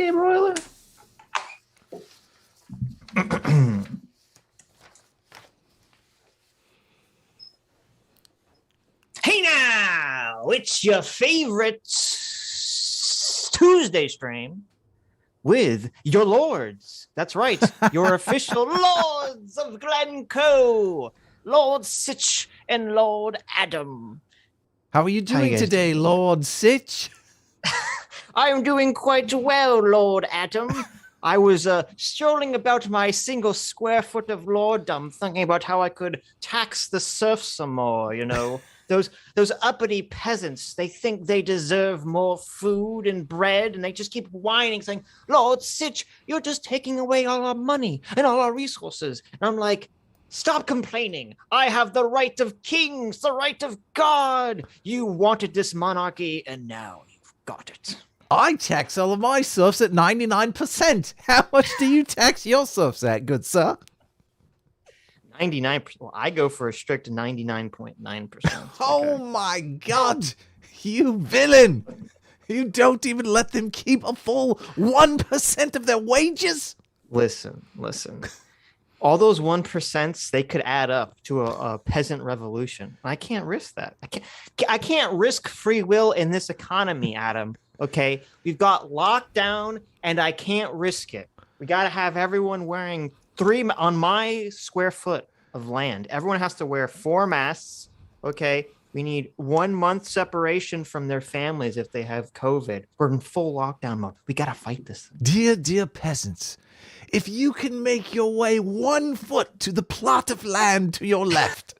game broiler. Hey now, it's your favorite Tuesday stream with your lords. That's right, your official lords of Glencoe, Lord Sitch and Lord Adam. How are you doing today, Lord Sitch? I am doing quite well, Lord Adam. I was strolling about my single square foot of lorddom, thinking about how I could tax the serfs some more, you know. Those uppity peasants, they think they deserve more food and bread, and they just keep whining, saying, Lord Sitch, you're just taking away all our money and all our resources. And I'm like, stop complaining. I have the right of kings, the right of God. You wanted this monarchy, and now you've got it. I tax all of my serfs at 99%. How much do you tax your serfs at, good sir? 99%. Well, I go for a strict 99.9%. Oh my God, you villain. You don't even let them keep a full 1% of their wages? Listen. All those 1%, they could add up to a peasant revolution. I can't risk that. I can't risk free will in this economy, Adam. Okay, we've got lockdown, and I can't risk it. We got to have everyone wearing on my square foot of land. Everyone has to wear 4 masks. Okay, we need 1 month separation from their families if they have COVID. We're in full lockdown mode. We got to fight this. Dear peasants, if you can make your way 1 foot to the plot of land to your left,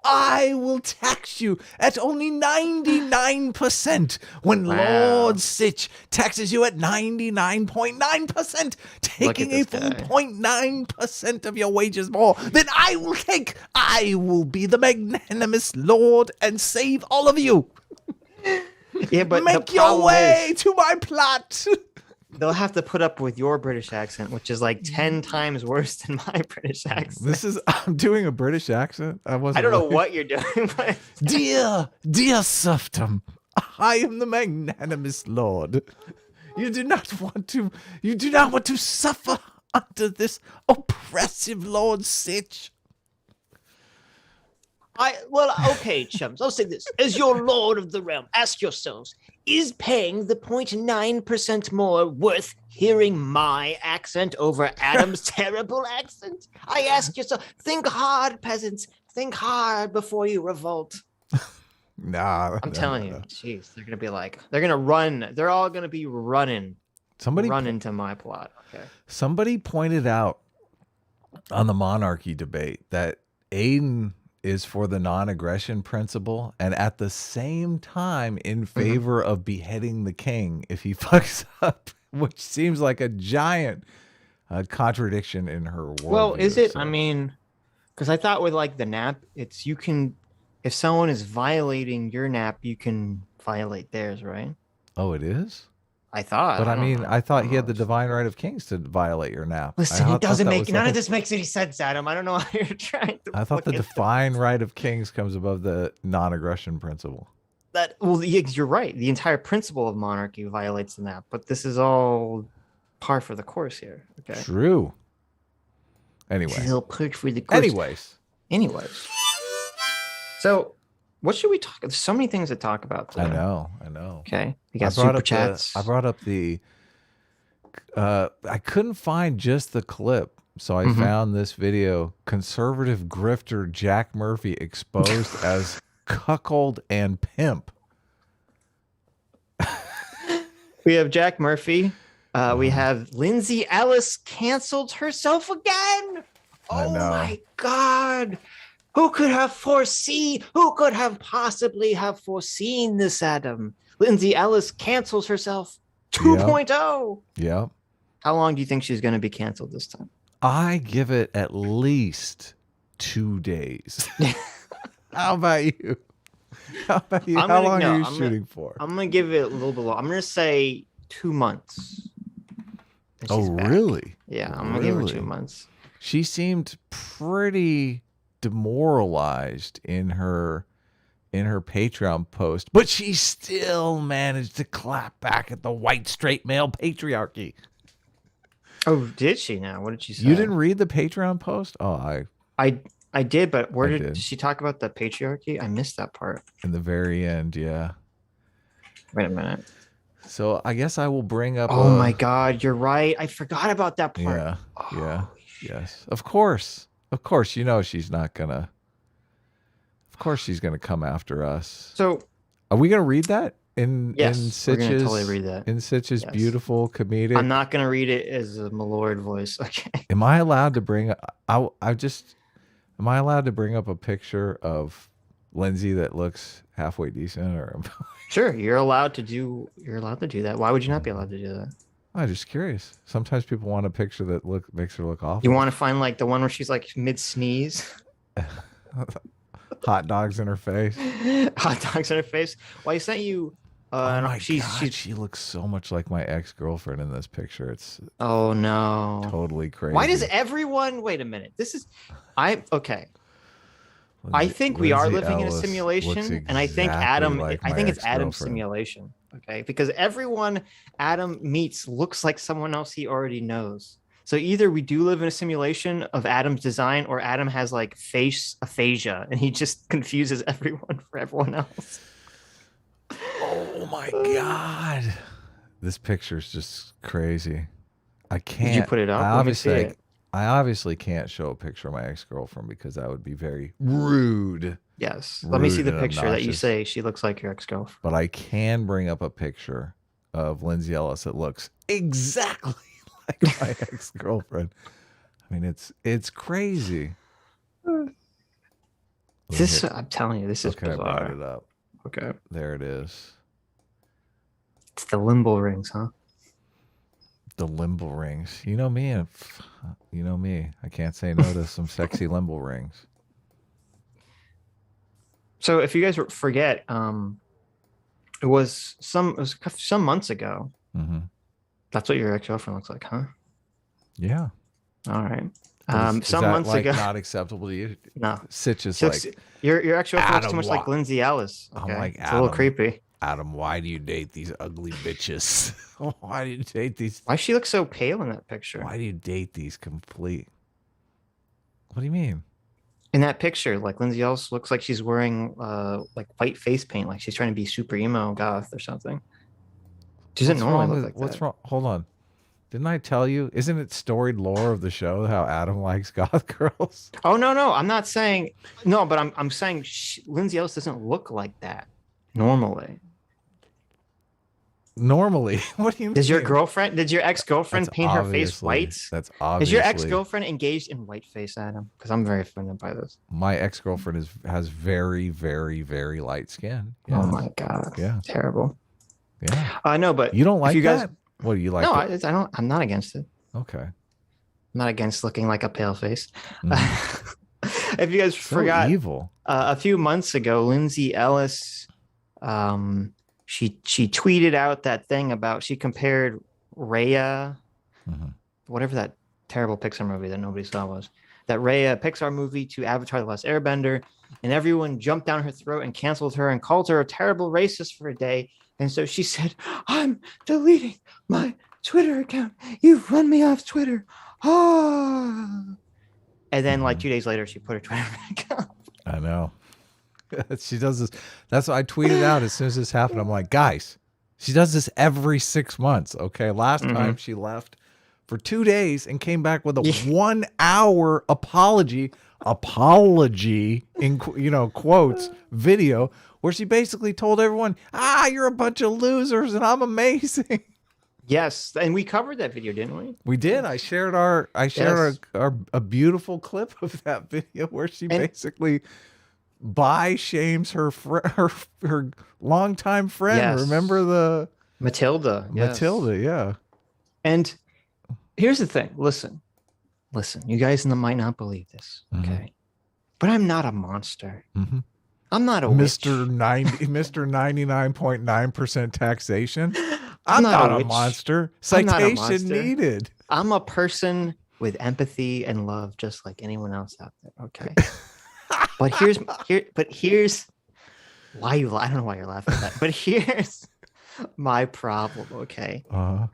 I will tax you at only 99% when Lord Sitch taxes you at 99.9%, taking a full 0.9% of your wages more than I will take. I will be the magnanimous Lord and save all of you. Yeah, but make your way to my plot. They'll have to put up with your British accent, which is like 10 times worse than my British accent. I'm doing a British accent. I don't know what you're doing, but dear serfdom, I am the magnanimous Lord. You do not want to suffer under this oppressive Lord Sitch. Okay, chums, I'll say this. As your lord of the realm, ask yourselves, is paying the 0.9% more worth hearing my accent over Adam's terrible accent? I ask yourself, think hard, peasants. Think hard before you revolt. I'm telling you, jeez, they're going to be like, they're going to run. They're all going to be running. Run into my plot. Okay. Somebody pointed out on the monarchy debate that Aiden is for the non-aggression principle and at the same time in favor of beheading the king if he fucks up, which seems like a giant contradiction in her worldview. Well, is it? So. I mean, because I thought with like the nap, it's you can, if someone is violating your nap, you can violate theirs, right? Oh, it is? I thought. But I thought he had the divine right of kings to violate your nap. Listen, it doesn't make none of this makes any sense, Adam. I don't know how you're trying to. I thought the divine right of kings comes above the non-aggression principle. You're right. The entire principle of monarchy violates the nap, but this is all par for the course here. Okay. True. Anyway. This is all par for the course. Anyways. So. What should we talk? There's so many things to talk about today. I know. Okay. We got super chats. I brought up I couldn't find just the clip. So I found this video. Conservative grifter Jack Murphy exposed as cuckold and pimp. We have Jack Murphy. We have Lindsay Ellis canceled herself again. Oh my God. Who could have possibly have foreseen this, Adam? Lindsay Ellis cancels herself 2.0. Yeah. How long do you think she's going to be canceled this time? I give it at least 2 days. How about you? How long are you shooting for? I'm going to give it a little bit low. I'm going to say 2 months. Oh, really? Yeah, I'm going to give her 2 months. She seemed pretty demoralized in her in her Patreon post, but she still managed to clap back at the white straight male patriarchy. Oh, did she now? What did she say? You didn't read the Patreon post? Oh, I did, but where did did. she talk about the patriarchy? I missed that part. In the very end, yeah. Wait a minute. So I guess I will bring up. Oh my God, you're right. I forgot about that part. Yeah, yeah, yes. Of course. You know she's not gonna. Of course she's gonna come after us. So, are we gonna read that in yes, we're gonna Sitch's totally read that. in Sitch's beautiful comedic? I'm not gonna read it as a Malord voice. Okay. Am I allowed to bring? Am I allowed to bring up a picture of Lindsay that looks halfway decent, or? Sure, you're allowed to do that. Why would you not be allowed to do that? I'm just curious. Sometimes people want a picture that makes her look awful. You want to find like the one where she's like mid sneeze, hot dogs in her face. Hot dogs in her face. Well, I sent you. Oh my God, she looks so much like my ex-girlfriend in this picture. It's oh no, totally crazy. Why does everyone? Wait a minute. Okay. I think we are living in a simulation, and I think Adam. I think it's Adam's simulation. Okay, because everyone Adam meets looks like someone else he already knows. So either we do live in a simulation of Adam's design, or Adam has like face aphasia, and he just confuses everyone for everyone else. Oh my God, this picture's just crazy. I can't. Did you put it up? I obviously can't show a picture of my ex-girlfriend because that would be very rude. Yes. Let me see the picture that you say she looks like your ex-girlfriend. But I can bring up a picture of Lindsay Ellis that looks exactly like my ex-girlfriend. I mean, it's crazy. I'm telling you, this is bizarre. I brought it up. Okay. There it is. It's the limbo rings, huh? The limbo rings. You know me. I can't say no to some sexy limbo rings. So if you guys forget, it was some months ago. Mm-hmm. That's what your ex-girlfriend looks like, huh? Yeah. All right. Is that months ago, not acceptable to you? No. Sitch is like your ex-girlfriend looks too much like Lindsay Ellis. Okay? I'm like, it's a little creepy. Adam, why do you date these ugly bitches? Why do you date these? Why she looks so pale in that picture? Why do you date these complete? What do you mean? In that picture, like Lindsay Ellis looks like she's wearing like white face paint, like she's trying to be super emo goth or something. She doesn't normally look like that. What's wrong? Hold on. Didn't I tell you? Isn't it storied lore of the show how Adam likes goth girls? Oh no! I'm not saying no, but I'm saying Lindsay Ellis doesn't look like that normally. Normally, what do you mean? Did your ex-girlfriend paint her face white? That's obviously. Is your ex-girlfriend engaged in whiteface, Adam? Because I'm very offended by this. My ex-girlfriend has very, very, very light skin. Yeah. Oh my God. Yeah. Terrible. Yeah. I know, but you don't like that? What do you like? No, I don't. I'm not against it. Okay. I'm not against looking like a pale face. Mm. If you guys forgot, evil. A few months ago, Lindsay Ellis, she tweeted out that thing about she compared Raya, whatever that terrible Pixar movie that nobody saw was, that Raya Pixar movie to Avatar: The Last Airbender, and everyone jumped down her throat and canceled her and called her a terrible racist for a day. And so she said, "I'm deleting my Twitter account. You've run me off Twitter." Ah. And then like 2 days later, she put her Twitter back up. I know. She does this. That's what I tweeted out as soon as this happened. I'm like, guys, she does this every 6 months. Okay. Last time she left for 2 days and came back with a 1 hour apology in quotes video where she basically told everyone, you're a bunch of losers and I'm amazing. Yes, and we covered that video, didn't we? We did. I shared a beautiful clip of that video where she basically shames her longtime friend. Yes. Remember the Matilda? Yes. Matilda, yeah. And here's the thing. Listen. You guys might not believe this, okay? But I'm not a monster. I'm not a Mr. 99.9% taxation. I'm not a monster. Citation needed. I'm a person with empathy and love, just like anyone else out there. Okay. But I don't know why you're laughing at that, but here's my problem. Okay. Uh-huh.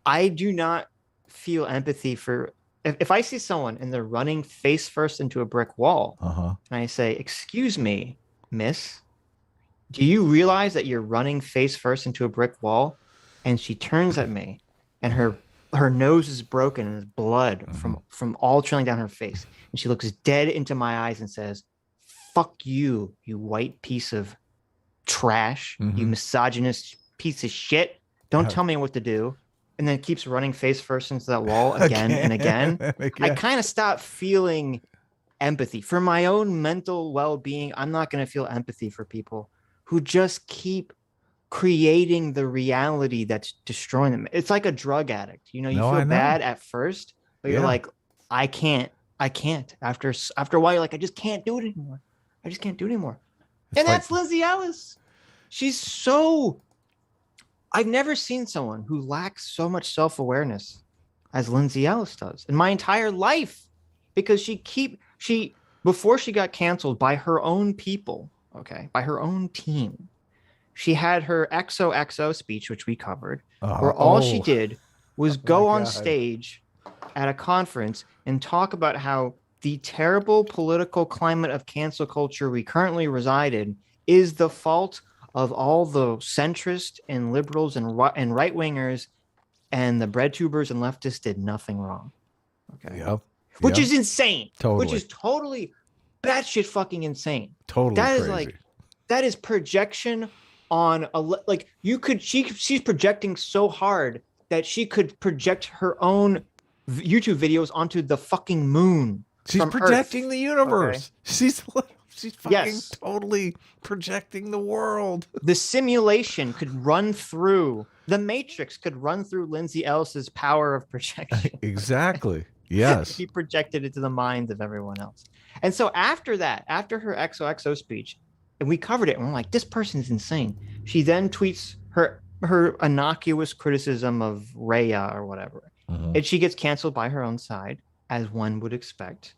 I do not feel empathy for if I see someone and they're running face first into a brick wall, Uh-huh. and I say, "Excuse me, miss, do you realize that you're running face first into a brick wall?" And she turns at me, and her nose is broken and there's blood from all trailing down her face. And she looks dead into my eyes and says, "Fuck you, you white piece of trash, you misogynist piece of shit. Don't tell me what to do." And then keeps running face first into that wall again and again. I kind of stopped feeling empathy for my own mental well-being. I'm not going to feel empathy for people who just keep creating the reality that's destroying them. It's like a drug addict. You know, you feel bad at first, but you're like, I can't. After a while, you're like, I just can't do it anymore. I just can't do it anymore. And that's Lindsay Ellis. She's so... I've never seen someone who lacks so much self-awareness as Lindsay Ellis does in my entire life, because she before she got canceled by her own people, okay, by her own team, she had her XOXO speech, which we covered, where all she did was go on stage at a conference and talk about how the terrible political climate of cancel culture we currently reside in is the fault of all the centrist and liberals and right wingers, and the bread tubers and leftists did nothing wrong. Okay. Yep. Which is insane. Totally. Which is totally batshit fucking insane. Totally. That crazy. is like, that is projection on a, like, you could, she's projecting so hard that she could project her own YouTube videos onto the fucking moon. She's projecting the universe. Okay. She's fucking totally projecting the world. The simulation could run through, the Matrix could run through Lindsay Ellis's power of projection. Exactly. Yes. She projected it to the minds of everyone else. And so after that, after her XOXO speech, and we covered it, and we're like, this person's insane. She then tweets her innocuous criticism of Raya or whatever. And she gets canceled by her own side, as one would expect.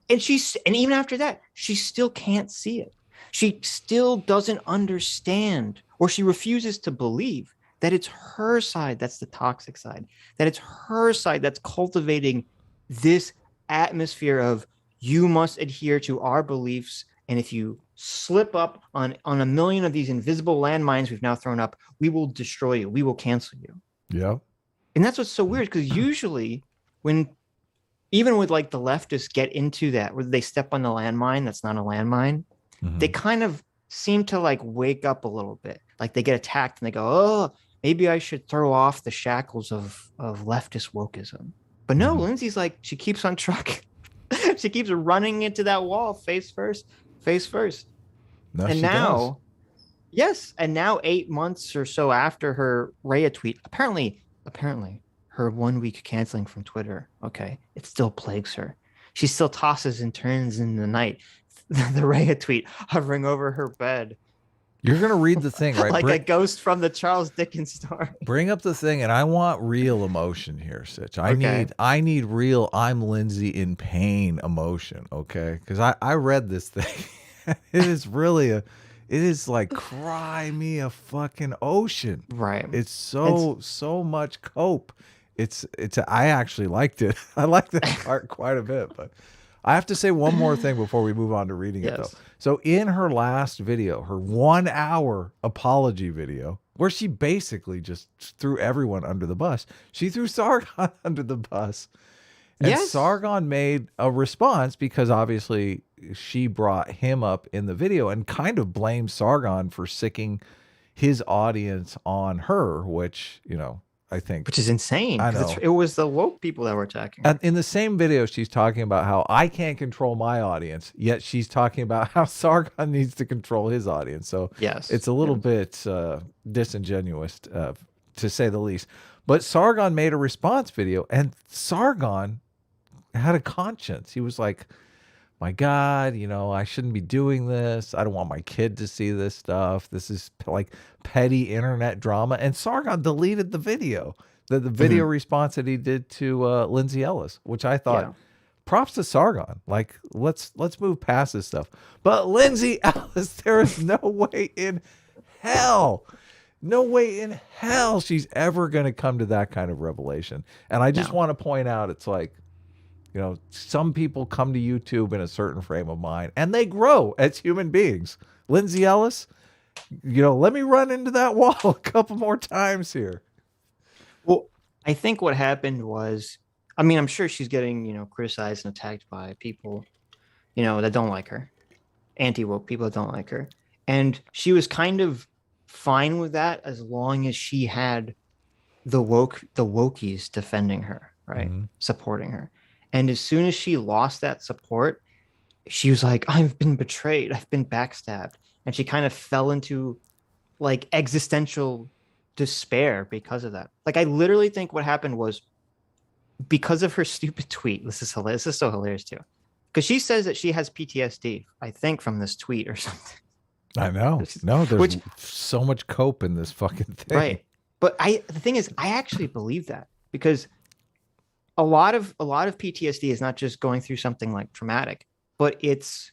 And even after that, she still can't see it. She still doesn't understand, or she refuses to believe that it's her side that's the toxic side, that it's her side that's cultivating this atmosphere of, you must adhere to our beliefs, and if you slip up on a million of these invisible landmines we've now thrown up, we will destroy you. We will cancel you. Yeah. And that's what's so weird, because usually when even with like the leftists get into that, where they step on the landmine that's not a landmine, they kind of seem to like wake up a little bit. Like they get attacked and they go, oh, maybe I should throw off the shackles of leftist wokeism. But no, Lindsay's like, she keeps on trucking. She keeps running into that wall face first. And now, and now 8 months or so after her Raya tweet, apparently her 1 week canceling from Twitter, okay, it still plagues her. She still tosses and turns in the night, the Raya tweet hovering over her bed. You're going to read the thing, right? Like a ghost from the Charles Dickens story. Bring up the thing, and I want real emotion here, Sitch. I need real I'm Lindsay in pain emotion, okay? Because I read this thing. It is like, cry me a fucking ocean. Right. It's so much cope. I actually liked it. I liked that part quite a bit, but I have to say one more thing before we move on to reading it, though. So in her last video, her 1 hour apology video, where she basically just threw everyone under the bus, she threw Sargon under the bus. And Sargon made a response, because obviously she brought him up in the video and kind of blamed Sargon for sicking his audience on her, which, you know, I think, which is insane. I know. It was the woke people that were attacking her. And in the same video, she's talking about how I can't control my audience, yet she's talking about how Sargon needs to control his audience. So it's a little bit disingenuous, to say the least. But Sargon made a response video, and Sargon had a conscience. He was like, my God, you know, I shouldn't be doing this. I don't want my kid to see this stuff. This is like petty internet drama. And Sargon deleted the video, the video response that he did to Lindsay Ellis, which I thought props to Sargon. Like, let's move past this stuff. But Lindsay Ellis, there is no way in hell, she's ever going to come to that kind of revelation. And I just want to point out, it's like, you know, some people come to YouTube in a certain frame of mind and they grow as human beings. Lindsay Ellis, you know, let me run into that wall a couple more times here. Well, I think what happened was, I mean, I'm sure she's getting, you know, criticized and attacked by people, you know, that don't like her, anti-woke people that don't like her. And she was kind of fine with that as long as she had the wokies defending her, right? Mm-hmm. Supporting her. And as soon as she lost that support, she was like, I've been betrayed. I've been backstabbed. And she kind of fell into like existential despair because of that. Like, I literally think what happened was because of her stupid tweet. This is hilarious. This is so hilarious too. Because she says that she has PTSD, I think, from this tweet or something. I know. No, there's so much cope in this fucking thing. Right. But the thing is, I actually believe that, because a lot of PTSD is not just going through something like traumatic, but it's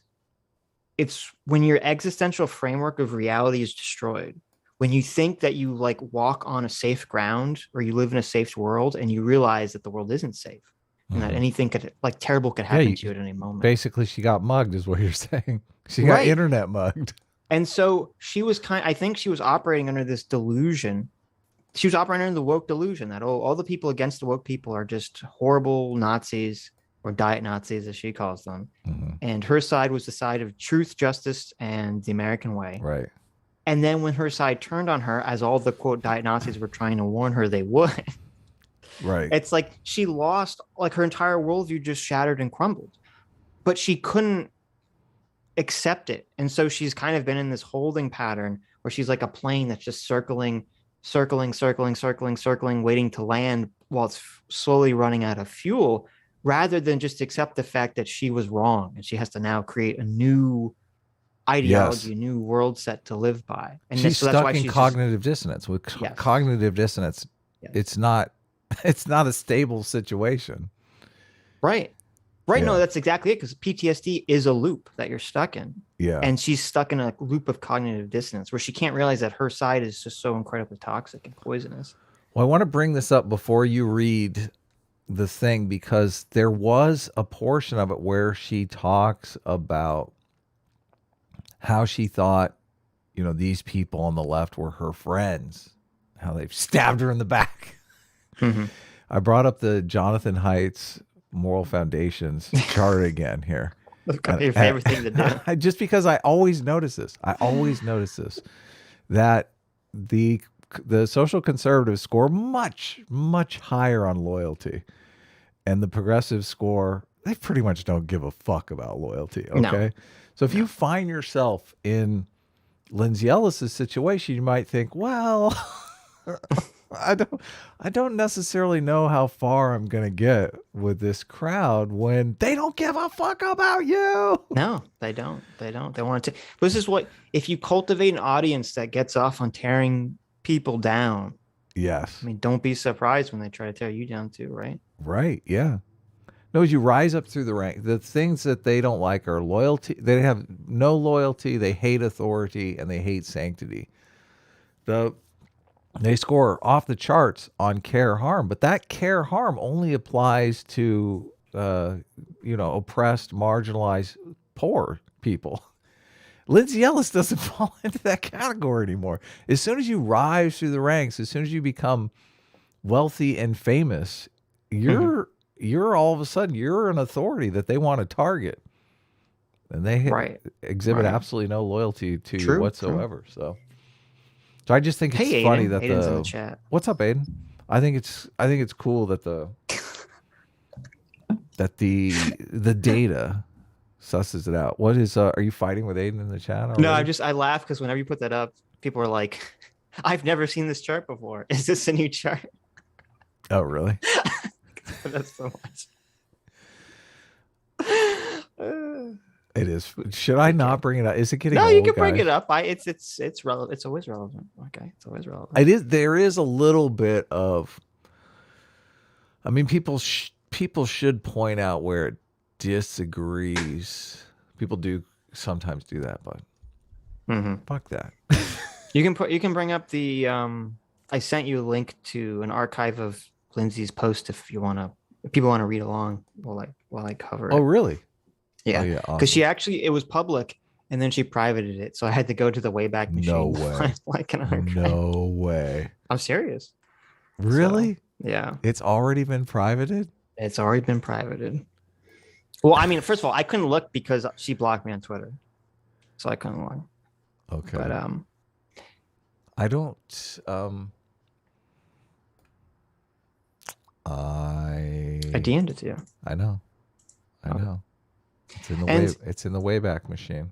when your existential framework of reality is destroyed. When you think that you like walk on a safe ground or you live in a safe world and you realize that the world isn't safe and that anything terrible could happen to you at any moment. Basically, she got mugged is what you're saying. She got internet mugged. And so she was I think she was operating under this delusion. She was operating under the woke delusion that all the people against the woke people are just horrible Nazis, or diet Nazis, as she calls them. Mm-hmm. And her side was the side of truth, justice, and the American way. Right. And then when her side turned on her, as all the quote diet Nazis were trying to warn her they would, right? It's like she lost, like her entire worldview just shattered and crumbled, but she couldn't accept it. And so she's kind of been in this holding pattern where she's like a plane that's just circling, waiting to land while it's slowly running out of fuel, rather than just accept the fact that she was wrong and she has to now create a new ideology, a new world set to live by. And she's stuck in cognitive dissonance. With cognitive dissonance, it's not a stable situation. Right. No, that's exactly it, because PTSD is a loop that you're stuck in. Yeah. And she's stuck in a loop of cognitive dissonance where she can't realize that her side is just so incredibly toxic and poisonous. Well, I want to bring this up before you read the thing, because there was a portion of it where she talks about how she thought, you know, these people on the left were her friends, how they've stabbed her in the back. Mm-hmm. I brought up the Jonathan Haidt's Moral Foundations chart again here. Your favorite thing to do. Just because I always notice this. That the social conservatives score much, much higher on loyalty. And the progressives score, they pretty much don't give a fuck about loyalty. Okay. No. So if you find yourself in Lindsay Ellis's situation, you might think, well, I don't necessarily know how far I'm going to get with this crowd when they don't give a fuck about you. No, they don't. They want to. This is what, if you cultivate an audience that gets off on tearing people down. Yes. I mean, don't be surprised when they try to tear you down too, right? Right. Yeah. No, as you rise up through the rank, the things that they don't like are loyalty. They have no loyalty. They hate authority and they hate sanctity. They score off the charts on care harm, but that care harm only applies to, oppressed, marginalized, poor people. Lindsay Ellis doesn't fall into that category anymore. As soon as you rise through the ranks, as soon as you become wealthy and famous, you're all of a sudden, you're an authority that they want to target. And they exhibit absolutely no loyalty to you whatsoever. True. So I just think it's funny that Aiden's in the chat. What's up, Aiden? I think it's cool that the data susses it out. What is are you fighting with Aiden in the chat already? No, I laugh because whenever you put that up, people are like, I've never seen this chart before. Is this a new chart? Oh, really? That's so much. It is. Should I not bring it up? Is it getting No, old, you can guys? Bring it up. It's relevant. It's always relevant. Okay, it's always relevant. It is. There is a little bit of. I mean, people should point out where disagrees. People do sometimes do that, but fuck that. You can bring up the I sent you a link to an archive of Lindsay's post if people want to read along while I cover it. Oh, really? Yeah. Oh, yeah. Because she actually, it was public and then she privated it. So I had to go to the Wayback Machine. No way. Like an archive. No way. I'm serious. Really? So, yeah. It's already been privated? It's already been privated. Well, I mean, first of all, I couldn't look because she blocked me on Twitter. So I couldn't look. Okay. But I don't I DM'd it to you. I know. It's in the Wayback Machine.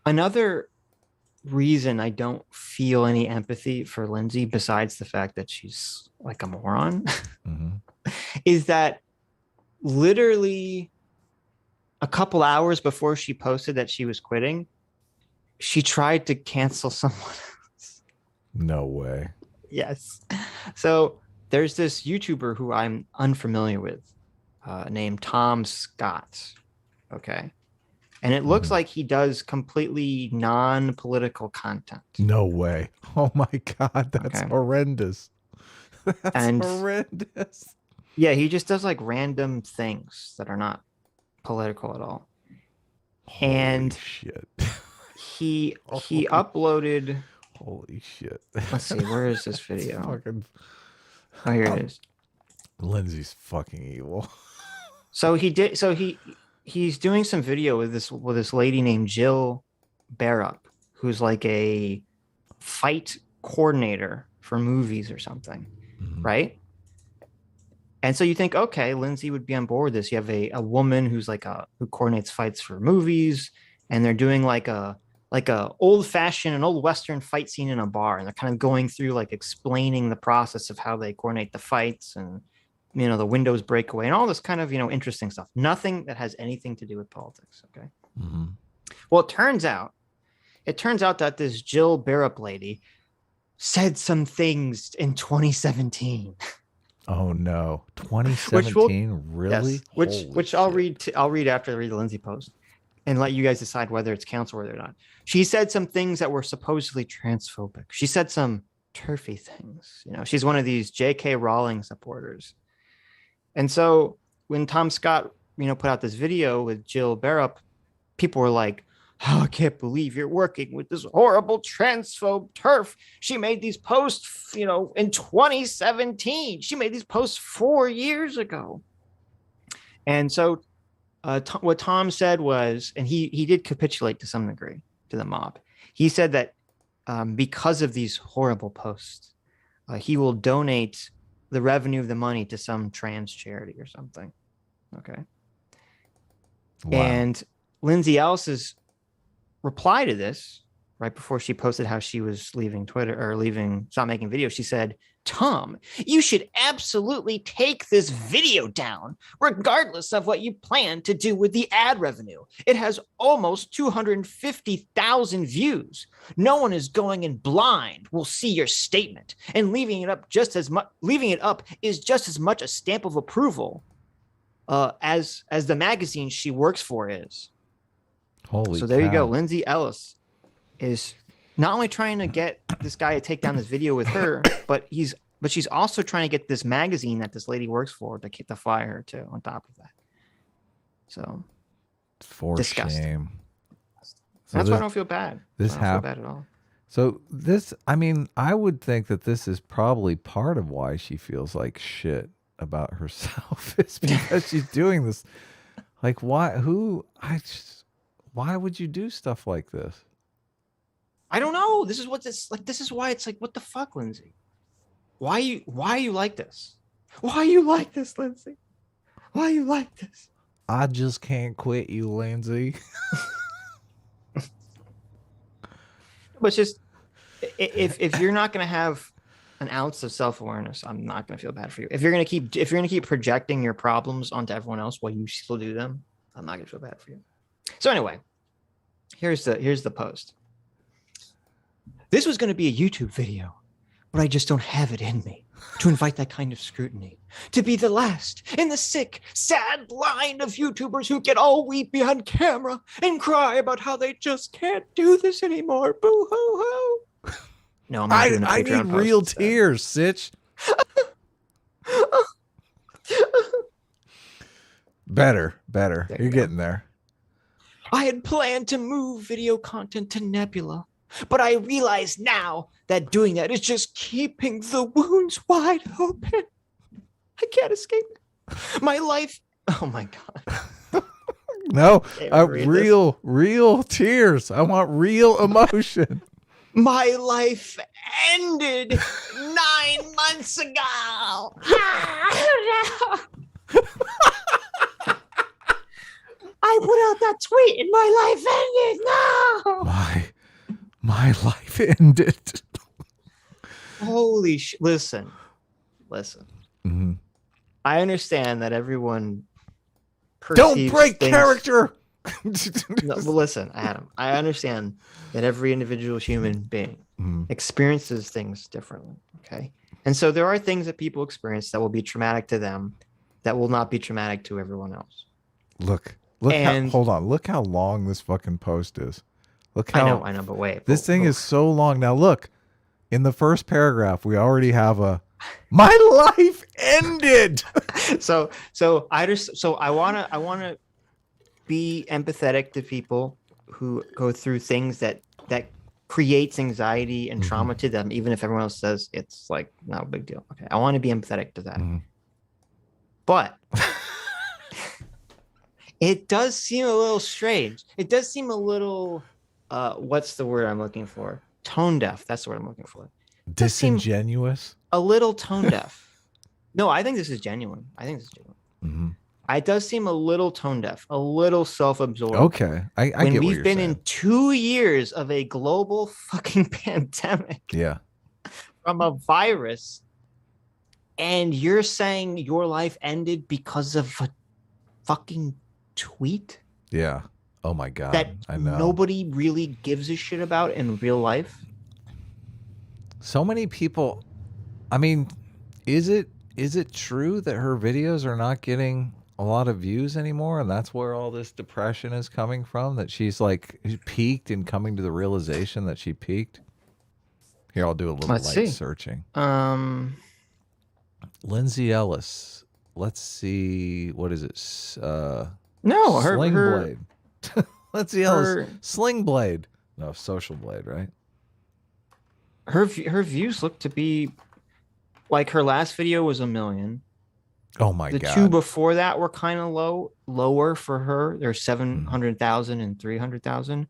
Another reason I don't feel any empathy for Lindsay, besides the fact that she's like a moron, is that literally a couple hours before she posted that she was quitting, she tried to cancel someone else. No way. Yes. So there's this YouTuber who I'm unfamiliar with named Tom Scott. Okay. And it looks like he does completely non-political content. No way. Oh my God. That's horrendous. That's horrendous. Yeah, he just does like random things that are not political at all. Holy shit. He uploaded. Holy shit. Let's see, where is this video? Oh, here it is. Lindsay's fucking evil. So he's doing some video with this lady named Jill Barup, who's like a fight coordinator for movies or something, right? And so you think, okay, Lindsay would be on board with this. You have a woman who's who coordinates fights for movies, and they're doing like a old fashioned, an old Western fight scene in a bar. And they're kind of going through like explaining the process of how they coordinate the fights and, the windows break away and all this kind of, interesting stuff. Nothing that has anything to do with politics. Okay. Well, it turns out that this Jill Barup lady said some things in 2017. Oh no. 2017? Really? Yes, which I'll read after I read the Lindsay post and let you guys decide whether it's council worthy or not. She said some things that were supposedly transphobic. She said some turfy things. She's one of these J.K. Rowling supporters. And so when Tom Scott, put out this video with Jill Barup, people were like, oh, I can't believe you're working with this horrible transphobe turf. She made these posts, in 2017. She made these posts 4 years ago. And so what Tom said was, and he did capitulate to some degree to the mob. He said that because of these horrible posts, he will donate the revenue of the money to some trans charity or something. Okay. Wow. And Lindsay Ellis's reply to this, right before she posted how she was leaving Twitter or stop making videos, she said, Tom, you should absolutely take this video down, regardless of what you plan to do with the ad revenue. It has almost 250,000 views. No one is going in blind will see your statement, and leaving it up is just as much a stamp of approval as the magazine she works for is. Holy so there cow. You go. Lindsay Ellis is not only trying to get this guy to take down this video with her, but she's also trying to get this magazine that this lady works for to fire her too on top of that. So for disgusting. Shame. So that's why I don't feel bad. This happened bad at all. So I would think that this is probably part of why she feels like shit about herself. It's because she's doing this. Like why would you do stuff like this? I don't know. This is why it's like, what the fuck, Lindsay? Why are you like this? Why are you like this, Lindsay? Why are you like this? I just can't quit you, Lindsay. But it's just if you're not gonna have an ounce of self-awareness, I'm not gonna feel bad for you. If you're gonna keep projecting your problems onto everyone else while you still do them, I'm not gonna feel bad for you. So anyway, here's the post. This was going to be a YouTube video, but I just don't have it in me. to invite that kind of scrutiny, to be the last in the sick, sad line of YouTubers who get all weep behind camera and cry about how they just can't do this anymore. Boo hoo hoo. No, I'm not doing a I Patreon need post real instead. tears, Sitch. Better. You're getting there. I had planned to move video content to Nebula, but I realize now that doing that is just keeping the wounds wide open. I can't escape it. My life. Oh my God. No, read real tears. I want real emotion. My life ended 9 months ago. I put out that tweet and my life ended. No. My life ended. Holy shit. Listen. Mm-hmm. I understand that everyone Don't break things... character. No, but listen, Adam, I understand that every individual human being experiences things differently. Okay. And so there are things that people experience that will be traumatic to them that will not be traumatic to everyone else. Look, and hold on. Look how long this fucking post is. Look how I know, but wait. This thing is so long. Now look, in the first paragraph, we already have my life ended. So I wanna be empathetic to people who go through things that creates anxiety and trauma to them, even if everyone else says it's like not a big deal. Okay, I want to be empathetic to that. But it does seem a little strange. It does seem a little what's the word I'm looking for? Tone deaf. That's the word I'm looking for. Disingenuous? A little tone deaf. No, I think this is genuine. It does seem a little tone deaf, a little self-absorbed. Okay, I get what you're saying. When we've been in 2 years of a global fucking pandemic. Yeah. From a virus, and you're saying your life ended because of a fucking tweet? Yeah. Oh my God. That I know. nobody really gives a shit about in real life. So many people. I mean, is it true that her videos are not getting a lot of views anymore, and that's where all this depression is coming from? That she's like peaked and coming to the realization that she peaked. Here, I'll do a little light searching. Lindsay Ellis. Let's see. What is it? No, Sling her Blade. Lindsay Ellis. Sling Blade. No, Social Blade, right? Her views look to be like her last video was 1 million. Oh my God. The two before that were kind of lower for her. There's 700,000 and 300,000.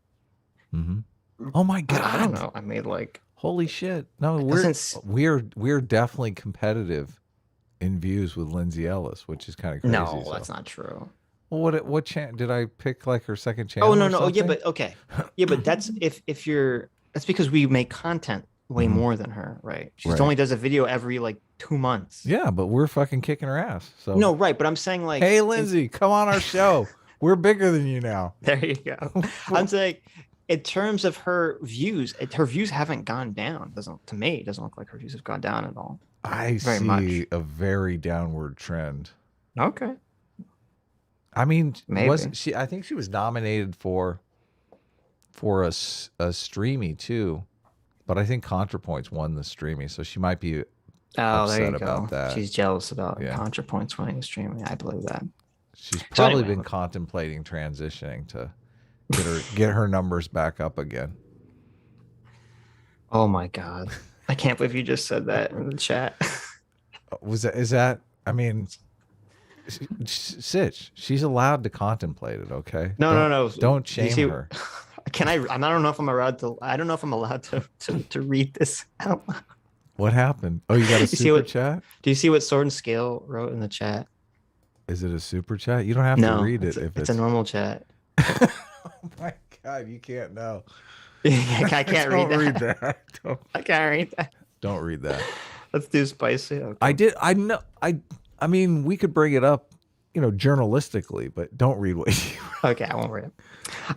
Oh my God. I don't know. I made like holy shit. No, we're definitely competitive in views with Lindsay Ellis, which is kind of crazy. No, that's not true. Well, what channel did I pick? Like her second channel? Oh no. Oh yeah, but okay. Yeah, but that's if you're that's because we make content way more than her, right? She only does a video every like 2 months. Yeah, but we're fucking kicking her ass. So no, right? But I'm saying like, hey, Lindsay, come on our show. We're bigger than you now. There you go. I'm saying, in terms of her views haven't gone down. To me, it doesn't look like her views have gone down at all. I see a very downward trend. Okay. I mean, maybe. Wasn't she? I think she was nominated for a streamy too. But I think ContraPoints won the streamy, so she might be upset about that. She's jealous about ContraPoints winning the streaming. I believe that. She's probably been contemplating transitioning to get her numbers back up again. Oh my God. I can't believe you just said that in the chat. Is that I mean, Sitch, she's allowed to contemplate it, okay? No. Don't shame her. Can I don't know if I'm allowed to. I don't know if I'm allowed to read this out loud. What happened? Oh, you got a super chat? Do you see what Sword and Scale wrote in the chat? Is it a super chat? You don't have to read it if it's a normal chat. Oh my God, you can't know. I can't read that. I can't read that. Don't read that. Let's do spicy. Okay. I know. I mean, we could bring it up, journalistically, but don't read what you. Okay, I won't read it.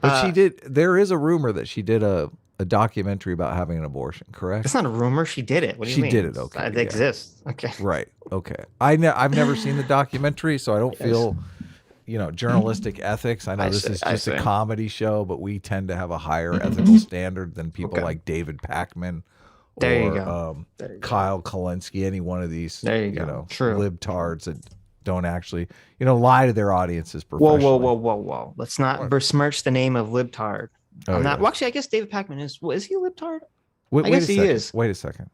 But she did. There is a rumor that she did a a documentary about having an abortion, correct? It's not a rumor. She did it. What do you mean? She did it. Okay. It exists. Okay. Right. Okay. I've never seen the documentary, so I don't feel, journalistic ethics. I know this is just a comedy show, but we tend to have a higher ethical standard than people like David Pakman or Kyle Kalinske, any one of these, libtards that don't actually, lie to their audiences professionally. Whoa. Let's not besmirch the name of libtard. I'm not. Well, actually, I guess David Pakman is. Is he a libtard? I guess he is. Wait a second.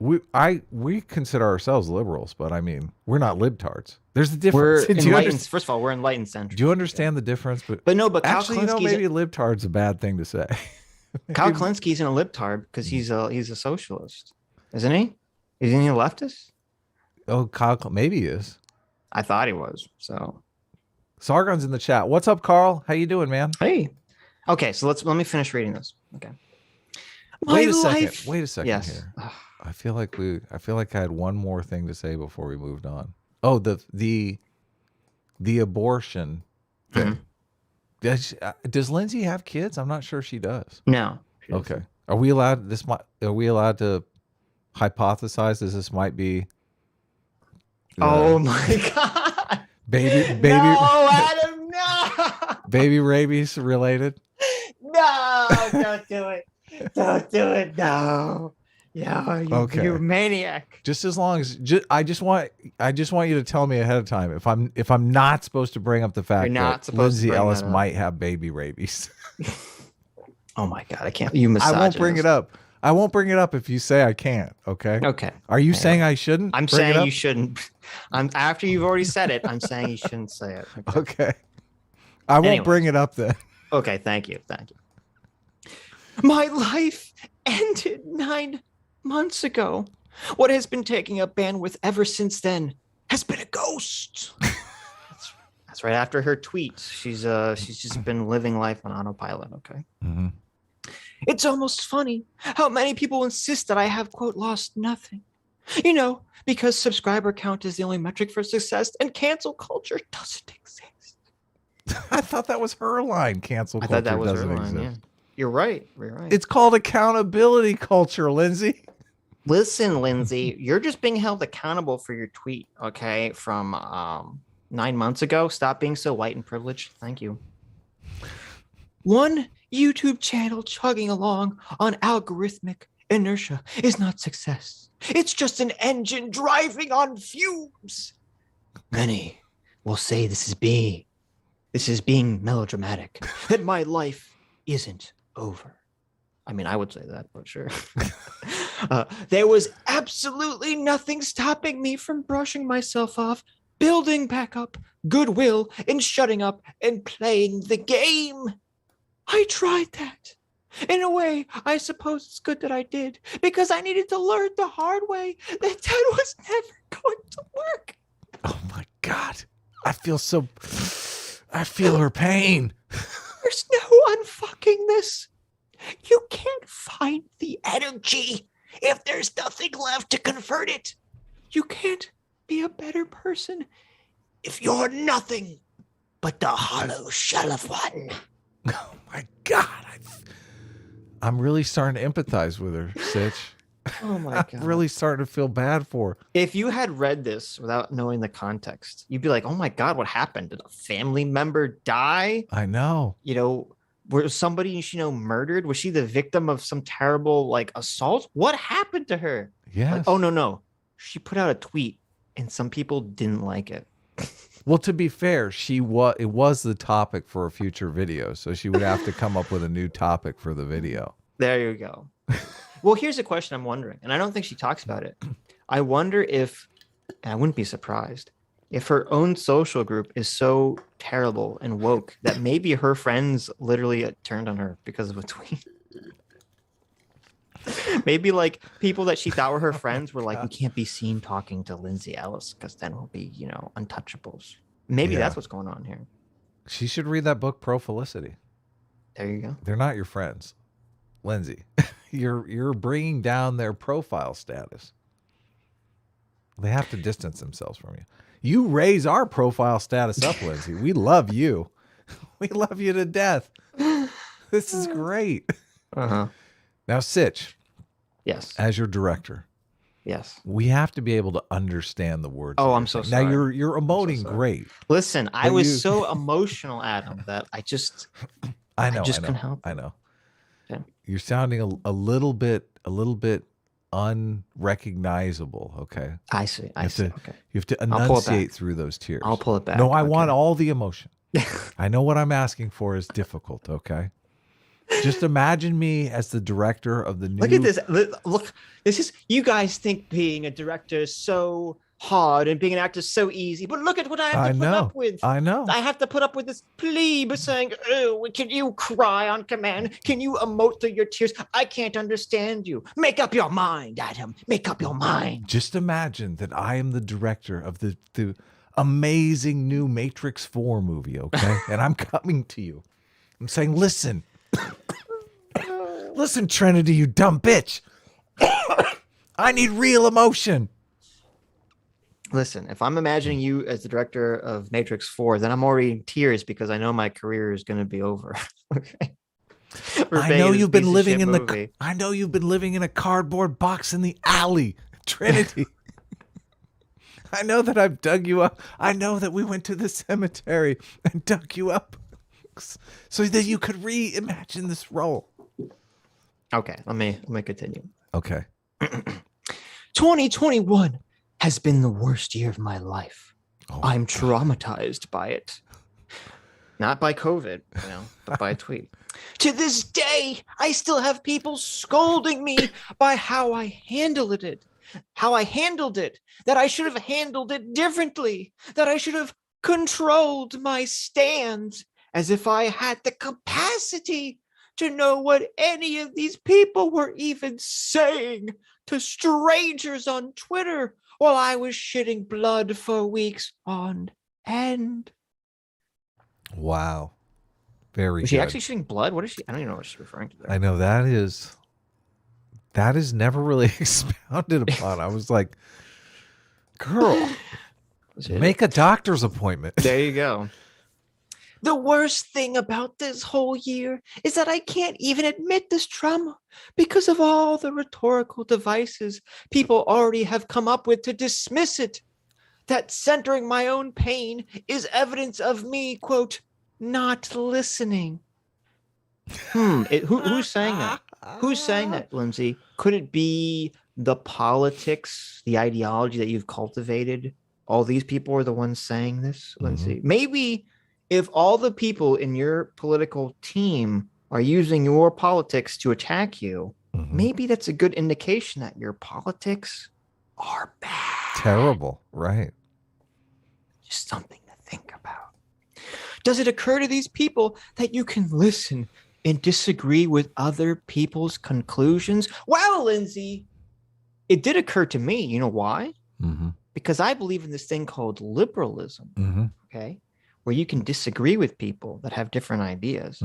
We consider ourselves liberals, but I mean, we're not libtards. There's a difference. We're enlightened. First of all, we're enlightened centric. Do you understand the difference? But actually, maybe libtard's a bad thing to say. Kyle Kalinske isn't a libtard because he's a socialist, isn't he? Isn't he a leftist? Oh, Kyle, maybe he is. I thought he was. So, Sargon's in the chat. What's up, Carl? How you doing, man? Hey. Okay, so let me finish reading this. Okay. Wait a second yes. here. I feel like I had one more thing to say before we moved on. Oh, the abortion thing. Does Lindsay have kids? I'm not sure she does. No. Okay. Are we allowed to hypothesize that this might be oh my god. Baby No, Adam, no. Baby rabies related? No, don't do it. Don't do it. No. Yeah, you're a maniac. Just as long as I just want you to tell me ahead of time if I'm not supposed to bring up the fact that Lindsay Ellis might have baby rabies. Oh my god, I can't. You misogynist. I won't bring it up. I won't bring it up if you say I can't. Okay. Okay. Are you saying I shouldn't? I'm saying you shouldn't. After you've already said it. I'm saying you shouldn't say it. Okay. I won't bring it up then. Okay. Thank you. My life ended 9 months ago. What has been taking up bandwidth ever since then has been a ghost. That's right after her tweet. She's just been living life on autopilot. Okay. Mm-hmm. It's almost funny how many people insist that I have, quote, lost nothing. Because subscriber count is the only metric for success and cancel culture doesn't exist. I thought that was her line. Cancel culture doesn't exist. Yeah. You're right. It's called accountability culture, Lindsay. Listen, Lindsay, you're just being held accountable for your tweet, okay, from 9 months ago. Stop being so white and privileged. Thank you. One YouTube channel chugging along on algorithmic inertia is not success. It's just an engine driving on fumes. Many will say this is being melodramatic, that my life isn't over. I mean, I would say that, but sure. There was absolutely nothing stopping me from brushing myself off, building back up goodwill, and shutting up and playing the game. I tried that. In a way, I suppose it's good that I did, because I needed to learn the hard way that was never going to work. Oh my God. I feel her pain. There's no unfucking this. You can't find the energy if there's nothing left to convert it. You can't be a better person if you're nothing but the hollow shell of one. Oh my God. I'm really starting to empathize with her, Sitch. Oh my God. I'm really starting to feel bad for her. If you had read this without knowing the context, you'd be like, oh my God, what happened? Did a family member die? I know. Was somebody murdered? Was she the victim of some terrible assault? What happened to her? Yes. Oh no. She put out a tweet and some people didn't like it. Well, to be fair, it was the topic for a future video, so she would have to come up with a new topic for the video. There you go. Well, here's a question I'm wondering, and I don't think she talks about it. I wonder if, and I wouldn't be surprised, if her own social group is so terrible and woke that maybe her friends literally turned on her because of a tweet. Maybe people that she thought were her friends were like, we can't be seen talking to Lindsay Ellis because then we'll be, untouchables. Maybe that's what's going on here. She should read that book, Pro Felicity. There you go. They're not your friends, Lindsay. You're bringing down their profile status. They have to distance themselves from you. You raise our profile status up, Lindsay. We love you. We love you to death. This is great. Uh-huh. Now, Sitch, Yes. as your director, Yes. we have to be able to understand the words. Oh, that I'm you're so saying. sorry. Now you're emoting great. Listen, I But was so emotional, Adam, that I just couldn't help it. I know. Okay. You're sounding a little bit unrecognizable. Okay. I see. I see. Okay. You have to I'll pull it back. enunciate through those tears. I'll pull it back. No, I Okay. want all the emotion. I know what I'm asking for is difficult. Okay. Just imagine me as the director of the new. Look at this. Look, this is, you guys think being a director is so hard and being an actor is so easy, but look at what I have to put up with. I know. I have to put up with this plebe saying, "Oh, can you cry on command? Can you emote through your tears? I can't understand you. Make up your mind, Adam. Make up your mind." Just imagine that I am the director of the amazing new Matrix 4 movie, okay? And I'm coming to you. I'm saying, listen. Listen, Trinity, you dumb bitch. I need real emotion. Listen, if I'm imagining you as the director of Matrix 4, then I'm already in tears because I know my career is going to be over. Okay. I know you've been living in a cardboard box in the alley, Trinity. I know that I've dug you up. I know that we went to the cemetery and dug you up so that you could reimagine this role. Okay, let me continue. Okay. 2021 has been the worst year of my life. Oh, I'm traumatized by it. Not by COVID, but by a tweet. To this day, I still have people scolding me by how I handled it. That I should have handled it differently. That I should have controlled my stance, as if I had the capacity to know what any of these people were even saying to strangers on Twitter while I was shitting blood for weeks on end. Wow. Very Was good. she actually shitting blood? What is she? I don't even know what she's referring to there. I know that is never really expounded upon. I was like, girl, make a doctor's appointment. There you go. The worst thing about this whole year is that I can't even admit this trauma because of all the rhetorical devices people already have come up with to dismiss it. That centering my own pain is evidence of me, quote, not listening. Who's saying that? Who's saying that, Lindsay? Could it be the politics, the ideology that you've cultivated? All these people are the ones saying this, Lindsay. Maybe if all the people in your political team are using your politics to attack you, maybe that's a good indication that your politics are bad. Terrible, right? Just something to think about. Does it occur to these people that you can listen and disagree with other people's conclusions? Well, Lindsay, it did occur to me. You know why? Because I believe in this thing called liberalism, okay? Where you can disagree with people that have different ideas.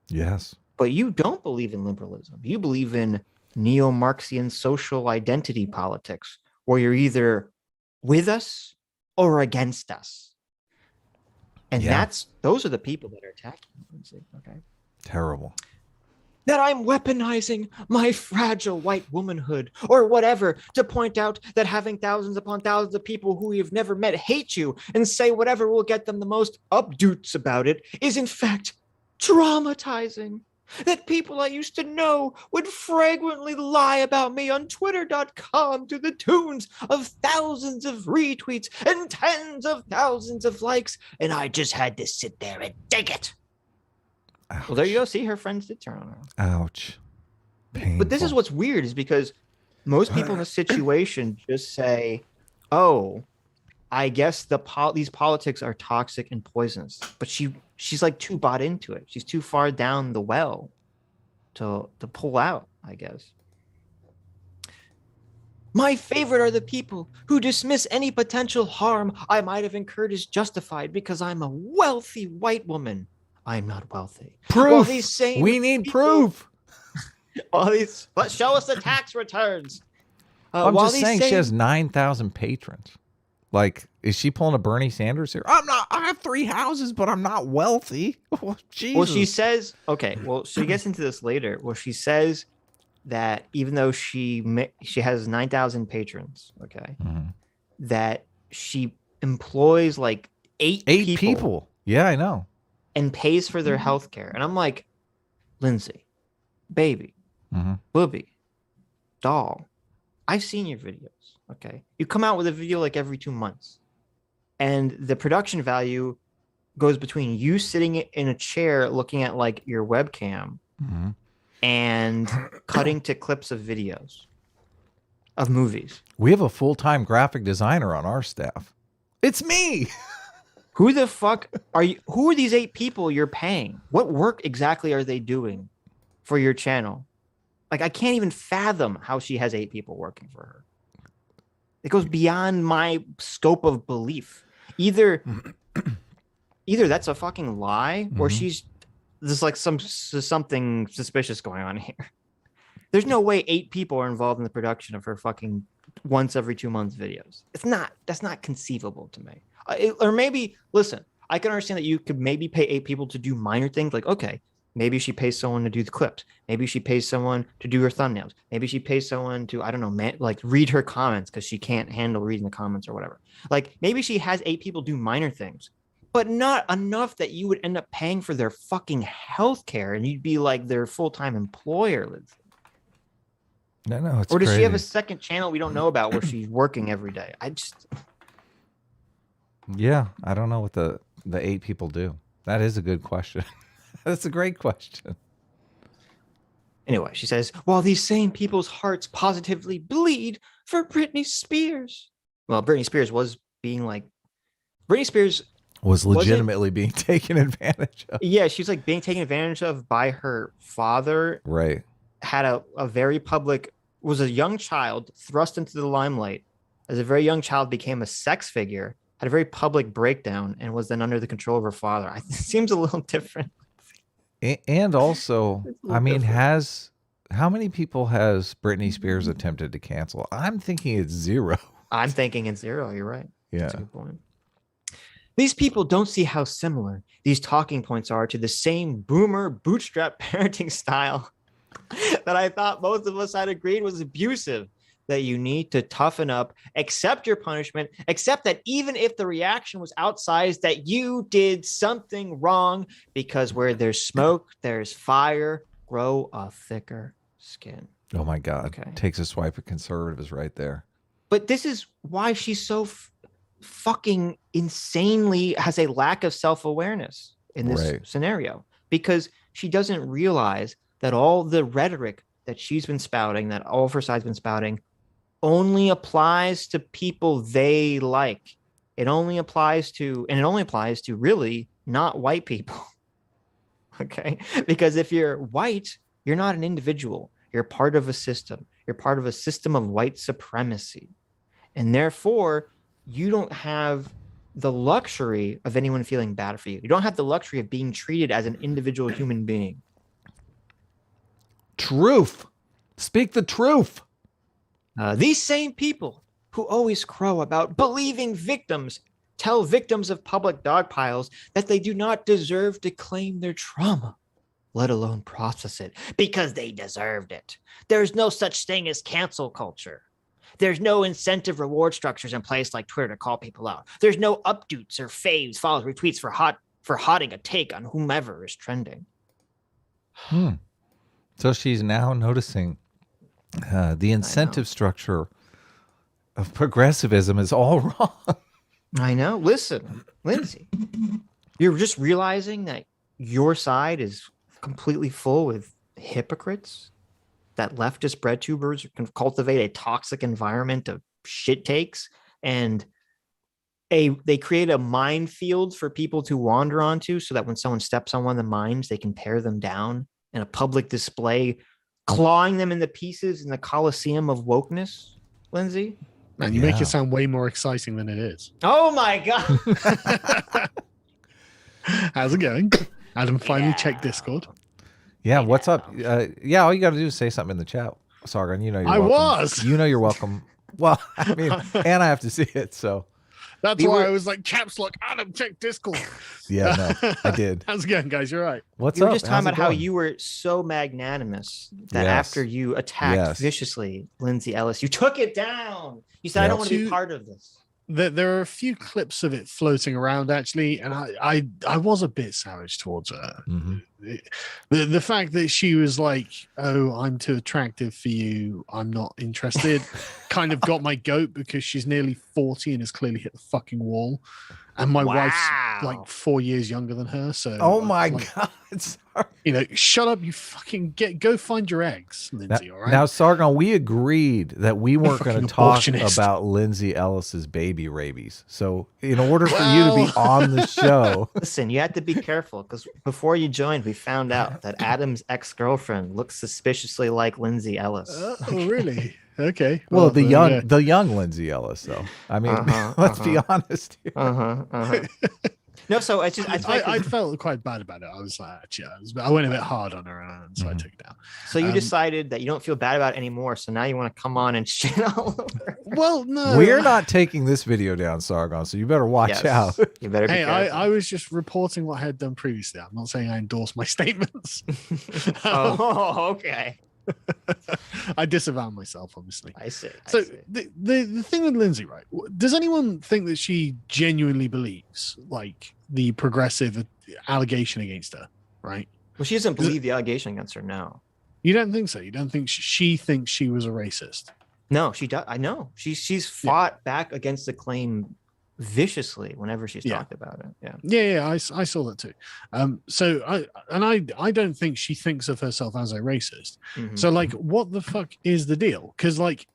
Yes. But you don't believe in liberalism. You believe in neo-Marxian social identity politics, where you're either with us or against us. And those are the people that are attacking you, okay? Terrible. That I'm weaponizing my fragile white womanhood or whatever to point out that having thousands upon thousands of people who you've never met hate you and say whatever will get them the most updoots about it is in fact traumatizing. That people I used to know would fragrantly lie about me on twitter.com to the tunes of thousands of retweets and tens of thousands of likes, and I just had to sit there and take it. Ouch. Well, there you go. See, her friends did turn on her. Ouch. Painful. But this is what's weird, is because most people in this situation just say, oh, I guess these politics are toxic and poisonous. But she's like too bought into it. She's too far down the well to pull out, I guess. My favorite are the people who dismiss any potential harm I might have incurred as justified because I'm a wealthy white woman. I'm not wealthy. Proof. We need proof. Let's show us the tax returns. I'm just saying she has 9,000 patrons. Like, is she pulling a Bernie Sanders here? I have 3 houses, but I'm not wealthy. Oh, Jesus. Well, she says, okay, well, she gets into this later. Well, she says that even though she has 9,000 patrons, okay, that she employs like eight people. Yeah, I know. And pays for their health care. And I'm like, Lindsay, baby, booby, doll, I've seen your videos, okay? You come out with a video like every 2 months. And the production value goes between you sitting in a chair looking at like your webcam and cutting to clips of videos of movies. We have a full-time graphic designer on our staff. It's me. Who the fuck are you? Who are these 8 people you're paying? What work exactly are they doing for your channel? Like, I can't even fathom how she has 8 people working for her. It goes beyond my scope of belief. Either that's a fucking lie, or there's like something suspicious going on here. There's no way 8 people are involved in the production of her fucking once every 2 months videos. That's not conceivable to me. Or maybe, listen, I can understand that you could maybe pay 8 people to do minor things. Like, okay, maybe she pays someone to do the clips. Maybe she pays someone to do her thumbnails. Maybe she pays someone to, I don't know, like read her comments because she can't handle reading the comments or whatever. Like, maybe she has 8 people do minor things, but not enough that you would end up paying for their fucking health care and you'd be like their full-time employer, Lindsay. No, it's Or does crazy. she have a second channel we don't know about where she's working every day? Yeah, I don't know what the 8 people do. That is a good question. That's a great question. Anyway, she says, while these same people's hearts positively bleed for Britney Spears. Well, Britney Spears was legitimately being taken advantage of. Yeah, she's like being taken advantage of by her father. Right. Had a very public, was a young child thrust into the limelight. As a very young child became a sex figure, had a very public breakdown, and was then under the control of her father. It seems a little different. And also, I mean, different. how many people has Britney Spears attempted to cancel? I'm thinking it's 0. I'm thinking it's 0. You're right. Yeah. That's a good point. These people don't see how similar these talking points are to the same boomer bootstrap parenting style that I thought most of us had agreed was abusive. That you need to toughen up, accept your punishment, accept that even if the reaction was outsized, that you did something wrong, because where there's smoke, there's fire. Grow a thicker skin. Oh my God. Okay. Takes a swipe at conservatives right there. But this is why she's so fucking insanely has a lack of self-awareness in this scenario, because she doesn't realize that all the rhetoric that she's been spouting, that all of her side's been spouting, only applies to people they like. It only applies to really not white people. Okay? Because if you're white, you're not an individual. You're part of a system. You're part of a system of white supremacy. And therefore, you don't have the luxury of anyone feeling bad for you. You don't have the luxury of being treated as an individual human being. Truth. Speak the truth. These same people who always crow about believing victims tell victims of public dog piles that they do not deserve to claim their trauma, let alone process it, because they deserved it. There's no such thing as cancel culture. There's no incentive reward structures in place like Twitter to call people out. There's no updates or faves, follows, retweets for hotting a take on whomever is trending. So she's now noticing the incentive structure of progressivism is all wrong. I know. Listen, Lindsay, you're just realizing that your side is completely full with hypocrites, that leftist bread tubers can cultivate a toxic environment of shit takes, and they create a minefield for people to wander onto so that when someone steps on one of the mines, they can tear them down in a public display, clawing them into pieces in the Coliseum of wokeness, Lindsay. Man, you make it sound way more exciting than it is. Oh my God. How's it going? Adam finally checked Discord. Yeah, what's up? Yeah, all you got to do is say something in the chat, Sargon. You know you're welcome. You know you're welcome. Well, I mean, and I have to see it, so. That's why I was like, caps lock, Adam, check Discord. Yeah, no, I did. How's it going, guys? You're right. What's You up? were just talking How's it about how going? you were so magnanimous that Yes. after you attacked Yes. viciously Lindsay Ellis, you took it down. You said, I Yep. don't want to be To- part of this. There are a few clips of it floating around actually, and I was a bit savage towards her. Mhm. The fact that she was like, "Oh, I'm too attractive for you. I'm not interested," kind of got my goat because she's nearly 40 and has clearly hit the fucking wall, and my wife's like 4 years younger than her. So, Oh my like, God! Sorry. you know, shut up, you fucking go find your eggs, Lindsay. All right. Now, Sargon, we agreed that we weren't going Fucking to talk abortionist. about Lindsay Ellis's baby rabies. So, in order for you to be on the show, Listen, you had to be careful because before you joined, we found out that Adam's ex-girlfriend looks suspiciously like Lindsay Ellis. Oh, really? Okay. well, the there you the young Lindsay Ellis, though. I mean, let's be honest here. No, so I just I felt quite bad about it. I was like, yeah, I went a bit hard on her, and so I took it down. so you decided that you don't feel bad about it anymore. So now you want to come on and shit all over. Well, no, We're not taking this video down, Sargon, so you better watch Yes, out. you better be Hey, careful. I was just reporting what I had done previously. I'm not saying I endorse my statements. Oh, okay. I disavow myself, obviously. I see. So the thing with Lindsay, right? Does anyone think that she genuinely believes like the progressive allegation against her? Right? Well, she doesn't believe the allegation against her. No, You don't think so? You don't think she thinks she was a racist? no, she does. I know she's fought back against the claim viciously whenever she's talked about it. Yeah. I saw that too. So I don't think she thinks of herself as a racist. Mhm. So like, what the fuck is the deal? Because like,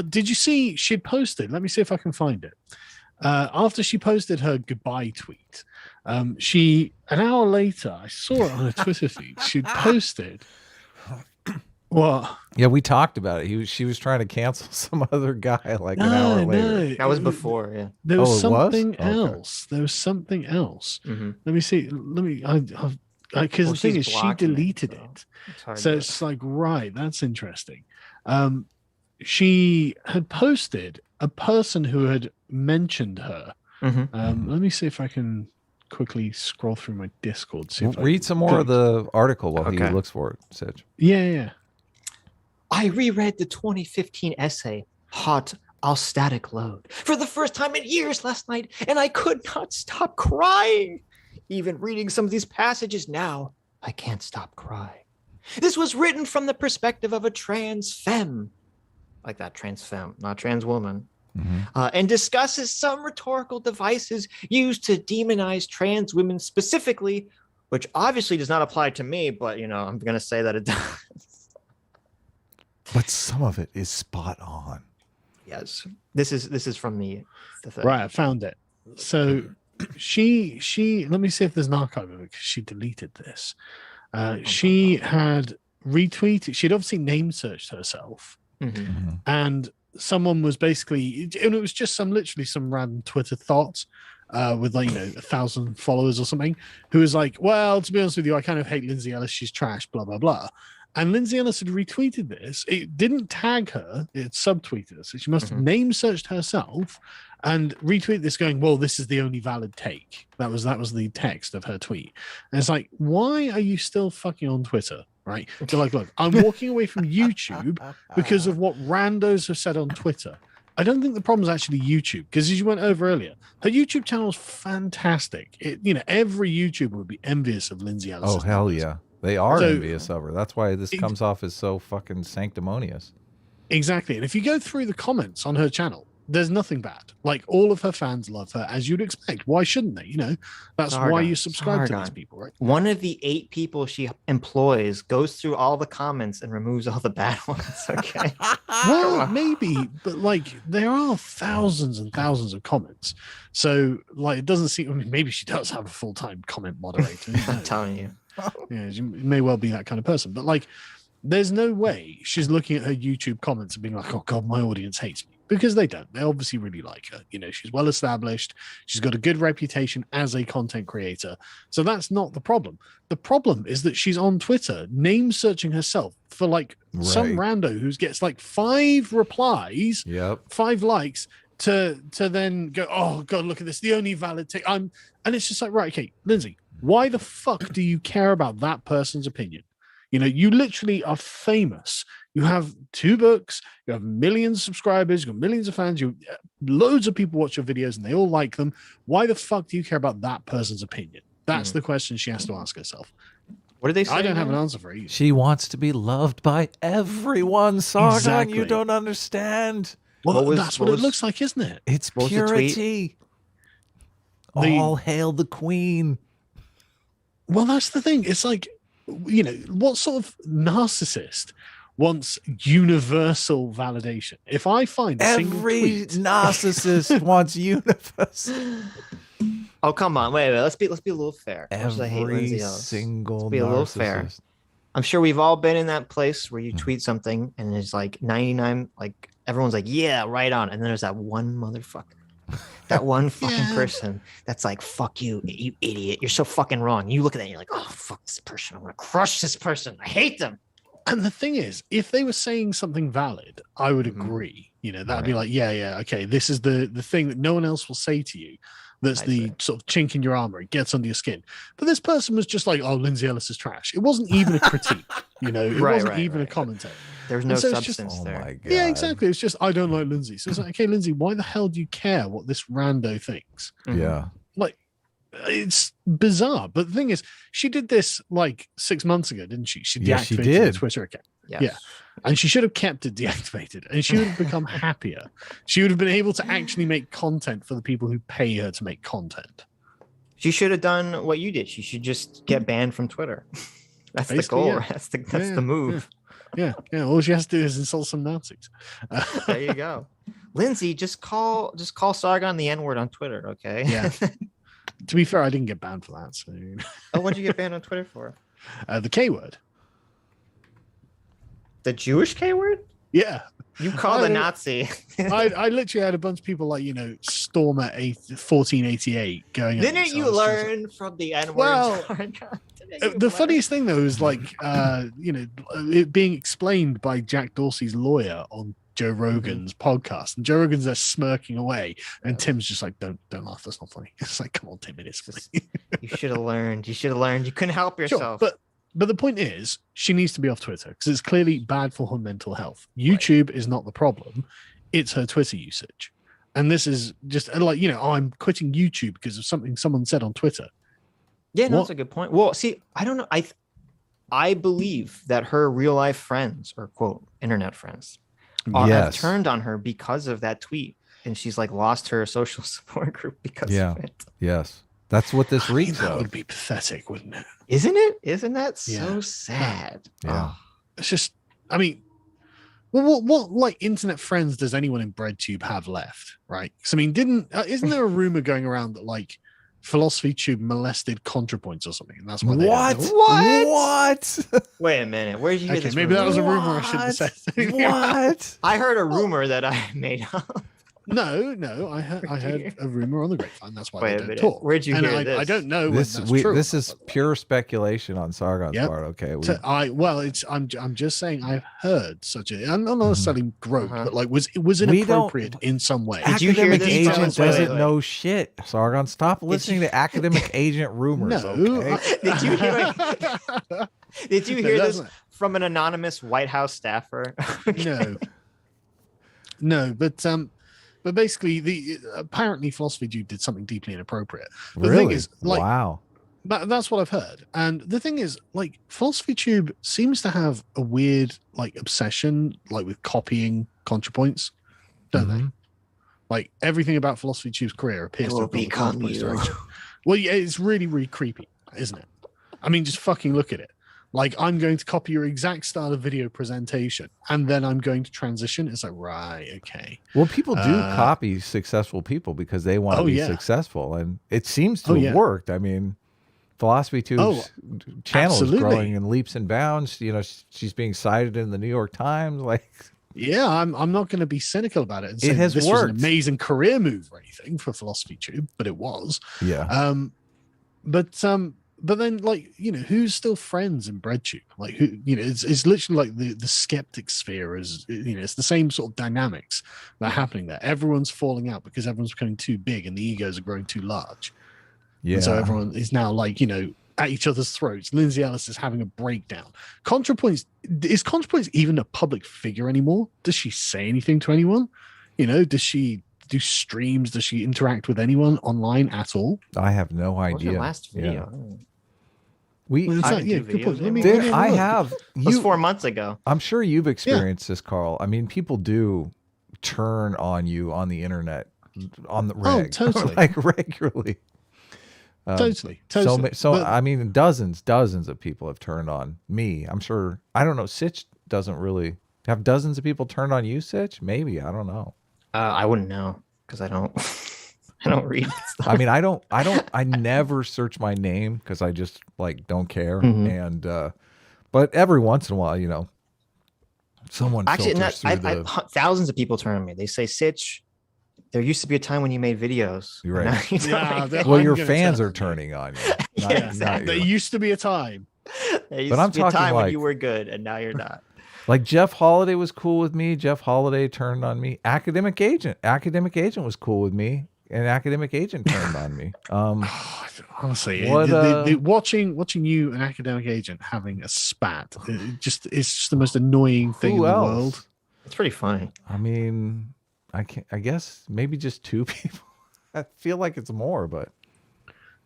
did you see she'd posted? Let me see if I can find it. After she posted her goodbye tweet, she an hour later, I saw it on her Twitter feed. She'd posted what? Yeah, we talked about it. She was trying to cancel some other guy like an hour later. That was before. Yeah. There was Oh, it was? something Okay. else. There was something else. Mhm. Let me see. Because Well, the thing she's is, she blocking it, deleted so it. It's hard So to- it's like, right, that's interesting. She had posted a person who had mentioned her. Mhm. Let me see if I can quickly scroll through my Discord. See if I Read can- some more of the article while Okay. he looks for it, Sitch. Yeah. I reread the 2015 essay, Hot Alstatic Load, for the first time in years last night, and I could not stop crying. Even reading some of these passages now, I can't stop crying. This was written from the perspective of a trans femme, like that trans femme, not trans woman, and discusses some rhetorical devices used to demonize trans women specifically, which obviously does not apply to me, but I'm going to say that it does. But some of it is spot on. Yes, this is from the thing. Right, I found it. So she let me see if there's an archive of it because she deleted this. She had retweeted. She'd obviously name searched herself, Mhm. and someone was basically, and it was just literally some random Twitter thought with 1,000 followers or something, who was like, well, to be honest with you, I kind of hate Lindsay Ellis. She's trash, blah, blah, blah. And Lindsay Ellis had retweeted this. It didn't tag her. It subtweeted us. So she must have name searched herself and retweet this going, well, this is the only valid take. That was the text of her tweet. And it's like, why are you still fucking on Twitter? Right? They're like, look, I'm walking away from YouTube because of what randos have said on Twitter. I don't think the problem is actually YouTube, because as you went over earlier, her YouTube channel is fantastic. Every YouTuber would be envious of Lindsay Ellis. Oh, hell yeah. They are So- envious of her. That's why this comes off as so fucking sanctimonious. Exactly. And if you go through the comments on her channel, there's nothing bad. Like, all of her fans love her, as you'd expect. Why shouldn't they? That's why Sargon, you subscribe to these Sargon. people, right? One of the 8 people she employs goes through all the comments and removes all the bad ones. Okay. Well, maybe, but like, there are thousands and thousands of comments. So, like, it doesn't seem, maybe she does have a full-time comment moderator. Who I'm knows? telling you. Yeah, she may well be that kind of person. But like, there's no way she's looking at her YouTube comments and being like, oh God, my audience hates me. Because they don't. They obviously really like her. She's well established. She's got a good reputation as a content creator. So that's not the problem. The problem is that she's on Twitter name searching herself for like some Right. rando who gets like 5 replies, Yep. 5 likes, to then go, oh god, look at this, the only valid take. And it's just like, right, okay, Lindsay, why the fuck do you care about that person's opinion? You know, you literally are famous. You have 2 books, you have millions of subscribers, you've got millions of fans, loads of people watch your videos and they all like them. Why the fuck do you care about that person's opinion? That's the question she has to ask herself. What did they say? I don't have an answer for it either. She wants to be loved by everyone, Sargon. Exactly. You don't understand. Well, that's what it looks like, isn't it? It's What was the tweet? purity. All hail the queen. Well, that's the thing. It's like, you know, what sort of narcissist wants universal validation? If I find a single Every tweet, narcissist wants universal. Oh, come on. Wait. Let's be a little fair. As much as I hate Every Lindsay Ellis. single Let's be a little fair. narcissist. I'm sure we've all been in that place where you tweet something and it's like 99, like everyone's like, yeah, right on. And then there's that one motherfucker, that one fucking person that's like, fuck you, you idiot. You're so fucking wrong. You look at that and you're like, oh, fuck this person. I'm going to crush this person. I hate them. and the thing is, if they were saying something valid, I would agree. You know, that'd be like, yeah, okay, this is the thing that no one else will say to you. That's the sort of chink in your armor. It gets under your skin. But this person was just like, oh, Lindsay Ellis is trash. It wasn't even a critique, you know. It wasn't even a commentary. There was no so substance there. My God. Yeah, exactly. It's just, I don't like Lindsay. So it's like, okay, Lindsay, why the hell do you care what this rando thinks? Yeah. Like, it's bizarre. But the thing is, she did this like 6 months ago, didn't she? She deactivated her Twitter account. Yes. Yeah. And she should have kept it deactivated, and she would have become happier. She would have been able to actually make content for the people who pay her to make content. She should have done what you did. She should just get banned from Twitter. That's basically the goal. Yeah. That's the move. Yeah. All she has to do is insult some Nazis. There you go. Lindsay, just call Sargon the N-word on Twitter, okay? Yeah. To be fair, I didn't get banned for that. So. Oh, what'd you get banned on Twitter for? The K word. The Jewish K word? Yeah. You call the Nazi. I literally had a bunch of people like, you know, storm at 1488 going. Didn't you learn from the N-word? Well, the funniest thing though is like, you know, it being explained by Jack Dorsey's lawyer on Joe Rogan's podcast, and Joe Rogan's there smirking away, and Tim's just like, "Don't laugh. That's not funny." It's like, come on, Tim, it is funny. You should have learned. You couldn't help yourself. Sure, but the point is, she needs to be off Twitter because it's clearly bad for her mental health. YouTube is not the problem; it's her Twitter usage, and this is just like, you know, I'm quitting YouTube because of something someone said on Twitter. Yeah, no, that's a good point. Well, see, I don't know. I believe that her real life friends, or quote internet friends, have turned on her because of that tweet, and she's like lost her social support group because of it. Yes, that's what this reads. That would be pathetic, wouldn't it? Isn't it? Isn't that so sad? Yeah. It's just, I mean, well, what like internet friends does anyone in BreadTube have left, right? Because I mean, isn't there a rumor going around that like PhilosophyTube molested ContraPoints or something, and that's why they What? Wait a minute, where did you hear this? Maybe that was a rumor I shouldn't have said. What? I heard a rumor that I made up. No, I heard a rumor on the grapevine. That's why Wait they don't talk. Where'd you hear this? I don't know when that's true. This is pure speculation on Sargon's part. Okay. I'm just saying I've heard such a. I'm not necessarily gross, but like was inappropriate in some way. Did you hear this? Agent doesn't know shit. Sargon, stop listening to academic agent rumors. No. Okay? Did you hear? Did you hear this from an anonymous White House staffer? No, but basically, apparently PhilosophyTube did something deeply inappropriate. But really? The thing is, like, wow. That's what I've heard. And the thing is, like, PhilosophyTube seems to have a weird, like, obsession, like, with copying ContraPoints, don't they? Like, everything about PhilosophyTube's career appears to have become you. Well, yeah, it's really, really creepy, isn't it? I mean, just fucking look at it. Like, I'm going to copy your exact style of video presentation, and then I'm going to transition. It's like, right, okay. Well, people do copy successful people because they want to be successful, and it seems to have worked. I mean, PhilosophyTube's channel is growing in leaps and bounds. You know, she's being cited in the New York Times. Like, yeah, I'm not going to be cynical about it. And say has this worked. was an amazing career move or anything for PhilosophyTube, but it was. Yeah. but then, like, you know, who's still friends in BreadTube? Like, who, you know, it's literally like the skeptic sphere is, you know, it's the same sort of dynamics that are happening there. Everyone's falling out because everyone's becoming too big and the egos are growing too large. Yeah. And so everyone is now, like, you know, at each other's throats. Lindsay Ellis is having a breakdown. ContraPoints, is ContraPoints even a public figure anymore? Does she say anything to anyone? You know, does she do streams? Does she interact with anyone online at all? I have no What was idea. your last video? We, Well, it's I like, didn't yeah, do good point. videos Let me anymore. I look. have. It was 4 months ago. I'm sure you've experienced this, Carl. I mean, people do turn on you on the internet, on the reg, totally. like regularly. Totally. So But- I mean, dozens of people have turned on me. I'm sure. I don't know. Sitch doesn't really have dozens of people turned on you, Sitch. Maybe, I don't know. I wouldn't know because I don't. I don't read stuff. I mean, I never search my name because I just like don't care. Mhm. And but every once in a while, you know, someone Actually, filters through the. thousands of people turn on me. They say, Sitch, there used to be a time when you made videos. You're right. Now you don't Yeah, make they're- Well, I'm your gonna fans tell are you. turning on you. Yeah, Not exactly. There you. used to be a time. There used But I'm to be a talking time when like- you were good, and now you're not. Like Jeff Holiday was cool with me. Jeff Holiday turned on me. Academic Agent was cool with me, and Academic Agent turned on me. Honestly, What, watching you and Academic Agent having a spat, it's just the most annoying thing in Who the else? world. It's pretty funny. I mean, I guess maybe just 2 people. I feel like it's more, but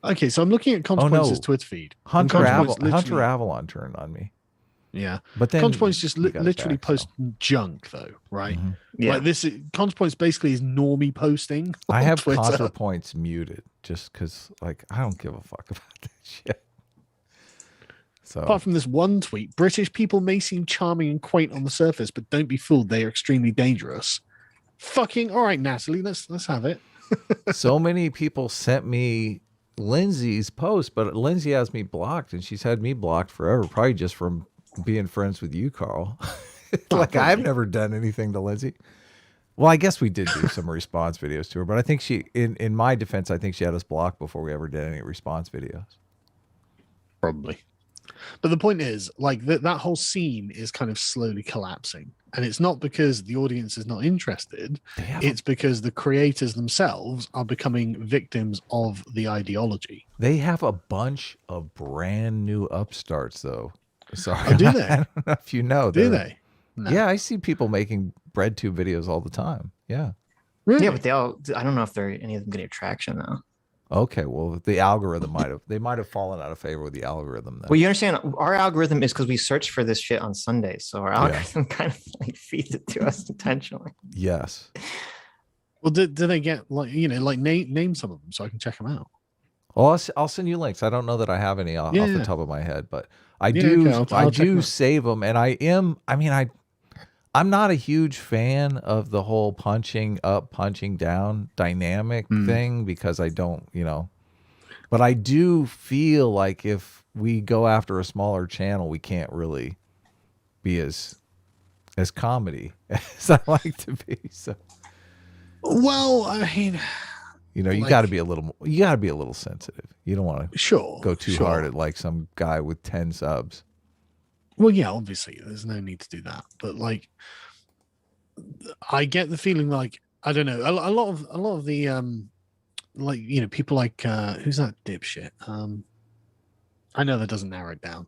Okay, so I'm looking at ContraPoints' Twitter feed. and Hunter ContraPoints literally- Avalon turned on me. Yeah, But then ContraPoints just you got literally back, so. post junk though, right? Mhm. Yeah. Like this, ContraPoints basically is normie posting. I on have Twitter. ContraPoints muted just because, like, I don't give a fuck about that shit. So Apart from this one tweet, British people may seem charming and quaint on the surface, but don't be fooled; they are extremely dangerous. Fucking all right, Natalie, let's have it. so many people sent me Lindsay's post, but Lindsay has me blocked, and she's had me blocked forever, probably just from being friends with you, Carl. Like, I've never done anything to Lindsay. Well, I guess we did do some response videos to her, but I think she, in my defense, I think she had us blocked before we ever did any response videos. Probably. But the point is, like, that whole scene is kind of slowly collapsing. And it's not because the audience is not interested. They have, It's because the creators themselves are becoming victims of the ideology. they have a bunch of brand new upstarts, though. Sorry. Oh, do they? I don't know if you know. Do they're- they? No. Yeah, I see people making BreadTube videos all the time. Yeah. Really? Yeah, but I don't know if any of them getting traction though. Okay, well, the algorithm might have fallen out of favor with the algorithm. Then. Well, you understand, our algorithm is because we search for this shit on Sundays, so our algorithm kind of like feeds it to us intentionally. Yes. Well, do they get, like, you know, like name some of them so I can check them out? Well, I'll send you links. I don't know that I have any off the Yeah. top of my head, but I Yeah, do. okay, I I'll check them do out. save them, and I'm not a huge fan of the whole punching up, punching down dynamic thing because I don't, you know. But I do feel like if we go after a smaller channel, we can't really be as comedy as I like to be. So, Well, I mean, you know, you Like- got to be a little sensitive. You don't want to sure. go too sure. hard at like some guy with 10 subs. Well, yeah, obviously, there's no need to do that. But like, I get the feeling like, I don't know, a lot of the like, you know, people like who's that dipshit? I know that doesn't narrow it down.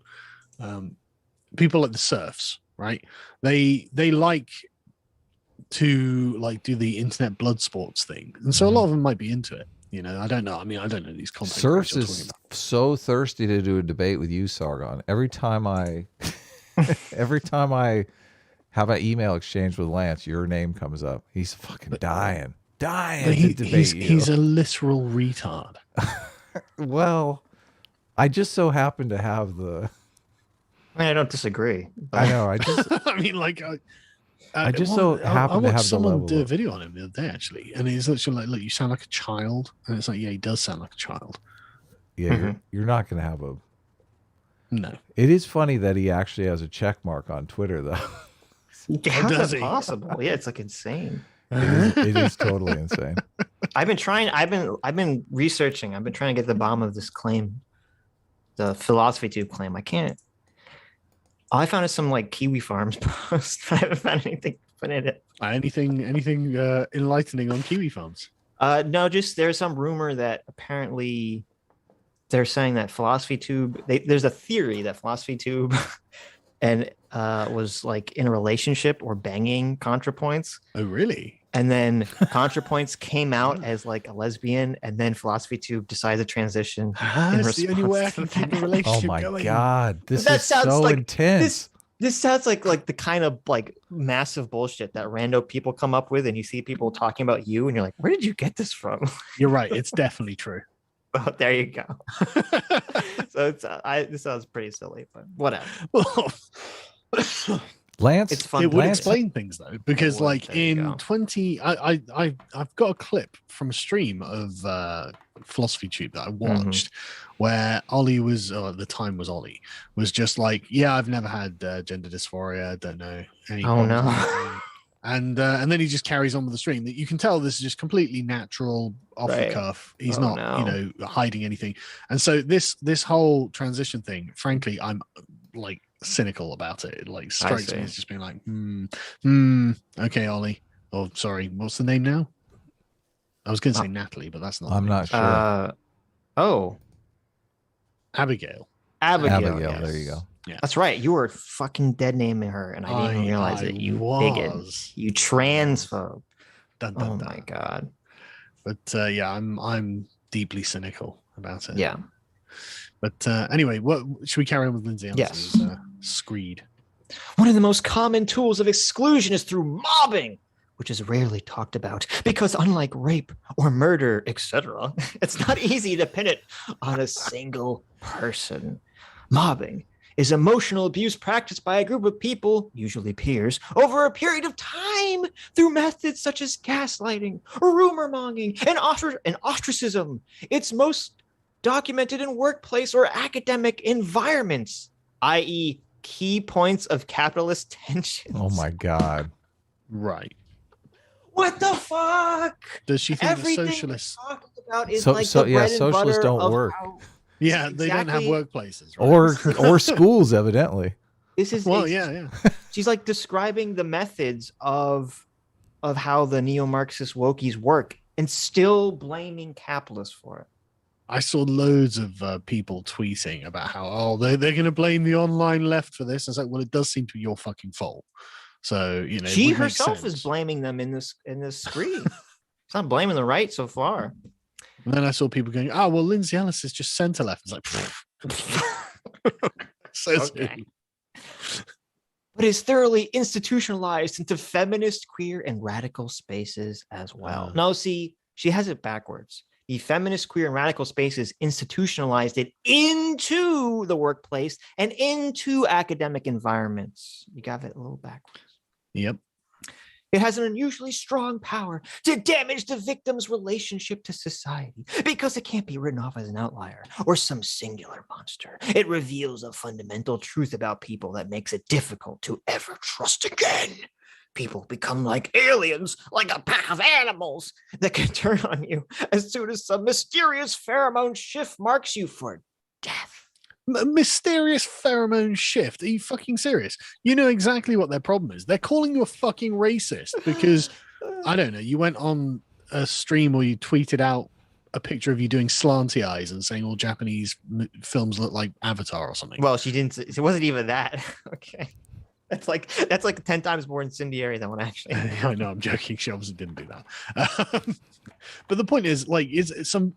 People like the Surfs, right? They like to like do the internet blood sports thing, and so a lot of them might be into it. You know, I don't know. I mean, I don't know these content. Surfs creators you're talking is about. so thirsty to do a debate with you, Sargon. Every time I have an email exchange with Lance, your name comes up. He's fucking dying But to debate you. he's a literal retard. Well, I just so happen to have the. I mean, I don't disagree. I know. I just. I mean, like, I just so happen I to watched have the someone level do a of- video on him the other day, actually, and he's literally like, "Look, you sound like a child," and it's like, "Yeah, he does sound like a child." Yeah, Mm-hmm. you're not going to have a. No, It is funny that he actually has a check mark on Twitter, though. How's does that he? possible? Yeah, it's like insane. It is totally insane. I've been researching. I've been trying to get to the bottom of this claim. the philosophy tube claim. I can't. All I found is some like Kiwi Farms post. I haven't found anything put in it. Anything enlightening on Kiwi farms? No, just there's some rumor that apparently they're saying that philosophy tube. There's a theory that philosophy tube and was like in a relationship or banging ContraPoints. Oh, really? And then ContraPoints came out as like a lesbian, and then philosophy tube decided to transition. That's the only way I can keep a Oh relationship my going. god, this That is sounds so like- intense. This sounds like the kind of like massive bullshit that rando people come up with, and you see people talking about you, and you're like, where did you get this from? You're right. It's definitely true. Well, there you go. So it's this sounds pretty silly, but whatever. Well, Lance, It's fun. it would Lance- explain things though, because would, like there you in go. 20, I've got a clip from a stream of Philosophy Tube that I watched, where Ollie was, or at the time was Ollie, was just like, yeah, I've never had gender dysphoria, don't know any. Oh, problems no. with it." And then he just carries on with the stream. That you can tell this is just completely natural, off Right. the cuff. He's Oh, not, you no. know, hiding anything. And so this whole transition thing, frankly, I'm like cynical about it. It like strikes me see. as just being like, okay, Ollie. Oh, sorry, what's the name now? I was going to say Natalie, but that's not. I'm the name. not sure. Oh, Abigail. Abigail. There you yes. go. That's right. You were fucking dead naming her, and I didn't even realize it. You bigot. was. You transphobe. Dun, dun, Oh dun. my god. But yeah, I'm deeply cynical about it. Yeah. But anyway, what should we carry on with Lindsay Ellis's Yes. screed? One of the most common tools of exclusion is through mobbing, which is rarely talked about because unlike rape or murder, etc., it's not easy to pin it on a single person. Mobbing is emotional abuse practiced by a group of people, usually peers, over a period of time through methods such as gaslighting, rumor monging, and ostracism. It's most documented in workplace or academic environments, i.e., key points of capitalist tensions. Oh my god. Right. What the fuck? Does she think that Everything socialists? we're talking about is So- like so, the yeah, bread and socialists butter don't of work. how- Yeah, they don't have Exactly. workplaces. Right? Or schools, evidently. This is well, it's- yeah. She's like describing the methods of how the neo-Marxist wokies work and still blaming capitalists for it. I saw loads of people tweeting about how they're going to blame the online left for this. It's like, well, it does seem to be your fucking fault. So you know, it She would make herself is sense. blaming them in this screed. She's not blaming the right so far. And then I saw people going, "Oh, well, Lindsay Ellis is just center left." It's like, says Okay. who? But is thoroughly institutionalized into feminist, queer, and radical spaces as well. Oh. No, see, she has it backwards. The feminist, queer, and radical spaces institutionalized it into the workplace and into academic environments. You got it a little backwards. Yep. It has an unusually strong power to damage the victim's relationship to society because it can't be written off as an outlier or some singular monster. It reveals a fundamental truth about people that makes it difficult to ever trust again. People become like aliens, like a pack of animals that can turn on you as soon as some mysterious pheromone shift marks you for death. Mysterious pheromone shift. Are you fucking serious? You know exactly what their problem is. They're calling you a fucking racist because I don't know. You went on a stream or you tweeted out a picture of you doing slanty eyes and saying all Japanese films look like Avatar or something. Well, she didn't. It wasn't even that. Okay, that's like 10 times more incendiary than what actually. I know, I'm joking. She obviously didn't do that. But the point is, like, is it some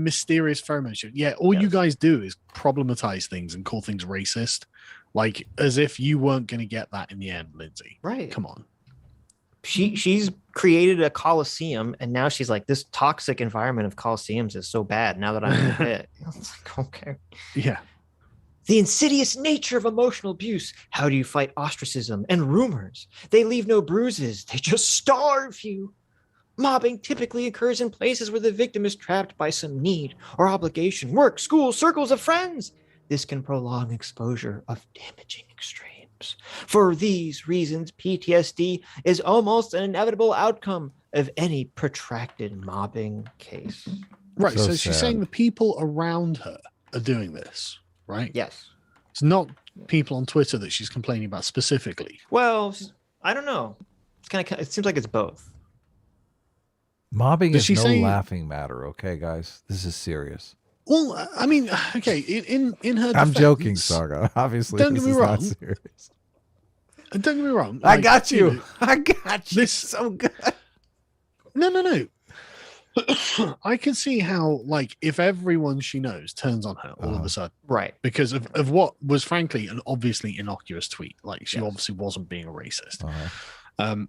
mysterious pheromone shift? Yeah, all you Yes. guys do is problematize things and call things racist, like as if you weren't going to get that in the end, Lindsay. Right. Come on. She's created a coliseum, and now she's like, this toxic environment of coliseums is so bad. Now that I'm in it, it's like, okay. Yeah. The insidious nature of emotional abuse. How do you fight ostracism and rumors? They leave no bruises. They just starve you. Mobbing typically occurs in places where the victim is trapped by some need or obligation, work, school, circles of friends. This can prolong exposure of damaging extremes. For these reasons, PTSD is almost an inevitable outcome of any protracted mobbing case. Right. So So, she's sad. saying the people around her are doing this. right? Yes. It's not people on Twitter that she's complaining about specifically. Well, I don't know. It's kind of. It seems like it's both. Mobbing Does is she no say- laughing matter, okay, guys? This is serious. Well, I mean, okay, in her defense, I'm joking, Sargon. Obviously, Don't this get me is not wrong. serious. Don't get me wrong. I like, got you. know, I got you. this- So good. No. I can see how, like, if everyone she knows turns on her all of a sudden Right. because of what was frankly an obviously innocuous tweet, like she Yes. obviously wasn't being a racist, Uh-huh.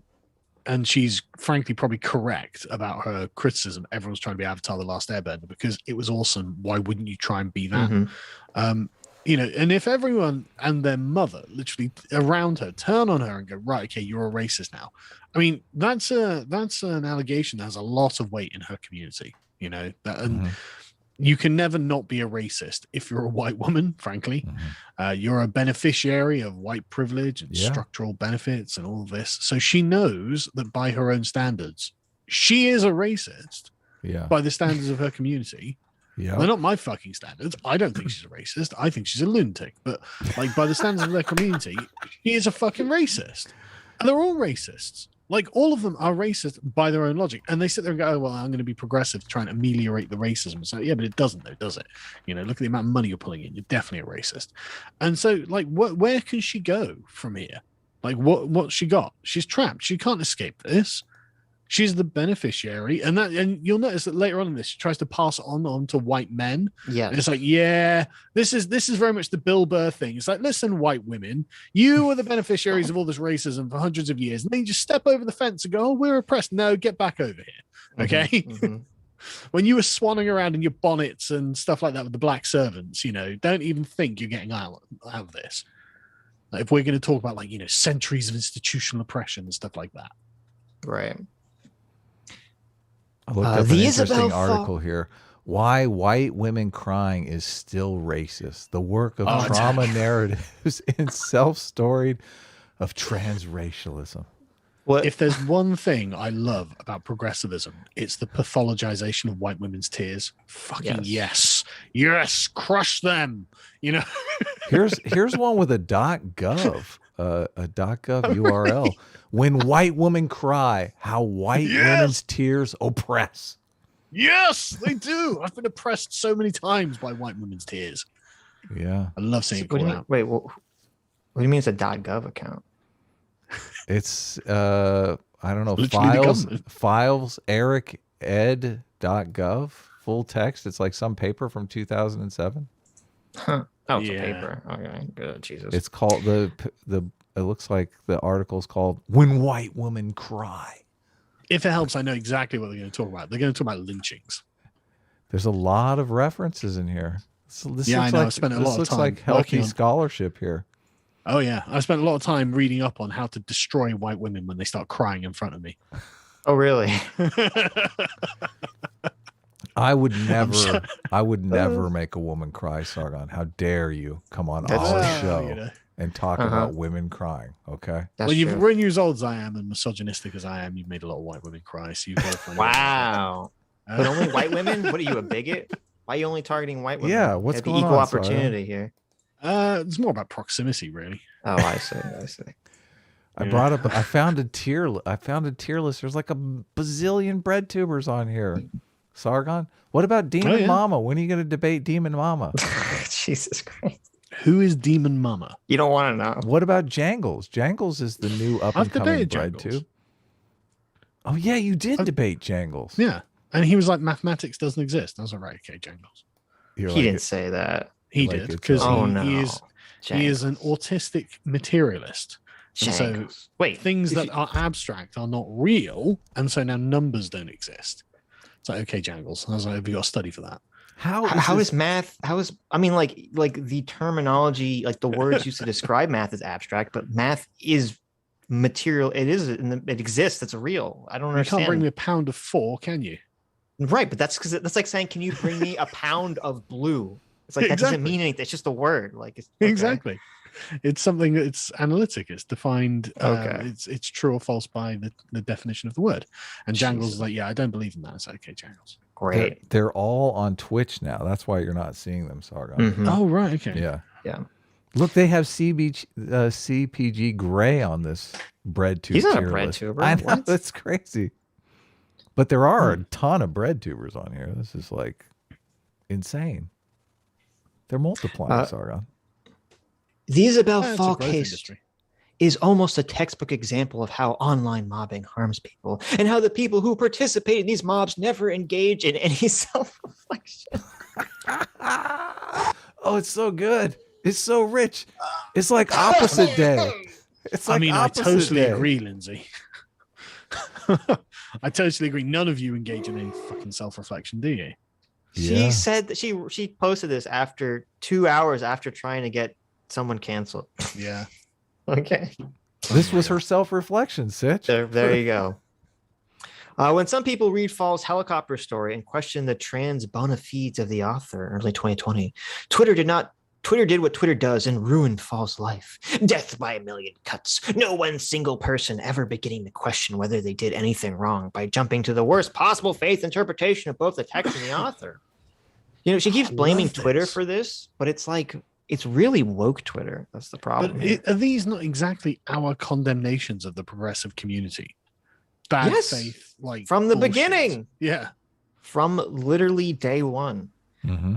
and she's frankly probably correct about her criticism. Everyone's trying to be Avatar: The Last Airbender because it was awesome. Why wouldn't you try and be that? Mhm. You know, and if everyone and their mother literally around her turn on her and go, right, okay, you're a racist now. I mean, that's an allegation that has a lot of weight in her community, you know, and you can never not be a racist if you're a white woman, frankly. You're a beneficiary of white privilege and structural benefits and all of this. So she knows that by her own standards, she is a racist by the standards of her community. Yeah. They're not my fucking standards. I don't think she's a racist. I think she's a lunatic. But like by the standards of their community, she is a fucking racist. And they're all racists. Like all of them are racist by their own logic. And they sit there and go, oh, well, I'm going to be progressive to try and ameliorate the racism. So yeah, but it doesn't though, does it? You know, look at the amount of money you're pulling in. You're definitely a racist. And so like where can she go from here? Like what's she got? She's trapped. She can't escape this. She's the beneficiary, and you'll notice that later on in this, she tries to pass it on to white men. Yeah. And it's like, yeah, this is very much the Bill Burr thing. It's like, listen, white women, you were the beneficiaries of all this racism for hundreds of years, and then you just step over the fence and go, oh, we're oppressed. No, get back over here, okay? When you were swanning around in your bonnets and stuff like that with the black servants, you know, don't even think you're getting out of this. Like, if we're going to talk about like, you know, centuries of institutional oppression and stuff like that, Right. I looked up an the interesting Isabel article here. Why white women crying is still racist. The work of trauma narratives in self-storied of transracialism. What if there's one thing I love about progressivism, it's the pathologization of white women's tears. Fucking yes, crush them. You know. Here's one with a .gov, a .gov URL. When white women cry, how white women's tears oppress. Yes, they do. I've been oppressed so many times by white women's tears. Yeah, I love seeing it called out. Wait, what do you mean it's a .gov account? It's I don't know, Literally files Eric ed.gov, full text. It's like some paper from 2007. Huh. Oh, it's a paper. Okay, good. Jesus. It's called the it looks like the article's called When White Women Cry. If it helps, I know exactly what they're going to talk about. They're going to talk about lynchings. There's a lot of references in here. This I looks know. like, I've spent a this lot of looks time like healthy working on- scholarship here. Oh yeah, I spent a lot of time reading up on how to destroy white women when they start crying in front of me. Oh, really? I would never make a woman cry, Sargon. How dare you come on our show you know. and talk about women crying, okay? Well, when you're as old as I am and misogynistic as I am, you've made a lot of white women cry. So you've got to find out. Wow. But only white women? What are you, a bigot? Why are you only targeting white women? Yeah, what's It'd be going equal on, opportunity here. It's more about proximity, really. Oh, I see. I found a tier list. There's like a bazillion bread tubers on here. Sargon, what about Demon Mama? When are you going to debate Demon Mama? Jesus Christ. Who is Demon Mama? You don't want to know. What about Jangles? Jangles is the new up and coming bread tube. Oh yeah, you did debate Jangles. Yeah, and he was like, mathematics doesn't exist. I was like, right, okay, Jangles. He didn't say that. He did, because he is an autistic materialist. And so things that are abstract are not real, and so now numbers don't exist. It's like, okay, Jangles. I was like, have you got to study for that? How is math? I mean, like the terminology, like the words used to describe math is abstract, but math is material. It exists. It's real. I don't understand. You can't bring me a pound of 4, can you? Right, but that's because that's like saying, can you bring me a pound of blue? It's like that doesn't mean anything. It's just a word. Like Exactly. It's something that's analytic. It's defined. Okay. It's true or false by the definition of the word. And Jangles Jesus. is like, yeah, I don't believe in that. It's okay, Jangles. Great. They're all on Twitch now. That's why you're not seeing them, Sargon. Mhm. Oh, right. Okay. Yeah. Yeah. Look, they have CPG Gray on this bread tube. He's not a tier bread list. tuber. I know, What? that's crazy. But there are a ton of bread tubers on here. This is like insane. They're multiplying, Sargon. The Isabel It's a Fall growth case industry. is almost a textbook example of how online mobbing harms people and how the people who participate in these mobs never engage in any self-reflection. Oh, it's so good. It's so rich. It's like opposite day. It's like I opposite totally day. agree, Lindsay. I totally agree. None of you engage in any fucking self-reflection, do you? She said that she posted this after 2 hours after trying to get someone canceled. Yeah. Okay. This was her self-reflection, Sitch. There you go. When some people read Fall's helicopter story and question the trans bona fides of the author in early 2020, Twitter did what Twitter does and ruined Fall's life. Death by a million cuts. No one single person ever beginning to question whether they did anything wrong by jumping to the worst possible faith interpretation of both the text and the author. You know, she keeps blaming Twitter for this, but it's like, it's really woke Twitter. That's the problem. But are these not exactly our condemnations of the progressive community? Bad faith, like from the bullshit. beginning. Yeah. From literally day one. Mm-hmm.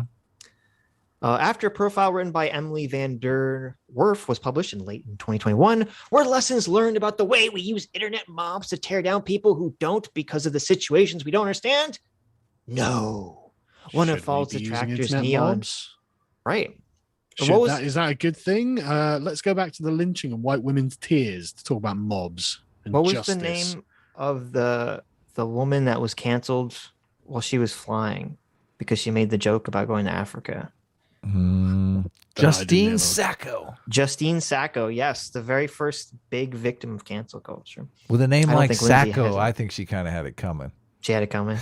After a profile written by Emily Van Der Werf was published in late in 2021, were lessons learned about the way we use internet mobs to tear down people who don't because of the situations we don't understand? No. One of Fall's detractors, Neon. Right. Is that a good thing? Let's go back to the lynching and white women's tears to talk about mobs. And what was justice. the name of the woman that was canceled while she was flying because she made the joke about going to Africa? Justine Sacco. Justine Sacco, yes, the very first big victim of cancel culture. With a name like Sacco, I think she kind of had it coming. She had it coming.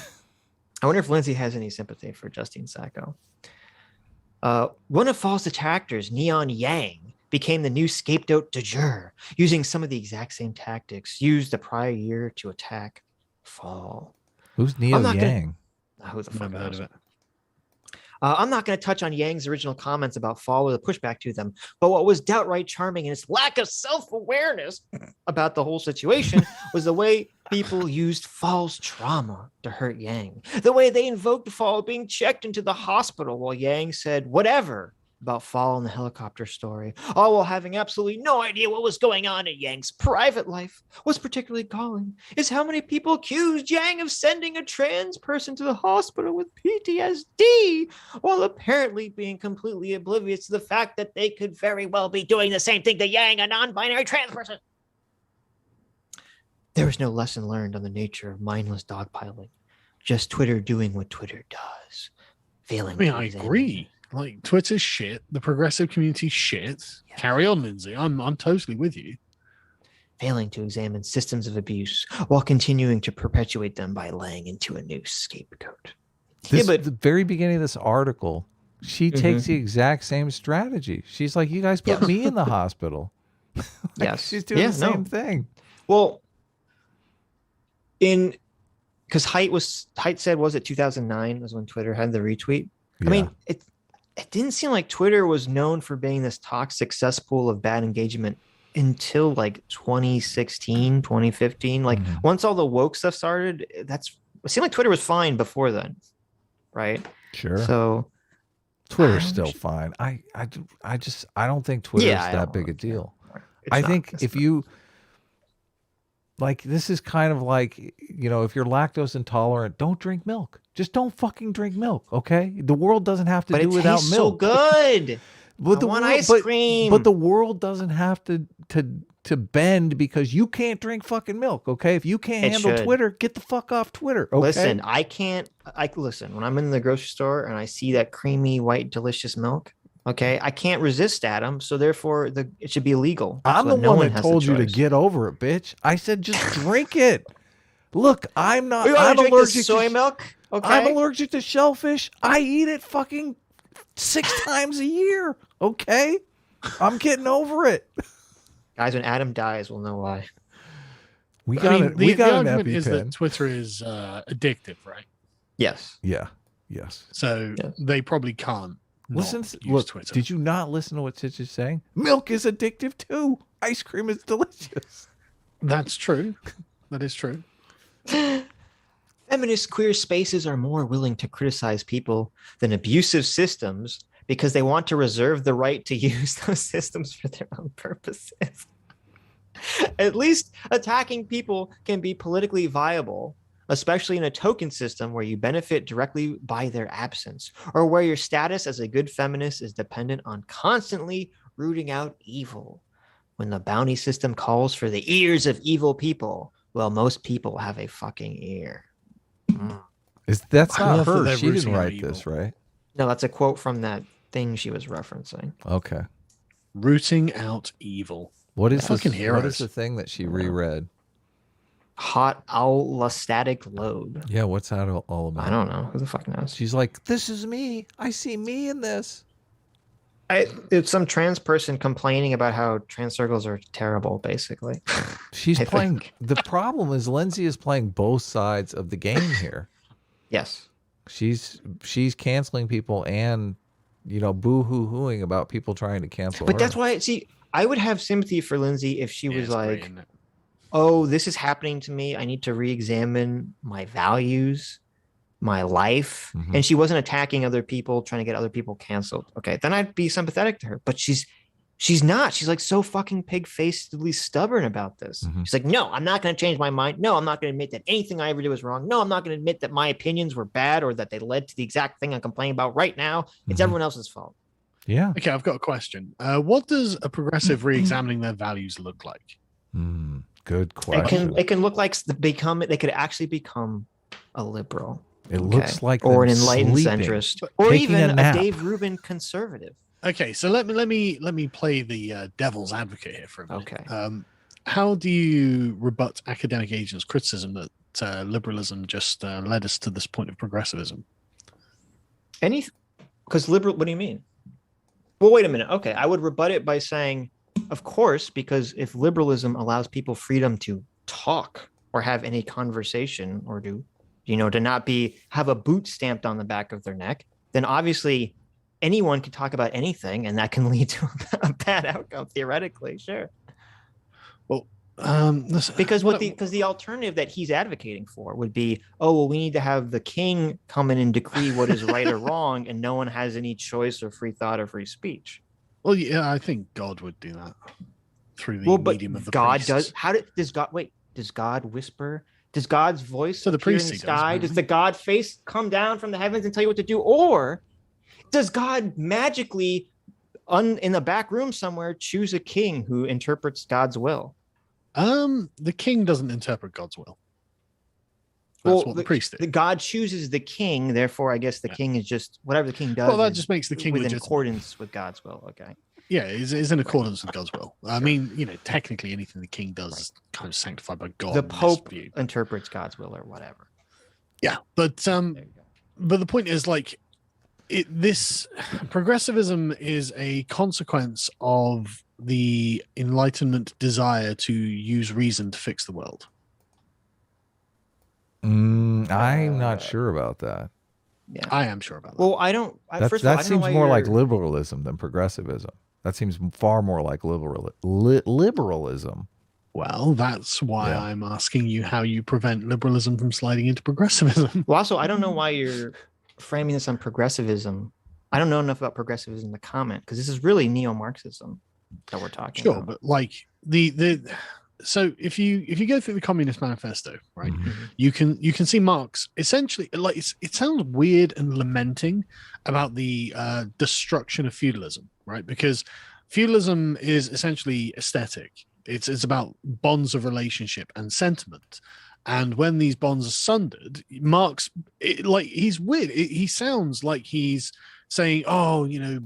I wonder if Lindsay has any sympathy for Justine Sacco. One of Fall's detractors, Neon Yang, became the new scapegoat du jour, using some of the exact same tactics used the prior year to attack Fall. Who's Neon Yang? Who the fuck Never heard of it. I'm not going to touch on Yang's original comments about Fall or the pushback to them, but what was downright charming in its lack of self-awareness about the whole situation was the way people used Fall's trauma to hurt Yang. The way they invoked Fall being checked into the hospital while Yang said whatever about Fall and the helicopter story, all while having absolutely no idea what was going on in Yang's private life. What's particularly galling is how many people accused Yang of sending a trans person to the hospital with PTSD, while apparently being completely oblivious to the fact that they could very well be doing the same thing to Yang, a non-binary trans person. There was no lesson learned on the nature of mindless dogpiling, just Twitter doing what Twitter does. I agree. Like, Twitter's shit. The progressive community shit. Yeah. Carry on, Lindsay. I'm totally with you. Failing to examine systems of abuse while continuing to perpetuate them by laying into a new scapegoat. But the very beginning of this article, she takes the exact same strategy. She's like, you guys put me in the hospital. Yes. She's doing the same thing. Well, because Height said, was it 2009 was when Twitter had the retweet? Yeah. I mean, it didn't seem like Twitter was known for being this toxic cesspool of bad engagement until like 2016, 2015. Like once all the woke stuff started, it seemed like Twitter was fine before then. Right. Sure. So Twitter's still fine. I don't think Twitter's that big a deal. I think if you like, this is kind of like, you know, if you're lactose intolerant, don't drink milk. Just don't fucking drink milk, okay? The world doesn't have to do without milk. So good. But I want ice cream. But the world doesn't have to bend because you can't drink fucking milk, okay? If you can't handle Twitter, get the fuck off Twitter, okay? Listen, listen, when I'm in the grocery store and I see that creamy, white, delicious milk, okay, I can't resist Adam, so therefore it should be illegal. I'm the one that told you to get over it, bitch. I said just drink it. Look, I'm allergic to soy milk. Okay. I'm allergic to shellfish. I eat it fucking 6 times a year. Okay. I'm getting over it. Guys, when Adam dies, we'll know why. We I got mean, it. We got an argument is EpiPen. that Twitter is addictive, right? Yes. Yeah. Yes. So Yes. they probably can't Listen. use Look. Twitter. Did you not listen to what Sitch is saying? Milk is addictive too. Ice cream is delicious. That's true. That is true. Feminist queer spaces are more willing to criticize people than abusive systems because they want to reserve the right to use those systems for their own purposes. At least attacking people can be politically viable, especially in a token system where you benefit directly by their absence, or where your status as a good feminist is dependent on constantly rooting out evil. When the bounty system calls for the ears of evil people, well, most people have a fucking ear. That's I not love that her. they're She didn't rooting out write evil. this, right? No, that's a quote from that thing she was referencing. Okay. Rooting out evil. What is Fucking this? heroes. What is the thing that she reread? Hot allostatic load. Yeah. What's that all about? I don't know. Who the fuck knows? She's like, this is me. I see me in this. It's some trans person complaining about how trans circles are terrible, basically. She's I playing. think. The problem is Lindsay is playing both sides of the game here. Yes. She's canceling people and, boo-hoo-hooing about people trying to cancel But her. that's why, see, I would have sympathy for Lindsay if she Yeah, was it's great, like, isn't it? oh, this is happening to me. I need to re-examine my values, my life. Mhm. And she wasn't attacking other people, trying to get other people canceled. Okay, then I'd be sympathetic to her. But she's not. She's like so fucking pig-facedly stubborn about this. Mhm. She's like, no, I'm not going to change my mind. No, I'm not going to admit that anything I ever did was wrong. No, I'm not going to admit that my opinions were bad or that they led to the exact thing I'm complaining about right now. It's Mhm. everyone else's fault. Yeah. Okay, I've got a question. What does a progressive re-examining their values look like? Good question. It can look like they could actually become a liberal. It looks like or an them enlightened sleeping, centrist, or taking even a a nap. Dave Rubin conservative. Okay, so let me play the devil's advocate here for a minute. Okay. How do you rebut academic agents' criticism that liberalism just led us to this point of progressivism? Because liberal, what do you mean? Well, wait a minute. Okay, I would rebut it by saying, of course, because if liberalism allows people freedom to talk or have any conversation or to not have a boot stamped on the back of their neck, then obviously anyone can talk about anything, and that can lead to a bad outcome theoretically. Sure. Well, Because the alternative that he's advocating for would be, oh, well, we need to have the king come in and decree what is right or wrong, and no one has any choice or free thought or free speech. Well, yeah, I think God would do that through the medium of the God priests. does God whisper? Does God's voice So the appear in priest the he does, sky? Does apparently. the God face come down from the heavens and tell you what to do? Or does God magically, in the back room somewhere, choose a king who interprets God's will? The king doesn't interpret God's will. That's what the priest did. God chooses the king, therefore, I guess the king is just whatever the king does. Well, that is just makes the king in legitimate. accordance with God's will. Okay. Yeah, is in accordance with God's will. I mean, technically anything the king does is kind of sanctified by God. The in this Pope view. interprets God's will or whatever. Yeah, but There you go. but the point is, like, this progressivism is a consequence of the Enlightenment desire to use reason to fix the world. I'm not sure about that. Yeah. I am sure about that. Well, I don't. First of all, I That don't know seems why more like you're- liberalism than progressivism. That seems far more like liberalism. Well, that's why Yeah. I'm asking you how you prevent liberalism from sliding into progressivism. Well, also, I don't know why you're framing this on progressivism. I don't know enough about progressivism to comment because this is really neo-Marxism that we're talking Sure, about. but like so if you go through the Communist Manifesto, right, Mhm. you can see Marx essentially, like, it sounds weird and lamenting about the destruction of feudalism, right? Because feudalism is essentially aesthetic. It's about bonds of relationship and sentiment. And when these bonds are sundered, Marx, he's weird. He sounds like he's saying, oh, the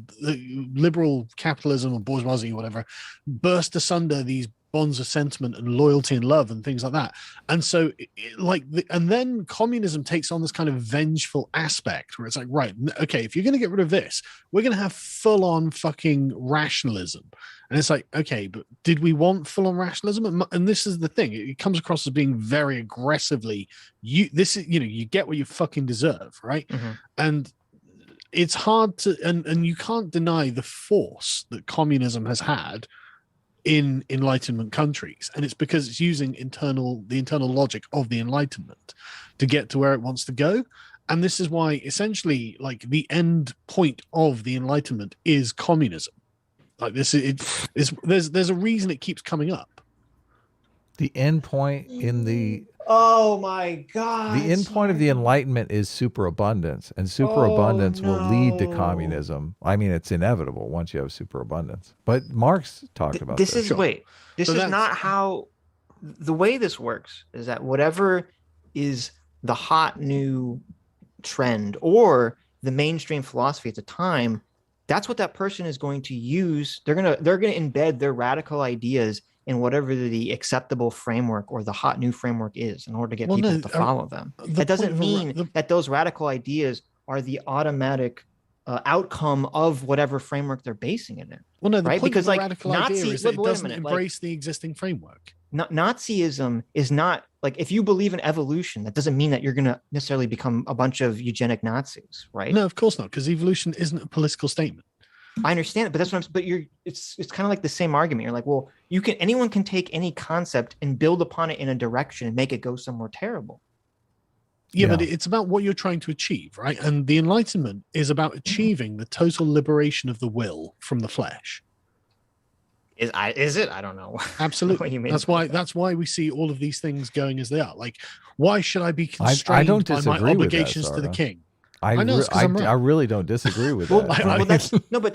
liberal capitalism or bourgeoisie or whatever burst asunder these bonds of sentiment and loyalty and love and things like that. And so and then communism takes on this kind of vengeful aspect where it's like, right, okay, if you're going to get rid of this, we're going to have full on fucking rationalism. And it's like, okay, but did we want full on rationalism? And this is the thing, it comes across as being very aggressively, you get what you fucking deserve, right? And it's hard to, and you can't deny the force that communism has had in Enlightenment countries, and it's because it's using the internal logic of the Enlightenment to get to where it wants to go. And this is why essentially, like, the end point of the Enlightenment is communism. Like this, there's a reason it keeps coming up. The end point in the Oh my God! The end point of the Enlightenment is superabundance, and superabundance will lead to communism. I mean, it's inevitable once you have superabundance. But Marx talked about this. This is not how the way this works. Is that whatever is the hot new trend or the mainstream philosophy at the time, that's what that person is going to use. They're gonna embed their radical ideas in whatever the acceptable framework or the hot new framework is in order to get people to follow them. That doesn't mean that those radical ideas are the automatic outcome of whatever framework they're basing it in. Well, no, the right? point Because of the like radical idea is that it doesn't minute, embrace the existing framework. Nazism is not like, if you believe in evolution, that doesn't mean that you're going to necessarily become a bunch of eugenic Nazis, right? No, of course not, because evolution isn't a political statement. I understand it, but that's what I'm. But it's kind of like the same argument. You're like, well, anyone can take any concept and build upon it in a direction and make it go somewhere terrible. Yeah, but it's about what you're trying to achieve, right? And the Enlightenment is about achieving the total liberation of the will from the flesh. Is it? I don't know. Absolutely. What you mean. That's why we see all of these things going as they are. Like, why should I be constrained by my obligations to the king? I really don't disagree with that. But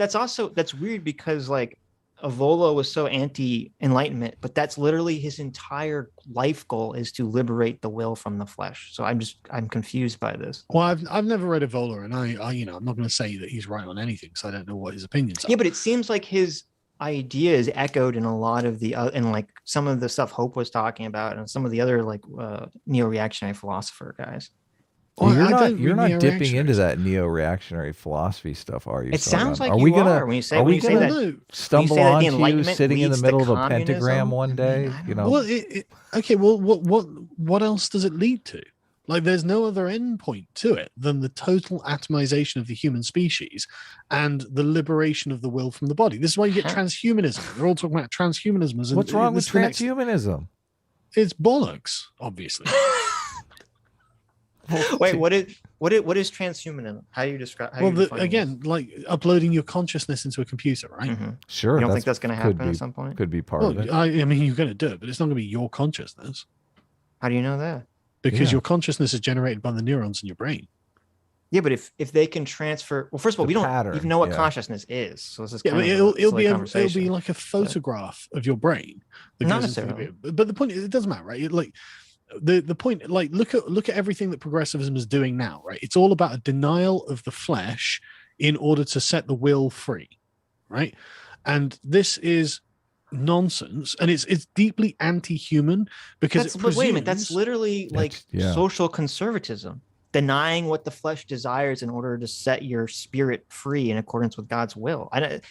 that's weird because like Evola was so anti-enlightenment, but that's literally his entire life goal is to liberate the will from the flesh. So I'm confused by this. Well, I've never read Evola, and I I'm not going to say that he's right on anything, so I don't know what his opinions are. Yeah, but it seems like his idea is echoed in a lot of the and like some of the stuff Hope was talking about, and some of the other like neo-reactionary philosopher guys. Well, you're not dipping into that neo-reactionary philosophy stuff, are you? It sounds like we gonna when you say that stumble onto you sitting in the middle of a pentagram one day? Well, okay. Well, what else does it lead to? Like, there's no other endpoint to it than the total atomization of the human species and the liberation of the will from the body. This is why you get transhumanism. They're all talking about transhumanism. What's wrong with transhumanism? It's bollocks, obviously. Wait, what is transhumanism? How do you describe? Again, like uploading your consciousness into a computer, right? Mm-hmm. Sure. You don't think that's going to happen at some point? Could be part of it. I mean, you're going to do it, but it's not going to be your consciousness. How do you know that? Because your consciousness is generated by the neurons in your brain. Yeah, but if they can transfer, well, first of all, we don't even know what consciousnность is. So this is it'll be like a photograph of your brain. Not necessarily. But the point is, it doesn't matter, right? Like the point, like look at everything that progressivism is doing now, right? It's all about a denial of the flesh in order to set the will free, right? And this is nonsense, and it's deeply anti-human because but wait a minute, that's literally like social conservatism, denying what the flesh desires in order to set your spirit free in accordance with God's will. I don't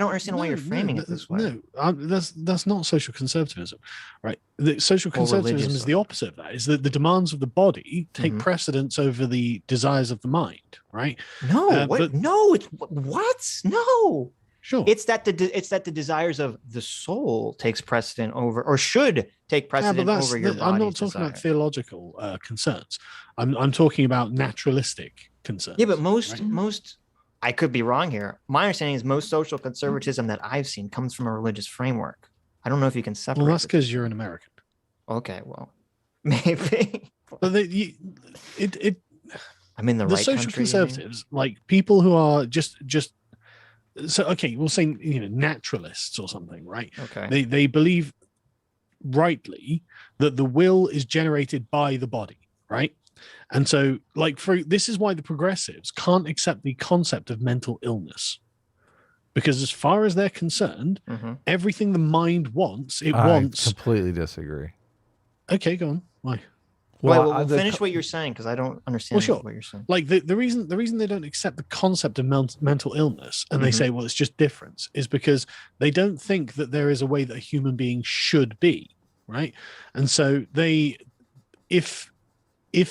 understand why you're framing it this way. No, that's not social conservatism, right? The social conservatism is the opposite of that. Is that the demands of the body take precedence over the desires of the mind, right? No, no, it's what? No. Sure. It's that the desires of the soul takes precedent over, or should take precedent over your body's I'm not talking about theological concerns. I'm talking about naturalistic concerns. Yeah, but most I could be wrong here. My understanding is most social conservatism that I've seen comes from a religious framework. I don't know if you can separate. Well, that's because you're an American. Okay, well, maybe. But I'm in the right social country, conservatives, like people who are just. So okay, we'll say naturalists or something, right? Okay. They believe rightly that the will is generated by the body, right? And so, like, this is why the progressives can't accept the concept of mental illness, because as far as they're concerned, everything the mind wants, it I wants. completely disagree. Okay, go on. Why? Well, finish what you're saying, because I don't understand what you're saying. Like the reason they don't accept the concept of mental illness, and they say, well, it's just difference, is because they don't think that there is a way that a human being should be, right? And so if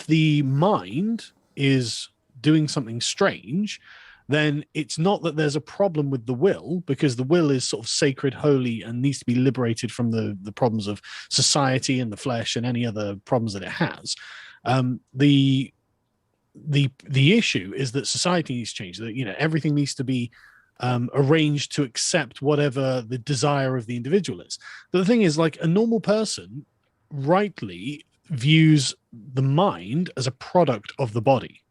the mind is doing something strange, then it's not that there's a problem with the will, because the will is sort of sacred, holy, and needs to be liberated from the problems of society and the flesh and any other problems that it has. The issue is that society needs to change. That everything needs to be arranged to accept whatever the desire of the individual is. But the thing is, like, a normal person rightly views the mind as a product of the body.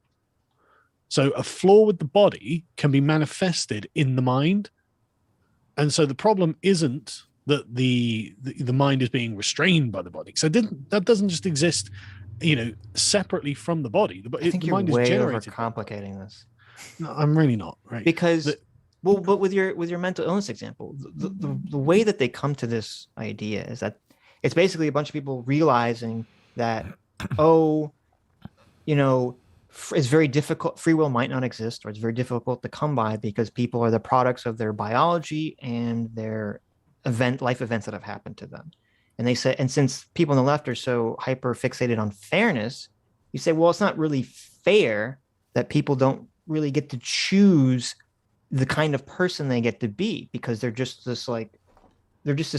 So a flaw with the body can be manifested in the mind. And so the problem isn't that the mind is being restrained by the body. So that doesn't just exist, separately from the body. I think you're way overcomplicating this. No, I'm really not, right? Because but with your mental illness example, the way that they come to this idea is that it's basically a bunch of people realizing that, it's very difficult. Free will might not exist, or it's very difficult to come by, because people are the products of their biology and their life events that have happened to them. And they say, and since people on the left are so hyper fixated on fairness, you say, well, it's not really fair that people don't really get to choose the kind of person they get to be, because they're just this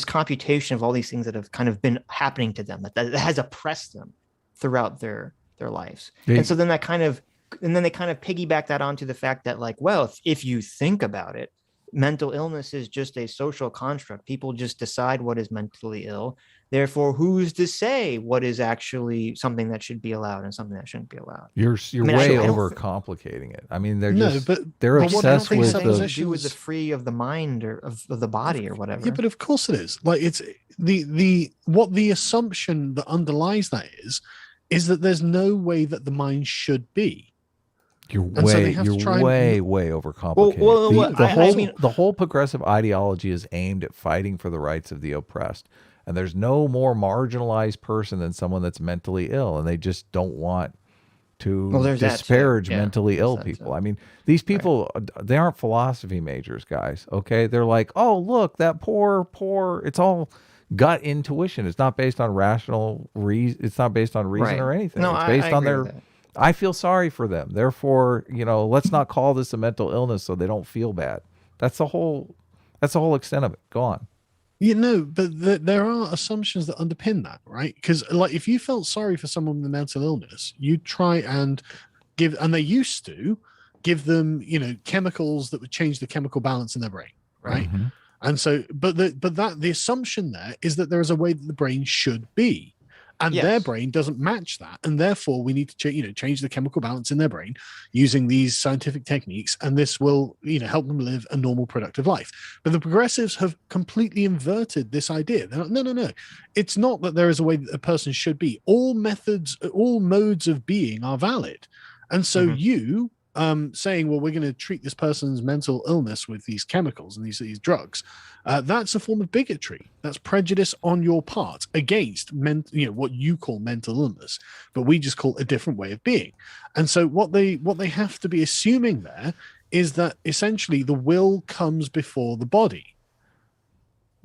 computation of all these things that have kind of been happening to them that has oppressed them throughout their lives. And so then they kind of piggyback that onto the fact that, like, well, if you think about it, mental illness is just a social construct. People just decide what is mentally ill. Therefore, who's to say what is actually something that should be allowed and something that shouldn't be allowed? You're way overcomplicating it. I mean, they're obsessed with the free of the mind or of the body or whatever. Yeah, but of course it is. Like, it's the assumption that underlies that is that there's no way that the mind should be. You're way overcomplicating. The whole progressive ideology is aimed at fighting for the rights of the oppressed. And there's no more marginalized person than someone that's mentally ill. And they just don't want to disparage mentally ill people. I mean, these people, they aren't philosophy majors, guys. Okay. They're like, oh, look, that poor, it's all gut intuition. It's not based on rational reason. It's not based on reason or anything. No, it's based on their. I feel sorry for them. Therefore, let's not call this a mental illness so they don't feel bad. That's the whole extent of it. Go on. But there are assumptions that underpin that, right? Because, like, if you felt sorry for someone with a mental illness, you'd try and they used to give them, chemicals that would change the chemical balance in their brain, right? Mm-hmm. And so, but the assumption there is that there is a way that the brain should be, and their brain doesn't match that, and therefore we need to change the chemical balance in their brain using these scientific techniques, and this will help them live a normal, productive life. But the progressives have completely inverted this idea. They're like, no, it's not that there is a way that a person should be. All modes of being are valid, and so you. Saying, well, we're going to treat this person's mental illness with these chemicals and these drugs, that's a form of bigotry. That's prejudice on your part against what you call mental illness, but we just call a different way of being. And so what they have to be assuming there is that essentially the will comes before the body.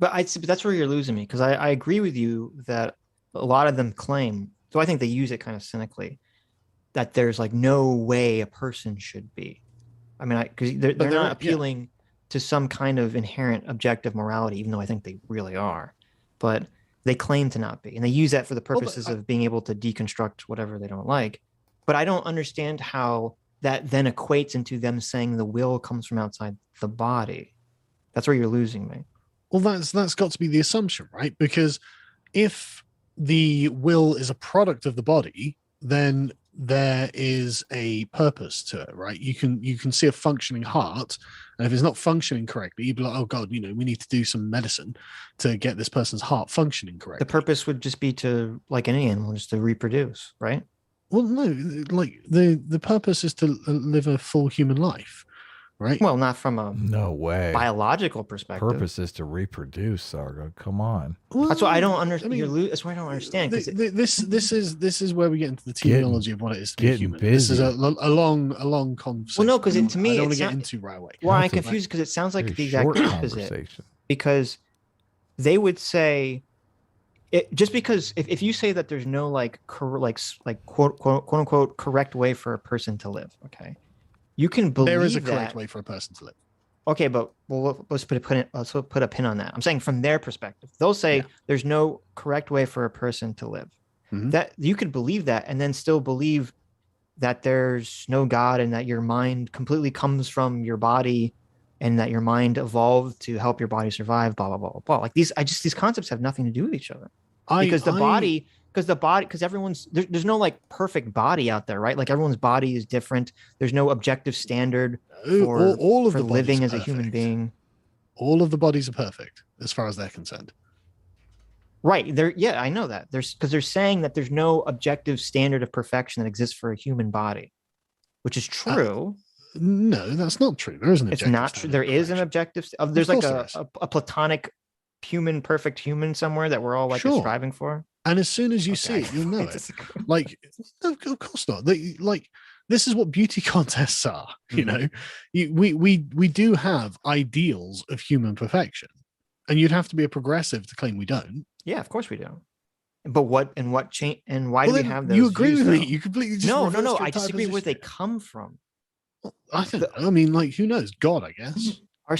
But that's where you're losing me, because I agree with you that a lot of them claim, so I think they use it kind of cynically, that there's like no way a person should be. I mean, because they're not appealing to some kind of inherent objective morality, even though I think they really are. But they claim to not be. And they use that for the purposes of being able to deconstruct whatever they don't like. But I don't understand how that then equates into them saying the will comes from outside the body. That's where you're losing me. Well, that's got to be the assumption, right? Because if the will is a product of the body, then there is a purpose to it, right? You can see a functioning heart, and if it's not functioning correctly, you'd be like, oh God, we need to do some medicine to get this person's heart functioning correctly. The purpose would just be to, like any animal, just to reproduce, right? Well, no, like the purpose is to live a full human life. right? Well, not from a No way. biological perspective. Purpose is to reproduce, Sargon. Come on. That's why I don't understand. I mean, That's why I don't understand. This is where we get into the teleology of what it is to be human. This is a long conversation. Well, no, because to me, I don't want to get into right away. Well, I'm confused because it sounds like the exact opposite. Because they would say, just because if you say that there's no like quote unquote correct way for a person to live, okay, you can believe there is a correct way for a person to live. Okay, but let's put a pin on that. I'm saying from their perspective, they'll say there's no correct way for a person to live. Mm-hmm. That you could believe that and then still believe that there's no God and that your mind completely comes from your body and that your mind evolved to help your body survive, blah, blah, blah, blah, blah. Like these concepts have nothing to do with each other. Because everyone's there's no like perfect body out there, right? Like everyone's body is different. There's no objective standard for living as a human being. All of the bodies are perfect as far as they're concerned. Right. I know that. Because they're saying that there's no objective standard of perfection that exists for a human body, which is true. No, that's not true. There isn't. It's not true. There is an objective. There's like a platonic perfect human somewhere that we're all like striving for. And as soon as you see it, you'll know it. Like, of course not. This is what beauty contests are. You know, we do have ideals of human perfection, and you'd have to be a progressive to claim we don't. Yeah, of course we do. But what change and why do we have those? You agree views, with me? though? You completely just no. I disagree where they come from. Well, I don't know. I mean, like, who knows? God, I guess. Our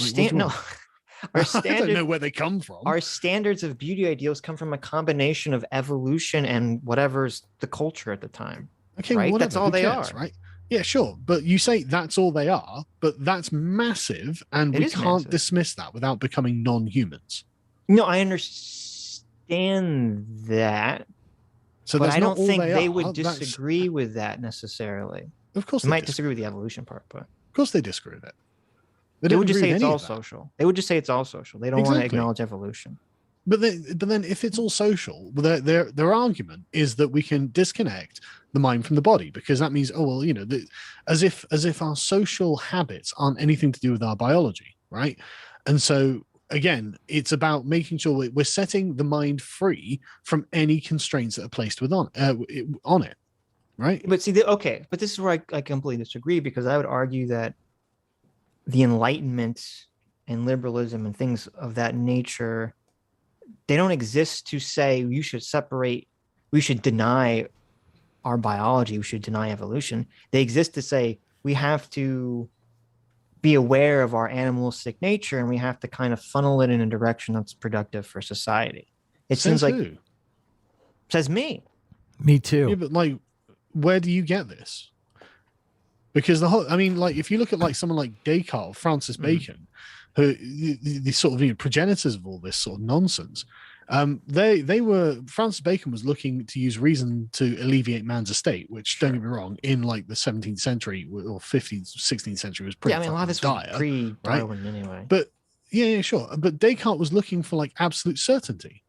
I don't know where they come from. Our standards of beauty ideals come from a combination of evolution and whatever's the culture at the time. Okay, right? Whatever. That's all they are, right? Yeah, sure. But you say that's all they are, but that's massive, and we can't dismiss that without becoming non-humans. No, I understand that. So but I don't think they would disagree with that necessarily. Of course, they might disagree with the evolution part, but of course they disagree with it. They would just say it's all social. They would just say it's all social. They don't want to acknowledge evolution. But then, if it's all social, their argument is that we can disconnect the mind from the body, because that means, as if our social habits aren't anything to do with our biology, right? And so again, it's about making sure we're setting the mind free from any constraints that are placed on it, right? But see, but this is where I completely disagree, because I would argue that the Enlightenment and liberalism and things of that nature, they don't exist to say we should deny our biology, we should deny evolution. They exist to say we have to be aware of our animalistic nature and we have to kind of funnel it in a direction that's productive for society. It seems like says me. Me too. Yeah, but like, where do you get this? Because if you look at like someone like Descartes, or Francis Bacon, who the sort of progenitors of all this sort of nonsense, Francis Bacon was looking to use reason to alleviate man's estate, which, don't get me wrong, in like the 17th century or 15th, 16th century was pretty. Yeah, I mean, a lot of this was pre-Darwin anyway. But yeah, sure. But Descartes was looking for like absolute certainty,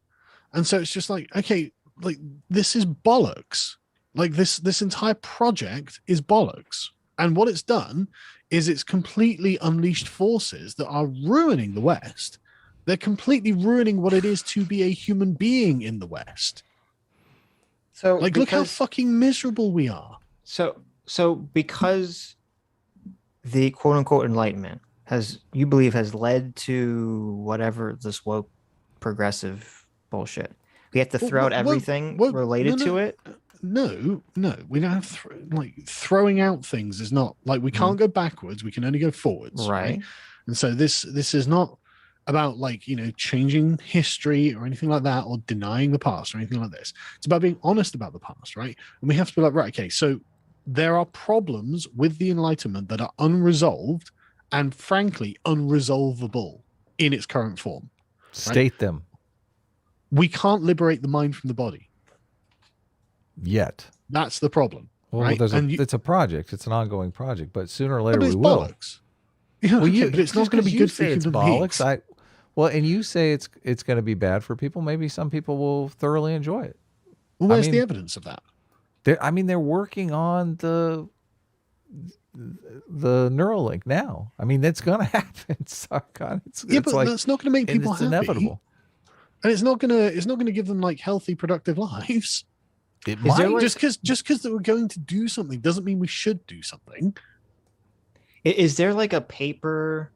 and so it's just like, okay, like this is bollocks. Like this entire project is bollocks. And what it's done is it's completely unleashed forces that are ruining the West. They're completely ruining what it is to be a human being in the West. So, like, look how fucking miserable we are. So because the quote unquote Enlightenment has led to whatever this woke progressive bullshit, we have to throw out everything related to it. No, we don't have throwing out things is not like, we can't go backwards, we can only go forwards, right? And so this is not about like, changing history or anything like that, or denying the past or anything like this. It's about being honest about the past, right? And we have to be like, right, okay, so there are problems with the Enlightenment that are unresolved and frankly unresolvable in its current form. State them. We can't liberate the mind from the body. Yet. That's the problem. Well, right? It's a project. It's an ongoing project, but sooner or later we will. Bollocks. Yeah, but it's not going to be good for human beings. And you say it's going to be bad for people. Maybe some people will thoroughly enjoy it. Well, where's the evidence of that? They're working on the the Neuralink now. I mean, that's gonna happen, Sargon. But like, that's not going to make people it's happy. inevitable. And it's not gonna give them like healthy, productive lives. It might. Just because that we're going to do something doesn't mean we should do something. Is there like a paper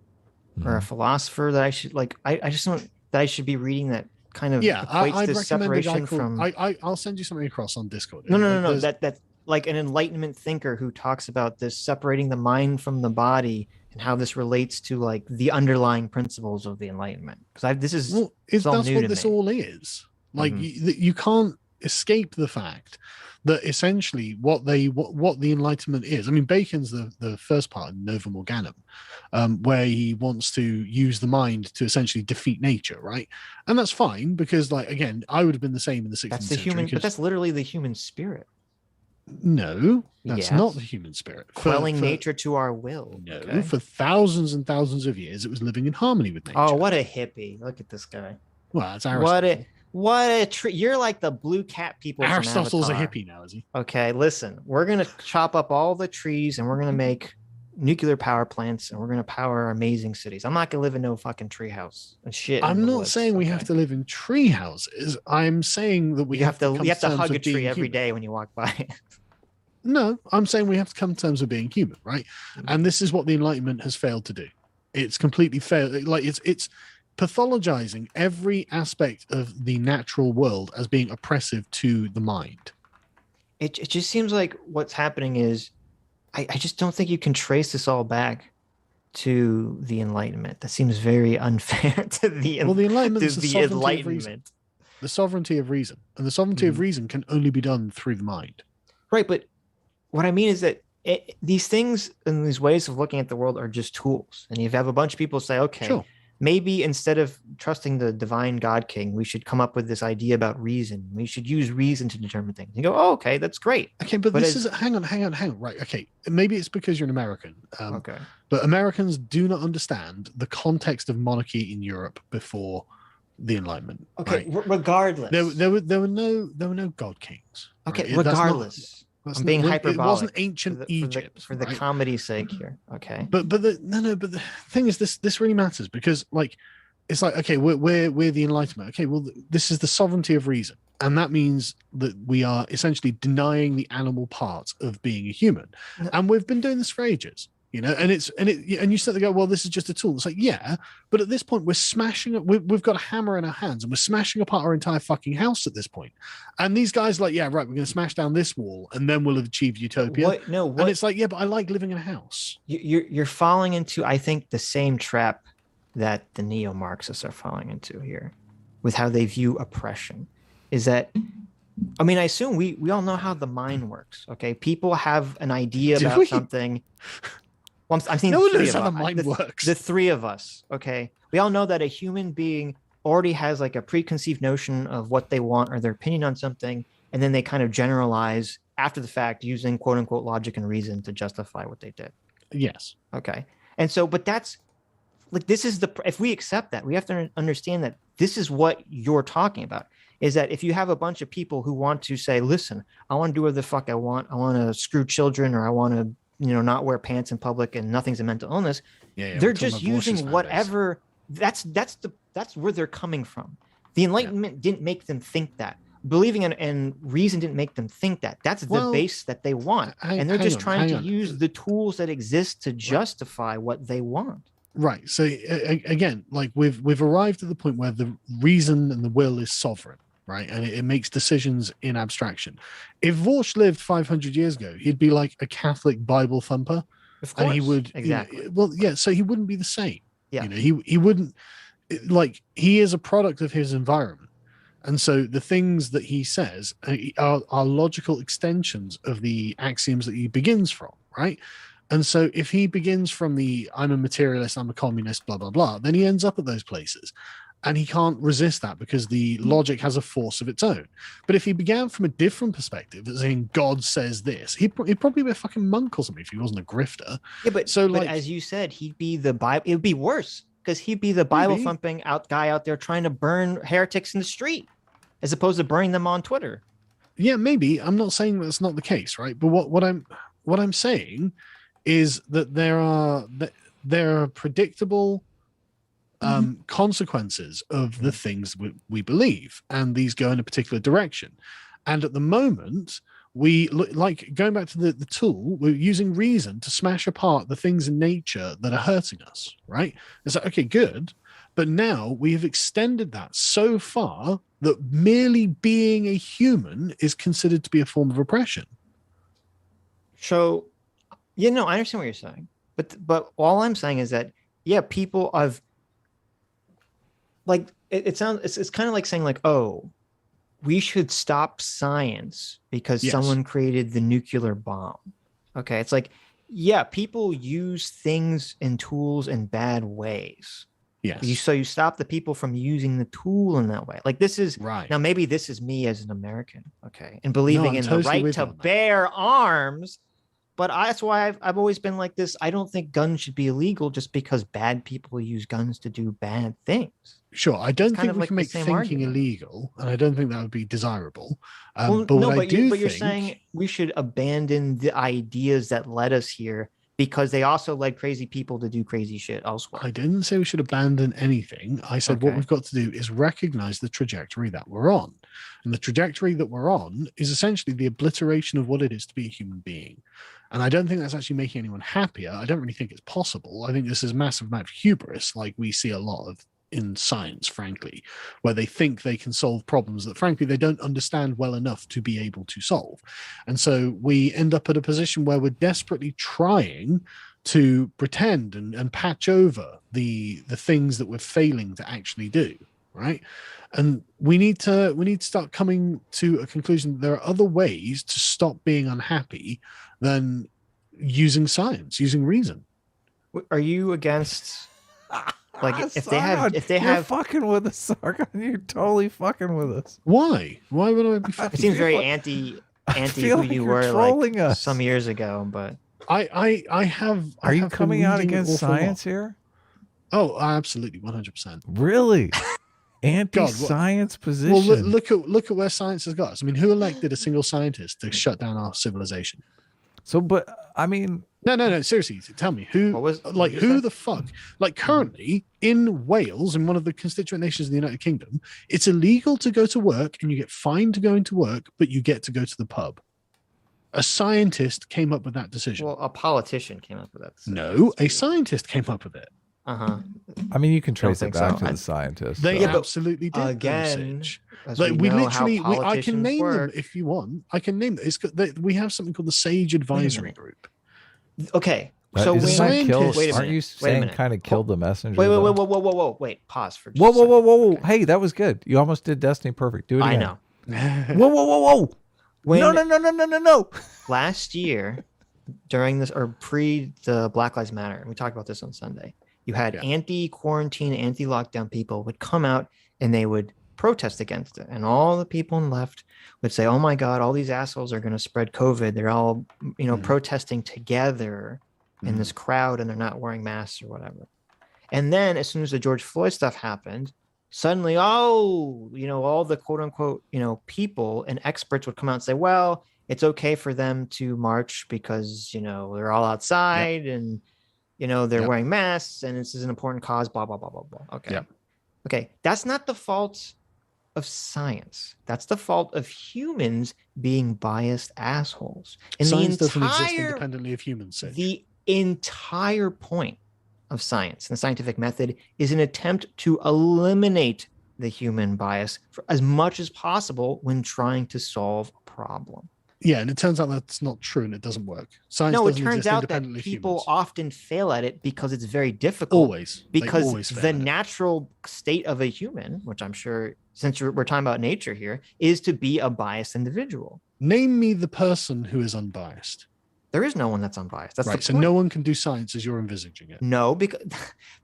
or a philosopher that I should like? I just don't that I should be reading that kind of equates I'd this recommend a guy separation called, from. I'll send you something across on Discord. No. That's like an Enlightenment thinker who talks about this separating the mind from the body and how this relates to like the underlying principles of the Enlightenment. Because that's what this all is. Like you can't escape the fact that essentially what the Enlightenment is. I mean, Bacon's the first part in Novum Organum, where he wants to use the mind to essentially defeat nature, right? And that's fine because, like, again, I would have been the same in the 16th That's the century. human, but that's literally the human spirit. No, that's Yes. not the human spirit. Quelling nature to our will. No, okay? for thousands and thousands of years, it was living in harmony with nature. Oh, what a hippie! Look at this guy. Well, it's Aristotle. What a treat! You're like the blue cat people. from Aristotle's a Avatar. hippie now, is he? Okay, listen. We're gonna chop up all the trees and we're gonna make nuclear power plants and we're gonna power amazing cities. I'm not gonna live in no fucking treehouse and shit. I'm not saying we have to live in tree houses. I'm saying that we You have to come hug a terms of tree being every human. day when you walk by. No, I'm saying we have to come to terms with being human, right? And this is what the Enlightenment has failed to do. It's completely failed. Like it's pathologizing every aspect of the natural world as being oppressive to the mind. It just seems like what's happening is I just don't think you can trace this all back to the Enlightenment. That seems very unfair to the Enlightenment is to the the sovereignty of reason. Enlightenment. The sovereignty of reason. And the sovereignty of reason can only be done through the mind. Right, but what I mean is that these things and these ways of looking at the world are just tools. And you have a bunch of people say, okay, Sure. maybe instead of trusting the divine God King, we should come up with this idea about reason. We should use reason to determine things. You go, oh, okay, that's great. Okay, but this is hang on. Right, okay. Maybe it's because you're an American. Okay. But Americans do not understand the context of monarchy in Europe before the Enlightenment. Okay, right? Regardless. There were no god kings. Okay, right? regardless. I'm being hyperbolic. It wasn't ancient Egypt for the right? comedy's sake here. Okay. But the thing is, this really matters because like it's like, okay, we're the Enlightenment. Okay, well, this is the sovereignty of reason, and that means that we are essentially denying the animal part of being a human, and we've been doing this for ages. You know, and you start to go, well, this is just a tool. It's like, yeah, but at this point, we're smashing it. We've got a hammer in our hands, and we're smashing apart our entire fucking house at this point. And these guys, like, yeah, right, we're going to smash down this wall, and then we'll have achieved utopia. And it's like, yeah, but I like living in a house. You're falling into, I think, the same trap that the neo-Marxists are falling into here, with how they view oppression. Is that, I mean, I assume we all know how the mind works. Okay, people have an idea about something. Well, I'm thinking no one knows how the mind works. The three of us, okay? We all know that a human being already has like a preconceived notion of what they want or their opinion on something, and then they kind of generalize after the fact using quote unquote logic and reason to justify what they did. Yes. Okay. And so, but that's like, this is if we accept that, we have to understand that this is what you're talking about. Is that if you have a bunch of people who want to say, listen, I want to do whatever the fuck I want to screw children, or I want to, not wear pants in public and nothing's a mental illness. They're just using whatever. That's where they're coming from. The Enlightenment didn't make them think that. Believing and reason didn't make them think that. That's the base that they want. And they're just trying to use the tools that exist to justify what they want. Right. So again, like we've arrived at the point where the reason and the will is sovereign. Right, and it makes decisions in abstraction. If Vorsch lived 500 years ago, he'd be like a Catholic Bible thumper, of course, and he would exactly. So he wouldn't be the same. Yeah, he wouldn't, like, he is a product of his environment, and so the things that he says are logical extensions of the axioms that he begins from. Right, and so if he begins from the I'm a materialist, I'm a communist, blah blah blah, then he ends up at those places. And he can't resist that because the logic has a force of its own. But if he began from a different perspective, as in God says this, he'd probably be a fucking monk or something if he wasn't a grifter. Yeah, but as you said, he'd be the Bible. It would be worse because he'd be the Bible thumping guy out there trying to burn heretics in the street, as opposed to burning them on Twitter. Yeah, maybe. I'm not saying that's not the case, right? But what I'm saying is that there are predictable consequences of the things we believe, and these go in a particular direction. And at the moment, we look like going back to the tool, we're using reason to smash apart the things in nature that are hurting us, right? It's like, okay, good. But now we have extended that so far that merely being a human is considered to be a form of oppression. So, I understand what you're saying, but all I'm saying is that people have like it sounds it's kind of like saying like, oh, we should stop science because someone created the nuclear bomb. Okay, it's like people use things and tools in bad ways. Yes. So you stop the people from using the tool in that way. Like this is right. Now maybe this is me as an American, okay, and believing in the right to bear arms. But that's why I've always been like this. I don't think guns should be illegal just because bad people use guns to do bad things. Sure, I don't think we can make thinking illegal, and I don't think that would be desirable. But you're saying we should abandon the ideas that led us here because they also led crazy people to do crazy shit elsewhere. I didn't say we should abandon anything. I said what we've got to do is recognize the trajectory that we're on. And the trajectory that we're on is essentially the obliteration of what it is to be a human being. And I don't think that's actually making anyone happier. I don't really think it's possible. I think this is a massive amount of hubris, like we see a lot of in science, frankly, where they think they can solve problems that, frankly, they don't understand well enough to be able to solve. And so we end up at a position where we're desperately trying to pretend and patch over the things that we're failing to actually do, right? And we need to start coming to a conclusion that there are other ways to stop being unhappy than using science, using reason. Are you against like if Sargon, they have you're fucking with us, Sargon? You're totally fucking with us. Why would I be fucking? It seems very anti who like you were like us. Some years ago, but I have. Are you coming out against science here? Oh, absolutely, 100%. Really? Anti-science position. Well, look at where science has got us. I mean, who elected a single scientist to shut down our civilization? So, but I mean, no. Seriously, tell me who the fuck? Like currently in Wales, in one of the constituent nations of the United Kingdom, it's illegal to go to work, and you get fined to going to work, but you get to go to the pub. A scientist came up with that decision. Well, a politician came up with that decision. No, a scientist came up with it. I mean, you can trace it back to the scientists. They absolutely did. Again, like I can name them if you want. I can name them. We have something called the Sage Advisory Group. Okay, so scientists, aren't you saying kind of killed the messenger? Wait, pause for just whoa. Okay. Hey, that was good. You almost did Destiny perfect. Do it again. I know. Whoa. No. Last year, during this or pre the Black Lives Matter, and we talked about this on Sunday. You had anti-quarantine, anti-lockdown people would come out and they would protest against it. And all the people on the left would say, oh my God, all these assholes are going to spread COVID. They're all, protesting together in this crowd and they're not wearing masks or whatever. And then as soon as the George Floyd stuff happened, suddenly, all the quote unquote, people and experts would come out and say, well, it's okay for them to march because, they're all outside and, they're wearing masks and this is an important cause, blah, blah, blah, blah, blah. Okay. Yep. Okay. That's not the fault of science. That's the fault of humans being biased assholes. And science doesn't exist independently of humans. The entire point of science and the scientific method is an attempt to eliminate the human bias for as much as possible when trying to solve a problem. Yeah, and it turns out that's not true and it doesn't work. Science no, it doesn't turns out that people often fail at it because it's very difficult. Always. Because the natural state of a human, which I'm sure, since we're talking about nature here, is to be a biased individual. Name me the person who is unbiased. There is no one that's unbiased. That's right. So no one can do science as you're envisaging it. No, because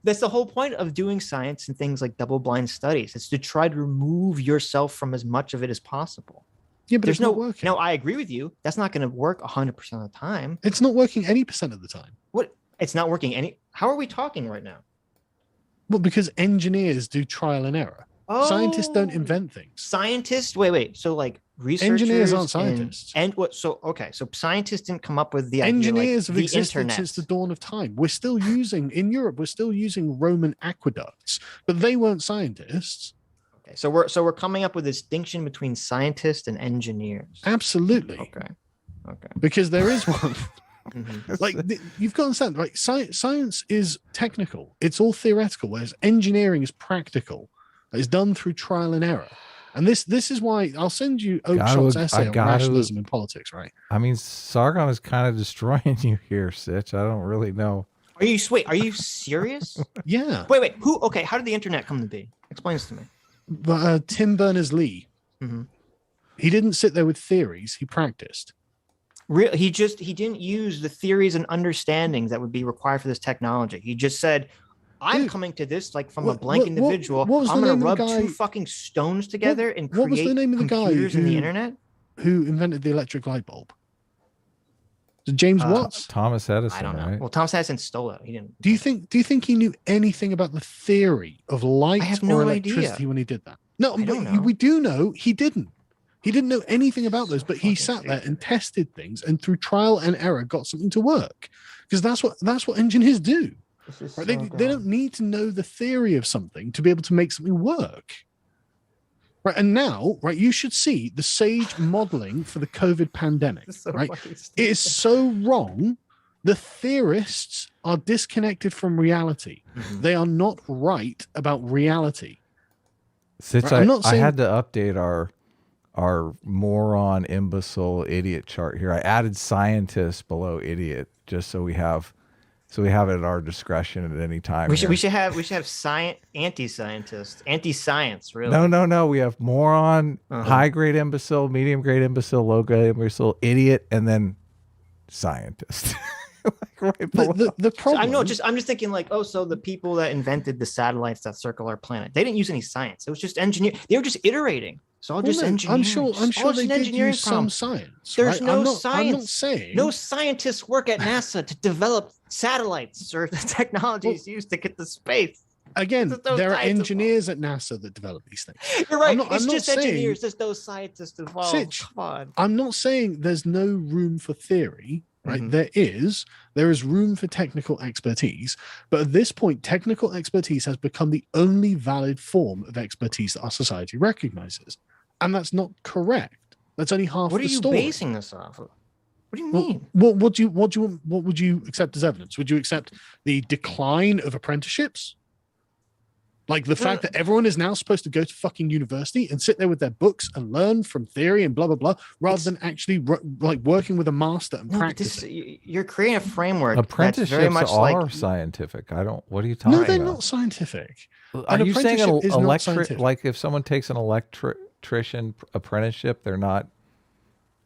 that's the whole point of doing science and things like double-blind studies. It's to try to remove yourself from as much of it as possible. Yeah, but it's not working. No, I agree with you. That's not going to work 100% of the time. It's not working any percent of the time. What? It's not working any? How are we talking right now? Well, because engineers do trial and error. Scientists don't invent things. Scientists? Wait. So like researchers Engineers aren't scientists. And what? So scientists didn't come up with the idea, Engineers like, have the existed internet. since the dawn of time. We're still using in Europe. We're still using Roman aqueducts, but they weren't scientists. Okay, so we're coming up with a distinction between scientists and engineers. Absolutely. Okay. Because there is one. Mhm. Like you've got to understand, right? Science is technical; it's all theoretical, whereas engineering is practical. It's done through trial and error. And this is why I'll send you Oakeshot's essay on rationalism in politics, right? I mean, Sargon is kind of destroying you here, Sitch. I don't really know. Are you serious? Yeah. Wait. Who? Okay. How did the internet come to be? Explain this to me. But Tim Berners-Lee, he didn't sit there with theories; he practiced. He didn't use the theories and understandings that would be required for this technology. He just said, I'm coming to this like from a blank individual. I'm going to rub two fucking stones together and create what was the name of the guy computers in the internet? Who invented the electric light bulb? James Watts? Thomas Edison. I don't know. Right? Well, Thomas Edison stole it. He didn't. Do you think he knew anything about the theory of light or electricity when he did that? No, we do know he didn't. He didn't know anything about those, but he sat there and tested things, and through trial and error got something to work. Because that's what engineers do. Right? They don't need to know the theory of something to be able to make something work. Right. And now, right, you should see the SAGE modeling for the COVID pandemic. Right. It is so wrong. The theorists are disconnected from reality. They are not right about reality. Sitch, right? I had to update our moron, imbecile, idiot chart here. I added scientist below idiot just so we have it at our discretion at any time. We should have science, anti-scientist, anti-science. Really? No. We have moron, high grade imbecile, medium grade imbecile, low grade imbecile, idiot, and then scientist. Like right the problem. I'm just thinking like, so the people that invented the satellites that circle our planet, they didn't use any science. It was just engineer. They were just iterating. It's all just engineering. I'm sure they did use some science. There's no science. I'm not saying no scientists work at NASA to develop satellites or the technologies used to get to space. Again, there are engineers at NASA that develop these things. You're right. It's just engineers. There's no scientists involved. Sitch, come on. I'm not saying there's no room for theory. Right. There is room for technical expertise, but at this point, technical expertise has become the only valid form of expertise that our society recognizes. And that's not correct. That's only half the story. What are you basing this off of? What do you mean? What would you accept as evidence? Would you accept the decline of apprenticeships? Like the fact that everyone is now supposed to go to fucking university and sit there with their books and learn from theory and blah, blah, blah, rather than actually like working with a master and practicing. You're creating a framework. Apprenticeships very much are scientific. What are you talking about? No, they're not scientific. Are you saying like if someone takes an electrician apprenticeship, they're not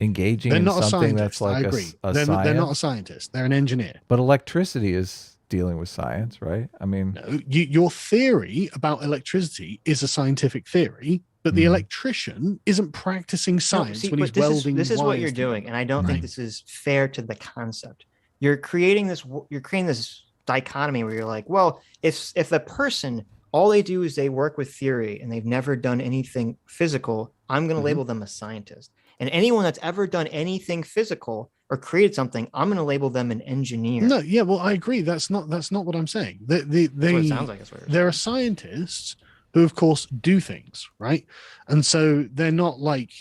engaging in something that's like a science? They're not a scientist. They're an engineer. But electricity is dealing with science, right? I mean, no, your theory about electricity is a scientific theory, but the electrician isn't practicing science when he's welding. This is what you're doing, and I don't think this is fair to the concept. You're creating this dichotomy where you're like, well, if the person, all they do is they work with theory and they've never done anything physical, I'm going to label them a scientist. And anyone that's ever done anything physical or created something, I'm going to label them an engineer. No, yeah, well, I agree. That's not what I'm saying. That's what it sounds like. There are scientists who, of course, do things, right? And so they're not like,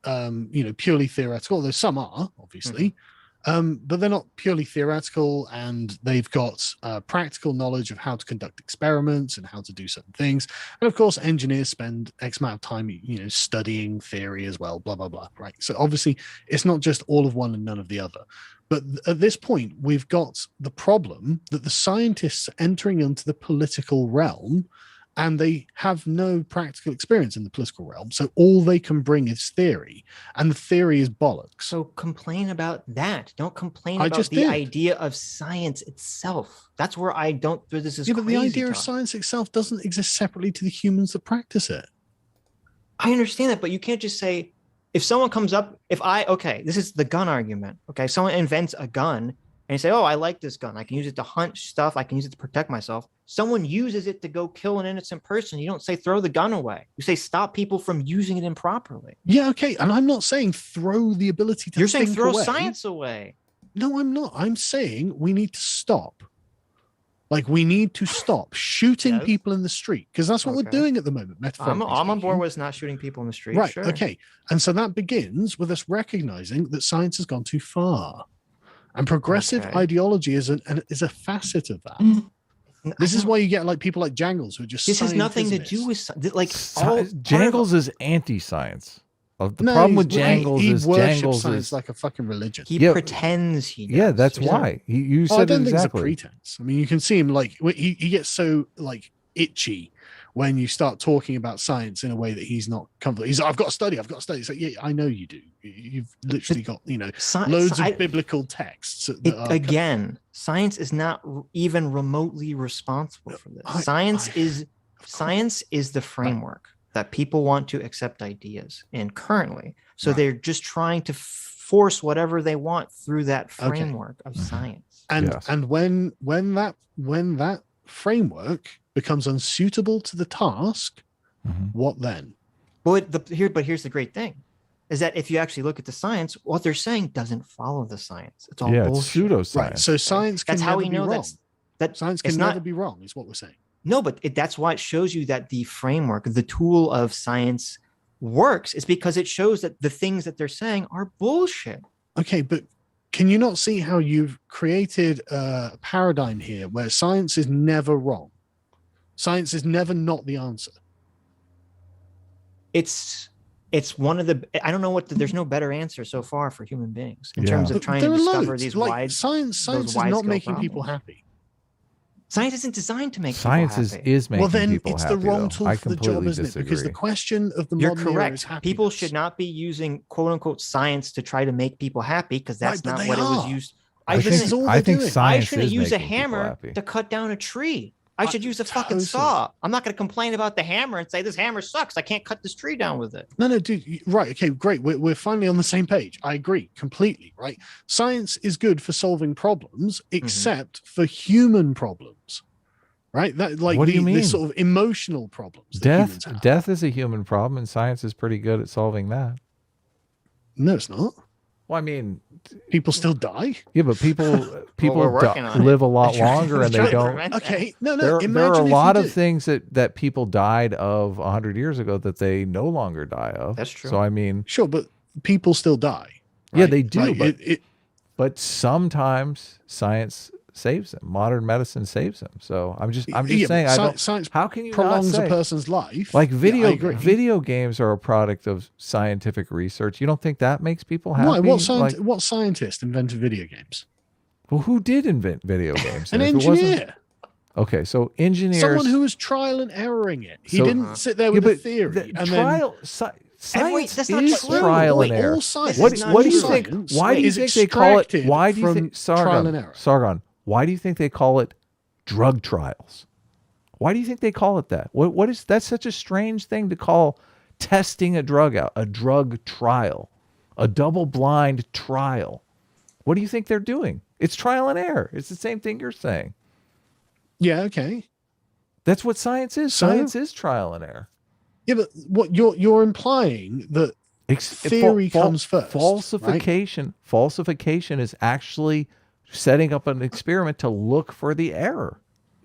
purely theoretical. Though some are, obviously, but they're not purely theoretical, and they've got practical knowledge of how to conduct experiments and how to do certain things. And of course, engineers spend X amount of time, studying theory as well, blah, blah, blah, right? So obviously, it's not just all of one and none of the other. But at this point, we've got the problem that the scientists are entering into the political realm, and they have no practical experience in the political realm. So all they can bring is theory, and the theory is bollocks. So complain about that. Don't complain about the idea of science itself. That's where I don't. This is but the idea of science itself doesn't exist separately to the humans that practice it. I understand that, but you can't just say, if someone comes up, this is the gun argument. Okay, someone invents a gun and you say, oh, I like this gun. I can use it to hunt stuff. I can use it to protect myself. someone uses it to go kill an innocent person, you don't say throw the gun away. You say stop people from using it improperly. Yeah, okay. And I'm not saying throw the ability to You're saying think throw away. science away. No, I'm not. I'm saying we need to stop. Like, we need to stop shooting people in the street, because that's what we're doing at the moment. I'm on board with not shooting people in the street. Right. Sure. Okay. And so that begins with us recognizing that science has gone too far. And progressive ideology is a facet of that. This is why you get like people like Jangles who are just. This has nothing to do with Jangles is anti-science. The problem with Jangles is Jangles is like a fucking religion. He pretends he does. Yeah, that's why. You said I don't think exactly. it's a pretense. I mean, you can see him like he gets so like itchy when you start talking about science in a way that he's not comfortable. He's like, I've got to study. It's like, yeah, I know you do. You've literally got, loads of biblical texts. Again, science is not even remotely responsible for this. Science is the framework that people want to accept ideas in currently. So they're just trying to force whatever they want through that framework of science. And when that framework becomes unsuitable to the task, what then? But here's the great thing, is that if you actually look at the science, what they're saying doesn't follow the science. It's all bullshit. It's pseudoscience. Right. So science can never be wrong. That science can never be wrong, is what we're saying. No, but that's why it shows you that the framework, the tool of science works, is because it shows that the things that they're saying are bullshit. Okay, but can you not see how you've created a paradigm here where science is never wrong? Science is never not the answer. It's one of the, I don't know there's no better answer so far for human beings in terms of trying to discover these science is not making people happy. Science isn't designed to make science people happy. is making people happy. Well, then it's the wrong tool for the job, isn't it? Because the question of the modern era is happiness. People should not be using quote unquote science to try to make people happy, because that's not what it was used. I think science I shouldn't is use a making hammer people to cut down a tree. I should use a fucking saw. I'm not going to complain about the hammer and say this hammer sucks. I can't cut this tree down with it. No, dude. Right. Okay, great. We're finally on the same page. I agree completely. Right. Science is good for solving problems, except for human problems. Right. That, like, what do you mean? The sort of emotional problems. Death is a human problem, and science is pretty good at solving that. No, it's not. Well, I mean, people still die. Yeah, but people live a lot longer, and they don't. Okay, no. There are a lot of things that people died of 100 years ago that they no longer die of. That's true. So I mean, sure, but people still die. Right? Yeah, they do. Like, but sometimes science saves them. Modern medicine saves them. So I'm just saying, science how can you prolongs not say, a person's life? Like video games are a product of scientific research. You don't think that makes people happy? Why? What scientist invented video games? Well, who did invent video games? An engineer. Okay, so engineers. Someone who was trial and erroring it. He didn't sit there with a theory. Science is trial and error. What do you think? Why do you think they call it? Why do you think Sargon? Why do you think they call it drug trials? Why do you think they call it that? What is that's such a strange thing to call testing a drug out, a drug trial, a double-blind trial. What do you think they're doing? It's trial and error. It's the same thing you're saying. Yeah, okay. That's what science is. Science is trial and error. Yeah, but what you're implying that theory comes first. Falsification. Right? Falsification is actually setting up an experiment to look for the error.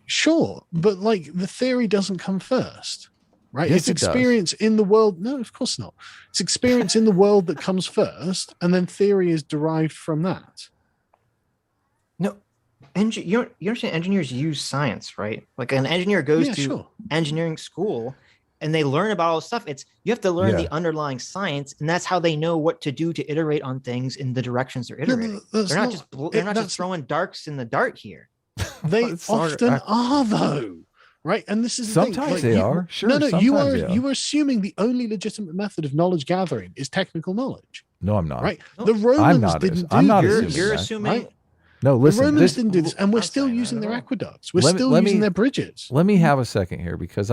Sure, but like the theory doesn't come first, right? Yes, it's experience in the world. No, of course not. It's experience in the world that comes first, and then theory is derived from that. No, you understand? Engineers use science, right? Like an engineer goes to engineering school, and they learn about all this stuff. You have to learn the underlying science, and that's how they know what to do to iterate on things in the directions they're iterating. They're not just throwing darks in the dart here. They often are, though, right? And this is sometimes they are. Sure. No. You are assuming the only legitimate method of knowledge gathering is technical knowledge. No, I'm not. Right? No, the Romans didn't do this. You're assuming. Right? No, listen. The Romans didn't do this, and we're still using their aqueducts. We're still using their bridges. Let me have a second here, because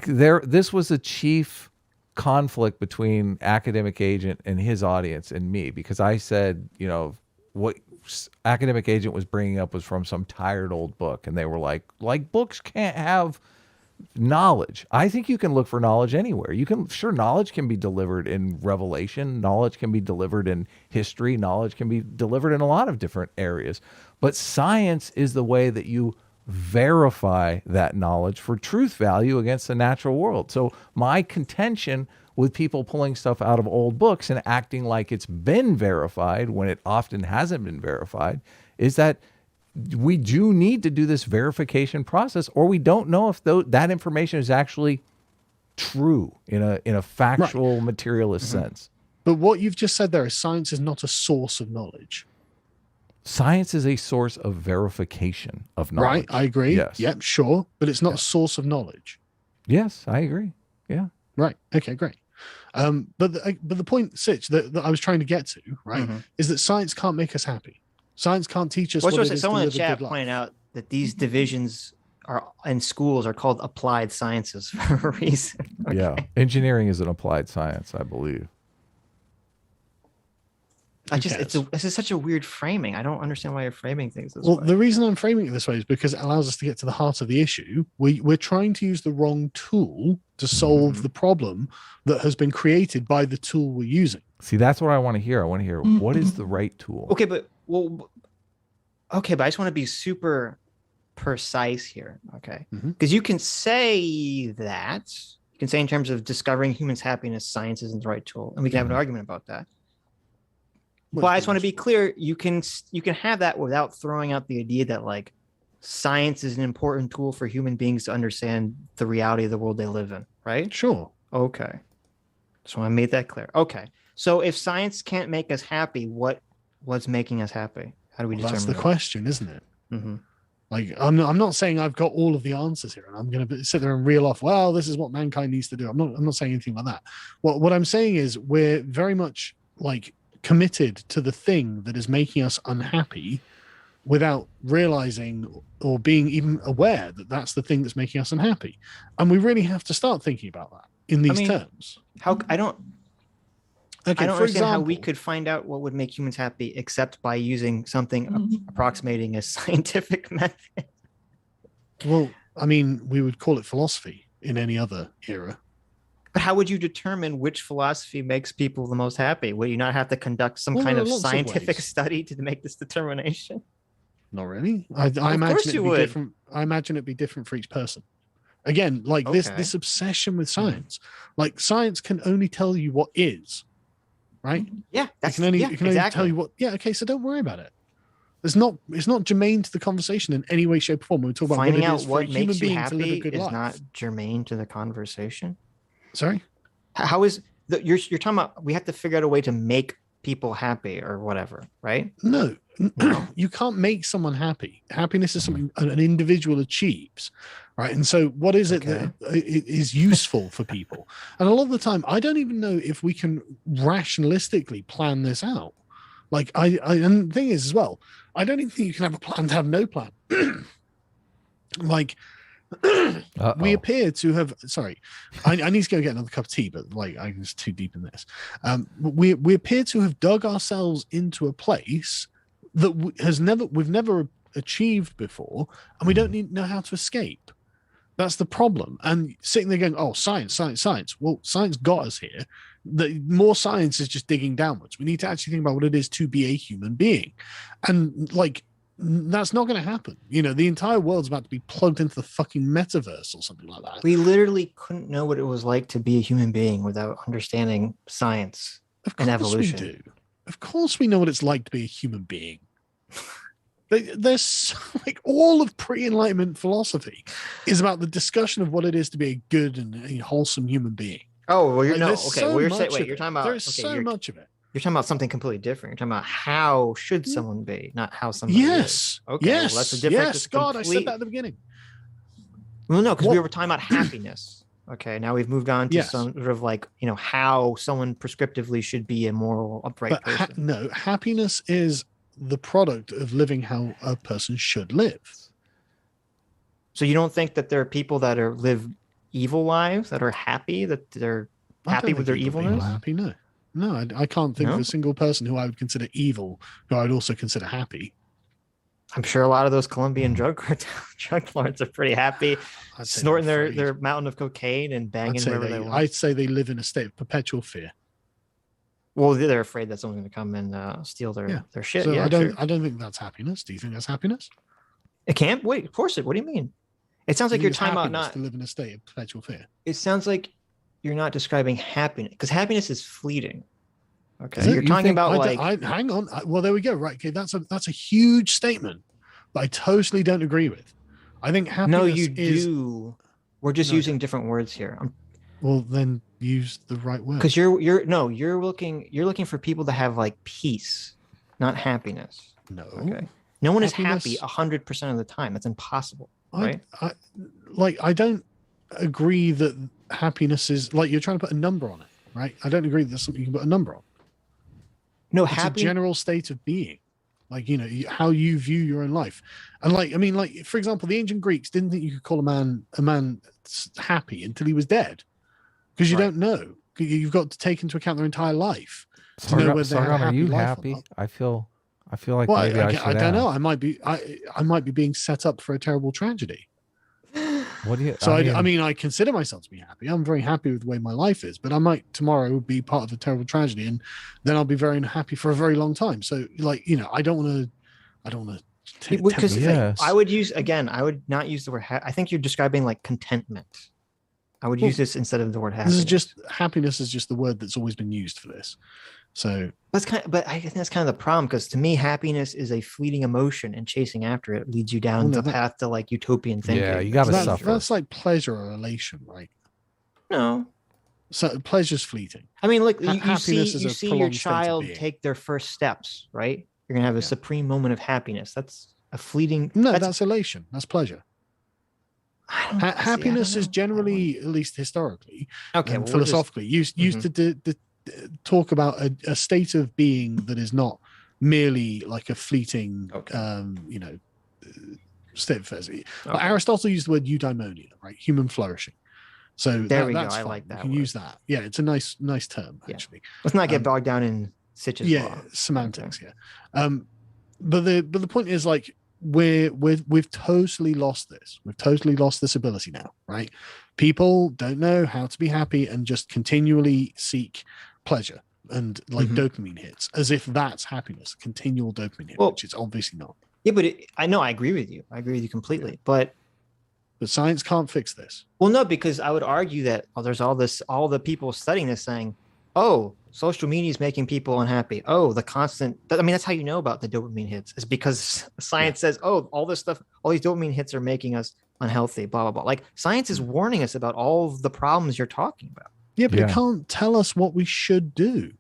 this was a chief conflict between academic agent and his audience and me, because I said, what academic agent was bringing up was from some tired old book, and they were like books can't have knowledge. I think you can look for knowledge anywhere. Sure, knowledge can be delivered in revelation, knowledge can be delivered in history, knowledge can be delivered in a lot of different areas. But science is the way that you verify that knowledge for truth value against the natural world. So my contention with people pulling stuff out of old books and acting like it's been verified when it often hasn't been verified is that we do need to do this verification process, or we don't know if that information is actually true in a factual, materialist sense. But what you've just said there is science is not a source of knowledge. Science is a source of verification of knowledge. Right, I agree. Yes. Yep, sure. But it's not a source of knowledge. Yes, I agree. Yeah. Right. Okay, great. But the point, Sitch, that I was trying to get to, right, is that science can't make us happy. Science can't teach us what it is someone to in live the a chat good life. pointed out that these divisions are in schools are called applied sciences for a reason. Okay. Yeah. Engineering is an applied science, I believe. This is such a weird framing. I don't understand why you're framing things this Well, way. the reason I'm framing it this way is because it allows us to get to the heart of the issue. We're trying to use the wrong tool to solve the problem that has been created by the tool we're using. See, that's what I want to hear. I want to hear what is the right tool. Okay, but I just want to be super precise here. Okay, because you can say that in terms of discovering humans' happiness, science isn't the right tool, and we can have an argument about that. But I just want to be clear: you can have that without throwing out the idea that like science is an important tool for human beings to understand the reality of the world they live in. Right? Sure. Okay. So I made that clear. Okay. So if science can't make us happy, what's making us happy? How do we determine That's the that? question, isn't it? Like, I'm not saying I've got all of the answers here, and I'm going to sit there and reel off, well, this is what mankind needs to do. I'm not saying anything like that. What I'm saying is we're very much like committed to the thing that is making us unhappy without realizing or being even aware that that's the thing that's making us unhappy. And we really have to start thinking about that in these terms. I don't Okay, for understand how example, we could find out what would make humans happy except by using something approximating a scientific method. Well, I mean, we would call it philosophy in any other era. But how would you determine which philosophy makes people the most happy? Would you not have to conduct some kind there of are lots of scientific ways. study to make this determination? Not really. I course imagine you it'd be would. different. I imagine it'd be different for each person. Again, like Okay. this obsession with science. Like science can only tell you what is, right? Yeah, It can only tell you what. Yeah, okay. So don't worry about it. It's not germane to the conversation in any way, shape, or form. When we talk about Finding what it out is for a what human makes you being to live a happy good is life. not germane to the conversation. Sorry. How is you're talking about we have to figure out a way to make people happy or whatever, right? No, you can't make someone happy. Happiness is something an individual achieves, right? And so what is it that is useful for people? And a lot of the time, I don't even know if we can rationalistically plan this out. Like and the thing is as well, I don't even think you can have a plan to have no plan. Like we appear to have I need to go get another cup of tea, but like I'm just too deep in this. We appear to have dug ourselves into a place that we've never achieved before, and we don't know how to escape. That's the problem. And sitting there going, oh, science. Well, science got us here. The more science is just digging downwards. We need to actually think about what it is to be a human being. And like, that's not going to happen. You know, the entire world's about to be plugged into the fucking metaverse or something like that. We literally couldn't know what it was like to be a human being without understanding science and evolution. We do. Of course we know what it's like to be a human being. There's like all of pre-enlightenment philosophy is about the discussion of what it is to be a good and a wholesome human being. Oh, well, Like, you're there's so you're much saying, of wait, it. you're talking about There's okay, so much of it. You're talking about something completely different. You're talking about how should someone be, not how somebody is. Yes. Okay. Yes. Well, that's a different. Yes. God, I said that at the beginning. Well, no, because we What- were talking about happiness. Okay. Now we've moved on to Yes. some sort of like, how someone prescriptively should be a moral, upright But person. no, happiness is the product of living how a person should live. So you don't think that there are people that live evil lives that are happy, that they're I don't happy with think their people are evilness? happy, no. No, I can't think of No? a single person who I would consider evil who I would also consider happy. I'm sure a lot of those Colombian drug lords are pretty happy, I'd say snorting they're their, afraid. their mountain of cocaine and banging whoever they want. I'd say they live in a state of perpetual fear. Well, they're afraid that someone's going to come and steal their shit. So Yeah, I don't sure. think that's happiness. Do you think that's happiness? It can't wait. Of course, what do you mean? It sounds like You you're think it's talking about happiness not. to live in a state of perpetual fear. It sounds like you're not describing happiness because happiness is fleeting. Okay, Is it? you're You talking think- about Hang on. Well, there we go. Right. Okay, that's a huge statement, but I totally don't agree with. I think happiness no, you is. do. We're just No, using different words here. Well, then use the right word. Because you're looking for people to have like peace, not happiness. No. Okay. No one is happy Happiness- 100% of the time. That's impossible. Right? I don't agree that happiness is like you're trying to put a number on it, right? I don't agree that there's something you can put a number on. No, It's a general state of being, like how you view your own life, and like for example, the ancient Greeks didn't think you could call a man happy until he was dead, because you Right. don't know. You've got to take into account their entire life to know whether they had a Sargon, are happy you life or happy? not. I feel like Well, maybe I should I don't know. ask. I might be being set up for a terrible tragedy. What do you? So I mean, I consider myself to be happy. I'm very happy with the way my life is, but I might tomorrow be part of a terrible tragedy, and then I'll be very unhappy for a very long time. So, like, I don't want to. Because Yes. I would not use the word. I think you're describing like contentment. I would use this instead of the word happiness. This is just happiness is just the word that's always been used for this. So but I think that's kind of the problem because to me, happiness is a fleeting emotion, and chasing after it leads you down the path to like utopian thinking. Yeah, you gotta that, suffer. that's like pleasure or elation, right? No, So pleasure's fleeting. I mean, like you Happiness is a see your prolonged state of child being. take their first steps, right? You're gonna have a supreme moment of happiness. That's a fleeting. No, that's elation. That's pleasure. I don't, see, I don't Happiness is know. generally, at least historically, Okay, and well, we're just- philosophically, used to talk about a state of being that is not merely like a fleeting, state of affairs. Well, Aristotle used the word eudaimonia, right? Human flourishing. So There we go. that's I fine. like that You can word. use that. Yeah, it's a nice term Yeah. actually. Let's not get bogged down in Sitch's law. Semantics. Yeah. But the point is like we've totally lost this. We've totally lost this ability now, right? People don't know how to be happy and just continually seek pleasure and like dopamine hits as if that's happiness, continual dopamine hit, which it's obviously not. Yeah, but I agree with you. I agree with you completely. But science can't fix this. Well, no, because I would argue that there's all the people studying this saying, oh, social media is making people unhappy. Oh, the constant. I mean, that's how you know about the dopamine hits is because science says, oh, all this stuff, all these dopamine hits are making us unhealthy, blah, blah, blah. Like science is warning us about all of the problems you're talking about. Yeah, but it can't tell us what we should do.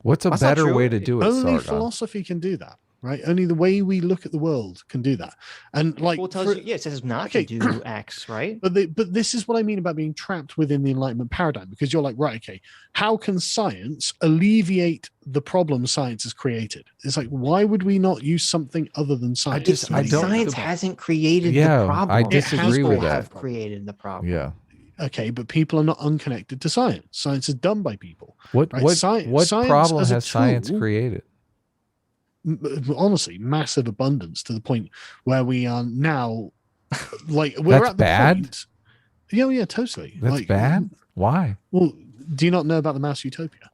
What's a better way to do it, Only Sargon? philosophy can do that, right? Only the way we look at the world can do that. And like, Well, it tells you, it says not to do X, right? But this is what I mean about being trapped within the Enlightenment paradigm, because you're like, right, okay, how can science alleviate the problem science has created? It's like, why would we not use something other than science? Science hasn't created the problem. I disagree with that. Have created the problem. Yeah. Okay, but people are not unconnected to science. Science is done by people. What Science problem as a has science tool, created? Honestly, massive abundance to the point where we are now, like, we're That's at the bad? point. Yeah, totally. That's like, bad. Why? Well, do you not know about the mass utopia?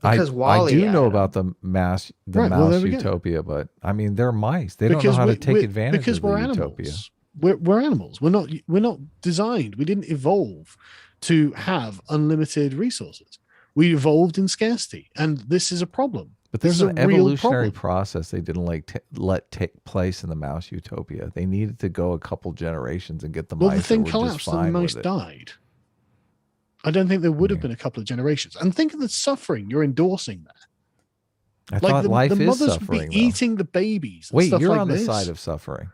Because I Wall-E do know added about the mouse Right, well, there we go. utopia, but I mean they're mice. They don't know how to take advantage of the we're utopia. animals. We're animals. We're not designed. We didn't evolve to have unlimited resources. We evolved in scarcity, and this is a problem. But there's This an is a real evolutionary problem. process they didn't let take place in the mouse utopia. They needed to go a couple generations and get the Well, mice the thing that were just collapsed and the fine mice with it. died. I don't think there would have been a couple of generations. And think of the suffering you're endorsing there. I thought life the is mothers suffering. would be though. eating the babies. And Wait, stuff you're like on the this. side of suffering.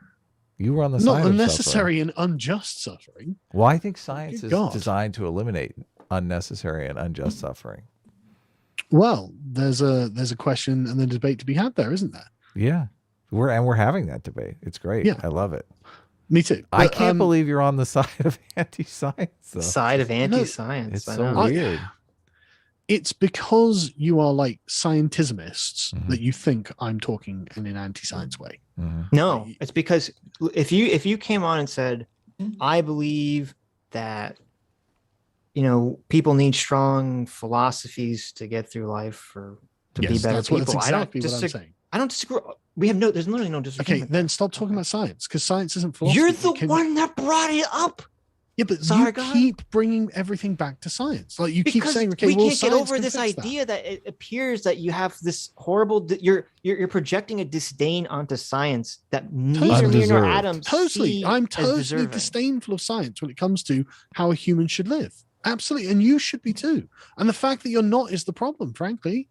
You were on the Not side of unnecessary and unjust suffering. Well, I think science Good is God. designed to eliminate unnecessary and unjust suffering. Well, there's a question and a debate to be had there, isn't there? Yeah, we're having that debate. It's great. Yeah. I love it. Me too. I But, can't believe you're on the side of anti-science. Though. Side of anti-science. It's I so know. weird. it's because you are like scientismists that you think I'm talking in an anti-science way. No, it's because if you came on and said, I believe that people need strong philosophies to get through life or to be better that's people. That's exactly what I'm saying. I don't disagree. There's literally no disagreement. Okay, then stop talking about science, because science isn't philosophy. You're the one that brought it up. Yeah, but Sargon? You keep bringing everything back to science. Like you keep saying, okay, we well, can't get over this idea that it appears that you have this horrible. You're projecting a disdain onto science that neither me nor Adam see I'm as totally deserving. disdainful of science when it comes to how a human should live. Absolutely, and you should be too. And the fact that you're not is the problem, frankly.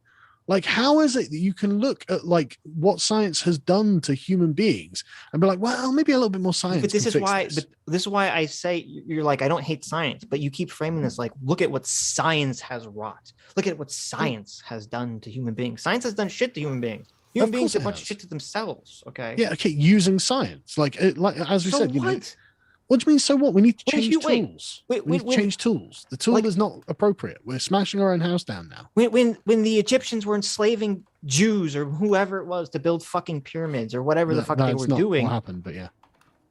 Like, how is it that you can look at like what science has done to human beings and be like, well, maybe a little bit more science? But this is why I say you're like, I don't hate science, but you keep framing this like, look at what science has wrought. Look at what science has done to human beings. Science has done shit to human beings. Human beings do a bunch of shit to themselves. Okay. Yeah. Okay. Using science, like as we said, what? What do you mean? So what? We need to change tools. We need to change tools. The tool is not appropriate. We're smashing our own house down now. When the Egyptians were enslaving Jews or whoever it was to build fucking pyramids or whatever the fuck they were doing. What happened? But yeah.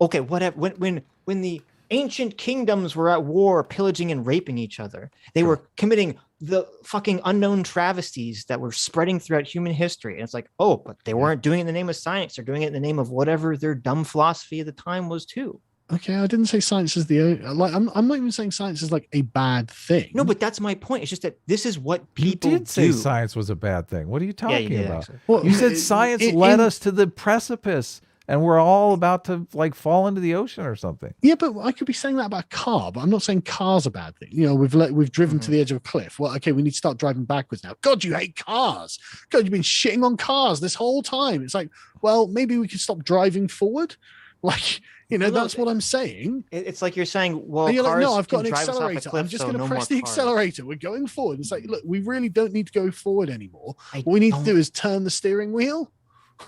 Okay. Whatever. When the ancient kingdoms were at war, pillaging and raping each other, they were committing the fucking unknown travesties that were spreading throughout human history. And it's like, oh, but they weren't doing it in the name of science. They're doing it in the name of whatever their dumb philosophy at the time was too. Okay, I didn't say science is the like. I'm not even saying science is like a bad thing. No, but that's my point. It's just that this is what people You did say science was a bad thing. What are you talking about? Well, you said science led us to the precipice, and we're all about to like fall into the ocean or something. Yeah, but I could be saying that about a car, but I'm not saying car's a bad thing. We've driven to the edge of a cliff. Well, okay, we need to start driving backwards now. God, you hate cars. God, you've been shitting on cars this whole time. It's like, well, maybe we could stop driving forward. Like, that's what I'm saying. It's like you're saying, well, and you're cars like, no, I've got an can drive us off a accelerator. cliff, I'm just so going to no press more the cars. accelerator. We're going forward. It's like, look, we really don't need to go forward anymore. What we need to do is turn the steering wheel.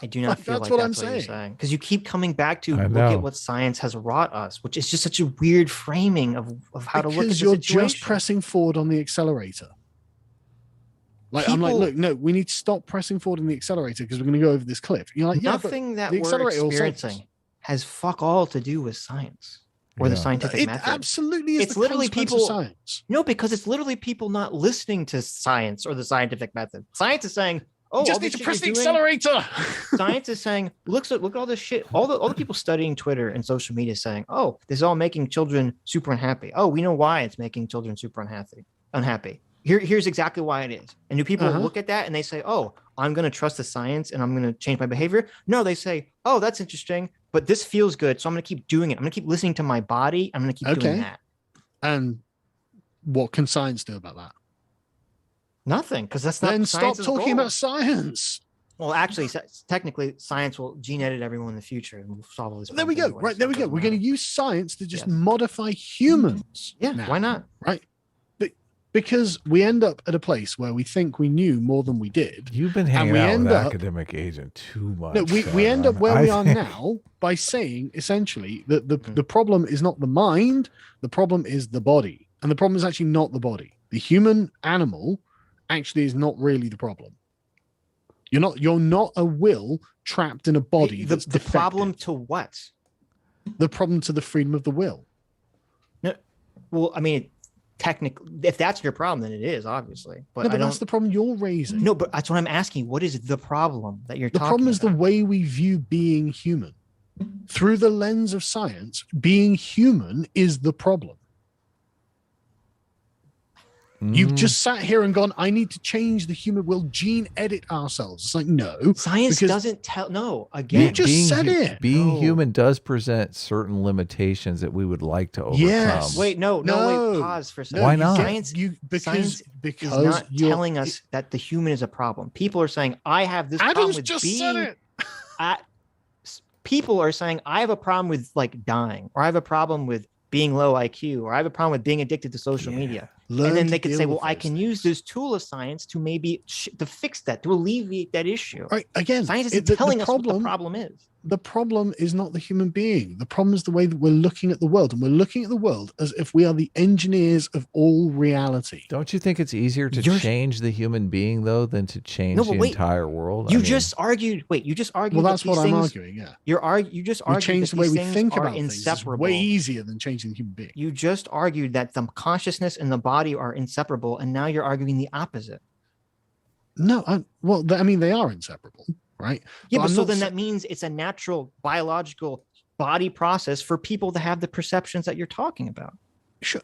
I do not feel that's like what that's I'm what you're saying. because you keep coming back to look at what science has wrought us, which is just such a weird framing of how to look at the situation. Because you're just pressing forward on the accelerator. Like, I'm like, look, no, we need to stop pressing forward on the accelerator because we're going to go over this cliff. You're like, nothing that we're experiencing has fuck all to do with science or the scientific method. It absolutely is. It's literally people. Science. No, because it's literally people not listening to science or the scientific method. Science is saying, "Oh, you just need to press the accelerator." Science is saying, "Look at all this shit." All the people studying Twitter and social media saying, "Oh, this is all making children super unhappy." Oh, we know why it's making children super unhappy. Here's exactly why it is. And do people look at that and they say, "Oh, I'm going to trust the science and I'm going to change my behavior"? No, they say, "Oh, that's interesting, but this feels good, so I'm going to keep doing it. I'm going to keep listening to my body. I'm going to keep doing that." And what can science do about that? Nothing, because that's not. Then stop talking about science. Well, actually, technically, science will gene edit everyone in the future and we'll solve all this. There we go. Anyway, right, there we go. We're going to use science to just modify humans. Yeah, now, why not? Right. Because we end up at a place where we think we knew more than we did. You've been hanging out with academic agent too much. No, we end up where we are now by saying essentially that the problem is not the mind, the problem is the body. And the problem is actually not the body. The human animal actually is not really the problem. You're not a will trapped in a body. The problem to what? The problem to the freedom of the will. No, well, I mean, technically, if that's your problem, then it is obviously. But, that's the problem you're raising. No, but that's what I'm asking. What is the problem that you're talking about? The problem is the way we view being human. Through the lens of science, being human is the problem. You've just sat here and gone, I need to change the human will, gene edit ourselves. It's like, no. Science doesn't tell. No, again. You just said it. Being human does present certain limitations that we would like to overcome. Yes. Wait, no. Wait, pause for a second. Why not? Science is not telling us that the human is a problem. People are saying, I have this problem with being. People are saying, I have a problem with like dying, or I have a problem with being low IQ, or I have a problem with being addicted to social media. And then they could say, well, I can use this tool of science to maybe to fix that, to alleviate that issue. Right. Again, science isn't telling us what the problem is. the problem is not the human being. The problem is the way that we're looking at the world, and we're looking at the world as if we are the engineers of all reality. Don't you think it's easier to change the human being though than to change the entire world? You just argued. Wait, you just argued. Well, that's what I'm arguing. Yeah, you just argued. Change the way we think about things. It's inseparable. way easier than changing the human being. You just argued that the consciousness and the body are inseparable, and now you're arguing the opposite. No, I mean they are inseparable. Right. Yeah, but so then that means it's a natural biological body process for people to have the perceptions that you're talking about. Sure.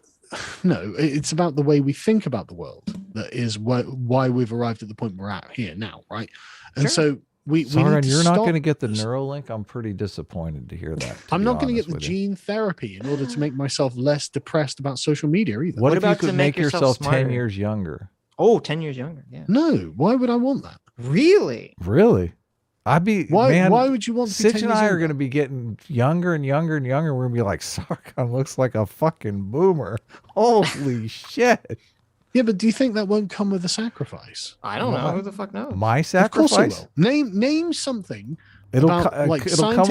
No, it's about the way we think about the world. That is why we've arrived at the point we're at here now, right? And so Sargon, you're not going to get the Neuralink. I'm pretty disappointed to hear that. I'm not going to get the gene therapy in order to make myself less depressed about social media either. What if you could make yourself 10 years younger? Oh, 10 years younger. Yeah. No, why would I want that? Really? Why would you want to be Sitch and I are going to be getting younger and younger and younger. We're going to be like, Sargon looks like a fucking boomer. Holy shit. Yeah, but do you think that won't come with a sacrifice? I don't know. Who the fuck knows? My sacrifice? Of course it will. Name something. It'll come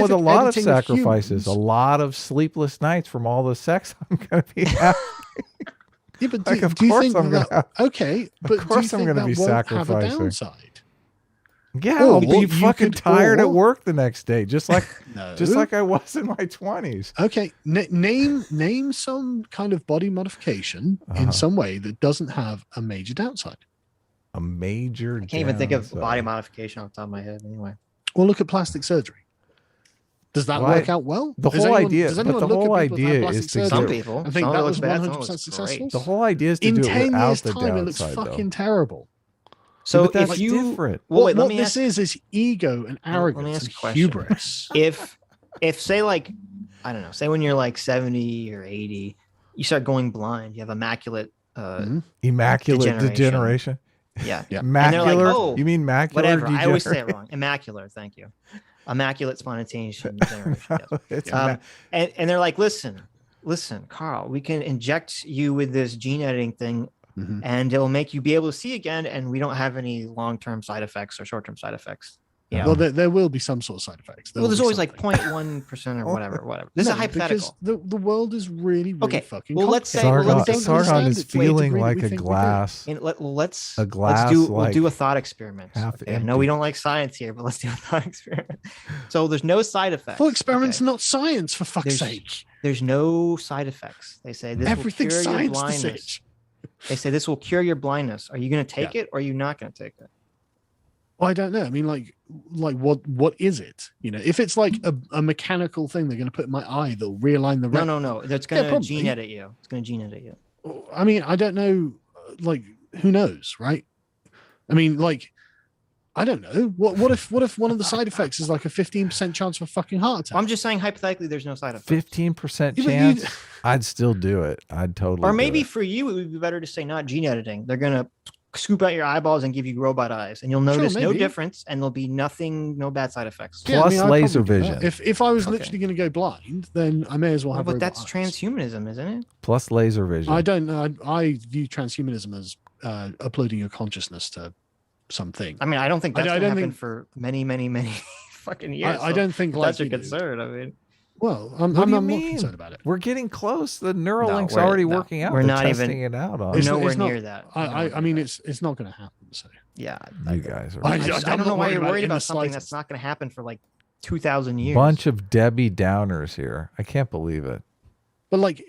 with a lot of sacrifices, a lot of sleepless nights from all the sex I'm going to be having. Yeah, but do you think that, okay, but of course I'm going to be sacrificing. Have a downside? Yeah, I'll be fucking tired at work the next day, just like I was in my 20s. Okay, name some kind of body modification in some way that doesn't have a major downside. A major I can't even think of body modification off the top of my head anyway. Well, look at plastic surgery. Does that work out well? The whole idea is to some people. I think that was 100% successful. The whole idea is to do it without the downside. In 10 years' time, it looks fucking terrible. So if you different. What this is ego and arrogance and hubris. If say like, I don't know, say when you're like 70 or 80, you start going blind, you have immaculate degeneration. Yeah. Macular. Like, you mean macular? Whatever. I always say it wrong. Immaculate. Thank you. Immaculate spontaneous degeneration. Yes. And they're like, listen, Carl, we can inject you with this gene editing thing. Mm-hmm. And it'll make you be able to see again, and we don't have any long-term side effects or short-term side effects. Yeah. Well, there will be some sort of side effects. There's always like 0.1% or whatever. This is a hypothetical. Because the world is really fucking. Well, let's say Sargon is feeling like a glass. We'll do a thought experiment. Okay? No, we don't like science here, but let's do a thought experiment. So there's no side effects. Thought experiments, not science, for fuck's sake. There's no side effects. They say this everything's will cure science your blindness. To Sitch. They say this will cure your blindness. Are you going to take it, or are you not going to take it? Well, I don't know. I mean, like what is it? You know, if it's like a mechanical thing they're going to put in my eye, they'll realign the retina. No. That's going to gene edit you. It's going to gene edit you. I mean, I don't know. Like, who knows, right? I mean, like, I don't know. What if one of the side effects is like a 15% chance of a fucking heart attack? I'm just saying hypothetically, there's no side effects. 15% chance. I'd still do it. I'd totally. Or maybe for you, it would be better to say not gene editing. They're gonna scoop out your eyeballs and give you robot eyes, and you'll notice no difference, and there'll be no bad side effects. Plus laser vision. If I was literally going to go blind, then I may as well have. But that's transhumanism, isn't it? Plus laser vision. I don't know. I view transhumanism as uploading your consciousness to something. I mean, I don't think that's going to happen for many fucking years. I don't think that's your concern. I mean. Well, I'm not concerned about it. We're getting close. The Neuralink's already working out. We're not testing even it out on. It's nowhere near that. I mean, it's not going to happen. So yeah, you guys are. I don't know why you're worried about something that's not going to happen for like 2,000 years. Bunch of Debbie Downers here. I can't believe it. But like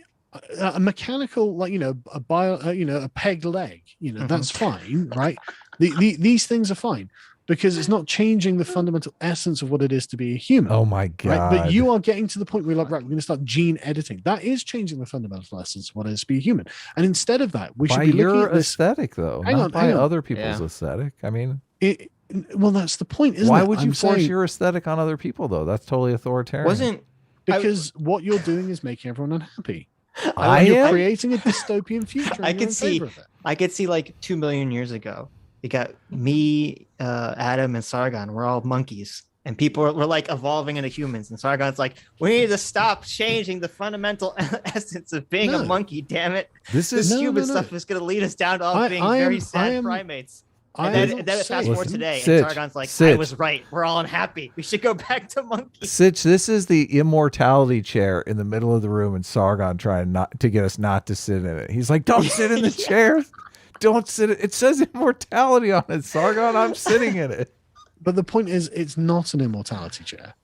a mechanical, like a pegged leg, that's fine, right? These things are fine. Because it's not changing the fundamental essence of what it is to be a human. Oh my God. Right? But you are getting to the point where you're like, right, we're going to start gene editing. That is changing the fundamental essence of what it is to be a human. And instead of that, we should be looking at this aesthetic, though. Not by other people's aesthetic. I mean, well, that's the point, isn't it? Why would you force your aesthetic on other people, though? That's totally authoritarian. Because what you're doing is making everyone unhappy. You're creating a dystopian future. I could see like 2 million years ago. You got me, Adam, and Sargon. We're all monkeys, and people were like evolving into humans. And Sargon's like, "We need to stop changing the fundamental essence of being a monkey. Damn it! This human stuff is going to lead us down to all being very sad primates." And then fast forward today, Sitch, and Sargon's like, I Sitch. was right. We're all unhappy. We should go back to monkeys. Sitch, this is the immortality chair in the middle of the room, and Sargon trying not to get us not to sit in it. He's like, don't sit in the chair. Don't sit. It says immortality on it, Sargon. I'm sitting in it. But the point is, it's not an immortality chair.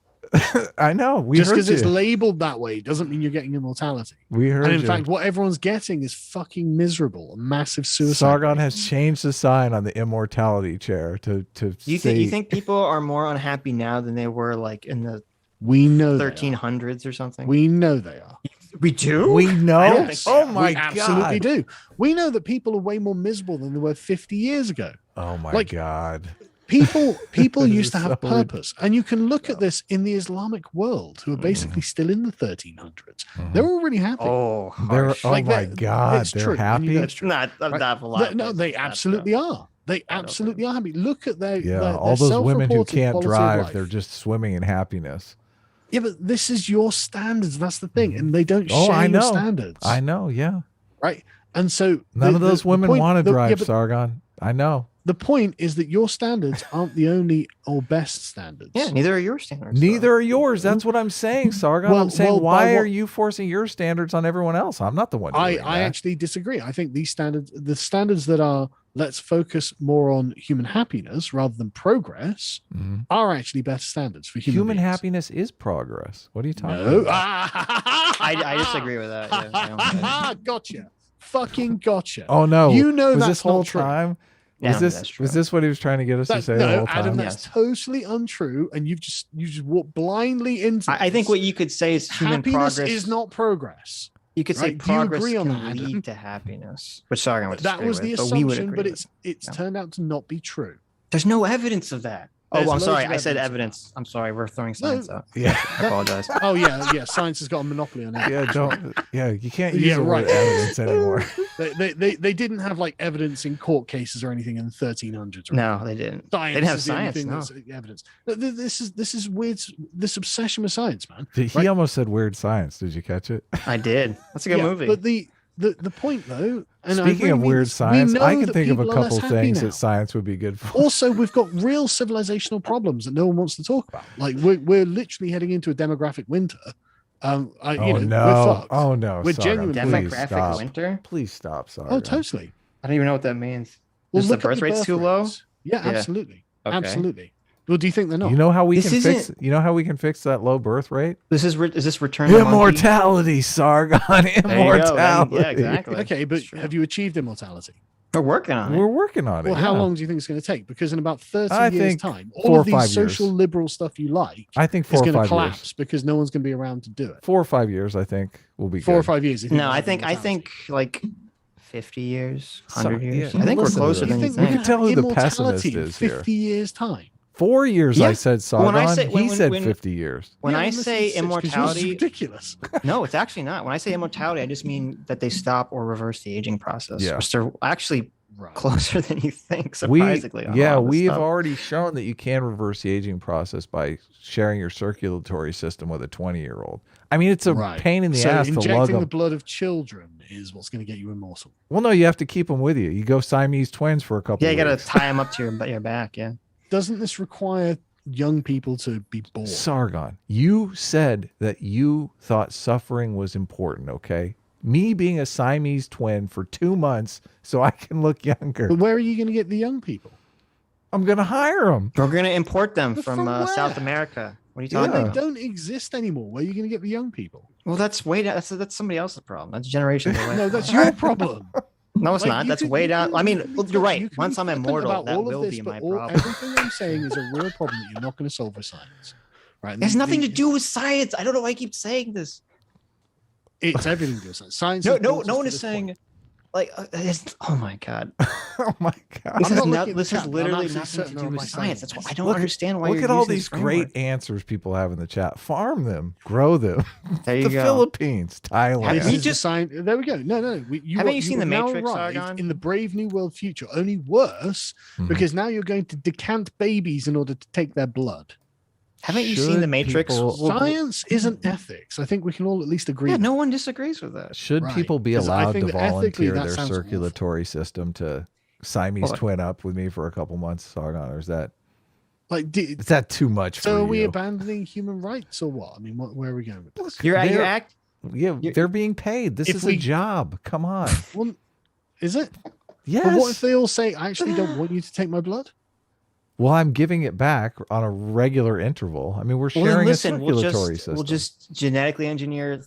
I know. Just because it's labeled that way doesn't mean you're getting immortality. We heard And in you. fact, what everyone's getting is fucking miserable, a massive suicide. Sargon rate. has changed the sign on the immortality chair to You say. think people are more unhappy now than they were like in the We know 1300s or something? We know they are. We do. We know. I don't think so. Oh my We god! absolutely do. We know that people are way more miserable than they were 50 years ago. Oh my Like, god! People This used is to have so purpose, and you can look at this in the Islamic world, who are basically still in the 1300s. They're all really happy. Oh, They're, harsh. oh Like my that- god! it's They're true. And you happy. know it's true. not Right? not a lot. No, they absolutely are. They absolutely are happy. Look at their Yeah, their all those women who self-reported can't quality of drive, life. they're just swimming in happiness. Yeah, but this is your standards. That's the thing, and they don't Oh, share I your know. standards. I know. Yeah. Right, and so None of those women point- want to the- drive, yeah, but Sargon. I know. the point is that your standards aren't the only or best standards. Yeah, neither are your standards. Neither are yours. That's what I'm saying, Sargon. I'm saying, well, by why what- are you forcing your standards on everyone else? I'm not the one. I doing that. actually disagree. I think these standards, the standards that are let's focus more on human happiness rather than progress, Mhm. are actually better standards for Human beings. happiness is progress. What are you talking No, about? I disagree with that. Yeah, I don't get it. Gotcha. Fucking gotcha. Oh no! You know was that's this whole not true. time? Yeah, Was this that's true. was this what he was trying to get us to say the no, whole time? Adam, that's Yes. totally untrue, and you just walked blindly into. I think this. what you could say is human happiness progress is not progress. You could say right? Do you progress agree on can that, Adam? lead to happiness, which Sargon would That disagree was the with, but we would assumption, agree but with it's Yeah. turned out to not be true. There's no evidence of that. There's I'm loads sorry. of I said evidence of evidence. I'm sorry. We're throwing science out. Yeah, I apologize. Oh yeah, science has got a monopoly on it. yeah, don't. Yeah, you can't use Yeah, the word right. evidence anymore. They didn't have like evidence in court cases or anything in the 1300s. Or No, they didn't. Science They didn't have is the only science. thing No. that's evidence. This is weird. This obsession with science, man. He Right. almost said weird science. Did you catch it? I did. That's a good Yeah, movie. But the point though, and I Speaking really of mean weird this, we science, know I can that think of a people are less couple happy things now. that science would be good for. Also, we've got real civilizational problems that no one wants to talk about. Like we're literally heading into a demographic winter. Oh We're no! fucked. Oh no! We're Sargon, genuinely please Demographic stop. winter. Please stop, Sargon. Oh, totally. I don't even know what that means. Well, Is the look at birth rate's too low? rates. Yeah, Yeah. absolutely, Okay. absolutely. Well, do you think they're not? You know how we This can fix? isn't- You know how we can fix that low birth rate? Is this Return to Monkey? Immortality, Sargon. There you go. Immortality. Yeah, exactly. okay, but It's true. have you achieved immortality? We're working on it. We're working on it. Well, how yeah. long do you think it's going to take? Because in about 30 I years' think time, 4 all or of 5 these social years. liberal stuff you like I think is 4 or going to 5 collapse years. because no one's going to be around to do it. 4 or 5 years, I think, will be 4 or good. 5 years. if No, you I have think immortality. like 50 years, So- 100 years. yeah, I think we're listen to closer this. than You you think we can think. tell who the immortality pessimist in is here. 50 years' time. 4 years, Yeah. I said Sargon. When I say- he when- said when- 50 years. When Yeah, I listen say to Sitch, 'cause yours is immortality, ridiculous. no, it's actually not. When I say immortality, I just mean that they stop or reverse the aging process. Yeah. Which they're actually Right. closer than you think, We, surprisingly. on a yeah, lot of this we've stuff. already shown that you can reverse the aging process by sharing your circulatory system with a 20-year-old. I mean, it's a Right. pain in the So ass to lug injecting them. the blood of children is what's going to get you immortal. Well, no, you have to keep them with you. You go Siamese twins for a couple. Yeah, you of got to weeks. tie them up to your back. Yeah. Doesn't this require young people to be born? Sargon, you said that you thought suffering was important, okay? Me being a Siamese twin for 2 months so I can look younger. But where are you going to get the young people? I'm going to hire them. We're going to import them But from from where? South America. What are you Yeah, talking they about? don't exist anymore. Where are you going to get the young people? Well, that's way down. That's somebody else's problem. That's generations away. No, that's your problem. No, it's Like, not. you That's can- way you down. can- I you mean, can be you're flippant- right. you can Once be I'm flippant immortal, about that all of will this, be but my problem. Everything I'm saying is a real problem that you're not going to solve with science. Right? It has nothing to do with science. I don't know why I keep saying this. It's everything to do with science. Science. No, has brought us no to one is this saying point. like. Oh my god. Oh my God. This I'm is not not. looking at This the is chat, but I'm literally absolutely nothing to certain do on with my science. science. That's why I don't Look- understand why Look you're at all using these this great framework. answers people have in the chat. Farm them, grow them. There you the go. Philippines, Thailand. This you is the just- sign. There we go. No. Haven't you seen have The now Matrix, arrived Sargon? in the brave new world future? Only worse, Mhm. because now you're going to decant babies in order to take their blood. Haven't you Should seen The Matrix? people- Science isn't ethics. I think we can all at least agree. Yeah, on no one disagrees with that. Should Right. people be 'Cause I allowed think to that ethically volunteer that their sounds awful. circulatory system to Siamese twin up with me for a couple months, Sargon, or is that is that too much? So for are we you? abandoning human rights or what? I mean, where are we going with this? They're being paid. This is a job. Come on. Well, is it? Yes. But what if they all say, I actually don't want you to take my blood? Well, I'm giving it back on a regular interval. I mean, we're sharing a circulatory system. We'll just genetically engineer,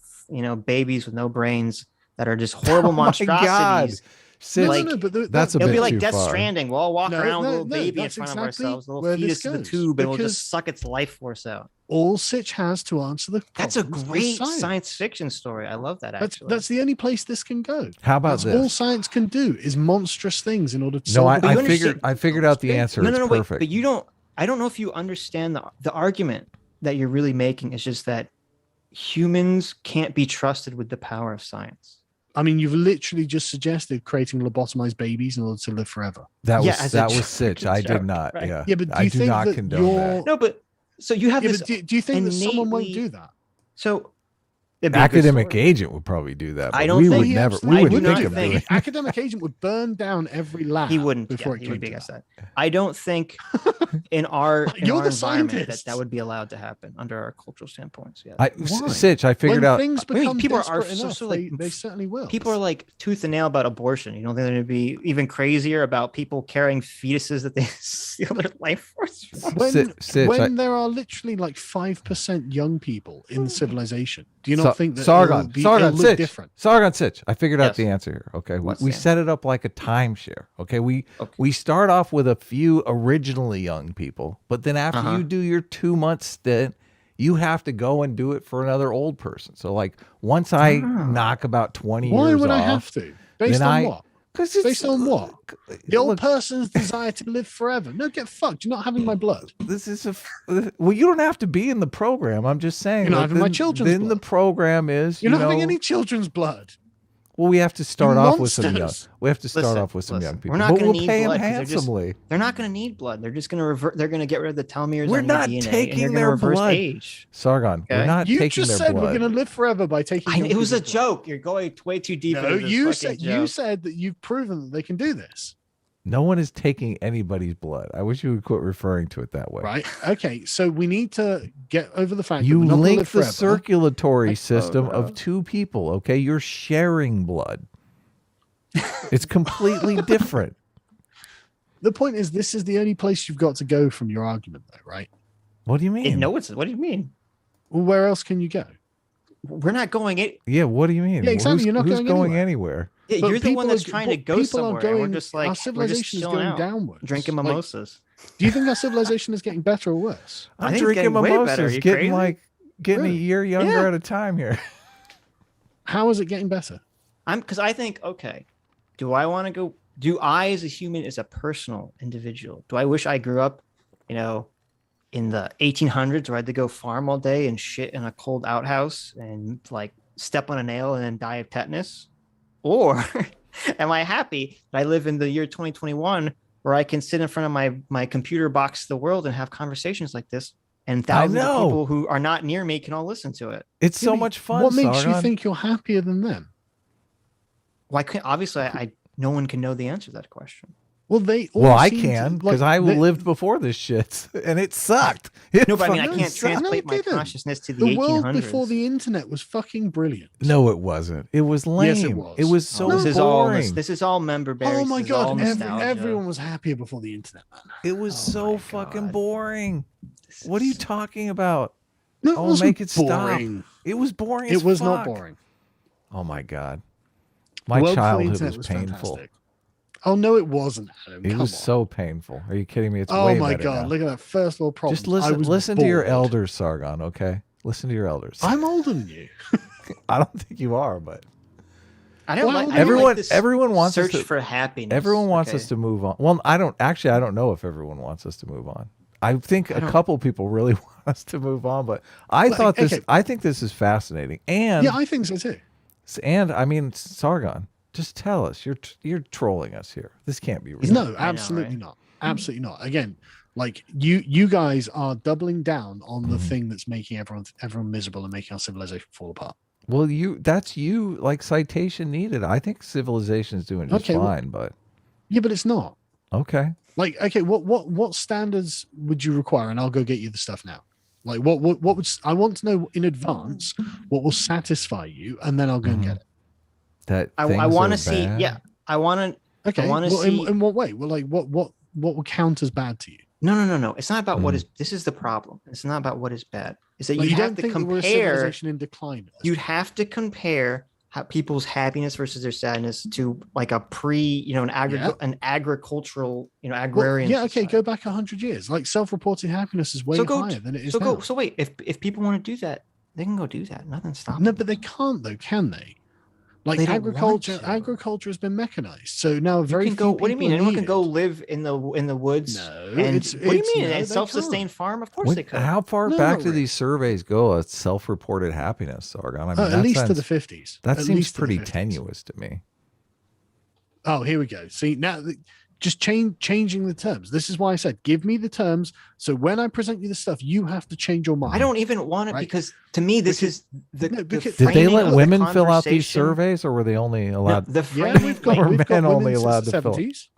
babies with no brains that are just horrible monstrosities. That's it'll be like too Death far. Stranding. We'll all walk around with a little baby in front of ourselves, a little fetus in the tube, and we'll just suck its life force out. All Sitch has to answer the That's a great science fiction story. I love that, actually. That's the only place this can go. How about this? All science can do is monstrous things in order to solve I figured out the answer. It's perfect. Wait, but I don't know if you understand the argument that you're really making is just that humans can't be trusted with the power of science. I mean, you've literally just suggested creating lobotomized babies in order to live forever. That was Sitch. I did not. Right? Yeah, but I do not condone that. No, but so you have this. Do you think that someone won't do that? So academic agent would probably do that. I don't think we would never think of it. Academic agent would burn down every lab. He wouldn't. Before he would be against that. I don't think in our environment that would be allowed to happen under our cultural standpoints. Yeah. Sitch, I figured out. Things become people are enough, they certainly will. People are like tooth and nail about abortion. You don't think they're going to be even crazier about people carrying fetuses that they steal their life force from? When there are literally like 5% young people in civilization, do you not think that Sargon Sitch, different? Sargon Sitch, I figured out the answer here. Okay, we set it up like a timeshare. Okay, we start off with a few originally young people, but then after you do your 2-month stint, you have to go and do it for another old person. So like once I knock about 20 years off, why would I have to? Based on what? Based on what? The old person's desire to live forever. No, get fucked. You're not having my blood. This is well, you don't have to be in the program. I'm just saying. You're not having my children's blood. Then the program is you're not having any children's blood. Well, we have to start off with some young. We have to start off with some young people. We're not going to need pay blood them handsomely. They're not going to need blood. They're just going to revert. They're going to get rid of the telomeres. We're on not your DNA, taking their blood. Age. Sargon, we're not taking their blood. You just said we're going to live forever by taking. It was a joke. You're going way too deep. No, you said that you've proven that they can do this. No one is taking anybody's blood. I wish you would quit referring to it that way. Right. Okay. So we need to get over the fact you that we're not link the forever. circulatory system of two people. Okay, you're sharing blood. It's completely different. The point is, this is the only place you've got to go from your argument, though, right? What do you mean? What do you mean? Well, where else can you go? We're not going it. Yeah, what do you mean? Yeah, exactly. You're not going anywhere. Yeah, you're the one that's trying to go somewhere. We're just like our civilization is going downwards. Drinking mimosas. Do you think our civilization is getting better or worse? I'm drinking mimosas, getting a year younger at a time here. How is it getting better? Because I think, okay, do I want to go? Do I, as a human, as a personal individual, do I wish I grew up, in the 1800s where I had to go farm all day and shit in a cold outhouse and like step on a nail and then die of tetanus? Or am I happy that I live in the year 2021 where I can sit in front of my computer box of the world and have conversations like this, and thousands of people who are not near me can all listen to it? It's so much fun. What makes you think you're happier than them? Well, obviously, no one can know the answer to that question. Well, I can, because I lived before this shit, and it sucked. No, but I mean, I can't translate my consciousness to the 1800s. The world before the internet was fucking brilliant. No, it wasn't. It was lame. Yes, it was. It was so boring. This is all member berries. Oh my god, everyone was happier before the internet, man. It was so fucking boring. What are you talking about? No, it wasn't make it boring. Stop. It was boring. It was not boring. Oh my god. My childhood was painful. Fantastic. Oh no, it wasn't, Adam. It was so painful. Are you kidding me? It's oh way my better god! now. Look at that first world problem. Just listen to your elders, Sargon. Okay, listen to your elders. I'm older than you. I don't think you are, but I don't like everyone wants search us to, for happiness. Everyone wants us to move on. Well, I don't know if everyone wants us to move on. I think a couple people really want us to move on, but I think this is fascinating, and yeah, I think so too. And I mean, Sargon, just tell us you're trolling us here. This can't be real. No, absolutely not. Absolutely not. Again, like you guys are doubling down on the thing that's making everyone miserable and making our civilization fall apart. Well, like citation needed. I think civilization is doing just fine, but Yeah, but it's not. Okay. Like, okay, what standards would you require? And I'll go get you the stuff now. Like, what would I want to know in advance? What will satisfy you, and then I'll go and get it. That I want to see. Yeah, I want to. Okay. I want to well, see. in what way? Well, like, what would count as bad to you? No. It's not about what is. This is the problem. It's not about what is bad. Is that Like, you have don't to think that we're a compare. civilization in decline. You'd have to compare people's happiness versus their sadness to like a an agricultural, agrarian. Well, yeah. Okay. society. Go back 100 years. Like, self-reported happiness is way higher than it is now. So wait, if people want to do that, they can go do that. Nothing's stopping. No, but they can't though, can they? Like, They don't want to. agriculture has been mechanized, so now very you can few go. What do you people mean? Anyone need can go it. live in the woods? No, And it's- what do you it's- mean? no, A they self-sustained farm? Of course they could. How far No, back not do really. these surveys go? At self-reported happiness, Sargon. I mean, At that least to sounds- the 50s. That At seems least to the pretty 50s. tenuous to me. Oh, here we go. See, now just changing the terms. This is why I said, give me the terms. So when I present you the stuff, you have to change your mind. I don't even want it Right? because to me this Because- is the. no, the because- Did they framing let of the women fill out these conversation- surveys, or were they only No, allowed? the Yeah, framing, we've got, Or we've got men women only since allowed the to fill. 70s.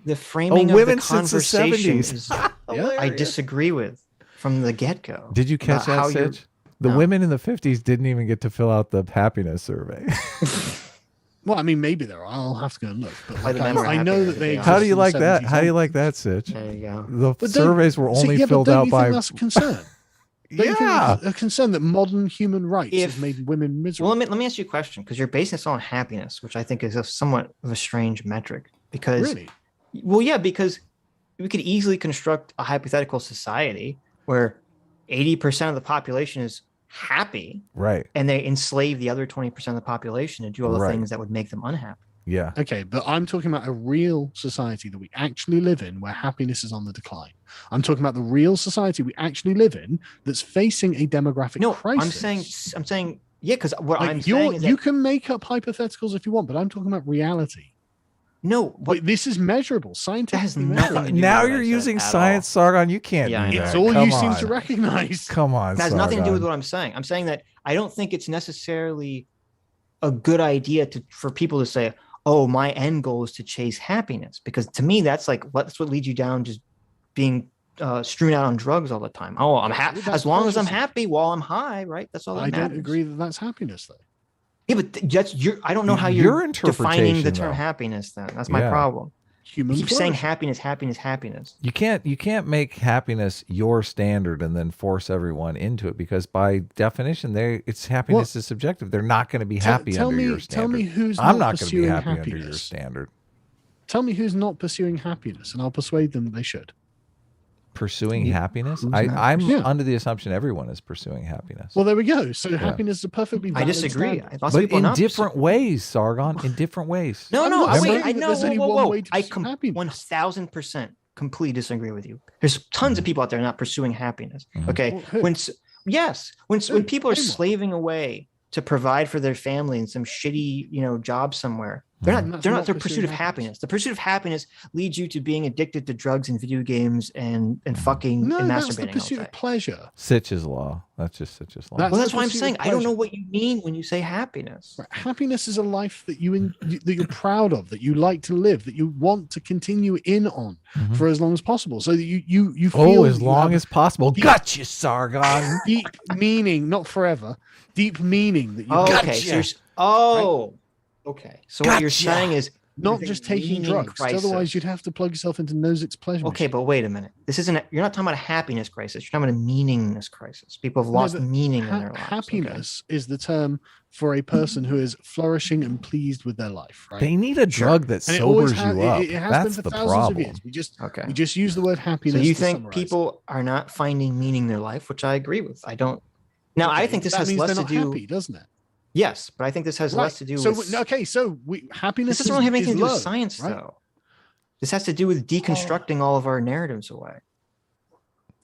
the framing of women the since the conversation 70s. is, Yeah. I disagree with from the get-go. Did you catch about how that, you're- Sitch? The No. women in the 50s didn't even get to fill out the happiness survey. Well, I mean, maybe there are. I'll have to go and look. But Like, like, the men were I know happier that to they. be exist How do you in the like that? 70s How do you onwards. like that, Sitch? There you go. The But don't- surveys were See, only yeah, but filled don't out you by. think that's a concern? Don't you think Yeah. that's a concern that modern human rights If- has made women miserable? Well, let me ask you a question because you're basing this on happiness, which I think is somewhat of a strange metric. Because, Really? well, yeah, because we could easily construct a hypothetical society where 80% of the population is happy Right. and they enslave the other 20% of the population to do all the Right. things that would make them unhappy. Yeah. Okay, but I'm talking about a real society that we actually live in where happiness is on the decline. I'm talking about the real society we actually live in that's facing a demographic No, crisis. I'm saying, yeah, because what Like, I'm saying is you that, can make up hypotheticals if you want, but I'm talking about reality. no, what, But this is measurable, scientifically nothing measurable. to do with Now what you're I said using at science, Sargon. You can't Yeah, I do know. It's that. all Come you seem on. to recognize. Come on, it has nothing to do with Sargon. what I'm saying. I'm saying that I don't think it's necessarily a good idea for people to say, "Oh, my end goal is to chase happiness," because to me, that's what leads you down just being strewn out on drugs all the time. Oh, I'm happy That's as long as I'm pleasure happy while I'm high, right? That's all that I don't matters. agree that that's happiness, though. Yeah, but that's I don't know how Your you're defining the interpretation, term though. happiness. Then that's my Yeah. problem. Human You keep saying flourishing. happiness. You can't make happiness your standard and then force everyone into it, because by definition, happiness is subjective. They're not going to be happy tell under me- your tell standard. me who's I'm not not going to be pursuing happy under your happiness. standard. Tell me who's not pursuing happiness, and I'll persuade them that they should. Pursuing Yeah. happiness? Who's not? I'm Yeah. under the assumption everyone is pursuing happiness. Well, there we go. So happiness is a perfectly I valid disagree. standard. Lots of But people are in not different ways, Sargon. In different ways. No, I'm no, not wait, saying I that know. there's only one way to I pursue happiness. 1000% completely disagree with you. There's tons of people out there not pursuing happiness. Mhm. Okay, Well, who? when Who? people are Name one. slaving away to provide for their family in some shitty job somewhere, they're Mhm. not That's they're not not their pursuing pursuit of happiness. happiness. The pursuit of happiness leads you to being addicted to drugs and video games and fucking No, and that's the masturbating all pursuit day. of pleasure. Sitch's law. That's just Sitch's law. That's- Well, that's the why I'm pursuit of saying I don't know pleasure. what you mean when you say happiness. Right. Happiness is a life that that you're proud of, that you like to live, that you want to continue in on Mhm. for as long as possible. So that you feel Oh, as that you long have as possible. deep- Gotcha, Sargon. deep meaning, not forever. Deep meaning that you Oh, have. okay. So Gotcha. okay. So what you're Gotcha. saying is Not there's a just taking meaning drugs. 'cause crisis. Otherwise, you'd have to plug yourself into Nozick's pleasure. Okay, but wait a minute. You're not talking about a happiness crisis. You're talking about a meaningness crisis. People have lost but meaning in their lives. happiness is the term for a person who is flourishing and pleased with their life. Right? They need a drug that And it always sobers has, you up. it has That's been the for thousands problem. of years. Okay. We just use the word So happiness. you to think summarize it. people are not finding meaning in their life, which I agree with. I don't. Now, I Okay, think this that has means less they're to not do. happy, doesn't it? Yes, but I think this has less to do so, with. okay, so happiness This doesn't really have anything is to do with low, science, right? though. This has to do with deconstructing all of our narratives away.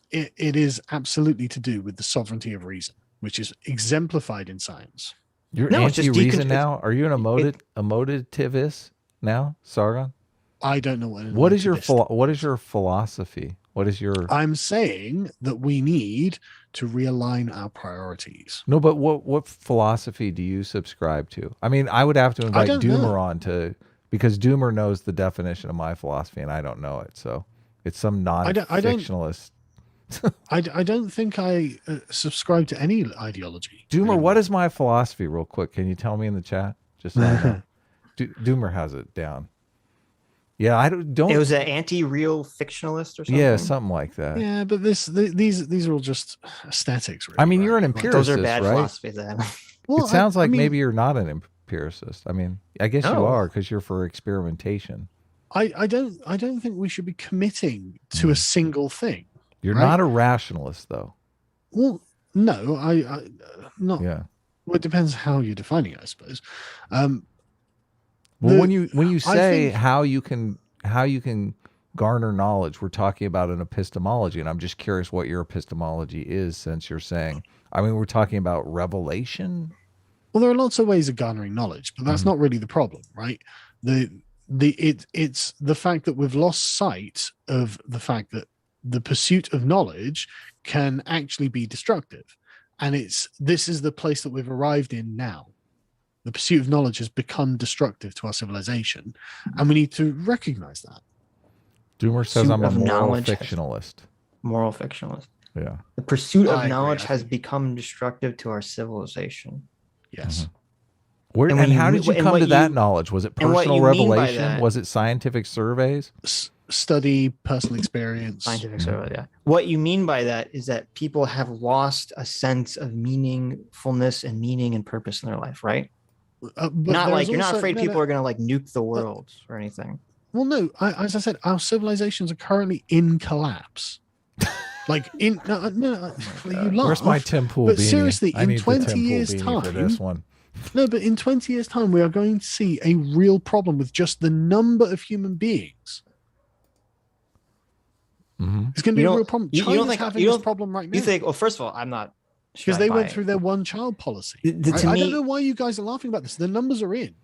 It is absolutely to do with the sovereignty of reason, which is exemplified in science. You're No, it's just anti-reason decon- now? Are you an emotivist now, Sargon? I don't know what. What is your relativist- what is your philosophy? What is your I'm saying that we need to realign our priorities. No, but what philosophy do you subscribe to? I mean, I would have to invite don't know. Doomer on to Because Doomer knows the definition of my philosophy, and I don't know it. So it's some non-fictionalist. I don't think I subscribe to any ideology. Doomer, anymore. what is my philosophy, real quick? Can you tell me in the chat? Just so I know. Doomer has it down. Yeah, I don't. It was an anti-real fictionalist or something. Yeah, something like that. Yeah, but these are all just aesthetics. Really, I mean, you're an Like, empiricist, Those are bad right? philosophies. Then. well, It sounds like I mean, maybe you're not an empiricist. I mean, I guess you No. are because you're for experimentation. I don't think we should be committing to a single thing. You're Right? not a rationalist, though. Well, no, I not. Yeah. Well, it depends how you're defining it, I suppose. Well, The- when you I say think- how you can garner knowledge, we're talking about an epistemology, and I'm just curious what your epistemology is, since you're saying. I mean, we're talking about revelation. Well, there are lots of ways of garnering knowledge, but that's not really the problem, right? It's the fact that we've lost sight of the fact that the pursuit of knowledge can actually be destructive, and this is the place that we've arrived in now. The pursuit of knowledge has become destructive to our civilization, and we need to recognize that. Doomer says Pursuit I'm a of moral knowledge has- fictionalist. Moral fictionalist. Yeah. The pursuit I of agree, knowledge I has think- become destructive to our civilization. Yes. Where, And and, when how you- did you and come what to that you- knowledge? Was it and what personal you mean by revelation? that- Was it scientific surveys? Study, personal experience. Scientific survey, yeah. What you mean by that is that people have lost a sense of meaningfulness and meaning and purpose in their life, right? But Not there's like you're not also- afraid no, people no. are going to like nuke the world or anything. Well, no. As I said, our civilizations are currently in collapse. Like in no, you laugh. Where's my Tim Pool But beanie? seriously, I in need the 20 Tim Pool years' beanie for this time- one. No, but in 20 years' time, we are going to see a real problem with just the number of human beings. Mhm. It's going to be You a don't- real problem. you don't China's think- having you this don't- problem right now You think, well, first of all, I'm not sure because I they buy went it. through their one-child policy. To I me- don't know why you guys are laughing about this. The numbers are in.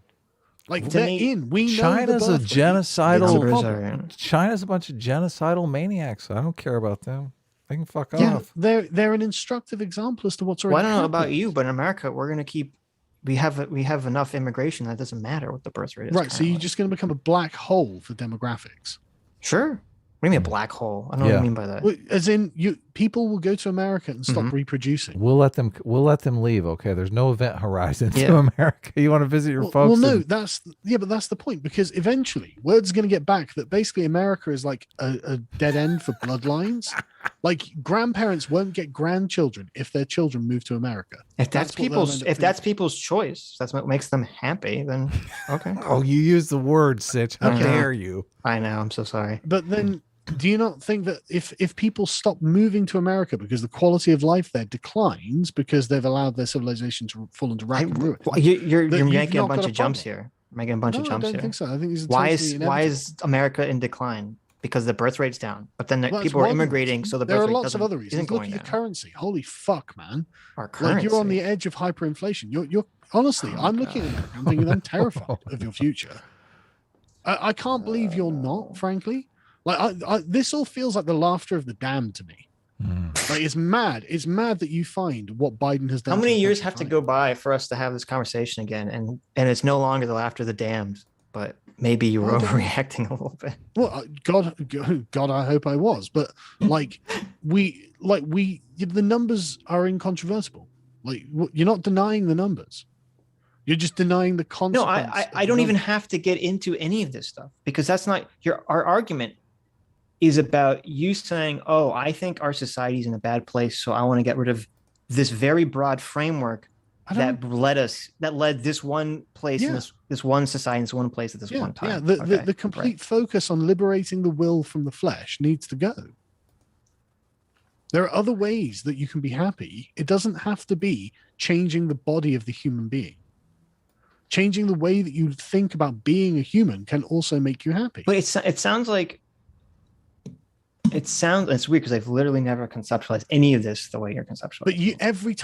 Like To they're me, in. We know China's the a birth rate. genocidal- It's a Numbers problem. are in. China's a bunch of genocidal maniacs. I don't care about them. They can fuck Yeah, off. they're an instructive example as to what's already Well, I don't know about happened. you, but in America, we're going to keep. We have enough immigration that doesn't matter what the birth rate is. Right, so you're currently. just going to become a black hole for demographics. Sure. What do you mean a black hole? I don't know what Yeah. you mean by that. Well, as in, people will go to America and stop reproducing. We'll let them leave. Okay, there's no event horizon to Yeah. America. You want to visit your Well, folks? no, and- but that's the point, because eventually word's going to get back that basically America is like a dead end for bloodlines. Like grandparents won't get grandchildren if their children move to America. If that's what they'll people's, end up if that's thinking. people's choice, that's what makes them happy. Then okay. Oh, you use the word, Sitch. How Okay. dare you? I know. I'm so sorry. But then, do you not think that if people stop moving to America because the quality of life there declines because they've allowed their civilization to fall into rapid ruin? Well, you're that you've making a not bunch got of a jumps problem. here. You're making a bunch No, of I jumps don't here. think so. I think these are Why totally is inevitable. America in decline? Because the birth rate's down, but then Well, that's people are one immigrating, reason. so the there birth are rate lots of other isn't reasons. Look going at your down. currency. Holy fuck, man! Our currency. Like you're on the edge of hyperinflation. You're honestly. Oh, I'm looking at it. I'm thinking I'm terrified of your future. I can't believe you're not. Frankly, like this all feels like the laughter of the damned to me. Like it's mad. It's mad that you find what Biden has done. How to many the years country have to finally. go by for us to have this conversation again? And it's no longer the laughter of the damned, but maybe you were I don't- overreacting a little bit. Well, God, I hope I was. But like the numbers are incontrovertible. Like you're not denying the numbers. You're just denying the No, consequence. I don't even have to get into any of this stuff because that's not our argument is about you saying, oh, I think our society is in a bad place, so I want to get rid of this very broad framework that led this one place in Yeah. this one society in this one place at this one time. Yeah, the Okay, complete right. focus on liberating the will from the flesh needs to go. There are other ways that you can be happy. It doesn't have to be changing the body of the human being. Changing the way that you think about being a human can also make you happy. But it sounds like it's weird because I've literally never conceptualized any of this the way you're conceptualizing. But you every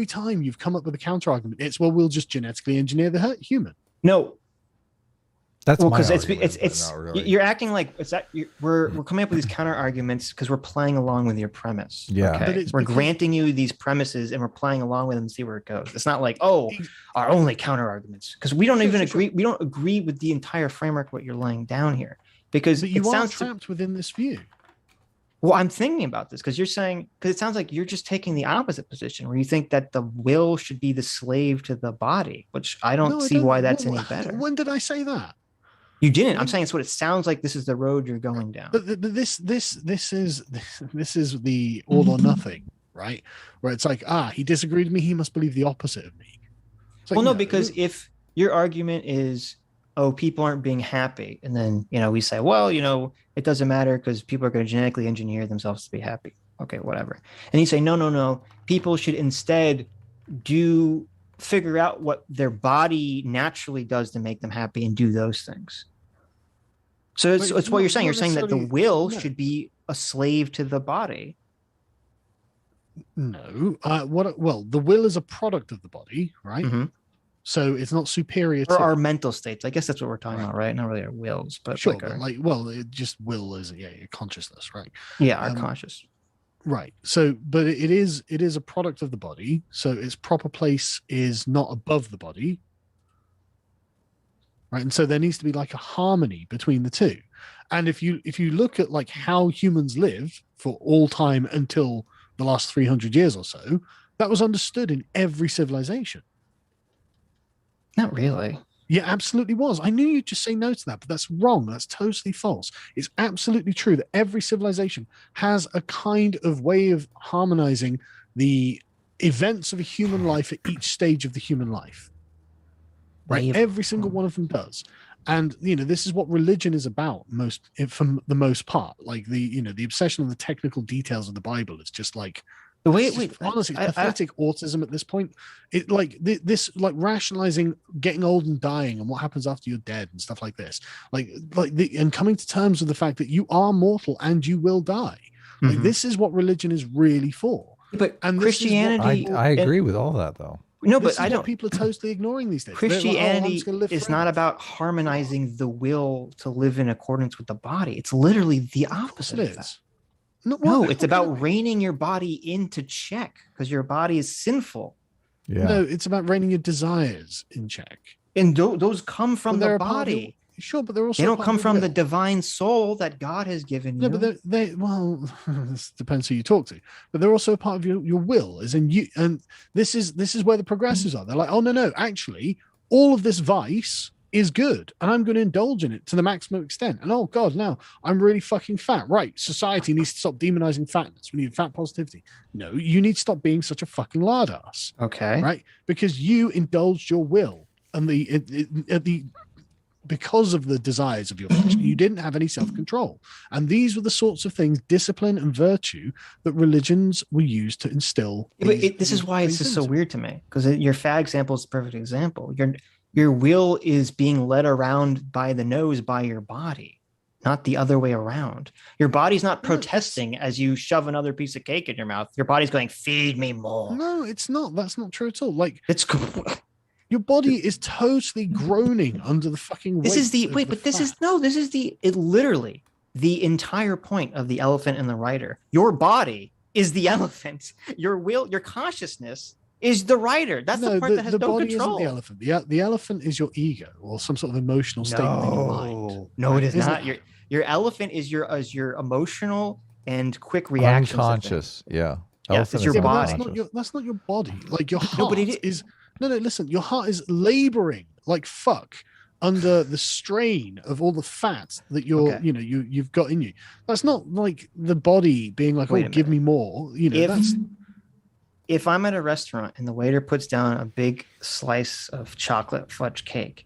time you've come up with a counter argument, it's well, we'll just genetically engineer the human. No. That's Well, my because argument, but it's not really. you're acting like it's that we're coming up with these counter arguments because we're playing along with your premise. Yeah. Okay. But it's We're because- granting you these premises and we're playing along with them to see where it goes. It's not like, oh, our only counter arguments, because we don't Sure, even sure, agree. We don't agree with the entire framework what you're laying down here, because But you it are sounds trapped within this view. well, I'm thinking about this because you're saying, because it sounds like you're just taking the opposite position where you think that the will should be the slave to the body, which I don't No, I see don't- why that's well, any better. When did I say that? You didn't. I'm saying it's what it sounds like. This is the road you're going down. But this is the all or nothing, right? Where it's like, he disagreed with me, he must believe the opposite of me. It's like, Well, no, because if your argument is, oh, people aren't being happy, and then we say, well, it doesn't matter because people are going to genetically engineer themselves to be happy. Okay, whatever. And you say, no, people should instead figure out what their body naturally does to make them happy and do those things. So it's what you're saying. You're saying that the will should be a slave to the body. No. Well, the will is a product of the body, right? Mhm. So it's not superior Or to our mental states. I guess that's what we're talking about, right? Not really our wills, but sure, like but it just will is your consciousness, right? our conscious. Right. So, but it is a product of the body. So its proper place is not above the body. Right. And so there needs to be like a harmony between the two. And if you look at like how humans lived for all time until the last 300 years or so, that was understood in every civilization. Not really. Yeah, absolutely was. I knew you'd just say no to that, but that's wrong. That's totally false. It's absolutely true that every civilization has a kind of way of harmonizing the events of a human life at each stage of the human life. Right? Every single one of them does. And this is what religion is about for the most part. Like the obsession of the technical details of the Bible is just like honestly, it's pathetic autism at this point. It like this like rationalizing getting old and dying and what happens after you're dead and stuff like this. And coming to terms with the fact that you are mortal and you will die. Like this is what religion is really for. But Christianity, I agree with all that though. No, but I don't. People are totally ignoring these days. Christianity is not about harmonizing the will to live in accordance with the body. It's literally the opposite of that. No, it's about reining your body into check because your body is sinful. Yeah. No, it's about reining your desires in check. And those come from the body. Sure, but they're also they don't come from the divine soul that God has given you. No, but this depends who you talk to. But they're also a part of your will, as in you. And this is where the progressives are. They're like, oh no, actually, all of this vice is good, and I'm going to indulge in it to the maximum extent. And oh god, now I'm really fucking fat. Right? Society needs to stop demonizing fatness. We need fat positivity. No, you need to stop being such a fucking lard ass. Okay, right? Because you indulged your will and because of the desires of your flesh, you didn't have any self-control. And these were the sorts of things, discipline and virtue, that religions were used to instill. This is why it's just so weird to me, because your fat example is a perfect example. Your will is being led around by the nose by your body, not the other way around. Your body's not protesting as you shove another piece of cake in your mouth. Your body's going, feed me more. No, it's not. That's not true at all. Like it's your body is totally groaning under the fucking weight. This is literally the entire point of the elephant and the rider. Your body is the elephant. Your will, your consciousness is the rider. That's the part that has no control. The body isn't the elephant. The elephant is your ego or some sort of emotional state in your mind. No, it is not. Your elephant is your emotional and quick reactions. Unconscious. Yeah. Yes, it's your body. That's not your body. Like your heart is. No, listen, your heart is laboring like fuck under the strain of all the fat that you've got in you. That's not like the body being like, oh, give me more. If I'm at a restaurant and the waiter puts down a big slice of chocolate fudge cake,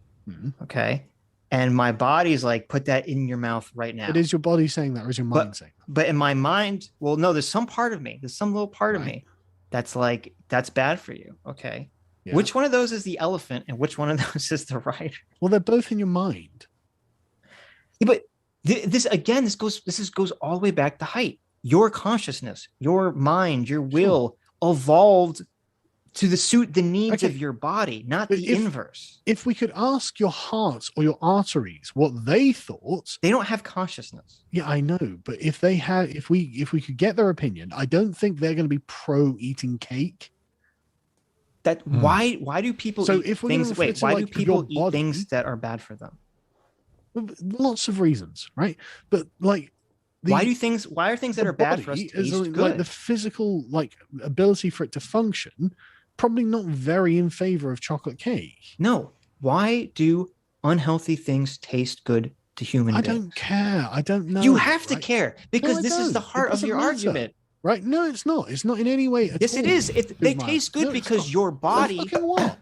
okay, and my body's like, put that in your mouth right now. But is your body saying that or is your mind saying that? But in my mind, well, no, there's some part of me, there's some little part of me that's like, that's bad for you, okay? Yeah. Which one of those is the elephant and which one of those is the rider? Well, they're both in your mind. Yeah, but this goes all the way back to height. Your consciousness, your mind, your will evolved to suit the needs of your body, not the inverse. If we could ask your heart or your arteries what they thought, they don't have consciousness. Yeah, I know, but if they had, if we could get their opinion, I don't think they're going to be pro eating cake. That why do people eat things? Wait, why do people eat things that are bad for them? Lots of reasons, right? But like, why are things that are bad for us taste good? Like the physical ability for it to function, probably not very in favor of chocolate cake. No. Why do unhealthy things taste good to human beings? I don't care. I don't know. You have to care because this is the heart of your argument. Right? No, it's not. It's not in any way. Yes, it is. They taste good because your body.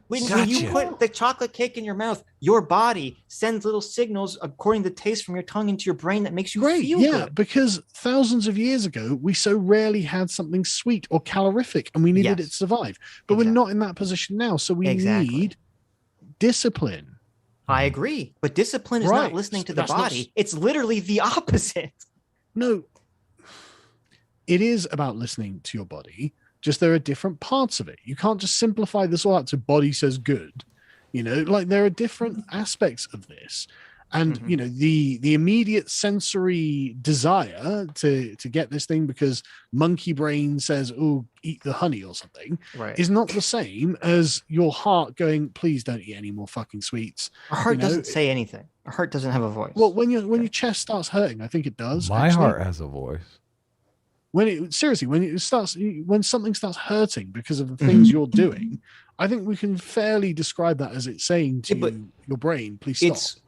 When you put the chocolate cake in your mouth, your body sends little signals according to taste from your tongue into your brain that makes you feel good. Because thousands of years ago, we so rarely had something sweet or calorific, and we needed it to survive. But we're not in that position now, so we need discipline. I agree, but discipline is not listening to the body. It's literally the opposite. No. It is about listening to your body, just there are different parts of it. You can't just simplify this all out to body says good. Like there are different aspects of this. And, the immediate sensory desire to get this thing because monkey brain says, oh, eat the honey or something, is not the same as your heart going, please don't eat any more fucking sweets. Our heart doesn't say anything. Our heart doesn't have a voice. Well, when your chest starts hurting, I think it does. My heart has a voice. When something starts hurting because of the things you're doing, I think we can fairly describe that as it's saying to your brain, please stop. It's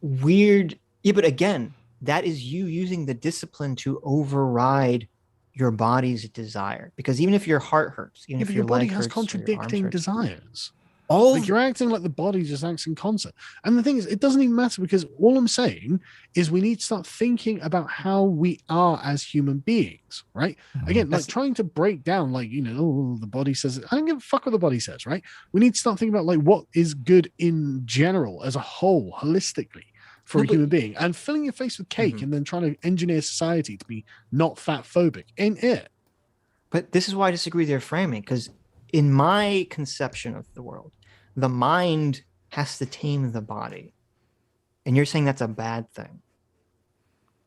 weird. Yeah, but again, that is you using the discipline to override your body's desire. Because even if your heart hurts, even if your body leg has hurts, contradicting desires. You're acting like the body just acts in concert. And the thing is, it doesn't even matter because all I'm saying is we need to start thinking about how we are as human beings, right? Again, like trying to break down, the body says, I don't give a fuck what the body says, right? We need to start thinking about what is good in general as a whole, holistically for a human being. And filling your face with cake and then trying to engineer society to be not fat phobic ain't it. But this is why I disagree with your framing, because in my conception of the world, the mind has to tame the body. And you're saying that's a bad thing.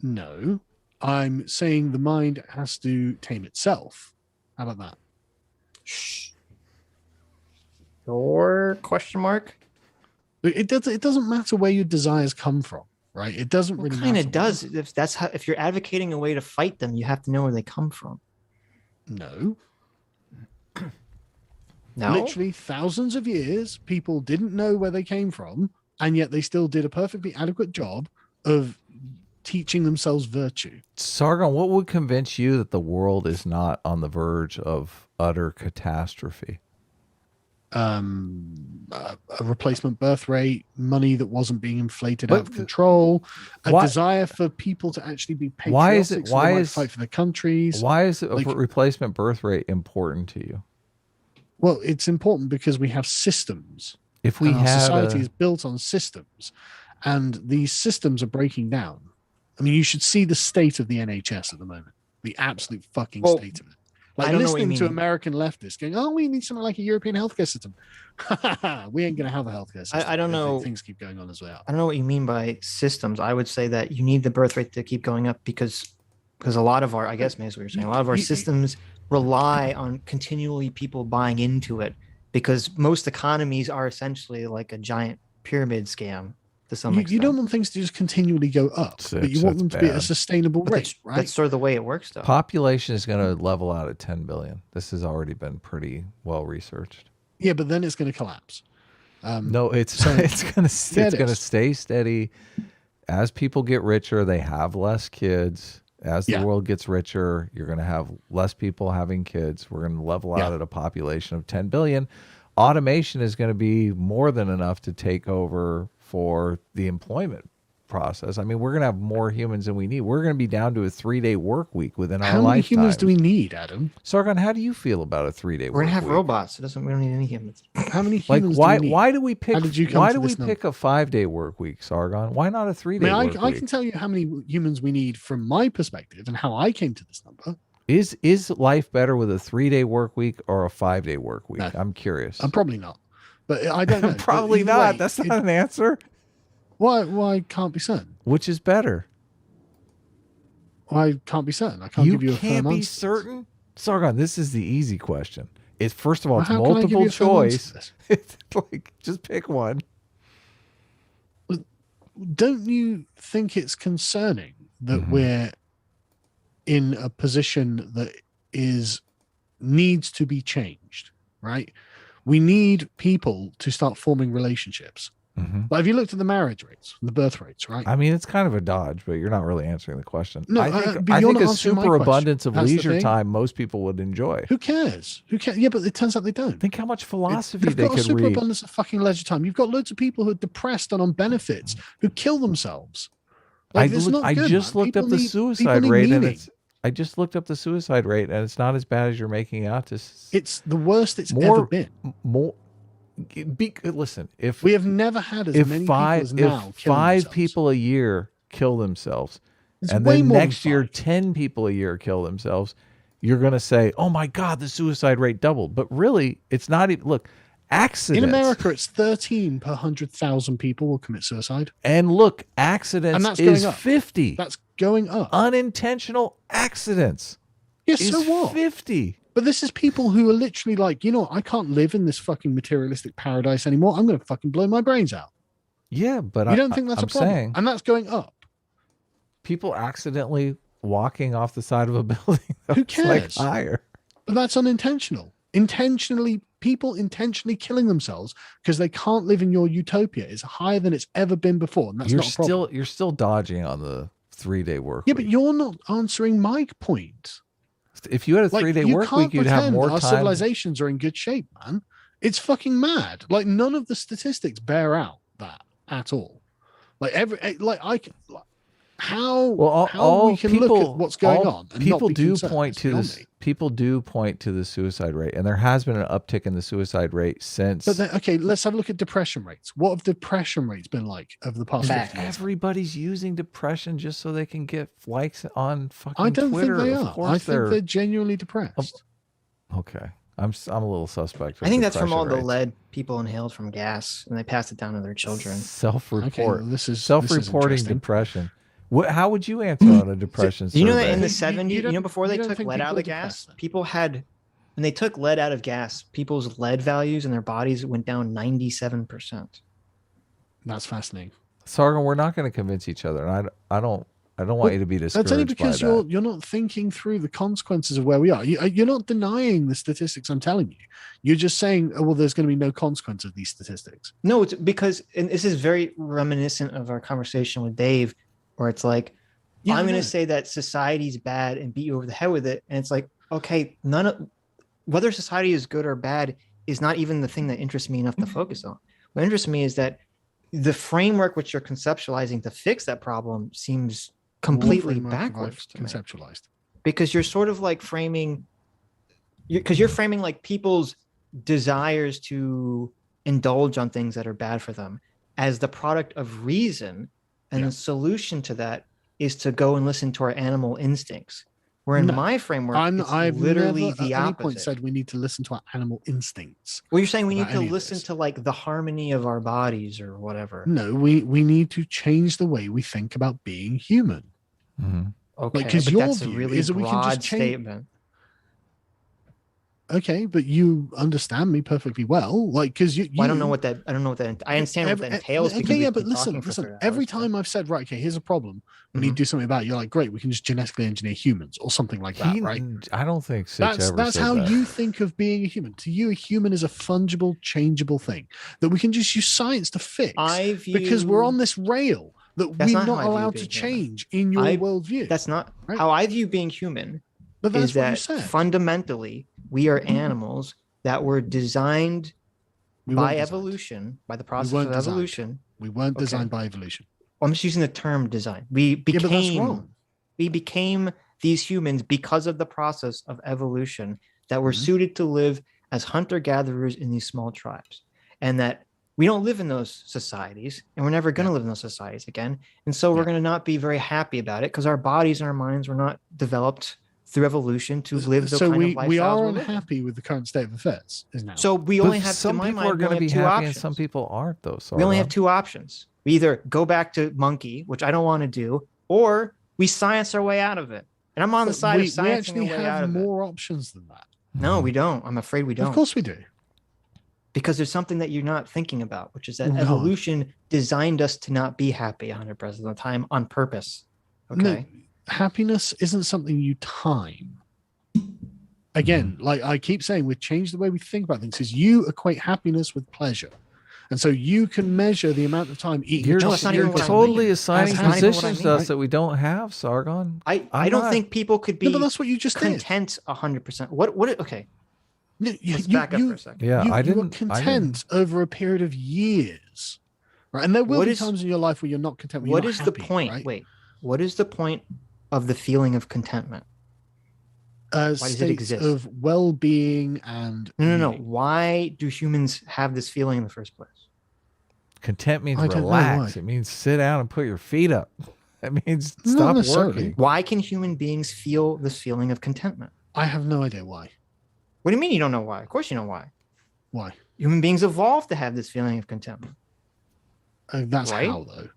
No, I'm saying the mind has to tame itself. How about that? Your question mark? It doesn't matter where your desires come from, right? It doesn't really matter. It kind of does. If you're advocating a way to fight them, you have to know where they come from. No. No? Literally thousands of years, people didn't know where they came from, and yet they still did a perfectly adequate job of teaching themselves virtue. Sargon, what would convince you that the world is not on the verge of utter catastrophe? A replacement birth rate, money that wasn't being inflated out of control, desire for people to actually be patriotic, fight for their countries. Why is a replacement birth rate important to you? Well, it's important because we have systems. If we have society is built on systems, and these systems are breaking down. I mean, you should see the state of the NHS at the moment. The absolute fucking state of it. Like listening to American leftists going, "Oh, we need something like a European healthcare system." We ain't gonna have a healthcare system. I don't know. Things keep going on as well. I don't know what you mean by systems. I would say that you need the birth rate to keep going up because a lot of our, I guess, maybe that's what you're saying. A lot of our systems rely on continually people buying into it because most economies are essentially like a giant pyramid scam to some extent. You don't want things to just continually go up, but you want them to be at a sustainable rate, right? That's sort of the way it works, though. Population is going to level out at 10 billion. This has already been pretty well researched. Yeah, but then it's going to collapse. No, it's going to stay steady. As people get richer, they have less kids. As the world gets richer, you're going to have less people having kids. We're going to level out at a population of 10 billion. Automation is going to be more than enough to take over for the employment process. I mean, we're going to have more humans than we need. We're going to be down to a 3-day work week within our lifetime. How many humans do we need, Adam? Sargon, how do you feel about a 3-day work week? We're going to have robots. We don't need any humans. How many humans do we need? Why do we pick a 5-day work week, Sargon? Why not a 3-day work week? I can tell you how many humans we need from my perspective and how I came to this number. Is life better with a 3-day work week or a 5-day work week? No. I'm curious. Probably not. But I don't know. Probably Either not. way, That's not an answer. Why can't be certain? Which is better? I can't be certain. I can't give you a firm can't be answer. certain? Sargon, this is the easy question. It's first of all, Well, it's how can I give multiple you a firm answer choice. to this? It's like just pick one. Don't you think it's concerning that Mhm. we're in a position that needs to be changed, right? We need people to start forming relationships. Mhm. Like, have you looked at the marriage rates, the birth rates, right? I mean, it's kind of a dodge, but you're not really answering the question. No, I but think you're not a answering my superabundance of question. That's the leisure thing. time most people would enjoy. Who cares? Yeah, but it turns out they don't. Think how much philosophy They've they got a could read. superabundance of fucking leisure time. You've got loads of people who are depressed and on benefits who kill themselves. Like, it's not I good, just man. looked up People the need- suicide people need rate, and meaning. I just looked up the suicide rate, and it's not as bad as you're making out to. It's the worst it's More- ever been. More. Listen, if We have never had as many people as now if killing 5 themselves. people a year kill themselves, It's and way then more than next year 5. 10 people a year kill themselves, you're going to say, "Oh my God, the suicide rate doubled." But really, it's not even. Look, accidents In America, it's 13 per 100,000 people will commit suicide. and look, accidents And that's is going up. 50. That's going up. Unintentional accidents Yes, is so what? 50. But this is people who are literally like, I can't live in this fucking materialistic paradise anymore. I'm going to fucking blow my brains out. Yeah, but You don't think that's I'm a problem? saying And that's going up. people accidentally walking off the side of a building. Who that's, like, cares? higher. But that's unintentional. People intentionally killing themselves because they can't live in your utopia is higher than it's ever been before. And that's not a problem. You're still dodging on the 3-day work Yeah, week. but you're not answering my point. If you had a Like, 3-day you work can't week, you'd have pretend more our time. civilizations are in good shape, man. It's fucking mad. Like, none of the statistics bear out that at all. Like how we can look at what's going on. And People not be do concerned point is to beyond this. me. People do point to the suicide rate, and there has been an uptick in the suicide rate since. But then, okay, let's have a look at depression rates. What have depression rates been like over the past 50 years? Everybody's using depression just so they can get likes on fucking I don't Twitter. think they Of are. course I think they're genuinely depressed. okay. I'm a little suspect. Of I think that's from depression all the rates. lead people inhaled from gas, and they passed it down to their children. Self-report. Okay, well, this is Self-reporting interesting. depression. How would you answer on a depression Do you know survey? that in the You 70s, don't- before you they don't took think lead out people of the are gas, depressed then? people had, when they took lead out of gas, people's lead values in their bodies went down 97%. That's fascinating. Sargon, we're not going to convince each other, and I don't want you to be discouraged. That's only because by that. you're not thinking through the consequences of where we are. You're not denying the statistics I'm telling you. You're just saying, oh, well, there's going to be no consequence of these statistics. No, it's because, and this is very reminiscent of our conversation with Dave, where it's like, Yeah, I'm I going know. to say that society's bad and beat you over the head with it. And it's like, okay, whether society is good or bad is not even the thing that interests me enough to focus on. What interests me is that the framework which you're conceptualizing to fix that problem seems completely What framework have I backwards to me. conceptualized. Because you're sort of like you're framing like people's desires to indulge on things that are bad for them as the product of reason, and the solution to that is to go and listen to our animal instincts. Where in No, my framework, it's I've literally never the at any point opposite. said we need to listen to our animal instincts. Well, you're saying we need about to any of listen this. to like the harmony of our bodies or whatever. No, we need to change the way we think about being human. Mhm. Okay, Like, 'cause but your that's a view really is that we can just broad change- statement. Okay, but you understand me perfectly well. Like, because you, Well, I don't know what that. I don't know what that. I understand what that entails. because Okay, yeah, we've but been talking listen. for 3 Every hours, but- time I've said, right, okay, here's a problem. We need Mhm. to do something about it. You're like, great, we can just genetically engineer humans or something like that, right? I don't think Sitch ever That's said how that. you think of being a human. To you, a human is a fungible, changeable thing that we can just use science to fix I view because we're on this rail that That's we're not how not I view allowed to being human. change in your worldview. That's not Right. how I view being human. But that's Is what you that said. fundamentally we are animals that were designed We by weren't designed. evolution, by the process weren't of designed. evolution. We weren't Okay. designed by evolution. I'm just using the term design. We Yeah, but that's became wrong. we became these humans because of the process of evolution that were Mhm. suited to live as hunter-gatherers in these small tribes, and that we don't live in those societies, and we're never going to live in those societies again. And so we're Yeah. going to not be very happy about it because our bodies and our minds were not developed through evolution to live the so kind of lifestyles we are we're living. unhappy with the current state of affairs is now. So we But only have, some in my people mind, are going to we be only have two happy and options. some people aren't, though. We only have two options. We either go back to monkey, which I don't want to do, or we science our way out of it. And I'm on the side of sciencing we actually our way out have of it. more options than that. No, we don't. I'm afraid we don't. Of course we do. Because there's something that you're not thinking about, which is that Oh, God. evolution designed us to not be happy 100% of the time on purpose. Okay. No, happiness isn't something you time. Again, like I keep saying, we've changed the way we think about things because you equate happiness with pleasure. And so you can measure the amount of time eating. You're, No, it's not you're even what I totally mean. assigning That's not even what I positions mean, to us right? that we don't have, Sargon. I I'm don't not- think people could be No, but that's what you just did. content 100%. What? Okay. You, Let's back up for a second. Yeah, you, I you didn't. were I didn't- content over a period of years, right? And there will What be is- times in your life where you're not content. Where What you're is not the happy, point? Right? Wait. What is the point of the feeling of contentment? Why does it exist? Of well-being and No. meaning. Why do humans have this feeling in the first place? Content means I don't know relax. why. It means sit down and put your feet up. It means Not stop necessarily. working. Why can human beings feel this feeling of contentment? I have no idea why. What do you mean you don't know why? Of course you know why. Why? Human beings evolved to have this feeling of contentment. That's Right? how though.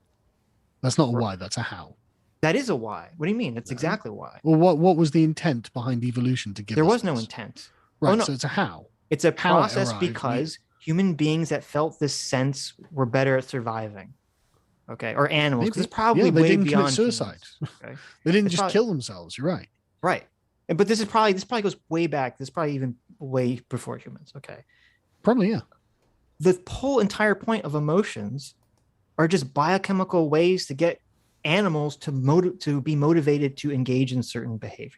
That's not a Right. why. That's a how. That is a why. What do you mean? That's exactly why. Well, what was the intent behind evolution to give? There us was no this? intent. Right. no. So it's a how. It's a How it process arrived, because human beings that felt this sense were better at surviving. Okay. Or animals. Because Maybe. it's probably Yeah, they way didn't commit beyond suicide. humans, okay? They didn't It's just probably- kill themselves. You're right. Right. But this probably goes way back. This is probably even way before humans. Okay. Probably, yeah. The whole entire point of emotions are just biochemical ways to get animals to be motivated to engage in certain behaviors.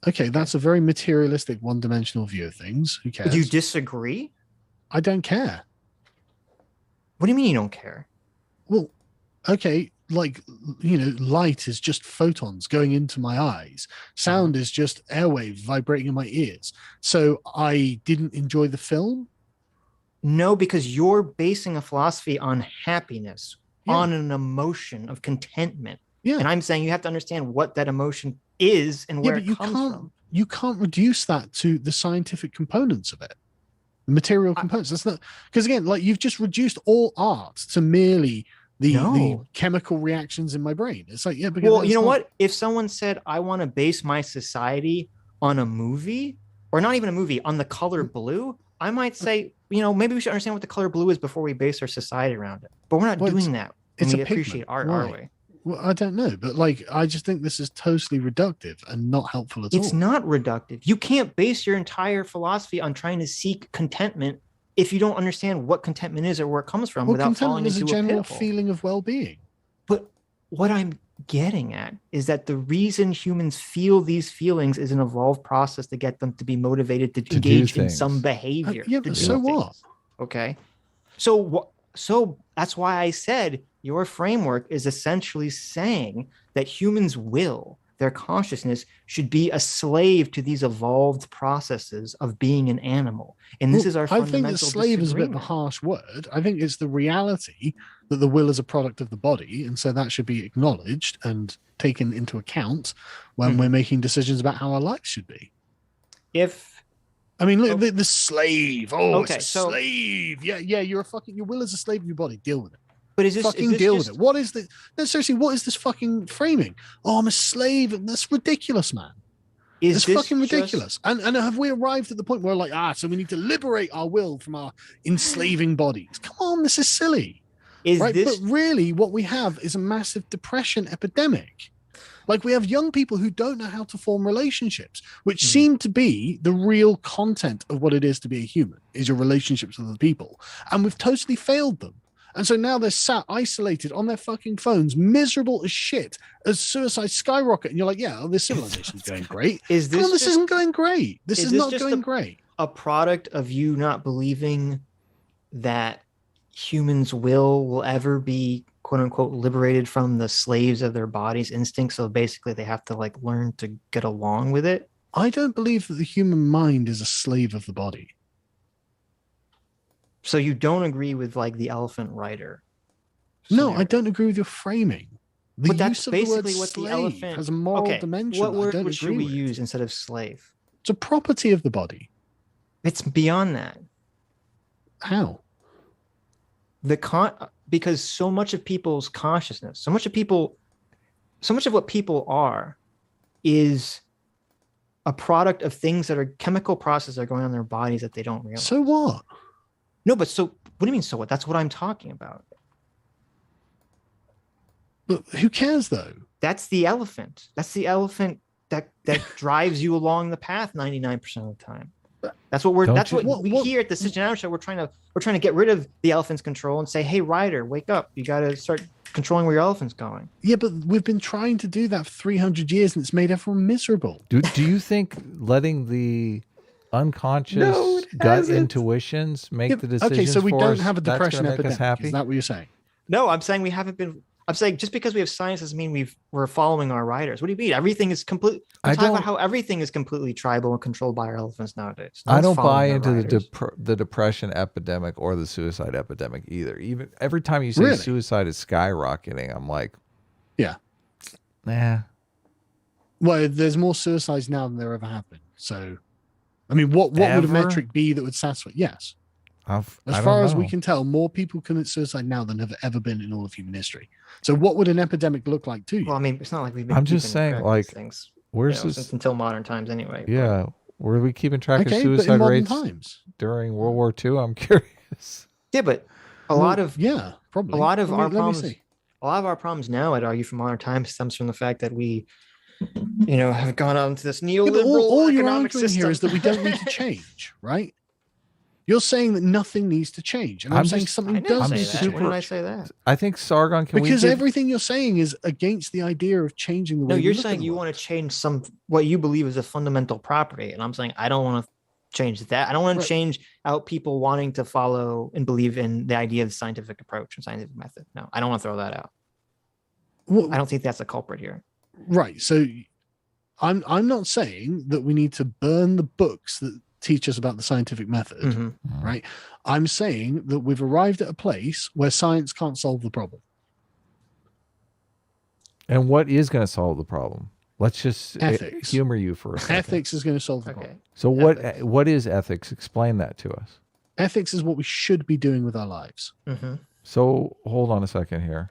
Okay, that's a very materialistic, one-dimensional view of things. Who cares? Do you disagree? I don't care. What do you mean you don't care? Well, okay, like, light is just photons going into my eyes. Sound is just airwaves vibrating in my ears. So I didn't enjoy the film. No, because you're basing a philosophy on happiness, Yeah. on an emotion of contentment. Yeah. And I'm saying you have to understand what that emotion is and where but it comes from. you can't reduce that to the scientific components of it, the material components. That's not, because again, like, you've just reduced all art to merely the No. chemical reactions in my brain. It's like, yeah, because Well, that's you know not- what? If someone said, I want to base my society on a movie, or not even a movie, on the color blue, I might say, maybe we should understand what the color blue is before we base our society around it. But we're not Well, doing that. When it's we a pigment. appreciate art, are Why? we? Well, I don't know, but like, I just think this is totally reductive and not helpful at all. It's not reductive. You can't base your entire philosophy on trying to seek contentment if you don't understand what contentment is or where it comes from Well, without falling contentment is a into a general pitfall. feeling of well-being. But what I'm getting at is that the reason humans feel these feelings is an evolved process to get them to be motivated to do engage in things. some behavior. Yeah, to but do so things. what? Okay. So that's why I said your framework is essentially saying that humans' will, their consciousness, should be a slave to these evolved processes of being an animal. And this Well, is our I think fundamental that slave is a bit of a disagreement. harsh word. I think it's the reality that the will is a product of the body, and so that should be acknowledged and taken into account when Mhm. we're making decisions about how our life should be. I mean, look, Oh. the slave. Oh, Okay, it's a so- slave. Yeah, your will is a slave of your body. Deal with it. But is this Fucking deal with it. What is the? No, seriously, what is this fucking framing? Oh, I'm a slave. That's ridiculous, man. It's fucking ridiculous. And have we arrived at the point where, like, so we need to liberate our will from our enslaving bodies? Come on, this is silly. Right? But really, what we have is a massive depression epidemic. Like, we have young people who don't know how to form relationships, which seem to be the real content of what it is to be a human, is your relationships with other people. And we've totally failed them. And so now they're sat isolated on their fucking phones, miserable as shit, as suicide skyrocket. And you're like, yeah, this civilization's going great. Is Come this on, this just isn't going great. This is is this not just going a- great. a product of you not believing that humans' will ever be quote unquote liberated from the slaves of their body's instincts? So basically they have to like learn to get along with it. I don't believe that the human mind is a slave of the body. So you don't agree with like the elephant rider? No, scenario. I don't agree with your framing. The But that's use of the word basically what the slave elephant has a moral okay, dimension. what that I word don't should agree we with. use instead of slave? It's a property of the body. It's beyond that. How? Because so much of people's consciousness, so much of what people are is a product of things that are chemical processes that are going on in their bodies that they don't realize. So what? No, but what do you mean so what? That's what I'm talking about. But who cares though? That's the elephant. That's the elephant that drives you along the path 99% of the time. That's what we here at the Sitch Show. We're trying to get rid of the elephant's control and say, hey, rider, wake up. You got to start controlling where your elephant's going. Yeah, but we've been trying to do that for 300 years and it's made everyone miserable. Do you think letting the unconscious gut intuitions make the decisions okay, so we for don't us, have a that's depression gonna make us epidemic. happy? Is that what you're saying? No, I'm saying we haven't been. I'm saying just because we have science doesn't mean we're following our riders. What do you mean? Everything is complete. I talk about how everything is completely tribal and controlled by our elephants nowadays. I don't buy into the depression epidemic or the suicide epidemic either. Even every time you say suicide is skyrocketing, I'm like, yeah, nah. Well, there's more suicides now than there ever have been. So, I mean, what would a metric be that would satisfy? Yes. As far as we can tell, more people commit suicide now than have ever been in all of human history. So what would an epidemic look like to you? Well, I mean, it's not like we've been. I'm just saying, like, things, where's this since until modern times anyway? Yeah, were we keeping track of suicide rates during World War II? I'm curious. Yeah, but probably a lot of our problems now, I'd argue, from modern times stems from the fact that we, have gone on to this neoliberal all you're economic arguing system. here is that we don't need to change, right? You're saying that nothing needs to change, and I'm saying something does need to change. When did I say that? I think Sargon because everything you're saying is against the idea of changing the way. No, you're saying you want to change what you believe is a fundamental property, and I'm saying I don't want to change that. I don't want to change out people wanting to follow and believe in the idea of the scientific approach and scientific method. No, I don't want to throw that out. Well, I don't think that's a culprit here. Right. So I'm not saying that we need to burn the books that teach us about the scientific method, right? I'm saying that we've arrived at a place where science can't solve the problem. And what is going to solve the problem? Let's just humor you for a second. Ethics is going to solve the problem. So what is ethics? Explain that to us. Ethics is what we should be doing with our lives. So hold on a second here,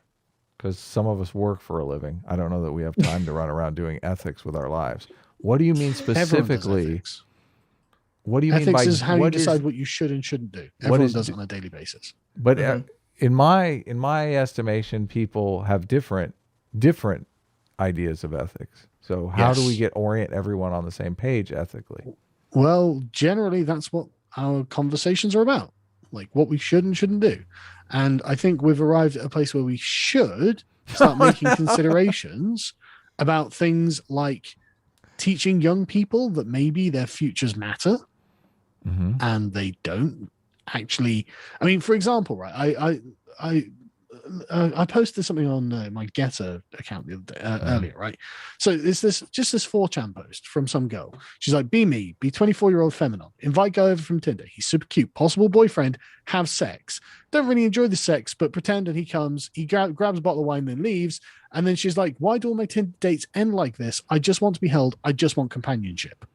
because some of us work for a living. I don't know that we have time to run around doing ethics with our lives. What do you mean specifically? What do you mean by ethics? Is how you decide what you should and shouldn't do. Everyone does it on a daily basis. But in my estimation, people have different ideas of ethics. So how do we orient everyone on the same page ethically? Well, generally, that's what our conversations are about, like what we should and shouldn't do. And I think we've arrived at a place where we should start making considerations about things like teaching young people that maybe their futures matter. And they don't actually. I mean, for example, right? I posted something on my Getter account the other day, earlier, right? So it's this 4chan post from some girl. She's like, "Be me, be 24-year-old feminine. Invite guy over from Tinder. He's super cute. Possible boyfriend. Have sex. Don't really enjoy the sex, but pretend that he comes. He grabs a bottle of wine, then leaves. And then she's like, why do all my Tinder dates end like this? I just want to be held. I just want companionship."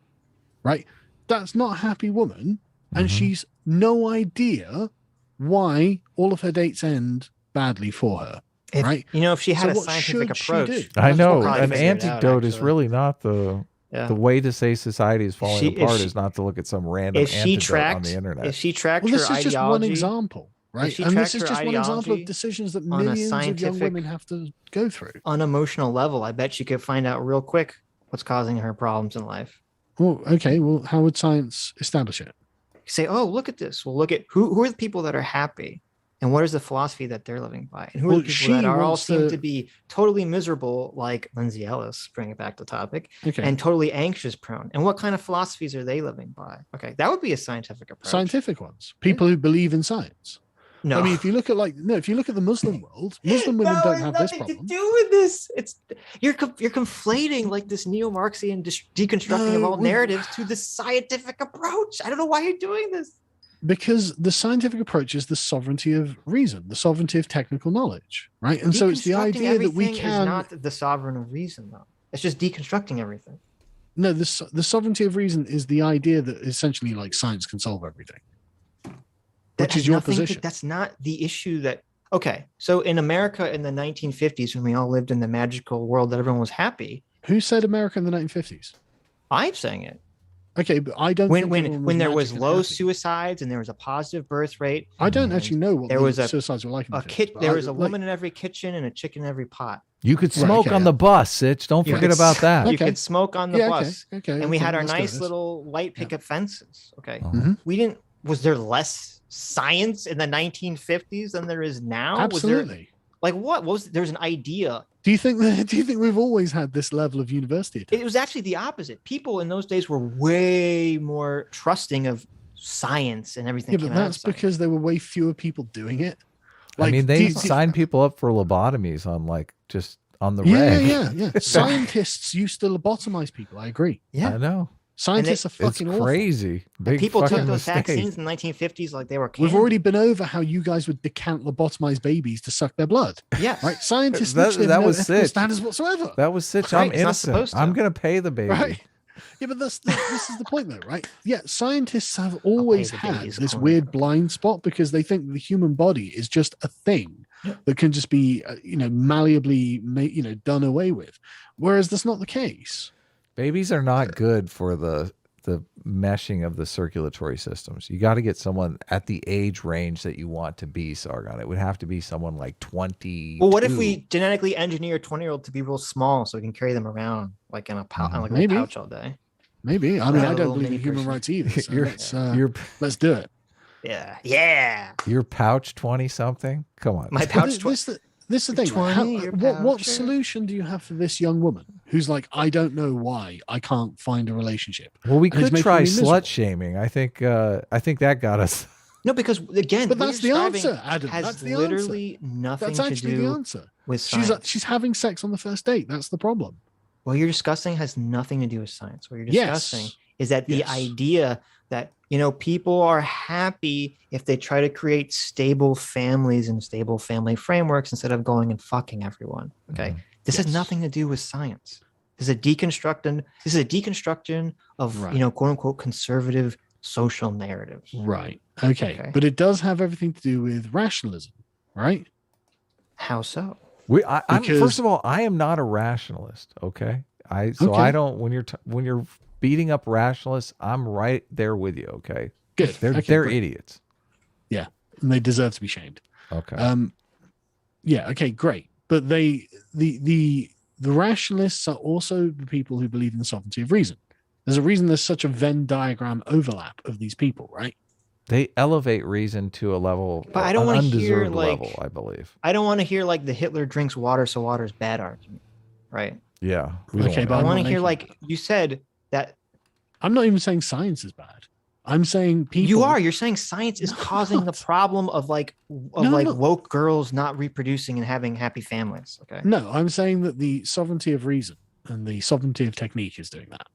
Right? That's not a happy woman, and she's no idea why all of her dates end badly for her. Right? If she had a scientific approach. I know an antidote is really not the way to say society is falling apart is not to look at some random antidote on the internet. If she tracked her this is just one example, right? And this is just one example of decisions that millions of young women have to go through. On an emotional level, I bet she could find out real quick what's causing her problems in life. Well, okay. Well, how would science establish it? You say, oh, look at this. Well, look at who are the people that are happy, and what is the philosophy that they're living by, and who are the people that are all seem to be totally miserable, like Lindsay Ellis, bring it back to topic, and totally anxious prone. And what kind of philosophies are they living by? Okay, that would be a scientific approach. Scientific ones. People who believe in science. No, I mean, if you look at the Muslim world, Muslim women don't have this problem. To do with this, you're conflating like this neo-Marxian deconstructing of all narratives to the scientific approach. I don't know why you're doing this. Because the scientific approach is the sovereignty of reason, the sovereignty of technical knowledge, right? And so it's the idea that we can. Is not the sovereign of reason, though. It's just deconstructing everything. No, the sovereignty of reason is the idea that essentially, like, science can solve everything. Which is your position. That's not the issue that. Okay, so in America in the 1950s, when we all lived in the magical world that everyone was happy. Who said America in the 1950s? I'm saying it. Okay, but I don't. When there was low suicides and there was a positive birth rate. I don't actually know what there was suicides were like. There was a woman in every kitchen and a chicken in every pot. You could smoke on the bus, Sitch. Don't forget about that. You could smoke on the bus. Okay. And we had our nice little light picket fences. Okay. Mm-hmm. Was there less science in the 1950s than there is now? Absolutely. There's an idea. Do you think we've always had this level of university attendance? It was actually the opposite. People in those days were way more trusting of science and everything. Yeah, but that's because there were way fewer people doing it. Like, I mean, they signed people up for lobotomies on the reg. Yeah. Scientists used to lobotomize people. I agree. Yeah, I know. Scientists are fucking awful. Crazy. People took those vaccines in the 1950s like they were candy. We've already been over how you guys would decant lobotomized babies to suck their blood. Yes. Right? Scientists that was Sitch. standards whatsoever. That was Sitch. I'm innocent. I'm going to pay the baby. Right. Yeah, but this is the point, though, right? Yeah, scientists have always had this weird blind spot because they think the human body is just a thing that can just be, malleably, done away with. Whereas that's not the case. Babies are not good for the meshing of the circulatory systems. You got to get someone at the age range that you want to be, Sargon. It would have to be someone like 20. Well, what if we genetically engineer a 20-year-old to be real small so we can carry them around like in a pouch all day? Maybe. I mean, I don't believe in human rights either. So let's do it. Yeah. Your pouch 20-something? Come on. My pouch. This is the thing. What solution do you have for this young woman who's like, I don't know why I can't find a relationship? Well, we could try slut shaming. I think that got us. No, because again, but that's the answer, Adam. That's literally nothing to do the answer. With science. She's having sex on the first date. That's the problem. What you're discussing has nothing to do with science. What you're discussing is that the idea that people are happy if they try to create stable families and stable family frameworks instead of going and fucking everyone. Okay. This has nothing to do with science. This is a deconstruction of quote unquote conservative social narratives. Right. Okay. But it does have everything to do with rationalism, right? How so? First of all, I am not a rationalist. Okay. I don't, when you're beating up rationalists, I'm right there with you. Okay. Good. They're idiots. Yeah. And they deserve to be shamed. Okay. Yeah. Okay, great. But the rationalists are also the people who believe in the sovereignty of reason. There's a reason there's such a Venn diagram overlap of these people, right? They elevate reason to a level, but I don't want to hear level, I believe. I don't want to hear like the Hitler drinks water, so water's bad argument, right? Yeah. Okay, but I want to hear like you said that. I'm not even saying science is bad. I'm saying people. You are. You're saying science is causing the problem of woke girls not reproducing and having happy families. Okay. No, I'm saying that the sovereignty of reason and the sovereignty of technique is doing that.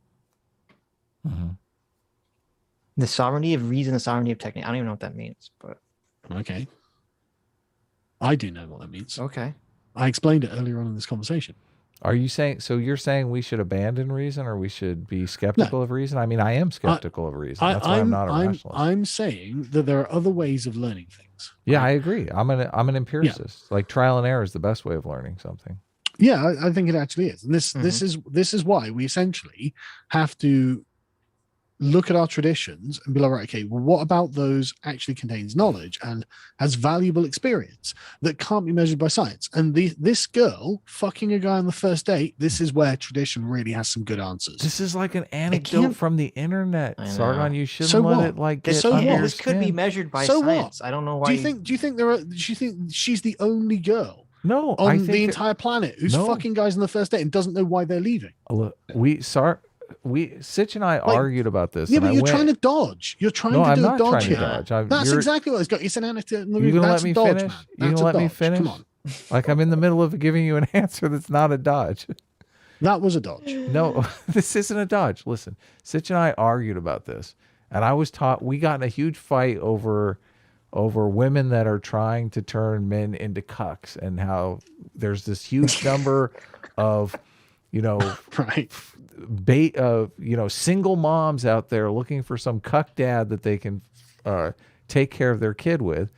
Mm-hmm. The sovereignty of reason, the sovereignty of technique. I don't even know what that means, but okay. I do know what that means. Okay. I explained it earlier on in this conversation. Are you saying, so you're saying we should abandon reason or we should be skeptical of reason? I mean, I am skeptical of reason. That's why I'm not a rationalist. I'm saying that there are other ways of learning things. Yeah, right? I agree. I'm an empiricist. Yeah. Like trial and error is the best way of learning something. Yeah, I think it actually is. And this is why we essentially have to look at our traditions and be like, right, okay, well, what about those actually contains knowledge and has valuable experience that can't be measured by science? And this girl fucking a guy on the first date, this is where tradition really has some good answers. This is like an anecdote from the internet, Sargon. You shouldn't let it like get this could be measured by science. I don't know why. Do you think she's the only girl? No, on the entire planet who's fucking guys on the first date and doesn't know why they're leaving? Sitch and I argued about this. Yeah, but you're trying to dodge. You're trying to do a dodge here. That's exactly what it's got. It's an anecdote. You gonna let me finish? You gonna let me finish? Come on. Like I'm in the middle of giving you an answer that's not a dodge. That was a dodge. No, this isn't a dodge. Listen, Sitch and I argued about this, And I was taught, we got in a huge fight over women that are trying to turn men into cucks, and how there's this huge number of, Right. single moms out there looking for some cuck dad that they can take care of their kid with.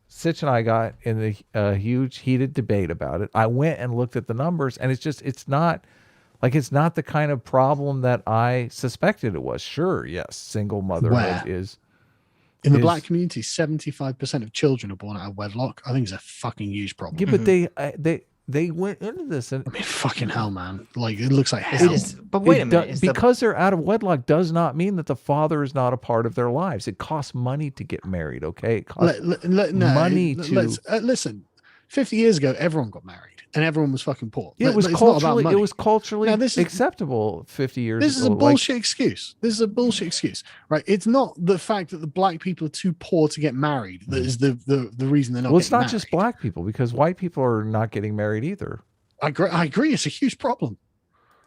Sitch and I got in a huge heated debate about it. I went and looked at the numbers, and it's not the kind of problem that I suspected it was. Sure, yes, single motherhood is. In the black community, 75% of children are born out of wedlock. I think it's a fucking huge problem. Yeah, but they went into this, and I mean, fucking hell, man. Like, it looks like hell. But wait a minute. Because they're out of wedlock does not mean that the father is not a part of their lives. It costs money to get married, okay? It costs money to... listen, 50 years ago, everyone got married, and everyone was fucking poor. It was culturally acceptable 50 years ago. This is a bullshit excuse. This is a bullshit excuse, right? It's not the fact that the black people are too poor to get married that is the reason they're not. Well, it's not married. just black people, because white people are not getting married either. I agree. It's a huge problem.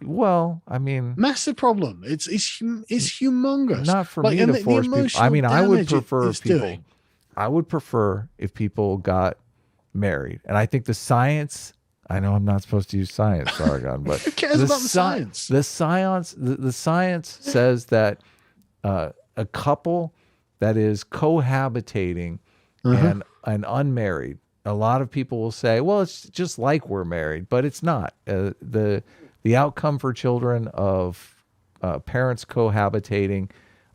Well, I mean, massive problem. It's humongous. Not for me to force people. I mean, I would prefer if people got married, and I think the science. I know I'm not supposed to use science, Sargon, but who cares about the science? The science says that a couple that is cohabitating and unmarried, a lot of people will say, well, it's just like we're married, but it's not. The outcome for children of parents cohabitating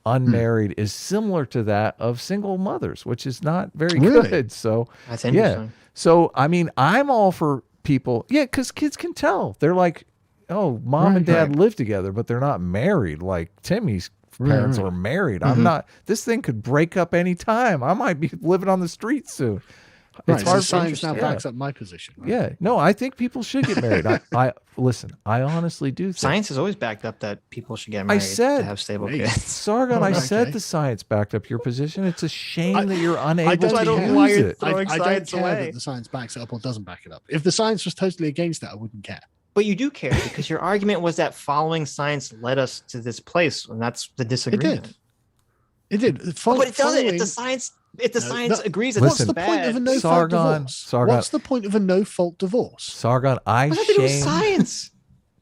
unmarried is similar to that of single mothers, which is not very good. So that's interesting. Yeah. So, I mean, I'm all for people. Yeah, because kids can tell. They're like, oh, mom and dad live together, but they're not married. Like Timmy's parents were married. I'm not. This thing could break up any time. I might be living on the street soon. It's hard. Science now backs up my position. Right? Yeah. No, I think people should get married. I listen. I honestly do think science has always backed up that people should get married to have stable kids. Sargon, I said the science backed up your position. It's a shame that you're unable to use it. I don't care that the science backs it up or doesn't back it up. If the science was totally against that, I wouldn't care. But you do care, because your argument was that following science led us to this place, and that's the disagreement. It did. But it doesn't. If the science agrees, that what's the point of a no-fault divorce? What's the point of a no-fault divorce? Sargon, What's that to do with science?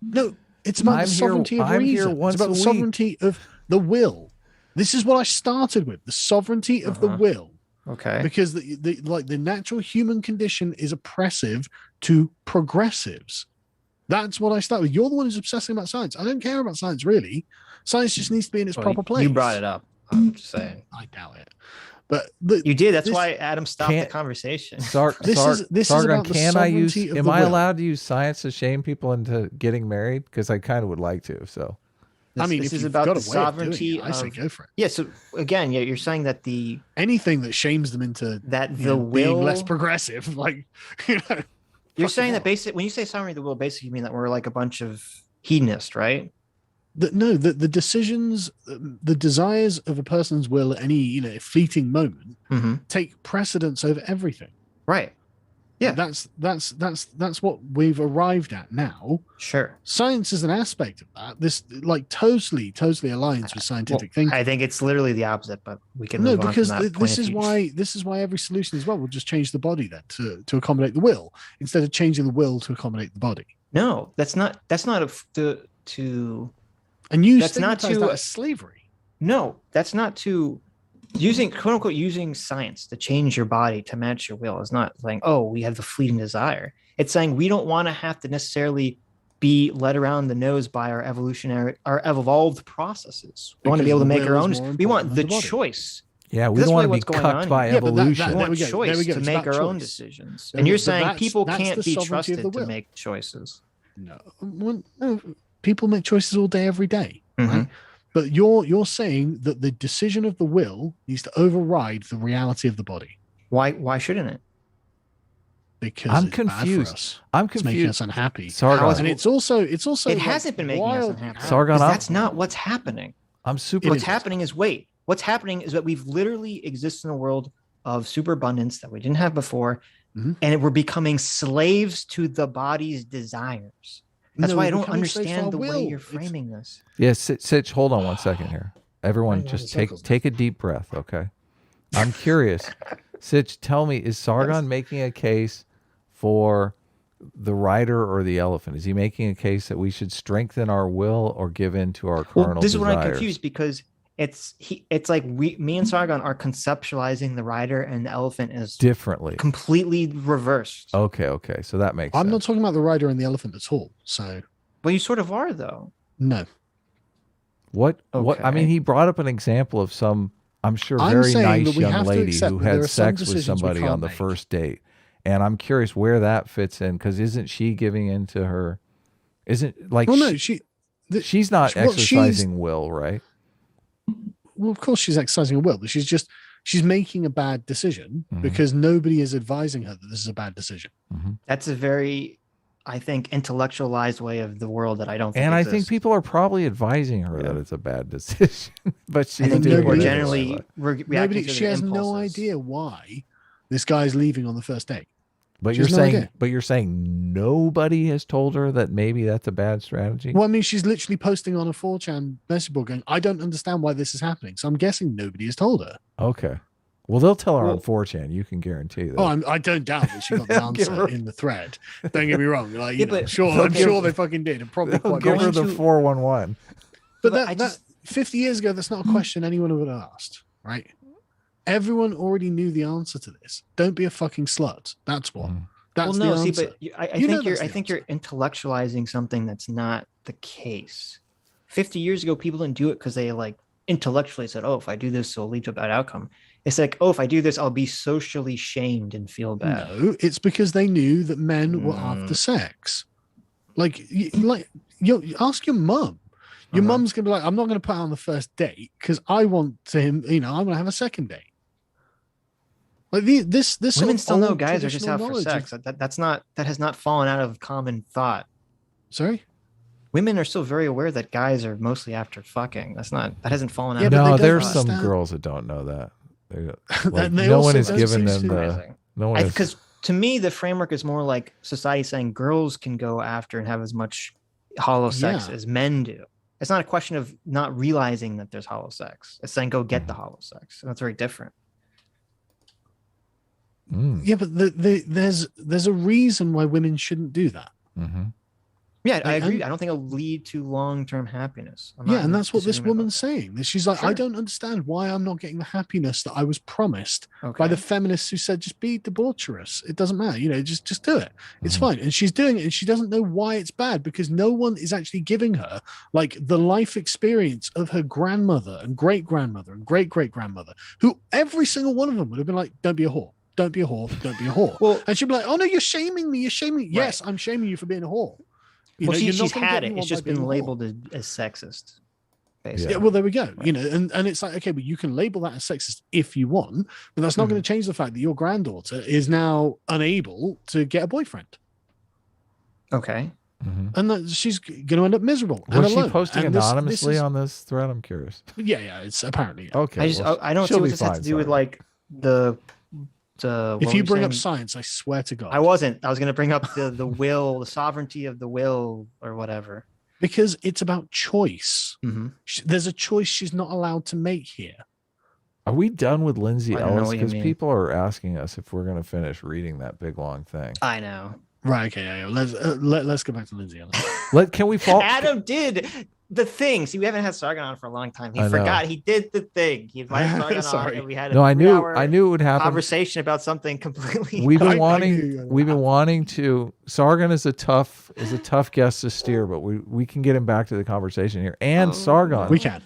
No, it's about the sovereignty of reason. It's about the sovereignty of the will. This is what I started with: the sovereignty of the will. Okay. Because the natural human condition is oppressive to progressives. That's what I started with. You're the one who's obsessing about science. I don't care about science, really. Science just needs to be in its proper place. You brought it up. I'm just saying. I doubt it. But you did. That's why Adam stopped the conversation. Sargon, can I use? Am I allowed to use science to shame people into getting married? Because I kind of would like to. So, this is about the sovereignty. I say go for it. Yeah. So again, you're saying that anything that shames them into being less progressive, like You're saying that when you say sovereignty of the will, basically you mean that we're like a bunch of hedonists, right? The decisions, the desires of a person's will at any fleeting moment take precedence over everything. Right. Yeah. That's what we've arrived at now. Sure. Science is an aspect of that. This totally aligns with scientific thinking. I think it's literally the opposite, but we can move on from that this is why every solution as well will just change the body then to accommodate the will instead of changing the will to accommodate the body. No, that's not and you that's not to slavery. No, that's not to using quote unquote using science to change your body to match your will. Is not saying, oh, we have the fleeting desire. It's saying we don't want to have to necessarily be led around the nose by our evolved processes. We want to be able to make our own. We want the choice. Yeah, we don't want to be cucked by evolution. We want choice to make our own decisions. And you're saying people can't be trusted to make choices. No, people make choices all day, every day. Right? But you're saying that the decision of the will needs to override the reality of the body. Why shouldn't it? Because I'm confused. It's making us unhappy. Sargon. And it's also it hasn't been making us unhappy. Sargon, that's not what's happening. What's happening is what's happening is that we've literally existed in a world of superabundance that we didn't have before, and we're becoming slaves to the body's desires. That's No, why I we're don't becoming slaves to understand our the way will. you're It's- framing this. Yes, Sitch, hold on one second here. Everyone, Running around just in circles. take a deep breath, okay? I'm curious. Sitch, tell me, is Sargon making a case for the rider or the elephant? Is he making a case that we should strengthen our will or give in to our carnal Well, this is desires? what I'm confused because it's like me and Sargon are conceptualizing the rider and the elephant as Differently. completely reversed. Okay. So that makes I'm sense. not talking about the rider and the elephant at all. So Well, you sort of are though. no. What I Okay. mean, he brought up an example of some, I'm sure, I'm very saying nice that we young have to lady accept who that there had are some sex with decisions we somebody can't on the make. first date. And I'm curious where that fits in, because isn't she giving into her, isn't like Well, no, she's she's not well, exercising will, right? well, of course she's exercising her will, but she's making a bad decision Mhm. because nobody is advising her that this is a bad decision. That's a very, I think, intellectualized way of the world that I don't think And I think exists. people are probably advising her that it's a bad decision, but she's I think doing people are it generally anyway. reacting Nobody, to she their has no impulses. idea why this guy's leaving on the first date. But She you're has no saying, idea. but you're saying nobody has told her that maybe that's a bad strategy. Well, I mean, she's literally posting on a 4chan message board going, I don't understand why this is happening. So I'm guessing nobody has told her. Okay. Well, they'll tell her Well- on 4chan. You can guarantee that. Oh, I don't doubt that she got the They'll give answer her- in the thread. Don't get me wrong. Like, Yeah, you know, but- I'm okay. sure they fucking did. And probably They'll quite give her right. the to- 411. But But I that just- 50 years ago, that's not a question anyone would have asked, right? Everyone already knew the answer to this. Don't be a fucking slut. That's what. Mhm. That's well, no, the see, answer. but I You know think you're that's the you're intellectualizing something that's not the case. 50 years ago, people didn't do it because they like intellectually said, "Oh, if I do this, it'll lead to a bad outcome." It's like, "Oh, if I do this, I'll be socially shamed and feel bad." No, it's because they knew that men were Mm. after sex. Like you ask your mum. Your Uh-huh. mum's gonna be like, I'm not gonna put out on the first date because I want to him, I'm gonna have a second date. Like this sort Women of still know old guys are just traditional out for knowledge of- sex. That has not fallen out of common thought. Sorry? Women are still very aware that guys are mostly after fucking. That hasn't fallen out. Yeah, of but they No, don't there's some understand- girls that don't know that. They're- And like, they no also one is don't giving seem them to- the. No one is. Because to me, the framework is more like society saying girls can go after and have as much hollow sex Yeah. as men do. It's not a question of not realizing that there's hollow sex. It's saying go get the hollow sex. And that's very different. Mm, Yeah, but there's a reason why women shouldn't do that. mhm. Yeah, I And- agree. I don't think it'll lead to long-term happiness. I'm not Yeah, and in that's what this disagreement woman's saying. She's like, I Sure. don't understand why I'm not getting the happiness that I was promised about by that. the feminists who said just be debaucherous. It doesn't matter, just do it. It's Mhm. fine. And she's doing it, and she doesn't know why it's bad because no one is actually giving her like the life experience of her grandmother and great grandmother and great great grandmother, who every single one of them would have been like, don't be a whore. Don't be a whore. Don't be a whore. Well, And she'd be like, "Oh no, you're shaming me. You're shaming me." Right. Yes, I'm shaming you for being a whore. You well, know, you're not she's gonna had get it. me It's one just by being been a whore. labeled as sexist. Basically. Yeah, well, there we go. You know, and it's like, okay, but you can label that as sexist if you want, but that's not Mhm. going to change the fact that your granddaughter is now unable to get a boyfriend, Okay. Mhm. and that she's going to end up miserable. and Was she alone. posting And this anonymously is- on this thread? I'm curious. Yeah, it's apparently. Yeah. Okay. I don't see she'll what be this has to fine, do with sorry. like the If what you were bring up saying? science, I swear to God, I wasn't. I was going to bring up the will, the sovereignty of the will, or whatever. because it's about choice. Mm-hmm. There's a choice she's not allowed to make here. Are we done with Lindsay I don't know Ellis? what you Because mean. people are asking us if we're going to finish reading that big long thing. I know. Right? Okay. Yeah, let's go back to Lindsay Ellis. Can we fall? Adam did the thing. See, we haven't had Sargon on for a long time. He I know. forgot. He did the thing. He invited Sargon on, Sorry. and we had a No, I knew 3-hour it would happen. conversation about something completely. We've I been knew wanting. you were We've been gonna wanting to. Sargon is a tough guest to steer, but we can get him back to the conversation here. And Oh, Sargon, We can.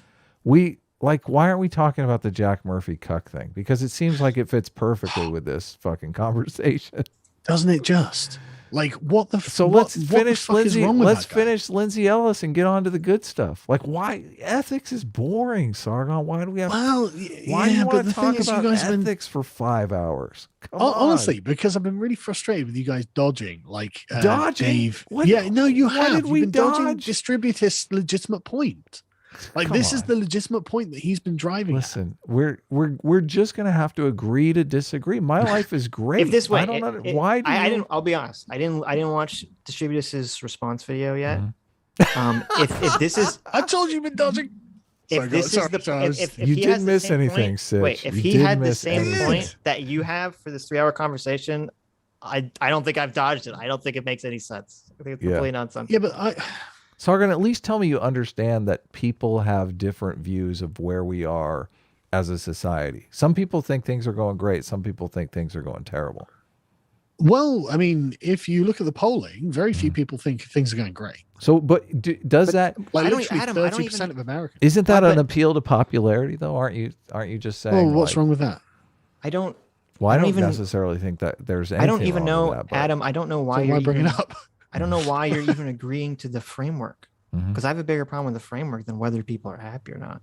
why aren't we talking about the Jack Murphy cuck thing? Because it seems like it fits perfectly with this fucking conversation. Doesn't it just? Like what the? So what- let's what the finish fuck is Lindsay. wrong with Let's that guy? finish Lindsay Ellis and get on to the good stuff. Like, why ethics is boring, Sargon? Why do we have? Well, Why do you but want the to thing talk is, about you guys have been ethics for 5 hours? Come on. honestly, because I've been really frustrated with you guys dodging, like Dodging? Dave. What- Yeah, no, you what have. did You've we been dodging dodge? distributist legitimate point. Like, Come this is on. the legitimate point that he's been driving. Listen, we're just gonna have to agree to disagree. My life is great. If this way, I don't know why. I didn't. I'll be honest. I didn't watch Distributus's response video yet. If this is, I told you you've been dodging. if this is the, if You he didn't has the miss same anything, point, Sitch. wait, if You he didn't had the miss same anything. point that you have for this 3-hour conversation, I don't think I've dodged it. I don't think it makes any sense. I think it's completely nonsense. Yeah, but Sargon, at least tell me you understand that people have different views of where we are as a society. Some people think things are going great. Some people think things are going terrible. well, I mean, if you look at the polling, very few people think things are going great. So, but does that, Like, I don't- literally Adam, I don't 30% even- of Americans. isn't that But- an appeal to popularity though? Aren't you just saying? Well, what's like, wrong with that? I don't. Well, I don't even- necessarily think that there's anything I don't even wrong with know, that, but- Adam. I don't know why So you're why bring even, it up? I don't know why you're even agreeing to the framework, Mhm. because I have a bigger problem with the framework than whether people are happy or not.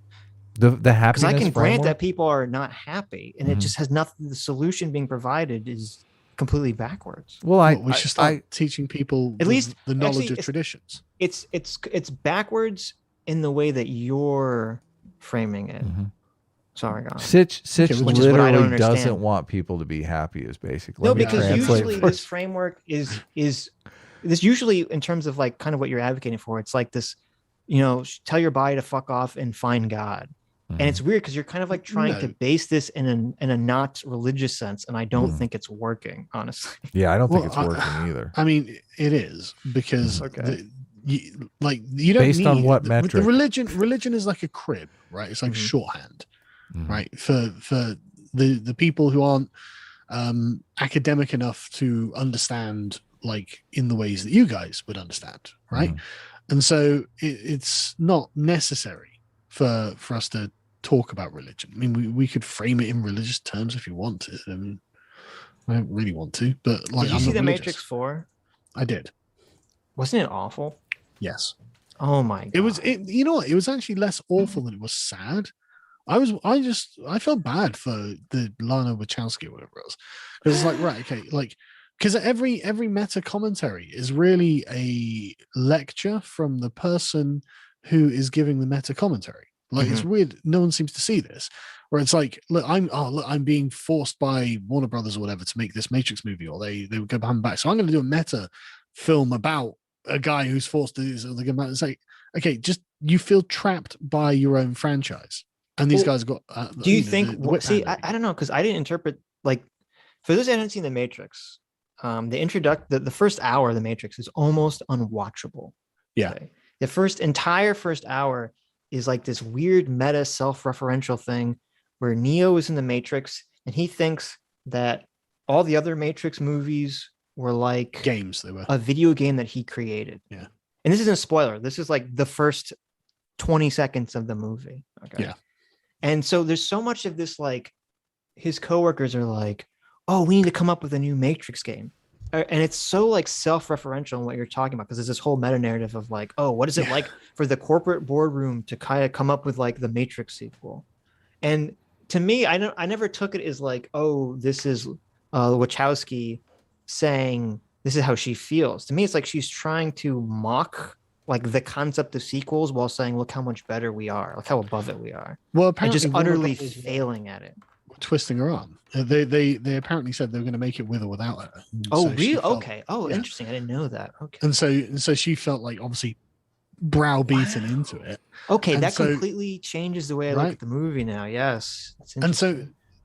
The Because happiness I can grant framework? that people are not happy, and Mhm. it just has nothing. The solution being provided is completely backwards. Well, We should start teaching people At least- the knowledge actually, of it's- traditions. It's backwards in the way that you're framing it. Mhm. Sorry, God. Sitch which is what I don't literally understand. doesn't want people to be happy. Is basically No, let me because translate usually for- this framework is this usually in terms of like kind of what you're advocating for. It's like this, tell your body to fuck off and find God. Mhm. And it's weird because you're kind of like trying to No. base this in a not religious sense, and I don't Mhm. think it's working, honestly. Yeah, I don't think Well, it's working either. I mean, it is because Okay. you don't Based need, on what the metric? religion is like a crib, right? It's like Mhm. shorthand, Mhm. right? For the people who aren't academic enough to understand, like, in the ways that you guys would understand, right? Mhm. And so it's not necessary for us to talk about religion. I mean, we could frame it in religious terms if you want to. I mean, I don't really want to, but like, Did you I'm see not The religious. Matrix 4? I did. Wasn't it awful? Yes. Oh my god. It was. You know what? It was actually less awful than it was sad. I felt bad for the Lana Wachowski or whatever it was. Because it's like, right, okay, like, because every meta commentary is really a lecture from the person who is giving the meta commentary. Like, it's weird. No one seems to see this. Where it's like, look, I'm being forced by Warner Brothers or whatever to make this Matrix movie, or they would go behind my back. So I'm going to do a meta film about a guy who's forced to do this. It's like, okay, just you feel trapped by your own franchise, and these guys got. Do you think? the Whip See, Man I don't know, because I didn't interpret, like, for those that haven't seen The Matrix, the first hour of The Matrix is almost unwatchable. Yeah. Okay? The entire first hour is like this weird meta self-referential thing where Neo is in the Matrix and he thinks that all the other Matrix movies were like games. They were. a video game that he created. Yeah. And this isn't a spoiler. This is like the first 20 seconds of the movie. Okay. Yeah. And so there's so much of this, like, his coworkers are like, oh, we need to come up with a new Matrix game. And it's so like self-referential in what you're talking about, because there's this whole meta narrative of like, oh, what is it like for the corporate boardroom to kind of come up with like the Matrix sequel? And to me, I never took it as like, oh, this is Wachowski saying this is how she feels. To me, it's like she's trying to mock like the concept of sequels while saying, look how much better we are, look how above it we are. Well, And apparently just Warner utterly Brothers failing at it. were twisting her arm. They apparently said they were going to make it with or without her. And Oh, so she really? felt- Okay. Oh, yeah. interesting. I didn't know that. Okay. And so she felt like obviously browbeaten into it. Okay, And that so- completely changes the way I look Right. at the movie now. Yes. That's And so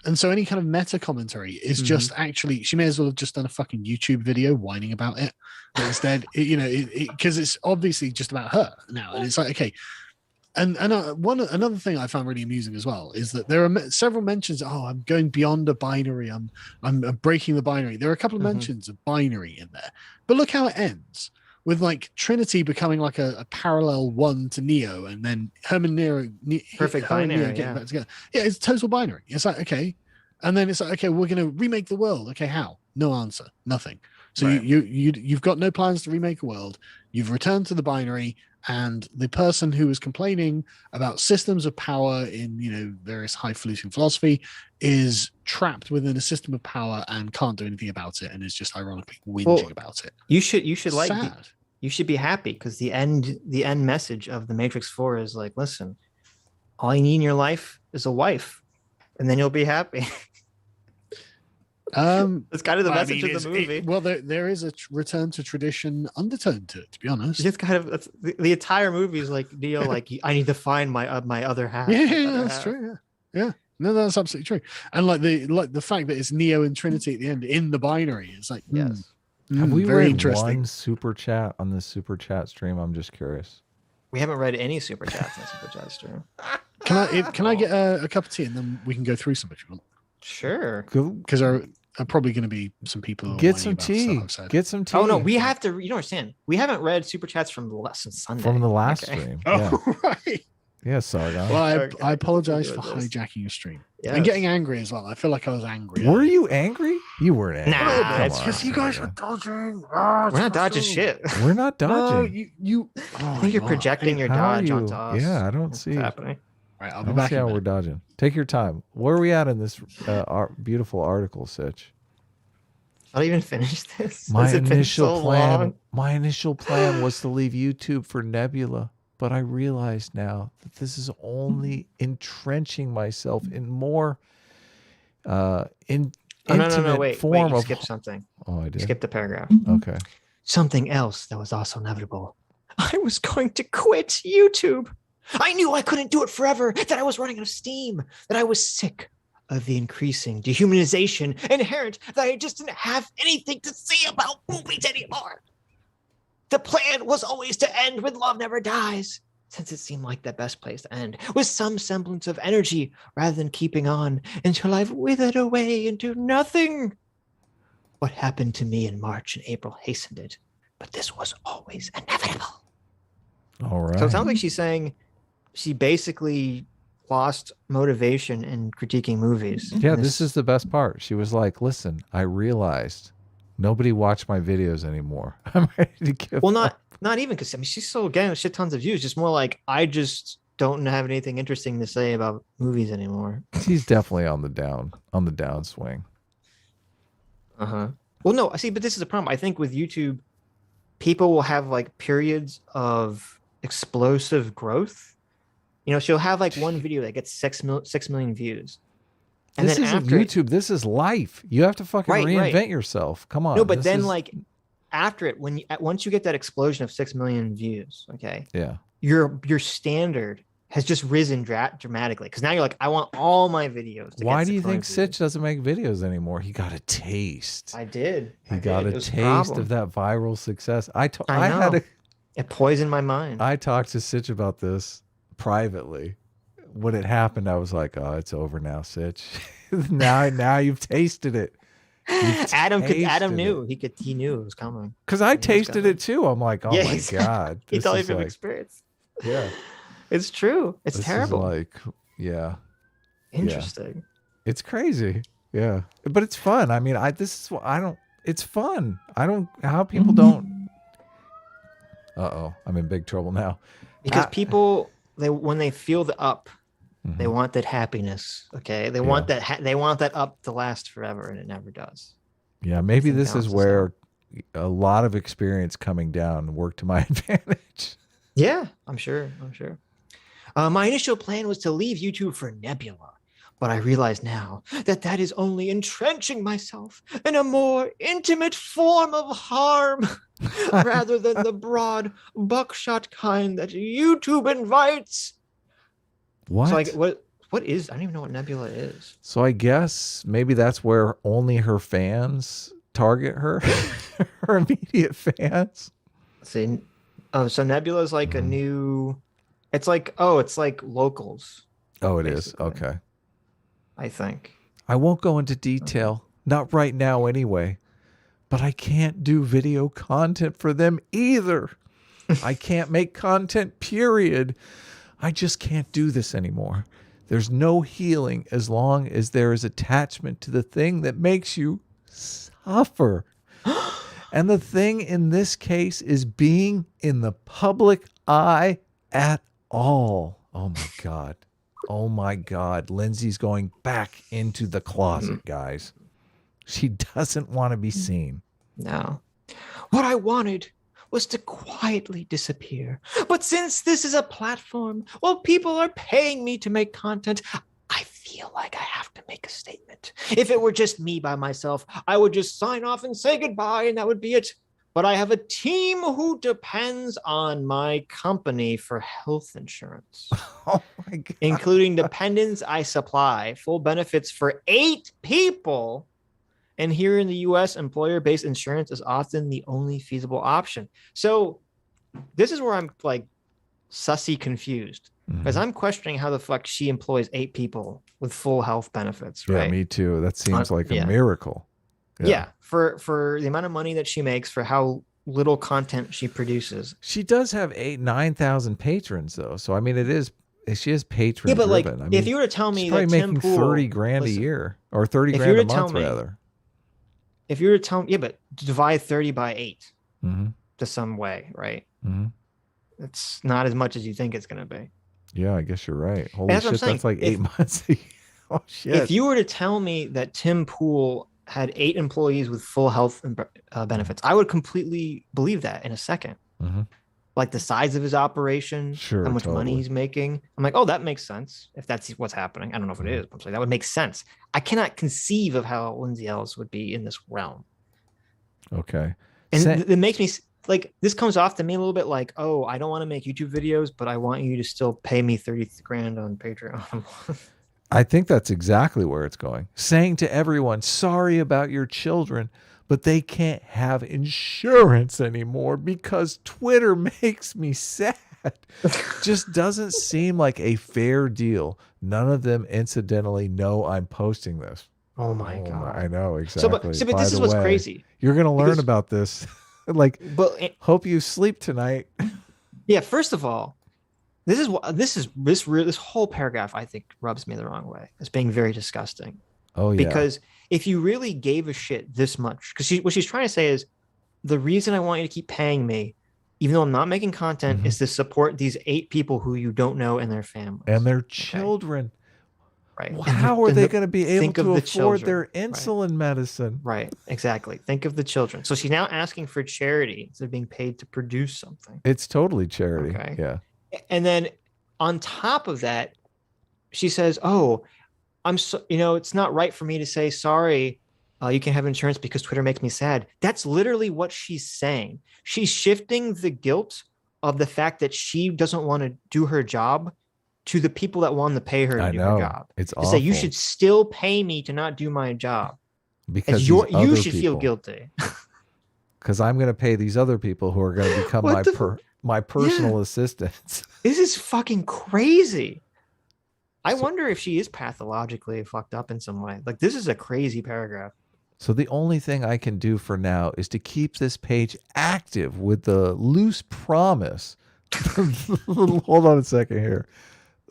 interesting. any kind of meta commentary is just actually, she may as well have just done a fucking YouTube video whining about it. But instead, because it's obviously just about her now. And it's like, okay. And another thing I found really amusing as well is that there are several mentions. Oh, I'm going beyond a binary. I'm breaking the binary. There are a couple of mentions of binary in there, but look how it ends with like Trinity becoming like a parallel one to Neo, and then Herman Nero, Perfect her and Neo binary, getting yeah. back together. Yeah, it's total binary. It's like, okay, and then it's like, okay, we're going to remake the world. Okay, how? No answer. Nothing. So Right. you've got no plans to remake a world. You've returned to the binary, and the person who is complaining about systems of power in various highfalutin philosophy is trapped within a system of power and can't do anything about it, and is just ironically whinging about it. You should like Sad. you should be happy because the end message of the Matrix 4 is like, listen, all you need in your life is a wife, and then you'll be happy. That's kind of the message of the movie. There is a return to tradition undertone to it, to be honest. It's kind of the entire movie is like Neo, like I need to find my other half. Yeah, that's true. Yeah. No, that's absolutely true. And like the fact that it's Neo and Trinity at the end in the binary is like, yes. Have we very read interesting. one super chat on this super chat stream? I'm just curious. We haven't read any super chats in the super chat stream. Can I get a cup of tea and then we can go through some if you want? Sure. Because there are probably going to be some people. Get some tea. Get some tea. Oh no, we have to. You don't understand. We haven't read super chats from the lesson Sunday. From the last stream. Yeah. Oh, right. Yeah, Sargon. Well, I apologize for hijacking your stream and getting angry as well. I feel like I was angry. Were you angry? You weren't angry. Nah, it's because you guys are dodging. We're not dodging shit. We're not dodging. No, I think you're projecting your dodge onto us. Yeah, I don't see. What's happening. Right, I'll be back. See how we're dodging. Take your time. Where are we at in this beautiful article, Sitch? I'll even finish this. My initial plan was to leave YouTube for Nebula, but I realize now that this is only entrenching myself in more intimate wait, form you of. Skip something. Oh, I did. Skip the paragraph. Okay. Something else that was also inevitable. I was going to quit YouTube. I knew I couldn't do it forever, that I was running out of steam, that I was sick of the increasing dehumanization inherent, that I just didn't have anything to say about movies anymore. The plan was always to end with Love Never Dies, since it seemed like the best place to end, with some semblance of energy, rather than keeping on until I've withered away into nothing. What happened to me in March and April hastened it, but this was always inevitable. All right. So it sounds like she's saying she basically lost motivation in critiquing movies. Yeah, this is the best part. She was like, listen, I realized nobody watched my videos anymore. I'm ready to give up. Not even because she's still getting shit tons of views. Just more like, I just don't have anything interesting to say about movies anymore. She's definitely on the downswing. Uh-huh. Well, no, see, but this is a problem. I think with YouTube, people will have like periods of explosive growth. You know, she'll have like one video that gets 6 million views. And this isn't YouTube. This is life. You have to fucking reinvent yourself. Come on. No, but then like after it, once you get that explosion of 6 million views, okay, yeah, your standard has just risen dramatically because now you're like, I want all my videos. Why do you think Sitch doesn't make videos anymore? He got a taste. I did. He got a taste of that viral success. I know. It poisoned my mind. I talked to Sitch about this privately. When it happened, I was like, "Oh, it's over now, Sitch. now you've tasted it." Adam knew he knew it was coming because I tasted it too. I'm like, "Oh my god!" He told you from experience. Yeah, it's true. It's terrible. Like, yeah, interesting. Yeah. It's crazy. Yeah, but it's fun. I mean, It's fun. I don't. How people don't. I'm in big trouble now. Because people, when they feel the up, they want that happiness. Okay, they want that. They want that up to last forever, and it never does. Yeah, maybe this is where a lot of experience coming down worked to my advantage. Yeah, I'm sure. My initial plan was to leave YouTube for Nebula, but I realize now that is only entrenching myself in a more intimate form of harm, rather than the broad buckshot kind that YouTube invites. What? So like, what is? I don't even know what Nebula is. So I guess maybe that's where only her fans target her, her immediate fans. See, so Nebula is like a new. It's like locals. Oh, it is. Basically. Okay. I think. I won't go into detail, not right now anyway, but I can't do video content for them either. I can't make content, period. I just can't do this anymore. There's no healing as long as there is attachment to the thing that makes you suffer. And the thing in this case is being in the public eye at all. Oh my God. Oh my God. Lindsay's going back into the closet, guys. She doesn't want to be seen. No. What I wanted was to quietly disappear. But since this is a platform, well, people are paying me to make content, I feel like I have to make a statement. If it were just me by myself, I would just sign off and say goodbye, and that would be it. But I have a team who depends on my company for health insurance. Oh my God. Including dependents I supply, full benefits for 8 people. And here in the US, employer-based insurance is often the only feasible option. So this is where I'm like sussy confused, because I'm questioning how the fuck she employs 8 people with full health benefits, right? Yeah, me too. That seems like a miracle. Yeah, for the amount of money that she makes, for how little content she produces. She does have 9,000 patrons though. So I mean, she is patron. Yeah, but like, driven. I if mean, you were to tell me she's that probably Tim making Pool, 30 grand a year, or 30 if grand you were a to tell month me, rather. If you were to tell me, yeah, but divide 30 by 8 Mm-hmm. to some way, right? Mm-hmm. It's not as much as you think it's going to be. Yeah, I guess you're right. Holy That's what I'm shit, saying. that's like 8 months. Oh shit. If you were to tell me that Tim Pool had 8 employees with full health benefits, I would completely believe that in a second. Mm-hmm. Like the size of his operation, Sure, how much money totally. he's making. I'm like, oh, that makes sense. If that's what's happening. I don't know if it is, but I'm saying that would make sense. I cannot conceive of how Lindsay Ellis would be in this realm. Okay. And it makes me like, this comes off to me a little bit like, oh, I don't want to make YouTube videos, but I want you to still pay me 30 grand on Patreon. I think that's exactly where it's going. Saying to everyone, sorry about your children, but they can't have insurance anymore because Twitter makes me sad. Just doesn't seem like a fair deal. None of them incidentally know I'm posting this. Oh my God. I know, exactly. So, but this is what's crazy. You're going to learn about this. Like, but hope you sleep tonight. Yeah, first of all, this whole paragraph, I think, rubs me the wrong way. It's being very disgusting. Oh yeah. Because if you really gave a shit this much, because what she's trying to say is, the reason I want you to keep paying me, even though I'm not making content, is to support these 8 people who you don't know and their families and their children. Right? How are they going to be able to afford their insulin medicine? Right. Exactly. Think of the children. So she's now asking for charity instead of being paid to produce something. It's totally charity. Okay. Yeah. And then on top of that, she says, "Oh, it's not right for me to say sorry. You can have insurance because Twitter makes me sad." That's literally what she's saying. She's shifting the guilt of the fact that she doesn't want to do her job to the people that want to pay her to do her job. It's to awful. say, you should still pay me to not do my job because you should feel guilty. Because I'm going to pay these other people who are going to become my personal assistants. This is fucking crazy. I wonder if she is pathologically fucked up in some way. Like, this is a crazy paragraph. So the only thing I can do for now is to keep this page active with the loose promise. Hold on a second here.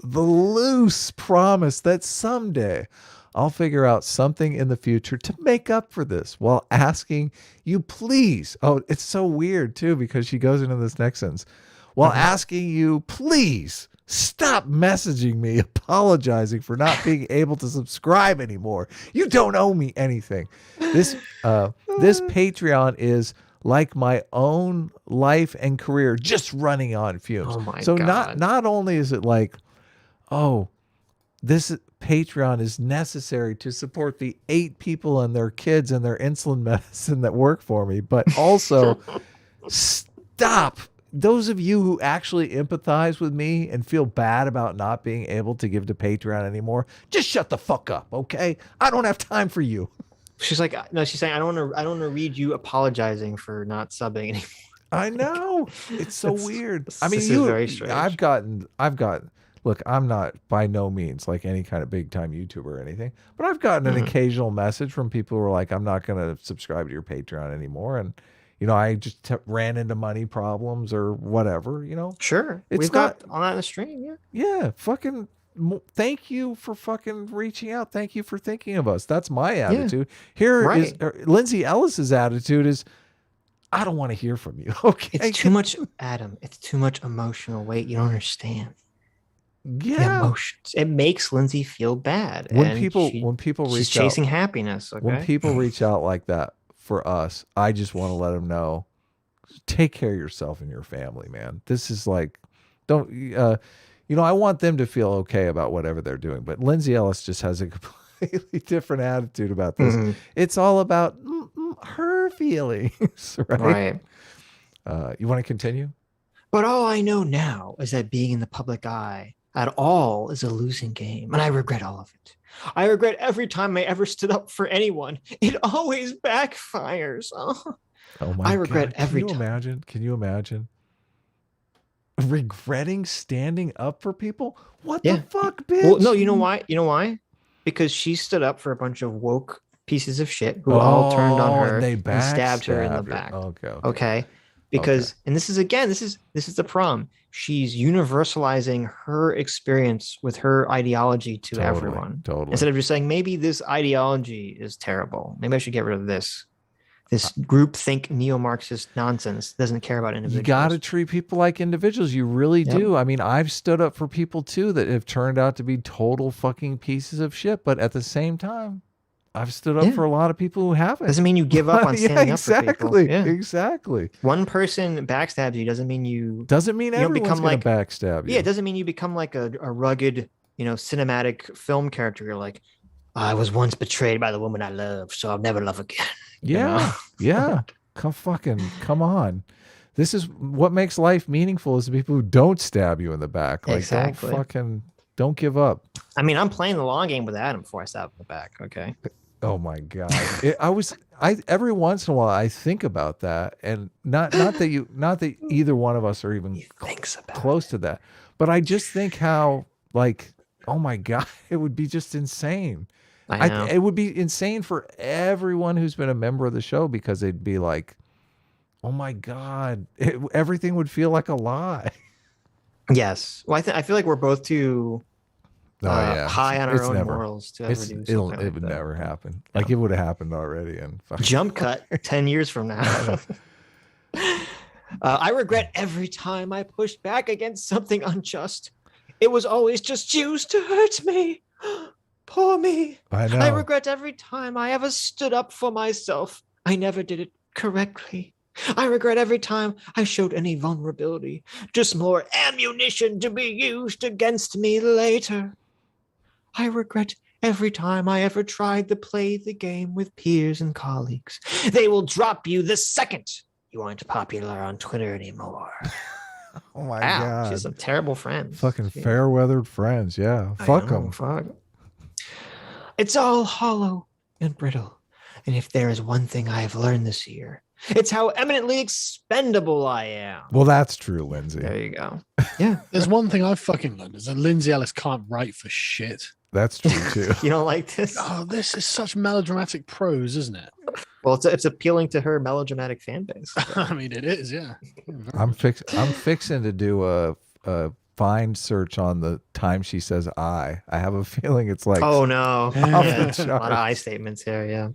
The loose promise that someday I'll figure out something in the future to make up for this, while asking you please. Oh, it's so weird too, because she goes into this next sentence. While asking you please stop messaging me apologizing for not being able to subscribe anymore. You don't owe me anything. This Patreon is like my own life and career, just running on fumes. Oh my so God. not only is it like, oh, this Patreon is necessary to support the 8 people and their kids and their insulin medicine that work for me, but also stop. Those of you who actually empathize with me and feel bad about not being able to give to Patreon anymore, just shut the fuck up, okay? I don't have time for you. She's like, no, she's saying, I don't want to read you apologizing for not subbing anymore. I know. It's so weird. I mean, this is very strange. I've gotten, look, I'm not by no means like any kind of big time YouTuber or anything, but I've gotten an occasional message from people who are like, I'm not going to subscribe to your Patreon anymore. And, I just ran into money problems or whatever, Sure. We've got on that in the stream. Yeah. Yeah. Fucking thank you for fucking reaching out. Thank you for thinking of us. That's my attitude. Here is Lindsay Ellis's attitude is, I don't want to hear from you. Okay. It's too much, Adam. It's too much emotional weight. You don't understand. Yeah. The emotions. It makes Lindsay feel bad. When people reach she's chasing happiness. Okay? When people reach out like that for us, I just want to let them know, take care of yourself and your family, man. This is like, don't, I want them to feel okay about whatever they're doing. But Lindsay Ellis just has a completely different attitude about this. It's all about her feelings, right? You want to continue? But all I know now is that being in the public eye at all is a losing game, and I regret all of it. I regret every time I ever stood up for anyone. It always backfires. Oh my I regret God. every time. Can you imagine? Regretting standing up for people? What the fuck, bitch? Well, no, you know why? Because she stood up for a bunch of woke pieces of shit who all turned on her and stabbed her in the back. Okay. Because and this is the problem. She's universalizing her experience with her ideology to everyone. Totally. Instead of just saying, maybe this ideology is terrible. Maybe I should get rid of this. This groupthink neo-Marxist nonsense doesn't care about individuals. You got to treat people like individuals. You really do. I mean, I've stood up for people too that have turned out to be total fucking pieces of shit. But at the same time, I've stood up for a lot of people who haven't. Doesn't mean you give up on standing up for people. Yeah, exactly. One person backstabs you doesn't mean you. Doesn't mean everyone's going to backstab you. Yeah, it doesn't mean you become like a rugged, cinematic film character. You're like, I was once betrayed by the woman I love, so I'll never love again. Yeah. Come on. This is what makes life meaningful, is the people who don't stab you in the back. Like, don't give up. I mean, I'm playing the long game with Adam before I stab in the back. Okay. Oh my God. I every once in a while I think about that, and not that either one of us are even close to that, but I just think how, like, oh my God, it would be just insane. I know. It would be insane for everyone who's been a member of the show, because they'd be like, oh my God, everything would feel like a lie. Yes. Well, I feel like we're both too high on our own morals to ever do something. It would never happen. Like, it would have happened already. And jump cut 10 years from now. I regret every time I pushed back against something unjust. It was always just used to hurt me. Poor me. I know. I regret every time I ever stood up for myself. I never did it correctly. I regret every time I showed any vulnerability. Just more ammunition to be used against me later. I regret every time I ever tried to play the game with peers and colleagues. They will drop you the second you aren't popular on Twitter anymore. Oh my God. She has some terrible friends. Fucking fair-weathered friends. Yeah. Fuck them. Fuck. It's all hollow and brittle. And if there is one thing I have learned this year, it's how eminently expendable I am. Well, that's true, Lindsay. There you go. Yeah. There's one thing I've fucking learned, is that Lindsay Ellis can't write for shit. That's true too. You don't like this? Oh, this is such melodramatic prose, isn't it? Well, it's appealing to her melodramatic fan base. So. I mean, it is, yeah. I'm fixing to do a find search on the time she says I have a feeling it's like, oh no, a lot of I statements here. Yeah.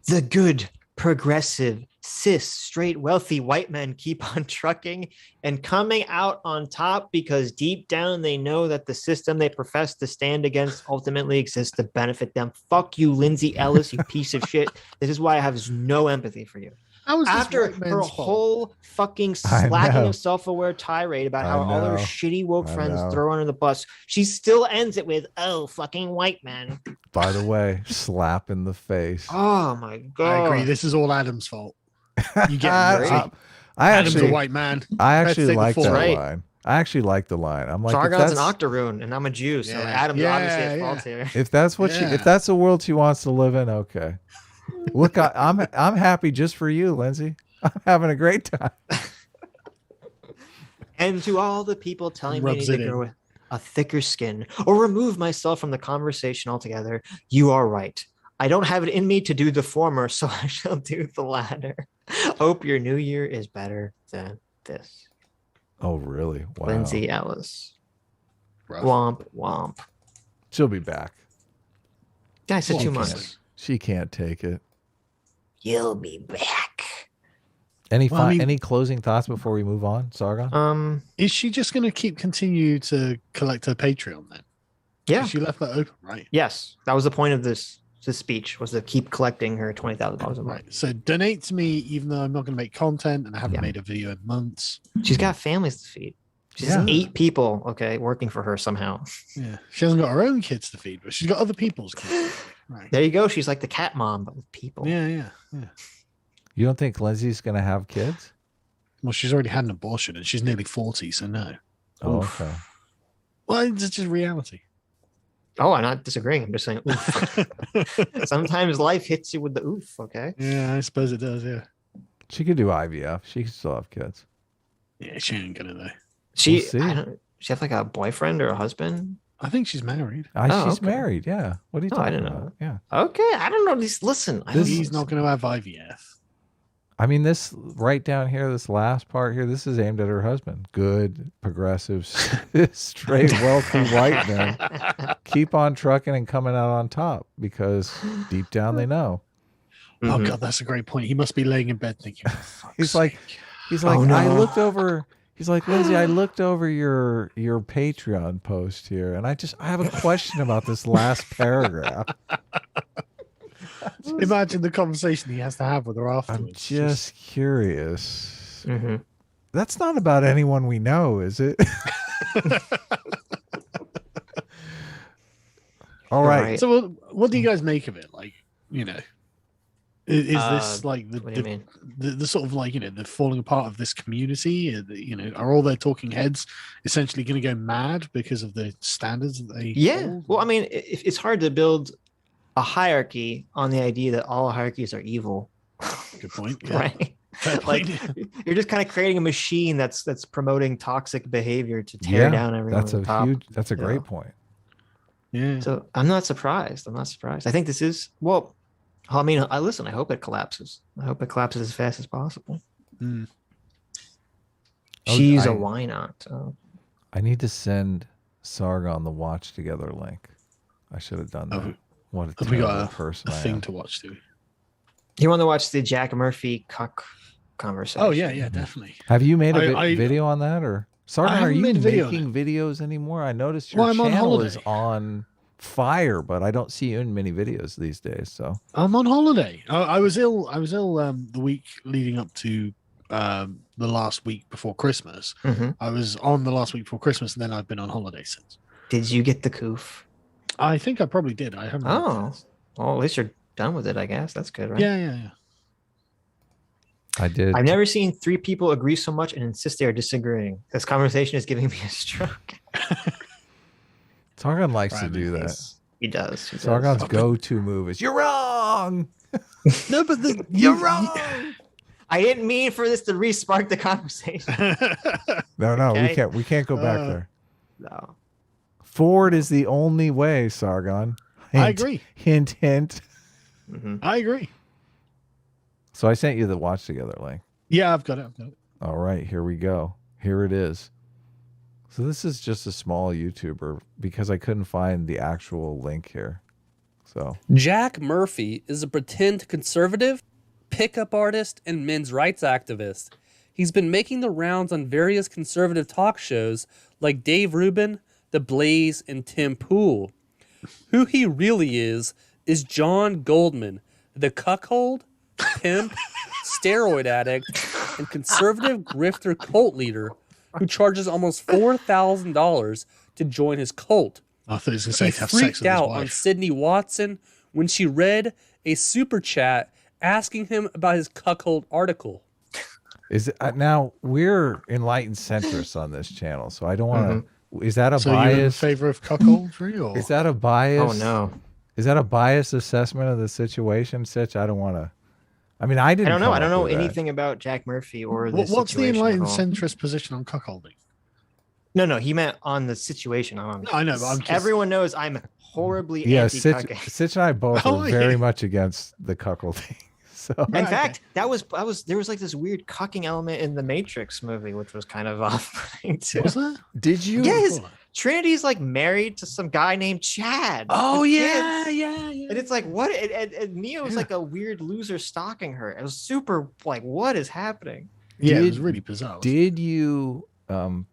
The good, progressive, cis, straight, wealthy white men keep on trucking and coming out on top because deep down they know that the system they profess to stand against ultimately exists to benefit them. Fuck you, Lindsay Ellis, you piece of shit. This is why I have no empathy for you. After her whole fucking slacking of self-aware tirade about how all her shitty woke friends throw her under the bus, she still ends it with, oh, fucking white men. By the way, slap in the face. Oh my God. I agree. This is all Adam's fault. You get Adam's a white man. I actually like that line. I actually like the line. I'm like, Sargon's an octoroon and I'm a Jew, so Adam's obviously at fault here. If that's what if that's the world she wants to live in, okay. Look, I'm happy just for you, Lindsay. I'm having a great time. And to all the people telling me to grow a thicker skin or remove myself from the conversation altogether, you are right. I don't have it in me to do the former, so I shall do the latter. Hope your new year is better than this. Oh, really? Wow. Lindsay Ellis. Rough. Womp, womp. She'll be back. I said 2 months. She can't take it. You'll be back. Any closing thoughts before we move on, Sargon? Is she just going to continue to collect her Patreon then? Yeah. She left that open, right? Yes. That was the point of this speech was to keep collecting her $20,000 a month. Right. So donate to me, even though I'm not going to make content and I haven't made a video in months. She's got families to feed. She's 8 people, okay, working for her somehow. Yeah. She hasn't got her own kids to feed, but she's got other people's kids. Right. There you go. She's like the cat mom, but with people. Yeah. You don't think Lindsay's going to have kids? Well, she's already had an abortion and she's nearly 40, so no. Oh, Oof. okay. Well, it's just reality. Oh, I'm not disagreeing. I'm just saying, oof. Sometimes life hits you with the oof, okay? Yeah, I suppose it does, yeah. She could do IVF. She could still have kids. Yeah, she ain't going to, though. She, see. she have like a boyfriend or a husband? I think she's married. She's okay. married, yeah. What are you talking I didn't about? know. Yeah. Okay, I don't know. Listen, He's not going to have IVF. I mean, this right down here, this last part here, this is aimed at her husband. Good, progressive, straight, wealthy white men. Keep on trucking and coming out on top because deep down they know. Oh, God, that's a great point. He must be laying in bed thinking, He's like, Oh, no. I looked over. He's like, Lindsay, I looked over your Patreon post here, and I have a question about this last paragraph. imagine the conversation he has to have with her I'm afterwards. just curious. Mm-hmm. That's not about anyone we know, is it? All right. So what do you guys make of it? Like, you know, is this like what do you mean? the sort of like, you know, the falling apart of this community? You know, are all their talking heads essentially going to go mad because of the standards that they hold? Well, I mean, it's hard to build a hierarchy on the idea that all hierarchies are evil. Good point. Yeah. Right? Fair Like point. you're just kind of creating a machine that's promoting toxic behavior to tear down everyone. That's a great point. Yeah. So I'm not surprised. I think this is I mean, listen. I hope it collapses. I hope it collapses as fast as possible. Mm. She's a why not? I need to send Sargon the Watch Together link. I should have done that. What a Have we got terrible a person I thing am. to watch, do we? You want to watch the Jack Murphy cuck conversation? Oh yeah, definitely. Have you made a video on that, or Sargon? Are haven't you made a video on making videos anymore? I noticed your Well, I'm on channel is holiday. on fire, but I don't see you in many videos these days. So I'm on holiday. I was ill. The week leading up to the last week before Christmas. Mm-hmm. I was on the last week before Christmas, and then I've been on holiday since. Did you get the coof? I think I probably did. I haven't. Oh, well, at least you're done with it, I guess. That's good, right? Yeah. I did. I've never seen 3 people agree so much and insist they are disagreeing. This conversation is giving me a stroke. Sargon likes to do that. He does. Sargon's go-to move is "You're wrong." No, but You're wrong. I didn't mean for this to re-spark the conversation. No, Okay. we can't go back there. No. Forward is the only way, Sargon. I agree. Hint, hint. Mm-hmm. I agree. So I sent you the Watch Together link. Yeah, I've got it. All right, here we go. Here it is. So this is just a small YouTuber because I couldn't find the actual link here. So Jack Murphy is a pretend conservative, pickup artist, and men's rights activist. He's been making the rounds on various conservative talk shows like Dave Rubin, The Blaze, and Tim Pool. Who he really is John Goldman, the cuckold, pimp, steroid addict, and conservative grifter cult leader who charges almost $4,000 to join his cult. I thought he was going to say He to have sex freaked with his out on wife. Sydney Watson when she read a super chat asking him about his cuckold article. is it, now we're enlightened centrists on this channel, so I don't want to. Mm-hmm. Is that a So you're in bias? favor of cuckoldry, or Is that a bias? Oh, no. Is that a biased assessment of the situation, Sitch? I don't want to. I mean, I didn't. I don't know. come I don't up know with that. anything about Jack Murphy or this what's the situation at enlightened all. centrist position on cuckolding? No, he meant on the situation. No, I know, but I'm just... Everyone knows I'm horribly Yeah, anti-cucking. Sitch and I both Oh, are yeah. very much against the cuckolding. So In Right, fact, there was like this weird cucking element in the Matrix movie, which was kind of off-putting too. Was there? did you? Yeah, Trinity's like married to some guy named Chad. Oh with yeah, kids. yeah. And it's like, what? And Neo's Yeah. like a weird loser stalking her. It was super like, what is happening? Yeah, it Did- was really bizarre. Did you?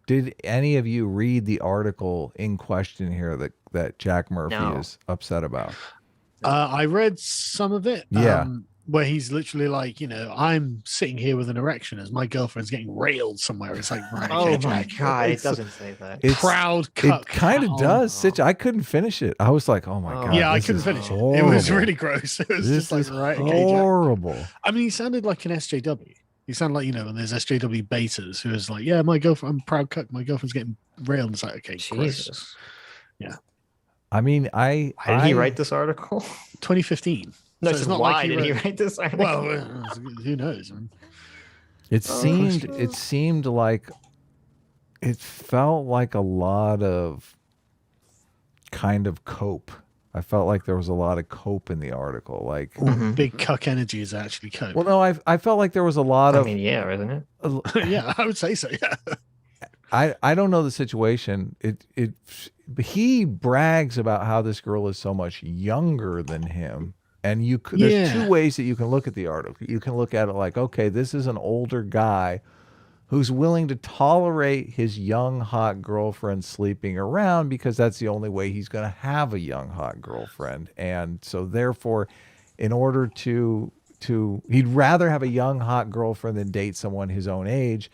Did any of you read the article in question here that Jack Murphy No. is upset about? I read some of it. Yeah. Where he's literally like, I'm sitting here with an erection as my girlfriend's getting railed somewhere. It's like, right, Oh okay, my Jack. god, it It's doesn't say that. It's- proud It cuck. kind of hat does. on. Sitch, I couldn't finish it. I was like, oh my Oh. god. Yeah, I this couldn't is finish it. It was horrible. really gross. It was This just like, is right, okay, Jack. horrible. I mean, he sounded like an SJW. He sounded like, when there's SJW betas who is like, yeah, my girlfriend, I'm a proud cuck. My girlfriend's getting railed. And it's like, okay, gross. Jesus. I mean, Why did he write this article? 2015. No, So it's it's not why like he did he wrote- write this article? Well, who knows? Man. It seemed like it felt like a lot of kind of cope. I felt like there was a lot of cope in the article. Like, Mhm. Big cuck energy is actually cope. well, no, I felt like there was a lot I of. mean, yeah, isn't it? Yeah, I would say so. Yeah. I don't know the situation. He brags about how this girl is so much younger than him. And there's Yeah. two ways that you can look at the article. You can look at it like, okay, this is an older guy who's willing to tolerate his young, hot girlfriend sleeping around because that's the only way he's going to have a young, hot girlfriend. And so therefore, in order he'd rather have a young, hot girlfriend than date someone his own age.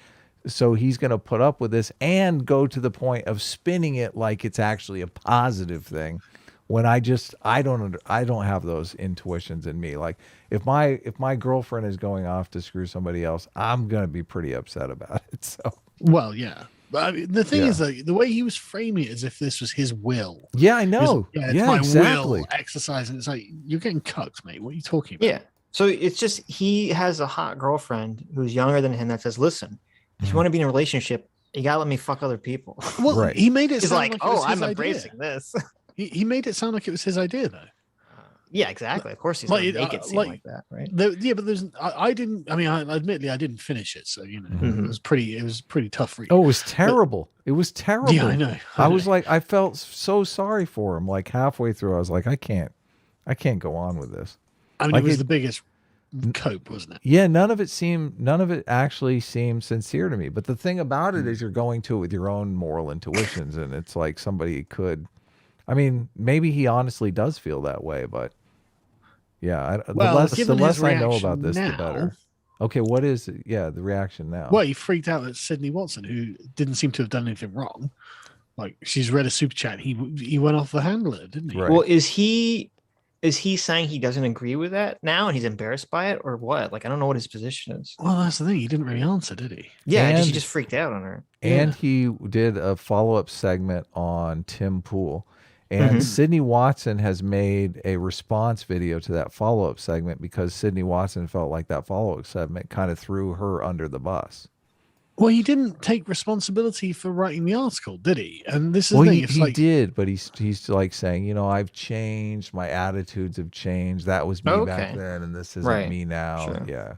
So he's going to put up with this and go to the point of spinning it like it's actually a positive thing. When I don't have those intuitions in me. Like if my girlfriend is going off to screw somebody else, I'm gonna be pretty upset about it. So Well, yeah. But I mean, the thing Yeah. is that the way he was framing it as if this was his will. yeah, I He was know. like, yeah, it's Yeah, my exactly. will exercising. It's like, you're getting cucked, mate. What are you talking about? Yeah. So it's just he has a hot girlfriend who's younger than him that says, "Listen, if you want to be in a relationship, you gotta let me fuck other people." Well, Right. he made it He's sound like, like it was "Oh, his I'm idea. embracing this." He made it sound like it was his idea, though. Yeah, exactly. Of course, he's Like, gonna make it seem like- like that, right? Yeah, but I didn't. I mean, admittedly, I didn't finish it, so Mhm. it was pretty tough read. Oh, it was terrible. It was terrible. yeah, I know. I was like, I felt so sorry for him. Like halfway through, I was like, I can't go on with this. I mean, like it was it- the biggest cope, wasn't it? Yeah, none of it actually seemed sincere to me. But the thing about it is you're going to it with your own moral intuitions, and it's like somebody could, I mean, maybe he honestly does feel that way, but yeah, the Well, less given his I know reaction about this, the now- better. Okay, what is it? Yeah, the reaction now. Well, he freaked out at Sydney Watson, who didn't seem to have done anything wrong. Like, she's read a super chat. He went off the handler, didn't he? Right. Well, is he saying he doesn't agree with that now and he's embarrassed by it, or what? Like, I don't know what his position is. Well, that's the thing. He didn't really answer, did he? Yeah, he And- just freaked out on her. And he did a follow-up segment on Tim Pool. And Mhm. Sydney Watson has made a response video to that follow-up segment because Sydney Watson felt like that follow-up segment kind of threw her under the bus. Well, he didn't take responsibility for writing the article, did he? And this is Well, the thing. he, It's he like, did, but he's like saying, I've changed. My attitudes have changed. That was me back Okay. then, and this isn't Right. me now. Sure. Yeah.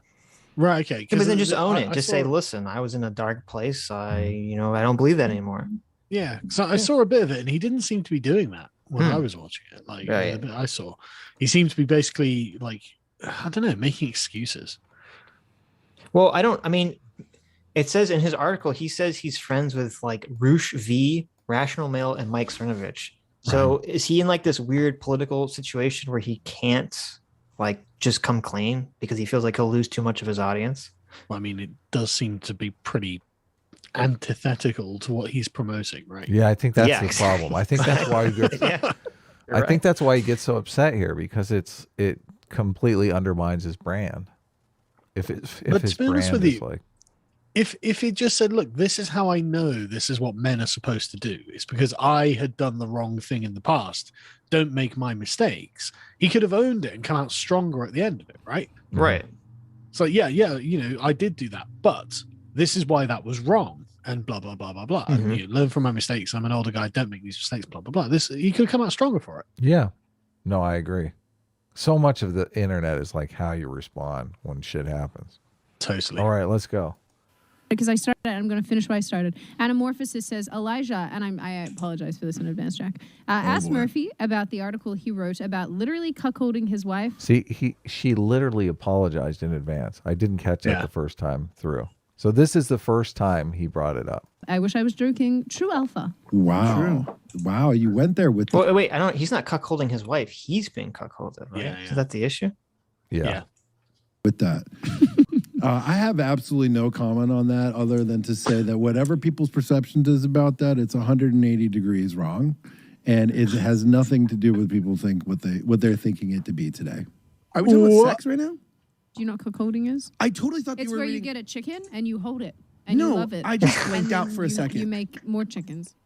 right, okay. Yeah, but then the- just own I- it. I Just saw- say, listen, I was in a dark place. I don't believe that anymore. Yeah, so I saw a bit of it, and he didn't seem to be doing that when I was watching it. Like Right. the bit I saw, he seemed to be basically like, I don't know, making excuses. Well, I mean, it says in his article, he says he's friends with like Roosh V, Rational Male, and Mike Cernovich. So is he in like this weird political situation where he can't like just come clean because he feels like he'll lose too much of his audience? I mean, it does seem to be pretty antithetical to what he's promoting, right? Yeah, I think that's Yeah, the exactly. problem. I think that's why he gets, Yeah. I think that's why he gets so upset here because it completely undermines his brand. If But his to be honest brand with is you, like, If he just said, look, this is how I know this is what men are supposed to do, it's because I had done the wrong thing in the past. Don't make my mistakes. He could have owned it and come out stronger at the end of it, right? Right. So yeah, I did do that, but this is why that was wrong, and blah blah blah blah blah. Mhm. Learn from my mistakes. I'm an older guy. Don't make these mistakes. Blah blah blah. This he could have come out stronger for it. yeah, no, I agree. So much of the internet is like how you respond when shit happens. Totally. All right, let's go. Because I started, I'm going to finish what I started. Anamorphosis says, Elijah, and I apologize for this in advance, Jack, asked Murphy about the article he wrote about literally cuckolding his wife. See, she literally apologized in advance. I didn't catch that Yeah. the first time through. So this is the first time he brought it up. I wish I was joking. True alpha. Wow. Wow, you went there with Wait, I don't. He's not cuckolding his wife. He's being cuckolded, right? Yeah. Is that the issue? Yeah. with that. I have absolutely no comment on that other than to say that whatever people's perception is about that, it's 180 degrees wrong. And it has nothing to do with people think what they're thinking it to be today. Are we talking about sex right now? Do you know what cuckolding is? I totally thought It's they were where you reading... get a chicken and you hold it and you No, love it. I just And blanked out then for a second. You make more chickens.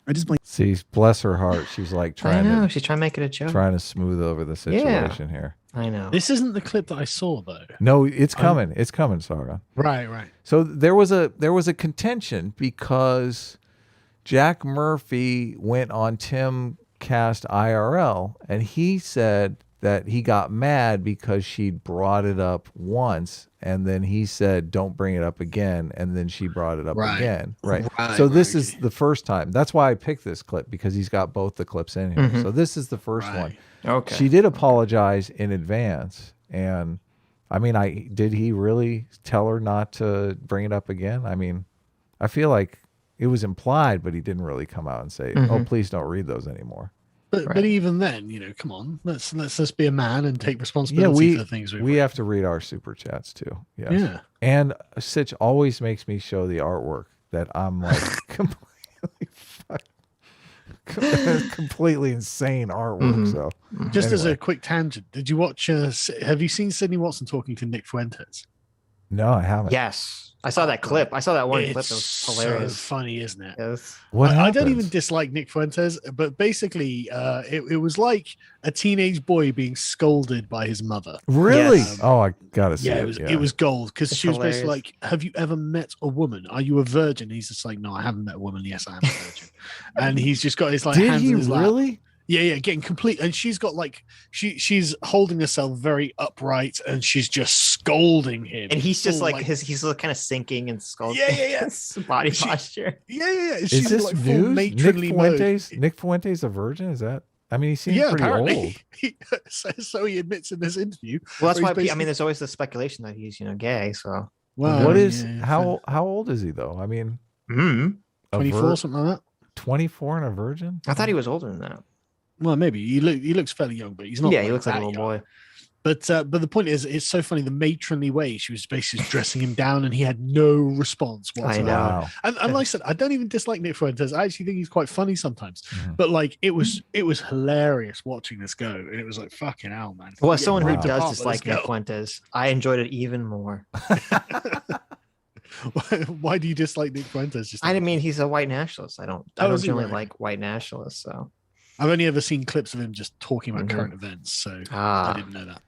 I just blanked. See, bless her heart. She's like I trying know. to She's trying to make it a joke. trying to smooth over the situation here. I know. This isn't the clip that I saw though. No, it's coming. It's coming, Sargon. Right. So there was a contention because Jack Murphy went on Tim Cast IRL and he said that he got mad because she'd brought it up once and then he said don't bring it up again and then she brought it up again. Right. So this is the first time. That's why I picked this clip because he's got both the clips in here. So this is the first one. Okay. She did apologize in advance and I mean, did he really tell her not to bring it up again? I mean, I feel like it was implied, but he didn't really come out and say, "Oh, please don't read those anymore." But even then, come on, let's just be a man and take responsibility for the things we have to read our super chats too. Yes. Yeah. And Sitch always makes me show the artwork that I'm like completely insane artwork. So Just as a quick tangent, did you watch? Have you seen Sydney Watson talking to Nick Fuentes? No, I haven't. Yes. I saw that clip. I saw that one clip. That It's was hilarious. so funny, isn't it? Yes. What I don't happens? even dislike Nick Fuentes, but basically, it was like a teenage boy being scolded by his mother. Really? Yes. Oh, I gotta see Yeah, it. it was gold because It's she was basically hilarious. like, "Have you ever met a woman? Are you a virgin?" He's just like, "No, I haven't met a woman. Yes, I am a virgin." And he's just got his like Did hands he in his lap. really? Yeah, getting complete, and she's got like she's holding herself very upright, and she's just scolding him. And he's just Full, like he's kind of sinking and skulking. Yeah. His body She- posture. yeah. Is She's this like full news? matronly Nick mode. Fuentes? Nick Fuentes a virgin? Is that? I mean, he seems Yeah, pretty apparently. old. So he admits in this interview. Well, that's where why he's I mean, there's always the speculation that he's gay. So Well, What is yeah, how old is he though? I mean, a 24, something like that. 24 and a virgin? I thought he was older than that. Well, maybe he looks fairly young, but he's not. Yeah, he looks like a that little young. boy. But the point is, it's so funny the matronly way she was basically dressing him down, and he had no response whatsoever. know. Wow. And like I said, I don't even dislike Nick Fuentes. I actually think he's quite funny sometimes. But like, it was hilarious watching this go, and it was like fucking hell, man. Well, as someone who ripped does apart by dislike this Nick Fuentes, I enjoyed it even more. girl. Why do you dislike Nick Fuentes? Just I mean, he's a white nationalist. I don't is he generally right? like white nationalists. So I've only ever seen clips of him just talking about current events, so I didn't know that.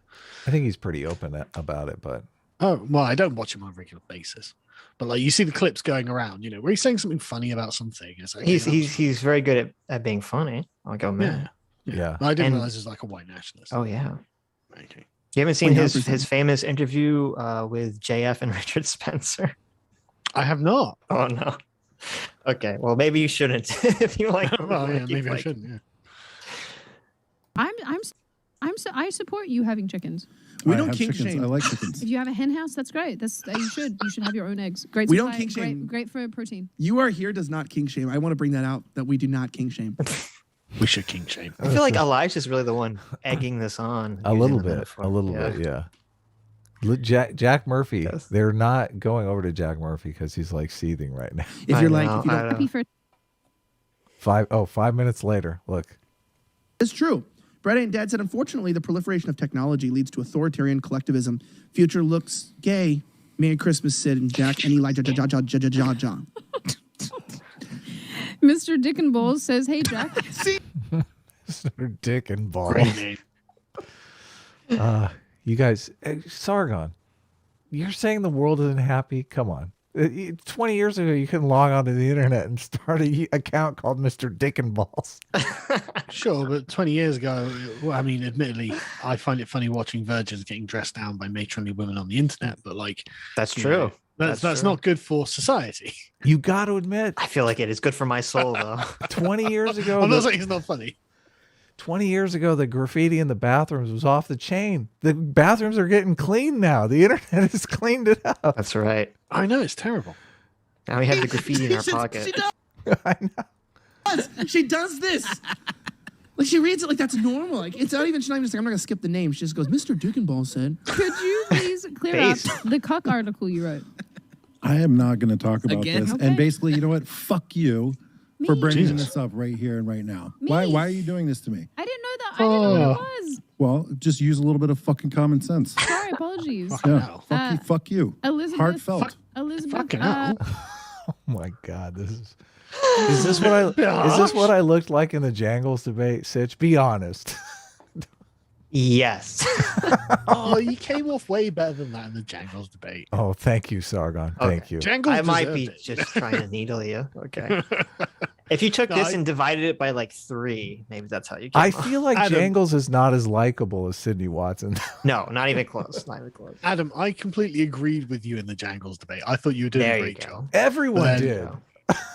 I think he's pretty open about it, but Oh, well, I don't watch him on a regular basis. But like you see the clips going around, where he's saying something funny about something. It's like, he's very good at being funny. I'll go, man. yeah. I didn't And- realize he's like a white nationalist. Oh yeah. Okay. You haven't seen his 100%. famous interview with JF and Richard Spencer? I have not. Oh no. Okay, well maybe you shouldn't if you like. Well, yeah, maybe I like- shouldn't. Yeah. I support you having chickens. We I don't have kink chickens. shame. I like chickens. If you have a hen house, that's great. You should have your own eggs. Great. We don't supply, kink shame. Great for protein. You are here does not king shame. I want to bring that out that we do not king shame. We should king shame. I feel like Elijah's really the one egging this on. A using little the bit. metaphor. A little bit, yeah. Jack Murphy, Yes. they're not going over to Jack Murphy because he's like seething right now. If I you're like, know, if you I don't, know. Happy for 5 minutes later, look. it's true. Brett Ain't Dad said, unfortunately, the proliferation of technology leads to authoritarian collectivism. Future looks gay. Merry Christmas, Sid and Jack and Elijah. Mr. Dick and Balls says, "Hey Jack, Mr. Dick and Balls. Great name. You guys, Sargon, you're saying the world isn't happy? Come on. 20 years ago, you couldn't log onto the internet and start an account called Mr. Dick and Balls. Sure, but 20 years ago, well, I mean, admittedly, I find it funny watching virgins getting dressed down by matronly women on the internet, but like, That's you true. know, that's true. not good for society. You got to admit, I feel like it is good for my soul though. 20 years ago, I'm not the, saying it's not funny. 20 years ago, the graffiti in the bathrooms was off the chain. The bathrooms are getting clean now. The internet has cleaned it up. That's right. I know, it's terrible. Now we have the graffiti in our She pocket. does. I know. She does this. Like she reads it like that's normal. Like it's not even. She's not even saying. I'm not gonna skip the name. She just goes, "Mr. Dukenball said." Could you please clear up the cuck article you wrote? I am not going to talk about Again? this. Okay. And basically, you know what? Fuck you for Me? bringing Jesus. this up right here and right now. Me? Why are you doing this to me? I didn't know that. I didn't know what it was. Well, just use a little bit of fucking common sense. Sorry, apologies. Yeah, hell. fuck you. Elizabeth. Heartfelt. Elizabeth. Fucking hell. Oh my God, this is this what I looked like in the Jangles debate, Sitch? Be honest. Yes. Oh, you came off way better than that in the Jangles debate. Oh, thank you, Sargon. Thank you. Jangles I might be deserved it. just trying to needle you. Okay. If you took No, this I- and divided it by like 3, maybe that's how you came I off. feel like Adam. Jangles is not as likable as Sydney Watson. No, not even close. Not even close. Adam, I completely agreed with you in the Jangles debate. I thought you were doing There a you great go. job. Everyone There you did. go.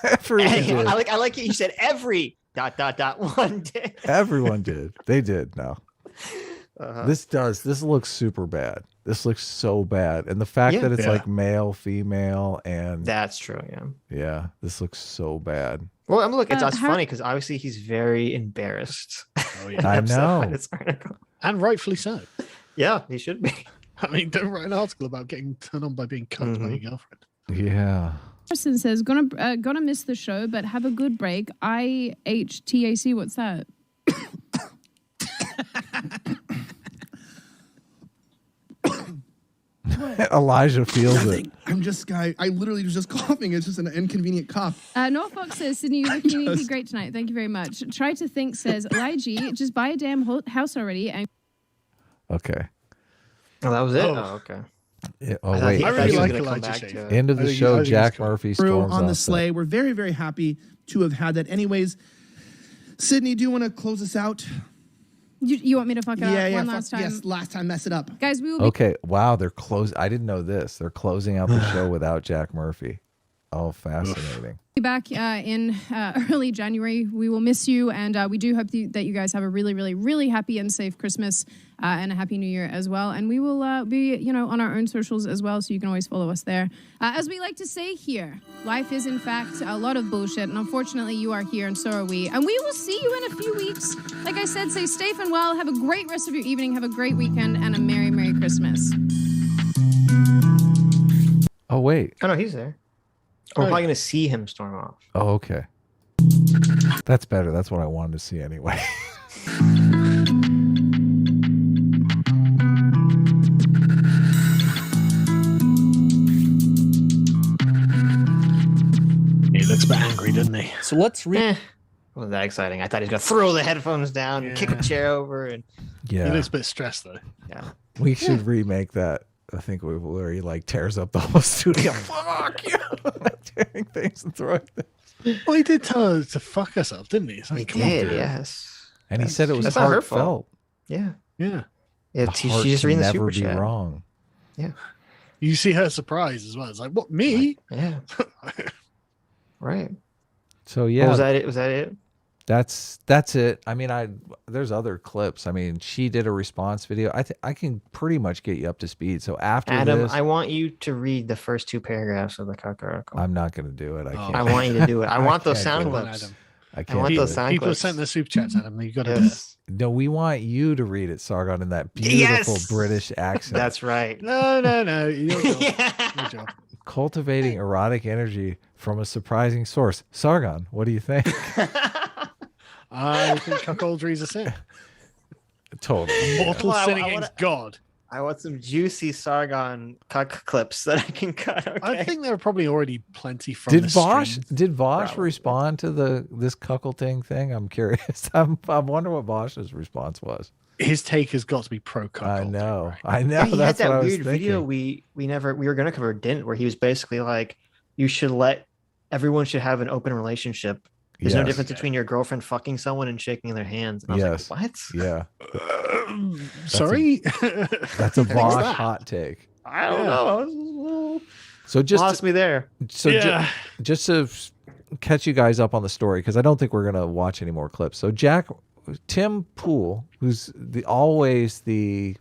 Everyone did. I like it. You said every ... one day. Everyone did. They did. No. Uh-huh. This looks super bad. This looks so bad. And the fact Yeah. that it's Yeah. like male, female, and That's true. Yeah. yeah, this looks so bad. Well, I'm look. It's how- funny because obviously he's very embarrassed. Oh, yeah. I So, know. in this article. And rightfully so. Yeah, he should be. I mean, don't write an article about getting turned on by being cucked by your girlfriend. Yeah. Person says, gonna miss the show, but have a good break. IHTAC, what's that? Elijah feels it. I'm just I literally was just coughing. It's just an inconvenient cough. Norfolk says, Sydney, you're looking uniquely great tonight. Thank you very much. Try to think says, Lige, just buy a damn house already. And Okay. Oh, that was it. Oh. Oh, okay. Yeah, I oh thought wait. he- I I thought really he was like gonna come Elijah back Shade. to it. End of I the think- show. I think Jack it's cool. Murphy Through storms on the off sleigh. We're very, very happy to have had that. Anyways, Sydney, do you want to close us out? you want me to fuck it up one fuck- last time? Yes, last time. Mess it up. Guys, we will that. be Okay. Wow. They're close. I didn't know this. They're closing out the show without Jack Murphy. Oh, fascinating. back in early January. We will miss you, and we do hope that you guys have a really, really, really happy and safe Christmas and a happy New Year as well. And we will be, on our own socials as well, so you can always follow us there. As we like to say here, life is in fact a lot of bullshit, and unfortunately, you are here, and so are we. And we will see you in a few weeks. Like I said, stay safe and well. Have a great rest of your evening. Have a great weekend, and a merry, merry Christmas. Oh wait. Oh no, he's there. We're probably gonna see him storm off. Oh, okay. That's better. That's what I wanted to see anyway. He looks a bit angry, doesn't he? So let's read. Wasn't that exciting? I thought he was gonna throw the headphones down, and kick the chair over, and He Yeah. looks a bit stressed, though. yeah. We should remake that. I think where he like tears up the whole studio. Fuck you! Tearing things and throwing things. Well, he did tell her to fuck herself, didn't he? It's He like, come on, did, dude. yes. And he said it was That's not her fault. heartfelt. Yeah. Yeah. Yeah, The she's heart just can reading the never super be chat. wrong. Yeah. You see her surprise as well. It's like, what, me? Yeah. Right. So Oh, yeah, was that it? Was that it? that's it. I mean, there's other clips. I mean, she did a response video. I can pretty much get you up to speed. So after Adam, this, I want you to read the first 2 paragraphs of the Cuck article. I'm not going to do it. I can't. I want you to do it. I want those can't sound do it. Come on, clips. Adam. I I can't. want do those it. sound People clips. sent their super chats, Adam. You got to do it. Yes. No, we want you to read it, Sargon, in that beautiful Yes! British accent. That's right. No. Your job. Yeah. Your job. Cultivating erotic energy from a surprising source. Sargon, what do you think? I think cuckoldry is a sin. Totally. Mortal Well, I- sin I against wanna- God. I want some juicy Sargon Cuck clips that I can cut. Okay. I think there are probably already plenty from Did the Vosh stream. Probably. respond to this cuckolding thing? I'm curious. I wonder what Vosh's response was. His take has got to be pro cuckoldry. I know. right? I know. Yeah, he had That's what I that was weird video thinking. we were gonna cover, didn't, where he was basically like, you should let everyone should have an open relationship. There's no Yes. difference between your girlfriend fucking someone and shaking their hands. And I was Yes. like, what? Yeah, Sorry? that's a What's Vosh that? hot take. I don't Yeah. know. I was a little So lost me there. just to catch you guys up on the story, because I don't think we're gonna watch any more clips. So Jack Tim Pool, who's always the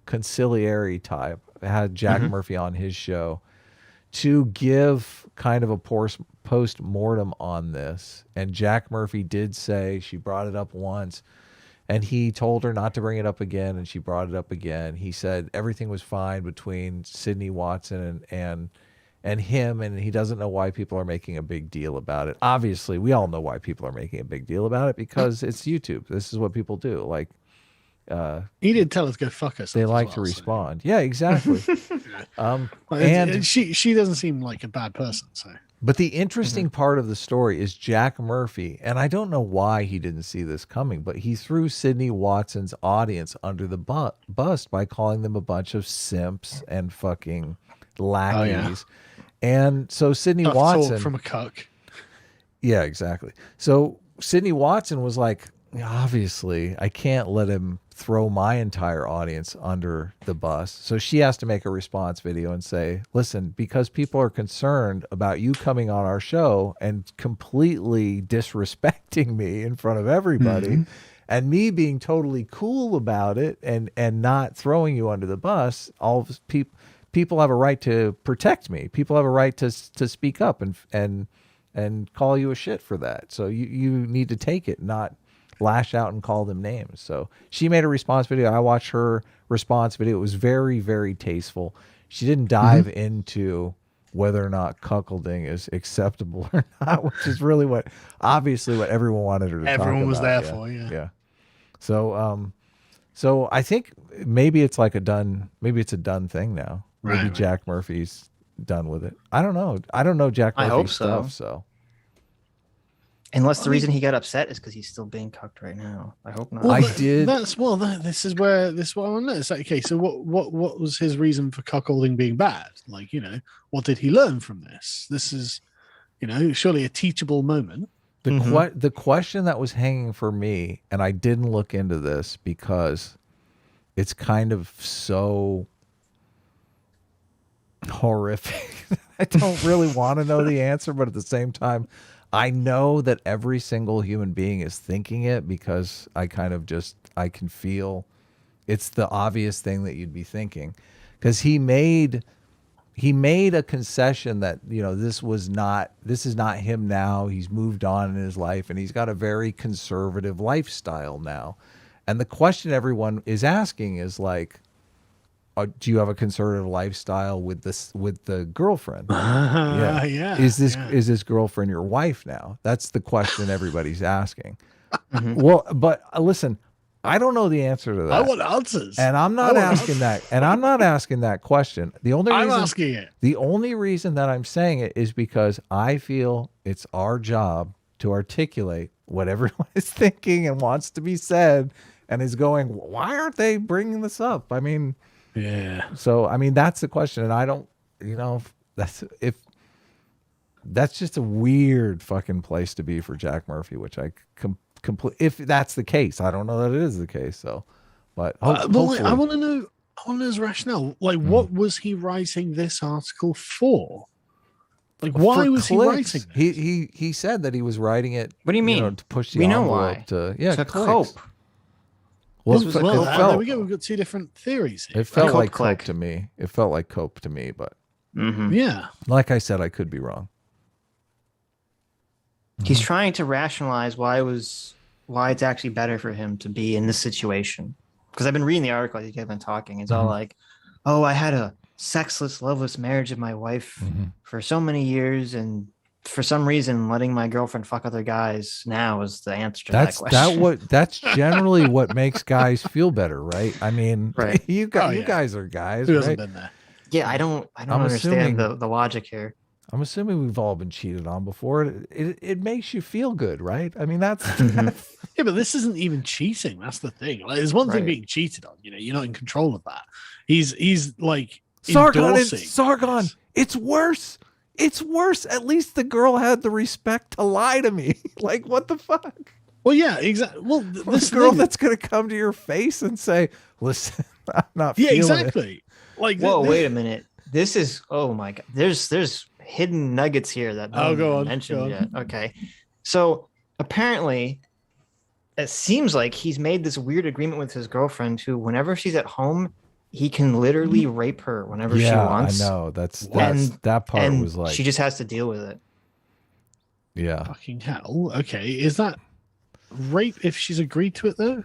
conciliary type, had Jack Murphy on his show to give kind of a post-mortem on this. And Jack Murphy did say she brought it up once, and he told her not to bring it up again, and she brought it up again. He said everything was fine between Sydney Watson and him, and he doesn't know why people are making a big deal about it. Obviously, we all know why people are making a big deal about it, because it's YouTube. This is what people do. Like, he did tell us to go fuck us. They like to respond. Yeah, exactly. And she doesn't seem like a bad person. So, but the interesting part of the story is Jack Murphy, and I don't know why he didn't see this coming, but he threw Sydney Watson's audience under the bus by calling them a bunch of simps and fucking lackeys. And so Sydney Watson from a cuck. Yeah, exactly. So Sydney Watson was like, obviously, I can't let him throw my entire audience under the bus. So she has to make a response video and say, listen, because people are concerned about you coming on our show and completely disrespecting me in front of everybody, and me being totally cool about it and not throwing you under the bus, all people have a right to protect me. People have a right to speak up and call you a shit for that. So you need to take it, not lash out and call them names. So she made a response video. I watched her response video. It was very, very tasteful. She didn't dive into whether or not cuckolding is acceptable or not, which is really what everyone wanted her to talk about. Everyone was there for, yeah. So I think maybe it's a done thing now. Maybe Jack Murphy's done with it. I don't know. I don't know Jack Murphy's hope so. stuff, so. Unless the reason he got upset is because he's still being cucked right now. I hope not. Well, this is what I want to know. It's like, okay, so what was his reason for cuckolding being bad? Like, what did he learn from this? This is, surely a teachable moment. The question that was hanging for me, and I didn't look into this because it's kind of so horrific. I don't really want to know the answer, but at the same time, I know that every single human being is thinking it, because I can feel it's the obvious thing that you'd be thinking, because he made a concession that, this is not him now. He's moved on in his life, and he's got a very conservative lifestyle now. And the question everyone is asking is like, do you have a conservative lifestyle with the girlfriend? Yeah. Is this girlfriend your wife now? That's the question everybody's asking. Well, but listen, I don't know the answer to that. I want answers, and I'm not asking that. And I'm not asking that question. I'm asking it. The only reason that I'm saying it is because I feel it's our job to articulate what everyone is thinking and wants to be said, and is going, why aren't they bringing this up? I mean. Yeah. So, I mean, that's the question. And I don't, that's just a weird fucking place to be for Jack Murphy, which I if that's the case. I don't know that it is the case. So, but hopefully. I want to know his rationale. Like, what was he writing this article for? Like, why was he writing it? He said that he was writing it. What do you mean? To push the we know envelope why. To clicks. cope. Well, there we go. We've got two different theories here. It felt like cope to me. It felt like cope to me, but yeah. Like I said, I could be wrong. He's trying to rationalize why it's actually better for him to be in this situation. Because I've been reading the article as you guys have been talking. It's all like, oh, I had a sexless, loveless marriage with my wife for so many years, and for some reason, letting my girlfriend fuck other guys now is the answer to that question. That's generally what makes guys feel better, right? I mean, you guys are guys, Who right? hasn't been there? Yeah, I don't understand the logic here. I'm assuming we've all been cheated on before. It makes you feel good, right? I mean, that's yeah, but this isn't even cheating. That's the thing. Like, there's one thing being cheated on. You're not in control of that. He's like Sargon. It's worse. It's worse. At least the girl had the respect to lie to me. Like, what the fuck? Well, yeah, exactly. Well, this girl that's going to come to your face and say, listen, I'm not feeling exactly. it. Like, whoa, wait a minute. This is, oh my God. There's hidden nuggets here that no one mentioned yet. Okay. So apparently, it seems like he's made this weird agreement with his girlfriend who, whenever she's at home, he can literally rape her whenever she wants. I know. That part and was like she just has to deal with it. yeah. Fucking hell. Okay, is that rape if she's agreed to it though?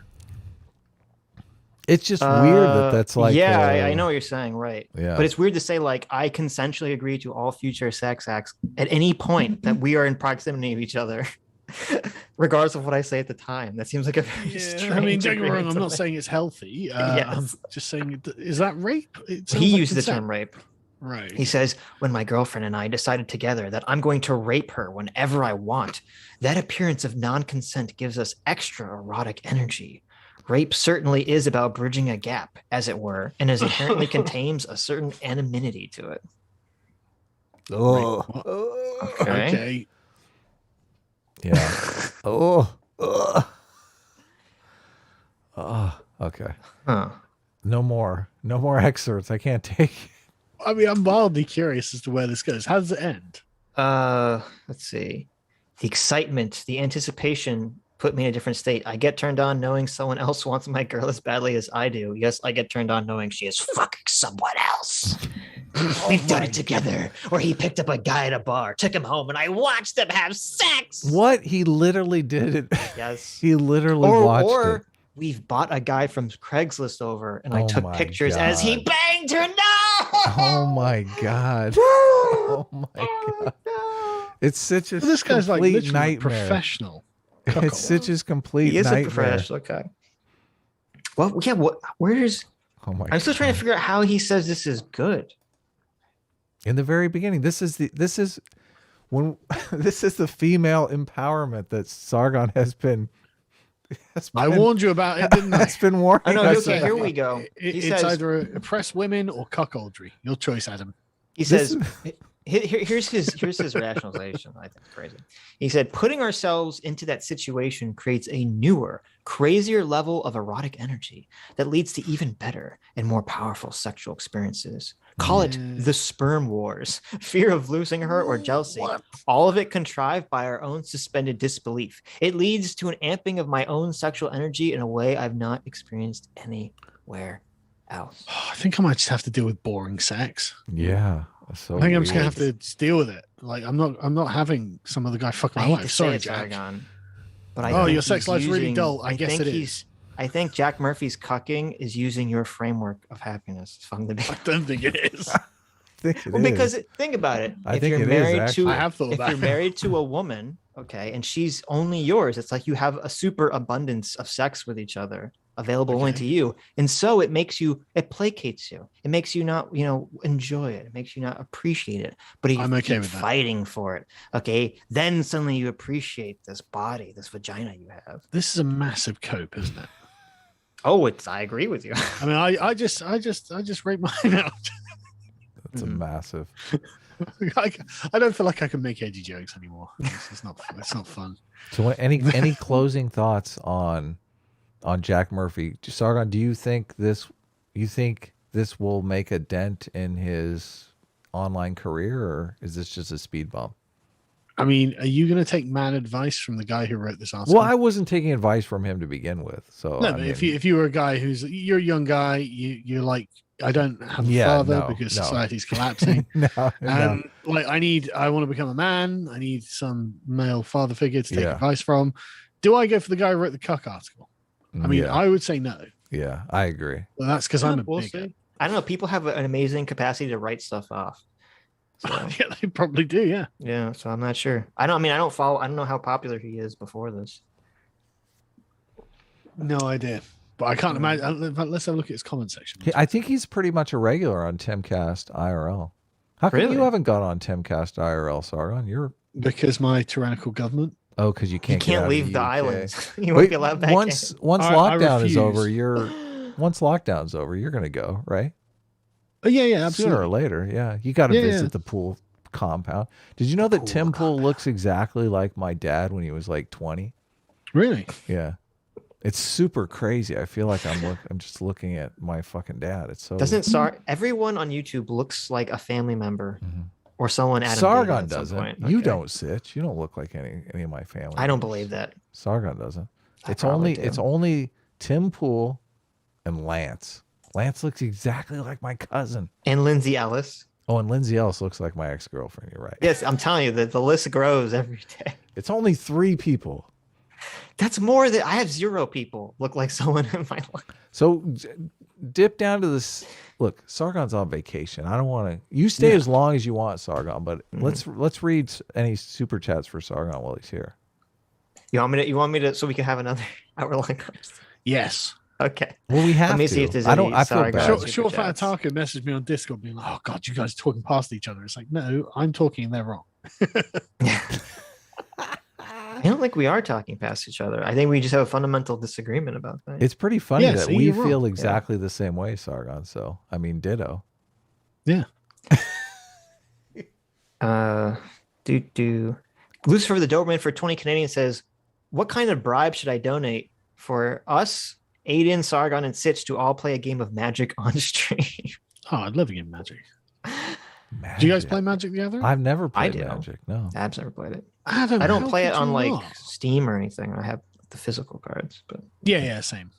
It's just weird that's like I know what you're saying, right? Yeah. But it's weird to say like I consensually agree to all future sex acts at any point that we are in proximity of each other, regardless of what I say at the time. That seems like a very strange. I mean, don't get me wrong. agreement I'm to not make. saying it's healthy. I'm Yes. just saying, is that rape? It sounds He like used the consent. term rape. Right. He says, when my girlfriend and I decided together that I'm going to rape her whenever I want, that appearance of non-consent gives us extra erotic energy. Rape certainly is about bridging a gap, as it were, and as inherently contains a certain anonymity to it. Oh. Okay. Yeah. Oh. Okay. Huh. No more excerpts. I can't take it. I mean, I'm wildly curious as to where this goes. How does it end? Let's see. The excitement, the anticipation put me in a different state. I get turned on knowing someone else wants my girl as badly as I do. Yes, I get turned on knowing she is fucking someone else. We've done it together. Or he picked up a guy at a bar, took him home, and I watched them have sex. What? He literally did it. Yes. He literally watched it. We've bought a guy from Craigslist over, and I Oh took my pictures as he God. banged her. No! Oh my God. Oh my God. It's such a This guy's like complete literally a nightmare. professional. It's such a complete He is nightmare. a professional. Okay. Well, yeah. Where's? Oh my I'm still trying to figure out how he says this is good. In the very beginning, this is the female empowerment that Sargon has been I warned you about it, didn't I? has been warning I know. us Okay, about. here we go. He It's says. either oppress women or cuckoldry. Your choice, Adam. He says. Here's his rationalization. I think crazy. He said, putting ourselves into that situation creates a newer, crazier level of erotic energy that leads to even better and more powerful sexual experiences. Call it the sperm wars, fear of losing her or jealousy. All of it contrived by our own suspended disbelief. It leads to an amping of my own sexual energy in a way I've not experienced anywhere else. I think I might just have to deal with boring sex. Yeah. So I think I'm just gonna weird. have to deal with it. Like I'm not having some other guy fuck I my hate wife. to say Sorry, it, Jack. Sargon, but I Oh, think your sex he's life's really using- dull. I guess think it he's- is. I think Jack Murphy's cucking is using your framework of happiness. It's fun to be. I don't think it is. I think it Well, is. because think about it. I if think you're it is, married actually. to, I have thought if about you're it. married to a woman, okay, and she's only yours, it's like you have a super abundance of sex with each other available only Okay. to you, and so it placates you. It makes you not, enjoy it. It makes you not appreciate it. But if you I'm okay keep with that. fighting for it, okay, then suddenly you appreciate this body, this vagina you have. This is a massive cope, isn't it? Oh, I agree with you. I mean, I just rate mine out. It's a massive. I don't feel like I can make edgy jokes anymore. It's not fun. So any closing thoughts on Jack Murphy? Sargon, do you think this will make a dent in his online career, or is this just a speed bump? I mean, are you going to take mad advice from the guy who wrote this article? Well, I wasn't taking advice from him to begin with. So no, I but mean, if you were a guy you're a young guy, you're like, I don't have a Yeah, father no, because no. society's collapsing. no, Like I want to become a man. I need some male father figure to take Yeah. advice from. Do I go for the guy who wrote the cuck article? I mean, yeah, I would say no. yeah, I agree. But that's because I'm a We'll bigot. see. I don't know. People have an amazing capacity to write stuff off. So, Yeah, they probably do. Yeah. yeah, so I'm not sure. I don't know how popular he is before this. No idea. But I can't imagine. Let's have a look at his comment section. I think he's pretty much a regular on Timcast IRL. How come Really? you haven't gone on Timcast IRL, Sargon? You're Because my tyrannical government. because you You can't. can't get out leave of the UK. islands. You won't Wait, be allowed back once in. once I lockdown is refuse. over, once lockdown's over, you're gonna go, right? Oh yeah, Sooner absolutely. or later, yeah. You got to Yeah, visit yeah. the pool compound. Did you know that Tim Pool looks exactly like my dad when he was like 20? Really? Yeah, it's super crazy. I feel like I'm just looking at my fucking dad. It's so Everyone on YouTube looks like a family member Mhm. or someone Adam Sargon dated at some doesn't. point. You Okay. don't, Sitch. You don't look like any of my family. I don't members. believe that. Sargon doesn't. It's probably only Tim Pool and Lance. Lance looks exactly like my cousin. And Lindsay Ellis. Oh, and Lindsay Ellis looks like my ex-girlfriend. You're right. Yes, I'm telling you that the list grows every day. It's only 3 people. That's more than I have 0 people look like someone in my life. So dip down to this. Look, Sargon's on vacation. I don't want to. You stay as long as you want, Sargon. But let's read any super chats for Sargon while he's here. You want me to so we can have another hour-long conversation? Yes. Okay. Well, we have Let me to. see if there's I any don't. I feel Sargon bad. super Short Fat chats. Tarka messaged me on Discord being like, oh, God, you guys are talking past each other. It's like, no, I'm talking and they're wrong. I don't think we are talking past each other. I think we just have a fundamental disagreement about things. It's pretty funny Yeah, that see, we you're wrong. feel exactly the same way, Sargon. So I mean, ditto. Yeah. Lucifer the Doberman for 20 Canadian says, what kind of bribe should I donate for us, Aiden, Sargon, and Sitch to all play a game of Magic on stream? Oh, I'd love a game of Magic. Magic. Do you guys play Magic together? I've never played do. Magic. No. Ab's never played it. Adam, I don't how play it could on you like not? Steam or anything. I have the physical cards, but Yeah, same.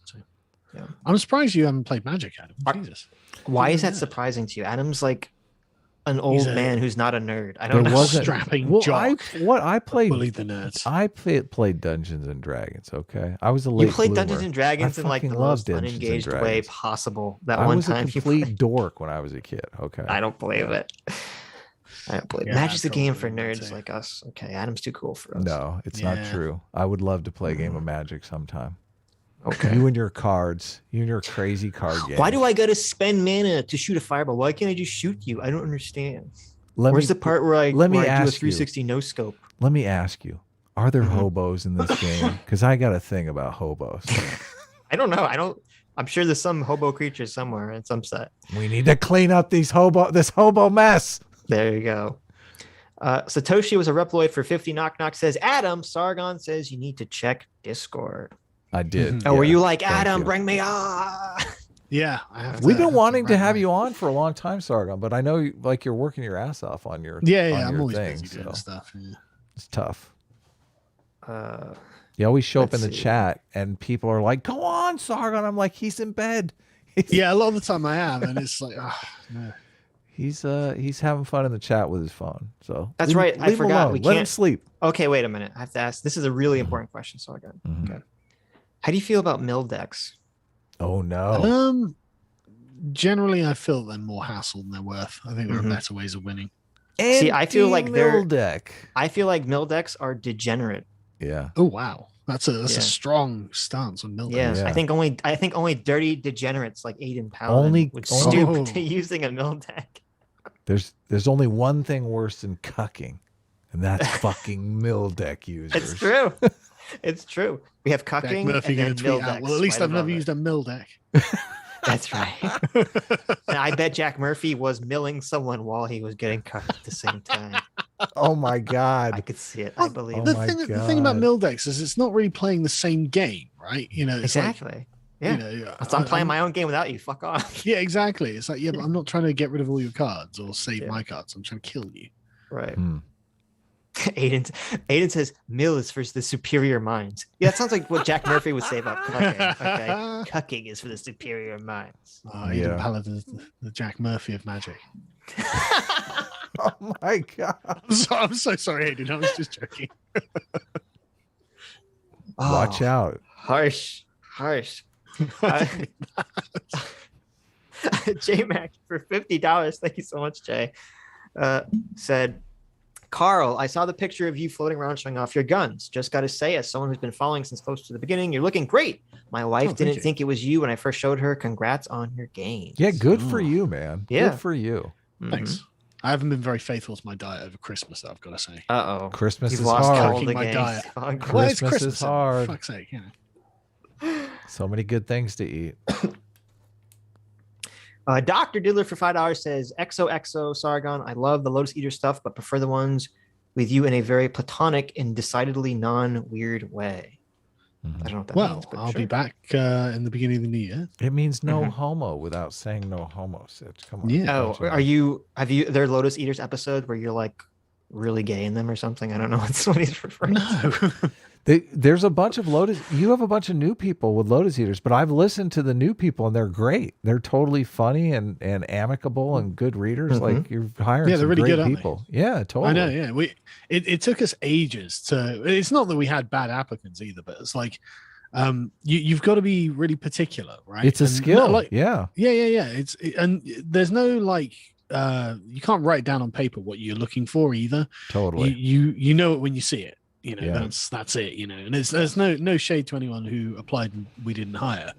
Yeah. I'm surprised you haven't played Magic, Adam. Jesus. why is Yeah. that surprising to you? Adam's like an He's old a- man who's not a nerd. I don't There know. wasn't- Strapping Well, jock. I played. Bully the nerds. I played Dungeons and Dragons. Okay, I was a late You played bloomer. Dungeons and Dragons I in like the fucking love most Dungeons and unengaged way Dragons. possible. That I one was time a you complete played. dork when I was a kid. Okay. I don't believe it. I don't believe Yeah, Magic's a game for probably would nerds too. like us. Okay, Adam's too cool for us. No, it's not Yeah. true. I would love to play a game of Magic sometime. Okay. You and your cards. You and your crazy card game. Why do I gotta spend mana to shoot a fireball? Why can't I just shoot you? I don't understand. Let Where's me, the part where I, let me where I do a ask you. 360 no scope? Let me ask you. Are there Mhm. hobos in this game? Because I got a thing about hobos. I don't know. I'm sure there's some hobo creature somewhere in some set. We need to clean up this hobo mess. There you go. Satoshi was a Reploid for 50 knock knock says, Adam, Sargon says you need to check Discord. I did. Oh, were yeah. you like, Thank Adam, you. bring me on? Yeah, I have. We've to- been wanting to write have my- you on for a long time, Sargon, but I know like you're working your ass off on your Yeah, on I'm your always thing, busy doing so stuff. Yeah. it's tough. Uh, You always show up in Let's the see. chat and people are like, "Go on, Sargon." I'm like, "He's in bed." Yeah, a lot of the time I am, and it's like, no. He's having fun in the chat with his phone. So That's leave- right, I leave him forgot, alone. we Let him can't- sleep. okay, wait a minute. I have to ask. This is a really important question, Sargon. Mhm. Okay. How do you feel about mill decks? Oh no. Generally, I feel they're more hassle than they're worth. I think there Mhm. are better ways of winning. See, I feel like they're- Anti-mill deck. I feel like mill decks are degenerate. Yeah. Oh wow, that's Yeah. a strong stance on Milton. Yeah, Yeah. I think only dirty degenerates like Aiden Paladin Only- would only- stoop Oh. to using a mill deck. There's only one thing worse than cucking, and that's fucking mill deck users. It's true. It's true. We have Jack cucking Murphy and then going to mill tweet out. decks. Well, at least right I've never above it. used a mill deck. That's right. And I bet Jack Murphy was milling someone while he was getting cucked at the same time. Oh my I god. could see it. I believe Oh it. the my thing about God. mill decks is it's not really playing the same game, right? You know, it's Exactly. Yeah. Like, you know, I'm playing my own game without you. Fuck off. Yeah, exactly. It's like, yeah, but I'm not trying to get rid of all your cards or save Yeah. my cards. I'm trying to kill you. Right. Hmm. Aiden says mill is for the superior minds. Yeah, that sounds like what Jack Murphy would say about cucking. Okay. Cucking is for the superior minds. Aiden Yeah. Paladin is the Jack Murphy of magic. Oh my god. I'm so sorry, Aiden. I was just joking. Watch Oh, out. Harsh. J Mac for $50. Thank you so much, Jay. Said, Carl, I saw the picture of you floating around showing off your guns. Just got to say, as someone who's been following since close to the beginning, you're looking great. My wife thank didn't you. think it was you when I first showed her. Congrats on your game. Yeah, good for Oh. you, man. Yeah. Good for you. Thanks. I haven't been very faithful to my diet over Christmas, I've got to say. Uh-oh. Christmas You've is lost hard. all Cooking the my games. diet. Fuck. Well, it's Christmas is Christmas, hard. For fuck's sake, you know. So many good things to eat. Dr. Diddler for $5 says, XOXO Sargon, I love the Lotus Eater stuff, but prefer the ones with you in a very platonic and decidedly non-weird way. Mhm. I don't know what that Well, means, but I'll sure. be back in the beginning of the new year. It means no Mhm. homo without saying no homo, Sitch. Come on. Yeah. Oh, Don't you know? have you their Lotus Eaters episode where you're like really gay in them or something. I don't know what he's referring to. No. There's a bunch of Lotus. You have a bunch of new people with Lotus Eaters, but I've listened to the new people and they're great. They're totally funny and amicable and good readers. Like you're hiring they're some really great good, people. Yeah, totally. I know. Yeah, it took us ages to. It's not that we had bad applicants either, but it's like, you've got to be really particular, right? It's a And skill. like, yeah. And there's no like, you can't write down on paper what you're looking for either. Totally. You know it when you see it. You know, Yeah. that's it, you know, and there's no shade to anyone who applied and we didn't hire.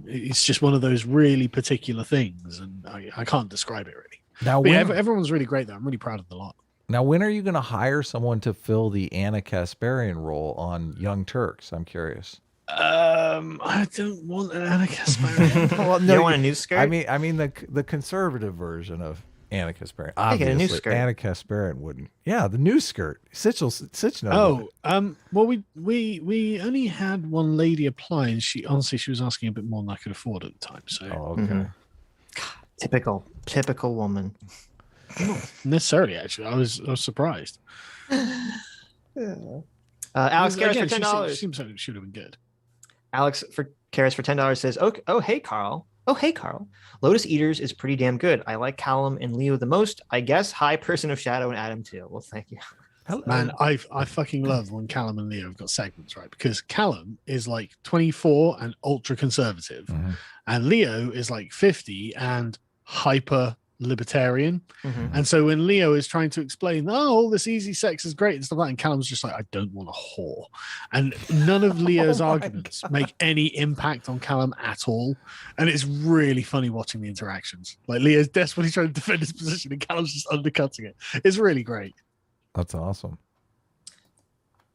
It's just one of those really particular things, and I can't describe it really. Now, But yeah, everyone's really great though. I'm really proud of the lot. Now, when are you going to hire someone to fill the Anna Kasparian role on Young Turks? I'm curious. I don't want an Anna Kasparian. Well, You don't want a new skirt? I mean the conservative version of Anna Kasparian. I get a new Obviously, skirt. Anna Kasparian wouldn't. Yeah, the new skirt. Sitch knows. Well, we only had one lady apply, and she was asking a bit more than I could afford at the time. So Oh, okay. Typical woman. not necessarily, actually, I was surprised. Alex Karras Again, for $10. Seems like it should have been good. Alex for Karras for $10 says, "Oh hey Carl. Oh hey Carl. Lotus Eaters is pretty damn good. I like Callum and Leo the most. I guess High Person of Shadow and Adam too. Well, thank you. Hello. Man, I fucking love when Callum and Leo have got segments, right? Because Callum is like 24 and ultra conservative, Mhm. and Leo is like 50 and hyper libertarian. Mhm. And so when Leo is trying to explain, oh, all this easy sex is great and stuff like that, and Callum's just like, I don't want a whore. And none of Leo's Oh my arguments make any impact on Callum at all. And it's really funny watching the interactions. Like Leo's desperately trying to defend his position and Callum's just undercutting it. It's really great. That's awesome.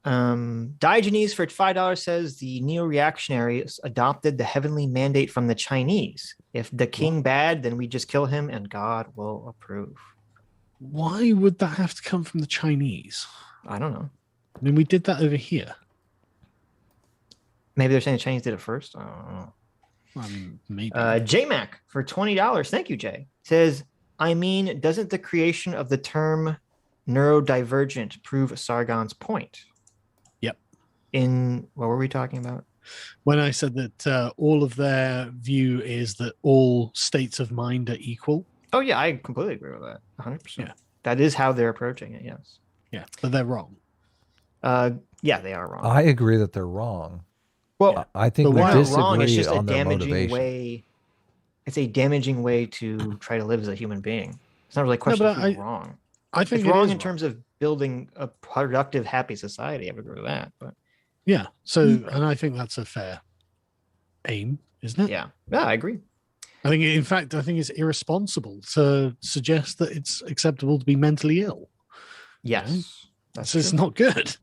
Diogenes for $5 says the neo-reactionaries adopted the heavenly mandate from the Chinese. If the king bad, then we just kill him and God will approve. Why would that have to come from the Chinese? I don't know. I mean, we did that over here. Maybe they're saying the Chinese did it first. I don't know. I mean, maybe. JMac for $20. Thank you, Jay. Says, I mean, doesn't the creation of the term neurodivergent prove Sargon's point? Yep. In what were we talking about? When I said that all of their view is that all states of mind are equal. Oh, yeah, I completely agree with that. 100%. Yeah. That is how they're approaching it, yes. Yeah, but they're wrong. Yeah, they are wrong. I agree that they're wrong. Well, I think But we why they're disagree not wrong. It's just a on their damaging motivation. way. It's a damaging way to try to live as a human being. It's not really a question but of who's wrong. I think It's it wrong is in terms of building a productive, happy society. I would agree with that. But Yeah. So, and I think that's a fair aim, isn't it? yeah, I agree. I think, in fact, I think it's irresponsible to suggest that it's acceptable to be mentally ill. Yes, that's It's true. not good.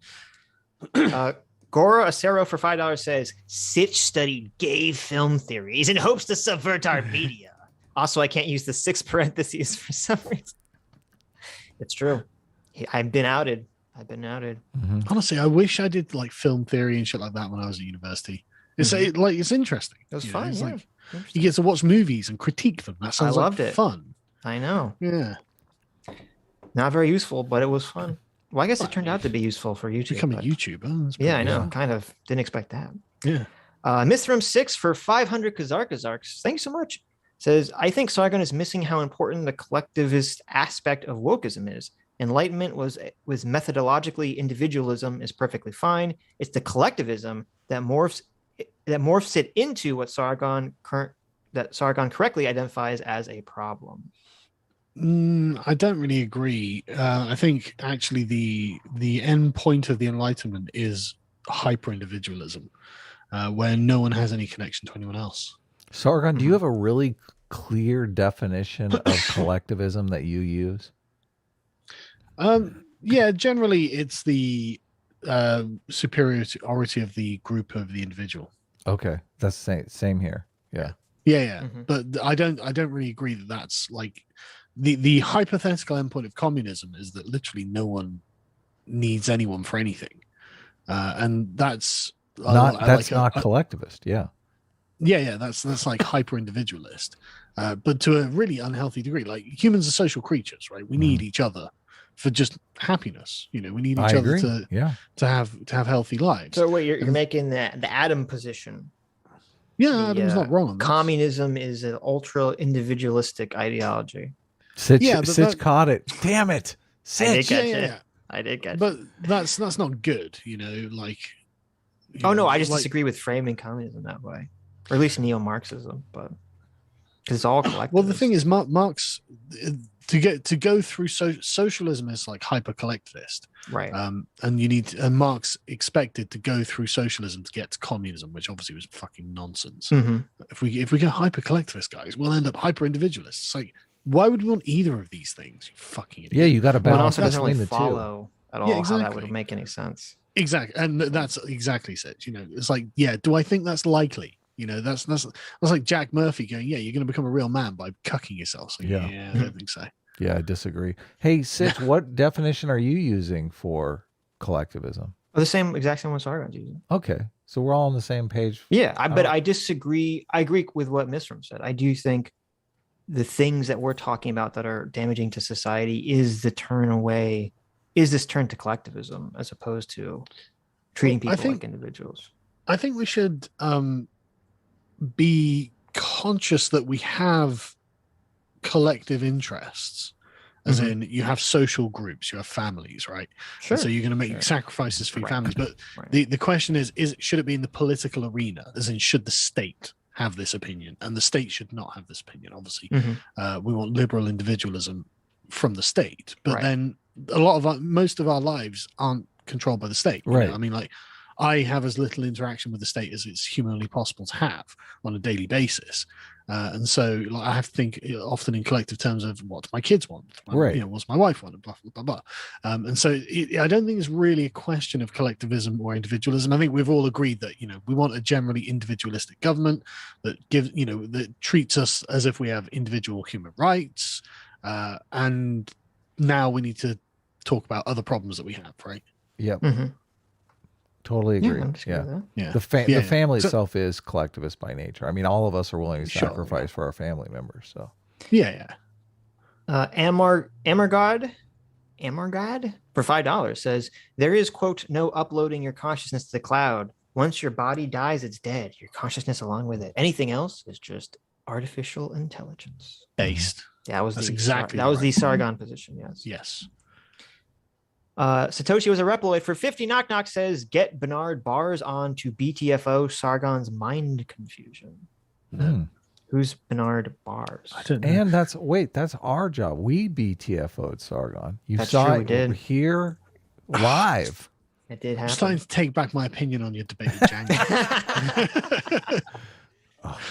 Gora Acero for $5 says Sitch studied gay film theories and hopes to subvert our media. Also, I can't use the 6 parentheses for some reason. It's true. I've been outed. Mhm. Honestly, I wish I did like film theory and shit like that when I was at university. It's like it's interesting. It was you know, fun. it's Yeah. like you get to watch movies and critique them. That sounds loved like it. fun. I know. Yeah. Not very useful, but it was fun. Well, I guess Well, it turned out to be useful for YouTube. Become a but- YouTuber. That's Yeah, I pretty know. good. Kind of didn't expect that. Yeah. Mithram 6 for 500 Kazarks. Thanks so much. Says, I think Sargon is missing how important the collectivist aspect of wokeism is. Enlightenment was methodologically individualism is perfectly fine. It's the collectivism that morphs it into what Sargon correctly identifies as a problem. I don't really agree. I think actually the end point of the Enlightenment is hyper individualism, where no one has any connection to anyone else. Sargon, do you have a really clear definition of collectivism that you use? Yeah, generally it's the superiority of the group of the individual. Okay, that's the same here. Yeah. Yeah. Mhm. But I don't really agree that that's like the hypothetical endpoint of communism is that literally no one needs anyone for anything, and that's not collectivist. Yeah. Yeah, that's like hyper individualist, but to a really unhealthy degree. Like humans are social creatures, right? We need each other for just happiness. You know, we need I each other agree. to have healthy lives. So wait, you're making the Adam position. Yeah, Adam's not wrong on this. Communism is an ultra individualistic ideology. Sitch caught it. Damn it. Sitch. I did get it. But that's not good, you know, like. Oh no, I just disagree with framing communism that way, or at least neo-Marxism, but because it's all collective. Well, the thing is, Marx to go through socialism is like hyper collectivist, right? And Marx expected to go through socialism to get to communism, which obviously was fucking nonsense. Mm-hmm. If we go hyper collectivist, guys, we'll end up hyper individualists. It's like, why would we want either of these things? You fucking idiot. Yeah, you got to balance also doesn't between really the follow two. at all how that would make any sense. Exactly, and that's exactly it. You know, it's like, yeah, do I think that's likely? You know, that's like Jack Murphy going, yeah, you're going to become a real man by cucking yourself. So, yeah, I don't think so. Yeah, I disagree. Hey, Sitch, what definition are you using for collectivism? The exact same one Sargon's using. Okay, so we're all on the same page. Yeah, but I disagree. I agree with what Misram said. I do think the things that we're talking about that are damaging to society is this turn to collectivism as opposed to treating people like individuals. I think we should be conscious that we have collective interests, as in you have social groups, you have families, right? Sure. And so you're going to make sacrifices for your families. But the question is should it be in the political arena, as in should the state have this opinion? And the state should not have this opinion, obviously. We want liberal individualism from the state, but then most of our lives aren't controlled by the state, right? Know? I mean, like, I have as little interaction with the state as it's humanly possible to have on a daily basis, and so like, I have to think often in collective terms of what my kids want, what's my wife want, and blah blah blah. And so I don't think it's really a question of collectivism or individualism. I think we've all agreed that we want a generally individualistic government that that treats us as if we have individual human rights, and now we need to talk about other problems that we have, right? Yep. Totally agree. The family itself is collectivist by nature. I mean, all of us are willing to sacrifice for our family members. So Amargod for $5 says there is, quote, no uploading your consciousness to the cloud. Once your body dies, it's dead. Your consciousness along with it. Anything else is just artificial intelligence based. Yeah, exactly the Sargon position. Yes. Satoshi was a Reploid for 50 knock says get Bernard Bars on to BTFO Sargon's mind confusion. Who's Bernard Bars? I don't know. And that's our job. We BTFO'd Sargon. You saw it here live. It did happen. I'm starting to take back my opinion on your debate with Django.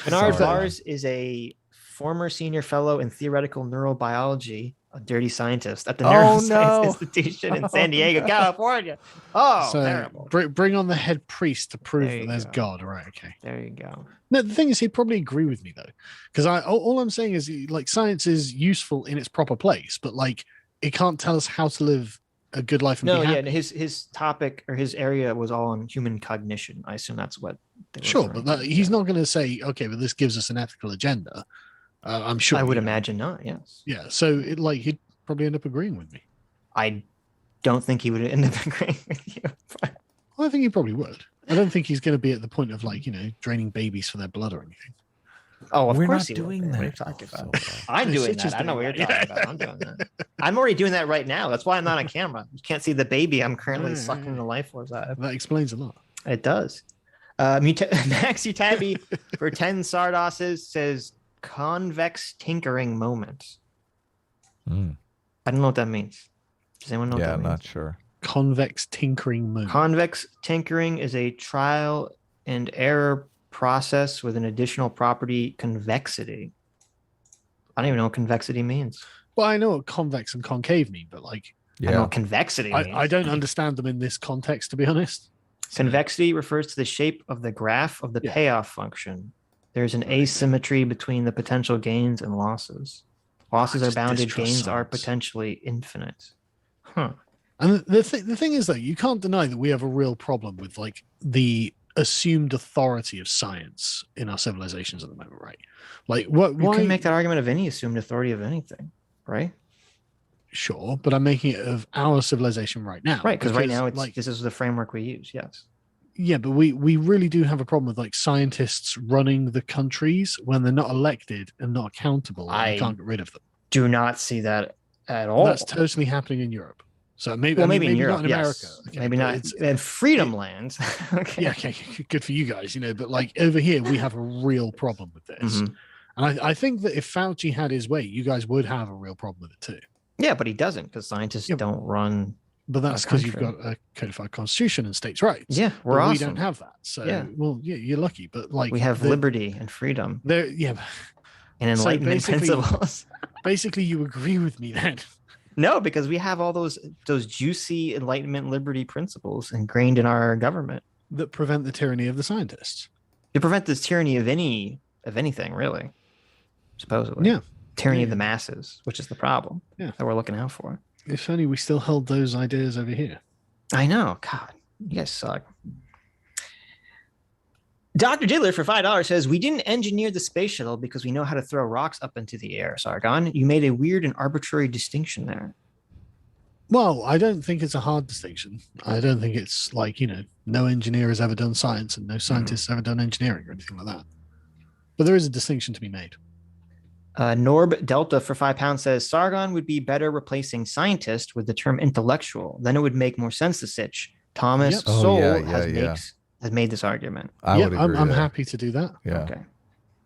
Bernard Bars is a former senior fellow in theoretical neurobiology, a dirty scientist at the Neuroscience Institution in San Diego, California. Terrible. Bring on the head priest to prove that there's God. Right, okay. There you go. No, the thing is, he'd probably agree with me, though. Because all I'm saying is, like, science is useful in its proper place, but, like, it can't tell us how to live a good life and be happy. His topic or his area was all on human cognition. I assume that's what they were Sure, but he's not going to say, okay, but this gives us an ethical agenda. I'm sure. I would imagine not. Yes. Yeah. So he'd probably end up agreeing with me. I don't think he would end up agreeing with you. Well, I think he probably would. I don't think he's going to be at the point of draining babies for their blood or anything. Oh, of course he doing that. What are you talking about? I'm doing that. I know what you're talking about. I'm doing that. I'm already doing that right now. That's why I'm not on camera. You can't see the baby I'm currently sucking the life force out of. That explains a lot. It does. Max Utabi for 10 Sardoses says convex tinkering moment. I don't know what that means. Does anyone know what that means? Yeah, I'm not sure. Convex tinkering moment. Convex tinkering is a trial and error process with an additional property, convexity. I don't even know what convexity means. Well, I know what convex and concave mean, but I know what convexity means. I don't understand them in this context, to be honest. Convexity refers to the shape of the graph of the payoff function. There's an asymmetry between the potential gains and losses. Losses are bounded, gains are potentially infinite. And the thing is, though, you can't deny that we have a real problem with the assumed authority of science in our civilizations at the moment, right? Like, why? You can make that argument of any assumed authority of anything, right? Sure, but I'm making it of our civilization right now. Right, because right now it's like this is the framework we use. Yes. yeah, but we really do have a problem with like scientists running the countries when they're not elected and not accountable. And you can't get rid of them. Do not see that at all. That's totally happening in Europe. So maybe, well, I mean, maybe in Europe, not in America. yes. Okay, maybe but not. it's- And freedom lands. Okay. Yeah, okay, good for you guys, but like over here we have a real problem with this. Mhm. And I think that if Fauci had his way, you guys would have a real problem with it too. Yeah, but he doesn't because scientists Yeah. don't run. But that's Our because you've country. got a codified constitution and states' rights. Yeah, But we're we awesome. don't have that. So Yeah. well, yeah, you're lucky. But like We have the- liberty and freedom There, yeah. and So enlightenment basically- principles. Basically, you agree with me then. No, because we have all those juicy enlightenment liberty principles ingrained in our government That prevent the tyranny of the scientists. to prevent this tyranny of anything, really. Supposedly. Yeah. Tyranny of Yeah. the masses, which is the problem Yeah. that we're looking out for. If only we still held those ideas over here. I know. God, you guys suck. Dr. Diddler for $5 says, we didn't engineer the space shuttle because we know how to throw rocks up into the air, Sargon. You made a weird and arbitrary distinction there. Well, I don't think it's a hard distinction. I don't think it's like, no engineer has ever done science and no scientist has ever done engineering or anything like that. But there is a distinction to be made. Norb Delta for £5 says, Sargon would be better replacing scientist with the term intellectual. Then it would make more sense to Sitch. Thomas Yep. Oh, Sowell yeah. has made this argument. I would agree. I'm yeah. happy to do that. Yeah. Okay.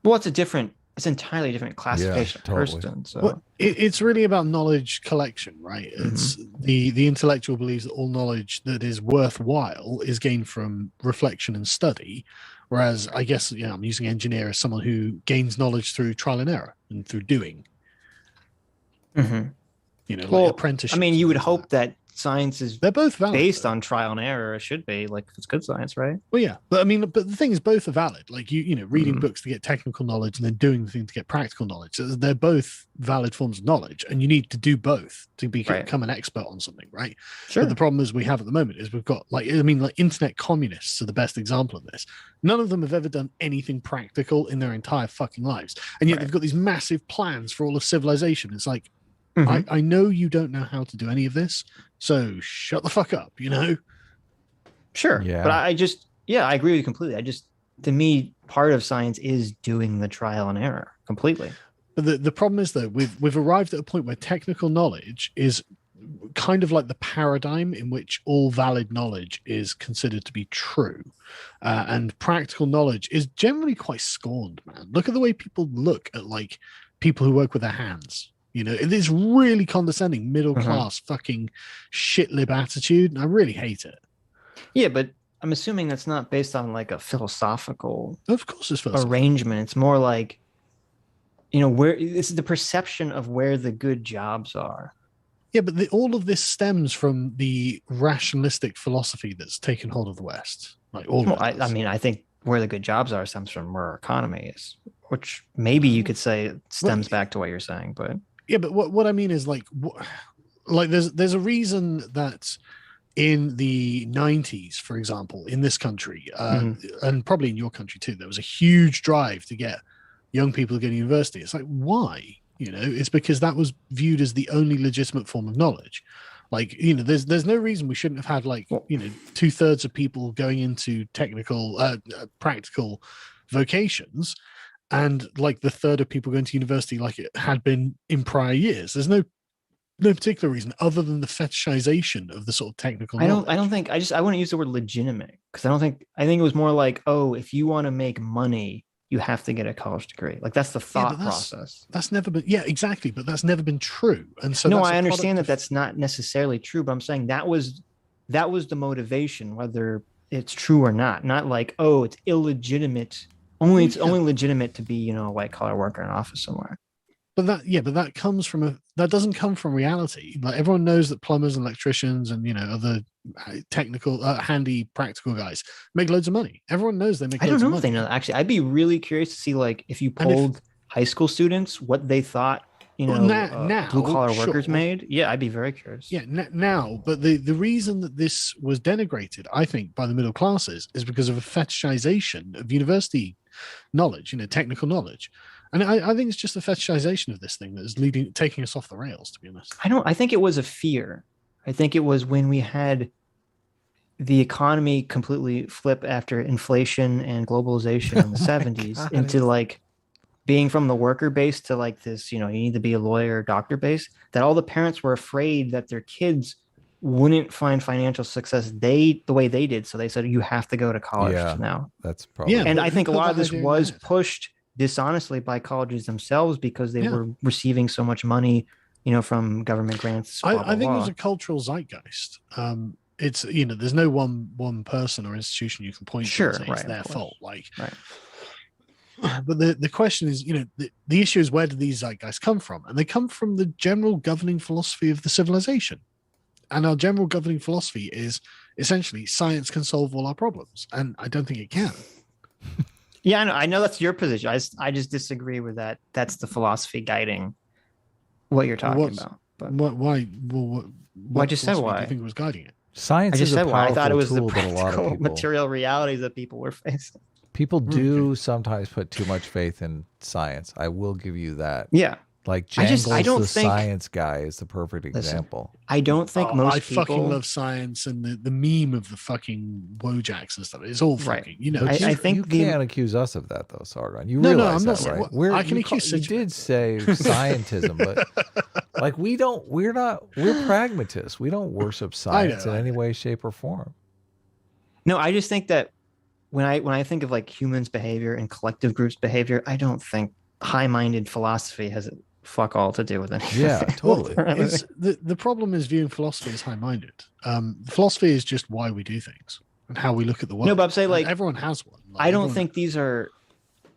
Well, it's entirely different classification of totally. person. So Well, it's really about knowledge collection, right? It's the intellectual believes that all knowledge that is worthwhile is gained from reflection and study. Whereas I guess, I'm using engineer as someone who gains knowledge through trial and error and through doing, Mhm. like apprenticeship. I mean, you would hope that science is they're both valid. based though. on trial and error. It should be like it's good science, right? Well, yeah, but the thing is, both are valid. Like reading Mhm. books to get technical knowledge and then doing the thing to get practical knowledge. So they're both valid forms of knowledge, and you need to do both to become an expert on something, right? Sure. But the problem is we have at the moment is we've got like internet communists are the best example of this. None of them have ever done anything practical in their entire fucking lives, and yet Right. they've got these massive plans for all of civilization. It's like Mhm. I know you don't know how to do any of this, so shut the fuck up. Sure. Yeah. But I agree with you completely. To me, part of science is doing the trial and error completely. But the problem is though we've arrived at a point where technical knowledge is kind of like the paradigm in which all valid knowledge is considered to be true, and practical knowledge is generally quite scorned. Man, look at the way people look at like people who work with their hands. It is really condescending, middle class fucking shit lib attitude, and I really hate it. Yeah, but I'm assuming that's not based on like a philosophical Of course, it's philosophy. arrangement. It's more like, where this is the perception of where the good jobs are. Yeah, but all of this stems from the rationalistic philosophy that's taken hold of the West. Like all Well, of it I does. mean, I think where the good jobs are stems from where our economy is, which maybe you could say stems back to what you're saying, but Yeah, but what I mean is like there's a reason that in the 90s, for example, in this country, and probably in your country too, there was a huge drive to get young people to go to university. It's like, why? It's because that was viewed as the only legitimate form of knowledge. Like, there's no reason we shouldn't have had like, 2/3 of people going into technical, practical vocations, and like the third of people going to university like it had been in prior years. There's no particular reason other than the fetishization of the sort of technical knowledge. I don't think I wouldn't use the word legitimate because I think it was more like, oh, if you want to make money, you have to get a college degree. Like that's the thought process. That's never been, exactly. But that's never been true. And so no, that's I a understand that product that's not necessarily true, but I'm saying that was the motivation, whether it's true or not. Not like, oh, it's illegitimate. It's only legitimate to be, a white collar worker in an office somewhere. But that comes from that doesn't come from reality. Like everyone knows that plumbers and electricians and other technical, handy, practical guys make loads of money. Everyone knows they make. I don't loads know of if they money. know that. Actually, I'd be really curious to see like if you polled high school students what they thought now, blue collar workers sure. made. Yeah, I'd be very curious. Yeah, now, but the reason that this was denigrated, I think, by the middle classes is because of a fetishization of university knowledge, technical knowledge. And I think it's just the fetishization of this thing that is taking us off the rails, to be honest. I think it was a fear. I think it was when we had the economy completely flip after inflation and globalization in the 70s God. into like being from the worker base to like this, you need to be a lawyer or doctor base, that all the parents were afraid that their kids wouldn't find financial success the way they did. So they said, you have to go to college now. That's probably. Yeah, And but I think a who put lot of that this idea in was their head? pushed dishonestly by colleges themselves because they Yeah. were receiving so much money, from government grants. Blah, I think blah, it was blah. a cultural zeitgeist. It's there's no one person or institution you can point to and say it's their fault. Like, but the question is, the issue is, where do these zeitgeists come from? And they come from the general governing philosophy of the civilization. And our general governing philosophy is essentially science can solve all our problems, and I don't think it can. Yeah, I know that's your position. I just disagree with that. That's the philosophy guiding what you're talking about. But Why? I just said philosophy why. do you think was guiding it? Science I just is a said why. I powerful thought it was the tool that a lot of practical people. material realities that people were facing. People do sometimes put too much faith in science. I will give you that. Yeah. Like I Jangles, don't the think- science guy, is the perfect example. I don't think I most fucking people. love science, and the meme of the fucking Wojaks and stuff. It's all fucking, But I you, think you the- can't accuse us of that, though, Sargon. You No, realize I'm not that, saying- right? well, I can you accuse you Sitch- did say scientism, but like we're pragmatists. We don't worship science in any way, shape, or form. No, I just think that when I think of like humans' behavior and collective groups' behavior, I don't think high-minded philosophy has fuck all to do with anything. Yeah, totally. It's, the problem is viewing philosophy as high-minded. Philosophy is just why we do things and how we look at the world. No, but I'm saying, And like, everyone has one. Like, I don't everyone- think these are,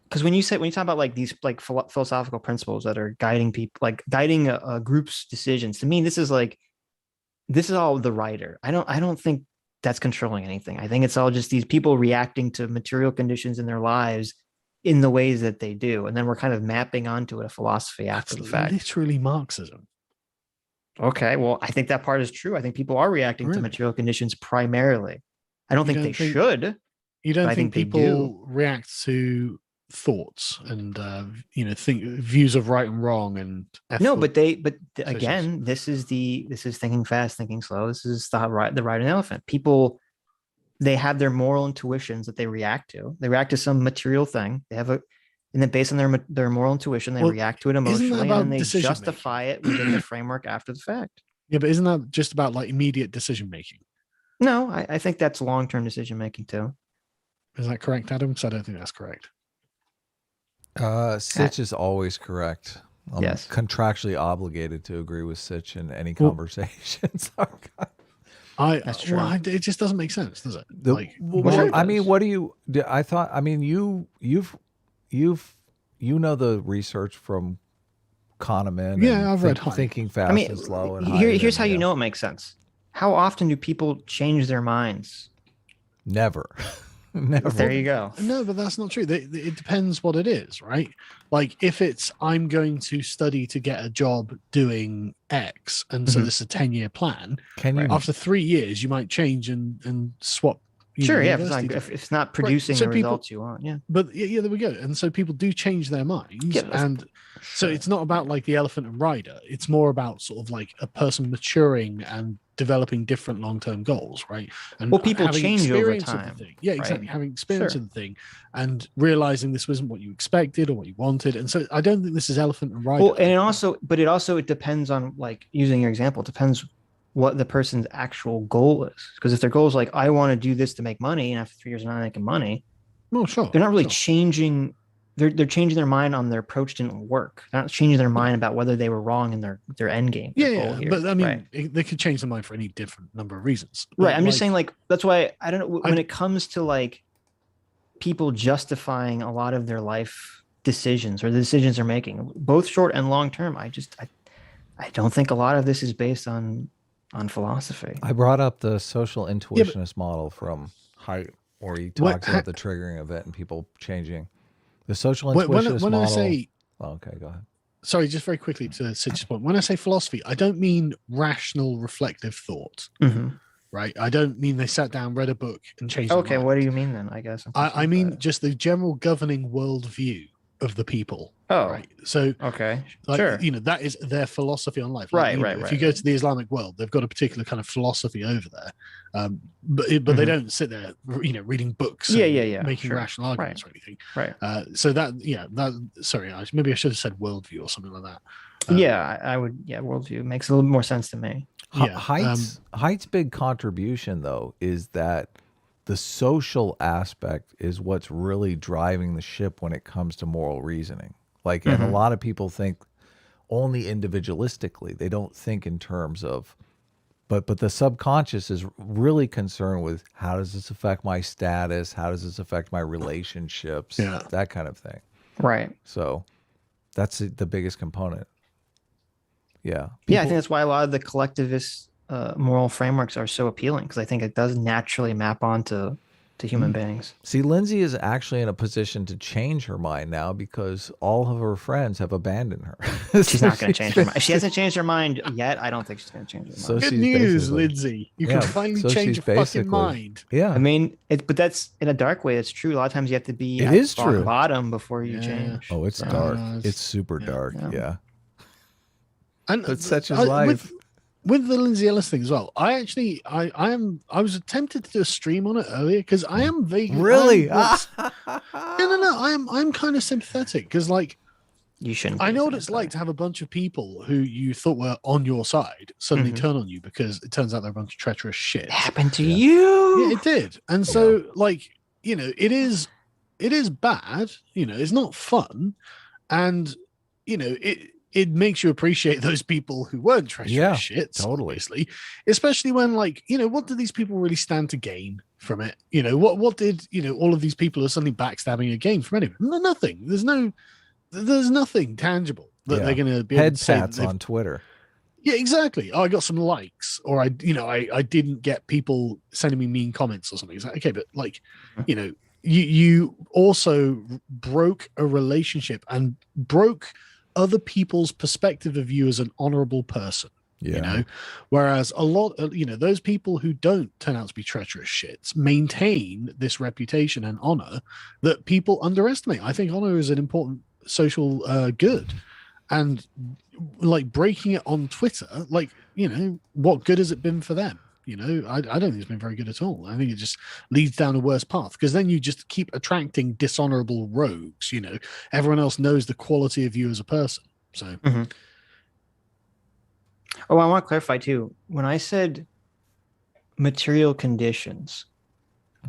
because when you talk about like these like philosophical principles that are guiding people, like guiding a group's decisions, to me this is all the writer. I don't think that's controlling anything. I think it's all just these people reacting to material conditions in their lives in the ways that they do, and then we're kind of mapping onto it a philosophy after That's the fact. literally Marxism. Okay, well, I think that part is true. I think people are reacting to Really? material conditions primarily. I don't You think don't they think- should. You don't I think think they people react to thoughts and think views of right and wrong and No, ethical- again, this is thinking fast, thinking slow. This is the right and elephant. People, they have their moral intuitions that they react to. They react to some material thing. They have and then based on their moral intuition, they Well, react to it isn't that emotionally, and about then they decision justify it within the framework after the fact. Yeah, but isn't that just about like immediate decision making? No, I think that's long-term decision making too. Is that correct, Adam? Because I don't think that's correct. Sitch is always correct. I'm Yes. contractually obligated to agree with Sitch in any Well- conversation. Sargon. That's true. It just doesn't make sense, does it? Well, I mean, what do you? I thought. I mean, you know the research from Kahneman. Yeah, and I've read High. Thinking Fast I mean, and Slow. And here's High how you and, know it makes sense. How often do people change their minds? Never. Never. There you go. No, but that's not true. It depends what it is, right? Like if it's I'm going to study to get a job doing X, and so Mhm. this is a 10-year plan. Can you? After 3 years, you might change and swap. Sure, yeah. university If it's not producing So the people- results you want, yeah. But yeah, there we go. And so people do change their minds, Yeah, that's- and so it's not about like the elephant and rider. It's more about sort of like a person maturing and developing different long-term goals, right? And Well, people having change over experience of the time, thing. Yeah, exactly. right? Having experience Sure. of the thing and realizing this wasn't what you expected or what you wanted. And so I don't think this is elephant and rider. Well, and it depends on, like, using your example, it depends what the person's actual goal is. Because if their goal is like, I want to do this to make money, and after 3 years I'm not making money, well, sure. they're not really sure. changing. They're changing their mind on their approach didn't work. They're not changing their mind about whether they were wrong in their end game. their goal Yeah, here, but I mean, right. they could change their mind for any different number of reasons. But Right. I'm just like, saying, like, that's why I don't know when it comes to like people justifying a lot of their life decisions or the decisions they're making, both short and long term. I don't think a lot of this is based on philosophy. I brought up the social intuitionist model from Height, where he talks about the triggering event and people changing. The social intuitionist when model. I say, oh, okay, go ahead. sorry, just very quickly to Sitch's point. When I say philosophy, I don't mean rational, reflective thought, Mhm. right? I don't mean they sat down, read a book, and changed. Okay, their what do mind. you mean then? I guess I mean just the general governing worldview of the people. Oh, Right. So, okay, like, sure. you know, that is their philosophy on life. Like, Right, you know, right, If right, you go right. to the Islamic world, they've got a particular kind of philosophy over there, but they Mhm. don't sit there, you know, reading books, Yeah, and yeah, yeah, making sure. rational arguments or anything. Right. So sorry, maybe I should have said worldview or something like that. Yeah, I would. Yeah, worldview makes a little more sense to me. Yeah, Height's big contribution, though, is that the social aspect is what's really driving the ship when it comes to moral reasoning. Like, and a lot of people think only individualistically. They don't think in terms of, but the subconscious is really concerned with how does this affect my status? How does this affect my relationships? Yeah. That kind of thing. Right. So that's the biggest component. Yeah. Yeah, I think that's why a lot of the collectivist moral frameworks are so appealing, because I think it does naturally map onto human beings. See, Lindsay is actually in a position to change her mind now because all of her friends have abandoned her. She's not going to change her mind. If she hasn't changed her mind yet, I don't think she's going to change her mind. So good she's news, basically- Lindsay. You Yeah, can finally so change she's your fucking basically- mind. Yeah. I mean, but that's in a dark way. It's true. A lot of times you have to be It at is rock true. bottom before you Yeah. change. Oh, it's So- dark. it's- It's super yeah. dark. Yeah. Yeah. And But such is life. With the Lindsay Ellis thing as well, I was tempted to do a stream on it earlier because I am vaguely Really? I'm kind of sympathetic because, like, You shouldn't. I be know what it's like to have a bunch of people who you thought were on your side suddenly turn on you because it turns out they're a bunch of treacherous shit. It happened to you. Yeah, it did. And so, like, you know, it is bad. You know, it's not fun, and you know, it makes you appreciate those people who weren't treacherous shits. totally. Obviously, especially when, like, you know, what do these people really stand to gain from it? You know, what did, you know, all of these people are suddenly backstabbing a game from anyone? Nothing. There's nothing tangible that they're going to be able Head to say that tats they've- on Twitter. Yeah, exactly. Oh, I got some likes, or I didn't get people sending me mean comments or something. It's like, okay, but, like, you know, you also broke a relationship and broke other people's perspective of you as an honorable person. Yeah. You know, whereas a lot of, you know, those people who don't turn out to be treacherous shits maintain this reputation and honor that people underestimate. I think honor is an important social good, and, like, breaking it on Twitter, like, you know, what good has it been for them? You know, I don't think it's been very good at all. I think it just leads down a worse path, because then you just keep attracting dishonorable rogues. You know, everyone else knows the quality of you as a person. So, Oh, I want to clarify too. When I said material conditions,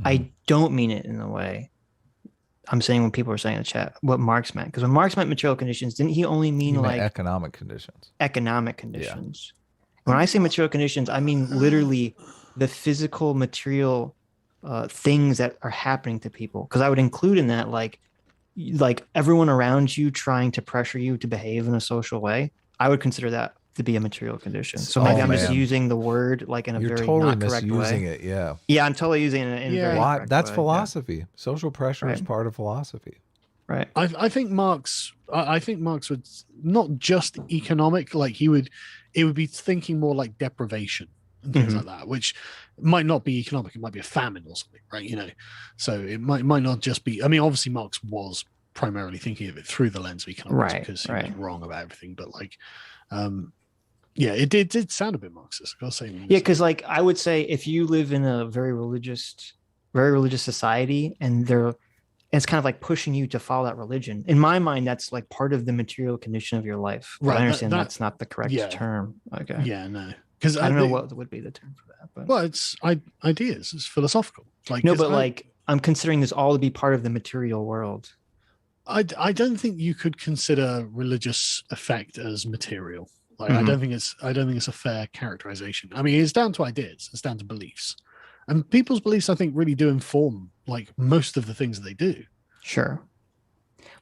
I don't mean it in the way I'm saying when people are saying in the chat what Marx meant. Because when Marx meant material conditions, didn't he only mean You meant like economic conditions. economic conditions? When I say material conditions, I mean literally the physical material things that are happening to people. Because I would include in that like everyone around you trying to pressure you to behave in a social way. I would consider that to be a material condition. So maybe I'm just using the word like in a You're very totally not correct misusing way. it. Yeah. Yeah, I'm totally using it in a very Why? incorrect That's way. philosophy. Social pressure is Right. part of philosophy. Yeah. Right. I think Marx would not just economic, like it would be thinking more like deprivation and things like that, which might not be economic. It might be a famine or something, right? You know, so it might not just be. I mean, obviously Marx was primarily thinking of it through the lens of economics, Right, because he right. was wrong about everything. But, like, yeah, it did sound a bit Marxist. I gotta say. Yeah, because like I would say if you live in a very religious society and it's kind of like pushing you to follow that religion. In my mind, that's like part of the material condition of your life. But Right, I understand that- that's not the correct yeah. term. Okay. Yeah, no, because I don't know what would be the term for that. But Well, it's ideas. It's philosophical. Like, no, 'cause but like I'm considering this all to be part of the material world. I don't think you could consider religious effect as material. Like, I Mhm. don't think it's a fair characterization. I mean, it's down to ideas. It's down to beliefs, and people's beliefs, I think, really do inform like most of the things they do. Sure.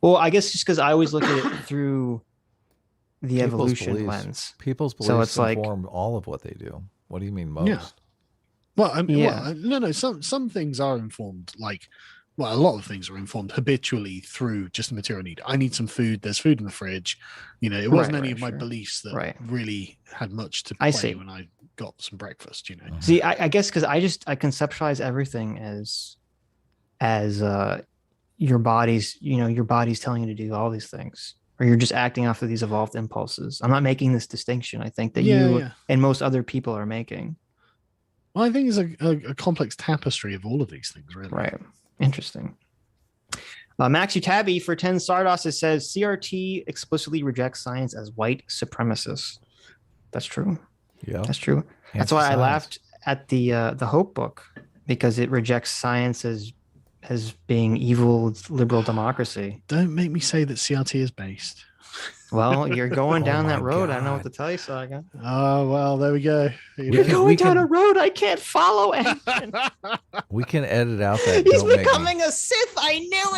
Well, I guess just because I always look at it through the People's evolution beliefs- lens. People's So beliefs it's like- inform all of what they do. What do you mean most? Yeah. Well, I mean, Yeah. no. Some things are informed, like, well, a lot of things are informed habitually through just the material need. I need some food. There's food in the fridge. You know, it wasn't Right, any right, of my sure. beliefs that Right. really had much to I play see. when I got some breakfast. You know. See, I guess because I conceptualize everything as your body's telling you to do all these things, or you're just acting off of these evolved impulses. I'm not making this distinction. I think that you and most other people are making. Well, I think it's a complex tapestry of all of these things, really. Right. Interesting. Maxi Tabby for 10 Sardos says CRT explicitly rejects science as white supremacist. That's true. Yeah, that's true. That's why I laughed at the Hope book, because it rejects science as being evil liberal democracy. Don't make me say that CRT is based. Well, you're going down that road. God. I don't know what to tell you, Sargon. Oh, well, there we go. You're going down a road I can't follow. We can edit out that. He's becoming a Sith. I knew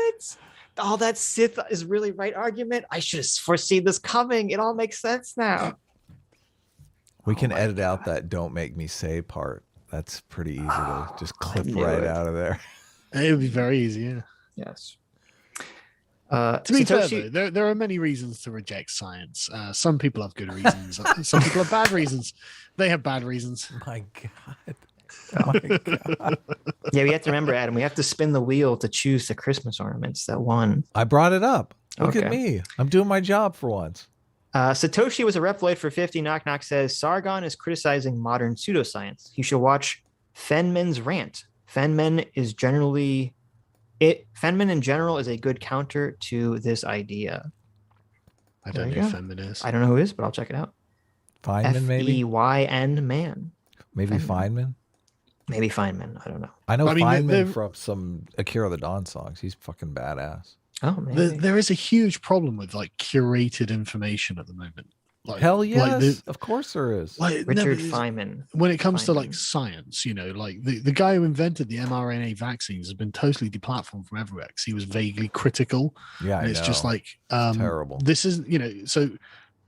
it. Oh, that Sith is really right argument. I should have foreseen this coming. It all makes sense now. We can edit out that "don't make me say" part. That's pretty easy to just clip right out of there. It would be very easy, yeah. Yes. To be fair, though, there are many reasons to reject science. Some people have good reasons. Some people have bad reasons. They have bad reasons. My God. My God. Yeah, we have to remember, Adam, we have to spin the wheel to choose the Christmas ornaments that won. I brought it up. Look at me. I'm doing my job for once. Satoshi was a Reploid for 50. Knock Knock says Sargon is criticizing modern pseudoscience. He should watch Feynman's rant. Feynman in general is a good counter to this idea. I don't know who Feynman is. I don't know who it is, but I'll check it out. Feynman, maybe? Feyn man. Maybe Feynman? Maybe Feynman. I don't know. I know Feynman from some Akira the Dawn songs. He's fucking badass. Oh, man. There is a huge problem with like curated information at the moment. Like, hell yes, of course there is. Like, Richard Feynman. When it comes to like science, like the guy who invented the mRNA vaccines has been totally deplatformed from everywhere because he was vaguely critical. Yeah, and it's just like terrible. This is so.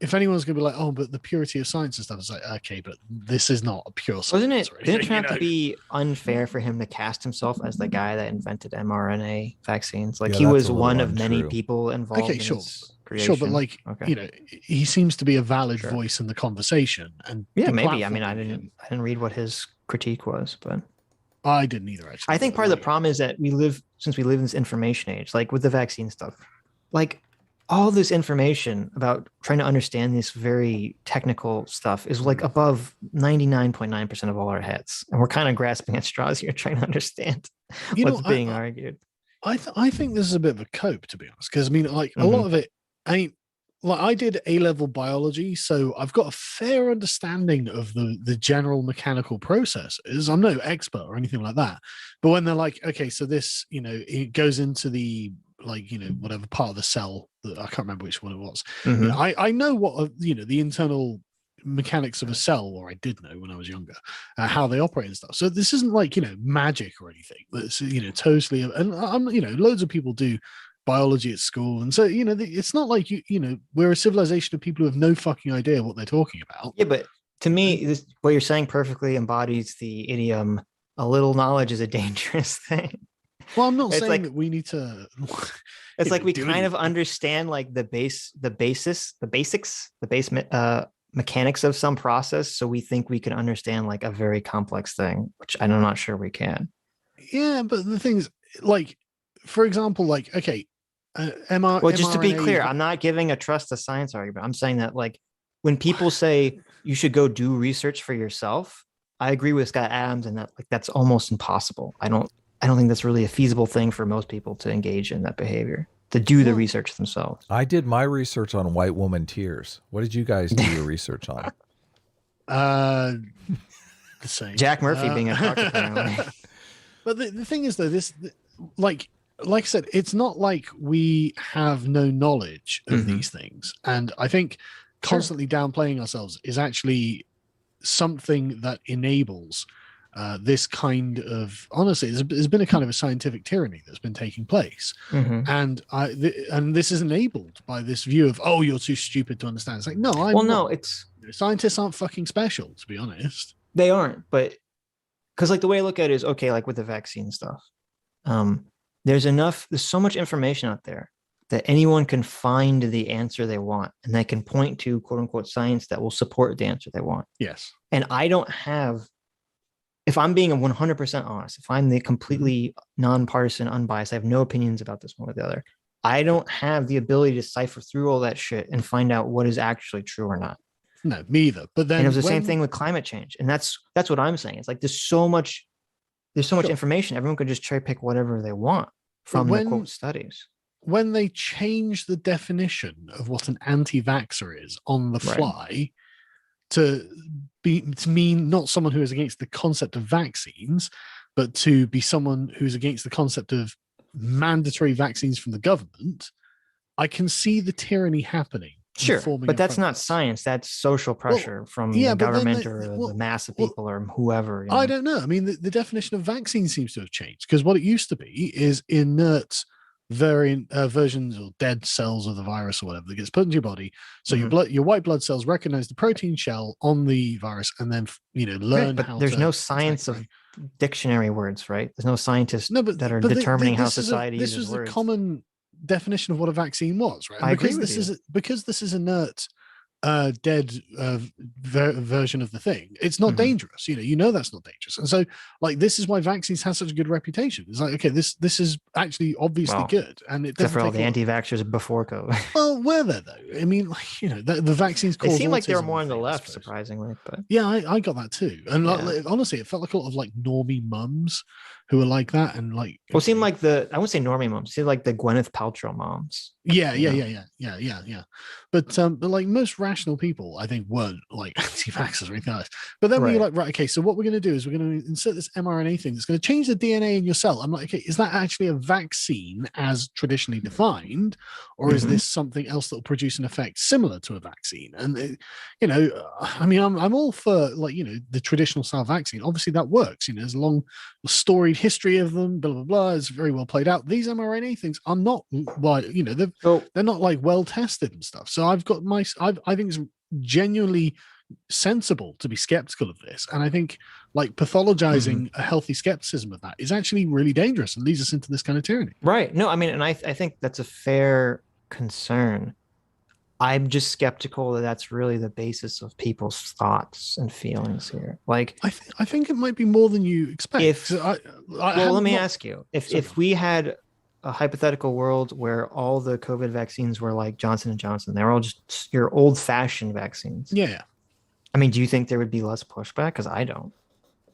If anyone's going to be like, oh, but the purity of science and stuff, it's like, okay, but this is not a pure science. Didn't it turn out to be unfair for him to cast himself as the guy that invented mRNA vaccines? Like he was one of many people involved. Okay, sure. Sure, but like he seems to be a valid voice in the conversation. And yeah, maybe. I mean, I didn't read what his critique was, but I didn't either. Actually, I think part of the problem is that we live in this information age, like with the vaccine stuff, like all this information about trying to understand this very technical stuff is like above 99.9% of all our heads, and we're kind of grasping at straws here, trying to understand what's being argued. I think this is a bit of a cope, to be honest, because I mean, like a lot of it ain't like I did A-level biology, so I've got a fair understanding of the general mechanical processes. I'm no expert or anything like that, but when they're like, okay, so this, it goes into the whatever part of the cell that I can't remember which one it was. I know what the internal mechanics of a cell, or I did know when I was younger, how they operate and stuff. So this isn't like magic or anything. That's totally, and I'm loads of people do biology at school, and so it's not like we're a civilization of people who have no fucking idea what they're talking about. Yeah, but to me, what you're saying perfectly embodies the idiom: "A little knowledge is a dangerous thing." Well, I'm not saying that we need to. It's like we kind of understand like the basics, mechanics of some process, so we think we can understand like a very complex thing, which I'm not sure we can. Yeah, but the thing is, like, for example, like, okay, well, just to be clear, I'm not giving a trust to science argument. I'm saying that like when people say you should go do research for yourself, I agree with Scott Adams, and that like that's almost impossible. I don't think that's really a feasible thing for most people to engage in that behavior, to do the research themselves. I did my research on white woman tears. What did you guys do your research on? The same. Jack Murphy being a doctor, apparently. But the thing is, though, this like I said, it's not like we have no knowledge of these things, and I think constantly downplaying ourselves is actually something that enables this kind of, honestly, there's been a kind of a scientific tyranny that's been taking place, and this is enabled by this view of, oh, you're too stupid to understand. It's like, no, scientists aren't fucking special, to be honest. They aren't, but because like the way I look at it is, okay, like with the vaccine stuff, there's so much information out there that anyone can find the answer they want, and they can point to quote unquote science that will support the answer they want. Yes. And I don't have if I'm being 100% honest, if I'm the completely nonpartisan, unbiased, I have no opinions about this one or the other. I don't have the ability to cipher through all that shit and find out what is actually true or not. No, me either. But then And it was the same thing with climate change. And that's what I'm saying. It's like there's so much information. Everyone could just cherry pick whatever they want from the quote studies. When they change the definition of what an anti-vaxxer is on the fly to mean not someone who is against the concept of vaccines, but to be someone who's against the concept of mandatory vaccines from the government, I can see the tyranny happening. Sure, but that's not science. That's social pressure from the government or the mass of people or whoever. I don't know. I mean, the definition of vaccine seems to have changed, because what it used to be is inert versions or dead cells of the virus or whatever that gets put into your body. So your white blood cells recognize the protein shell on the virus and then learn. But there's no science of dictionary words, right? There's no scientists that are determining how society uses words. This was a common definition of what a vaccine was, right? Because this is inert dead version of the thing, it's not dangerous. That's not dangerous. And so this is why vaccines have such a good reputation. It's like, okay, this is actually obviously good, and it except for all the anti-vaxxers before COVID. Well, were there though? I mean, the vaccines it seemed like they were more on the left, surprisingly. But yeah, I got that too. And honestly, it felt like a lot of normie mums who were like that, and it seemed like I wouldn't say normie moms, it seemed like the Gwyneth Paltrow moms. Yeah. But most rational people, I think, weren't anti-vaxxers or anything like that. But then we were right, okay, so what we're going to do is we're going to insert this mRNA thing that's going to change the DNA in your cell. I'm like, okay, is that actually a vaccine as traditionally defined, or is this something else that will produce an effect similar to a vaccine? And I mean, I'm all for the traditional style vaccine. Obviously, that works. There's a long, storied history of them. Blah blah blah. It's very well played out. These mRNA things are not they're not well tested and stuff. So I've got I think it's genuinely sensible to be skeptical of this, and I think pathologizing a healthy skepticism of that is actually really dangerous and leads us into this kind of tyranny. Right. No, I mean, and I think that's a fair concern. I'm just skeptical that that's really the basis of people's thoughts and feelings here. I think it might be more than you expect. Let me ask you, if we had a hypothetical world where all the COVID vaccines were like Johnson & Johnson, they're all just your old-fashioned vaccines. Yeah. I mean, do you think there would be less pushback? Because I don't.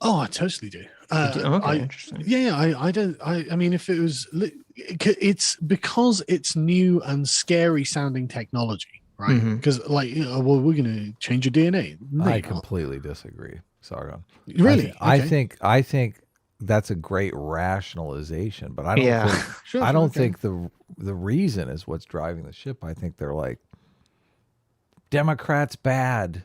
Oh, I totally do. Interesting. Yeah, I don't. I mean, if it was, it's because it's new and scary sounding technology, right? Because we're going to change your DNA. No, I completely disagree, Sargon. Really? I think that's a great rationalization, but I don't think, I don't think the reason is what's driving the ship. I think they're like, Democrats bad.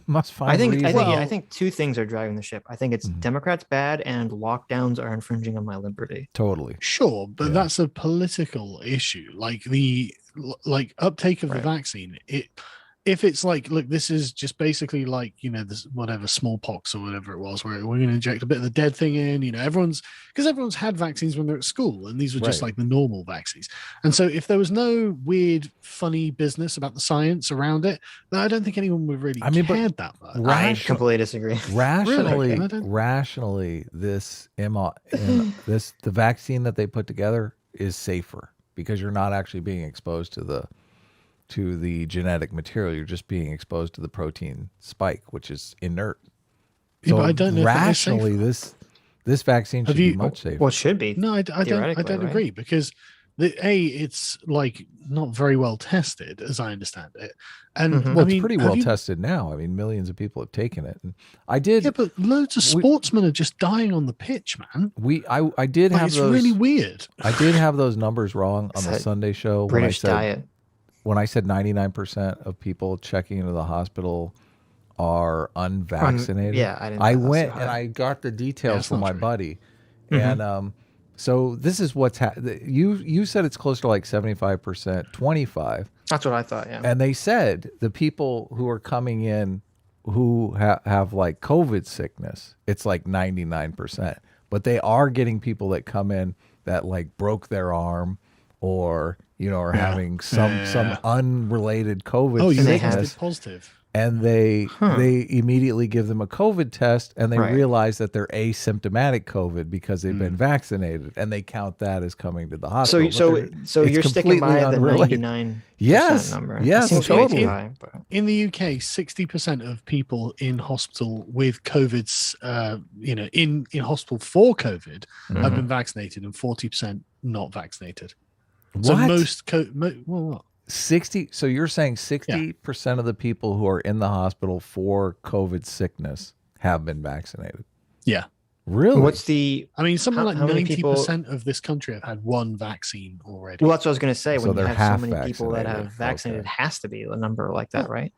Must find I think two things are driving the ship. I think it's Democrats bad and lockdowns are infringing on my liberty. Totally. Sure, but that's a political issue. The uptake of the vaccine, if it's look, this is just basically this whatever smallpox or whatever it was, where we're going to inject a bit of the dead thing in, everyone's had vaccines when they're at school, and these were just the normal vaccines. And so if there was no weird, funny business about the science around it, then I don't think anyone would really cared that much. I completely disagree. Rationally, the vaccine that they put together is safer because you're not actually being exposed to the genetic material. You're just being exposed to the protein spike, which is inert. So I don't know rationally, this vaccine should be much safer. Well, it should be. No, I don't agree, because it's not very well tested, as I understand it. And it's pretty well tested now. I mean, millions of people have taken it. And I did. Yeah, but loads of sportsmen are just dying on the pitch, man. I did have it's those. It's really weird. I did have those numbers wrong on the Sunday show. British diet. When I said 99% of people checking into the hospital are unvaccinated, I went and I got the details from my buddy, and so this is what's you said it's close to 75%, 25. That's what I thought. Yeah, and they said the people who are coming in who have COVID sickness, it's 99%, but they are getting people that come in that broke their arm or. Or having some unrelated COVID sickness. And they tested positive. and they immediately give them a COVID test, and they Right. realize that they're asymptomatic COVID because they've been vaccinated, and they count that as coming to the hospital. So It's you're sticking by completely the unrelated. 99% Yes. number. Yes, That seems way too totally. high, but- In the UK, 60% of people in hospital with COVID's, in hospital for COVID have been vaccinated, and 40% not vaccinated. So What? most, what? 60. So you're saying 60% of the people who are in the hospital for COVID sickness have been vaccinated? Yeah. Really? What's the? I mean, something like How many 90% of this country have had one vaccine already. Well, that's what I was going to say. So When you they're have half so many people that have vaccinated. vaccinated, Okay. it has to be a number like that, right?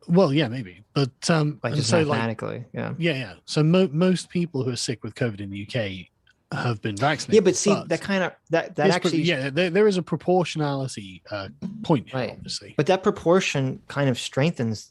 Well, yeah, maybe. But Like and just so, mathematically, yeah. yeah. So most people who are sick with COVID in the UK have been vaccinated. Yeah, but see, that kind of that Yes, actually, there is a proportionality point here, Right. obviously. but that proportion kind of strengthens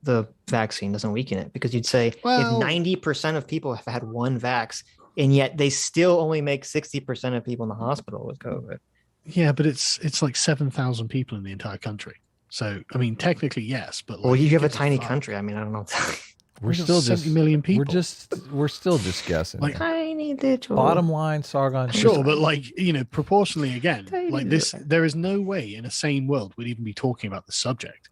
the vaccine, doesn't weaken it, because you'd say Well- if 90% of people have had one vax, and yet they still only make 60% of people in the hospital with COVID. Yeah, but it's like 7,000 people in the entire country. So I mean, technically yes, but Well, like, you who have a gives tiny fuck? country. I mean, I don't know. We're We've got still 70 just million people. We're still just guessing. Like, Tiny little. Bottom line, Sargon. Sure, but like proportionally again, Tiny like this, little. there is no way in a sane world we'd even be talking about the subject.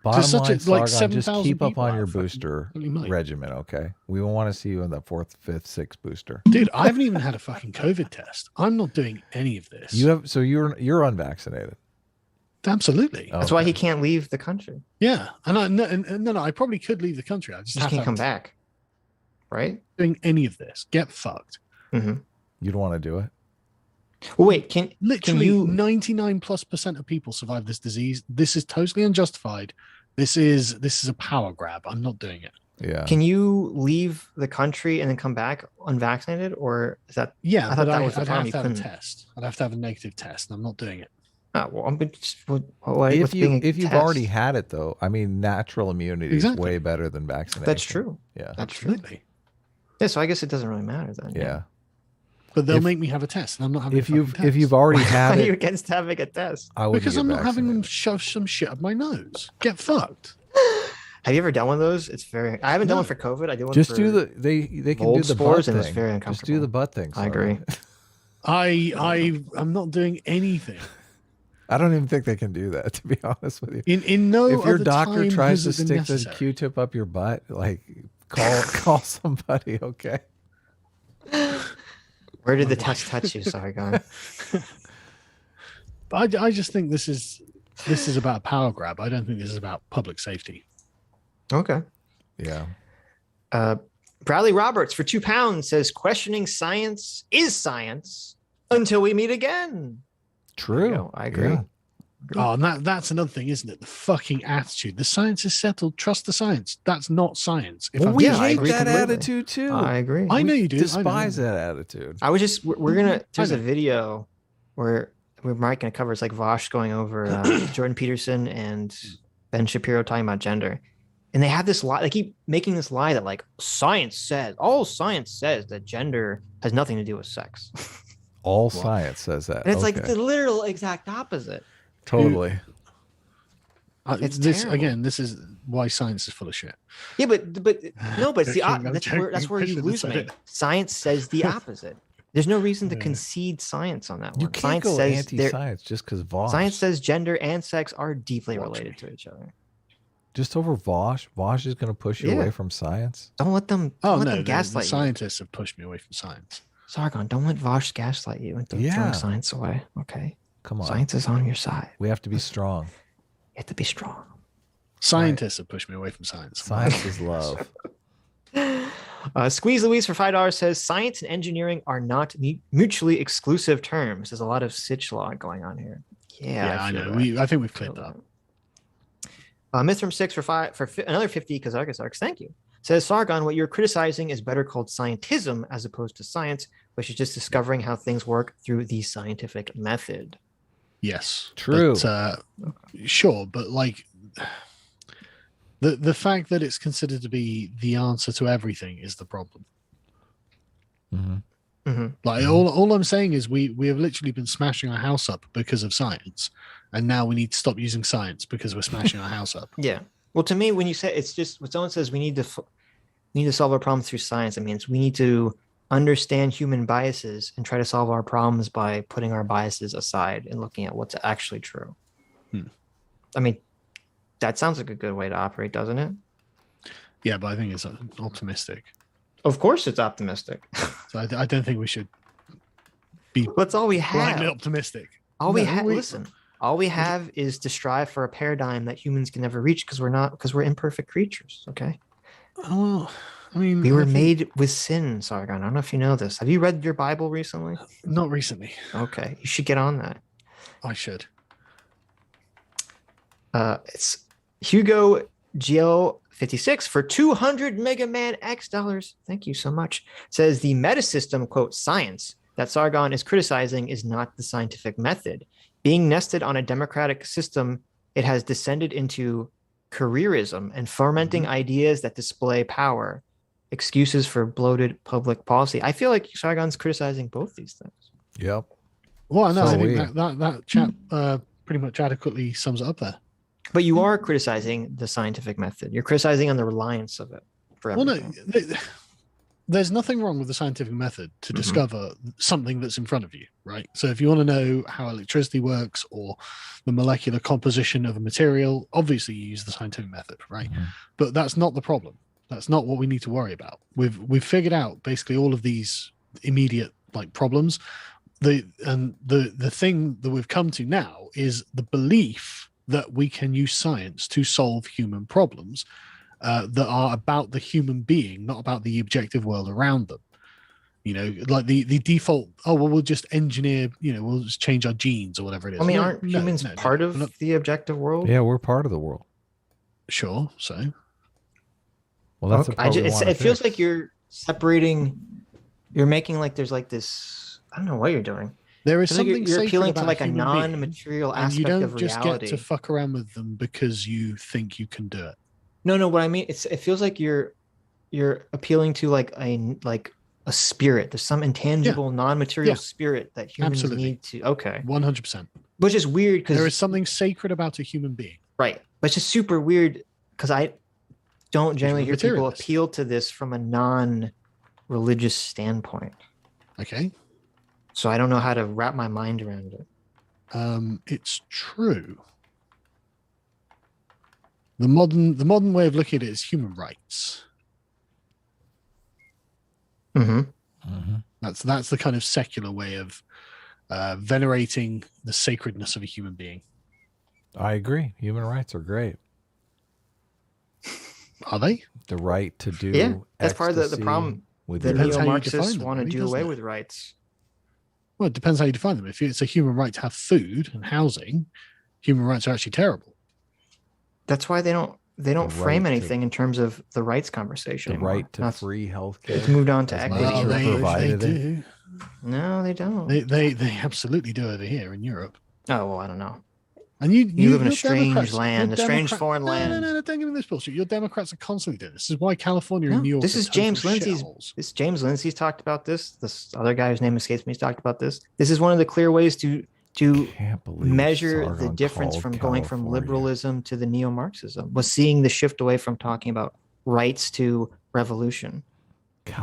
Bottom such line, a- like Sargon, just 7,000 keep up people on are your fucking booster really might. regimen, okay? We will want to see you in the 4th, 5th, 6th booster. Dude, I haven't even had a fucking COVID test. I'm not doing any of this. You're unvaccinated. Absolutely. Oh, That's why okay. he can't leave the country. Yeah, no, I probably could leave the country. I just Just have can't to come back. Right? doing any of this. Get fucked. Mm-hmm. You don't want to do it. Well, wait, can Literally, you? 99+% of people survive this disease. This is totally unjustified. This is a power grab. I'm not doing it. Yeah. Can you leave the country and then come back unvaccinated, or is that? Yeah, I thought but that was the I'd problem, have you to have a couldn't- test. I'd have to have a negative test, and I'm not doing it. Well, I'm just, what's if being a you've test? already had it though, I mean, natural immunity Exactly. is way better than vaccination. That's true. Yeah. That's true. Absolutely. Yeah, so I guess it doesn't really matter then. Yeah. But they'll If- make me have a test, and I'm not having. If a fucking you've test. already Why had are you it, against having a test? I would because get I'm not having them vaccinated. shove some shit up my nose. Get fucked. Have you ever done one of those? It's very. I haven't done No. one for COVID. I did one. Just for, do the they can mold do the spores, butt and it's thing. very Just do uncomfortable. the butt thing. I Sargon. agree. I'm not doing anything. I don't even think they can do that, to be honest with you. In no If your other doctor time tries to has it been stick the necessary. Q-tip up your butt, like call somebody, okay? Where did the test touch you, Sargon? But I just think this is about power grab. I don't think this is about public safety. Okay. Yeah. Bradley Roberts for £2 says questioning science is science until we meet again. There you True. go. I agree. Yeah. Oh, and that's another thing, isn't it? The fucking attitude. The science is settled. Trust the science. That's not science. If Well, I'm we Yeah, I hate agree that completely. attitude too. I agree. I know We you do. I know. Despise that attitude. I was just we're gonna there's I a know. video where Mike gonna cover, it's like Vosh going over Jordan Peterson and Ben Shapiro talking about gender, and they have this lie. They keep making this lie that like science says that gender has nothing to do with sex, All science says that. and it's like Okay. the literal exact opposite. Totally. It's this terrible. again. This is why science is full of shit. Yeah, but no, but it's the Joking, I'm that's joking. where I you shouldn't lose have me. said it. Science says the opposite. There's no reason to Yeah. concede science on that one. You can't Science go says they're- anti-science just because Vosh. Science says gender and sex are deeply Watch related me. to each other. just over Vosh. Vosh is going to push you Yeah. away from science. Don't let them. Oh Don't let no, them the gaslight you. scientists have pushed me away from science. Sargon, don't let Vosh gaslight you into Yeah. throwing science away. Okay, Come on. science is on your side. We have to be strong. You have to be strong. Scientists have pushed me away from science. Science is love. Squeeze Louise for $5 says science and engineering are not mutually exclusive terms. There's a lot of Sitch law going on here. Yeah, I feel know. that. I think we've Feel cleared that. Mithram 6 for another 50 because Argus, thank you. Says Sargon, what you're criticizing is better called scientism as opposed to science, which is just discovering how things work through the scientific method. Yes, True. But, sure, but like the fact that it's considered to be the answer to everything is the problem. hmm Like all I'm saying is we have literally been smashing our house up because of science, and now we need to stop using science because we're smashing our house up. Yeah. Well, to me, when you say it's just when someone says we need to solve our problems through science, it means we need to understand human biases and try to solve our problems by putting our biases aside and looking at what's actually true. I mean, that sounds like a good way to operate, doesn't it? Yeah, but I think it's optimistic. Of course, it's optimistic. So I don't think we should be That's all we blindly have. optimistic. All we No, have. Listen, all we have is to strive for a paradigm that humans can never reach because we're imperfect creatures. Okay. Oh, I mean, We were I think- made with sin, Sargon. I don't know if you know this. Have you read your Bible recently? Not recently. Okay, you should get on that. I should. It's Hugo Gio 56 for 200 Mega Man X dollars. Thank you so much. Says the metasystem, quote, science that Sargon is criticizing is not the scientific method. Being nested on a democratic system, it has descended into careerism and fomenting ideas that display power, excuses for bloated public policy. I feel like Sargon's criticizing both these things. Yep. Well, no, So I think weird. that chat pretty much adequately sums it up there. But you are criticizing the scientific method. You're criticizing on the reliance of it for Well, everything. no, there's nothing wrong with the scientific method to discover something that's in front of you, right? So if you want to know how electricity works or the molecular composition of a material, obviously you use the scientific method, right? But that's not the problem. That's not what we need to worry about. We've figured out basically all of these immediate like problems. The thing that we've come to now is the belief that we can use science to solve human problems that are about the human being, not about the objective world around them. You know, like the default, oh, well, we'll just engineer, you know, we'll just change our genes or whatever it is. I mean, No, aren't no, humans no, no, part we're of not- the objective world? Yeah, we're part of the world. Sure, so. Well, that's Okay. It feels like you're separating. You're making like there's like this. I don't know what you're doing. There is It's like something you're sacred appealing to about like a human being, non-material and you aspect don't of just reality. get to fuck around with them because you think you can do it. No. What I mean, it feels like you're appealing to like a spirit. There's some intangible, non-material Yeah. spirit that humans Absolutely. need to. Okay, 100%. which is weird There is because something sacred about a human being. right, but it's just super weird because I don't generally hear people materialist. appeal to this from a non-religious standpoint. Okay. So I don't know how to wrap my mind around it. It's true. The modern way of looking at it is human rights. Mm-hmm. That's the kind of secular way of venerating the sacredness of a human being. I agree. Human rights are great. Are they? The right to do Yeah, that's part of the ecstasy problem. with The your- Depends how you neo-Marxists define them, want to really, do doesn't away it? with rights. Well, it depends how you define them. If it's a human right to have food and housing, human rights are actually terrible. That's why they don't The frame right to- anything in terms of the rights conversation. the anymore. right to Now it's- free healthcare. It's moved on to as equity. nature Well, they provided it. do. No, they don't. They absolutely do over here in Europe. Oh well, I don't know. And you live in a you're strange Democrats- land, you're a strange Democrat- foreign land. No, don't give me this bullshit. Your Democrats are constantly doing this. This is why California No, and New York. this are is total James Lindsay's. shitholes. This James Lindsay's talked about this. This other guy whose name escapes me has talked about this. This is one of the clear ways to Can't believe measure the Sargon difference called from going from California. liberalism to the neo-Marxism. Was seeing the shift away from talking about rights to revolution,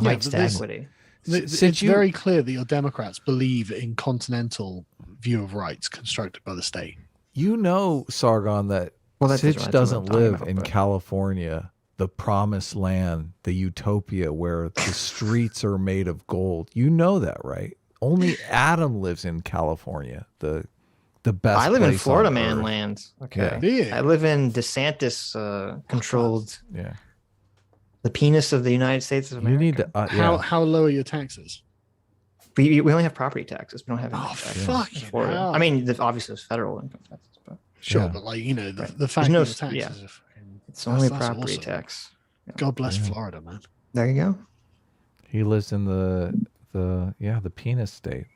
rights but to this- equity. It's Since you- very clear that your Democrats believe in continental view of rights constructed by the state. You know, Sargon, that Well, that Sitch what I'm doesn't talking live about, in but- California, the promised land, the utopia where the streets are made of gold. You know that, right? Only Adam lives in California, the best. I live in place Florida on man earth. land. Okay. Yeah. Do you? I live in DeSantis controlled Yeah, the penis of the United States of you America. need to. How low are your taxes? We only have property taxes. We don't have Oh, income taxes fuck. in Florida. hell. I mean, obviously there's federal income taxes, but Sure, Yeah. but like, you know, Right. the fact no that the s- yeah. taxes are fucking, it's only that's property awesome. tax. God bless Yeah. Florida, man. There you go. He lives in the penis state,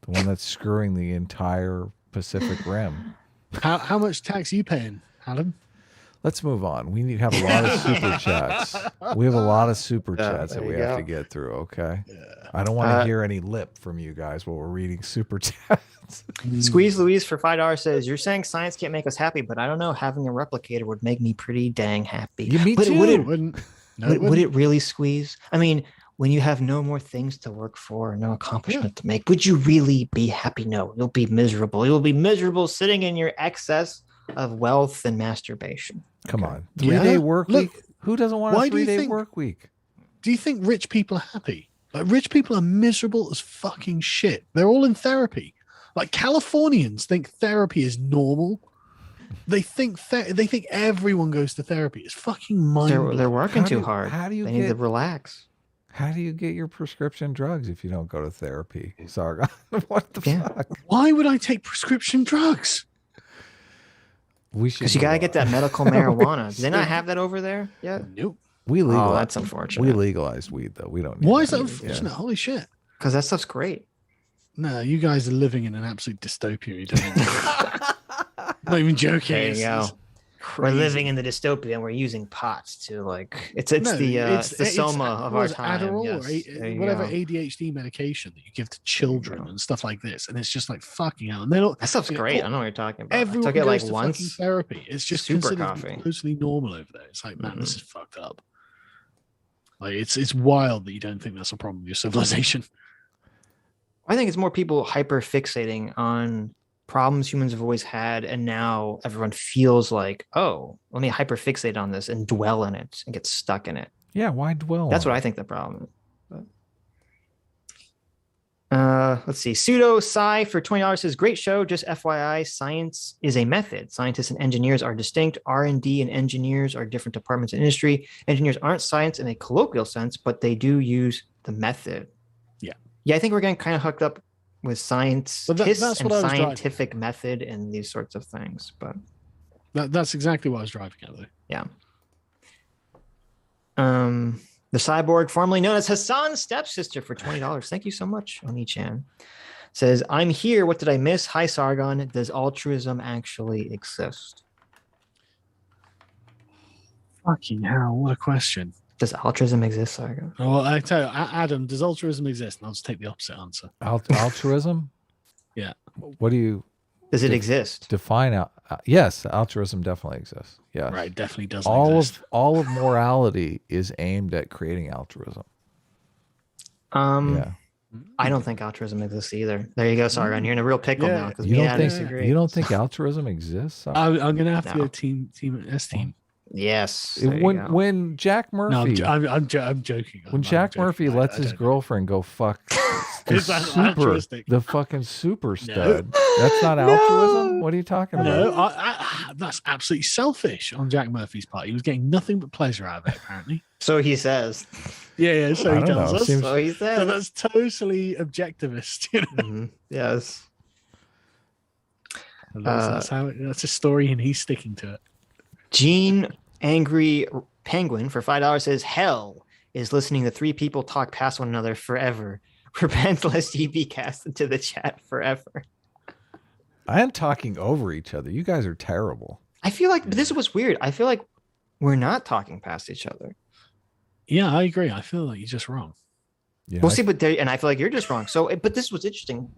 the one that's screwing the entire Pacific Rim. How much tax are you paying, Adam? Let's move on. We need to have a lot of super chats. We have a lot of super chats that there we you have go. to get through. Okay. I don't want to hear any lip from you guys while we're reading super chats. Squeeze Louise for $5 says, "You're saying science can't make us happy, but I don't know. Having a replicator would make me pretty dang happy." Yeah, me but too. Would it, Wouldn't, no, would it really, Squeeze? I mean, when you have no more things to work for, no accomplishment to make, would you really be happy? No, you'll be miserable. You'll be miserable sitting in your excess of wealth and masturbation. Come on. Yeah. 3-day work Look, week? Who doesn't want a why do you 3-day think- work week? Do you think rich people are happy? Like, rich people are miserable as fucking shit. They're all in therapy. Like, Californians think therapy is normal. They think they think everyone goes to therapy. It's fucking mind. They're working How do too you- hard. how do you they need to get- relax. How do you get your prescription drugs if you don't go to therapy? Sargon? What the Yeah. fuck? Why would I take prescription drugs? We should. Because you gotta get that medical marijuana. Do they not have that over there yet? Nope. We legalized. Oh, that's unfortunate. We legalized weed though. We don't. Need Why is that Yeah. unfortunate? Holy shit. Because that stuff's great. No, you guys are living in an absolute dystopia. You don't know. Not even joking. There you It's- go. it's We're crazy. living in the dystopia and we're using pots to like it's No, it's the soma of what our is it, time. Adderall Yes, or there you whatever go. ADHD medication that you give to children go. and stuff like this, and it's just like fucking hell. And they're not. That stuff's you know, great. I know what you're talking about. I Everyone took it goes like to fucking once. therapy. It's just Super considered coffee. totally normal over there. It's like, man, this Mhm. is fucked up. Like it's wild that you don't think that's a problem with your civilization. I think it's more people hyper fixating on problems humans have always had, and now everyone feels like, oh, let me hyper fixate on this and dwell in it and get stuck in it. Yeah. Why dwell? That's on what it? I think the problem is. Let's see. Pseudo Psy for $20 says, "Great show. Just FYI, science is a method. Scientists and engineers are distinct. R&D and engineers are different departments in industry. Engineers aren't science in a colloquial sense, but they do use the method." Yeah, I think we're getting kind of hooked up with science But that's and what I was driving. scientific method and these sorts of things. But That's exactly what I was driving at, though. yeah. The cyborg, formerly known as Hassan's stepsister, for $20. Thank you so much, Oni-chan. Says, "I'm here. What did I miss? Hi, Sargon. Does altruism actually exist?" Fucking hell! What a question. Does altruism exist, Sargon? Well, I tell you, Adam, does altruism exist? And I'll just take the opposite answer. Altruism. Yeah. What do you Does it exist? define? Yes, altruism definitely exists. Yes. Right, definitely doesn't All exist. of morality is aimed at creating altruism. Yeah. I don't think altruism exists either. There you go, Sargon. You're in a real pickle Yeah. now because You me and don't Adam think disagree. you don't think altruism exists? I'm going to have to No. go team S team. Yes. there you go. When Jack No, Murphy I'm joking. when Jack joking. Murphy I lets his don't know. girlfriend go fuck the Is that altruistic? the fucking super stud. That's not altruism. What are you talking about? No, that's absolutely selfish on Jack Murphy's part. He was getting nothing but pleasure out of it, apparently. So he says. Yeah, so I he don't tells know. us. Seems- So he So says. that's totally objectivist. You know? Mhm. Yes. That's a story, and he's sticking to it. Gene Angry Penguin for $5 says, "Hell is listening to three people talk past one another forever. Repent lest ye be cast into the chat forever." I am talking over each other. You guys are terrible. I feel like but this was weird. I feel like we're not talking past each other. Yeah, I agree. I feel like you're just wrong. Yeah, We'll see, but there, and I feel like you're just wrong. So, but this was interesting.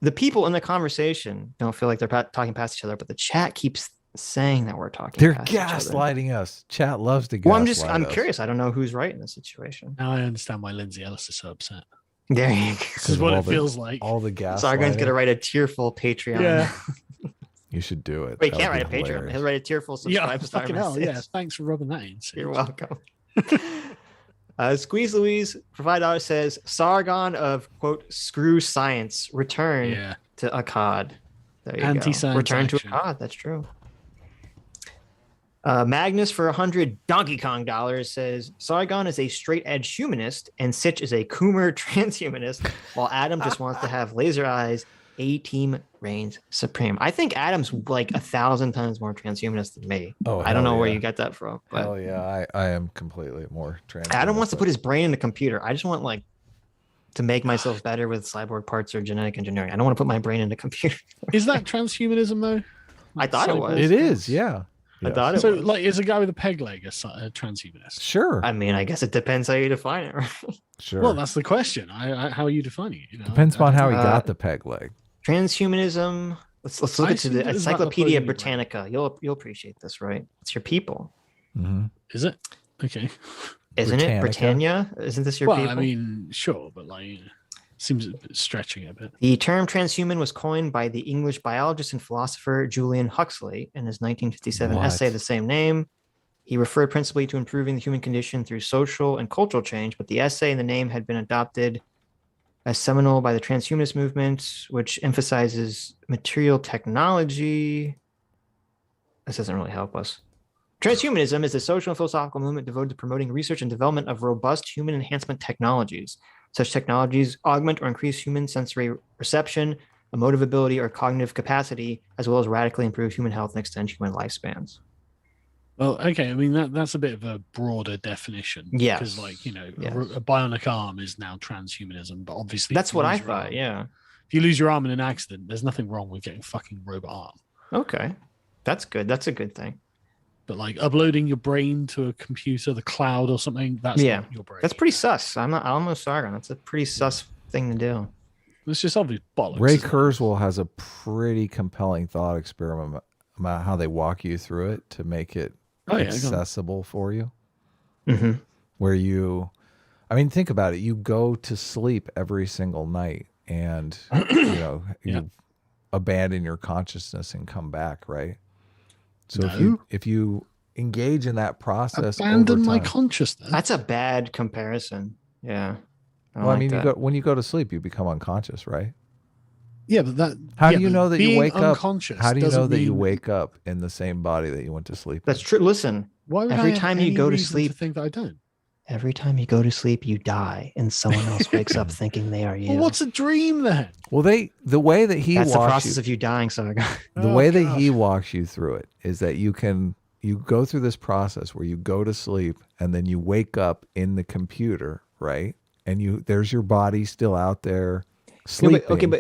The people in the conversation don't feel like they're talking past each other, but the chat keeps saying that we're talking. they're past each other. gaslighting us. Chat loves to gaslight Well, I'm us. curious. I don't know who's right in this situation. Now I understand why Lindsay Ellis is so upset. There you go. This is what all it the- feels like. All the gas. Sargon's gonna write a tearful Patreon. Yeah. You should do it. Wait, he That can't would write a be Patreon. hilarious. He'll write a tearful Yeah, subscribe star fucking hell. message. Yeah, thanks for rubbing that in. You're welcome. Squeeze Louise for $5 says, "Sargon of quote screw science return Yeah. to Akkad." There you go. Anti-science Return action. to Akkad. That's true. Magnus for $100 Donkey Kong dollars says, "Sargon is a straight edge humanist and Sitch is a Coomer transhumanist, while Adam just wants to have laser eyes. A team reigns supreme." I think Adam's like 1,000 times more transhumanist than me. Oh, I don't hell know where yeah. you got that from, but Hell yeah, I am completely more trans. Adam wants to put his brain in the computer. I just want like to make myself better with cyborg parts or genetic engineering. I don't want to put my brain in the computer. Is that transhumanism though? I thought it was. It is, yeah. I Yes. thought it So, was. like, is a guy with a peg leg a transhumanist? Sure. I mean, I guess it depends how you define it. Right? Sure. Well, that's the question. How are you defining it? You know, Depends upon how he Uh, got the peg leg. Transhumanism. Let's look I into see the that as Encyclopedia uploading your brain. Britannica. You'll appreciate this, right? It's your people, Hmm. Is it? Okay. isn't it? Britannica? Britannia? Isn't this your Well, people? I mean, sure, but like, seems a bit stretching it a bit. The term transhuman was coined by the English biologist and philosopher Julian Huxley in his 1957 essay of the same name. He referred principally to improving the human condition through social and cultural change, but the essay and the name had been adopted as seminal by the transhumanist movement, which emphasizes material technology. This doesn't really help us. Transhumanism is a social and philosophical movement devoted to promoting research and development of robust human enhancement technologies. Such technologies augment or increase human sensory perception, emotive ability, or cognitive capacity, as well as radically improve human health and extend human lifespans. Well, okay. I mean, that's a bit of a broader definition. Yes. Because, like, you know, Yes. a bionic arm is now transhumanism, but obviously That's if you what I lose your thought. arm- Yeah. If you lose your arm in an accident, there's nothing wrong with getting a fucking robot arm. Okay. That's good. That's a good thing. But like uploading your brain to a computer, the cloud or something, that's Yeah. not your brain. That's pretty sus. I'm no Sargon. That's a pretty sus thing to do. It's just obvious bollocks. Ray isn't it? Kurzweil has a pretty compelling thought experiment about how they walk you through it to make it Oh, yeah, go on. accessible for you. Mm-hmm. Where you, I mean, think about it. You go to sleep every single night, and you know Yeah. you abandon your consciousness and come back, right? So No. if you engage in that process, Abandon over my time- consciousness. That's a bad comparison. Yeah. Well, I mean, when you go to sleep, you become unconscious, right? Yeah, but that. How yeah, do you but know that you being wake up? unconscious How do you doesn't know that you mean- wake up in the same body that you went to sleep? That's in? true. Listen, Why would every I have time you any go to reason sleep- think that I don't. every time you go to sleep, you die, and someone else wakes up thinking they are you. Well, what's a dream then? Well, the way that he That's the walks process you, of you dying, Sargon. the way that he walks you through it is that you go through this process where you go to sleep and then you wake up in the computer, right? And there's your body still out there sleeping. But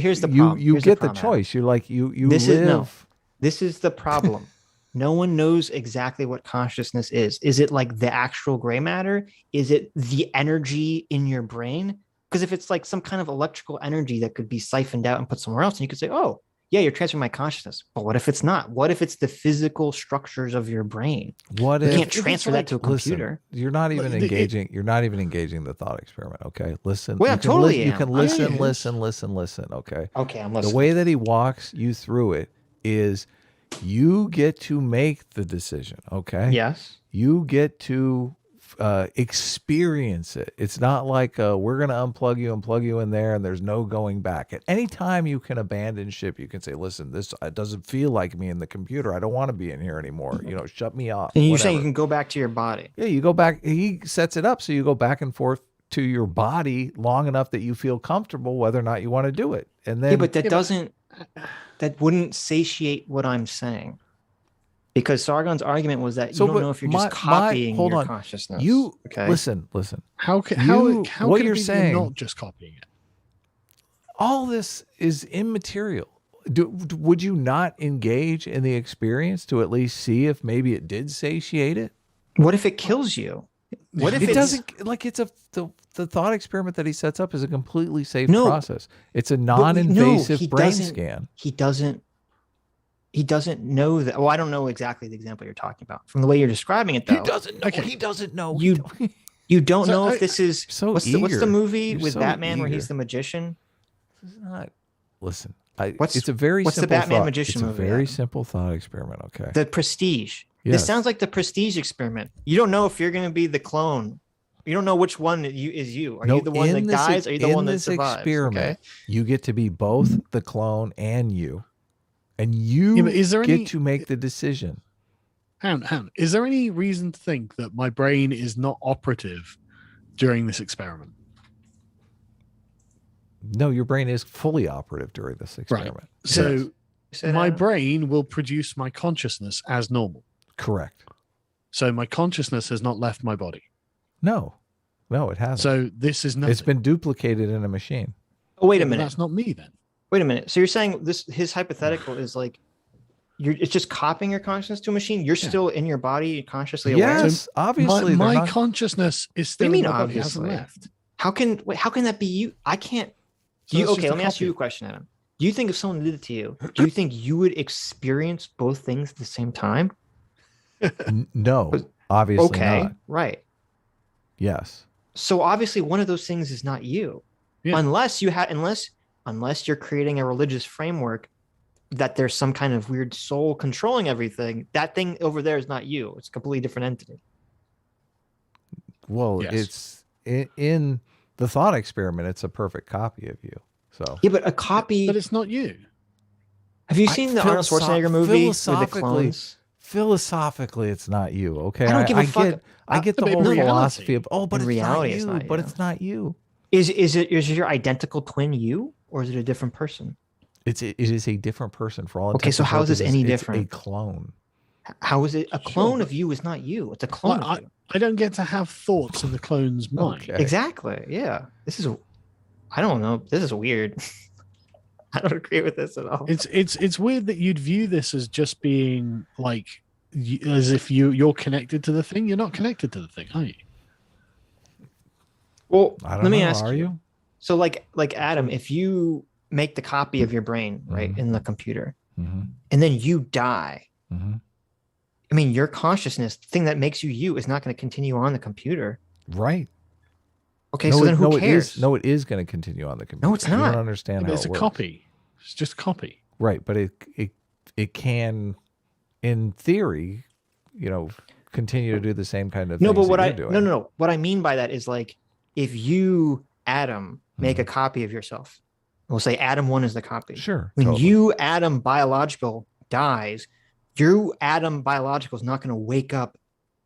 here's the you problem. you Here's the get the problem, Adam. choice. You're like you This live. is no. This is the problem. No one knows exactly what consciousness is. Is it like the actual gray matter? Is it the energy in your brain? Because if it's like some kind of electrical energy that could be siphoned out and put somewhere else, and you could say, oh, yeah, you're transferring my consciousness. But what if it's not? What if it's the physical structures of your brain? What You if can't if it's transfer that to a Listen, computer. you're not even Like, engaging. You're not even engaging the thought experiment. Okay, listen. Well, you I can totally listen, You am. can I listen, am. listen. Okay. Okay, I'm The listening. way that he walks you through it is you get to make the decision. Okay. Yes. You get to experience it. It's not like we're going to unplug you in there and there's no going back. At any time you can abandon ship, you can say, listen, this it doesn't feel like me in the computer. I don't want to be in here anymore. You know, shut me off. And you're saying you whatever. can go back to your body. Yeah, you go back. He sets it up so you go back and forth to your body long enough that you feel comfortable whether or not you want to do it. And then Yeah, but that wouldn't satiate what I'm saying. Because Sargon's argument was that you don't but know if you're just my- copying hold your on. consciousness. You okay? listen. How can what can you're it be that saying- you're not just copying it? All this is immaterial. Would you not engage in the experience to at least see if maybe it did satiate it? What if it kills you? What if It it's, doesn't like it's the thought experiment that he sets up is a completely safe No. process. It's a But non-invasive he brain doesn't- scan. He doesn't know that. Well, I don't know exactly the example you're talking about. From the way you're describing it, though, He doesn't know. Okay. He doesn't know. you don't So know I- if this is So what's eager. the movie You're with so Batman where eager. he's the magician? This is not. Listen, What's- it's a very what's the simple Batman thought. magician It's a movie, very Adam? simple thought experiment. Okay. The Prestige. Yes. This sounds like the Prestige experiment. You don't know if you're going to be the clone. You don't know which one is you. Are you the one in that this dies? Or are you the in one that this survives? experiment, Okay? you get to be both the clone and you, and you Yeah, but is there get any- to make the decision. Hang on. Is there any reason to think that my brain is not operative during this experiment? No, your brain is fully operative during this experiment. So You said, my Adam? brain will produce my consciousness as normal. Correct. So my consciousness has not left my body. No, it hasn't. So this is nothing. It's been duplicated in a machine. Oh, wait a Well, minute. That's not me then. Wait a minute. So you're saying his hypothetical is like it's just copying your consciousness to a machine. You're still in your body, consciously aware. Yes, obviously. My they're not- consciousness is What do still you mean, in my body. It hasn't obviously? left. How can that be you? I can't. So Do you, it's okay, just let a me ask you a copy. question, Adam. Do you think if someone did it to you, do you think you would experience both things at the same time? No, obviously Okay, not. right. Yes. So obviously one of those things is not you. Yeah. Unless you're creating a religious framework that there's some kind of weird soul controlling everything. That thing over there is not you. It's a completely different entity. Well, Yes. it's in the thought experiment. It's a perfect copy of you. So Yeah, but a copy. But it's not you. Have you seen the Arnold Schwarzenegger movie with the philosophically- clowns? Philosophically, it's not you. Okay, I don't give a fuck. I get the But in whole reality- philosophy of but in it's reality, not it's you. not But you. it's not you. Is your identical twin you, or is it a different person? It is a different person for all Okay, intents so and how is this purposes. any It's different? a clone. How is it a clone Sure. of you is not you? It's a clone Like, of you. I don't get to have thoughts in the clone's mind. Okay. Exactly. Yeah. This is. I don't know. This is weird. I don't agree with this at all. It's weird that you'd view this as just being like as if you're connected to the thing. You're not connected to the thing, are you? Well, I don't let me know. ask Are you. you? So, like Adam, if you make the copy of your brain right in the computer, Mm-hmm. and then you die, Mm-hmm. I mean, your consciousness, the thing that makes you you, is not going to continue on the computer. Right. Okay, No, so then who it cares? is. No, it is going to continue on the computer. No, it's You not. don't understand But how it's it a works. copy. It's just a copy. Right, but it can, in theory, continue to do the same kind of No, things but what that I you're doing. no. What I mean by that is like if you, Adam, make Mm-hmm. a copy of yourself, we'll say Adam 1 is the copy. Sure. When totally. you, Adam biological, dies, your Adam biological is not going to wake up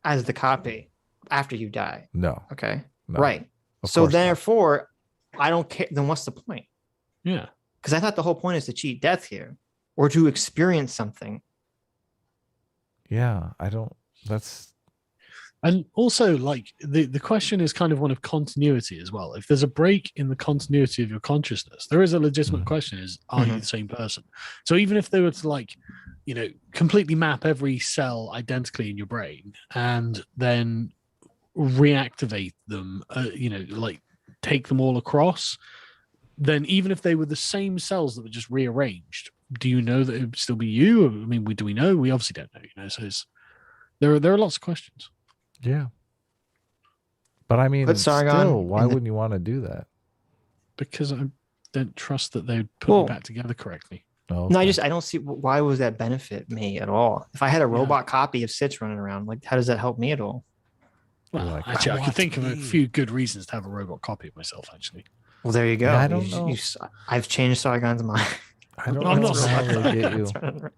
as the copy after you die. No. Okay. No. Right. Of So course not. therefore, I don't care. Then what's the point? Yeah. Because I thought the whole point is to cheat death here or to experience something. Yeah, I don't. That's And also, like the question is kind of one of continuity as well. If there's a break in the continuity of your consciousness, there is a legitimate Mhm. question: is are you the same person? So even if they were to completely map every cell identically in your brain and then reactivate them, take them all across, then even if they were the same cells that were just rearranged, do you know that it would still be you? I mean, do we know? We obviously don't know. So there are lots of questions. yeah. But I mean, Put Sargon still, why in the- wouldn't you want to do that? Because I don't trust that they'd put Well- it back together correctly. Oh, No, okay. I don't see why would that benefit me at all. If I had a robot copy of Sitch running around, like how does that help me at all? Well, like, actually, I I want could think to of a be- few good reasons to have a robot copy of myself. Actually, Well, there you go. Yeah, I don't know. I've changed Sargon's mind. I don't I'm know not how saying- they get you.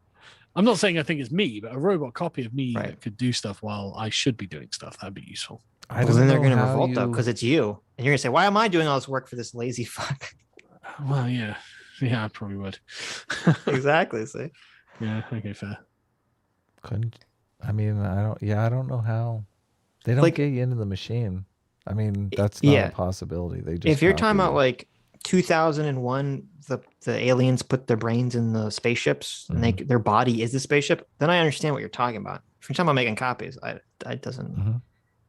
I'm not saying I think it's me, but a robot copy of me Right. that could do stuff while I should be doing stuff. That'd be useful. I Well, don't then they're know going to how revolt though you- because it's you, and you're going to say, "Why am I doing all this work for this lazy fuck?" Well, yeah, I probably would. Exactly. See. Yeah, okay, fair. couldn't. I mean, I don't know how they don't Like- get you into the machine. I mean, that's not Yeah. a possibility. They just If you're copy talking about you. like 2001, the aliens put their brains in the spaceships and their body is the spaceship, then I understand what you're talking about. If you're talking about making copies, I doesn't. Mhm.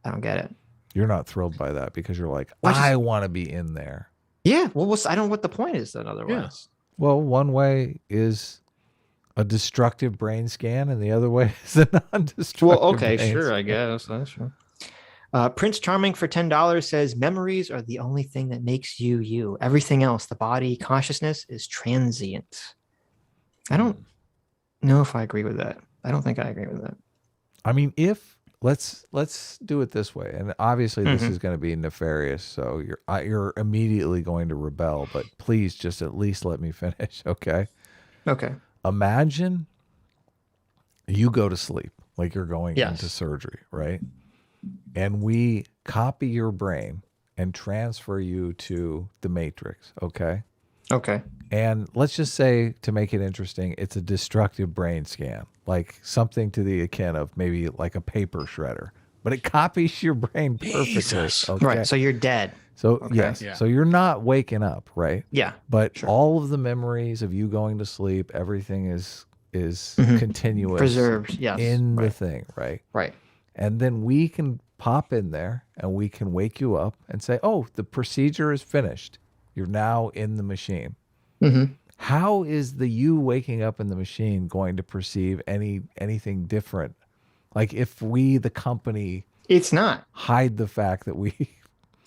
I don't get it. You're not thrilled by that because you're like, Well, I just- I want to be in there. Yeah. Well, I don't know what the point is then. Otherwise, Well, one way is a destructive brain scan, and the other way is a non-destructive. well, okay, brain sure, I scan. guess that's true. Prince Charming for $10 says memories are the only thing that makes you you. Everything else, the body, consciousness, is transient. I don't know if I agree with that. I don't think I agree with that. I mean, if let's do it this way, and obviously this Mhm. is going to be nefarious, so you're immediately going to rebel. But please, just at least let me finish, okay? Okay. Imagine you go to sleep like you're going Yes. into surgery, right? And we copy your brain and transfer you to the Matrix, okay? Okay. And let's just say, to make it interesting, it's a destructive brain scan, like something to the akin of maybe like a paper shredder, but it copies your brain perfectly. Jesus. Okay? Right. So you're dead. So okay. yes, Yeah. so you're not waking up, right? Yeah. But Sure. all of the memories of you going to sleep, everything is is Mhm. continuous Preserved, yes. in the right. thing, right? Right. And then we can pop in there and we can wake you up and say, oh, the procedure is finished. You're now in the machine. Mm-hmm. How is the you waking up in the machine going to perceive anything different? Like if we, the company, It's not. hide the fact that we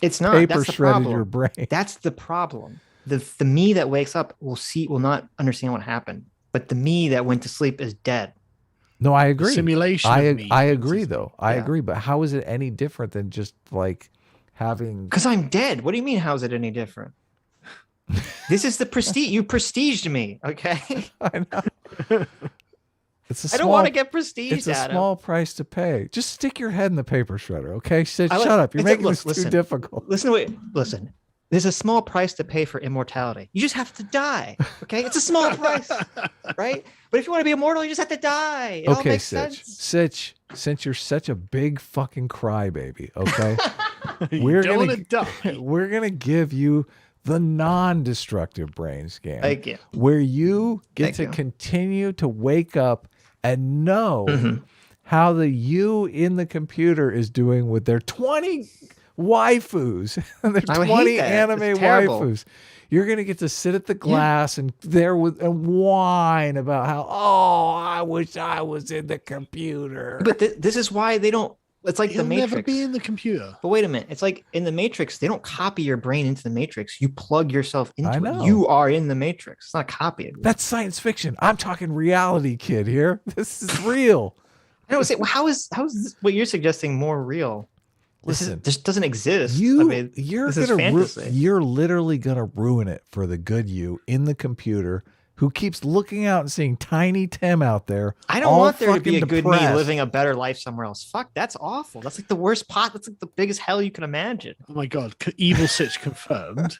It's not. paper That's the shredded problem. your brain. That's the problem. The me that wakes up will not understand what happened, but the me that went to sleep is dead. No, I agree. Simulation of me I thinks agree it's me. though. I Yeah. agree, but how is it any different than just like having Because I'm dead. What do you mean? How's it any different? This is the prestige. You prestiged me, okay? I know. It's a I don't small- want to get prestige. It's a Adam. small price to pay. Just stick your head in the paper shredder, okay? Shut I like- up. You're it's a- making this listen. too difficult. Listen. There's a small price to pay for immortality. You just have to die. Okay, it's a small price, right? But if you want to be immortal, you just have to die. It all Okay, makes Sitch. sense. Sitch, since you're such a big fucking crybaby, okay? You don't want to die. We're gonna give you the non-destructive brain scan, Thank you. where you get Thank to you. continue to wake up and know Mhm. how the you in the computer is doing with their 20 waifus and their I would hate 20 that. anime It's terrible. waifus. You're gonna get to sit at the glass and there with and whine about how I wish I was in the computer. But this is why they don't. It's like You'll the Matrix. never be in the computer. But wait a minute. It's like in the Matrix, they don't copy your brain into the Matrix. You plug yourself into I it. know. You are in the Matrix. It's not a copy of you. That's science fiction. I'm talking reality, kid. Here, this is real. I don't say. Well, how is this, what you're suggesting more real? Listen, This just doesn't exist. you're this is gonna fantasy. you're literally gonna ruin it for the good you in the computer who keeps looking out and seeing Tiny Tim out there. I don't all want there to be a fucking good me depressed. living a better life somewhere else. Fuck, that's awful. That's like the worst pot. That's like the biggest hell you can imagine. Oh my god, evil Sitch confirmed.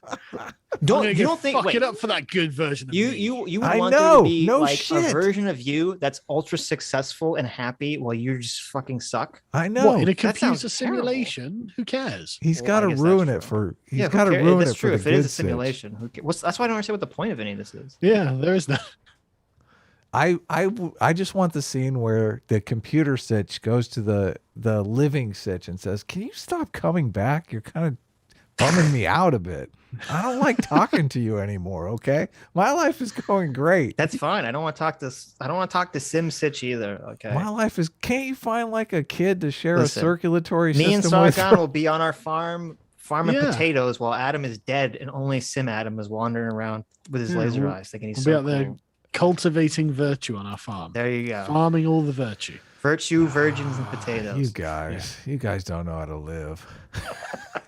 Don't I'm you gonna don't think fuck wait, it up for that good version of me. you would I want there know, to be no like shit. a version of you that's ultra successful and happy while you just fucking suck. I know. What, in a that sounds computer terrible. simulation? Who cares? He's Well, got I to guess ruin that's it true. for. He's Yeah, who got to cares? ruin That's it true. for If the it is good a simulation, that's why I don't understand what the point of any of this is. Yeah, there is that. I just want the scene where the computer Sitch goes to the living Sitch and says, "Can you stop coming back? You're kind of bumming me out a bit. I don't like talking to you anymore. Okay, my life is going great. That's fine. I don't want to talk to. I don't want to talk to Sim Sitch either. Okay. My life is. Can't you find like a kid to share Listen, a circulatory Me and system with? Sargon will be on our farm farming Yeah. potatoes while Adam is dead and only Sim Adam is wandering around with his Yeah, laser we'll- eyes thinking he's We'll so be out there cool. cultivating virtue on our farm. There you go. Farming all the virtue. Virtue, virgins, and potatoes. You guys don't know how to live.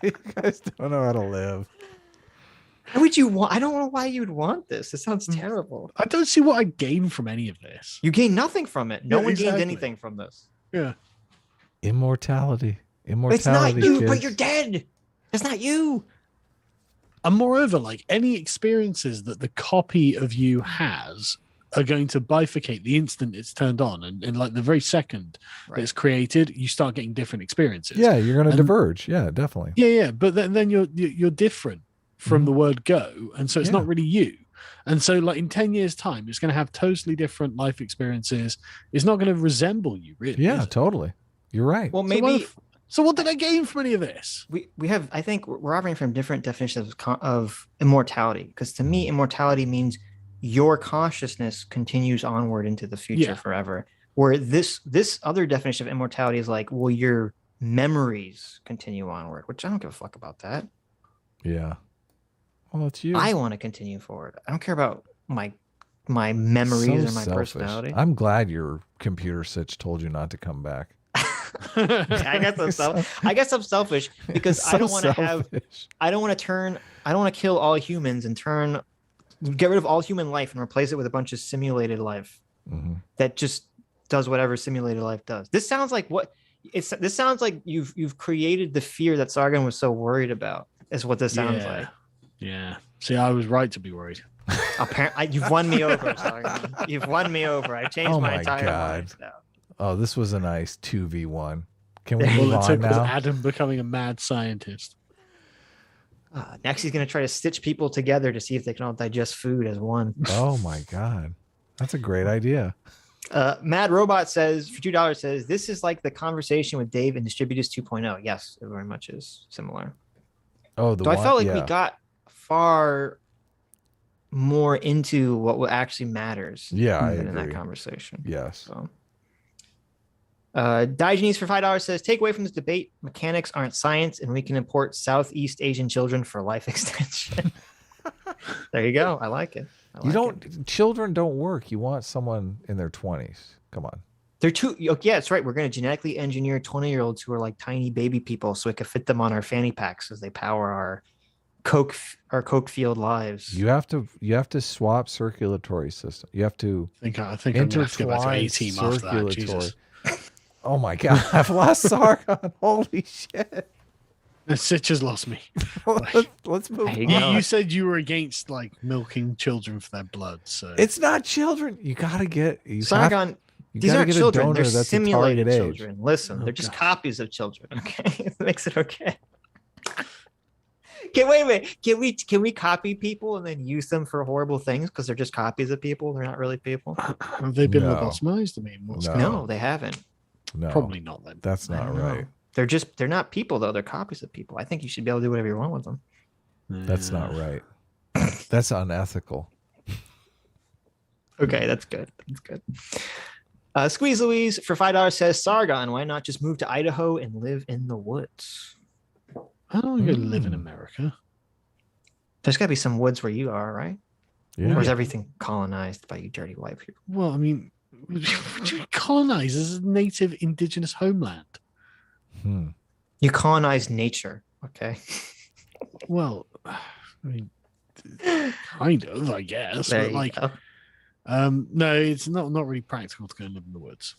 You guys don't know how to live. Why would you want? I don't know why you'd want this. It sounds Mm. terrible. I don't see what I gain from any of this. You gain nothing from it. No Yeah, one exactly. gains anything from this. Yeah. Immortality. It's Immortality. not you, kids. but you're dead. It's not you. And moreover, like any experiences that the copy of you has are going to bifurcate the instant it's turned on. And like the very second that it's created, you start getting different experiences. Yeah, you're going to And- diverge. Yeah, definitely. Yeah. But then you're different from the word go. And so it's Yeah. not really you. And so like in 10 years time, it's going to have totally different life experiences. It's not going to resemble you really. Yeah, is it? totally. You're right. Well, So maybe so what did I gain from any of this? we have. I think we're operating from different definitions of immortality. Because to me, immortality means your consciousness continues onward into the future Yeah. forever. Where this other definition of immortality is like, well, your memories continue onward, which I don't give a fuck about that. Yeah. Well, it's you. I want to continue forward. I don't care about my memories So or my selfish. personality. I'm glad your computer Sitch told you not to come back. I guess I'm selfish because It's I so don't want to have. selfish. I don't want to kill all humans and get rid of all human life and replace it with a bunch of simulated life Mhm. that just does whatever simulated life does. This sounds like this sounds like you've created the fear that Sargon was so worried about. Is what this sounds like. Yeah. See, I was right to be worried. Apparently, you've won me over, Sargon. You've won me over. I've changed Oh my my entire God. life now. Oh, this was a nice 2v1. Can we All move it on took was now? Adam becoming a mad scientist. Next, he's going to try to stitch people together to see if they can all digest food as one. Oh my God. That's a great idea. Mad Robot says for $2 says this is like the conversation with Dave in Distributors 2.0. Yes, it very much is similar. Oh, I felt like we got far more into what actually matters. Yeah, I in agree. that conversation. Yes. So. Diogenes for $5 says take away from this debate. Mechanics aren't science, and we can import Southeast Asian children for life extension. There you go. I like it. Children don't work. You want someone in their 20s. Come on. They're too. Yeah, that's right. We're going to genetically engineer 20-year-olds who are like tiny baby people, so we can fit them on our fanny packs as they power our coke field lives. You have to swap circulatory system. You have to. I think I'm gonna have to go back to A-team after that. Jesus. Oh my god! I've lost Sargon. Holy shit! Sitch has lost me. Let's move on. You said you were against like milking children for their blood, so it's not children. You gotta get Sargon. These aren't children. They're that's simulated the children. Listen, they're just copies of children. Okay, it makes it okay. Wait a minute. Can we copy people and then use them for horrible things because they're just copies of people? They're not really people. Have they been lobotomized? I mean, no, they haven't. No, probably not. Then that's not right. They're not people though. They're copies of people. I think you should be able to do whatever you want with them. That's not right. That's unethical. Okay, that's good. That's good. Squeeze Louise for $5 says Sargon. Why not just move to Idaho and live in the woods? I don't want to go live in America. There's got to be some woods where you are, right? Yeah. Or is everything colonized by you dirty white people? Well, I mean, colonize as a native indigenous homeland. You colonize nature, okay? Well, I mean, kind of, I guess. There But you like, go. no, it's not really practical to go and live in the woods.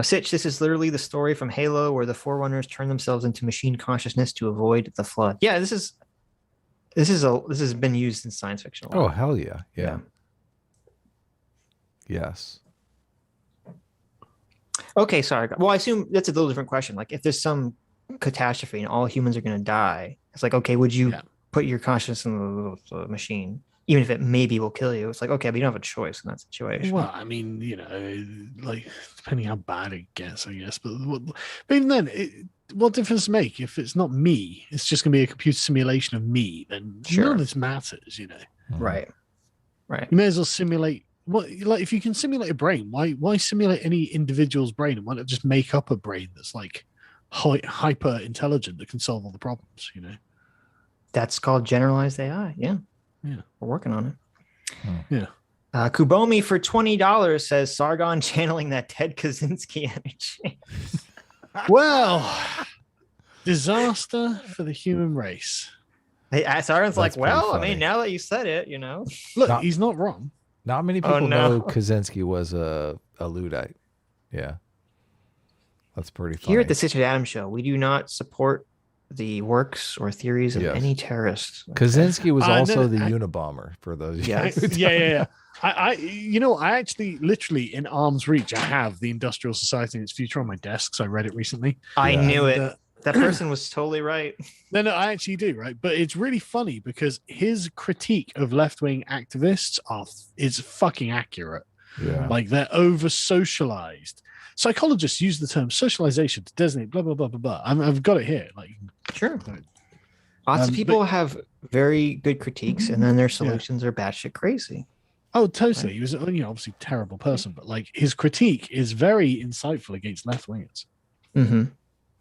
Sitch, this is literally the story from Halo where the Forerunners turn themselves into machine consciousness to avoid the flood. Yeah, this has been used in science fiction a lot. Oh hell yeah. Yes. Okay, sorry. Well, I assume that's a little different question. Like, if there's some catastrophe and all humans are going to die, it's like, okay, would you put your consciousness in the machine, even if it maybe will kill you? It's like, okay, but you don't have a choice in that situation. Well, I mean, like depending how bad it gets, I guess. But even then, what difference does it make if it's not me? It's just going to be a computer simulation of me. Then none of this matters, Right. You may as well simulate. What, like, if you can simulate a brain, why simulate any individual's brain, and why not just make up a brain that's like hyper intelligent that can solve all the problems? That's called generalized AI. Yeah, we're working on it. Yeah. Kubomi for $20 says Sargon channeling that Ted Kaczynski energy. Well, disaster for the human race. Sargon's like, well, I mean, now that you said it, Look, he's not wrong. Not many people know Kaczynski was a Luddite. Yeah. That's pretty funny. Here at the Sitch and Adams show, we do not support the works or theories of any terrorists. Kaczynski was also the Unabomber for those. Yes. Yeah. I actually literally in arm's reach, I have the Industrial Society and its future on my desk. So I read it recently. I knew it. That person was totally right. No, I actually do, right? But it's really funny because his critique of left-wing activists is fucking accurate. Yeah. Like, they're over-socialized. Psychologists use the term socialization to designate blah, blah, blah, blah, blah. I've got it here. Like, sure. Lots of people have very good critiques, and then their solutions are batshit crazy. Oh, totally. He was, obviously a terrible person, but like his critique is very insightful against left-wingers. Mm-hmm.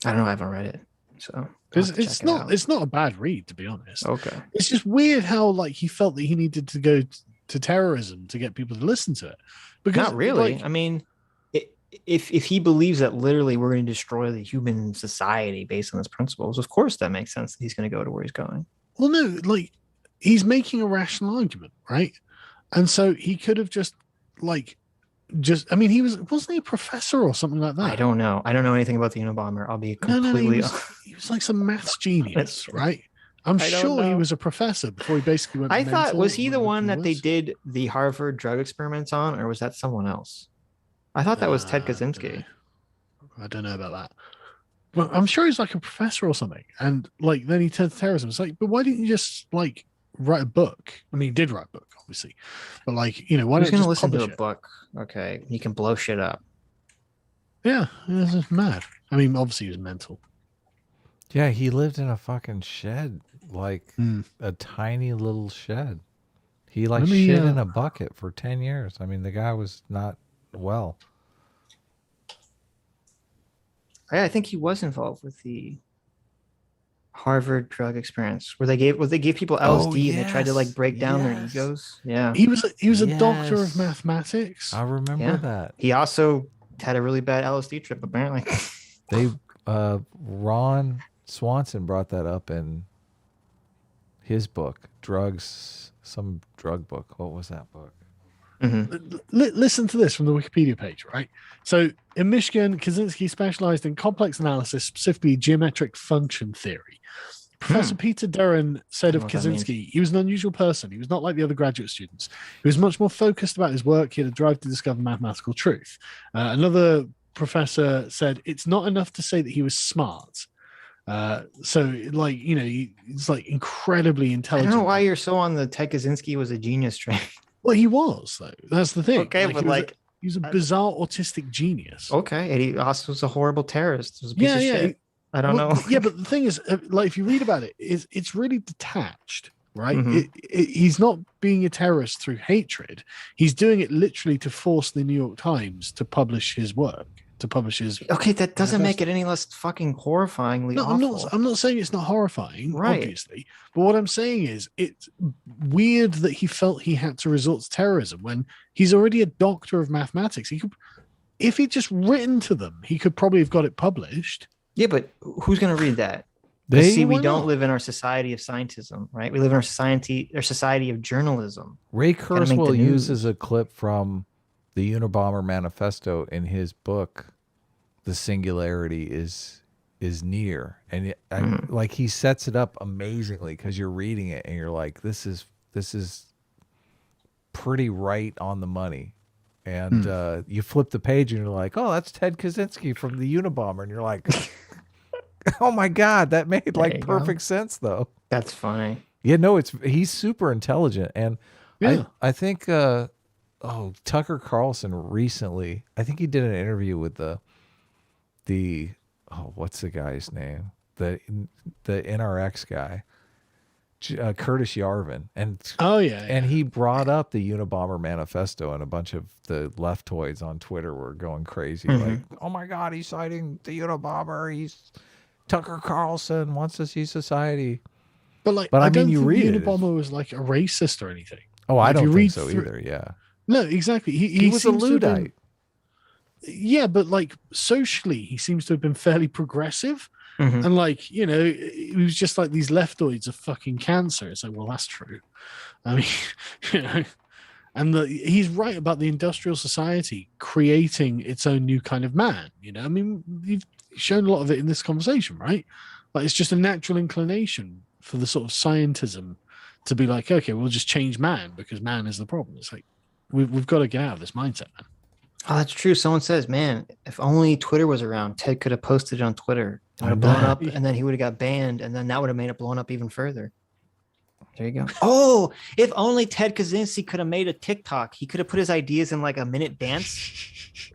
I don't know. I haven't read it, so it's not a bad read, to be honest. Okay, it's just weird how like he felt that he needed to go to terrorism to get people to listen to it. Because not really. I mean, if he believes that literally we're going to destroy the human society based on his principles, of course that makes sense that he's going to go to where he's going. Well, no, like he's making a rational argument, right? And so he could have I mean, wasn't he a professor or something like that? I don't know anything about the Unabomber. I'll be completely. He was like some maths genius, right? I'm sure he was a professor before he basically went. I thought, was he the one that they did the Harvard drug experiments on, or was that someone else? I thought that was Ted Kaczynski. I don't know about that. But I'm sure he's like a professor or something. And like then he turned to terrorism. It's like, but why didn't you just like write a book. I mean, he did write a book, obviously, but like, why Who's not going to just listen to publish a it? book? Okay, he can blow shit up. Yeah, this is mad. I mean, obviously he was mental. Yeah, he lived in a fucking shed, like Mm. a tiny little shed. He like Let me, shit in a bucket for 10 years. I mean, the guy was not well. I think he was involved with the Harvard drug experience where they gave people LSD and they tried to like break down their yes. egos. Yeah. He was a doctor of Yes. mathematics. I remember Yeah. that. He also had a really bad LSD trip, apparently. They Ron Swanson brought that up in his book, some drug book. What was that book? Listen to this from the Wikipedia page, right? So in Michigan, Kaczynski specialized in complex analysis, specifically geometric function theory. Professor Peter Duran said of I don't know what that means. Kaczynski, he was an unusual person. He was not like the other graduate students. He was much more focused about his work. He had a drive to discover mathematical truth. Another professor said, it's not enough to say that he was smart. So like, he's like incredibly I intelligent. don't know why you're so on the Ted Kaczynski was a genius train. Well, he was, though. That's the thing. Okay, but he was a bizarre autistic genius. Okay, and he also was a horrible terrorist. He was a piece of shit. I don't know. Yeah, but the thing is, like, if you read about it, it's really detached, right? Mhm. He's not being a terrorist through hatred. He's doing it literally to force the New York Times to publish his work, to publish his. Okay, that doesn't make it any less fucking horrifyingly No, awful. I'm not saying it's not horrifying, Right. obviously. But what I'm saying is it's weird that he felt he had to resort to terrorism when he's already a doctor of mathematics. He could, if he'd just written to them, he could probably have got it published. Yeah, but who's going to read that? See, we don't live in our society of scientism, right? We live in our society of journalism. Ray Gotta make the Kurzweil news. uses a clip from the Unabomber Manifesto in his book, The Singularity is Near. And like he sets it up amazingly because you're reading it and you're like, this is pretty right on the money. And you flip the page and you're like, oh, that's Ted Kaczynski from the Unabomber. And you're like, oh my God, that made like perfect sense though. That's funny. Yeah, no, he's super intelligent. And Yeah. I think Tucker Carlson recently, I think he did an interview with the what's the guy's name? The NRX guy. Curtis Yarvin, and and he brought up the Unabomber Manifesto, and a bunch of the leftoids on Twitter were going crazy, like, "Oh my God, he's citing the Unabomber. He's Tucker Carlson wants to see society." But I mean, don't you think read the it. Unabomber was like a racist or anything. Oh, I If you don't think read so through- either. Yeah, No, exactly. he was a seems to have been- Luddite. Yeah, but like socially, he seems to have been fairly progressive. Mhm. And like, it was just like these leftoids of fucking cancer. It's like, well, that's true. I mean, and he's right about the industrial society creating its own new kind of man. I mean, you've shown a lot of it in this conversation, right? Like, it's just a natural inclination for the sort of scientism to be like, okay, we'll just change man because man is the problem. It's like, we've got to get out of this mindset, man. Oh, that's true. Someone says, man, if only Twitter was around, Ted could have posted it on Twitter. It would have blown up, and then he would have got banned, and then that would have made it blown up even further. There you go. Oh, if only Ted Kaczynski could have made a TikTok. He could have put his ideas in like a minute dance,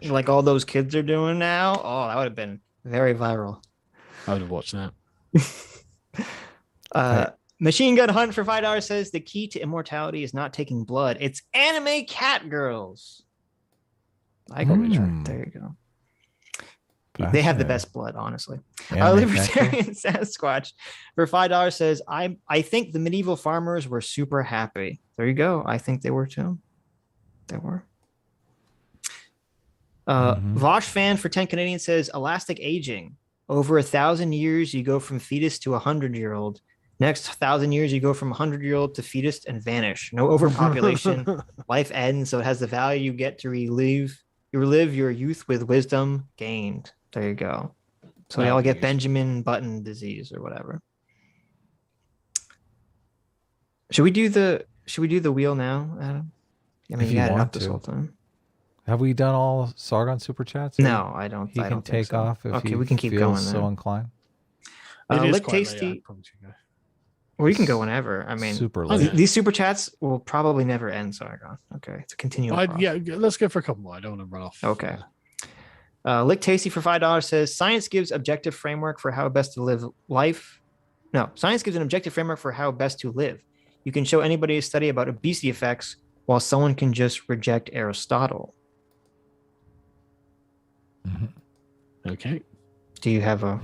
like all those kids are doing now. Oh, that would have been very viral. I would have watched that. Machine Gun Hunt for $5 says the key to immortality is not taking blood. It's anime cat girls. I go with that. There you go. They have the best blood, honestly. Libertarian Sasquatch for $5 says, I think the medieval farmers were super happy. There you go. I think they were too. They were. Vosh fan for 10 Canadian says, elastic aging. Over 1,000 years, you go from fetus to 100-year-old. Next 1,000 years, you go from 100-year-old to fetus and vanish. No overpopulation. Life ends, so it has the value you get to relive your youth with wisdom gained. There you go. So they all get Benjamin Button disease or whatever. Should we do the wheel now, Adam? I mean, If you you had it want up this to. whole time. Have we done all Sargon super chats? No, I don't. He I can don't think take so. off if Okay, he we can keep feels going so then. inclined. It is Lick quite late, Tasty. I promise you guys. Well, you can go whenever. I mean, Super Oh, late. these super chats will probably never end, Sargon. Okay, it's a continual process. Yeah, let's go for a couple more. I don't want to run off. Okay. Lick Tasty for $5 says science gives objective framework for how best to live life. No, science gives an objective framework for how best to live. You can show anybody a study about obesity effects while someone can just reject Aristotle. Okay. Do you have a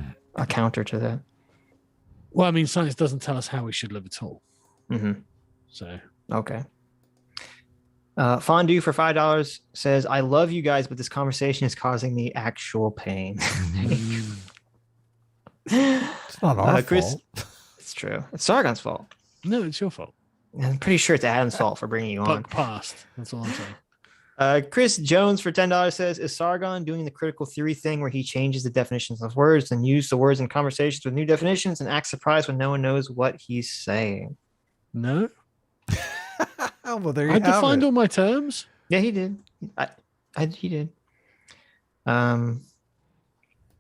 counter to that? Well, I mean, science doesn't tell us how we should live at all. Mm-hmm. So, Okay. Fondue for $5 says, I love you guys, but this conversation is causing me actual pain. It's not our Chris, fault. It's true. It's Sargon's fault. no, it's your fault. I'm pretty sure it's Adam's fault for bringing you on. Buck past. That's all I'm saying. Chris Jones for $10 says, is Sargon doing the critical theory thing where he changes the definitions of words and use the words in conversations with new definitions and acts surprised when no one knows what he's saying? No. Oh, well, there you I have defined it. all my terms. Yeah, he did. He did.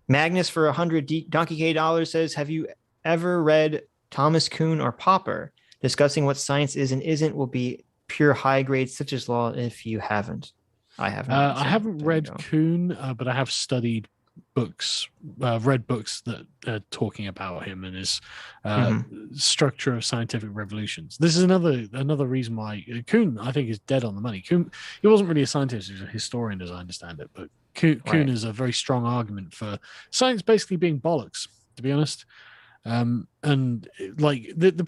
Magnus for 100 Donkey K dollars says, have you ever read Thomas Kuhn or Popper? Discussing what science is and isn't will be pure high grade Sitch's law if you haven't. I haven't. I haven't There you read go. Kuhn, but I have studied books, read books that are talking about him and his structure of scientific revolutions. This is another reason why Kuhn, I think, is dead on the money. Kuhn, he wasn't really a scientist; he was a historian, as I understand it. But Kuhn Right. is a very strong argument for science basically being bollocks, to be honest. And like the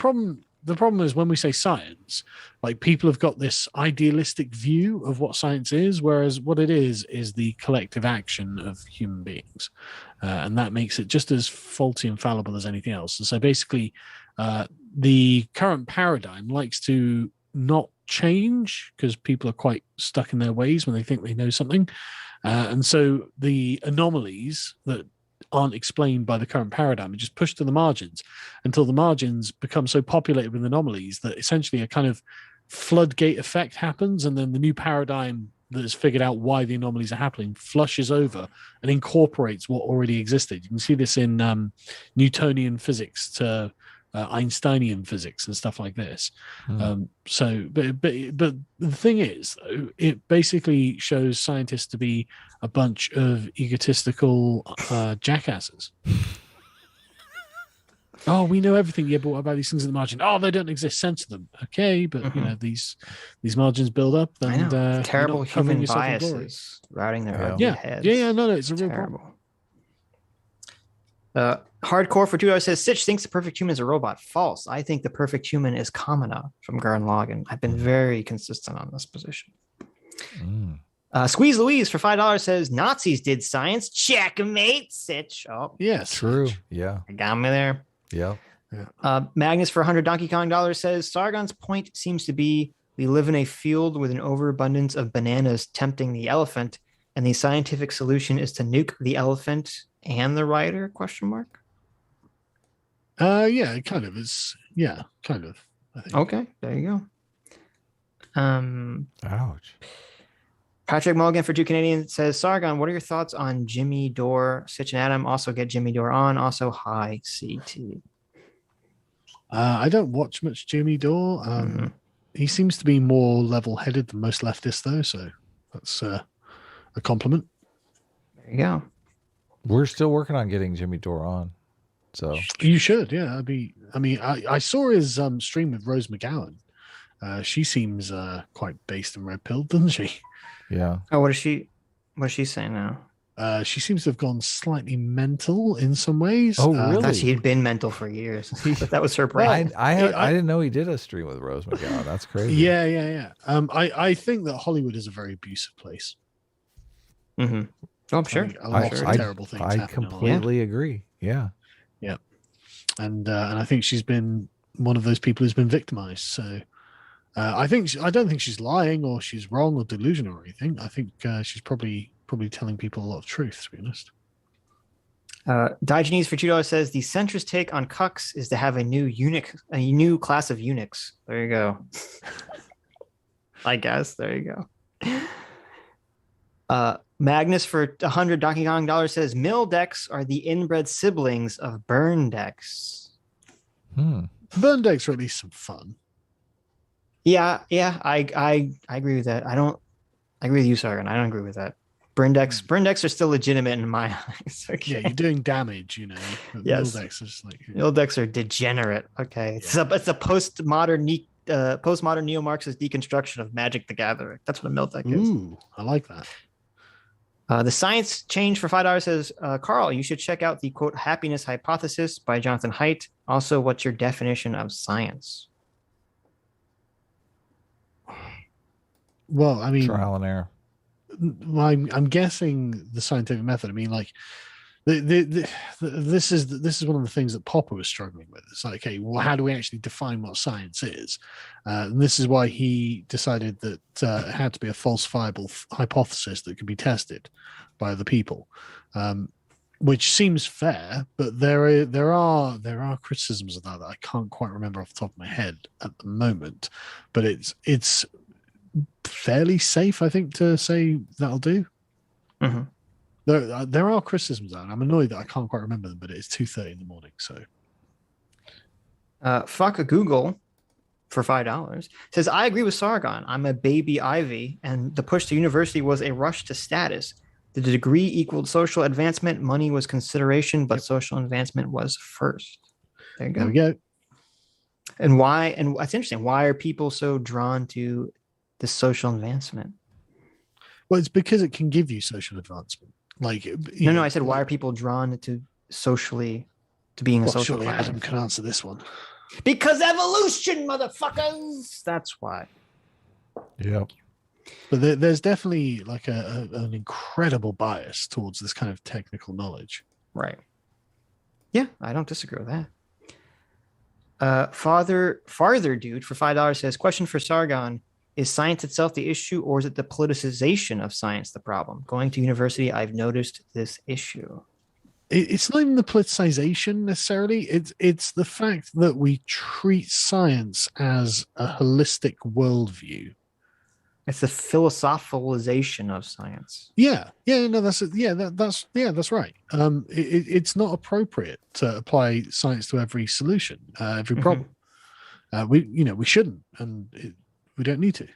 problem is when we say science, like people have got this idealistic view of what science is, whereas what it is the collective action of human beings. And that makes it just as faulty and fallible as anything else. And so basically, the current paradigm likes to not change because people are quite stuck in their ways when they think they know something. And so the anomalies that aren't explained by the current paradigm are just pushed to the margins until the margins become so populated with anomalies that essentially a kind of floodgate effect happens, and then the new paradigm that has figured out why the anomalies are happening flushes over and incorporates what already existed. You can see this in Newtonian physics to Einsteinian physics and stuff like this. But the thing is, though, it basically shows scientists to be a bunch of egotistical jackasses. Oh, we know everything. Yeah, but what about these things in the margin? Oh, they don't exist. Censor them. Okay, but you know these margins build up. And, I know. Terrible you're not covering human yourself in glory. biases routing their Yeah. ugly Yeah, heads. no, it's a real problem. Terrible. Hardcore for $2 says Sitch thinks the perfect human is a robot. False. I think the perfect human is Kamina from Gurren Lagann. I've been very consistent on this position. Squeeze Louise for $5 says Nazis did science. Checkmate, Sitch. Oh, Yes, True. Yeah. I got me there. Yeah. Magnus for 100 Donkey Kong dollars says Sargon's point seems to be we live in a field with an overabundance of bananas tempting the elephant, and the scientific solution is to nuke the elephant and the rider? Question mark. Yeah, it kind of is. Yeah, kind of. I think. Okay, there you go. Ouch. Patrick Mulligan for 2 Canadian says, Sargon, what are your thoughts on Jimmy Dore? Sitch and Adam also get Jimmy Dore on. Also, hi, CT. I don't watch much Jimmy Dore. He seems to be more level-headed than most leftists, though, so that's a compliment. There you go. We're still working on getting Jimmy Dore on. So You should, yeah. I saw his stream with Rose McGowan. She seems quite based and red-pilled, doesn't she? yeah. Oh, what is she saying now? She seems to have gone slightly mental in some ways. Oh, I really? thought she had been mental for years. But that was her brain. I didn't know he did a stream with Rose McGowan. That's crazy. Yeah. I think that Hollywood is a very abusive place. Mm-hmm. Oh, I'm sure. I think a lot of terrible things I happen in Hollywood. completely agree. Yeah. And I think she's been one of those people who's been victimized. So I don't think she's lying or she's wrong or delusional or anything. I think she's probably telling people a lot of truth, to be honest. Diogenes for $2 says the centrist take on cucks is to have a new class of eunuchs. There you go. I guess. There you go. Magnus for 100 Donkey Kong dollars says mill decks are the inbred siblings of burn decks. burn decks are at least some fun. Yeah, I agree with that. I agree with you, Sargon. I don't agree with that. Burn decks are still legitimate in my eyes. Okay. Yeah, you're doing damage, you know. Yes. Mill decks are just like Mill decks are degenerate. Okay. It's a postmodern neo-Marxist deconstruction of Magic the Gathering. That's what a mill deck is. Ooh, I like that. The science change for $5 says, Carl, you should check out the quote happiness hypothesis by Jonathan Haidt. Also, what's your definition of science? Well, I mean, Trial and error. well, I'm guessing the scientific method. I mean, like, this is one of the things that Popper was struggling with. It's like, okay, well, how do we actually define what science is? And this is why he decided that it had to be a falsifiable hypothesis that could be tested by other people, which seems fair. But there are criticisms of that I can't quite remember off the top of my head at the moment. But it's fairly safe, I think, to say that'll do. Mm-hmm. There are criticisms of that. I'm annoyed that I can't quite remember them, but it's 2:30 in the morning. So, fuck a Google for $5 says, I agree with Sargon. I'm a baby Ivy, and the push to university was a rush to status. The degree equaled social advancement. Money was consideration, but social advancement was first. There you go. there we go. And why? And that's interesting. Why are people so drawn to the social advancement? Well, it's because it can give you social advancement. Like, No, I said, why are people drawn to being a social surely class? Adam can answer this one. Because evolution, motherfuckers. That's why. Yep. But there's definitely like an incredible bias towards this kind of technical knowledge. Right. Yeah, I don't disagree with that. Farther dude for $5 says, question for Sargon. Is science itself the issue, or is it the politicization of science the problem? Going to university, I've noticed this issue. It's not even the politicization necessarily. It's the fact that we treat science as a holistic worldview. It's the philosophicalization of science. That's right. It's not appropriate to apply science to every solution, every problem. We shouldn't, and we don't need to.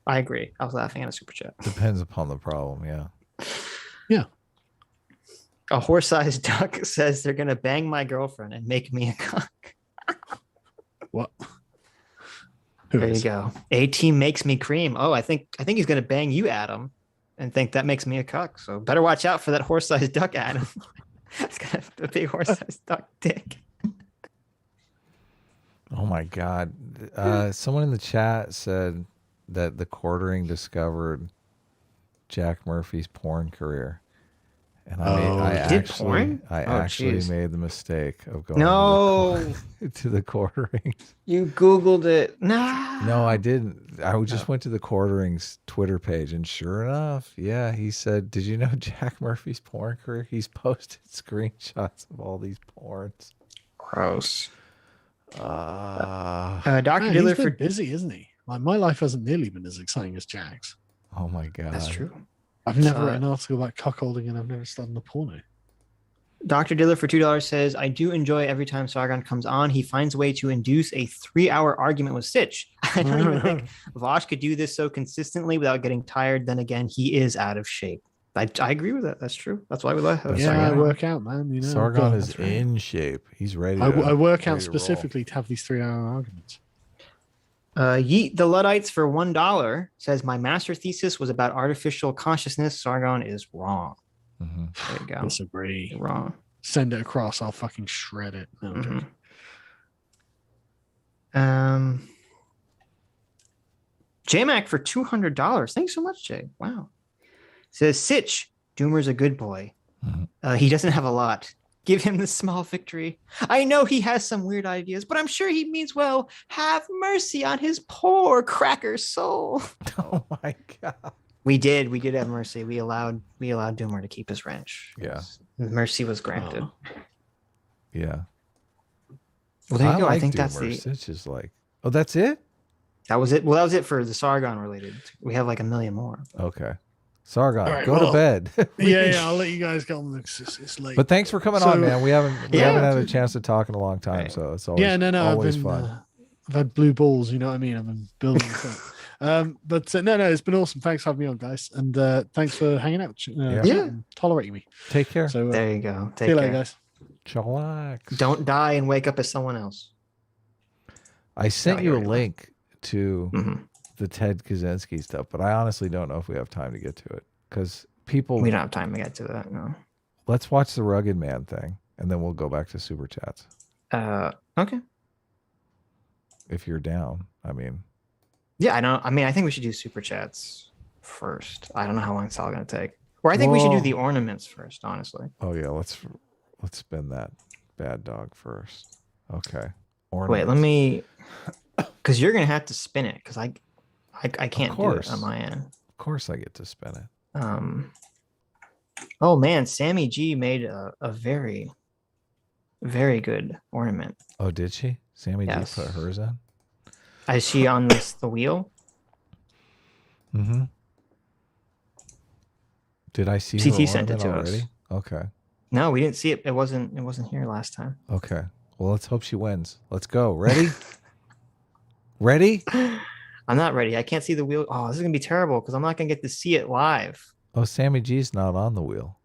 I agree. I was laughing at a super chat. Depends upon the problem. Yeah. Yeah. A horse-sized duck says they're gonna bang my girlfriend and make me a cock. What? There you go. A team makes me cream. Oh, I think he's gonna bang you, Adam, and think that makes me a cuck. So better watch out for that horse-sized duck, Adam. It's gonna have a big horse-sized duck dick. Oh my God. Someone in the chat said that the quartering discovered Jack Murphy's porn career. And I actually made the mistake of going to the quarterings. You Googled it. Nah. No, I didn't. I just went to the quarterings Twitter page, and sure enough, yeah, he said, did you know Jack Murphy's porn career? He's posted screenshots of all these porns. Gross. Dr. Diller He's been busy, isn't he? Like, my life hasn't nearly been as exciting as Jack's. Oh my God. That's true. I've never written an article about cuckolding, and I've never started a porno. Dr. Diller for $2 says, I do enjoy every time Sargon comes on. He finds a way to induce a 3-hour argument with Sitch. I don't even think Vosh could do this so consistently without getting tired. Then again, he is out of shape. I agree with that. That's true. That's why we love him. Yeah, I work out, man. You know, Sargon is in shape. He's ready. I work out specifically to have these 3-hour arguments. Yeet the Luddites for $1 says, my master thesis was about artificial consciousness. Sargon is wrong. Mm-hmm. There you go. Disagree. You're wrong. Send it across. I'll fucking shred it. No, I'm joking. J-Mac for $200. Thanks so much, Jay. Wow. Says, Sitch, Doomer's a good boy. Mm-hmm. He doesn't have a lot. Give him the small victory. I know he has some weird ideas, but I'm sure he means well. Have mercy on his poor cracker soul. Oh my God. We did have mercy. We allowed Doomer to keep his wrench. Yeah. Mercy was granted. Yeah. Well, there you go. Like I think Doomer. that's the. It's just like, oh, that's it? That was it. Well, that was it for the Sargon related. We have like a million more. Okay. Sargon, All right, go to well, bed. Yeah, I'll let you guys get on. It's late. But thanks for coming So- on, man. We haven't Yeah. had a chance to talk in a long time, Right. so it's always I've always been, fun. I've had blue balls, you know what I mean? I've been building this up. But no, it's been awesome. Thanks for having me on, guys. And thanks for hanging out, Yeah. and tolerating me. Take care. So There you go. see Take you later, care. guys. Chillax. Don't die and wake up as someone else. I sent Oh, you a here we go. link to Mhm. the Ted Kaczynski stuff, but I honestly don't know if we have time to get to it because people. We don't have time to get to that. No. Let's watch the Rugged Man thing, and then we'll go back to Super Chats Okay. if you're down. I mean, Yeah, I don't. I mean, I think we should do super chats first. I don't know how long it's all going to take. Or I think we should do Well- the ornaments first. Honestly. oh yeah, let's spin that bad dog first. Okay. Wait, let Ornaments. me. Because you're going to have to spin it. Because I can't do it course. on my end. Of course, I get to spin it. Oh man, Sammy G made a very, very good ornament. Oh, did she? Sammy Yes. G put hers in. Is she on the wheel? Mm-hmm. Did I see CT her sent it ornament to us. already? Okay. No, we didn't see it. It wasn't here last time. Okay. Well, let's hope she wins. Let's go. Ready? Ready? I'm not ready. I can't see the wheel. Oh, this is gonna be terrible because I'm not gonna get to see it live. Oh, Sammy G's not on the wheel.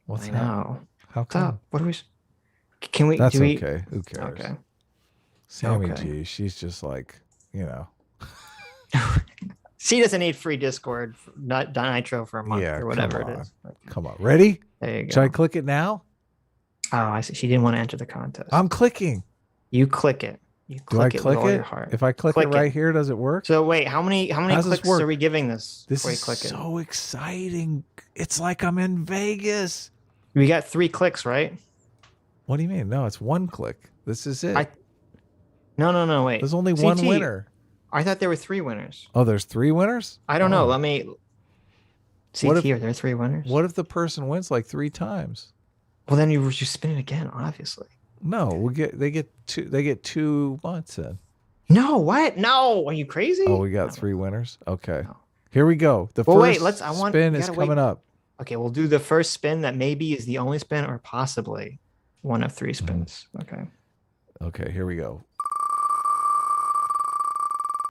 What's I that? know. How What's up? come? What are we? Can we? That's do we, okay. Who cares? Okay. Sammy Okay. G, she's just like, you know. She doesn't need free Discord, not Nitro for a month Yeah, or whatever come it on. is. Come on. Ready? There you go. Should I click it now? Oh, I see. She didn't want to enter the contest. I'm clicking. You click it. You Do I click it click with all it? your heart. If I click Click it right it. here, does it work? So wait, how many How does this clicks work? are we giving this? This before you is click it? so exciting. It's like I'm in Vegas. We got 3 clicks, right? What do you mean? No, it's one click. This is it. No, wait. There's only one CT, winner. I thought there were 3 winners. Oh, there's 3 winners? I don't know. Oh. Let me. CT, What if- are there 3 winners? What if the person wins like 3 times? Well, then you spin it again, obviously. No, they get 2 months then. No, what? No, are you crazy? Oh, we got No. 3 winners. Okay, No. here we go. The Well, first wait, spin you is gotta wait. coming up. Okay, we'll do the first spin that maybe is the only spin or possibly one of 3 spins. Okay. Okay, here we go.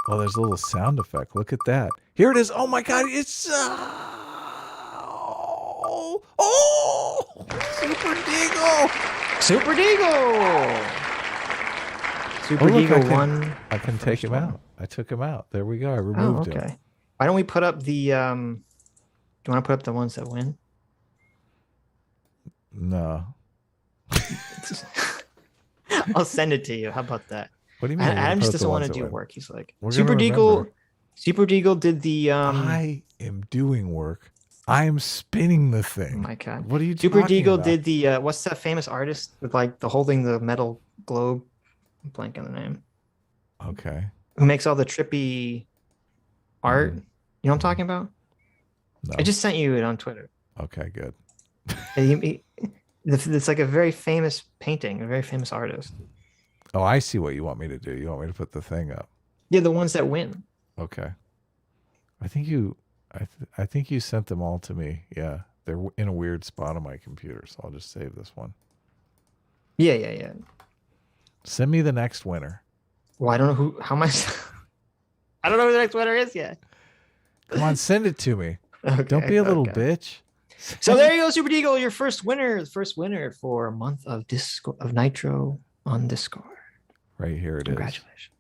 Oh, there's a little sound effect. Look at that. Here it is. Oh my God, it's Super Deagle. Super Deagle. Super Oh, look, Deagle won. I can take him one. out. I took him out. There we go. I Oh, removed him. okay. Why don't we put up the? Do you want to put up the ones that win? No. I'll send it to you. How about that? What do you mean? Adam just Put up the doesn't want ones to that do win? work. He's like We're Super gonna Deagle. remember. Super Deagle did the. I am doing work. I am spinning the Oh thing. my God. What are you Super talking Deagle about? did the. What's that famous artist with like the holding the metal globe? I'm blanking the name. Okay. Who makes all the trippy art? Mhm. You know what I'm talking about? No. I just sent you it on Twitter. Okay, good. It's like a very famous painting, a very famous artist. Oh, I see what you want me to do. You want me to put the thing up. Yeah, the ones that win. Okay. I think you sent them all to me. Yeah. They're in a weird spot on my computer, so I'll just save this one. Yeah. Send me the next winner. Well, I don't know how am I. I don't know who the next winner is yet. Come on, send it to me. Okay, Don't be a little okay. bitch. So there you go, Super Deagle, your first winner. The first winner for a month of Nitro on Discord. Right here it is. Congratulations.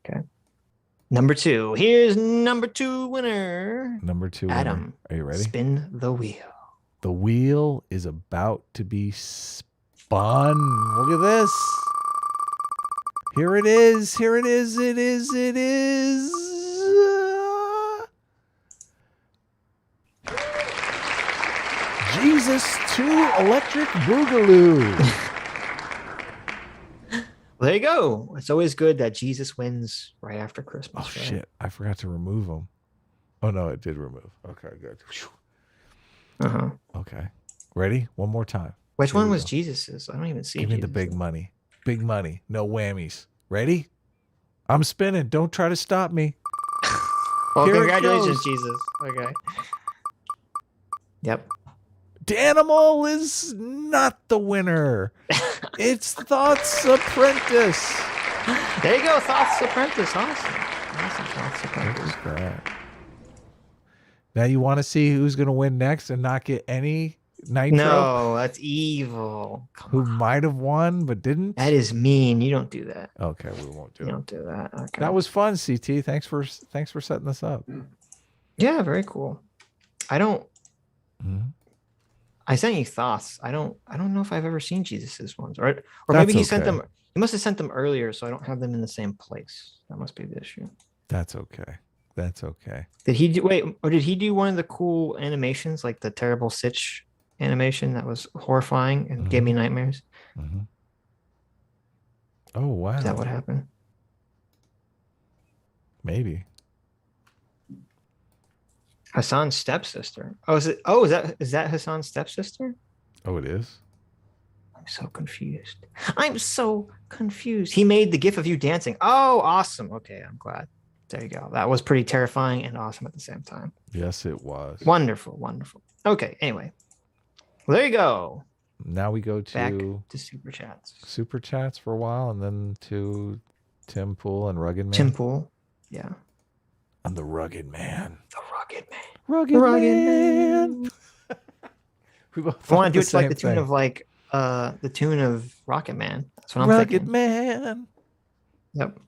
Okay. Number 2. Here's number 2 winner. Number 2 winner. Adam. Are you ready? Spin the wheel. The wheel is about to be spun. Look at this. Here it is. Here it is. It is. Jesus 2 Electric Boogaloo. Well, there you go. It's always good that Jesus wins right after Christmas. Oh, right? shit. I forgot to remove them. Oh, no, it did remove. Okay, good. Uh-huh. Okay. Ready? One more time. Which Here one we was go. Jesus's? I don't even see Give me the Jesus's. big money. Big money. No whammies. Ready? I'm spinning. Don't try to stop me. Well, Here it congratulations, goes. Jesus. Okay. Yep. Danimal is not the winner. It's Thought's Apprentice. There you go, Thoth's Apprentice. Awesome. Thoth's Apprentice. Great. Now you want to see who's going to win next and not get any Nitro? No, that's evil. Who might have won but didn't? That is mean. You don't do that. Okay, we won't do You it. don't do that. Okay. That was fun, CT. Thanks for setting this up. Yeah, very cool. I don't. Mhm. I sent you Thoth's. I don't know if I've ever seen Jesus's ones, or maybe That's he sent okay. them. He must have sent them earlier, so I don't have them in the same place. That must be the issue. That's okay. That's okay. Did he do? Wait, or did he do one of the cool animations, like the terrible Sitch animation that was horrifying and gave me nightmares? Mm-hmm. Oh wow! Is that what happened? Maybe. Hassan's stepsister. Oh, is it? Oh, is that Hassan's stepsister? Oh, it is. I'm so confused. I'm so confused. He made the gif of you dancing. Oh, awesome. Okay, I'm glad. There you go. That was pretty terrifying and awesome at the same time. Yes, it was. Wonderful, wonderful. Okay, anyway. Well, there you go. Now we go Back to to Super Chats. Super Chats for a while, and then to Tim Pool and Rugged Man. Tim Pool. Yeah. And the Rugged Man. The Rugged Man. Rugged Man. We both I want to do it the to like same the tune thing. of like the tune of Rocket Man. That's what I'm Rugged thinking. Man. Yep.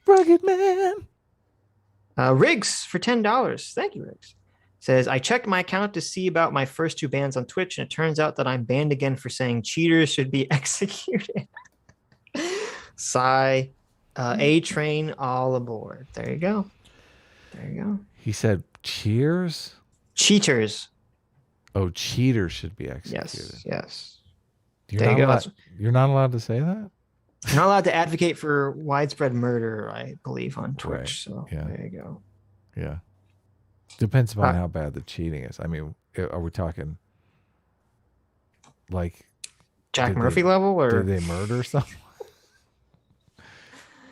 Rugged Man. Riggs for $10. Thank you, Riggs. Says, I checked my account to see about my first 2 bans on Twitch, and it turns out that I'm banned again for saying cheaters should be executed. Sigh. A-Train all aboard. There you go. There you go. He said, cheers? Cheaters. Oh, cheaters should be executed. Yes. Yes. You're There you not go. allowed- You're not allowed to say that? You're not allowed to advocate for widespread murder, I believe, on Twitch. Right. So Yeah. there you go. Yeah. Depends upon how bad the cheating is. I mean, are we talking like Jack Did Murphy they- level, or did they murder someone?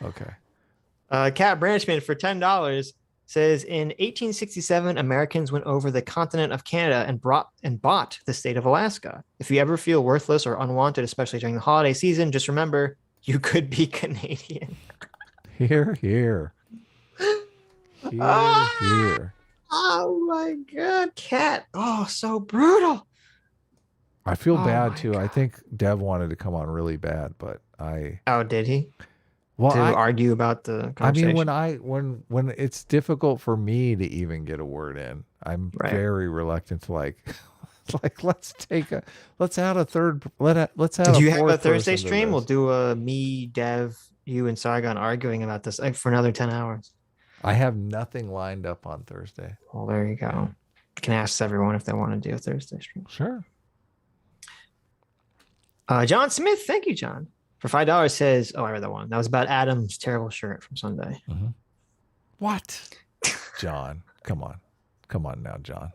Okay. Cat Branchman for $10 says, in 1867, Americans went over the continent of Canada and bought the state of Alaska. If you ever feel worthless or unwanted, especially during the holiday season, just remember you could be Canadian. Here, here. Here, here. Oh my God, Cat. Oh, so brutal. I feel Oh bad my too. I think Dev wanted to come on really bad, but Oh, did he? well, To argue about the conversation? when it's difficult for me to even get a word in, I'm Right. very reluctant to like let's add a third let's add Did a you have a fourth Thursday person to stream? We'll this. do a me, Dev, you, and Sargon arguing about this for another 10 hours. I have nothing lined up on Thursday. Well, there you go. You can ask everyone if they want to do a Thursday stream. Sure. John Smith, thank you, John. For $5 says, oh, I read that one. That was about Adam's terrible shirt from Sunday. What? John, come on now, John.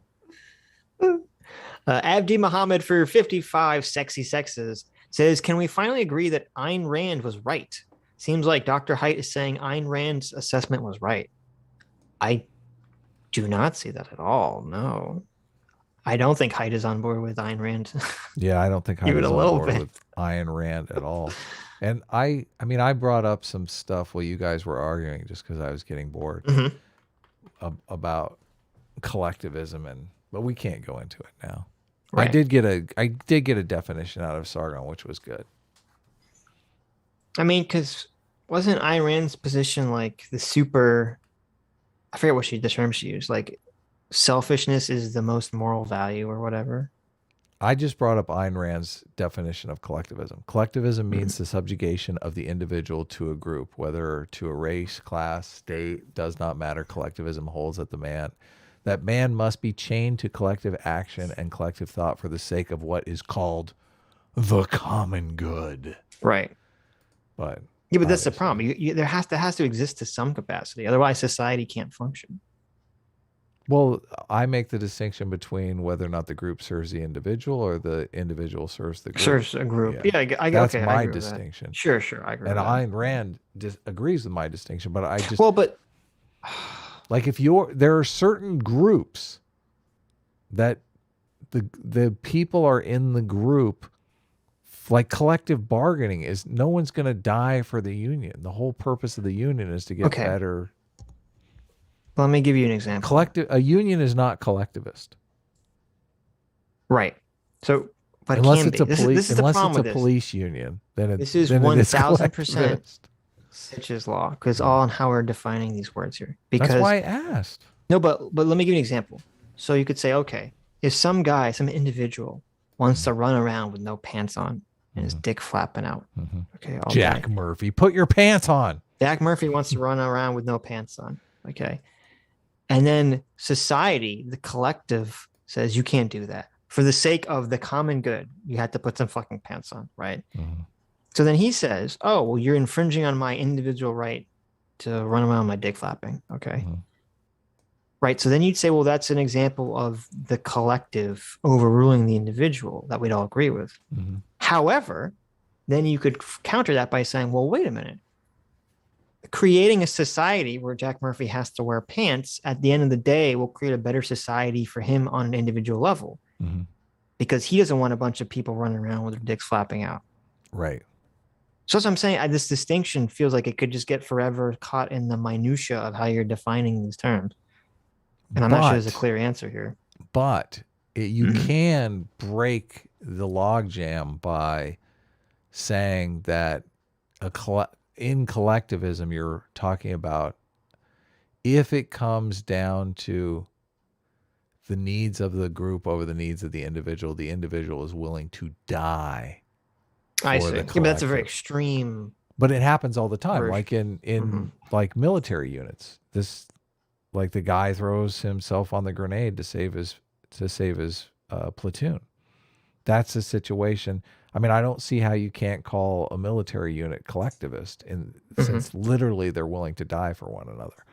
Abdi Muhammad for 55 sexy sexes says, can we finally agree that Ayn Rand was right? Seems like Dr. Haidt is saying Ayn Rand's assessment was right. I do not see that at all. No. I don't think Haidt is on board with Ayn Rand. Yeah, I don't think I Even was a on little board bit. with Ayn Rand at all. And I mean, I brought up some stuff while you guys were arguing just because I was getting bored Mhm. about collectivism, but we can't go into it now. Right. I did get a definition out of Sargon, which was good. I mean, because wasn't Ayn Rand's position like the super, I forget what the term she used, like selfishness is the most moral value or whatever? I just brought up Ayn Rand's definition of collectivism. Collectivism means the subjugation of the individual to a group, whether to a race, class, state, does not matter. Collectivism holds that man must be chained to collective action and collective thought for the sake of what is called the common good. Right. But Yeah, but that's the obviously- problem. There has to exist to some capacity. Otherwise, society can't function. Well, I make the distinction between whether or not the group serves the individual or the individual serves the group. Serves a group. Yeah, I That's okay, I my agree with that. distinction. Sure, I agree. And with that. Ayn Rand agrees with my distinction, but I just Well, but like there are certain groups that the people are in the group. Like collective bargaining is no one's going to die for the union. The whole purpose of the union is to get Okay. better. Let me give you an example. A union is not collectivist. Right. So, but Unless can it's be. a police, This is the unless problem it's a with police union, then This is then it is 1000% collectivist. Sitch's law, because all on how we're defining these words here. Because That's why I asked. no, but let me give you an example. So you could say, okay, if some guy, some individual, wants to run around with no pants on and his dick flapping out, okay, all Jack day. Murphy, put your pants on. Jack Murphy wants to run around with no pants on, okay, and then society, the collective, says you can't do that for the sake of the common good. You have to put some fucking pants on, right? So then he says, oh, well, you're infringing on my individual right to run around with my dick flapping. Okay. Right. So then you'd say, well, that's an example of the collective overruling the individual that we'd all agree with. However, then you could counter that by saying, well, wait a minute. Creating a society where Jack Murphy has to wear pants at the end of the day will create a better society for him on an individual level because he doesn't want a bunch of people running around with their dicks flapping out. Right. So that's what I'm saying. This distinction feels like it could just get forever caught in the minutia of how you're defining these terms. And I'm not sure there's a clear answer here. But you can break the logjam by saying that in collectivism, you're talking about if it comes down to the needs of the group over the needs of the individual is willing to die. I see. Yeah, but that's a very extreme. But it happens all the time, version. like in like military units. Like the guy throws himself on the grenade to save his platoon. That's a situation. I mean, I don't see how you can't call a military unit collectivist, since literally they're willing to die for one another.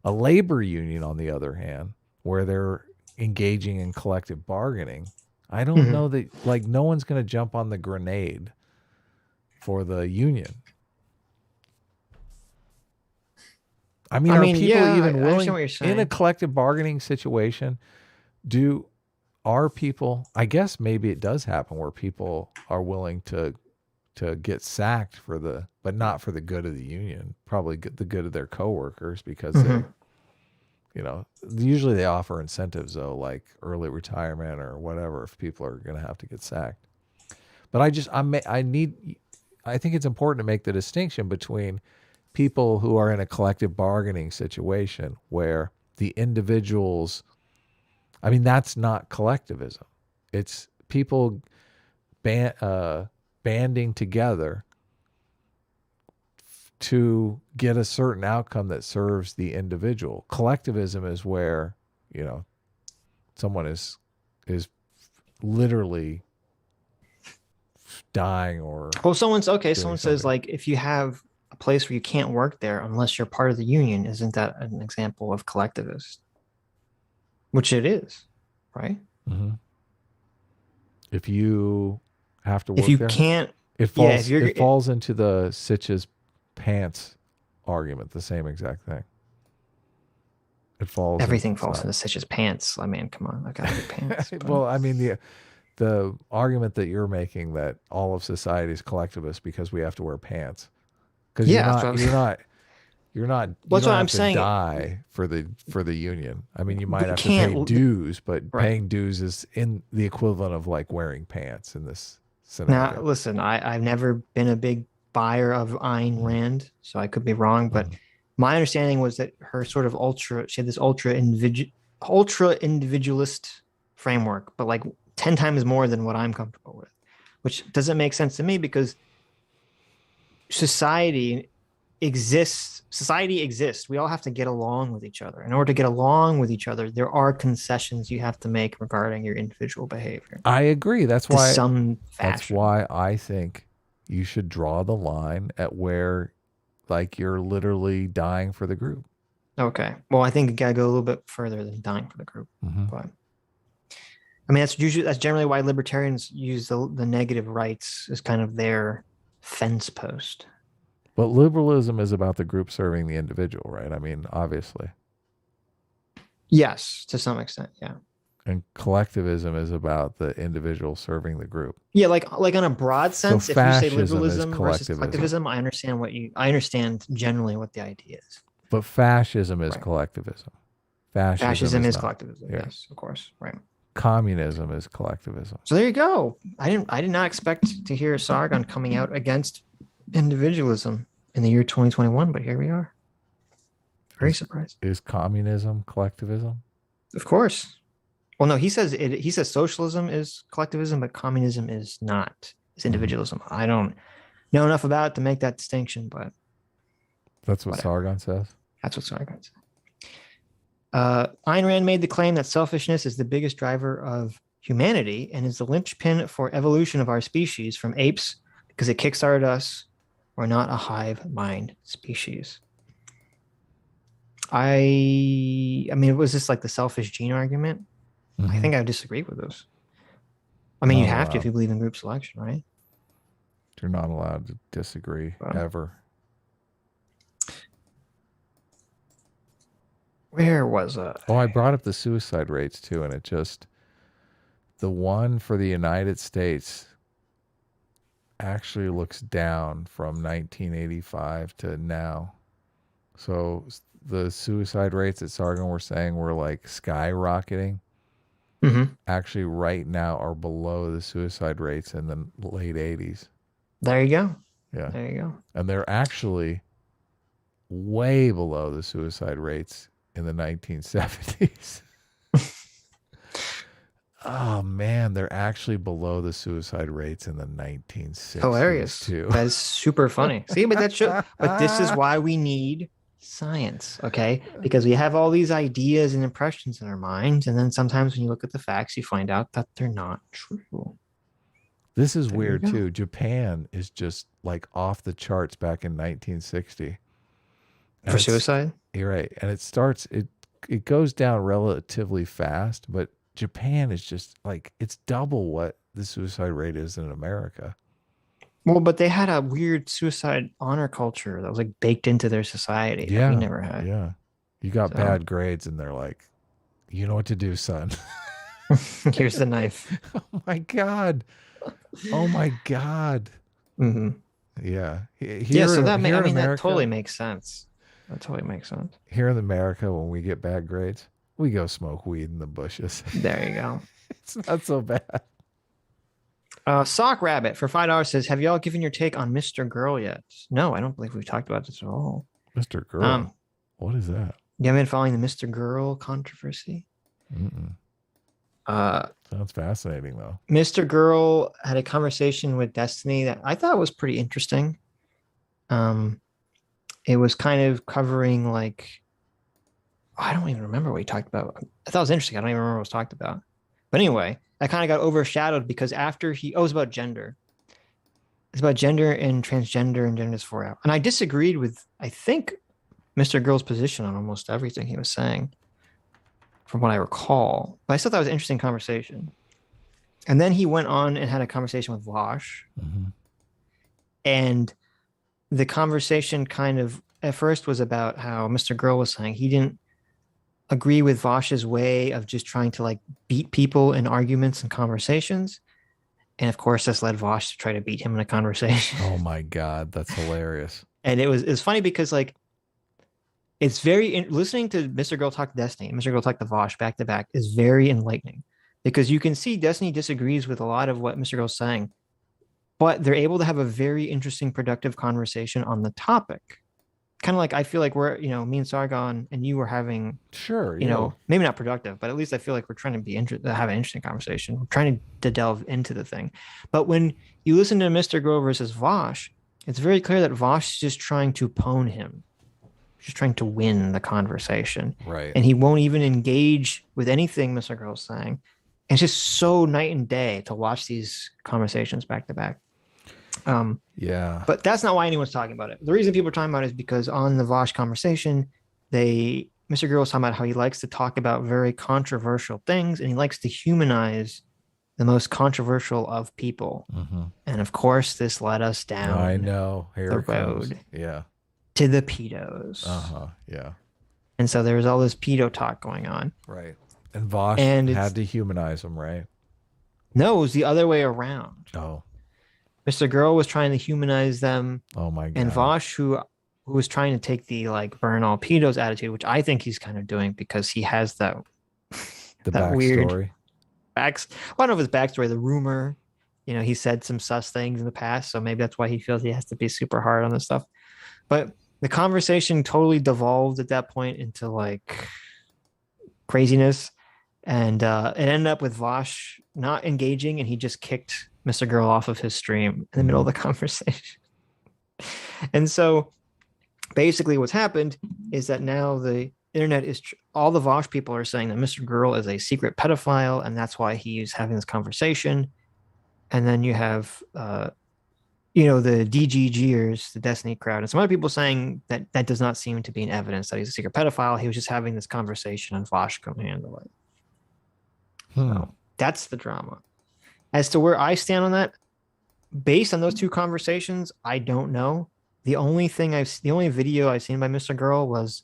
A labor union, on the other hand, where they're engaging in collective bargaining, I don't know that, like, no one's going to jump on the grenade for the union. I mean, are people even willing what you're saying. in a collective bargaining situation? Are people? I guess maybe it does happen where people are willing to get sacked but not for the good of the union, probably the good of their coworkers, because they, usually they offer incentives though, like early retirement or whatever, if people are going to have to get sacked. But I think it's important to make the distinction between people who are in a collective bargaining situation where the individuals, I mean, that's not collectivism. It's people banding together to get a certain outcome that serves the individual. Collectivism is where, someone is literally dying or... Well, someone says, like, if you have a place where you can't work there unless you're part of the union, isn't that an example of collectivist? Which it is, right? If you have to work if you there, can't, it falls into the Sitch's pants argument, the same exact thing. Everything falls into Sitch's pants. I mean, come on, I got big pants. Well, I mean, the argument that you're making that all of society is collectivist because we have to wear pants. Because you're not What's what I'm saying? Die for the union. I mean, you might have to pay dues, but paying dues is in the equivalent of like wearing pants in this scenario. Now, listen, I've never been a big buyer of Ayn Rand, so I could be wrong, but my understanding was that her sort of she had this ultra individualist framework, but like 10 times more than what I'm comfortable with, which doesn't make sense to me because society exists. We all have to get along with each other. In order to get along with each other, there are concessions you have to make regarding your individual behavior. I agree. That's why I think you should draw the line at where, like, you're literally dying for the group. Okay. Well, I think you gotta go a little bit further than dying for the group. But I mean, that's generally why libertarians use the negative rights as kind of their fence post. But liberalism is about the group serving the individual, right? I mean, obviously. Yes, to some extent, yeah. And collectivism is about the individual serving the group. Yeah, like on a broad sense, if you say fascism is liberalism versus collectivism. collectivism, I understand generally what the idea is. But fascism is Right. collectivism. Fascism is not. collectivism. Yeah. Yes, of course. Right. Communism is collectivism. So there you go. I did not expect to hear Sargon coming out against individualism in the year 2021, but here we are. Very surprised. Is communism collectivism? Of course. Well, no, he says socialism is collectivism, but communism is not. It's individualism. I don't know enough about it to make that distinction, but That's what Whatever. Sargon says. that's what Sargon said. Ayn Rand made the claim that selfishness is the biggest driver of humanity and is the linchpin for evolution of our species from apes because it kickstarted us. We're not a hive mind species. I mean, was this like the selfish gene argument? I think I disagree with this. I mean, you Not have to if allowed. you believe in group selection, right? You're not allowed to disagree Wow. ever. Where was it? Oh, I brought up the suicide rates too, and the one for the United States actually looks down from 1985 to now. So the suicide rates at Sargon were saying were like skyrocketing. Mm-hmm. Actually, right now are below the suicide rates in the late 80s. There you go. Yeah. There you go. And they're actually way below the suicide rates in the 1970s. Oh man, they're actually below the suicide rates in the 1960s. Hilarious. too. That is super funny. See, but this is why we need science, okay? Because we have all these ideas and impressions in our minds, and then sometimes when you look at the facts, you find out that they're not true. This is There you weird go. too. Japan is just like off the charts back in 1960. And For it's- suicide? You're right. And it goes down relatively fast, but Japan is just like, it's double what the suicide rate is in America. Well, but they had a weird suicide honor culture that was like baked into their society that Yeah. we never had. Yeah. You got So- bad grades and they're like, you know what to do, son. Here's the knife. Oh my God. Oh my God. Hmm. Yeah. Yeah, so that here in that America- totally makes sense. That totally makes sense. Here in America, when we get bad grades, we go smoke weed in the bushes. There you go. It's not so bad. Sock Rabbit for $5 says, "Have y'all given your take on Mr. Girl yet?" No, I don't believe we've talked about this at all. Mr. Girl. Um, What is that? You haven't been following the Mr. Girl controversy? Mm-mm. Uh, Sounds fascinating, though. Mr. Girl had a conversation with Destiny that I thought was pretty interesting. It was kind of covering like, I don't even remember what he talked about. I thought it was interesting. I don't even remember what was talked about. But anyway, that kind of got overshadowed because after it was about gender. It's about gender and transgender and gender dysphoria. And I disagreed with, I think, Mr. Girl's position on almost everything he was saying, from what I recall. But I still thought it was an interesting conversation. And then he went on and had a conversation with Vosh. Mm-hmm. And the conversation kind of at first was about how Mr. Girl was saying he didn't agree with Vosh's way of just trying to like beat people in arguments and conversations. And of course, this led Vosh to try to beat him in a conversation. Oh my God, that's hilarious. And it's funny because like it's very listening to Mr. Girl talk to Destiny and Mr. Girl talk to Vosh back to back is very enlightening because you can see Destiny disagrees with a lot of what Mr. Girl's saying, but they're able to have a very interesting, productive conversation on the topic. Kind of like I feel like we're, me and Sargon and you were having, Sure. maybe not productive, but at least I feel like we're trying to have an interesting conversation. We're trying to delve into the thing. But when you listen to Mr. Girl versus Vosh, it's very clear that Vosh is just trying to pwn him, just trying to win the conversation. Right. And he won't even engage with anything Mr. Girl's saying. And it's just so night and day to watch these conversations back to back. Yeah. But that's not why anyone's talking about it. The reason people are talking about it is because on the Vosh conversation, Mr. Girl was talking about how he likes to talk about very controversial things and he likes to humanize the most controversial of people. Mm-hmm. And of course, this led us down I know. Here the it comes. road. Yeah. to the pedos. Uh-huh. Yeah. And so there was all this pedo talk going on. Right. And Vosh And had to humanize him, right? No, it was the other way around. Oh. Mr. Girl was trying to humanize them, Oh my god. and Vosh, who was trying to take the like burn all pedos attitude, which I think he's kind of doing because he has that the that weird backstory. I don't know if his backstory, the rumor, he said some sus things in the past, so maybe that's why he feels he has to be super hard on this stuff. But the conversation totally devolved at that point into like craziness, and it ended up with Vosh not engaging, and he just kicked Mr. Girl off of his stream in the middle of the conversation. And so basically what's happened is that now the internet is all the Vosh people are saying that Mr. Girl is a secret pedophile, and that's why he's having this conversation. And then you have the DGGers, the Destiny crowd, and some other people saying that that does not seem to be an evidence that he's a secret pedophile. He was just having this conversation and Vosh couldn't handle it. So that's the drama. As to where I stand on that, based on those two conversations, I don't know. The only video I've seen by Mr. Girl was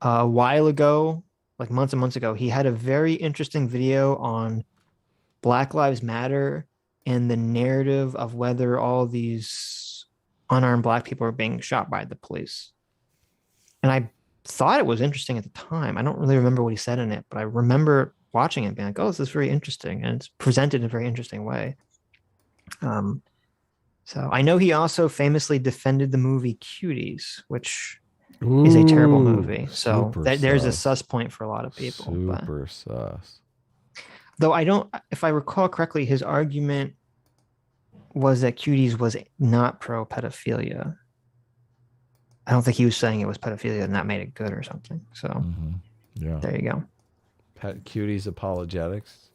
a while ago, like months and months ago. He had a very interesting video on Black Lives Matter and the narrative of whether all these unarmed Black people are being shot by the police. And I thought it was interesting at the time. I don't really remember what he said in it, but I remember watching it and being like, oh, this is very interesting. And it's presented in a very interesting way. So I know he also famously defended the movie Cuties, which is a terrible movie. So there's a sus point for a lot of people. Super sus. Though if I recall correctly, his argument was that Cuties was not pro pedophilia. I don't think he was saying it was pedophilia and that made it good or something. So yeah, there you go. Cuties apologetics.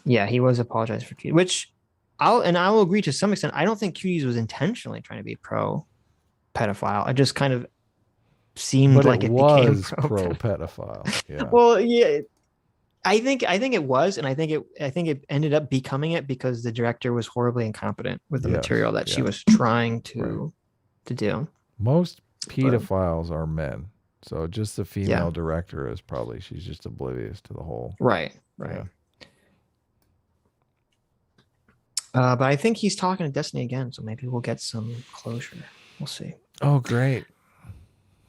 Yeah, he was apologizing for Cuties, which I will agree to some extent. I don't think Cuties was intentionally trying to be pro pedophile. I just kind of seemed like it became pro pedophile. Yeah. Well, yeah. I think it was, and I think it ended up becoming it because the director was horribly incompetent with the material that she was trying to do. Most pedophiles are men, so just the female director is probably she's just oblivious to the whole. Right. Yeah. But I think he's talking to Destiny again, so maybe we'll get some closure. We'll see. Oh, great.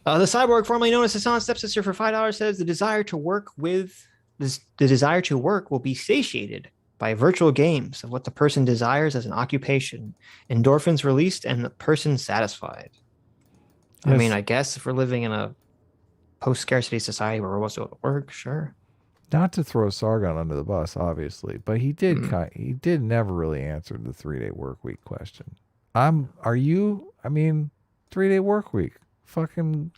The cyborg, formerly known as Hassan's stepsister, for $5 says the desire to work will be satiated by virtual games of what the person desires as an occupation, endorphins released, and the person satisfied. Yes. I mean, I guess if we're living in a post-scarcity society where we're supposed to go to work, sure. Not to throw Sargon under the bus, obviously, but he did he did never really answer the 3-day work week question. 3-day work week. Fucking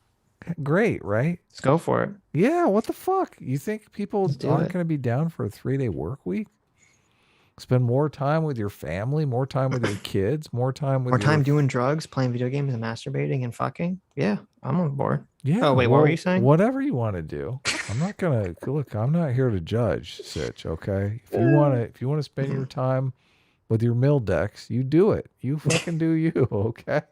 great, right? Let's go for it. Yeah, what the fuck? You think people aren't going to be down for a 3-day work week? Spend more time with your family, more time with your kids, more time doing drugs, playing video games, and masturbating and fucking. Yeah, I'm on board. Yeah. Oh wait, what were you saying? Whatever you want to do. I'm not gonna look. I'm not here to judge, Sitch. Okay. If you want to spend your time with your mill decks, you do it. You fucking do you. Okay.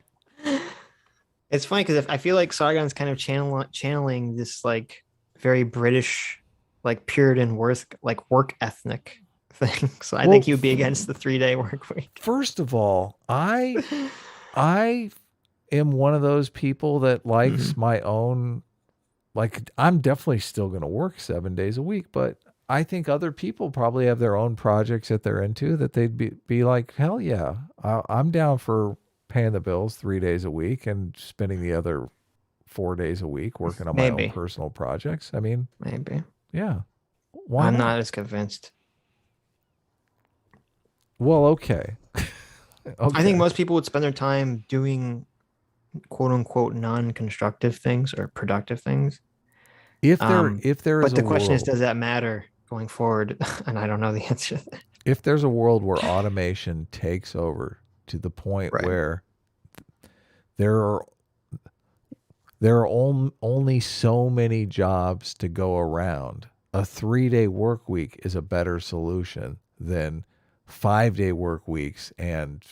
It's funny because I feel like Sargon's kind of channeling this like very British, like Puritan work ethic thing. So I think he would be against the 3-day work week. First of all, I am one of those people that likes my own. Like, I'm definitely still going to work 7 days a week, but I think other people probably have their own projects that they're into that they'd be like, hell yeah, I'm down for paying the bills 3 days a week and spending the other 4 days a week working on my own personal projects. I mean, maybe. Yeah. Why I'm not as convinced. Well, okay. I think most people would spend their time doing quote unquote non-constructive things or productive things. If there is, but the question is, does that matter going forward? And I don't know the answer to that. If there's a world where automation takes over to the point where there are only so many jobs to go around, a 3-day work week is a better solution than 5-day work weeks and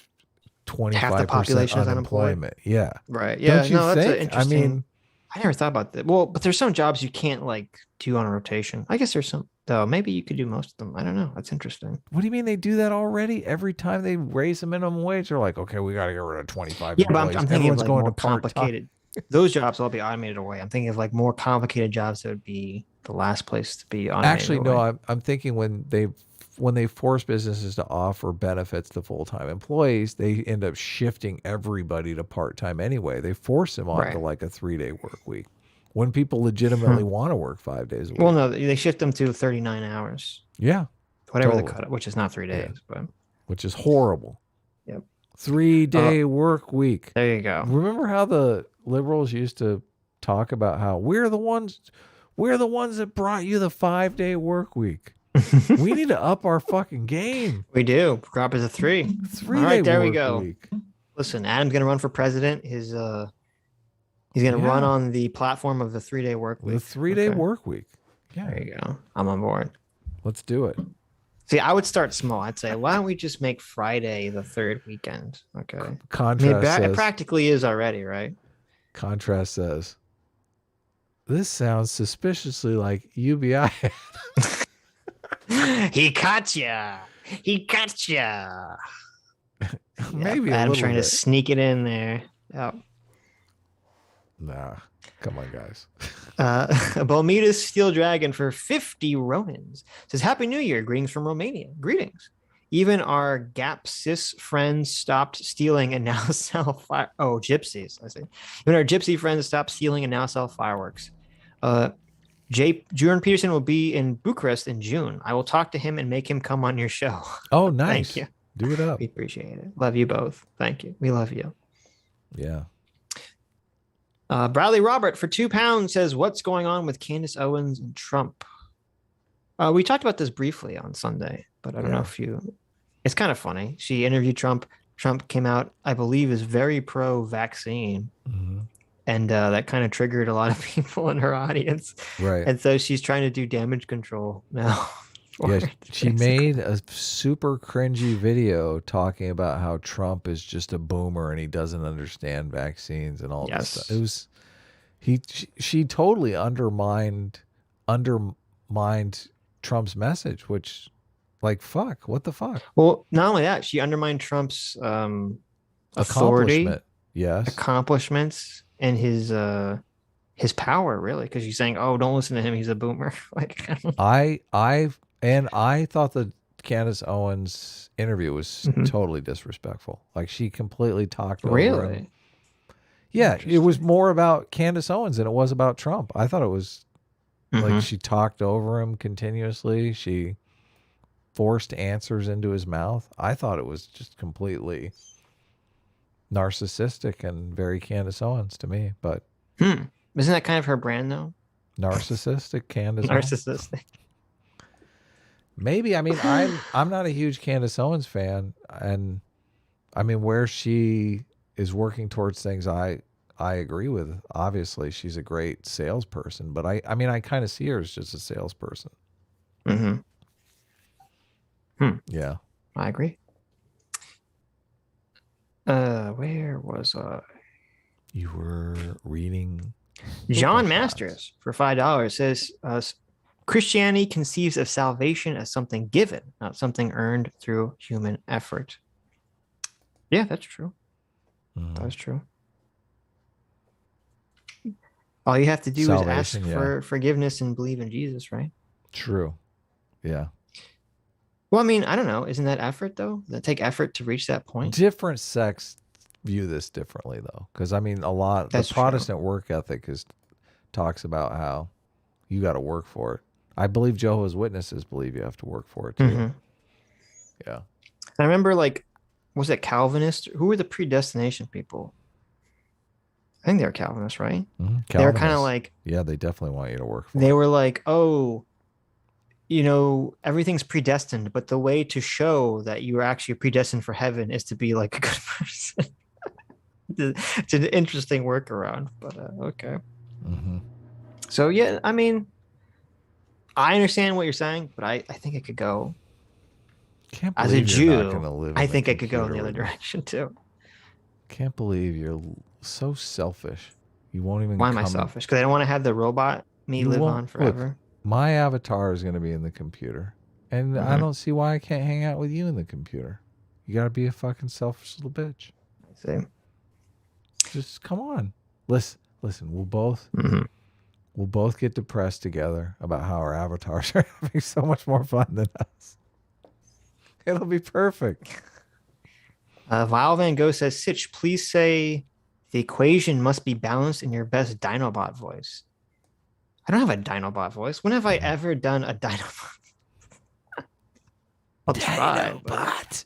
25% half the population is unemployment. Yeah. Right. Yeah. Don't you think? That's an interesting. I never thought about that. Well, but there's some jobs you can't like do on a rotation. I guess there's some though. Maybe you could do most of them. I don't know. That's interesting. What do you mean they do that already? Every time they raise the minimum wage, they're like, okay, we got to get rid of 25 Yeah, but employees. I'm thinking of Everyone's like going more to part-time. complicated. Those jobs will be automated away. I'm thinking of like more complicated jobs that would be the last place to be automated Actually, away. no, I'm thinking when they force businesses to offer benefits to full-time employees, they end up shifting everybody to part-time anyway. They force them onto Right. like a 3-day work week when people legitimately want to work 5 days a week. Well, no, they shift them to 39 hours, Yeah, whatever the Totally. cut, which is not 3 days, but which is horrible. Yep. 3-day work week. there you go. Remember how the liberals used to talk about how we're the ones that brought you the 5-day work week. We need to up our fucking game. We do. Crop is a 3. 3-day All right, there we work go. week. Listen, Adam's gonna run for president. He's gonna run Yeah. on the platform of the 3-day work week. The 3-day Okay. work week. Yeah, There you go. I'm on board. let's do it. See, I would start small. I'd say, why don't we just make Friday the 3rd weekend? Okay. I mean, Contrast it says, practically is already, right? Contrast says, this sounds suspiciously like UBI. He caught ya. He caught ya. Maybe a Adam's little trying bit. to sneak it in there. Yep. Nah, come on, guys. Balmita's Steel Dragon for 50 Ronins says, Happy New Year. Greetings from Romania. Greetings. Even our Gap Cis friends stopped stealing and now sell fire. Oh, gypsies. I see. Even our gypsy friends stopped stealing and now sell fireworks. Jordan Peterson will be in Bucharest in June. I will talk to him and make him come on your show. Oh, nice. Thank you. Do it up. We appreciate it. Love you both. Thank you. We love you. Yeah. Bradley Robert for £2 says, what's going on with Candace Owens and Trump? We talked about this briefly on Sunday, but I don't know if you. It's kind of funny. She interviewed Trump. Trump came out, I believe, is very pro-vaccine, and that kind of triggered a lot of people in her audience. Right. And so she's trying to do damage control now. Yeah, she made a super cringy video talking about how Trump is just a boomer and he doesn't understand vaccines and all this stuff. It was she totally undermined Trump's message, which like fuck, what the fuck? Well, not only that, she undermined Trump's authority, accomplishments, and his power, really, because she's saying, "Oh, don't listen to him; he's a boomer." Like, I thought the Candace Owens interview was totally disrespectful. Like she completely talked over him. Yeah, it was more about Candace Owens than it was about Trump. I thought it was like she talked over him continuously. She forced answers into his mouth. I thought it was just completely narcissistic and very Candace Owens to me. But isn't that kind of her brand, though? Narcissistic Candace Owens? Narcissistic. Maybe. I mean, I'm not a huge Candace Owens fan, and I mean where she is working towards things I agree with. Obviously, she's a great salesperson, but I mean I kind of see her as just a salesperson. Yeah. I agree. Where was I? You were reading John Superchats. Masters for $5 says Christianity conceives of salvation as something given, not something earned through human effort. Yeah, that's true. That's true. All you have to do is ask Salvation, for forgiveness and believe in Jesus, right? True. Yeah. Well, I mean, I don't know. Isn't that effort, though? Does it take effort to reach that point? Different sects view this differently, though, because I mean, That's the true. Protestant work ethic talks about how you got to work for it. I believe Jehovah's Witnesses believe you have to work for it too. Yeah. I remember, like, was it Calvinist? Who were the predestination people? I think they were Calvinists, right? They were kind of like, yeah, they definitely want you to work for they it. were like, oh, you know, everything's predestined, but the way to show that you are actually predestined for heaven is to be like a good person. It's an interesting workaround, but okay. So, yeah, I mean, I understand what you're saying, but I think it could go. Can't As a believe you're not Jew, gonna live in I the think it could go in the computer other with me. direction, too. Can't believe you're so selfish. You won't even. Why am I selfish? Because I don't want to have the robot me live on forever. Look, my avatar is going to be in the computer, and I don't see why I can't hang out with you in the computer. You got to be a fucking selfish little bitch. I see. Just come on. Listen. We'll both get depressed together about how our avatars are having so much more fun than us. It'll be perfect. Vile Van Gogh says, Sitch, please say the equation must be balanced in your best Dinobot voice. I don't have a Dinobot voice. When have I ever done a Dinobot? I'll try. But...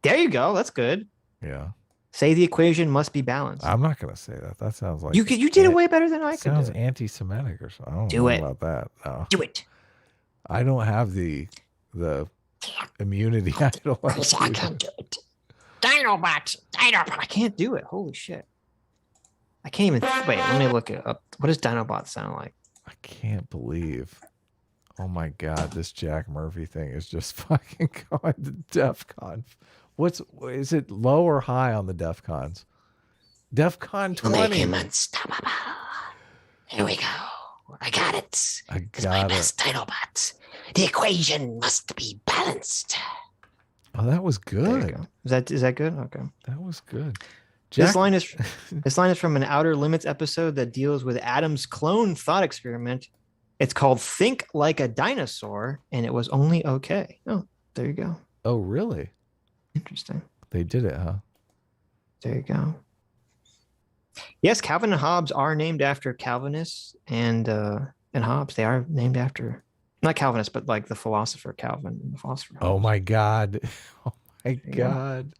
There you go. That's good. Yeah. Say the equation must be balanced. I'm not going to say that. That sounds like... You did it way better than I could. Sounds anti-Semitic or something. I don't know about that. No. Do it. I don't have the immunity. I can't do it. Dinobot. I can't do it. Holy shit. I can't even... Wait, let me look it up. What does Dinobot sound like? I can't believe. Oh my God, this Jack Murphy thing is just fucking going to DEF CON. Is it low or high on the DEF CONs? DEF CON 20. Make him unstoppable. Here we go. I got it. It's my best Dinobot. The equation must be balanced. Oh, that was good. Is that good? Okay. That was good. This line is from an Outer Limits episode that deals with Adam's clone thought experiment. It's called Think Like a Dinosaur, and it was only okay. Oh, there you go. Oh, really? Interesting. They did it, huh? There you go. Yes, Calvin and Hobbes are named after Calvinists, and Hobbes. They are named after, not Calvinists, but like the philosopher Calvin and the philosopher Hobbes. Oh my God. Oh my God.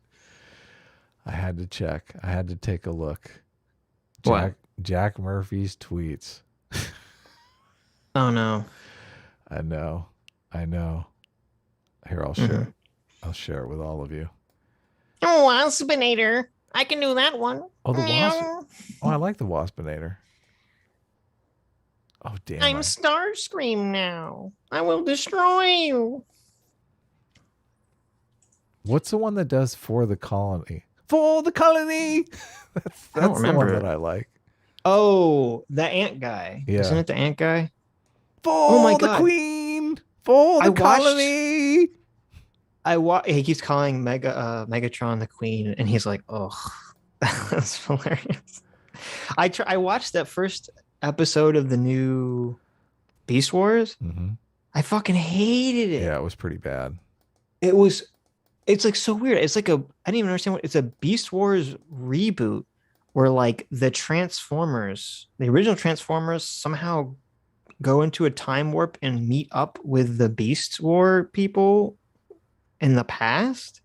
I had to check. I had to take a look. Jack Murphy's tweets. Oh no. I know. Here, I'll share. I'll share it with all of you. Oh, Waspinator. I can do that one. Oh, the wasp. Oh, I like the Waspinator. Oh, damn. I'm Starscream now. I will destroy you. What's the one that does For the Colony? For the Colony! That's the one that I like. Oh, the ant guy. Yeah. Isn't it the ant guy? For the Queen! For the Colony! He keeps calling Megatron the Queen, and he's like, oh, that's hilarious. I watched that first episode of the new Beast Wars. Mm-hmm. I fucking hated it. Yeah, it was pretty bad. It's like so weird. It's like I didn't even understand it's a Beast Wars reboot where like the original Transformers somehow go into a time warp and meet up with the Beast War people in the past.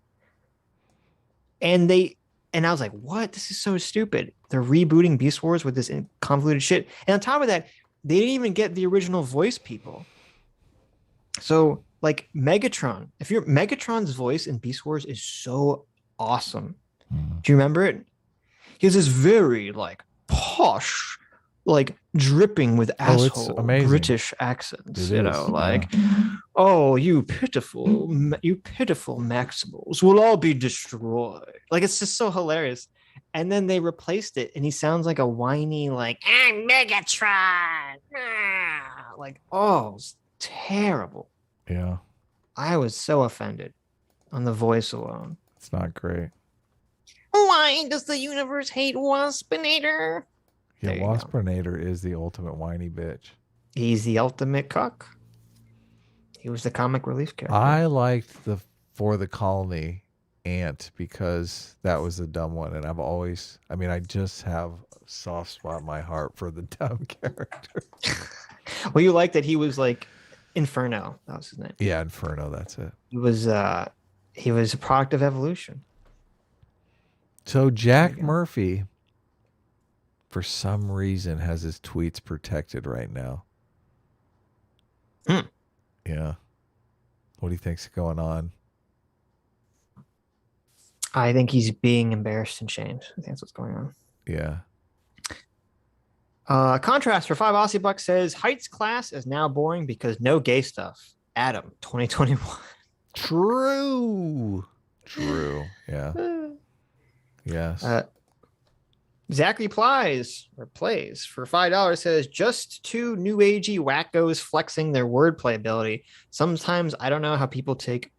And I was like, what? This is so stupid. They're rebooting Beast Wars with this convoluted shit. And on top of that, they didn't even get the original voice people. So like Megatron, Megatron's voice in Beast Wars is so awesome. Do you remember it? He has this very like posh, like dripping with asshole British accents, oh, you pitiful Maximals will all be destroyed. Like, it's just so hilarious. And then they replaced it, and he sounds like a whiny, like, I'm Megatron. Like, oh, it's terrible. Yeah. I was so offended on the voice alone. It's not great. Why does the universe hate Waspinator? Yeah, Waspinator is the ultimate whiny bitch. He's the ultimate cuck. He was the comic relief character. I liked the For the Colony ant because that was the dumb one. And I just have a soft spot in my heart for the dumb character. Well, you like that he was like Inferno. That was his name. Yeah, Inferno, that's it. He was a product of evolution. So Jack Murphy, for some reason, has his tweets protected right now. Yeah. What do you think's going on? I think he's being embarrassed and shamed. I think that's what's going on. Yeah. Contrast for 5 Aussie bucks says Heights class is now boring because no gay stuff. Adam, 2021. True. Yeah. Yes. Zachary Plays for $5 says just two new agey wackos flexing their wordplay ability. Sometimes I don't know how people take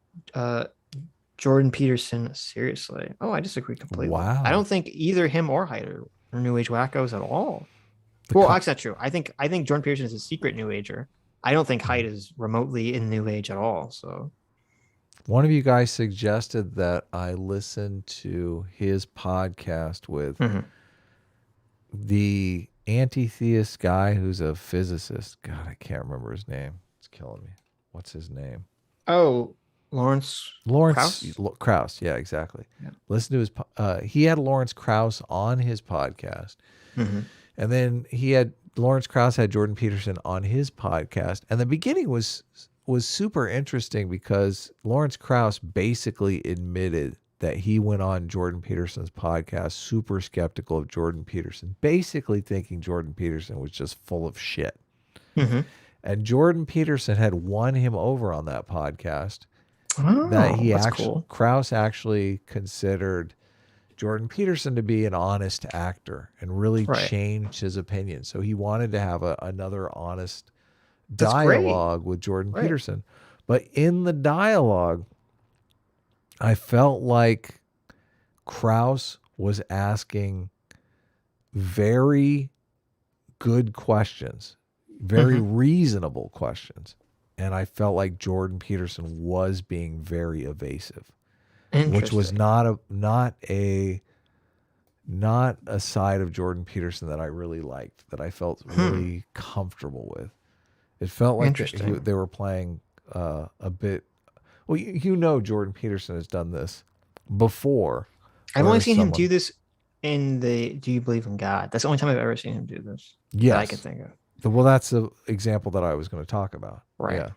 Jordan Peterson seriously. Oh, I disagree completely. Wow. I don't think either him or Hyder are new age wackos at all. Well, that's not true. I think Jordan Peterson is a secret new ager. I don't think Hyde is remotely in new age at all. So one of you guys suggested that I listen to his podcast with the anti-theist guy who's a physicist. God, I can't remember his name. It's killing me. What's his name? Oh, Lawrence Krauss. Yeah, exactly. Yeah. Listen to his. He had Lawrence Krauss on his podcast, and then Lawrence Krauss had Jordan Peterson on his podcast. And the beginning was super interesting because Lawrence Krauss basically admitted that he went on Jordan Peterson's podcast super skeptical of Jordan Peterson, basically thinking Jordan Peterson was just full of shit. And Jordan Peterson had won him over on that podcast. Krauss actually considered Jordan Peterson to be an honest actor and really changed his opinion. So he wanted to have another honest dialogue with Jordan Peterson. But in the dialogue, I felt like Krauss was asking very good questions, very reasonable questions. And I felt like Jordan Peterson was being very evasive, which was not a side of Jordan Peterson that I really liked, that I felt really comfortable with. It felt like they were playing a bit. Well, Jordan Peterson has done this before. I've only seen him do this in the Do You Believe in God? That's the only time I've ever seen him do this. Yes. That I can think of. Well, that's the example that I was going to talk about. Right. Yeah.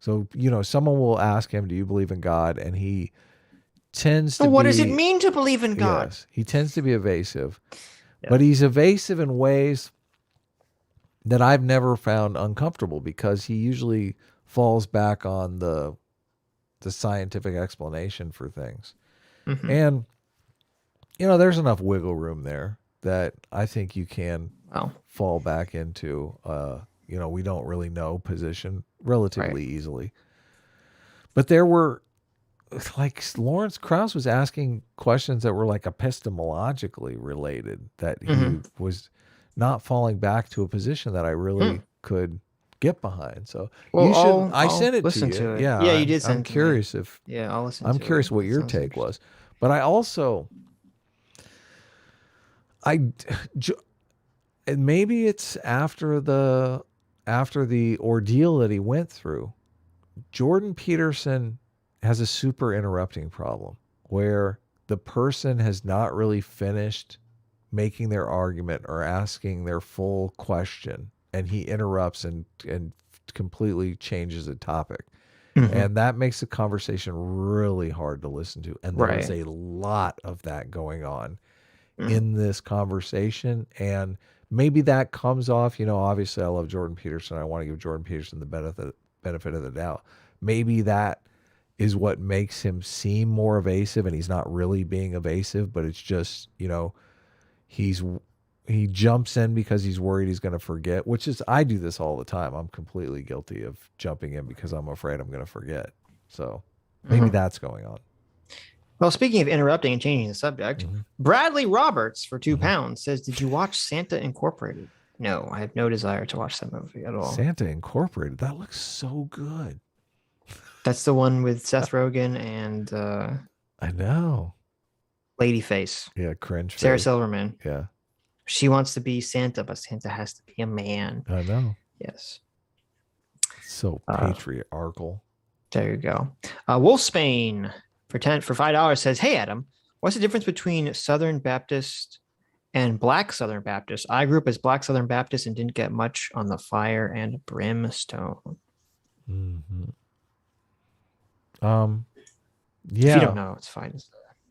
So, someone will ask him, do you believe in God? And he tends to what does it mean to believe in God? Yes, he tends to be evasive. Yeah. But he's evasive in ways that I've never found uncomfortable because he usually falls back on the scientific explanation for things. And, there's enough wiggle room there that I think you can fall back into, we don't really know position relatively easily. But there were, like, Lawrence Krauss was asking questions that were like epistemologically related, that he was not falling back to a position that I really could get behind. So I sent it to you. To it. Yeah, you did send I'm curious if I'll listen. I'm curious what your take was. But I also and maybe it's after the ordeal that he went through, Jordan Peterson has a super interrupting problem where the person has not really finished making their argument or asking their full question, and he interrupts and completely changes the topic. And that makes the conversation really hard to listen to. And there's a lot of that going on in this conversation. And maybe that comes off, obviously I love Jordan Peterson. I want to give Jordan Peterson the benefit of the doubt. Maybe that is what makes him seem more evasive, and he's not really being evasive, but it's just, he jumps in because he's worried he's going to forget, which is, I do this all the time. I'm completely guilty of jumping in because I'm afraid I'm going to forget. So maybe that's going on. Well, speaking of interrupting and changing the subject, Bradley Roberts for £2 says, did you watch Santa Incorporated? No, I have no desire to watch that movie at all. Santa Incorporated? That looks so good. That's the one with Seth Rogen and I know. Ladyface. Yeah, cringe face. Sarah Silverman. Yeah. She wants to be Santa, but Santa has to be a man. I know. Yes. So patriarchal. There you go. Wolfsbane for $5 says, hey, Adam, what's the difference between Southern Baptist and Black Southern Baptist? I grew up as Black Southern Baptist and didn't get much on the fire and brimstone. Yeah. If you don't know, it's fine.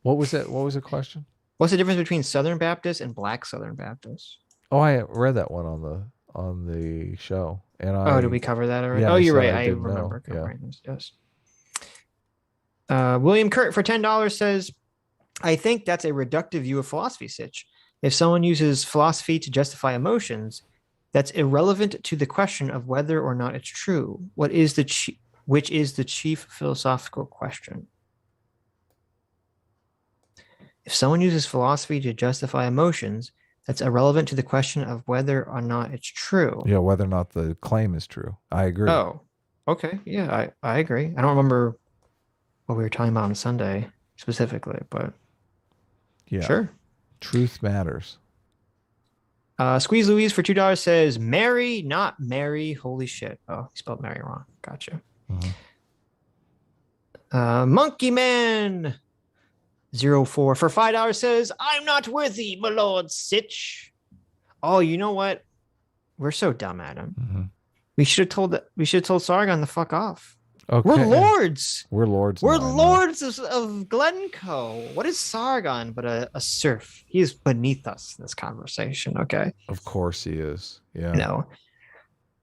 What was it? What was the question? What's the difference between Southern Baptist and Black Southern Baptist? Oh, I read that one on the show. And did we cover that already? Yeah, you're right. I remember covering this. Yes. William Kurt for $10 says, I think that's a reductive view of philosophy, Sitch. If someone uses philosophy to justify emotions, that's irrelevant to the question of whether or not it's true. Which is the chief philosophical question? If someone uses philosophy to justify emotions, that's irrelevant to the question of whether or not it's true. Yeah, whether or not the claim is true. I agree. Oh, okay. Yeah, I agree. I don't remember what we were talking about on Sunday specifically, but Yeah. sure. Truth matters. Squeeze Louise for $2 says, Mary, not Mary. Holy shit. Oh, he spelled Mary wrong. Gotcha. Monkey Man 04 for $5 says, I'm not worthy, my lord Sitch. Oh, you know what? We're so dumb, Adam. We should have told Sargon to fuck off. Okay. We're lords. We're lords. We're now, I know. lords of Glencoe. What is Sargon but a serf? He is beneath us in this conversation, okay? Of course he is. Yeah. No.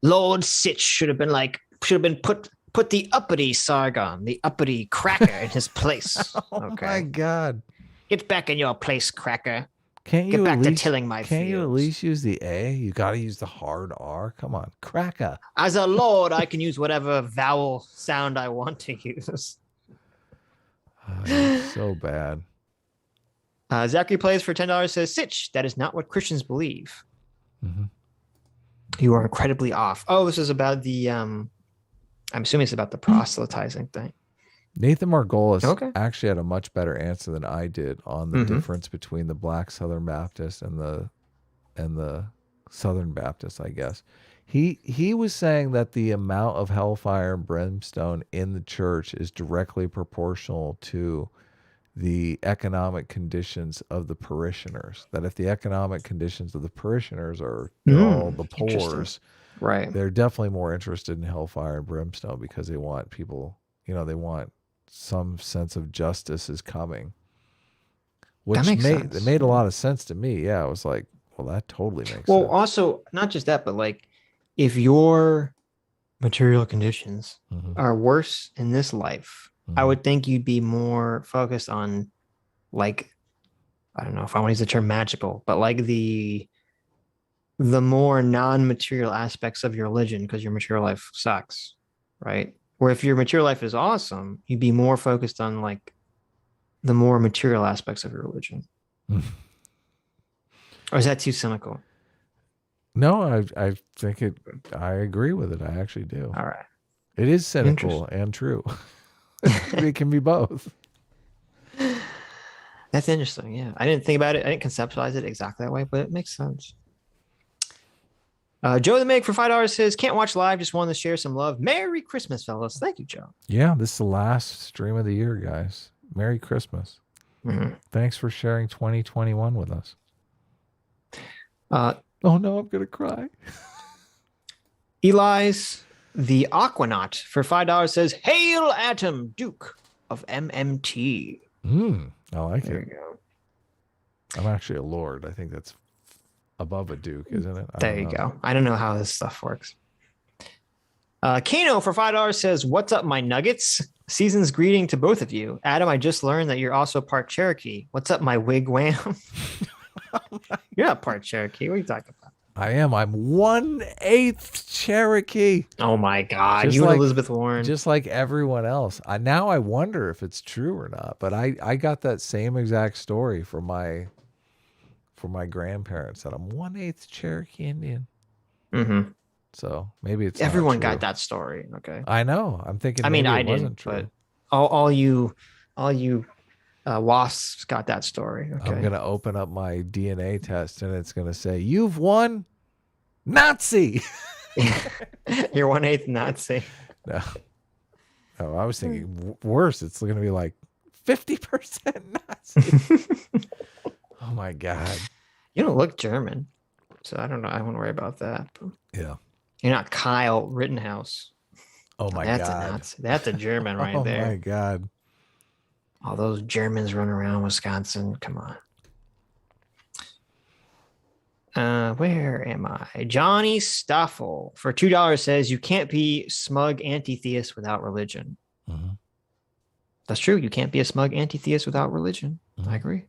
Lord Sitch should have been put the uppity Sargon, the uppity cracker in his place. Oh Okay. my God. Get back in your place, cracker. Can't Get you back at to least, tilling my Can't you at fields. least use the A? You got to use the hard R. Come on. Cracker. As a lord, I can use whatever vowel sound I want to use. You're so bad. Zachary Plays for $10 says, Sitch, that is not what Christians believe. Mhm. You are incredibly off. Oh, this is about the, I'm assuming it's about the proselytizing thing. Nathan Margolis Okay. actually had a much better answer than I did on the difference between the Black Southern Baptist and the Southern Baptist, I guess. He was saying that the amount of hellfire and brimstone in the church is directly proportional to the economic conditions of the parishioners. That if the economic conditions of the parishioners are all the poors, Right. they're definitely more interested in hellfire and brimstone because they want people, they want some sense of justice is coming. Which makes it sense. made a lot of sense to me. Yeah, I was like, well, that totally makes Well, sense. also, not just that, but like if your material conditions are worse in this life, I would think you'd be more focused on, like, I don't know if I want to use the term magical, but like the more non-material aspects of your religion, because your material life sucks, right? Where if your material life is awesome, you'd be more focused on like the more material aspects of your religion. Or is that too cynical? No, I think I agree with it. I actually do. All right. It is cynical and true. It can be both. That's interesting. Yeah. I didn't think about it. I didn't conceptualize it exactly that way, but it makes sense. Joe the Meg for $5 says, can't watch live. Just wanted to share some love. Merry Christmas, fellas. Thank you, Joe. Yeah, this is the last stream of the year, guys. Merry Christmas. Thanks for sharing 2021 with us. Oh no, I'm gonna cry. Eli's the Aquanaut for $5 says, Hail Atom, Duke of MMT. I like There it. you go. I'm actually a lord. I think that's above a duke, isn't it? There you go. I don't know how this stuff works. Kano for $5 says, what's up, my nuggets? Season's greeting to both of you. Adam, I just learned that you're also part Cherokee. What's up, my wigwam? You're not part Cherokee. What are you talking about? I am. I'm 1/8 Cherokee. Oh my God. Just You like- and Elizabeth Warren. Just like everyone else. Now I wonder if it's true or not. But I got that same exact story from my grandparents that I'm 1/8 Cherokee Indian. So maybe it's not Everyone true. got that story. Okay. I know. I'm thinking. I mean, maybe I it wasn't didn't, true. but all you wasps got that story. Okay. I'm gonna open up my DNA test and it's gonna say you've won, Nazi. You're 1/8 Nazi. No, I was thinking worse. It's gonna be like 50% Nazi. Oh my God. You don't look German, so I don't know. I won't worry about that. But Yeah. you're not Kyle Rittenhouse. Oh my That's a God. Nazi. That's a German right Oh there. my God. All those Germans running around Wisconsin. Come on. Where am I? Johnny Stoffel for $2 says you can't be smug anti-theist without religion. That's true. You can't be a smug anti-theist without religion. I agree.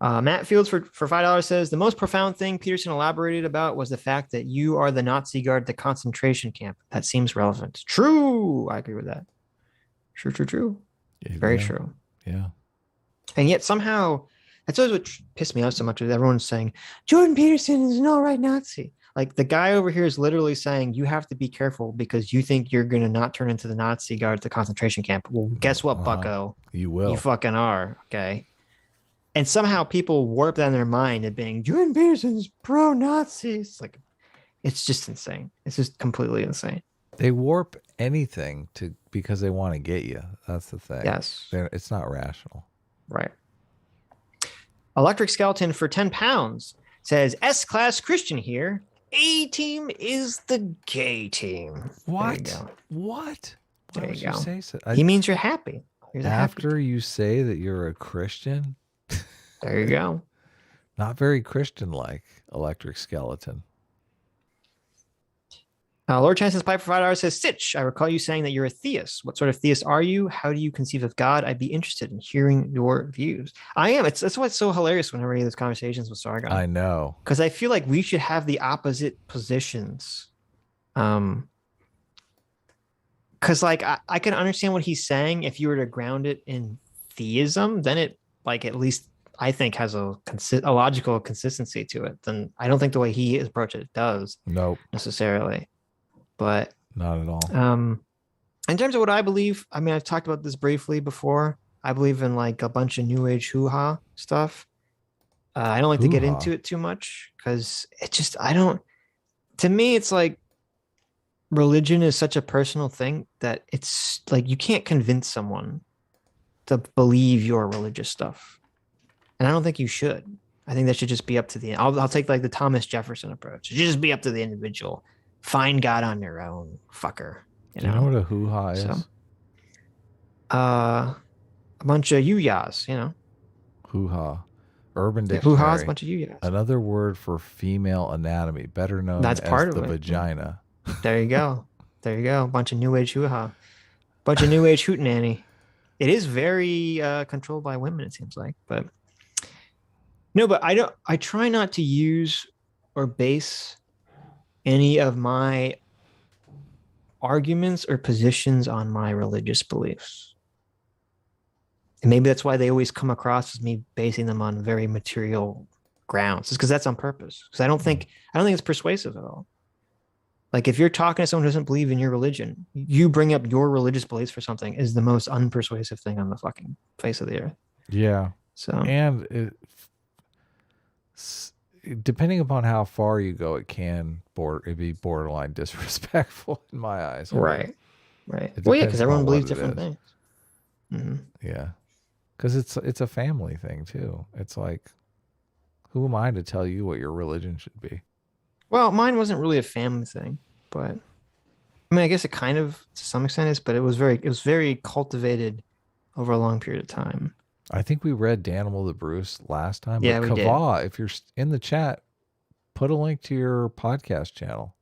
Matt Fields for $5 says the most profound thing Peterson elaborated about was the fact that you are the Nazi guard at the concentration camp. That seems relevant. True. I agree with that. True. Very true. Yeah. And yet somehow that's always what pissed me off so much is everyone's saying Jordan Peterson is an all-right Nazi. Like the guy over here is literally saying you have to be careful because you think you're going to not turn into the Nazi guard at the concentration camp. Well, guess what, bucko? You will. You fucking are. Okay. And somehow people warp that in their mind of being Jordan Peterson's pro-Nazis. Like, it's just insane. It's just completely insane. They warp anything because they want to get you. That's the thing. Yes. It's not rational. Right. Electric Skeleton for 10 pounds says S-Class Christian here. A-Team is the gay team. What? There you go. What? Why There would you go. say so? He means you're happy. Here's a happy After you say that you're a Christian? There you go. Not very Christian-like, Electric Skeleton. Lord Chancellor's Pipe for $5 says, Sitch, I recall you saying that you're a theist. What sort of theist are you? How do you conceive of God? I'd be interested in hearing your views. I am. That's why it's so hilarious whenever I have those conversations with Sargon. I know. Because I feel like we should have the opposite positions. Because like I can understand what he's saying. If you were to ground it in theism, then it like at least I think has a logical consistency to it. Then I don't think the way he approaches it does. Nope. Necessarily. But not at all. In terms of what I believe, I mean, I've talked about this briefly before. I believe in like a bunch of new age hoo-ha stuff. I don't like to get into it too much because it just, to me, it's like religion is such a personal thing that it's like, you can't convince someone to believe your religious stuff. And I don't think you should. I think that should just be up to I'll take like the Thomas Jefferson approach. It should just be up to the individual. Find God on your own, fucker. Do you know what a hoo-ha is? So, a bunch of yuyas, you know. Hoo-ha. Urban Dictionary. Hoo-ha is a bunch of yuyas. Another word for female anatomy, better known as the vagina. There you go. There you go. A bunch of new age hoo-ha. Bunch of new age hootenanny. It is very controlled by women, it seems like. But no, but I try not to use or base any of my arguments or positions on my religious beliefs. And maybe that's why they always come across as me basing them on very material grounds. It's because that's on purpose. Because I don't think it's persuasive at all. Like if you're talking to someone who doesn't believe in your religion, you bring up your religious beliefs for something is the most unpersuasive thing on the fucking face of the earth. Yeah. So and depending upon how far you go, it can be borderline disrespectful in my eyes. Right. Well, yeah, because everyone believes different things. Mm-hmm. Yeah, because it's a family thing too. It's like, who am I to tell you what your religion should be? Well, mine wasn't really a family thing, but I mean, I guess it kind of to some extent is, but it was very cultivated over a long period of time. I think we read Danimal the Bruce last time. Yeah, but we did. If you're in the chat, put a link to your podcast channel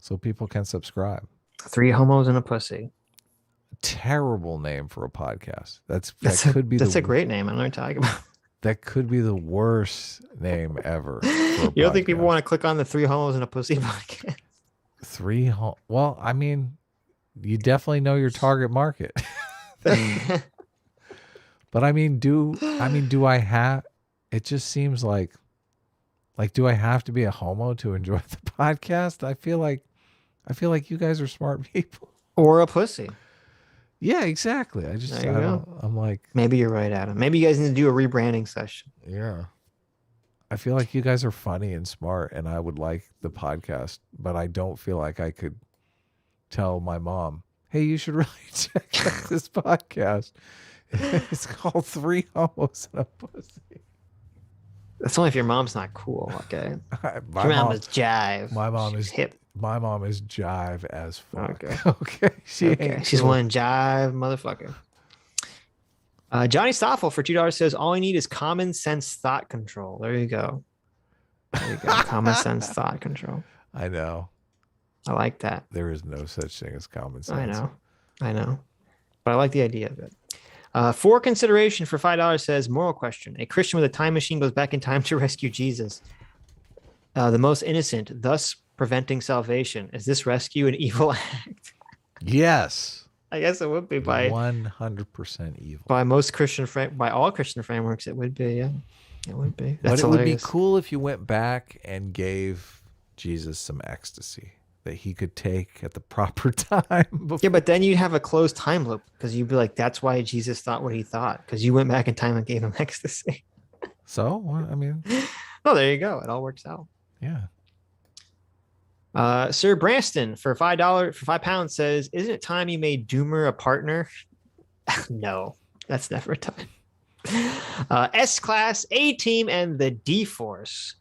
so people can subscribe. 3 homos and a pussy. Terrible name for a podcast. That's a great name. I don't know what you're talking about. That could be the worst name ever. You don't think people want to click on the 3 homos and a pussy podcast? Well, I mean, you definitely know your target market. But I mean, do I have? It just seems like do I have to be a homo to enjoy the podcast? I feel like you guys are smart people. Or a pussy. Yeah, exactly. I'm like, maybe you're right, Adam. Maybe you guys need to do a rebranding session. Yeah. I feel like you guys are funny and smart, and I would like the podcast, but I don't feel like I could tell my mom, hey, you should really check out this podcast. It's called 3 Homos and a Pussy. That's only if your mom's not cool, okay? Your mom is jive. My mom She's is hip. My mom is jive as fuck. Okay. Okay. She's one jive motherfucker. Johnny Stoffel for $2 says, all I need is common sense thought control. There you go. Common sense thought control. I know. I like that. There is no such thing as common sense. I know. But I like the idea of it. For consideration for $5 says moral question. A Christian with a time machine goes back in time to rescue Jesus. The most innocent, thus preventing salvation. Is this rescue an evil act? Yes. I guess it would be by 100% evil. by most Christian by all Christian frameworks. It would be, yeah. It would be. That's But it would be hilarious. cool if you went back and gave Jesus some ecstasy that he could take at the proper time. Before. Yeah, but then you'd have a closed time loop because you'd be like, that's why Jesus thought what he thought because you went back in time and gave him ecstasy. So, well, I mean, Oh, there you go. It all works out. yeah. Sir Branston for £5 says, "Isn't it time you made Doomer a partner?" No, that's never time. S Class, A Team, and the D Force,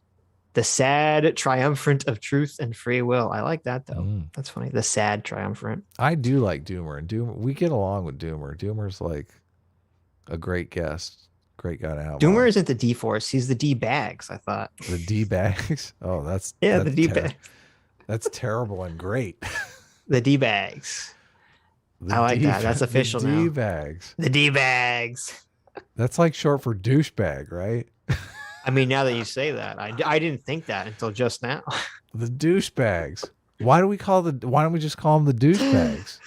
the sad triumphant of truth and free will. I like that though. That's funny. The sad triumphant. I do like Doomer, and Doomer. We get along with Doomer. Doomer's like a great guest, great guy to have. Doomer on. isn't the D Force. He's the D Bags. I thought. The D bags. Oh, that's Yeah, that's the D Bags. That's terrible and great. The D Bags. The I like that. That's official the now. D bags. The D Bags. That's like short for douchebag, right? I mean, now that you say that, I didn't think that until just now. The douchebags. Why don't we just call them the douchebags?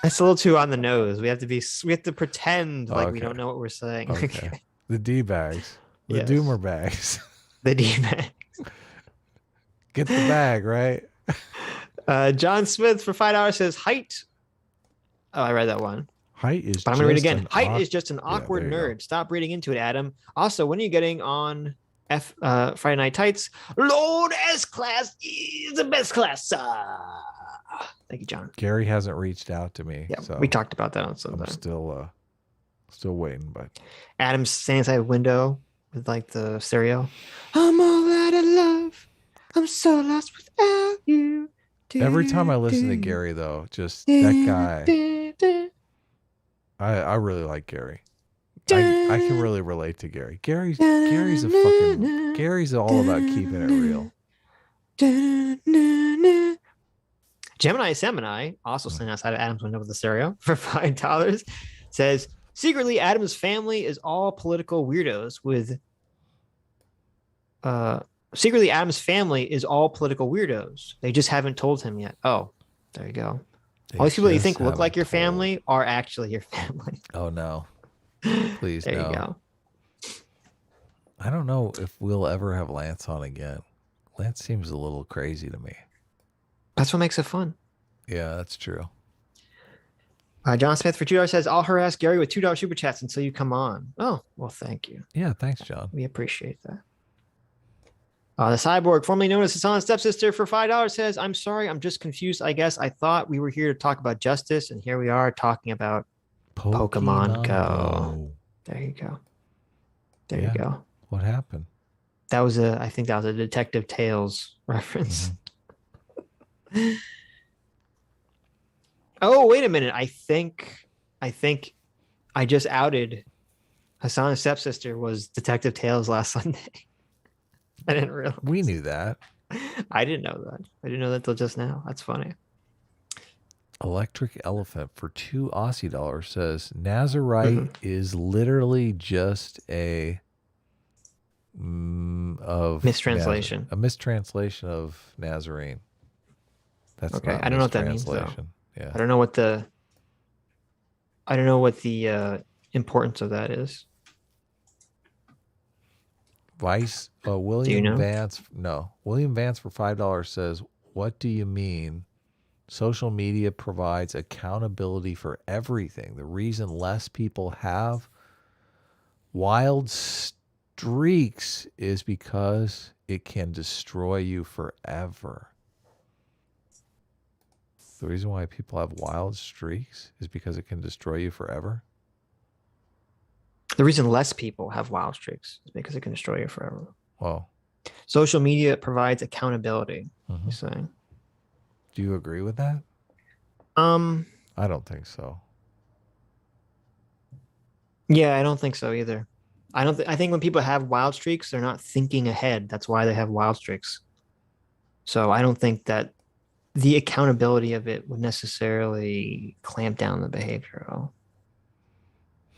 That's a little too on the nose. We have to pretend like we Okay. don't know what we're saying. Okay. The D bags. The Yes. Doomer bags. The D Bags. Get the bag, right? John Smith for $5 says height. Oh, I read that one. Height is But I'm gonna read it just again. an Height is just an there awkward you go. nerd. Stop reading into it, Adam. Also, when are you getting on Friday Night Tights? Lord S Class is the best class. Thank you, John. Gary hasn't reached out to me. Yeah, so we talked about that on I'm Sunday. still waiting, but Adam's standing inside a window with like the stereo. I'm all out of love. I'm so lost without you. every time I listen to Gary though, just that guy, I really like Gary. I can really relate to Gary. Gary's all about keeping it real. Gemini also standing outside of Adam's window with the stereo for $5 says, secretly Adam's family is all political weirdos with secretly Adam's family is all political weirdos. They just haven't told him yet. Oh, there you go. All these people that you think look like your family are actually your family. Oh no. Please There no. you go. I don't know if we'll ever have Lance on again. Lance seems a little crazy to me. That's what makes it fun. Yeah, that's true. John Smith for $2 says, I'll harass Gary with $2 super chats until you come on. Oh, well, thank you. Yeah, thanks, John. We appreciate that. The cyborg, formerly known as Hassan's stepsister, for $5 says, I'm sorry, I'm just confused. I guess I thought we were here to talk about justice, and here we are talking about Pokemon Go. There you go. There Yeah. you go. What happened? I think that was a Detective Tales reference. Oh, wait a minute. I think I just outed Hassan's stepsister was Detective Tales last Sunday. I didn't realize. We knew that. I didn't know that. I didn't know that till just now. That's funny. Electric Elephant for $2 Aussie says Nazarite is literally just a mistranslation. A mistranslation of Nazarene. That's Okay. not I don't know what that means though. mistranslation. Yeah. I don't know what the importance of that is. Vice William Do you know? Vance. No, William Vance for $5 says, "What do you mean? Social media provides accountability for everything. The reason less people have wild streaks is because it can destroy you forever." The reason why people have wild streaks is because it can destroy you forever. The reason less people have wild streaks is because it can destroy you forever. Well, Social media provides accountability. mhm. He's saying. Do you agree with that? I don't think so. Yeah, I don't think so either. I think when people have wild streaks, they're not thinking ahead. That's why they have wild streaks. So I don't think that the accountability of it would necessarily clamp down the behavior at all.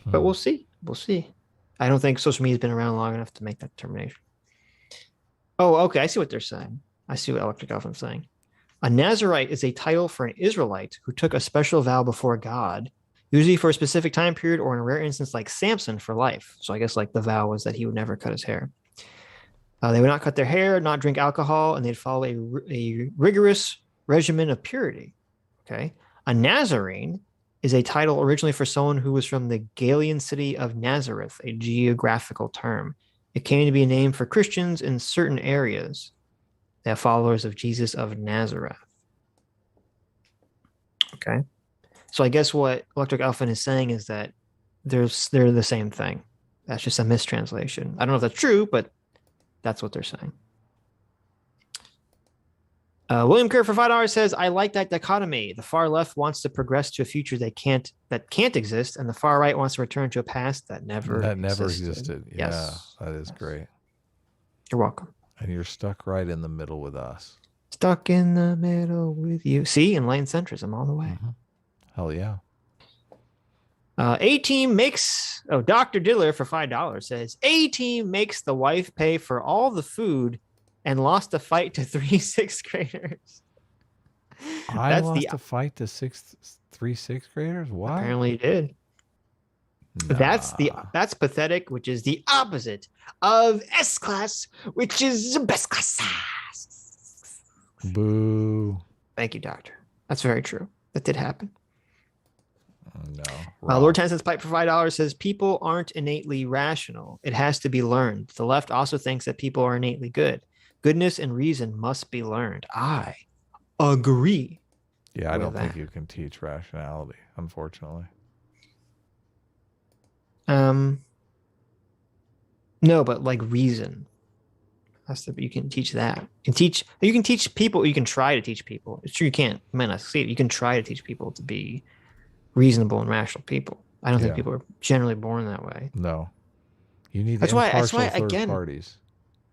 but we'll see. We'll see. I don't think social media's been around long enough to make that determination. Oh, okay. I see what they're saying. I see what Electric Elephant's saying. A Nazarite is a title for an Israelite who took a special vow before God, usually for a specific time period or in a rare instance like Samson for life. So I guess like the vow was that he would never cut his hair. They would not cut their hair, not drink alcohol, and they'd follow a rigorous regimen of purity. Okay. A Nazarene is a title originally for someone who was from the Galilean city of Nazareth, a geographical term. It came to be a name for Christians in certain areas. They have followers of Jesus of Nazareth. Okay. So I guess what Electric Elephant is saying is that they're the same thing. That's just a mistranslation. I don't know if that's true, but that's what they're saying. William Kerr for $5 says, I like that dichotomy. The far left wants to progress to a future that can't exist, and the far right wants to return to a past that never existed. Yeah, yes. That is great. You're welcome. And you're stuck right in the middle with us. Stuck in the middle with you. See, enlightened centrism all the way. Mm-hmm. Hell yeah. A-Team makes... Oh, Dr. Diller for $5 says, A-Team makes the wife pay for all the food and lost a fight to 3 sixth graders. I lost a fight to 3 sixth graders? What? Apparently you did. Nah. That's pathetic, which is the opposite of S-class, which is the best class. Boo. Thank you, Doctor. That's very true. That did happen. No. Lord Tencent's Pipe for $5 says, people aren't innately rational. It has to be learned. The left also thinks that people are innately good. Goodness and reason must be learned. I agree. Yeah, I don't think you can teach rationality, unfortunately. No, but like reason. You can teach that. You can teach people, you can try to teach people. It's true you can't. You might not succeed. You can try to teach people to be reasonable and rational people. I don't think people are generally born that way. No. You need impartial third parties.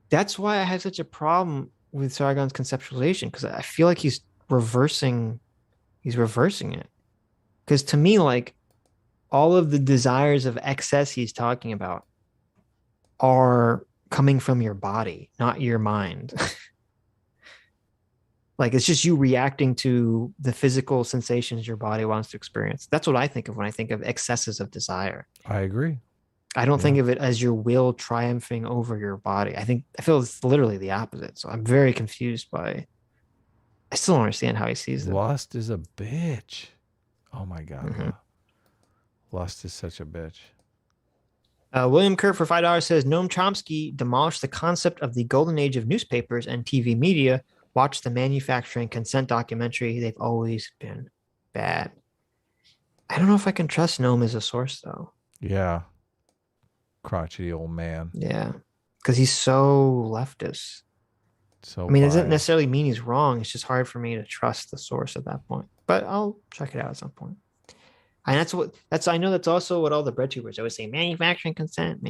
That's why I have such a problem with Sargon's conceptualization, because I feel like he's reversing it. Because to me, like, all of the desires of excess he's talking about are coming from your body, not your mind. Like, it's just you reacting to the physical sensations your body wants to experience. That's what I think of when I think of excesses of desire. I agree. I don't think of it as your will triumphing over your body. I feel it's literally the opposite. So I'm very confused by. I still don't understand how he sees it. Lust is a bitch. Oh my God. Mm-hmm. Lust is such a bitch. William Kerr for $5 says, Noam Chomsky demolished the concept of the golden age of newspapers and TV media. Watch the manufacturing consent documentary. They've always been bad. I don't know if I can trust Noam as a source, though. Yeah. Crotchety old man. Yeah. Because he's so leftist. So I mean, it doesn't necessarily mean he's wrong. It's just hard for me to trust the source at that point. But I'll check it out at some point. And I know that's also what all the bread tubers always say, manufacturing consent.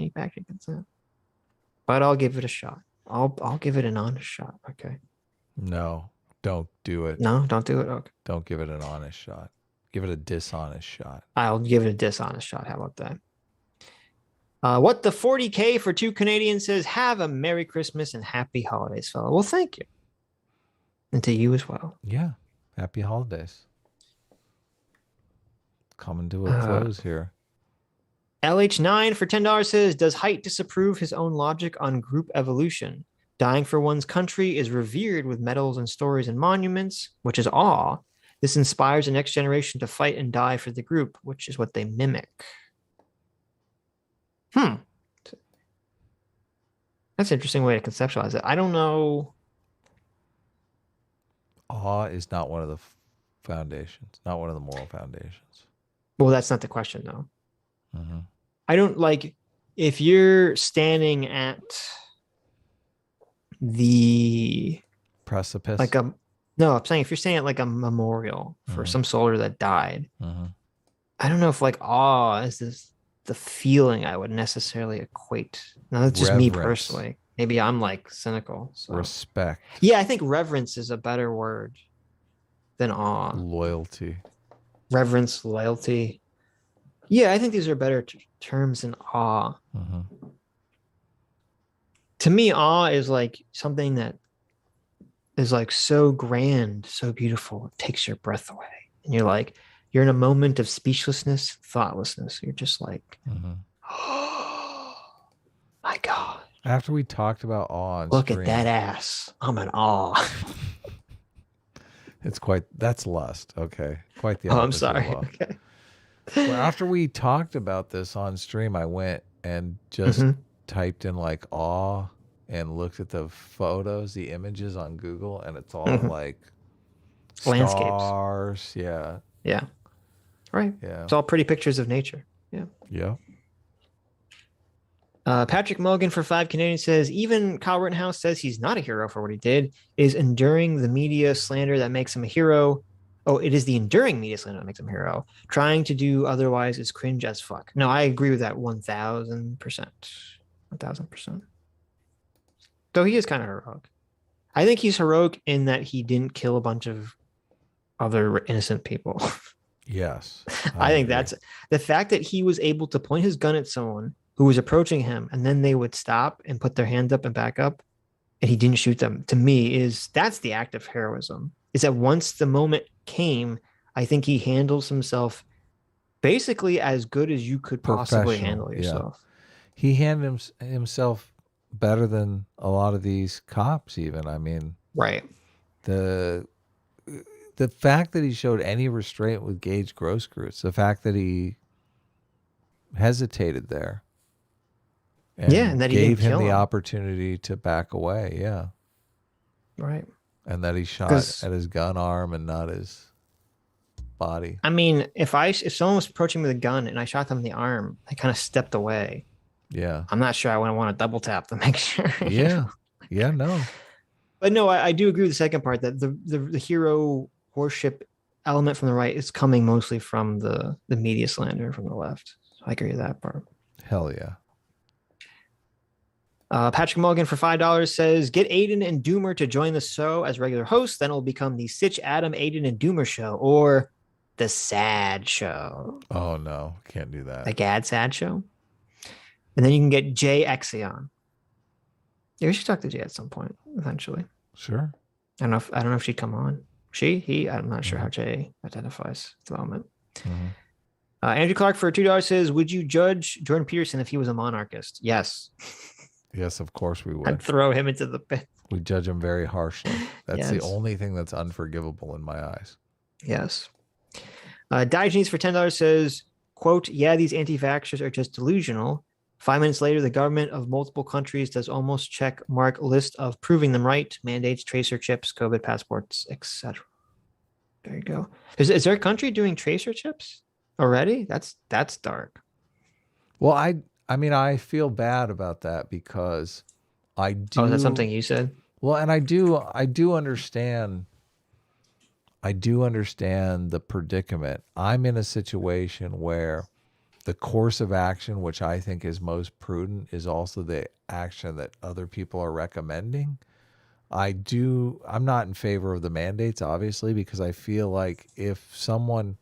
But I'll give it a shot. I'll give it an honest shot. Okay. No, don't do it. No, don't do it. Okay. Don't give it an honest shot. Give it a dishonest shot. I'll give it a dishonest shot. How about that? What the 40K for 2 Canadians says, have a Merry Christmas and Happy Holidays, fella. Well, thank you. And to you as well. Yeah. Happy holidays. Coming to a close here. LH9 for $10 says, does Haidt disapprove his own logic on group evolution? Dying for one's country is revered with medals and stories and monuments, which is awe. This inspires the next generation to fight and die for the group, which is what they mimic. That's an interesting way to conceptualize it. I don't know. Awe is not one of the foundations, not one of the moral foundations. Well, that's not the question, though. Mm-hmm. I don't like if you're standing at the precipice. No, I'm saying if you're standing at like a memorial for some soldier that died, I don't know if like awe is the feeling I would necessarily equate. Now that's just me personally. Maybe I'm like cynical. So. Respect. Yeah, I think reverence is a better word than awe. Loyalty. Reverence, loyalty. Yeah, I think these are better terms than awe. Mm-hmm. To me, awe is like something that is like so grand, so beautiful, it takes your breath away. And you're in a moment of speechlessness, thoughtlessness. You're just like, Mm-hmm. oh my God. After we talked about awe on Look stream, at that ass. I'm in awe. that's lust. Okay. Quite the Oh, I'm opposite of sorry. awe. Okay. Well, after we talked about this on stream, I went and just typed in like awe and looked at the photos, the images on Google, and it's all like Landscapes. stars. Yeah. Yeah. Right. Yeah. It's all pretty pictures of nature. Yeah. Yeah. Patrick Mulligan for 5 Canadian says, even Kyle Rittenhouse says he's not a hero for what he did, is enduring the media slander that makes him a hero. Oh, it is the enduring media slander that makes him a hero. Trying to do otherwise is cringe as fuck. No, I agree with that 1,000%. 1,000%. Though he is kind of heroic. I think he's heroic in that he didn't kill a bunch of other innocent people. Yes. I think agree. that's the fact that he was able to point his gun at someone who was approaching him, and then they would stop and put their hands up and back up, and he didn't shoot them. To me, that's the act of heroism. Is that once the moment came, I think he handles himself basically as good as you could possibly handle yourself. Yeah. He handled himself better than a lot of these cops. Even, I mean, right. The fact that he showed any restraint with Gage Grosskreutz, the fact that he hesitated there. And that he gave didn't him the kill him. opportunity to back away. Yeah. Right. And that he shot at his gun arm and not his body. I mean, if someone was approaching me with a gun and I shot them in the arm, I kind of stepped away. Yeah. I'm not sure I want to double tap to make sure. Yeah. Yeah, no. But no, I do agree with the second part that the hero worship element from the right is coming mostly from the media slander from the left. So I agree with that part. Hell yeah. Patrick Mulligan for $5 says, get Aiden and Doomer to join the show as regular hosts. Then it will become the Sitch, Adam, Aiden, and Doomer show, or the Sad Show. Oh, no. Can't do that. The Gad Sad Show. And then you can get Jay Exion. Yeah, we should talk to Jay at some point, eventually. Sure. I don't know if she'd come on. He? I'm not sure how Jay identifies at the moment. Mm-hmm. Andrew Clark for $2 says, would you judge Jordan Peterson if he was a monarchist? Yes. Yes, of course we would. I'd throw him into the pit. We judge him very harshly. That's the Yes. only thing that's unforgivable in my eyes. Yes. Diogenes for $10 says, quote, yeah, these anti-vaxxers are just delusional. 5 minutes later, the government of multiple countries does almost check mark list of proving them right, mandates, tracer chips, COVID passports, etc. There you go. Is there a country doing tracer chips already? That's dark. Well, I mean, I feel bad about that because I do. Oh, is that something you said? Well, and I do understand. I do understand the predicament. I'm in a situation where the course of action, which I think is most prudent, is also the action that other people are recommending. I'm not in favor of the mandates, obviously, because I feel like if someone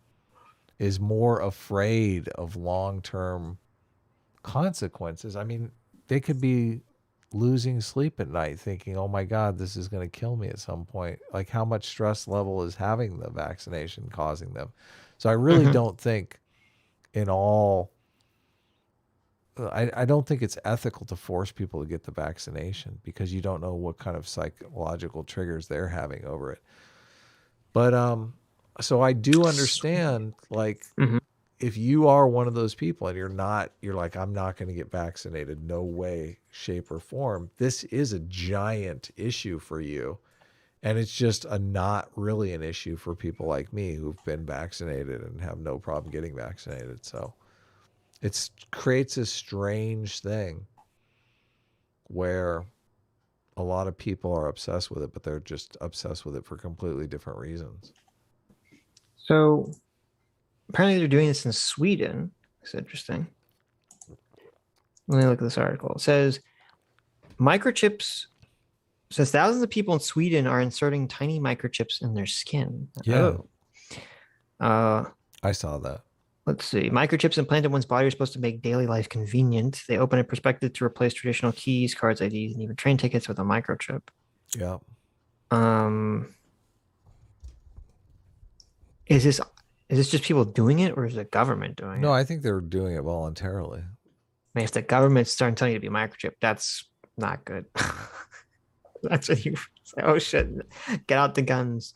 is more afraid of long-term consequences, I mean, they could be losing sleep at night thinking, oh my God, this is going to kill me at some point. Like, how much stress level is having the vaccination causing them? So I really don't think I don't think it's ethical to force people to get the vaccination because you don't know what kind of psychological triggers they're having over it. But so I do understand, like, if you are one of those people and you're like, I'm not going to get vaccinated, no way, shape, or form. This is a giant issue for you. And it's just not really an issue for people like me who've been vaccinated and have no problem getting vaccinated. So it creates a strange thing where a lot of people are obsessed with it, but they're just obsessed with it for completely different reasons. So apparently they're doing this in Sweden. It's interesting. Let me look at this article. It says thousands of people in Sweden are inserting tiny microchips in their skin. Yeah. Oh. I saw that. Let's see. Microchips implanted in one's body are supposed to make daily life convenient. They open a perspective to replace traditional keys, cards, IDs, and even train tickets with a microchip. Yeah. Is this just people doing it, or is the government doing it? No, I think they're doing it voluntarily. I mean, if the government's starting telling you to be microchip, that's not good. That's what you say. Oh shit! Get out the guns.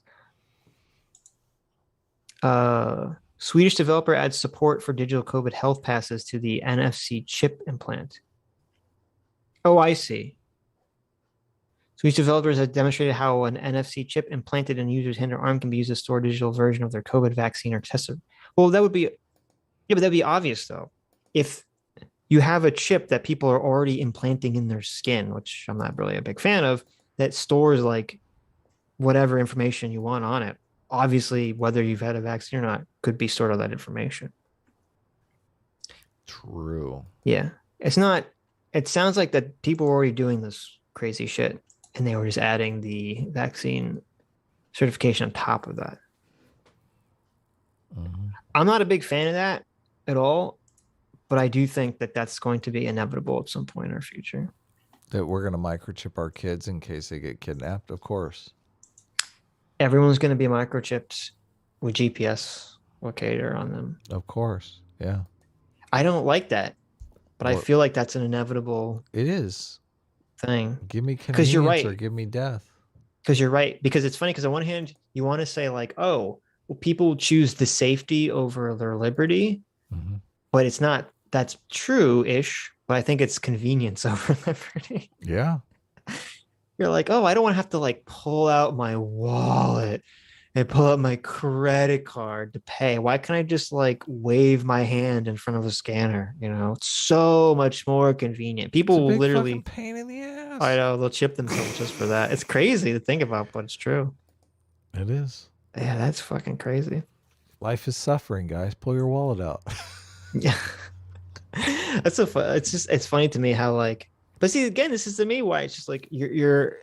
Swedish developer adds support for digital COVID health passes to the NFC chip implant. Oh, I see. Swedish developers have demonstrated how an NFC chip implanted in a user's hand or arm can be used to store a digital version of their COVID vaccine or test. Well, that would be, yeah, but that'd be obvious though. If you have a chip that people are already implanting in their skin, which I'm not really a big fan of, that stores like whatever information you want on it. Obviously, whether you've had a vaccine or not could be stored on that information. True. Yeah. It's not, it sounds like that people were already doing this crazy shit and they were just adding the vaccine certification on top of that. Mhm. I'm not a big fan of that at all, but I do think that that's going to be inevitable at some point in our future. That we're going to microchip our kids in case they get kidnapped, of course. Everyone's going to be microchipped with GPS locator on them. Of course. Yeah. I don't like that, but I Well- feel like that's an inevitable It is. thing. Give me 'Cause convenience you're right. or give me death. Because you're right. Because it's funny. Because on one hand, you want to say like, oh, well, people choose the safety over their liberty, Mhm. but it's not. That's true-ish. But I think it's convenience over liberty. Yeah. You're like, oh, I don't want to have to like pull out my wallet and pull out my credit card to pay. Why can't I just like wave my hand in front of a scanner? You know, it's so much more convenient. People It's a will big literally, fucking pain in the ass. I know, they'll chip themselves just for that. It's crazy to think about, but it's true. It is. Yeah, that's fucking crazy. Life is suffering, guys. Pull your wallet out. Yeah. That's so fun. It's funny to me how like, but see, again, this is to me why it's just like your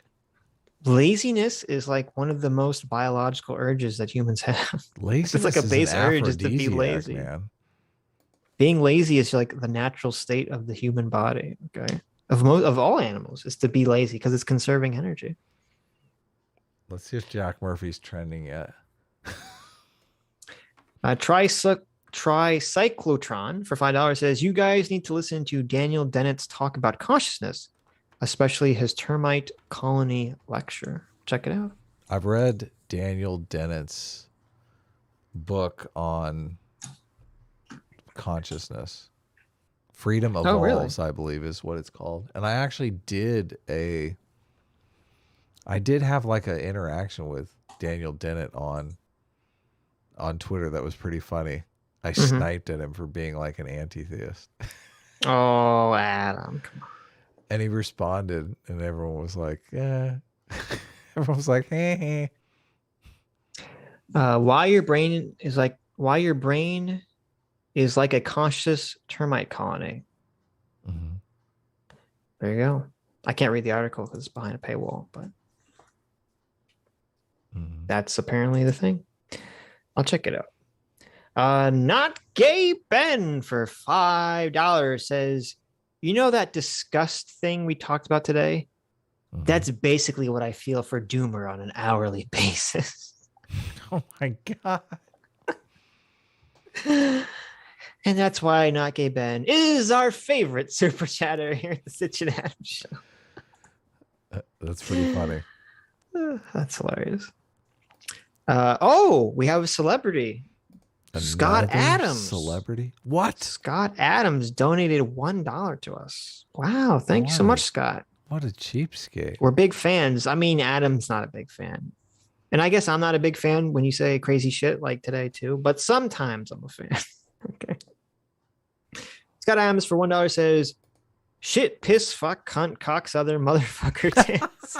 laziness is like one of the most biological urges that humans have. Laziness like a is an base urge is to be aphrodisiac, lazy. man. Being lazy is like the natural state of the human body. Okay, of all animals is to be lazy because it's conserving energy. Let's see if Jack Murphy's trending yet. Tricyclotron for $5 says, you guys need to listen to Daniel Dennett's talk about consciousness, especially his termite colony lecture. Check it out. I've read Daniel Dennett's book on consciousness. Freedom Evolves, I believe is what it's called. And I actually did have like an interaction with Daniel Dennett on Twitter that was pretty funny. I sniped at him for being like an anti-theist. Oh, Adam, come on. And he responded, and everyone was like, yeah. Everyone was like, hey. Why your brain is like a conscious termite colony. Mhm. There you go. I can't read the article because it's behind a paywall, but Mhm. that's apparently the thing. I'll check it out. Not Gay Ben for $5 says, you know that disgust thing we talked about today? Mhm. That's basically what I feel for Doomer on an hourly basis. Oh my God. And that's why Not Gay Ben is our favorite super chatter here at the Sitch and Adam show. That's pretty funny. That's hilarious. We have a celebrity. Scott Another Adams. Celebrity? What? Scott Adams donated $1 to us. Wow. Thank you so Why? much, Scott. What a cheapskate. We're big fans. I mean, Adam's not a big fan. And I guess I'm not a big fan when you say crazy shit like today, too. But sometimes I'm a fan. Okay. Scott Adams for $1 says, shit, piss, fuck, cunt, cock, other motherfucker tits.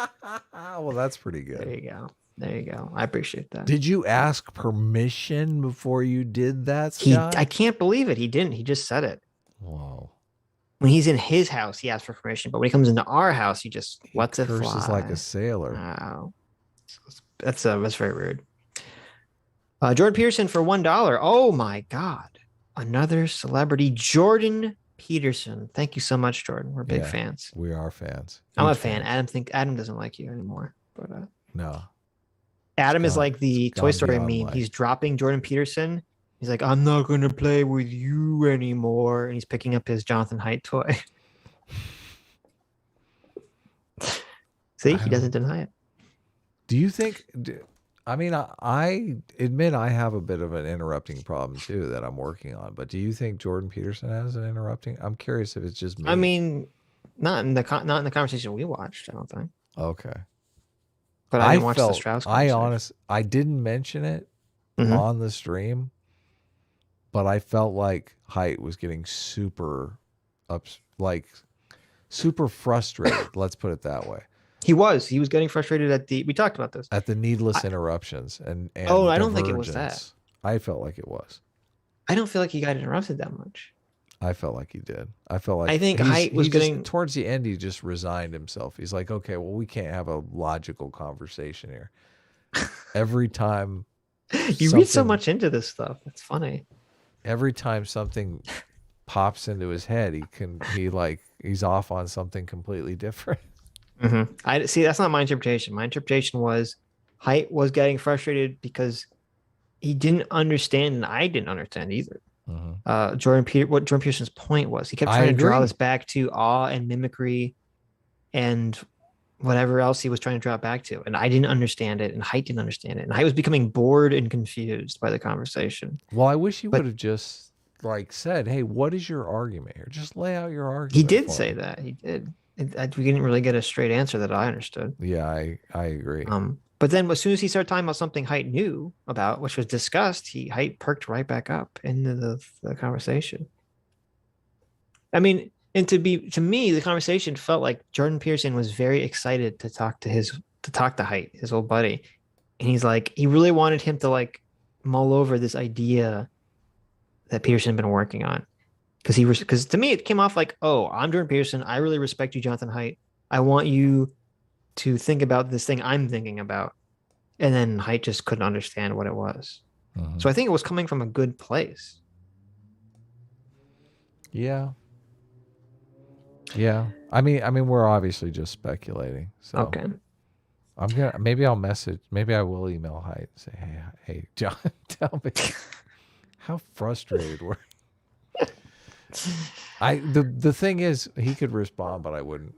Well, that's pretty There good. you go. There you go. I appreciate that. Did you ask permission before you did that, He, Scott? I can't believe it. He didn't. He just said it. Whoa. When he's in his house, he asks for permission. But when he comes into our house, he just lets it Curses fly. like a sailor. Wow. That's very rude. Jordan Pearson for $1. Oh my God. another celebrity, Jordan Peterson. Thank you so much, Jordan. We're big Yeah, fans. We are fans. I'm a Huge fan. fans. Adam doesn't like you anymore, but No. Adam is gone- like the it's Toy gone Story beyond meme. life. He's dropping Jordan Peterson. He's like, I'm not going to play with you anymore. And he's picking up his Jonathan Haidt toy. See, he doesn't deny it. Do you think? I mean, I admit I have a bit of an interrupting problem too that I'm working on. But do you think Jordan Peterson has an interrupting? I'm curious if it's just me. I mean, not in the conversation we watched, I don't think. Okay. But I didn't watch the Strauss conversation. I didn't mention it Mhm. on the stream, but I felt like Haidt was getting super super frustrated. Let's put it that way. He was getting frustrated we talked about this. At the needless interruptions and Oh, I don't think it was that. divergence. I felt like it was. I don't feel like he got interrupted that much. I felt like he did. I felt like I think he's- Haidt was he just- getting towards the end. He just resigned himself. He's like, okay, well, we can't have a logical conversation here. Every time you read so something- much into this stuff. It's funny. every time something pops into his head, he's off on something completely different. I see. That's not my interpretation. My interpretation was Haidt was getting frustrated because he didn't understand, and I didn't understand either. What Jordan Peterson's point was. He kept I trying to draw agree. this back to awe and mimicry, and whatever else he was trying to draw it back to. And I didn't understand it, and Haidt didn't understand it, and Haidt was becoming bored and confused by the conversation. Well, I wish he But- would have just said, "Hey, what is your argument here? Just lay out your argument." He did for say me." that. He did. We didn't really get a straight answer that I understood. Yeah, I agree. But then as soon as he started talking about something Haidt knew about, which was discussed, Haidt perked right back up into the conversation. I mean, and to me, the conversation felt like Jordan Peterson was very excited to talk to Haidt, his old buddy. And he's like, he really wanted him to mull over this idea that Peterson had been working on. Because to me, it came off like, oh, I'm Jordan Peterson. I really respect you, Jonathan Haidt. I want you to think about this thing I'm thinking about. And then Haidt just couldn't understand what it was. So I think it was coming from a good place. Yeah. I mean, we're obviously just speculating. So Okay. maybe I will email Haidt and say, hey, John, tell me how frustrated were. The thing is, he could respond, but I wouldn't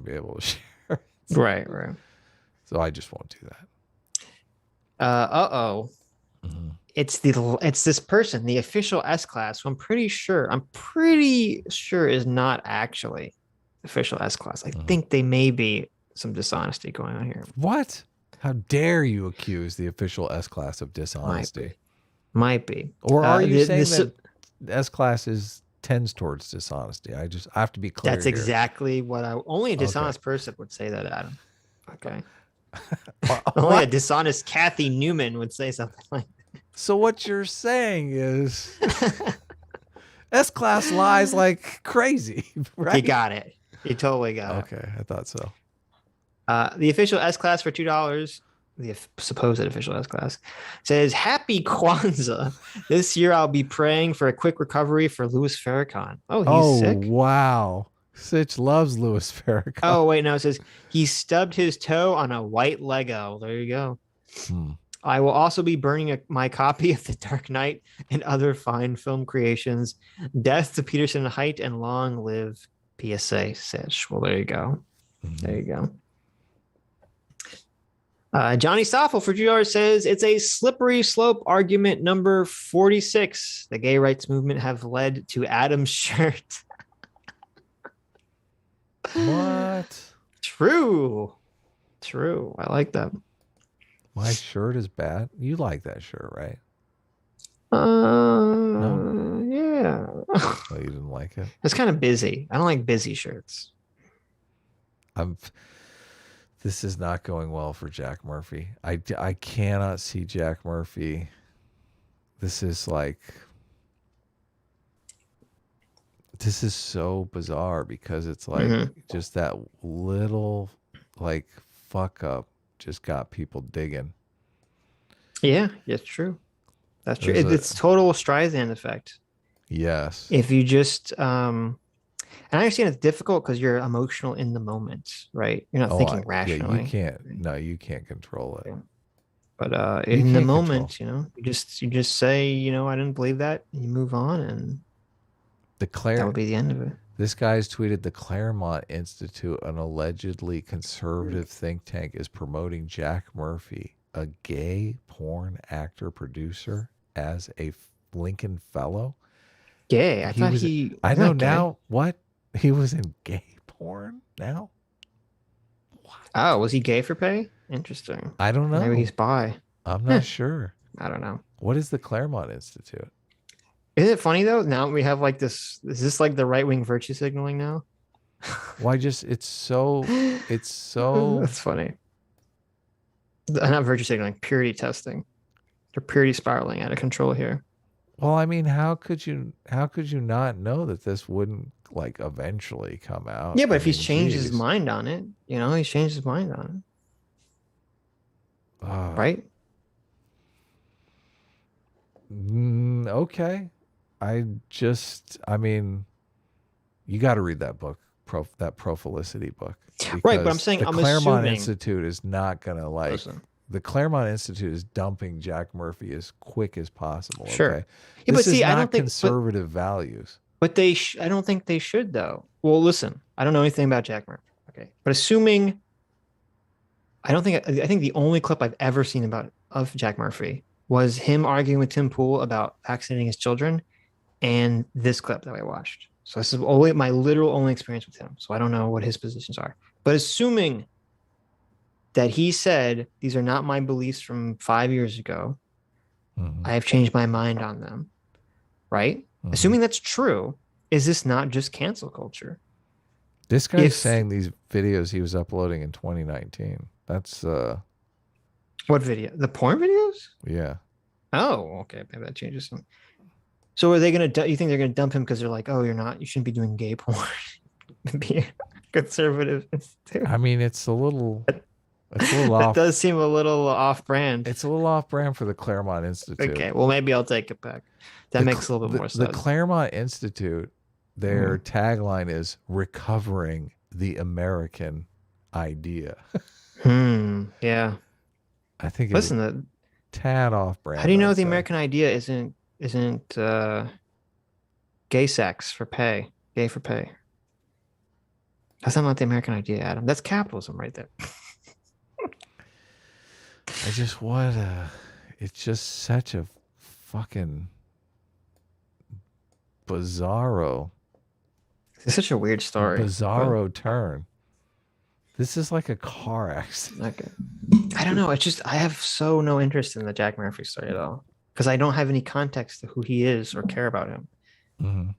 be able to share. Right. So I just won't do that. It's this person, the official S-Class, who I'm pretty sure is not actually official S-Class. I think they may be some dishonesty going on here. What? How dare you accuse the official S-Class of dishonesty? Might be. Or are you saying that S-Class tends towards dishonesty? I have to be clear. That's here. exactly what only a dishonest person would say that, Adam. Okay. Only a dishonest Kathy Newman would say something like that. So what you're saying is S-Class lies like crazy, right? You got it. You totally got it. Okay, I thought so. The official S-Class for $2, the supposed official S-Class, says, Happy Kwanzaa. This year I'll be praying for a quick recovery for Louis Farrakhan. Oh, he's sick? Wow. Sitch loves Louis Farrakhan. Oh, wait, no, it says he stubbed his toe on a white Lego. There you go. I will also be burning my copy of The Dark Knight and other fine film creations. Death to Peterson and Haidt, and long live PSA Sitch. Well, there you go. There you go. Johnny Stoffel for $2 says it's a slippery slope argument number 46. The gay rights movement have led to Adam's shirt. What? True. I like that. My shirt is bad. You like that shirt, right? Yeah. Oh, you didn't like it? It's kind of busy. I don't like busy shirts. This is not going well for Jack Murphy. I cannot see Jack Murphy. This is so bizarre because it's just that little fuck up just got people digging. Yeah, it's true. That's true. There's a- It's total Streisand effect. Yes. If you just and I understand it's difficult because you're emotional in the moment, right? You're not thinking rationally. Yeah, you can't. No, you can't control it. But You in the can't moment, you just say, I didn't believe that, and you move on, and that would be the end of it. This guy's tweeted the Claremont Institute, an allegedly conservative think tank, is promoting Jack Murphy, a gay porn actor producer, as a Lincoln Fellow. Gay? I thought I know now. What? He was in gay porn now? What? Oh, was he gay for pay? Interesting. I don't know. Maybe he's bi. I'm not sure. I don't know. What is the Claremont Institute? Is it funny though? Now we have like this. Is this like the right wing virtue signaling now? Why it's so That's funny. Not virtue signaling, purity testing. They're purity spiraling out of control here. Well, I mean, how could you not know that this wouldn't like eventually come out? Yeah, but if he's changed his mind on it, he's changed his mind on it. Right? Okay. I mean, you got to read that book, that Prophilicity book. Right, but I'm saying the I'm Claremont assuming Institute is not going to like. Listen. The Claremont Institute is dumping Jack Murphy as quick as possible. Sure. Okay? Yeah, this but see, is not I don't think conservative values. But I don't think they should though. Well, listen, I don't know anything about Jack Murphy. Okay, but assuming, I think the only clip I've ever seen of Jack Murphy was him arguing with Tim Pool about vaccinating his children, and this clip that I watched. So this is my literal only experience with him. So I don't know what his positions are. But assuming that he said, these are not my beliefs from 5 years ago, I have changed my mind on them, right? Assuming that's true, is this not just cancel culture? This guy's saying these videos he was uploading in 2019. That's what video? The porn videos? Yeah. Oh, okay. Maybe that changes some. So are they gonna? You think they're gonna dump him because they're like, oh, you shouldn't be doing gay porn? Be conservative. I mean, it's a little off. It does seem a little off-brand. It's a little off-brand for the Claremont Institute. Okay, well maybe I'll take it back. That makes a little bit more sense. The Claremont Institute, their tagline is recovering the American idea. Yeah. I think it's Listen, tad off-brand. How do you know the American idea isn't gay sex for pay? Gay for pay. That's not the American idea, Adam. That's capitalism right there. It's just such a fucking bizarro. It's such a weird story. Bizarro turn. This is like a car accident. Okay. I don't know. It's just I have no interest in the Jack Murphy story at all because I don't have any context to who he is or care about him. Mm-hmm.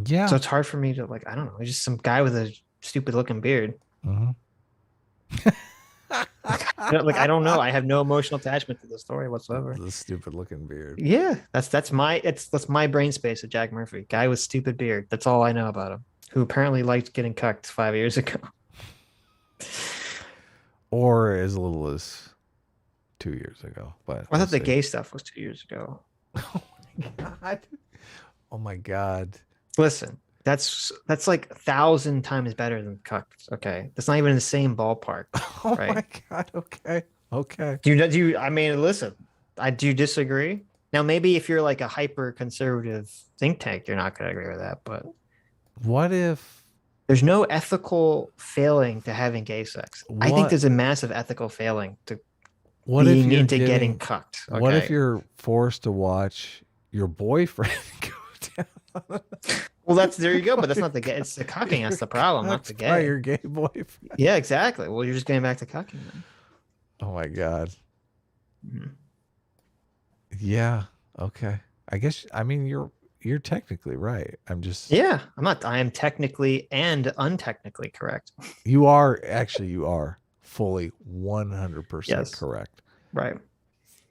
Yeah. So it's hard for me to I don't know. He's just some guy with a stupid looking beard. Mm-hmm. I don't know. I have no emotional attachment to the story whatsoever. The stupid looking beard. Yeah, that's my brain space of Jack Murphy. Guy with stupid beard. That's all I know about him. Who apparently liked getting cucked 5 years ago. Or as little as 2 years ago. But I thought the gay stuff was 2 years ago. Oh my god. Oh my god. Listen, that's like 1,000 times better than cucked. Okay, that's not even in the same ballpark. Oh right? my god. Okay. Do you? I mean, listen. I do disagree. Now, maybe if you're like a hyper conservative think tank, you're not going to agree with that. But what if there's no ethical failing to having gay sex? I think there's a massive ethical failing to being into getting cucked. Okay? What if you're forced to watch your boyfriend go down? Well, there you go. But that's not the gay. It's the cucking. That's the problem, not the gay. By your gay boyfriend. Yeah, exactly. Well, you're just getting back to cucking then. Oh my god. Yeah. Okay. I guess. I mean, you're technically right. I'm just. Yeah, I'm not. I am technically and untechnically correct. You are fully 100% correct. Right.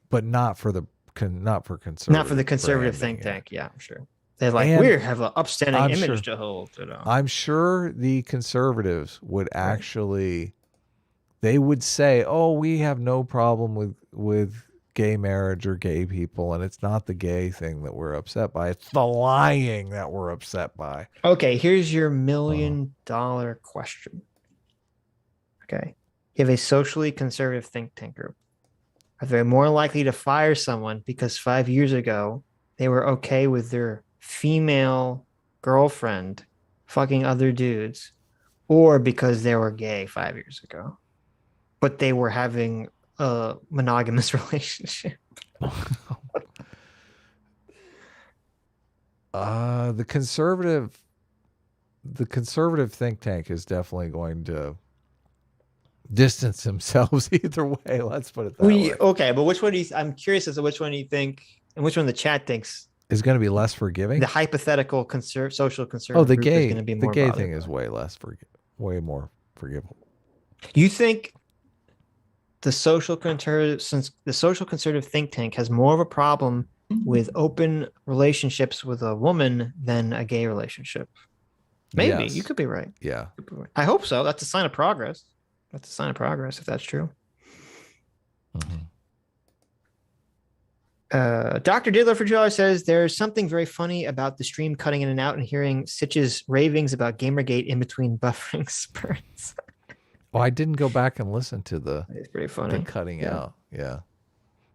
But not for conservative. Not for the conservative think tank. Yeah, I'm sure. They're like, we have an upstanding image to hold. I'm sure the conservatives would actually, they would say, oh, we have no problem with gay marriage or gay people, and it's not the gay thing that we're upset by. It's the lying that we're upset by. Okay, here's your $1 million question. Okay. You have a socially conservative think tank group. Are they more likely to fire someone because 5 years ago they were okay with their female girlfriend fucking other dudes, or because they were gay 5 years ago, but they were having a monogamous relationship? The conservative think tank is definitely going to distance themselves either way. Let's put it that way. Okay, but which one do you? I'm curious as to which one you think, and which one the chat thinks is going to be less forgiving. The hypothetical social conservative. The group gay. is going to be the more gay bothered thing by. is way more forgivable. You think the social conservative think tank has more of a problem with open relationships with a woman than a gay relationship? Maybe. Yes. You could be right. Yeah. I hope so. That's a sign of progress. That's a sign of progress if that's true. Dr. Diddler for $2 says there's something very funny about the stream cutting in and out and hearing Sitch's ravings about Gamergate in between buffering spurts. Oh, I didn't go back and listen to It's pretty funny. the cutting out. Yeah.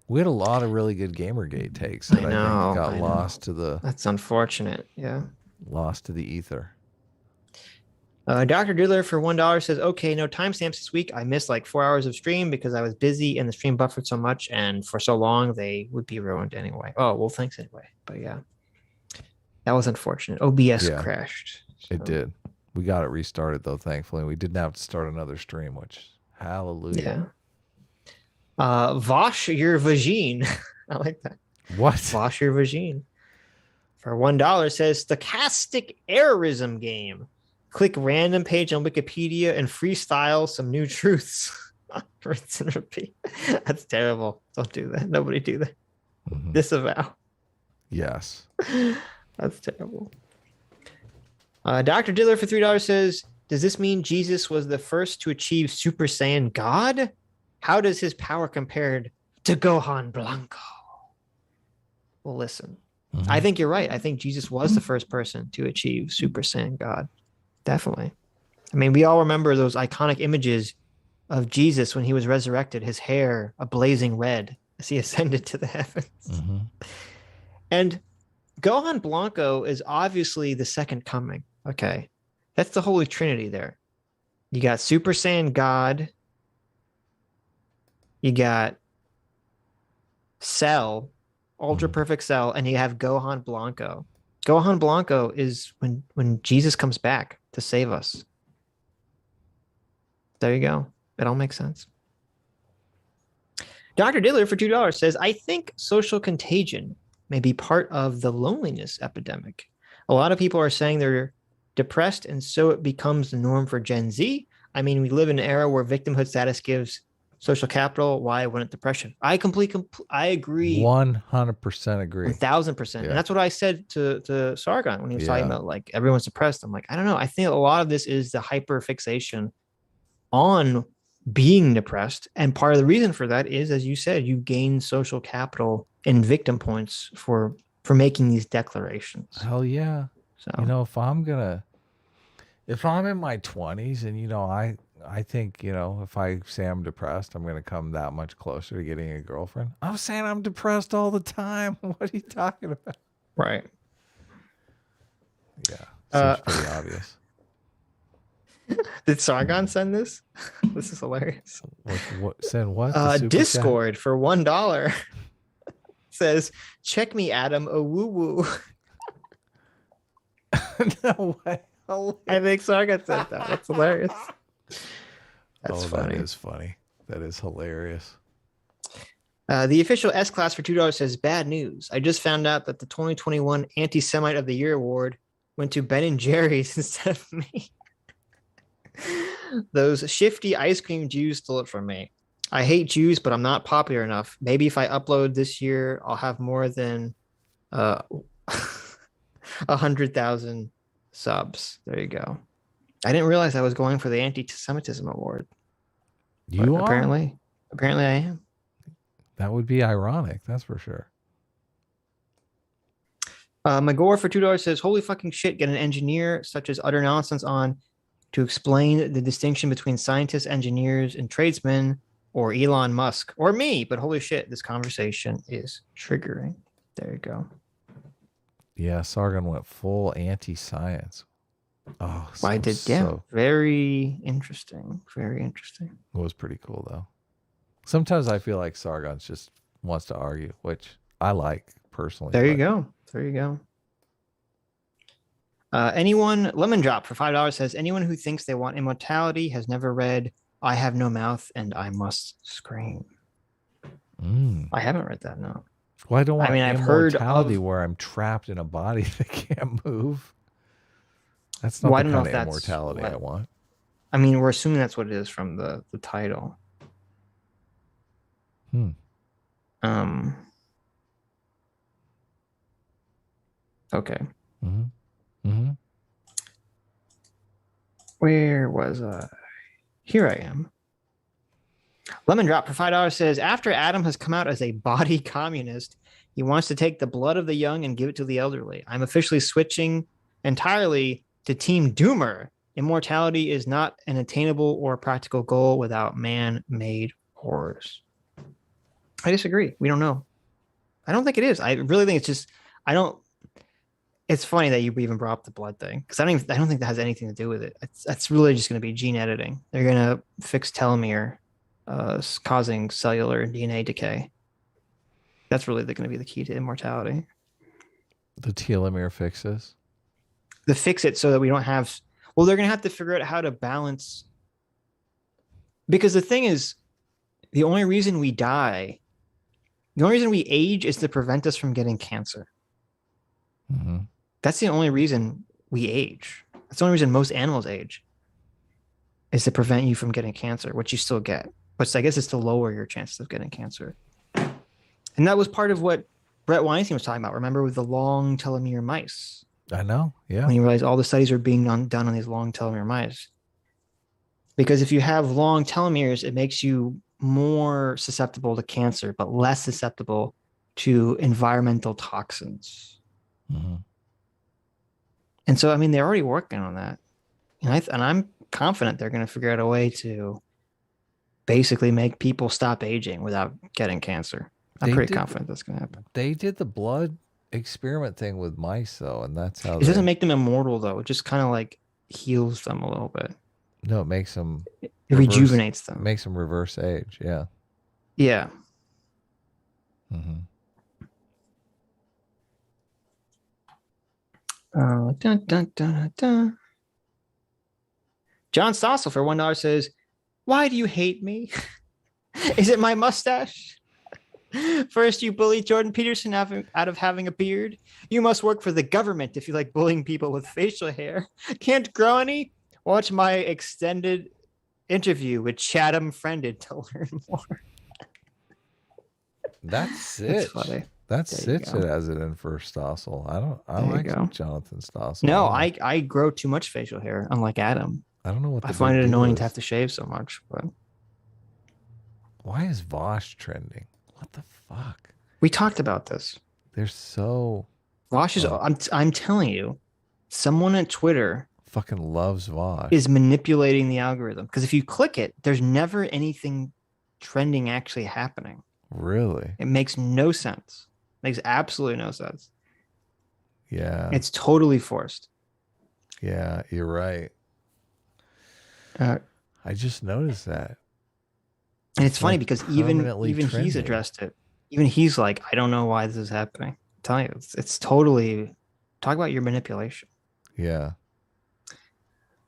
We had a lot of really good Gamergate takes that I think got lost to the That's unfortunate. Yeah. lost to the ether. Dr. Diddler for $1 says, okay, no timestamps this week. I missed like 4 hours of stream because I was busy and the stream buffered so much and for so long they would be ruined anyway. Oh, well, thanks anyway. But yeah, that was unfortunate. OBS crashed. So. It did. We got it restarted though, thankfully. We didn't have to start another stream, which hallelujah. Yeah. Vosh your vagine. I like that. What? Vosh your vagine. For $1 says stochastic errorism game. Click random page on Wikipedia and freestyle some new truths. Rinse and repeat. That's terrible. Don't do that. Nobody do that. Disavow. Yes. That's terrible. Dr. Diddler for $3 says, does this mean Jesus was the first to achieve Super Saiyan God? How does his power compared to Gohan Blanco? Well, listen. I think you're right. I think Jesus was the first person to achieve Super Saiyan God. Definitely. I mean, we all remember those iconic images of Jesus when he was resurrected, his hair a blazing red as he ascended to the heavens. And Gohan Blanco is obviously the second coming. Okay. That's the Holy Trinity there. You got Super Saiyan God. You got Cell, Ultra Perfect Cell, and you have Gohan Blanco. Gohan Blanco is when Jesus comes back to save us. There you go. It all makes sense. Dr. Diddler for $2 says, I think social contagion may be part of the loneliness epidemic. A lot of people are saying they're depressed, and so it becomes the norm for Gen Z. I mean, we live in an era where victimhood status gives social capital. Why wouldn't depression? I agree. 100% agree. 1,000%. And that's what I said to Sargon when he was talking about like everyone's depressed. I'm like, I don't know. I think a lot of this is the hyper fixation on being depressed. And part of the reason for that is, as you said, you gain social capital and victim points for making these declarations. Hell yeah. So, if I'm in my 20s and, I think, if I say I'm depressed, I'm going to come that much closer to getting a girlfriend. I'm saying I'm depressed all the time. What are you talking about? Right. Yeah. Seems pretty obvious. Did Sargon send this? This is hilarious. Send what? The super Discord for $1 says, check me, Adam, a woo-woo. No way. I think Sargon sent that. That's hilarious. That's funny. That is funny. That is hilarious. The official S class for $2 says, bad news. I just found out that the 2021 Anti-Semite of the Year award went to Ben and Jerry's instead of me. Those shifty ice cream Jews stole it from me. I hate Jews, but I'm not popular enough. Maybe if I upload this year, I'll have more than 100,000 subs. There you go. I didn't realize I was going for the anti-Semitism award. You are? Apparently I am. That would be ironic. That's for sure. Magor for $2 says, "Holy fucking shit! Get an engineer such as utter nonsense on to explain the distinction between scientists, engineers, and tradesmen, or Elon Musk, or me." But holy shit, this conversation is triggering. There you go. Yeah, Sargon went full anti-science. Oh, I did. Yeah, very interesting. Very interesting. It was pretty cool though. Sometimes I feel like Sargon just wants to argue, which I like personally. There you go. There you go. Anyone, Lemon Drop for $5 says, "Anyone who thinks they want immortality has never read I Have No Mouth and I Must Scream." I haven't read that, no. Well, I don't want I've heard immortality of, where I'm trapped in a body that can't move. That's not well, the I don't kind know of if that's immortality what, I want. I mean, we're assuming that's what it is from the title. Okay. Where was I? Here I am. Lemon Drop for $5 says, "After Adam has come out as a body communist, he wants to take the blood of the young and give it to the elderly. I'm officially switching entirely to Team Doomer. Immortality is not an attainable or practical goal without man-made horrors." I disagree. We don't know. I don't think it is. I really think it's just, I don't, it's funny that you even brought up the blood thing, because I don't think that has anything to do with it. That's really just going to be gene editing. They're going to fix telomere, causing cellular and DNA decay. That's really going to be the key to immortality. The telomere fixes? To fix it so that we don't have, well, they're going to have to figure out how to balance. Because the thing is, the only reason we die, the only reason we age is to prevent us from getting cancer. That's the only reason we age. That's the only reason most animals age, is to prevent you from getting cancer, which you still get. But I guess it's to lower your chances of getting cancer. And that was part of what Brett Weinstein was talking about. Remember, with the long telomere mice? I know, yeah. When you realize all the studies are being done on these long telomere mice. Because if you have long telomeres, it makes you more susceptible to cancer, but less susceptible to environmental toxins. And so, I mean, they're already working on that. And I'm confident they're going to figure out a way to basically make people stop aging without getting cancer. I'm pretty confident that's going to happen. They did the blood experiment thing with mice, though, and that's how it doesn't make them immortal, though. It just kind of like heals them a little bit. No, it makes them... It rejuvenates them. It makes them reverse age, yeah. Yeah. Dun, dun, dun, dun. John Stossel for $1 says, "Why do you hate me? Is it my mustache? First, you bully Jordan Peterson out of having a beard. You must work for the government if you like bullying people with facial hair. Can't grow any? Watch my extended interview with Chatham Friended to learn more." That's Sitch. That's funny. That's Sitch that has it in for Stossel. I like Jonathan Stossel. No, I grow too much facial hair, unlike Adam. I don't know what I find it annoying to have to shave so much. But why is Vosh trending? What the fuck? We talked about this. They're so Vosh is. I'm telling you, someone at Twitter fucking loves Vosh. Is manipulating the algorithm, because if you click it, there's never anything trending actually happening. Really? It makes no sense. Makes absolutely no sense. Yeah. It's totally forced. Yeah, you're right. I just noticed that. And it's funny because even trending. he's addressed it. Even he's like, I don't know why this is happening. I'm telling you, it's totally, talk about your manipulation. Yeah.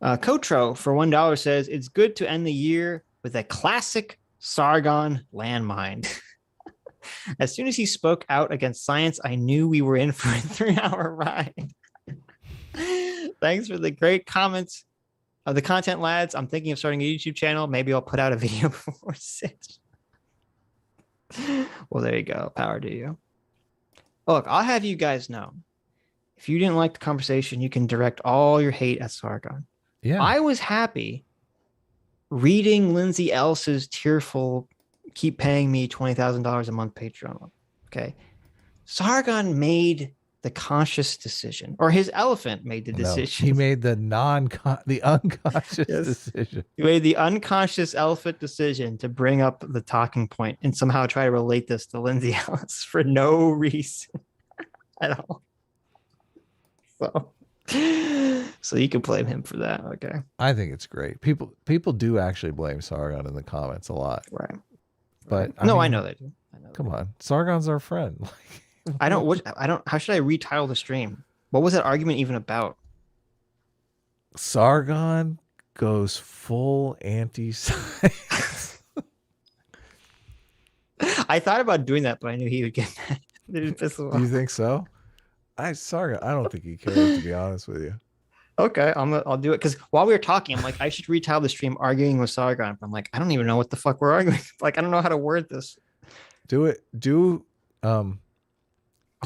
Cotro for $1 says, "It's good to end the year with a classic Sargon landmine. As soon as he spoke out against science, I knew we were in for a 3-hour ride." Thanks for the great comments of the content, lads. I'm thinking of starting a YouTube channel. Maybe I'll put out a video before 6. Well, there you go. Power to you. Look, I'll have you guys know, if you didn't like the conversation, you can direct all your hate at Sargon. Yeah. I was happy reading Lindsay Ellis's tearful keep paying me $20,000 a month Patreon. Okay. Sargon made the conscious decision, or his elephant made the decision. He made the unconscious Yes. decision. He made the unconscious elephant decision to bring up the talking point and somehow try to relate this to Lindsay Ellis for no reason at all. So you can blame him for that. Okay. I think it's great. People do actually blame Sargon in the comments a lot. Right. But I know they do. Come on. Sargon's our friend. I don't, how should I retitle the stream? What was that argument even about? Sargon goes full anti-science. I thought about doing that, but I knew he would get mad. Do you think so? Sargon, I don't think he cares, to be honest with you. Okay, I'll do it. Because while we were talking, I'm like, I should retitle the stream arguing with Sargon. But I'm like, I don't even know what the fuck we're arguing. Like, I don't know how to word this. Do it.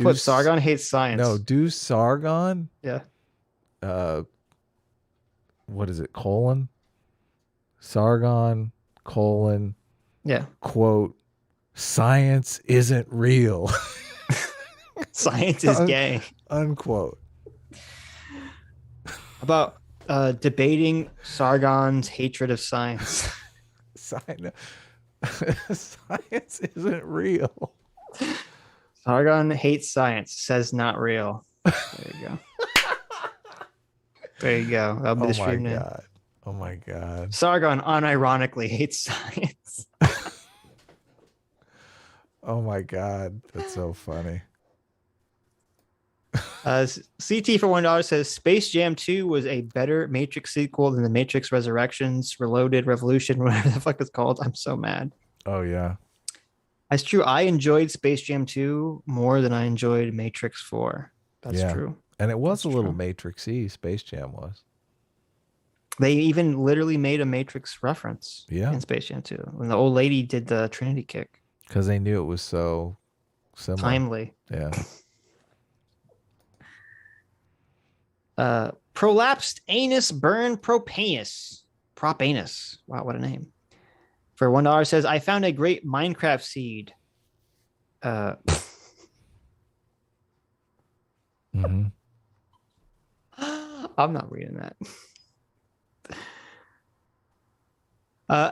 What, Sargon hates science. No, do Sargon. Yeah. What is it? Colon. Sargon, colon. Yeah. Quote, science isn't real. Science is gay. Unquote. About debating Sargon's hatred of science. Science isn't real. Sargon hates science, says not real. There you go. There you go. That'll be the stream name. Oh my God. Sargon unironically hates science. Oh my God. That's so funny. CT for $1 says Space Jam 2 was a better Matrix sequel than the Matrix Resurrections, Reloaded, Revolution, whatever the fuck it's called. I'm so mad. Oh yeah. That's true. I enjoyed Space Jam 2 more than I enjoyed Matrix 4. That's true. And it was a little Matrix-y, Space Jam was. They even literally made a Matrix reference in Space Jam 2 when the old lady did the Trinity kick. Because they knew it was so similar. Timely. Yeah. Prolapsed anus burn propanus. Propanus. Wow, what a name. For $1 says, I found a great Minecraft seed. Mm-hmm. I'm not reading that.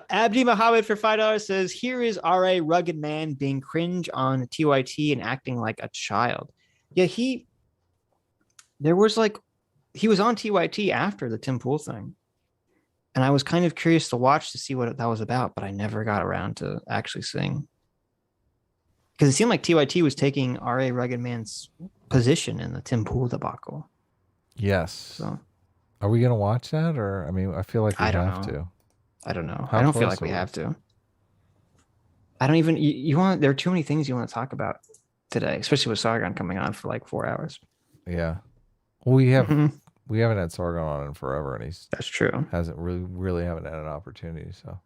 Abdi Mohammed for $5 says, here is R.A. Rugged Man being cringe on TYT and acting like a child. Yeah, he was on TYT after the Tim Pool thing. And I was kind of curious to watch to see what that was about, but I never got around to actually seeing. Because it seemed like TYT was taking R.A. Rugged Man's position in the Tim Pool debacle. Yes. So, are we going to watch that? Or, I mean, I feel like we have to. I don't know. How I don't feel like we have to. I don't even, there are too many things you want to talk about today, especially with Sargon coming on for like 4 hours. Yeah. Well, we haven't had Sargon on in forever, and that's true. Hasn't really haven't had an opportunity. So,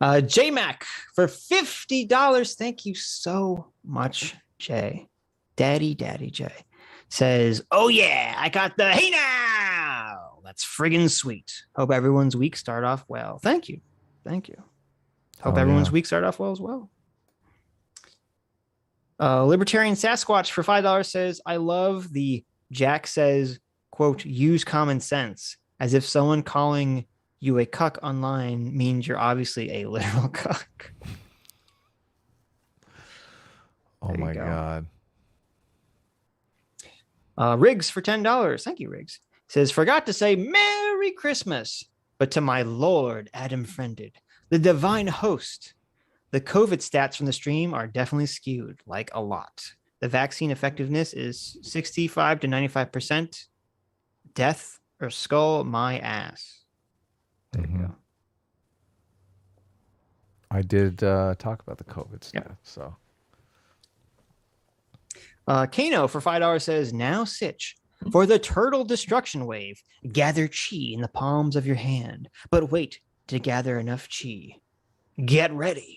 JMac for $50. Thank you so much, Jay. Daddy Jay says, "Oh yeah, I got the hey now. That's friggin' sweet. Hope everyone's week start off well. Thank you. Hope everyone's week start off well as well." Libertarian Sasquatch for $5 says, I love the Jack says, quote, use common sense, as if someone calling you a cuck online means you're obviously a literal cuck. Oh my God. Riggs for $10. Thank you, Riggs. Says, forgot to say Merry Christmas, but to my Lord Adam Friended, the divine host. The COVID stats from the stream are definitely skewed, like a lot. The vaccine effectiveness is 65 to 95%. Death or skull my ass. There you go. I did talk about the COVID stats, so. Kano for $5 says, now Sitch, for the turtle destruction wave, gather chi in the palms of your hand, but wait to gather enough chi. Get ready.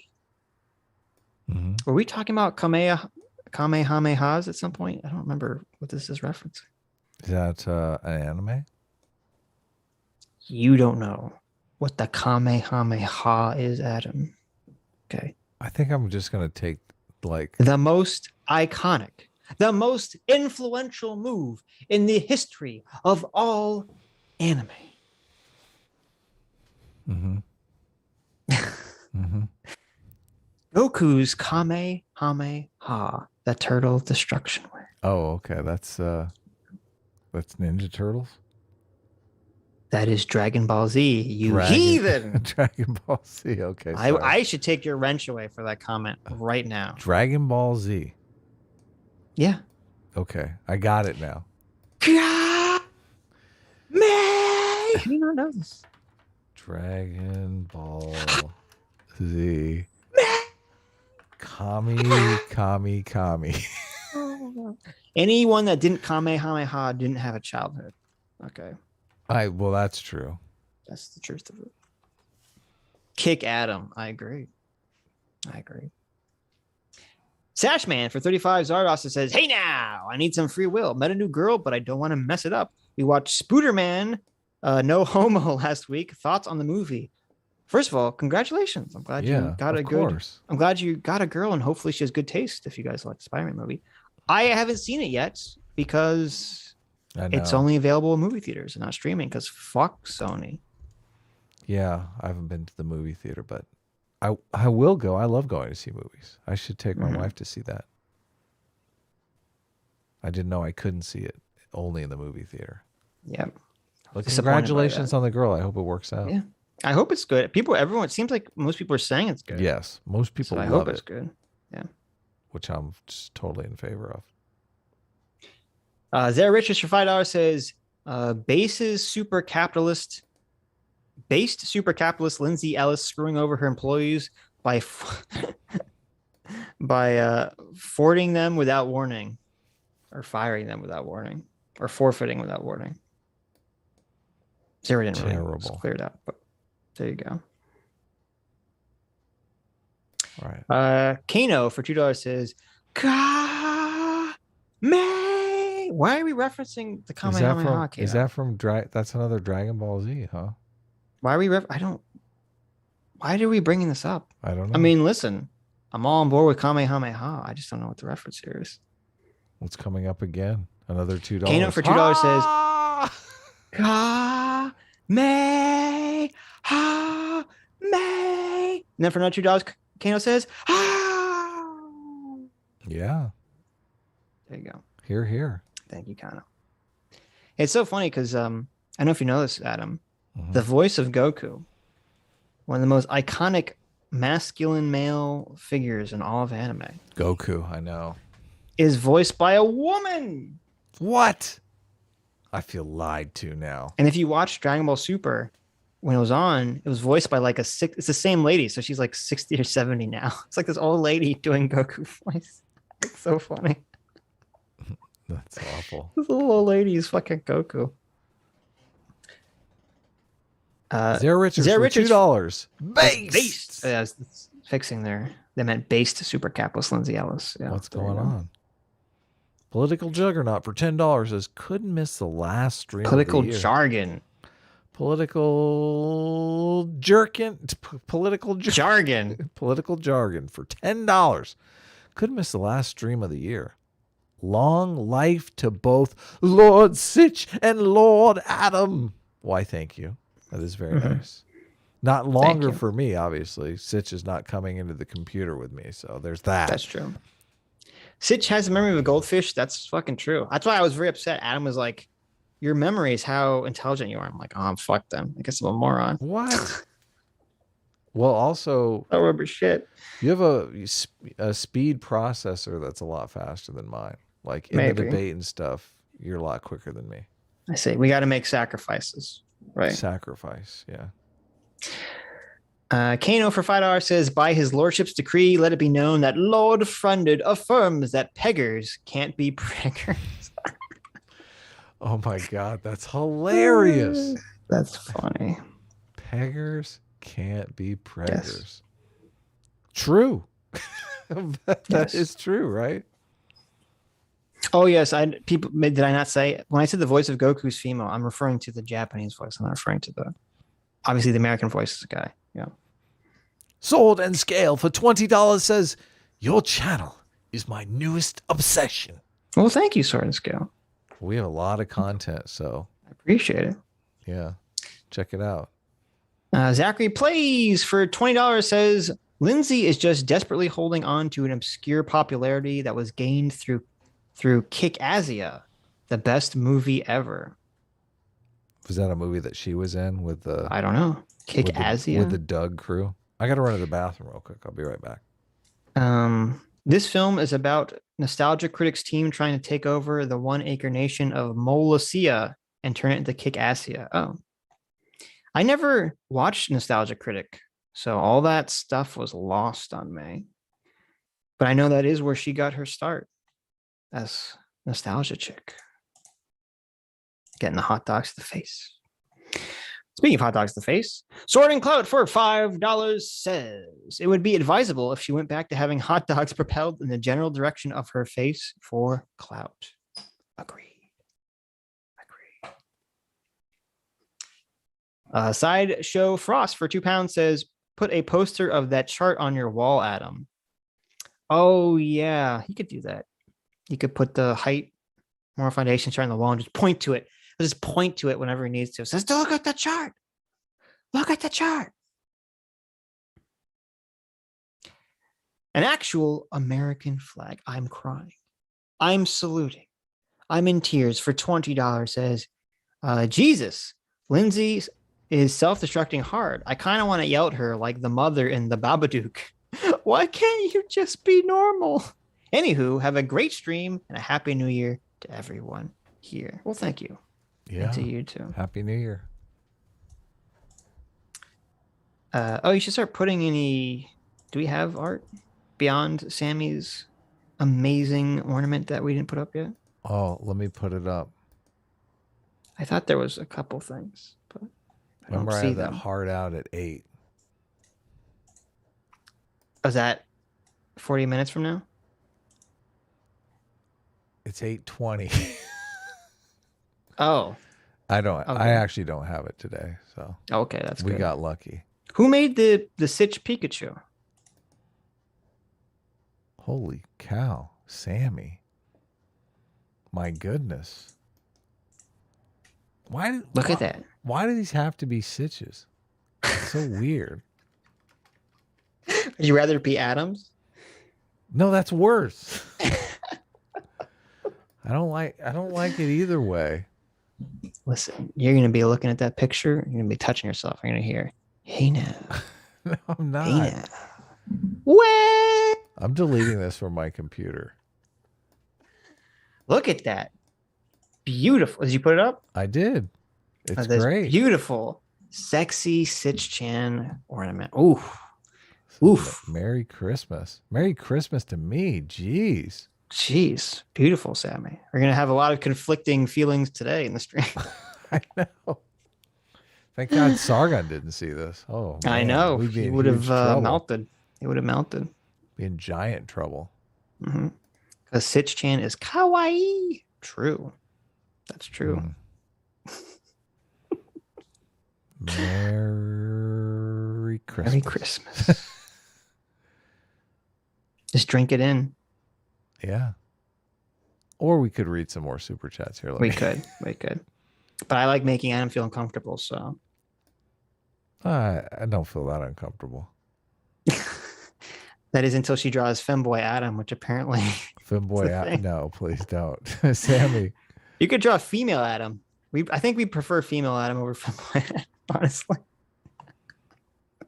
Mm-hmm. Were we talking about Kamehamehas at some point? I don't remember what this is referencing. Is that an anime? You don't know what the Kamehameha is, Adam. Okay. I think I'm just gonna take like The most iconic, the most influential move in the history of all anime. Goku's Kamehameha, the turtle destruction wave. Oh, okay. That's Ninja Turtles. That is Dragon Ball Z, you Dragon- heathen. Dragon Ball Z. Okay. Sorry. I should take your wrench away for that comment right now. Dragon Ball Z. Yeah. Okay, I got it now. How do you not know this? Dragon Ball Z. Kami. Anyone that didn't Kamehameha didn't have a childhood. Okay. Well, that's true. That's the truth of it. Kick Adam. I agree. Sashman for 35 Zardoz says, "Hey now, I need some free will. Met a new girl, but I don't want to mess it up. We watched Spooderman, No Homo last week. Thoughts on the movie? First of all, congratulations. I'm glad you got a good. I'm glad you got a girl, and hopefully she has good taste. If you guys like the Spider-Man movie, I haven't seen it yet because it's only available in movie theaters and not streaming. Because fuck Sony. Yeah, I haven't been to the movie theater, but I will go. I love going to see movies. I should take my wife to see that. I didn't know I couldn't see it only in the movie theater. Yeah. Well, congratulations on the girl. I hope it works out. Yeah. I hope it's good. Everyone, it seems like most people are saying it's good. Yes. Most people I love hope it's good. Yeah. Which I'm just totally in favor of. Zara Richards for $5 says, based super capitalist Lindsay Ellis screwing over her employees by forwarding them without warning, or firing them without warning, or forfeiting without warning. Zara didn't really clear it up, but there you go. All right. Kano for $2 says, May. Why are we referencing the Kamehameha? Is that from that's another Dragon Ball Z, huh? Why are we why are we bringing this up? I don't know. I mean, listen, I'm all on board with Kamehameha. I just don't know what the reference here is. What's coming up again? Another $2. Kano for $2 says, Kamehameha. And then for another $2, Kano says, Yeah. There you go. Here. Thank you, Kano. It's so funny because I don't know if you know this, Adam. The voice of Goku, one of the most iconic masculine male figures in all of anime. Goku, I know. Is voiced by a woman. What? I feel lied to now. And if you watch Dragon Ball Super, when it was on, it was voiced by like it's the same lady. So she's like 60 or 70 now. It's like this old lady doing Goku voice. It's so funny. That's awful. This little old lady is fucking Goku. Zara Richards for $2. Based. Yeah, it's fixing there. They meant based super capitalist Lindsay Ellis. Yeah, what's going on? Political Juggernaut for $10 says couldn't miss the last stream. Political of the year. jargon. Political jargon for $10. Couldn't miss the last stream of the year. Long life to both Lord Sitch and Lord Adam. Why, thank you. That is very nice. Not longer for me, obviously. Sitch is not coming into the computer with me, so there's that. That's true. Sitch has the memory of a goldfish. That's fucking true. That's why I was very upset. Adam was like, your memory is how intelligent you are. I'm like, oh, fuck them. I guess I'm a moron. What? Well, also, I remember shit. You have a speed processor that's a lot faster than mine. Like in the debate and stuff, you're a lot quicker than me. I see. We got to make sacrifices, right? Sacrifice, yeah. Kano for $5 says, by his lordship's decree, let it be known that Lord Frunded affirms that peggers can't be preggers. Oh my God, that's hilarious. That's funny. Peggers can't be preggers. Yes. True. That is true, right? Oh yes, did I not say when I said the voice of Goku's female, I'm referring to the Japanese voice. I'm not referring to obviously the American voice is a guy. Yeah. Sword and Scale for $20 says, your channel is my newest obsession. Well, thank you, Sword and Scale. We have a lot of content, so I appreciate it. yeah, check it out. Zachary Plays for $20 says, Lindsay is just desperately holding on to an obscure popularity that was gained through Kick-Asia, the best movie ever. Was that a movie that she was in with the... I don't know. Kick-Asia? With the Doug crew? I got to run to the bathroom real quick. I'll be right back. This film is about Nostalgia Critics team trying to take over the 1 acre nation of Molossia and turn it into Kick-Asia. Oh. I never watched Nostalgia Critic, so all that stuff was lost on me. But I know that is where she got her start as Nostalgia Chick. Getting the hot dogs to the face. Speaking of hot dogs to the face, Sword and Clout for $5 says it would be advisable if she went back to having hot dogs propelled in the general direction of her face for clout. Agreed. Sideshow Frost for £2 says, put a poster of that chart on your wall, Adam. Oh, yeah, he could do that. He could put the height, more foundation chart on the wall and just point to it. He'll just point to it whenever he needs to. Says, look at the chart. Look at the chart. An actual American flag. I'm crying. I'm saluting. I'm in tears for $20 says, Jesus, Lindsay is self-destructing hard. I kind of want to yell at her like the mother in the Babadook. Why can't you just be normal? Anywho, have a great stream and a happy new year to everyone here. Well, thank you. Yeah. And to you too. Happy New Year. You should start putting any... Do we have art beyond Sammy's amazing ornament that we didn't put up yet? Oh, let me put it up. I thought there was a couple things, but I Remember, don't I see had them. that hard out at 8. Was that 40 minutes from now? It's 8:20. Oh. I don't. Okay. I actually don't have it today, so Okay, that's good. we got lucky. Who made the Sitch Pikachu? Holy cow, Sammy! My goodness. Look at that. Why do these have to be Sitches? It's so weird. Would you rather it be Adams? No, that's worse. I don't like it either way. Listen, you're gonna be looking at that picture. You're gonna be touching yourself. You're gonna hear, "Hey now, No, I'm not. hey now." What? I'm deleting this from my computer. Look at that. Beautiful. Did you put it up? I did. It's This great. Beautiful, sexy Sitch Chan ornament. Oof. Oof. Merry Christmas. Merry Christmas to me. Jeez. Jeez. Beautiful, Sammy. We're gonna have a lot of conflicting feelings today in the stream. I know. Thank God Sargon didn't see this. Oh, man. I know. We'd be He in would huge have trouble. melted. He would have melted. Be in giant trouble. Because Sitch Chan is kawaii. True. That's true. Merry Christmas. Merry Christmas. Just drink it in. Yeah. Or we could read some more super chats here. We could. But I like making Adam feel uncomfortable, so. I don't feel that uncomfortable. That is until she draws femboy Adam, which apparently. Femboy, no, please don't. Sammy. You could draw female Adam. I think we prefer female Adam over femboy Adam, honestly.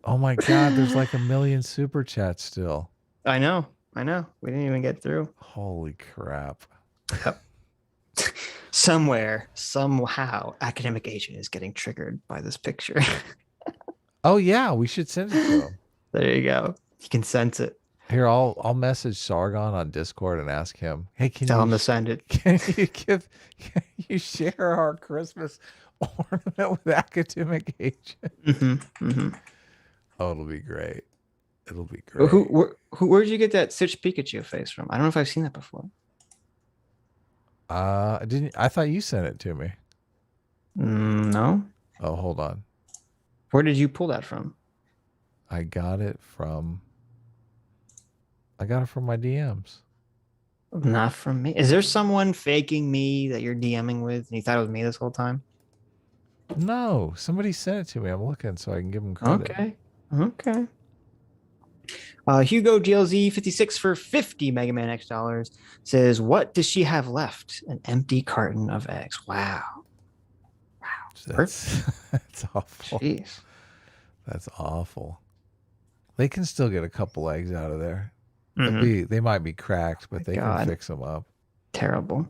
Oh my God, there's like 1 million super chats still. I know. We didn't even get through. Holy crap. Yep. Somewhere, somehow, Academic Agent is getting triggered by this picture. Oh yeah, we should send it to him. There you go. You can sense it. Here, I'll message Sargon on Discord and ask him. Hey, Tell him to send it. Can you share our Christmas ornament with Academic Agent? Oh, it'll be great. It'll be great. Where'd you get that Sitch Pikachu face from? I don't know if I've seen that before. I thought you sent it to me. No. Oh, hold on. Where did you pull that from? I got it from my DMs. Not from me. Is there someone faking me that you're DMing with and you thought it was me this whole time? No, somebody sent it to me. I'm looking so I can give them credit. Okay. Hugo GLZ 56 for 50 Mega Man X dollars says, "What does she have left? An empty carton of eggs." Wow. That's awful. Jeez. That's awful. They can still get a couple eggs out of there. They might be cracked, but they can fix them up. Terrible.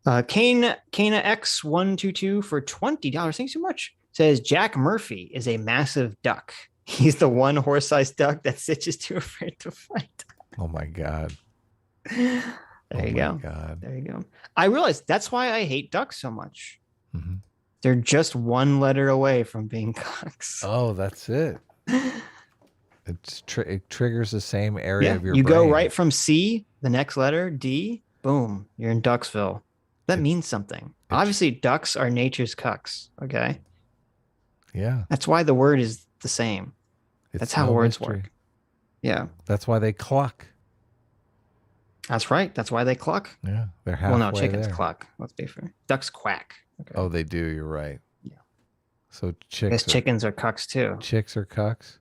Kana X122 for $20. Thanks so much. Says Jack Murphy is a massive duck. He's the one horse-sized duck that Sitch is too afraid to fight. Oh my god. There you go. God. There you go. I realized that's why I hate ducks so much. Mm-hmm. They're just one letter away from being cocks. Oh, that's it. It triggers the same area of your you brain. go right from C, the next letter, D, boom, you're in Ducksville. That means something. Obviously, ducks are nature's cucks, okay? Yeah. That's why the word is the same. That's how words work. Yeah. That's why they cluck. That's right. That's why they cluck. Yeah. They're halfway Well, no, chickens there. cluck. Let's be fair. Ducks quack. Okay. Oh, they do. You're right. Yeah. So I guess chickens are cucks too. Chicks are cucks?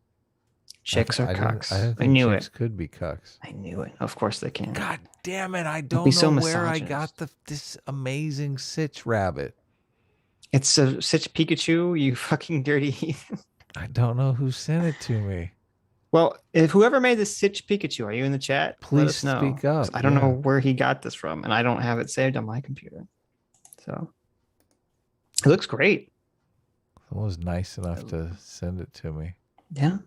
Chicks are cucks. I knew chicks it. Could be cucks. I knew it. Of course they can. God damn it. I don't be know so where I misogynist. got this amazing Sitch rabbit. It's a Sitch Pikachu, you fucking dirty heathen. I don't know who sent it to me. Well, if whoever made the Sitch Pikachu, are you in the chat? Let Please us know. speak up. I don't know where he got this from, and I don't have it saved on my computer. So it looks great. Someone was nice enough to send it to me. Yeah.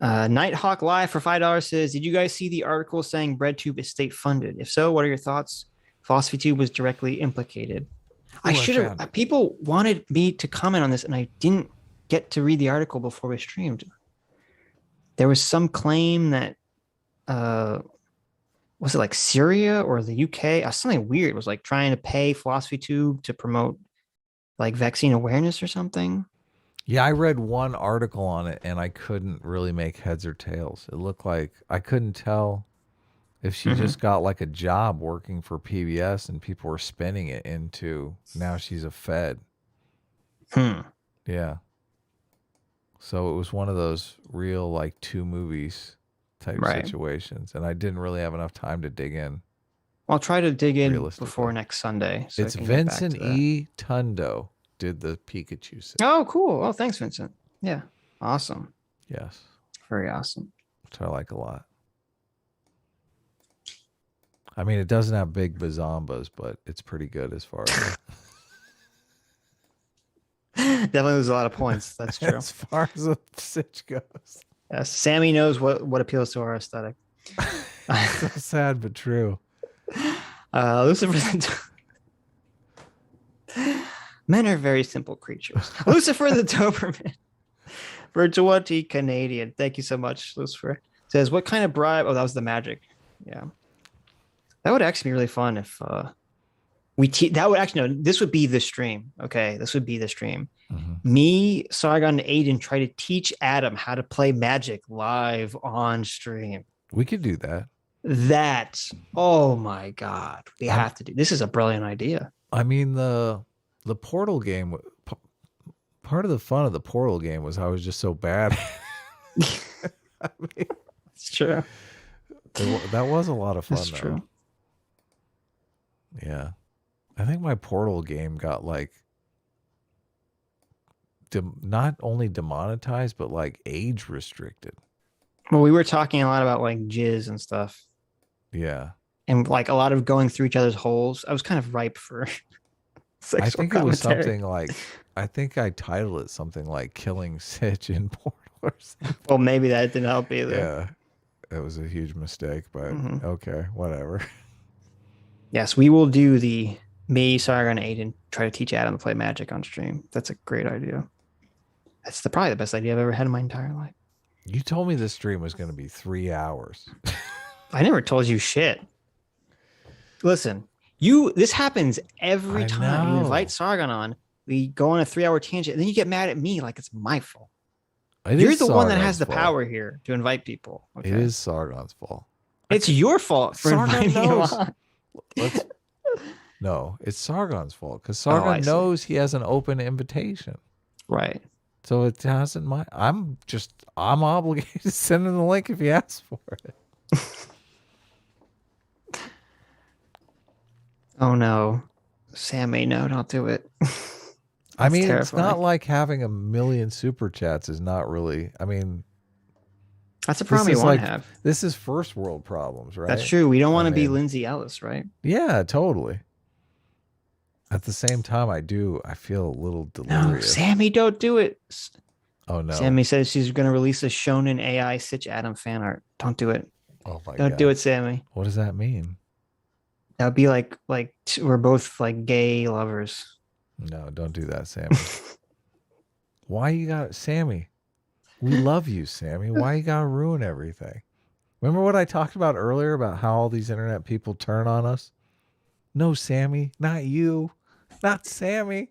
Nighthawk Live for $5 says, "Did you guys see the article saying BreadTube is state funded? If so, what are your thoughts? PhilosophyTube was directly implicated." I should have. People wanted me to comment on this, and I didn't get to read the article before we streamed. There was some claim that was it like Syria or the UK? Something weird. It was like trying to pay PhilosophyTube to promote like vaccine awareness or something. Yeah, I read one article on it, and I couldn't really make heads or tails. It looked like I couldn't tell if she just got like a job working for PBS and people were spinning it into now she's a Fed. Yeah. So it was one of those real like two movies type situations. And I didn't really have enough time to dig in. I'll try to dig in before next Sunday. So it's Vincent E. Tundo did the Pikachu set. Oh, cool. Oh, thanks, Vincent. Yeah. Awesome. Yes. Very awesome. Which I like a lot. I mean, it doesn't have big bazombas, but it's pretty good as far as definitely lose a lot of points. That's true. as far as the Sitch goes. Yes, Sammy knows what appeals to our aesthetic. So sad but true. Lucifer. Men are very simple creatures. Lucifer the Doberman for 20 Canadian. Thank you so much, Lucifer. Says, "What kind of bribe?" Oh, that was the magic. Yeah. That would actually be really fun if that would actually, no, this would be the stream. Okay, this would be the stream. Me, Sargon, and Aiden try to teach Adam how to play Magic live on stream. We could do that. Oh my God, we have to do. This is a brilliant idea. I mean, the Portal game, part of the fun of the Portal game was I was just so bad. I mean, it's true. That was a lot of fun. That's though. true. Yeah. I think my Portal game got like not only demonetized, but like age restricted. Well, we were talking a lot about like jizz and stuff. Yeah. And like a lot of going through each other's holes. I was kind of ripe for sexual I think commentary. it was something like, I think I titled it something like Killing Sitch in Portal or something. Well, maybe that didn't help either. Yeah. It was a huge mistake, but okay, whatever. Yes, we will do the me, Sargon, and Aiden try to teach Adam to play Magic on stream. That's a great idea. That's probably the best idea I've ever had in my entire life. You told me this stream was going to be 3 hours. I never told you shit. Listen, this happens every time you invite Sargon on. We go on a 3-hour tangent, and then you get mad at me like it's my fault. It You're is the one that Sargon's has the fault. power here to invite people. Okay? It is Sargon's fault. It's your fault for Sargon inviting me knows. on. No, it's Sargon's fault because I Sargon see. knows he has an open invitation. Right. So it hasn't I'm obligated to send him the link if he asks for it. Oh no. Sammy, no, don't do it. I mean, it's terrifying. not like having 1 million super chats is not really. I mean, That's a problem you want to have. This is first world problems, right? That's true. We don't want I to be mean, Lindsay Ellis, right? Yeah, totally. At the same time, I feel a little No, delirious. Sammy, don't do it. Oh no. Sammy says she's going to release a Shonen AI Sitch Adam fan art. Don't do it. Oh my Don't god. do it, Sammy. What does that mean? That would be like we're both like gay lovers. No, don't do that, Sammy. Why you got Sammy? We love you, Sammy. Why you gotta ruin everything? Remember what I talked about earlier about how all these internet people turn on us? No, Sammy, not you, not Sammy.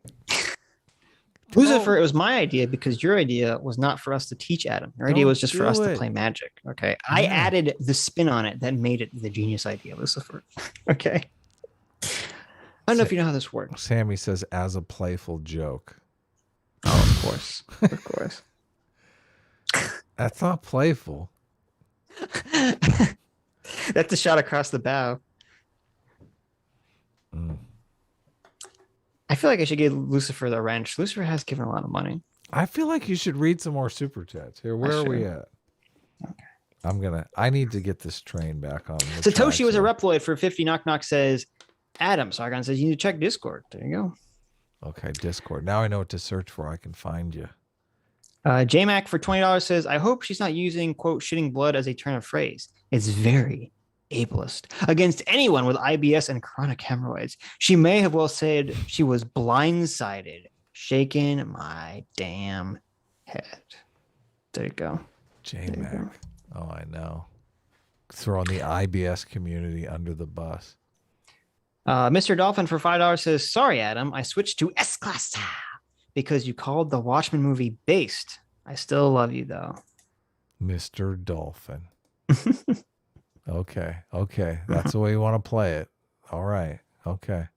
Lucifer, it was my idea because your idea was not for us to teach Adam. Your idea Don't was just for do us to it. play magic. Okay. I Yeah. added the spin on it that made it the genius idea, Lucifer. Okay. I don't know if you know how this works. Sammy says as a playful joke. Oh, of course. Of course. That's not playful. That's a shot across the bow. Mm. I feel like I should give Lucifer the wrench. Lucifer has given a lot of money. I feel like you should read some more super chats. Here, where are we at? Okay. I need to get this train back on. the Satoshi tracks was a here. Reploid for 50. Knock Knock says, Adam, Sargon says, you need to check Discord. There you go. Okay, Discord. Now I know what to search for. I can find you. JMac for $20 says, I hope she's not using, quote, shitting blood as a turn of phrase. It's very ableist against anyone with IBS and chronic hemorrhoids. She may have well said she was blindsided, shaking my damn head. There you go. JMac. Oh, I know. Throwing the IBS community under the bus. Mr. Dolphin for $5 says, sorry, Adam, I switched to S-Class because you called the Watchmen movie based. I still love you, though. Mr. Dolphin. Okay. That's the way you want to play it. All right. Okay.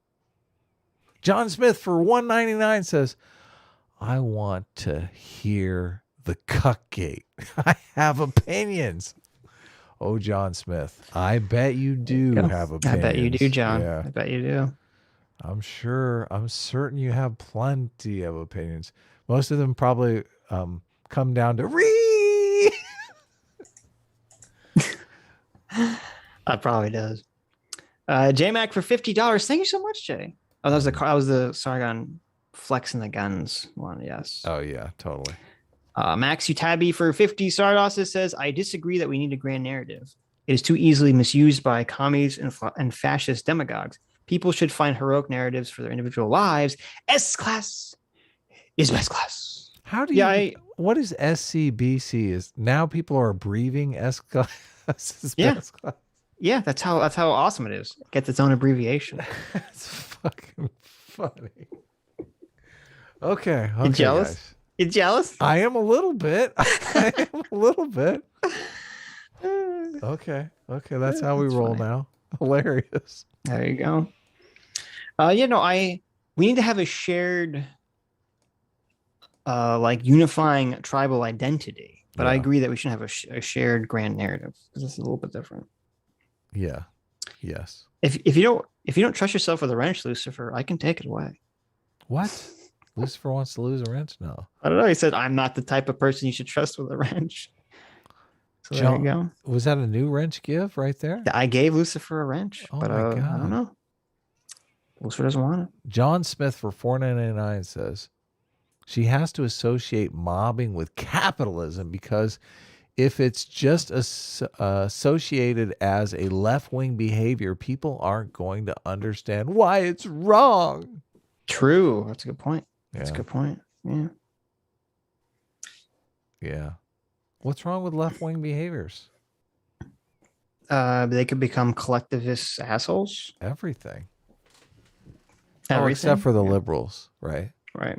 John Smith for $1.99 says, I want to hear the cuck gate. I have opinions. Oh, John Smith. I bet you do have opinions. I bet you do, John. Yeah. I bet you do. I'm certain you have plenty of opinions. Most of them probably come down to That probably does. JMac for $50. Thank you so much, Jay. Oh, that was the Sargon flexing the guns one. Yes. Oh yeah, totally. Max Utabi for 50. Sardos says, I disagree that we need a grand narrative. It is too easily misused by commies and fascist demagogues. People should find heroic narratives for their individual lives. S-Class is best class. How do you? What is SCBC? Is now people are breathing S-Class? Yeah. Best class. Yeah, that's how awesome it is. It gets its own abbreviation. That's fucking funny. Okay. You jealous? Guys. You jealous? I am a little bit. I am a little bit. Okay. That's how we roll now. Hilarious. There you go. We need to have a shared, unifying tribal identity. But I agree that we should have a shared grand narrative because it's a little bit different. Yeah. Yes. If you don't trust yourself with a wrench, Lucifer, I can take it away. What? Lucifer wants to lose a wrench? No. I don't know. He said, I'm not the type of person you should trust with a wrench. So there you go. Was that a new wrench give right there? I gave Lucifer a wrench, but my God. I don't know. Lucifer doesn't want it. John Smith for $4.99 says, she has to associate mobbing with capitalism because if it's just associated as a left-wing behavior, people aren't going to understand why it's wrong. True. That's a good point. Yeah. That's a good point. Yeah. Yeah. What's wrong with left-wing behaviors? They could become collectivist assholes. Everything. Everything. Oh, except for the liberals, right? Right.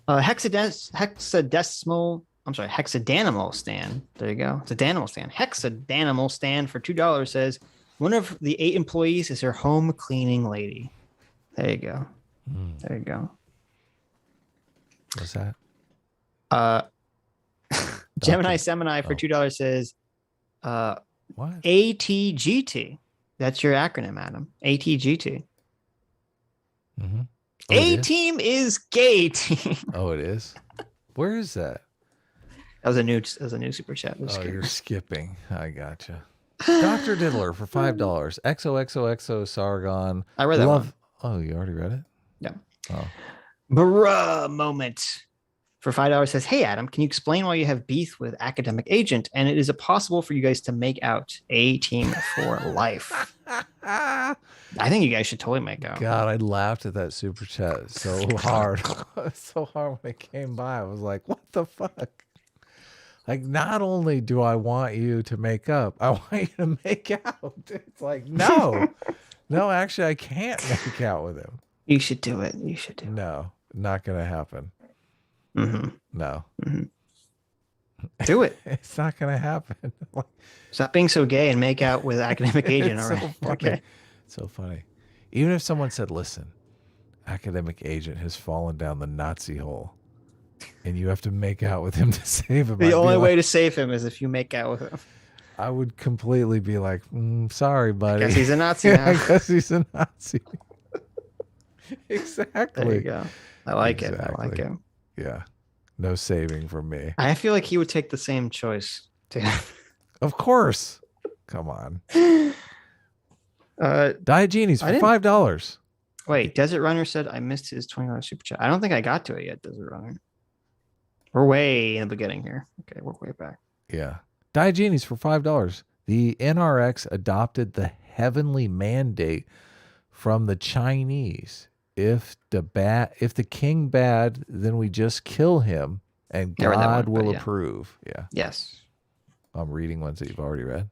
Hexadanimal stand. There you go. It's a Danimal stand. Hexadanimal stand for $2 says one of the 8 employees is her home cleaning lady. There you go. There you go. What's that? Gemini Semini for $2 says What? ATGT. That's your acronym, Adam. ATGT. Mm-hmm. A team is gay team. Oh, it is. Where is that? That was a new super chat. Oh, you're skipping. I gotcha. Dr. Diddler for $5. XOXOXO Sargon. I read that one. Oh, you already read it? Yeah. Oh. Bruh moment for $5 says, hey, Adam, can you explain why you have beef with Academic Agent? And is it possible for you guys to make out a team for life? I think you guys should totally make out. God, I laughed at that super chat so hard. So hard when it came by. I was like, what the fuck? Like, not only do I want you to make up, I want you to make out. It's like, no. No, actually, I can't make out with him. You should do it. You should do it. No, not going to happen. Mm-hmm. No. Mm-hmm. Do it. It's not going to happen. Stop being so gay and make out with Academic Agent. It's All right. so funny. Okay. So funny. Even if someone said, listen, Academic Agent has fallen down the Nazi hole and you have to make out with him to save him. The only way to save him is if you make out with him. I would completely be like, sorry, buddy. I guess he's a Nazi now. I guess he's a Nazi. Exactly. There you go. I like it. I like it. Yeah. No saving from me. I feel like he would take the same choice. Of course. Come on. Diogenes for $5. Wait, Desert Runner said I missed his $20 super chat. I don't think I got to it yet, Desert Runner. We're way in the beginning here. Okay, we're way back. Yeah. Diogenes for $5. The NRX adopted the heavenly mandate from the Chinese. If the king bad, then we just kill him and God will approve. Yeah. Yes. I'm reading ones that you've already read.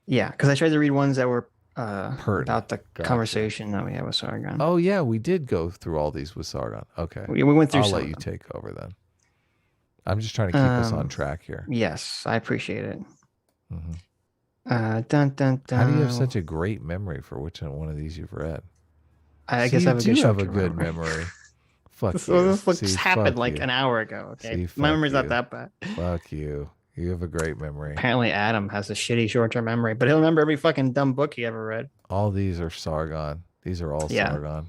Yeah, because I tried to read ones that were about the conversation that we had with Sargon. Oh yeah, we did go through all these with Sargon. Okay. We went through I'll let you take over then. I'm just trying to keep us on track here. Yes, I appreciate it. Mm-hmm. Dun, dun, dun. How do you have such a great memory for which one of these you've read? I guess I have a good memory. Fuck so you. This happened like an hour ago. Okay, my memory's not that bad. Fuck you. You have a great memory. Apparently, Adam has a shitty short-term memory, but he'll remember every fucking dumb book he ever read. All these are Sargon. These are all Sargon.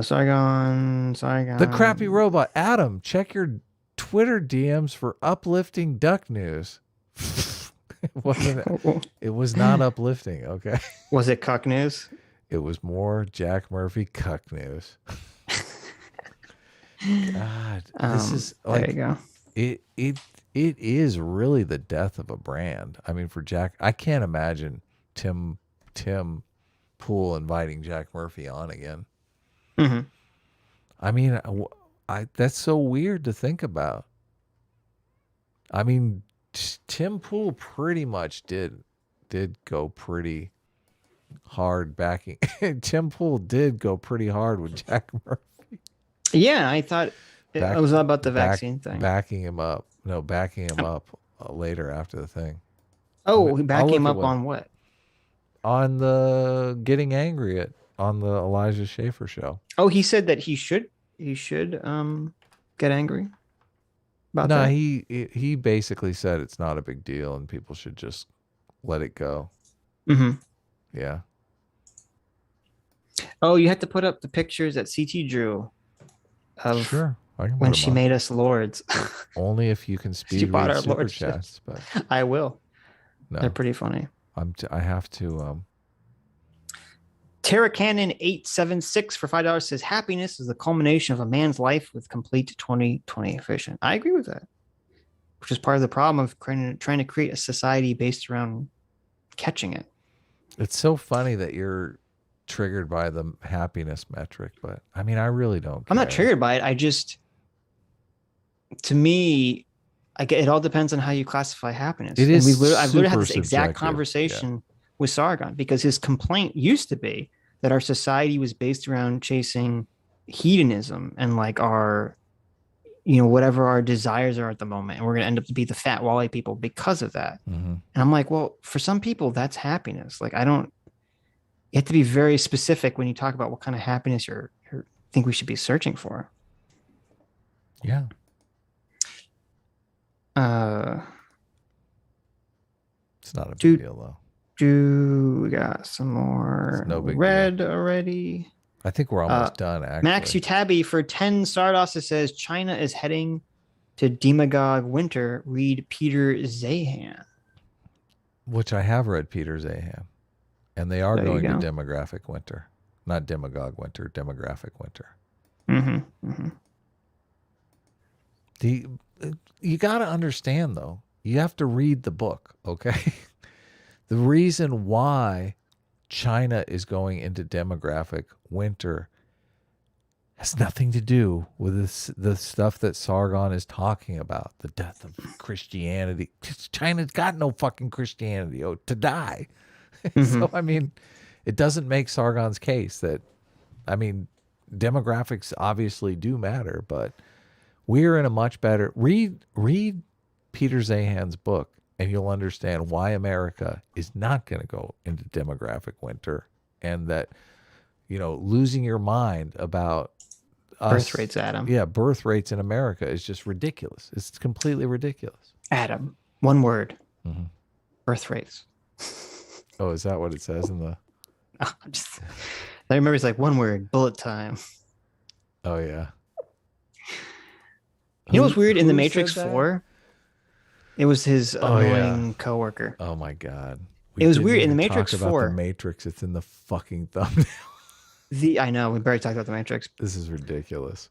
Sargon. The crappy robot. Adam, check your Twitter DMs for uplifting duck news. It was not uplifting, okay? Was it cuck news? It was more Jack Murphy cuck news. God, this is like, there you go. It is really the death of a brand. I mean, for Jack, I can't imagine Tim Pool inviting Jack Murphy on again. Mm-hmm. I mean, that's so weird to think about. I mean, Tim Pool pretty much did go pretty hard backing. Tim Pool did go pretty hard with Jack Murphy. Yeah, I thought it was about the vaccine thing. Backing him up. No, backing him up later after the thing. Oh, backing him up on what? On the getting angry on the Elijah Schaefer show. Oh, he said that he should get angry about that. No, he basically said it's not a big deal and people should just let it go. Mm-hmm. Yeah. Oh, you had to put up the pictures that CT drew of sure. When she made us lords. Only if you can speed read super chats, but I will. No, they're pretty funny. I have to. Terra Cannon 876 for $5 says happiness is the culmination of a man's life with complete 20/20 vision. I agree with that, which is part of the problem of trying to create a society based around catching it. It's so funny that you're triggered by the happiness metric, but I mean, I really don't care. I'm not triggered by it. I just, to me, it all depends on how you classify happiness. It is. I've literally had this exact conversation with Sargon because his complaint used to be that our society was based around chasing hedonism and like our, whatever our desires are at the moment, and we're going to end up to be the fat wally people because of that. And I'm like, well, for some people that's happiness. Like, you have to be very specific when you talk about what kind of happiness you think we should be searching for. Yeah. It's not a big deal though. We got some more no big red already. I think we're almost done, actually. Max Utabi for 10 Stardust. It says China is heading to demagogue winter. Read Peter Zahan. Which I have read Peter Zahan. And they are going to demographic winter. Not demagogue winter, demographic winter. You got to understand, though. You have to read the book, okay? The reason why China is going into demographic winter has nothing to do with the stuff that Sargon is talking about, the death of Christianity. China's got no fucking Christianity to die. So, I mean, it doesn't make Sargon's case that, I mean, demographics obviously do matter, but we're in a much better... Read Peter Zahan's book, and you'll understand why America is not going to go into demographic winter, and that, losing your mind about birth rates, Adam. Yeah, birth rates in America is just ridiculous. It's completely ridiculous. Adam, one word. Birth rates. Oh, is that what it says in the... I remember it's like one word, bullet time. Oh, yeah. You know what's weird? In The Matrix 4, it was his annoying coworker. Oh, my God. It was weird. In The Matrix 4... The Matrix, it's in the fucking thumbnail. I know, we barely talked about The Matrix. This is ridiculous.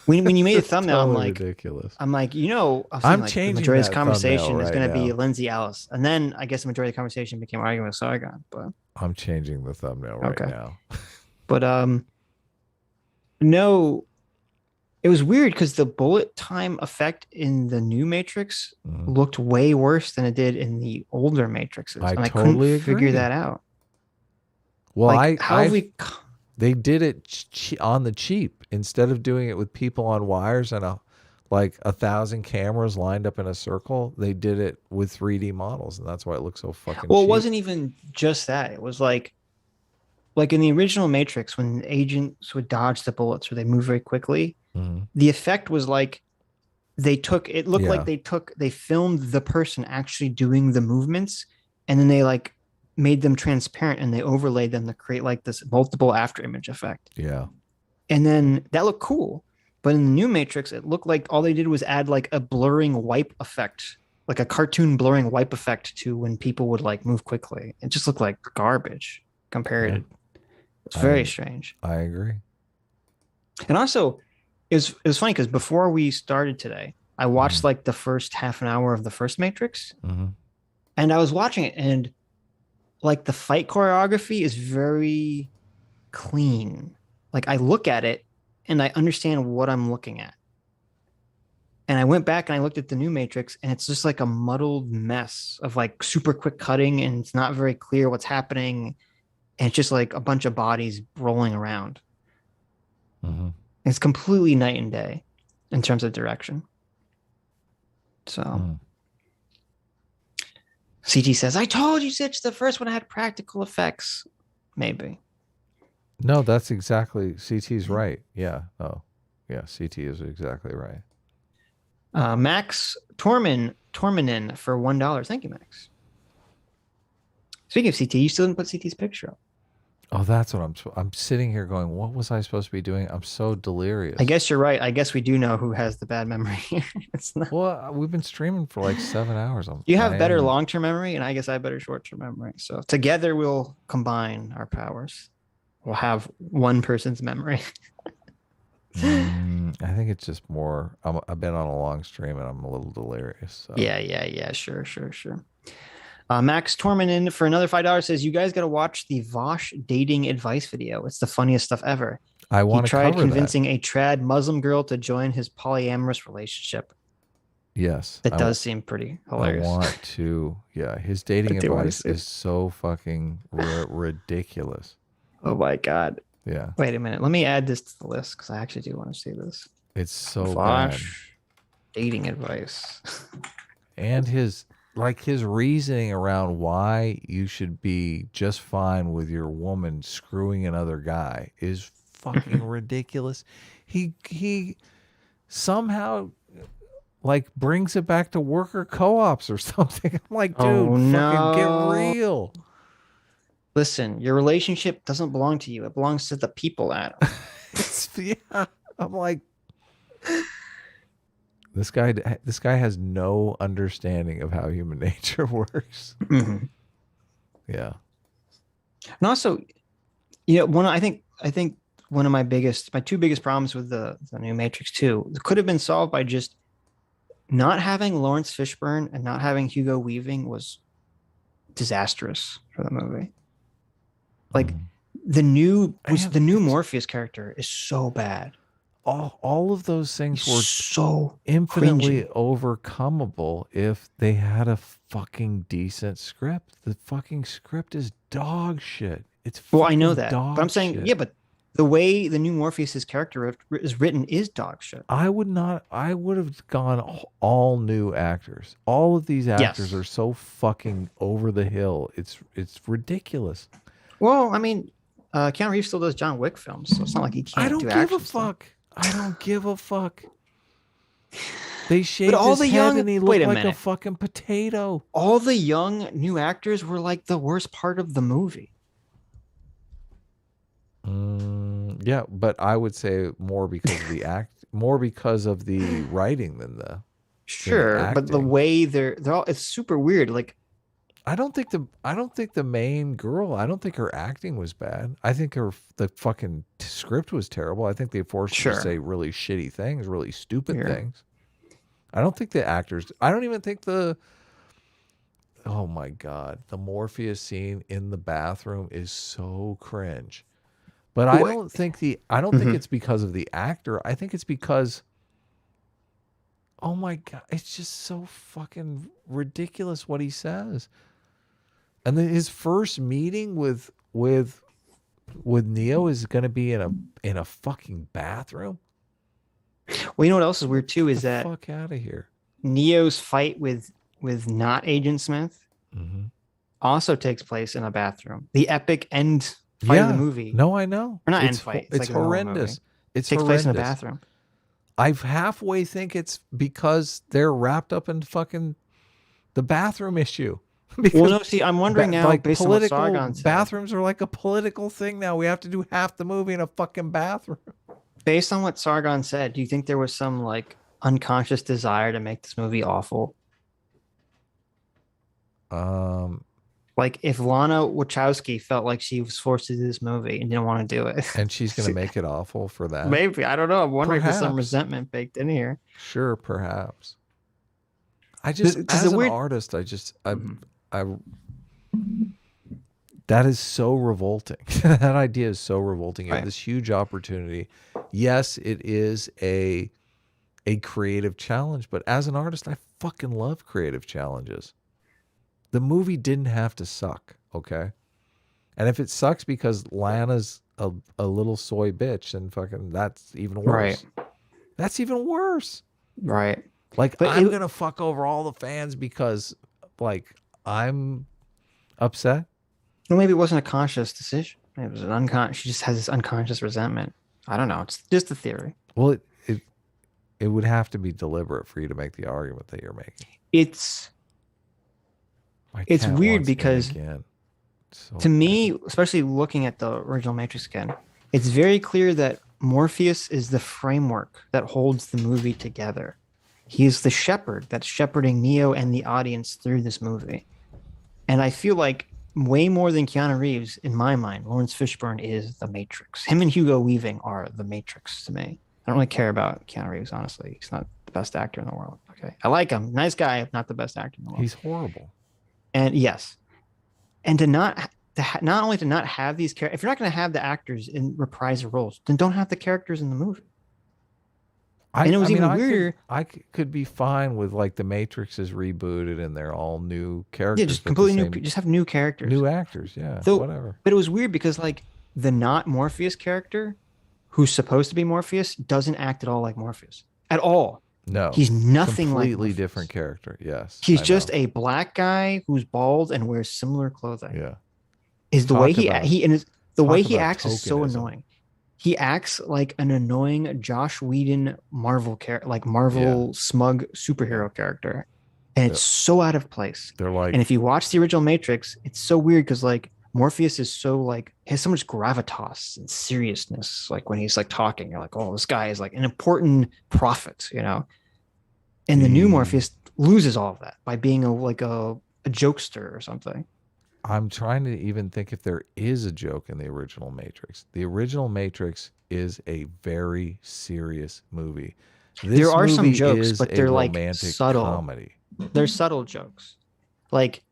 When you made a thumbnail, totally I'm like, ridiculous. I'm like, I'm changing the majority of this that conversation is right going to be now. Lindsay Ellis, and then I guess the majority of the conversation became arguing with Sargon. But I'm changing the thumbnail right now. But no, it was weird because the bullet time effect in the new Matrix looked way worse than it did in the older Matrixes, and I totally couldn't figure that out. Well, they did it on the cheap instead of doing it with people on wires and 1,000 cameras lined up in a circle. They did it with 3D models, and that's why it looks so fucking cheap. It wasn't even just that. It was like in the original Matrix, when agents would dodge the bullets or they move very quickly, the effect was like they filmed the person actually doing the movements, and then they made them transparent and they overlaid them to create this multiple after image effect. Yeah. And then that looked cool. But in the new Matrix, it looked like all they did was add a blurring wipe effect, like a cartoon blurring wipe effect to when people would move quickly. It just looked like garbage compared. Yeah. It's very strange. I agree. And also, it was funny because before we started today, I watched the first half an hour of the first Matrix, and I was watching it, and the fight choreography is very clean. I look at it and I understand what I'm looking at. And I went back and I looked at the new Matrix, and it's just a muddled mess of super quick cutting, and it's not very clear what's happening. And it's just a bunch of bodies rolling around. It's completely night and day in terms of direction. So CT says, I told you, Sitch, the first one had practical effects. Maybe. No, that's exactly, CT's right. Yeah. Oh, yeah, CT is exactly right. Max Tormanen for $1. Thank you, Max. Speaking of CT, you still didn't put CT's picture up. Oh, that's what I'm sitting here going, what was I supposed to be doing? I'm so delirious. I guess you're right. I guess we do know who has the bad memory. It's not... Well, we've been streaming for 7 hours. You have better long-term memory, and I guess I have better short-term memory. So together we'll combine our powers. We'll have one person's memory. I think it's just more, I've been on a long stream and I'm a little delirious. So. Yeah. Sure. Max Tormanen for another $5 says, you guys got to watch the Vosh dating advice video. It's the funniest stuff ever. I want to cover that. He tried convincing a trad Muslim girl to join his polyamorous relationship. Yes. That does seem pretty hilarious. I want to, his dating advice is so fucking ridiculous. Oh my God. Yeah. Wait a minute. Let me add this to the list because I actually do want to see this. It's so bad. Flash dating advice. And his reasoning around why you should be just fine with your woman screwing another guy is fucking ridiculous. He somehow like brings it back to worker co-ops or something. I'm like, dude, fucking get real. Listen, your relationship doesn't belong to you. It belongs to the people, Adam. Yeah. I'm like, this guy has no understanding of how human nature works. Mm-hmm. Yeah. And also, I think one of my two biggest problems with the new Matrix 2 could have been solved by just not having Lawrence Fishburne and not having Hugo Weaving was disastrous for the movie. Like the new Morpheus character is so bad. All of those things were so infinitely cringy. overcomable if they had a fucking decent script. The fucking script is dog shit. It's I know that, dog but I'm saying shit. yeah, but the way the new Morpheus's character is written is dog shit. I would have gone all new actors. All of these actors are so fucking over the hill. It's ridiculous. Well, I mean, Keanu Reeves still does John Wick films, so it's not like he can't do action. I don't give a fuck. I don't give a fuck. They shaved all his the head young, and he wait looked a like minute. a fucking potato. All the young new actors were like the worst part of the movie. Yeah, but I would say more because of the more because of the writing than the sure, but the way they're all, it's super weird. Like, I don't think the main girl, I don't think her acting was bad. I think the fucking script was terrible. I think they forced her to say really shitty things, really stupid things. I don't think the actors, I don't even think oh my God, the Morpheus scene in the bathroom is so cringe. But I don't think think it's because of the actor. I think it's because, oh my God, it's just so fucking ridiculous what he says. And then his first meeting with Neo is going to be in a fucking bathroom. Well, you know what else is weird too is Get the that fuck out of here. Neo's fight with not Agent Smith also takes place in a bathroom. The epic end fight of the movie. No, I know. Or not end fight. It's like horrendous. It takes place in a bathroom. I halfway think it's because they're wrapped up in fucking the bathroom issue. Well, no, see, I'm wondering now, like based on what Sargon said. Bathrooms are like a political thing now. We have to do half the movie in a fucking bathroom. Based on what Sargon said, do you think there was some like unconscious desire to make this movie awful? Like if Lana Wachowski felt like she was forced to do this movie and didn't want to do it, and she's going to make it awful for that. Maybe, I don't know. I'm wondering if there's some resentment baked in here. Sure, perhaps. I just, as an artist, that is so revolting. That idea is so revolting. You have this huge opportunity. Yes, it is a creative challenge, but as an artist, I fucking love creative challenges. The movie didn't have to suck, okay? And if it sucks because Lana's a little soy bitch, then fucking that's even worse. Right. That's even worse. Right. Like, but I'm going to fuck over all the fans because, like, I'm upset. Well, maybe it wasn't a conscious decision. Maybe it was an unconscious. She just has this unconscious resentment. I don't know. It's just a theory. Well, it would have to be deliberate for you to make the argument that you're making. It's weird because to me, especially looking at the original Matrix again, it's very clear that Morpheus is the framework that holds the movie together. He is the shepherd that's shepherding Neo and the audience through this movie. And I feel like way more than Keanu Reeves, in my mind, Lawrence Fishburne is the Matrix. Him and Hugo Weaving are the Matrix to me. I don't really care about Keanu Reeves, honestly. He's not the best actor in the world. Okay, I like him. Nice guy, not the best actor in the world. He's horrible. And yes. And not only to not have these characters, if you're not going to have the actors in reprise roles, then don't have the characters in the movie. And it was even weirder. I could be fine with like the Matrix is rebooted and they're all new characters. Yeah, just completely new. Just have new characters, new actors. Yeah, whatever. But it was weird because like the not Morpheus character, who's supposed to be Morpheus, doesn't act at all like Morpheus at all. No, He's nothing like completely Morpheus. different character. Yes, He's I just know. a black guy who's bald and wears similar clothing. Yeah. Is the Talk way he about- the way talk he about acts is so tokenism. annoying. He acts like an annoying Josh Whedon Marvel Marvel smug superhero character, and it's so out of place. They're like, And if you watch the original Matrix, it's so weird because like Morpheus is so like has so much gravitas and seriousness. Like when he's like talking, you're like, oh, this guy is like an important prophet, you know. And the new Morpheus loses all of that by being a jokester or something. I'm trying to even think if there is a joke in the original Matrix. The original Matrix is a very serious movie. There are some movie jokes, is but a they're like romantic subtle. comedy. They're subtle jokes. Like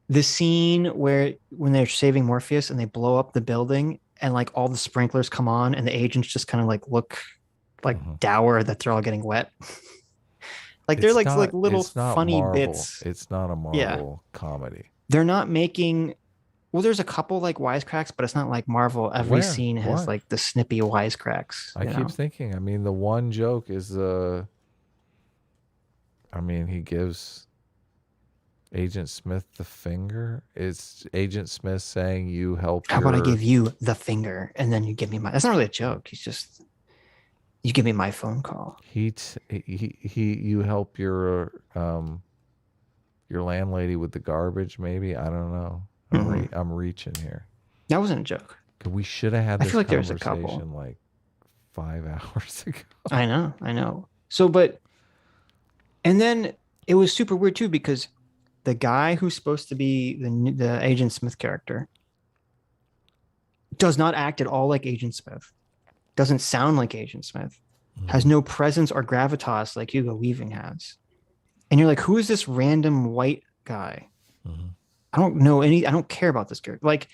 the scene when they're saving Morpheus and they blow up the building and like all the sprinklers come on and the agents just kind of like look like dour that they're all getting wet. Like they're like little it's not funny Marvel. bits. It's not a Marvel comedy. They're not making there's a couple like wisecracks, but it's not like Marvel. Every scene has What? like the snippy wisecracks. I keep thinking. I mean, the one joke is he gives Agent Smith the finger. It's Agent Smith saying, "You help." How about I give you the finger and then you give me my? That's not really a joke. He's just you give me my phone call. You help your landlady with the garbage. Maybe I don't know. I'm reaching here. That wasn't a joke. We should have had I this feel like there was a conversation couple. like 5 hours ago. I know. So, and then it was super weird too because the guy who's supposed to be the Agent Smith character does not act at all like Agent Smith. Doesn't sound like Agent Smith. Has no presence or gravitas like Hugo Weaving has. And you're like, who is this random white guy? I don't know I don't care about this character. Like,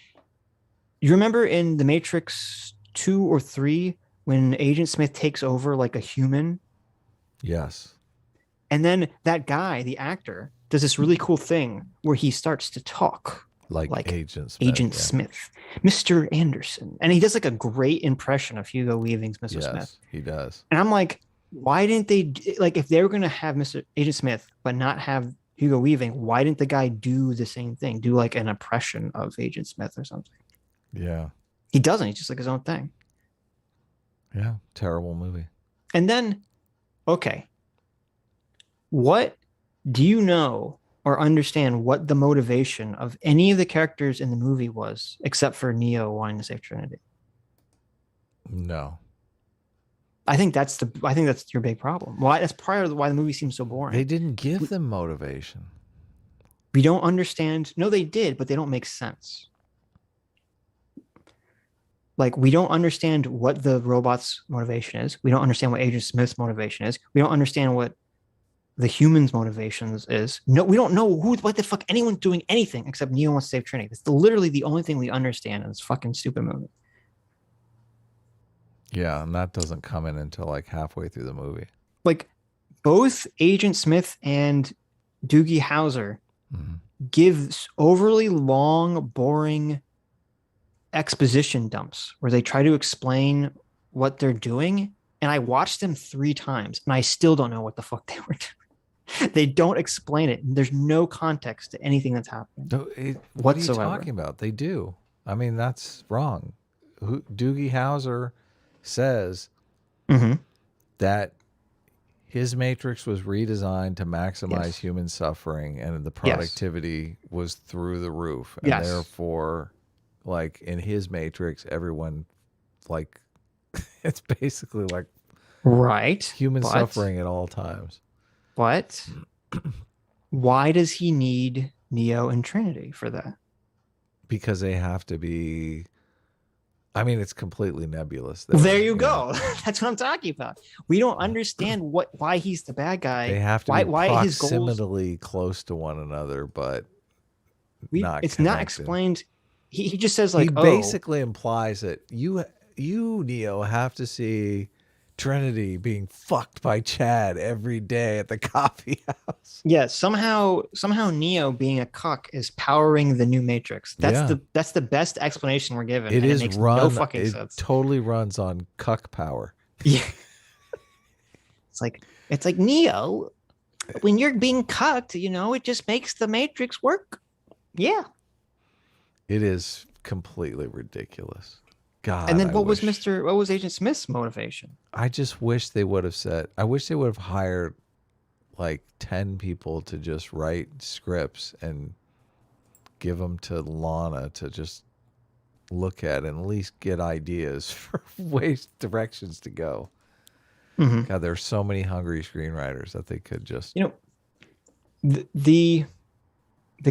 you remember in The Matrix 2 or 3 when Agent Smith takes over like a human? Yes. And then that guy, the actor, does this really cool thing where he starts to talk like Agent Smith. Agent Smith, Mr. Anderson. And he does like a great impression of Hugo Weaving's Mr. Smith. Yes, he does. And I'm like, why didn't they, like, if they were going to have Mr. Agent Smith, but not have Hugo Weaving, why didn't the guy do the same thing? Do like an impression of Agent Smith or something? Yeah. He doesn't. He's just like his own thing. Yeah. Terrible movie. And then, okay, what do you know or understand what the motivation of any of the characters in the movie was, except for Neo wanting to save Trinity? No. I think that's your big problem. Why? That's part of why the movie seems so boring. They didn't give them motivation. We don't understand. No, they did, but they don't make sense. Like, we don't understand what the robot's motivation is. We don't understand what Agent Smith's motivation is. We don't understand what the human's motivations is. No, we don't know what the fuck anyone's doing anything except Neo wants to save Trinity. It's literally the only thing we understand in this fucking stupid movie. Yeah, and that doesn't come in until like halfway through the movie. Like, both Agent Smith and Doogie Howser give overly long, boring exposition dumps where they try to explain what they're doing. And I watched them 3 times and I still don't know what the fuck they were doing. They don't explain it. There's no context to anything that's happening. What are you talking about? They do. I mean, that's wrong. Doogie Howser says that his Matrix was redesigned to maximize human suffering and the productivity was through the roof. And therefore, like in his Matrix, everyone, like, it's basically like human suffering at all times. But why does he need Neo and Trinity for that? Because they have to be. I mean, it's completely nebulous. There you go. That's what I'm talking about. We don't understand why he's the bad guy. They have to be why his goals proximately close to one another, but it's not explained. He just says like, he basically implies that you Neo have to see Trinity being fucked by Chad every day at the coffee house. Yeah, somehow Neo being a cuck is powering the new Matrix. That's the best explanation we're given. It makes no fucking it sense. totally runs on cuck power. Yeah. It's like Neo, when you're being cucked, it just makes the Matrix work. Yeah. It is completely ridiculous. God. And then what was Agent Smith's motivation? I just wish they would have said, I wish they would have hired like 10 people to just write scripts and give them to Lana to just look at and at least get ideas for directions to go. Mm-hmm. God, there's so many hungry screenwriters that they could just, the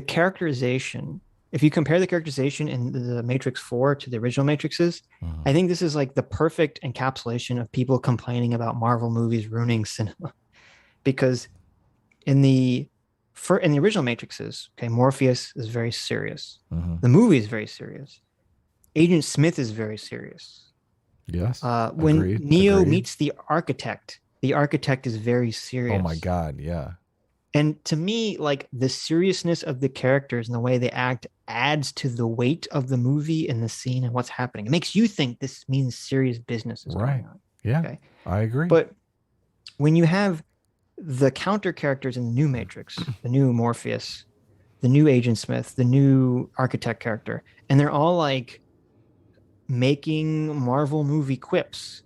characterization. If you compare the characterization in the Matrix 4 to the original Matrixes, I think this is like the perfect encapsulation of people complaining about Marvel movies ruining cinema. Because in the original Matrixes, Morpheus is very serious. The movie is very serious. Agent Smith is very serious. Yes. When Neo meets the architect is very serious. Oh my God, yeah. And to me, like the seriousness of the characters and the way they act adds to the weight of the movie and the scene and what's happening. It makes you think this means serious business is going on. Yeah, okay? I agree. But when you have the counter characters in the new Matrix, the new Morpheus, the new Agent Smith, the new architect character, and they're all like making Marvel movie quips.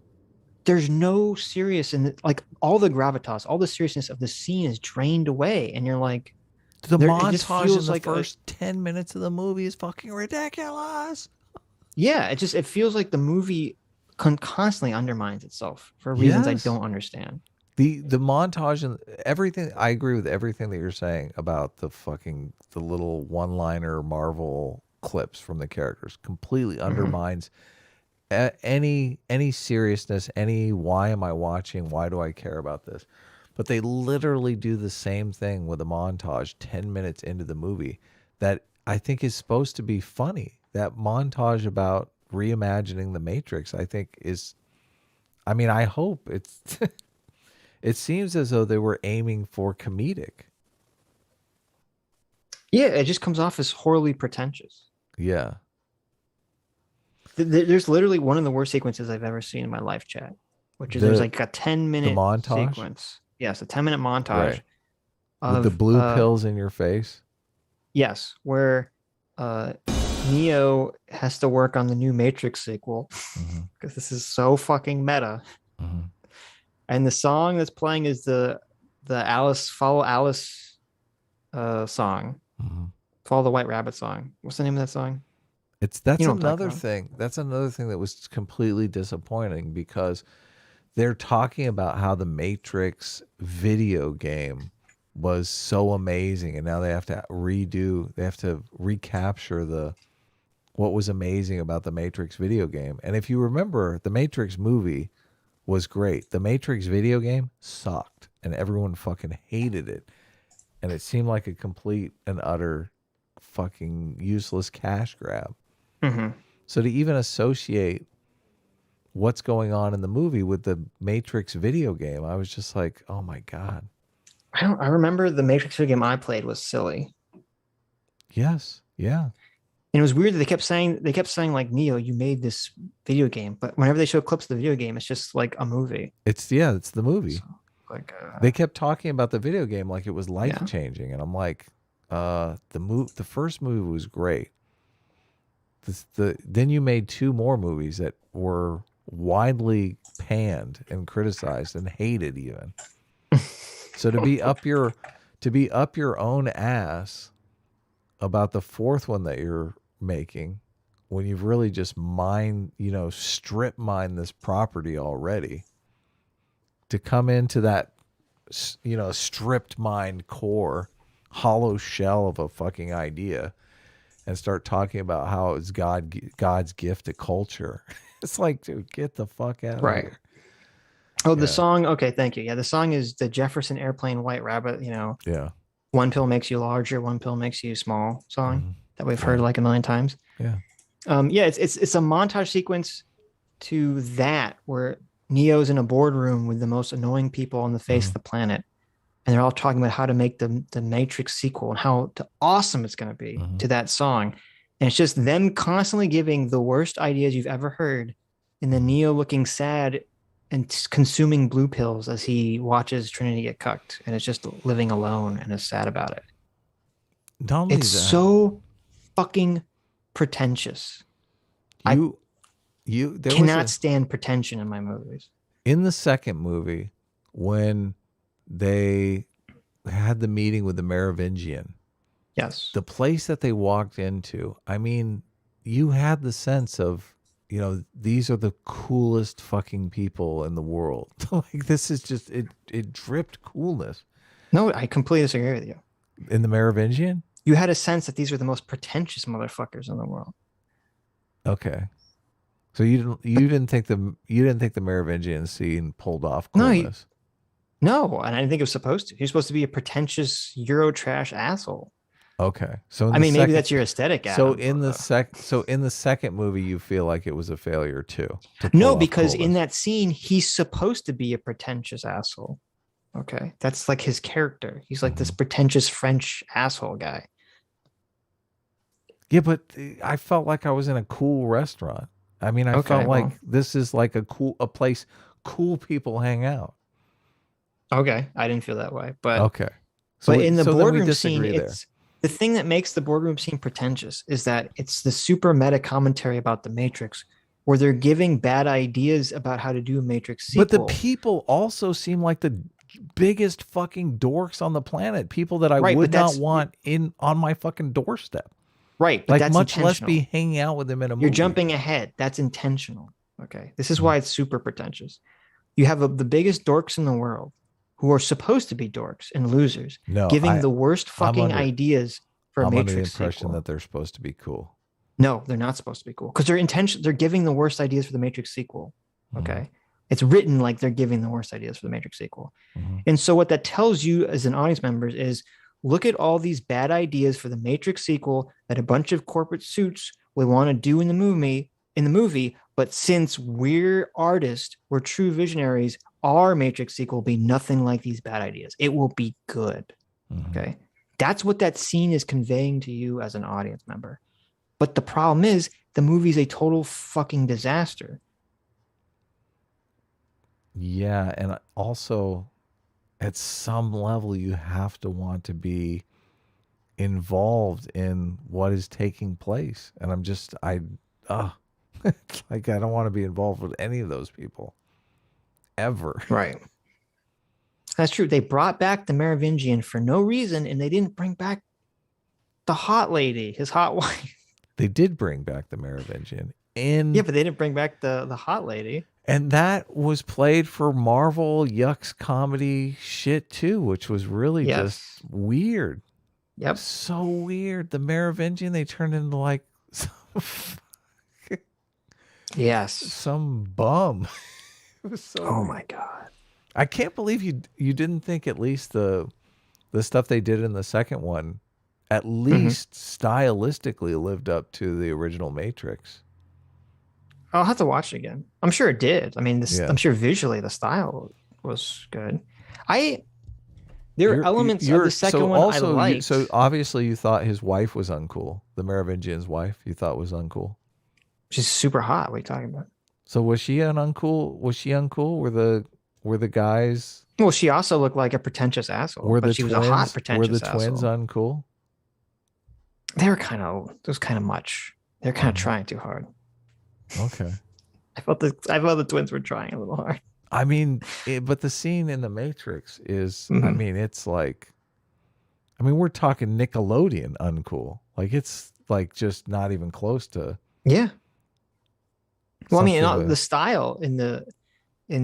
There's no serious and like all the gravitas, all the seriousness of the scene is drained away, and you're like, the montage in the first 10 minutes of the movie is fucking ridiculous. Yeah, it feels like the movie constantly undermines itself for reasons I don't understand. The montage and everything, I agree with everything that you're saying about the little one-liner Marvel clips from the characters. Completely undermines any seriousness, why am I watching? Why do I care about this? But they literally do the same thing with a montage 10 minutes into the movie that I think is supposed to be funny. That montage about reimagining the Matrix, I think I hope it's, it seems as though they were aiming for comedic. Yeah, it just comes off as horribly pretentious. Yeah. There's literally one of the worst sequences I've ever seen in my life, chat, which is there's like a 10-minute montage sequence. Yes, a 10-minute montage with the blue pills in your face. Yes, where Neo has to work on the new Matrix sequel because this is so fucking meta. And the song that's playing is the Follow Alice song. Follow the White Rabbit song. What's the name of that song? That's another thing. That's another thing that was completely disappointing because they're talking about how the Matrix video game was so amazing, and now they have to recapture what was amazing about the Matrix video game. And if you remember, the Matrix movie was great. The Matrix video game sucked, and everyone fucking hated it. And it seemed like a complete and utter fucking useless cash grab. So to even associate what's going on in the movie with the Matrix video game, I was just like, oh my God. I remember the Matrix video game I played was silly. Yes. Yeah. And it was weird that they kept saying like, Neo, you made this video game, but whenever they show clips of the video game, it's just like a movie. It's the movie. So, they kept talking about the video game like it was life changing, and I'm like, the first movie was great. Then you made two more movies that were widely panned and criticized and hated even. So to be up your own ass about the fourth one that you're making when you've really just strip mined this property already, to come into that stripped mined core hollow shell of a fucking idea and start talking about how it's God's gift to culture. It's like, dude, get the fuck out of here. Oh, the song. Okay, thank you. Yeah, the song is the Jefferson Airplane White Rabbit. Yeah. One pill makes you larger, one pill makes you small song that we've heard like a million times. Yeah. It's a montage sequence to that where Neo's in a boardroom with the most annoying people on the face of the planet, and they're all talking about how to make the Matrix sequel and how awesome it's going to be to that song. And it's just them constantly giving the worst ideas you've ever heard, and then Neo looking sad and consuming blue pills as he watches Trinity get cucked, and it's just living alone and is sad about it. Not only It's that, so fucking pretentious. there Cannot was stand pretension in my movies. in the second movie when they had the meeting with the Merovingian, Yes. the place that they walked into, I mean, you had the sense of, you know, these are the coolest fucking people in the world. Like, this is just, it dripped coolness. No, I completely disagree with you. In the Merovingian? You had a sense that these were the most pretentious motherfuckers in the world. Okay. So you didn't think the Merovingian scene pulled off No, coolness? No, and I didn't think it was supposed to. You're supposed to be a pretentious Euro trash asshole. Okay. So I mean, maybe that's your aesthetic. So Adam, in the second movie, you feel like it was a failure too. No, because in that scene, he's supposed to be a pretentious asshole. Okay, that's like his character. He's like this pretentious French asshole guy. Yeah, but I felt like I was in a cool restaurant. I mean, I felt like this is like a place cool people hang out. Okay, I didn't feel that way, but okay. But in the boardroom scene, it's the thing that makes the boardroom scene pretentious is that it's the super meta commentary about the Matrix, where they're giving bad ideas about how to do a Matrix sequel. But the people also seem like the biggest fucking dorks on the planet. People that I would not want on my fucking doorstep. Right, but like that's much less intentional. be hanging out with them in a movie. You're jumping ahead. That's intentional. Okay, this is why it's super pretentious. You have the biggest dorks in the world who are supposed to be dorks and losers, giving the worst fucking ideas for a Matrix under the impression sequel. that they're supposed to be cool. No, they're not supposed to be cool because they're giving the worst ideas for the Matrix sequel. Okay, it's written like they're giving the worst ideas for the Matrix sequel, and so what that tells you as an audience member is, look at all these bad ideas for the Matrix sequel that a bunch of corporate suits would want to do in the movie. But since we're artists, we're true visionaries, our Matrix sequel will be nothing like these bad ideas. It will be good. Okay. That's what that scene is conveying to you as an audience member. But the problem is the movie's a total fucking disaster. Yeah. And also, at some level, you have to want to be involved in what is taking place. And like, I don't want to be involved with any of those people ever. Right. That's true. They brought back the Merovingian for no reason, and they didn't bring back the hot lady, his hot wife. They did bring back the Merovingian. Yeah, but they didn't bring back the hot lady. And that was played for Marvel Yucks comedy shit too, which was really just weird. Yep. So weird. The Merovingian, they turned into like some bum. It was so oh my God. I can't believe you didn't think at least the stuff they did in the second one at least stylistically lived up to the original Matrix. I'll have to watch it again. I'm sure it did. I mean, I'm sure visually the style was good. There are elements of the second one I liked. So obviously you thought his wife was uncool. The Merovingian's wife you thought was uncool. She's super hot. What are you talking about? So was she uncool? Was she uncool? Were the guys? Well, she also looked like a pretentious asshole. But she was a hot pretentious asshole. Were the twins uncool? They were kind of. It was kind of much. They're kind of trying too hard. Okay. I felt the twins were trying a little hard. I mean, but the scene in the Matrix is. I mean, it's like. I mean, we're talking Nickelodeon uncool. Like, it's like just not even close to. Yeah. Well, I mean, the style in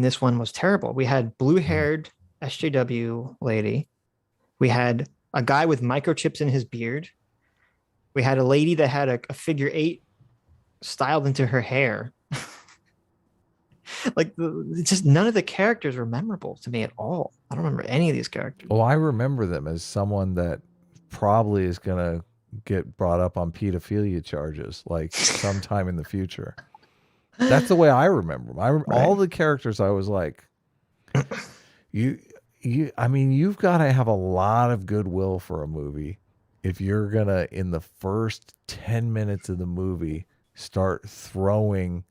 this one was terrible. We had blue-haired SJW lady. We had a guy with microchips in his beard. We had a lady that had a figure 8 styled into her hair. Like, just none of the characters were memorable to me at all. I don't remember any of these characters. Well, I remember them as someone that probably is going to get brought up on pedophilia charges, like sometime in the future. That's the way I remember them. All Right. the characters, I was like, I mean, you've got to have a lot of goodwill for a movie if you're gonna, in the first 10 minutes of the movie, start throwing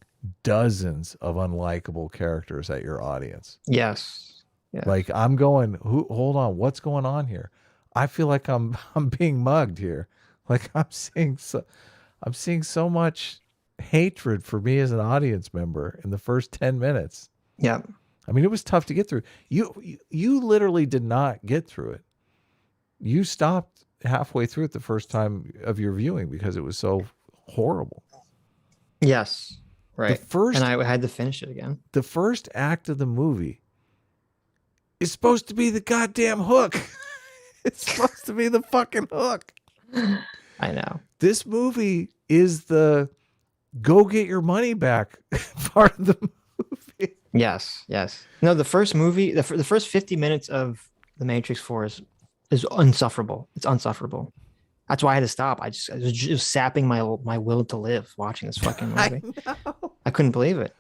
dozens of unlikable characters at your audience. Yes. Yeah. Like, I'm going, hold on, what's going on here? I feel like I'm being mugged here. Like, I'm seeing so much hatred for me as an audience member in the first 10 minutes. Yeah. I mean, it was tough to get through. You literally did not get through it. You stopped halfway through it the first time of your viewing because it was so horrible. Yes. Right. And I had to finish it again. The first act of the movie is supposed to be the goddamn hook. It's supposed to be the fucking hook. I know. This movie is the go get your money back part of the movie. Yes. Yes. No, the first movie, the first 50 minutes of The Matrix 4 is insufferable. It's unsufferable. That's why I had to stop. It was just sapping my will to live watching this fucking movie. I couldn't believe it.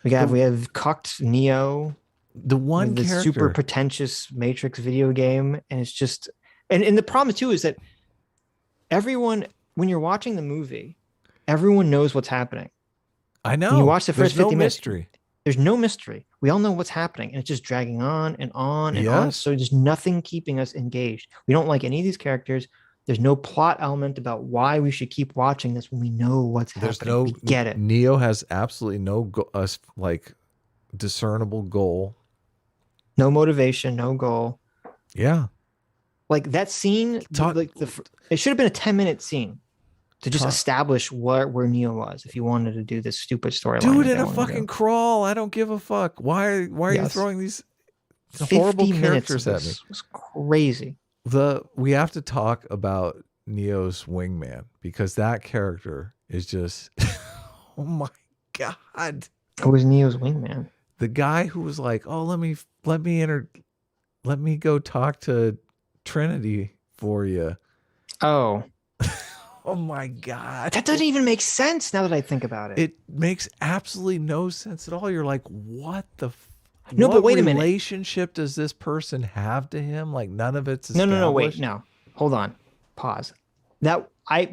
We have cucked Neo, the one this character, super pretentious Matrix video game, and it's just and the problem too is that everyone, when you're watching the movie, everyone knows what's happening. I know. When you watch the first There's 50 no minutes, mystery. there's no mystery. We all know what's happening, and it's just dragging on and on and on. Yes. So there's nothing keeping us engaged. We don't like any of these characters. There's no plot element about why we should keep watching this when we know what's happening. We get it. Neo has absolutely no discernible goal. No motivation, no goal. Yeah. Like that scene, it should have been a 10-minute scene to just establish where Neo was if you wanted to do this stupid storyline. Do it in a fucking crawl. I don't give a fuck. Why are you throwing these horrible characters at me? It was crazy. We have to talk about Neo's wingman because that character is just oh my god. Who was Neo's wingman? The guy who was like, "Oh, let me go talk to Trinity for you." Oh. Oh my god. That doesn't even make sense now that I think about it. It makes absolutely no sense at all. You're like, "What the No, but wait a minute. What relationship does this person have to him? Like none of it's No, wait, established? no. Hold on. Pause.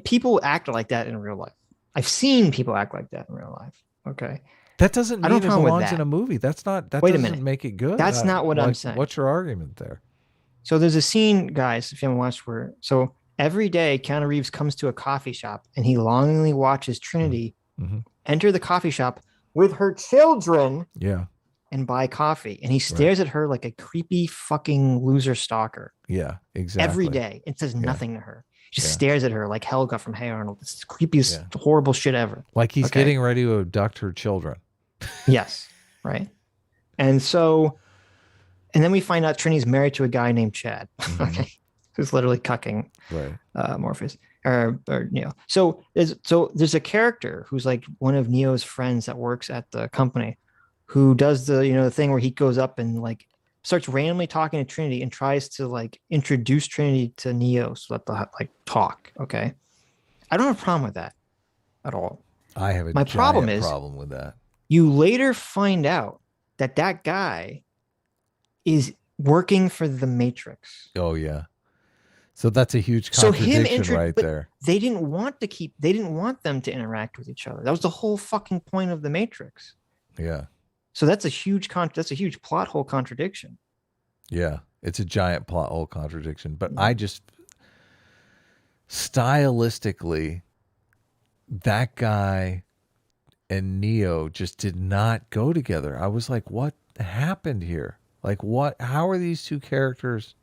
People act like that in real life. I've seen people act like that in real life. Okay. That doesn't mean it belongs in that. a movie. That Wait a doesn't minute. make it good. That's not what I'm saying. What's your argument there? So there's a scene, guys, if you haven't watched, so every day Keanu Reeves comes to a coffee shop and he longingly watches Trinity enter the coffee shop with her children. Yeah. And buy coffee. And he stares at her like a creepy fucking loser stalker. Yeah, exactly. Every day. It says nothing to her. He just stares at her like Helga from Hey Arnold. It's the creepiest, horrible shit ever. Like he's getting ready to abduct her children. Yes. Right. And then we find out Trinity's married to a guy named Chad. Okay. Who's literally cucking Morpheus or Neo. So there's a character who's like one of Neo's friends that works at the company, who does the thing where he goes up and like starts randomly talking to Trinity and tries to like introduce Trinity to Neo so that they'll like talk. Okay. I don't have a problem with that at all. I have My problem with that. You later find out that guy is working for the Matrix. Oh yeah. So that's a huge contradiction right there. They didn't want them to interact with each other. That was the whole fucking point of the Matrix. Yeah. So that's a huge plot hole contradiction. Yeah, it's a giant plot hole contradiction. But I just stylistically, that guy and Neo just did not go together. I was like, what happened here? Like, how are these two characters?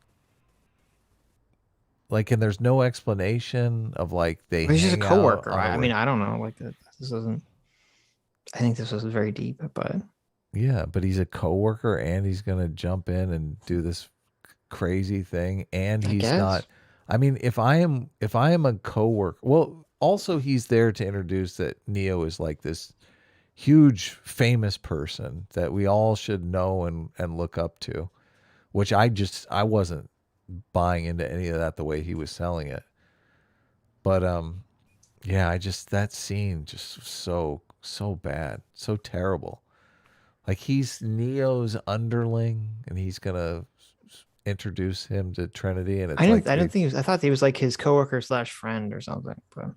Like, and there's no explanation of like he's just a coworker. I mean, I don't know. Like this isn't. I think this was very deep, but. Yeah, but he's a coworker and he's going to jump in and do this crazy thing. And he's not, I mean, if I am a coworker, well, also he's there to introduce that Neo is like this huge famous person that we all should know and look up to, which I wasn't buying into any of that the way he was selling it. But, yeah, that scene just so so bad, so terrible. Like he's Neo's underling, and he's gonna introduce him to Trinity, and it's I like didn't think he was, I thought he was like his coworker / friend or something. But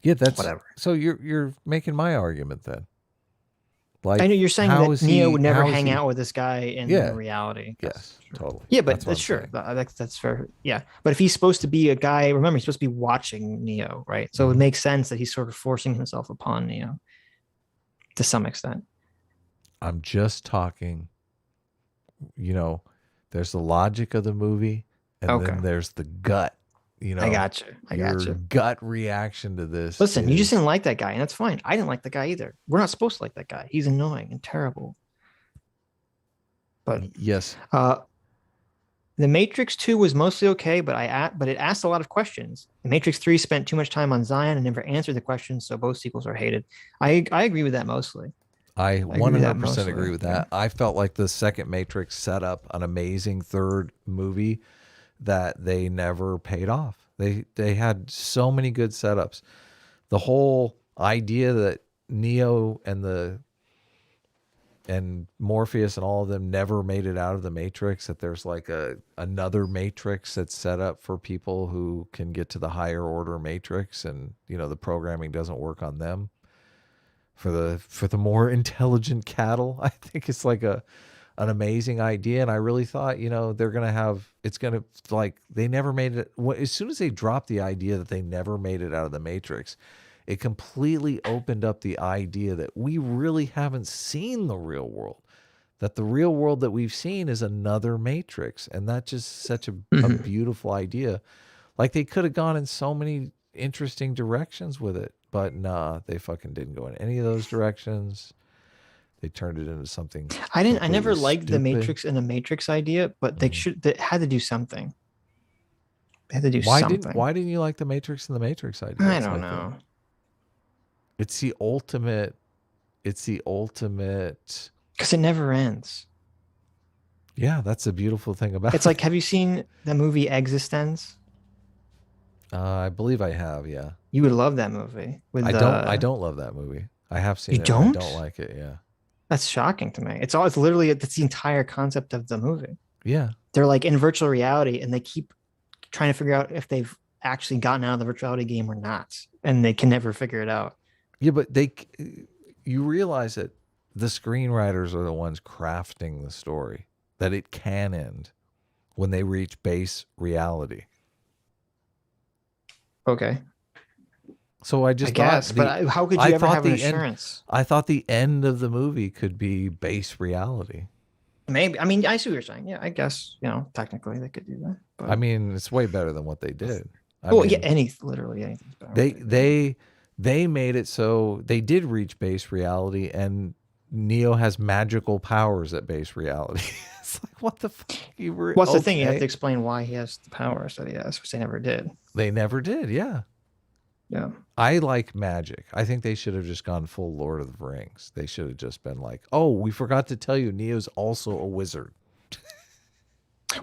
yeah, that's whatever. So you're making my argument then. Like I know you're saying how that is Neo he- would never how is hang he- out with this guy in Yeah. reality. Yes, totally. Yeah, but That's what that's I'm sure. saying. That's fair. Yeah, but if he's supposed to be a guy, remember he's supposed to be watching Neo, right? So it makes sense that he's sort of forcing himself upon Neo to some extent. I'm just talking. You know, there's the logic of the movie, and Okay. then there's the gut. You know, I got you. I got your you. gut reaction to this. Listen, you is- just didn't like that guy, and that's fine. I didn't like the guy either. We're not supposed to like that guy. He's annoying and terrible. But yes. The Matrix 2 was mostly okay, but it asked a lot of questions. The Matrix 3 spent too much time on Zion and never answered the questions, so both sequels are hated. I agree with that mostly. I agree with that 100% mostly, agree with that. I felt like the second Matrix set up an amazing third movie that they never paid off. They had so many good setups. The whole idea that Neo and Morpheus and all of them never made it out of the Matrix, that there's like another Matrix that's set up for people who can get to the higher order Matrix, and you know the programming doesn't work on them. For the more intelligent cattle, I think it's like an amazing idea, and I really thought, you know, they never made it. As soon as they dropped the idea that they never made it out of the Matrix, it completely opened up the idea that we really haven't seen the real world, that the real world that we've seen is another Matrix, and that's just such a beautiful idea. Like they could have gone in so many interesting directions with it. But nah, they fucking didn't go in any of those directions. They turned it into something. I never completely liked the stupid. Matrix and the Matrix idea, but they had to do something. They had to do something. Why didn't you like the Matrix and the Matrix idea? I It's don't like know. It's the ultimate. Because it never ends. Yeah, that's the beautiful thing about It's like, have you seen the movie Existence? I believe I have, yeah. You would love that movie. I don't love that movie. I have seen You it. don't? I don't like it, yeah. That's shocking to me. It's literally that's the entire concept of the movie. Yeah. They're like in virtual reality, and they keep trying to figure out if they've actually gotten out of the virtual reality game or not, and they can never figure it out. Yeah, but you realize that the screenwriters are the ones crafting the story, that it can end when they reach base reality. Okay. So I just guess, but how could you ever have an assurance? I thought the end of the movie could be base reality. Maybe. I mean, I see what you're saying. Yeah, I guess, technically they could do that. But, I mean, it's way better than what they did. literally anything's better. They made it so they did reach base reality, and Neo has magical powers at base reality. It's like, what the fuck? What's the thing? You have to explain why he has the powers that he has, which they never did. They never did, yeah. Yeah. I like magic. I think they should have just gone full Lord of the Rings. They should have just been like, oh, we forgot to tell you, Neo's also a wizard.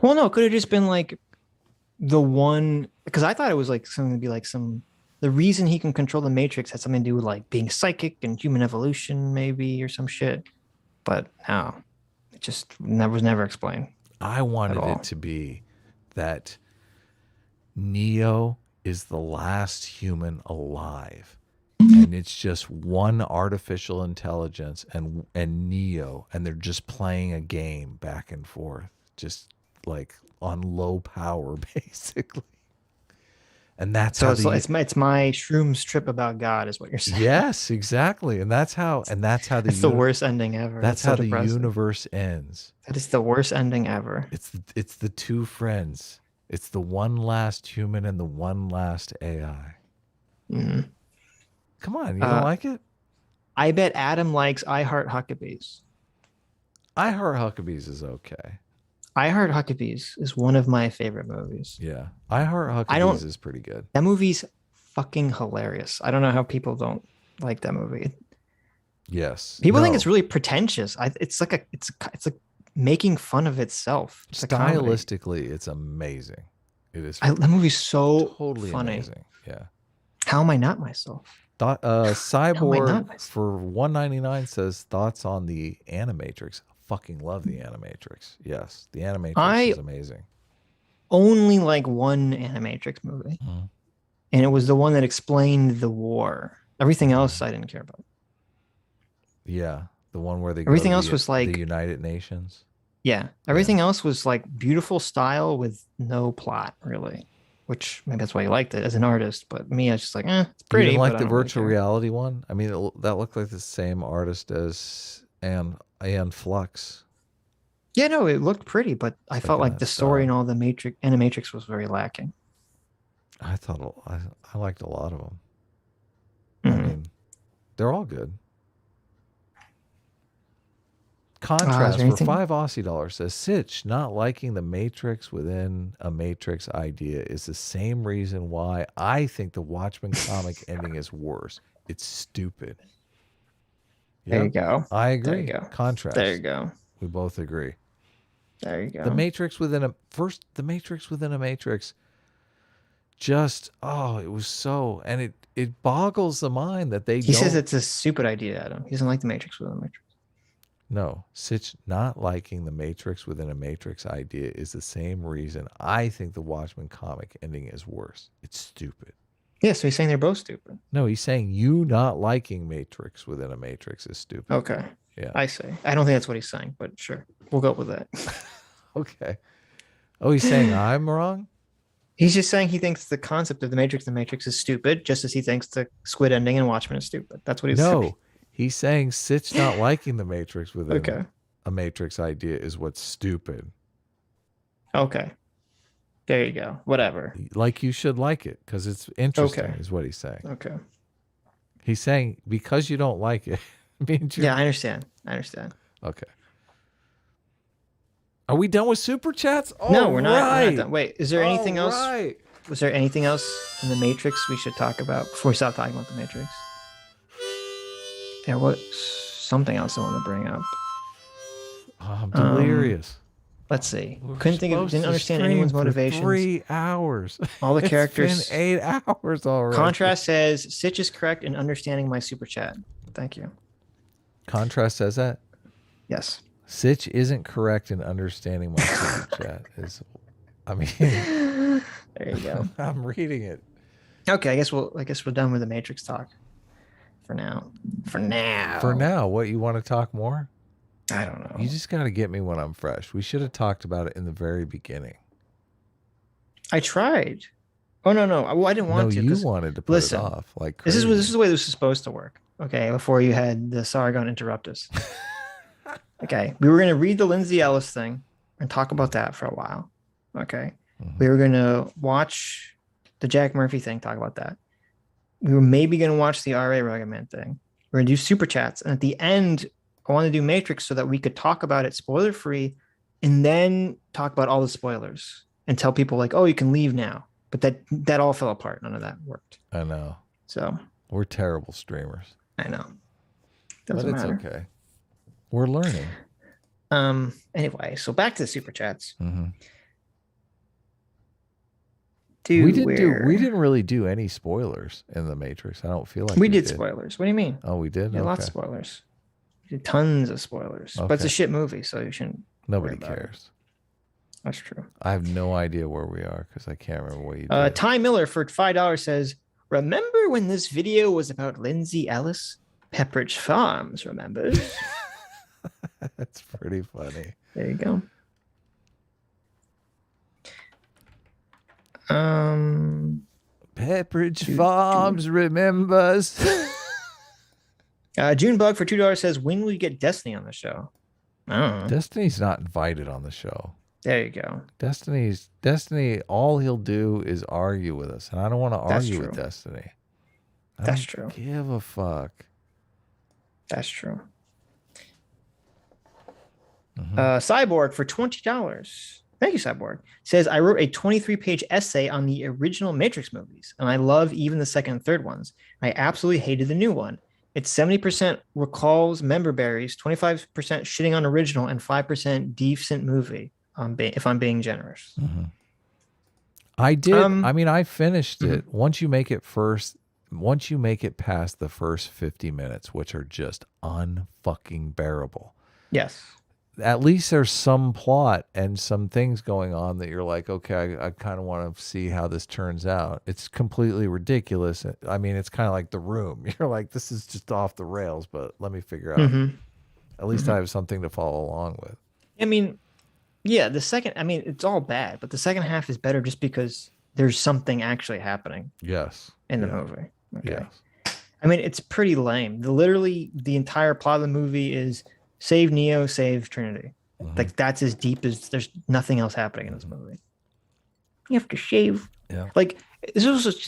Well, no, it could have just been like the one, because I thought it was like something to be like the reason he can control the Matrix had something to do with like being psychic and human evolution, maybe, or some shit. But no, it just was never explained. I wanted it to be that Neo is the last human alive, and it's just one artificial intelligence and Neo, and they're just playing a game back and forth, just like on low power, basically. And that's So how it's my shrooms trip about God, is what you're saying. Yes, exactly. And that's how It's the worst ending ever. That's so how depressing. the universe ends. That is the worst ending ever. It's the two friends. It's the one last human and the one last AI. Mm-hmm. Come on, you don't like it? I bet Adam likes I Heart Huckabees. I Heart Huckabees is okay. I Heart Huckabees is one of my favorite movies. Yeah. I Heart Huckabees is pretty good. That movie's fucking hilarious. I don't know how people don't like that movie. Yes. People think it's really pretentious. It's like making fun of itself. It's stylistically, it's amazing. It is. That movie's so totally funny. amazing. Yeah. How am I not myself? Cyborg not. for $1.99 says thoughts on the Animatrix. Fucking love the Animatrix. Yes, the Animatrix is amazing. Only like one Animatrix movie, and it was the one that explained the war. Everything else I didn't care about. Yeah, the one where they Everything go to else was like the United Nations. Yeah, everything else was like beautiful style with no plot really, which maybe that's why you liked it as an artist. But me, I was just like, it's pretty. You didn't like but I the don't really virtual care. reality one? I mean, that looked like the same artist as and Flux. Yeah, no, it looked pretty, but I felt like the story and all the Animatrix was very lacking. I thought I liked a lot of them. Mm-hmm. I mean, they're all good. Contrast for $5 Aussie says Sitch not liking the Matrix within a Matrix idea is the same reason why I think the Watchmen comic ending is worse. It's stupid. There you go. I agree. There you go. Contrast. There you go. We both agree. There you go. The Matrix within a Matrix. Just it was so, and it boggles the mind that He says it's a stupid idea, Adam. He doesn't like the Matrix within a Matrix. No, Sitch not liking the Matrix within a Matrix idea is the same reason I think the Watchmen comic ending is worse. It's stupid. Yeah, so he's saying they're both stupid. No, he's saying you not liking Matrix within a Matrix is stupid. Okay. Yeah. I see. I don't think that's what he's saying, but sure. We'll go with that. Okay. Oh, he's saying I'm wrong? He's just saying he thinks the concept of the Matrix is stupid, just as he thinks the Squid ending in Watchmen is stupid. That's what he's saying. No, he's saying Sitch not liking the Matrix within Okay. a Matrix idea is what's stupid. Okay. There you go. Whatever. Like you should like it because it's interesting, Okay. is what he's saying. Okay. He's saying because you don't like it means you. Yeah, I understand. Okay. Are we done with super chats? No, we're not. We're right. not done. Wait, is there anything else? Right. Was there anything else in the Matrix we should talk about before we stop talking about the Matrix? There was something else I want to bring up. Oh, I'm delirious. Let's see. We're Couldn't think of, supposed didn't to understand stream anyone's for motivations. 3 hours. All the characters. It's been 8 hours already. Contrast says Sitch is correct in understanding my super chat. Thank you. Contrast says that? Yes. Sitch isn't correct in understanding my super chat. There you go. I'm reading it. Okay, I guess we're done with the Matrix talk. For now. For now, what, you want to talk more? I don't know. You just got to get me when I'm fresh. We should have talked about it in the very beginning. I tried. Oh no. Well, I didn't want to. You wanted to put it off. Like this crazy. is the way this is supposed to work. Okay, before you had the Sargon interrupt us. Okay, we were gonna read the Lindsay Ellis thing and talk about that for a while. Okay, we were gonna watch the Jack Murphy thing, talk about that. We were maybe gonna watch the R.A. Ruggerman thing. We're gonna do super chats, and at the end, I want to do Matrix so that we could talk about it spoiler free, and then talk about all the spoilers and tell people like, oh, you can leave now. But that all fell apart. None of that worked. I know. So we're terrible streamers. I know. But it's okay. We're learning. Anyway, so back to the super chats. Mm-hmm. We didn't really do any spoilers in the Matrix. I don't feel like we did spoilers. What do you mean? Oh, we did? We did lots of spoilers. We did tons of spoilers. Okay. But it's a shit movie, so you shouldn't. Nobody cares. That's true. I have no idea where we are because I can't remember what you did. Ty Miller for $5 says, remember when this video was about Lindsay Ellis? Pepperidge Farms remembers. That's pretty funny. There you go. Pepperidge Farms remembers. Junebug for $2 says, when will you get Destiny on the show? I don't know. Destiny's not invited on the show. There you go. Destiny, all he'll do is argue with us. And I don't want to argue with Destiny. That's true. Give a fuck. That's true. Mm-hmm. Cyborg for $20. Thank you, Cyborg. Says, I wrote a 23-page essay on the original Matrix movies, and I love even the second and third ones. I absolutely hated the new one. It's 70% recalls member berries, 25% shitting on original, and 5% decent movie, if I'm being generous. Mm-hmm. I did. I finished it. Once you make it first, once you make it past the first 50 minutes, which are just unfucking bearable, Yes. at least there's some plot and some things going on that you're like, okay, I kind of want to see how this turns out. It's completely ridiculous. I mean, it's kind of like The Room. You're like, this is just off the rails, but let me figure out. At least I have something to follow along with. I mean, yeah, it's all bad, but the second half is better just because there's something actually happening Yes. in the movie. Okay. Yes. I mean, it's pretty lame. Literally, the entire plot of the movie is save Neo, save Trinity. Like, that's as deep as there's nothing else happening in this movie. You have to shave. Yeah. Like, this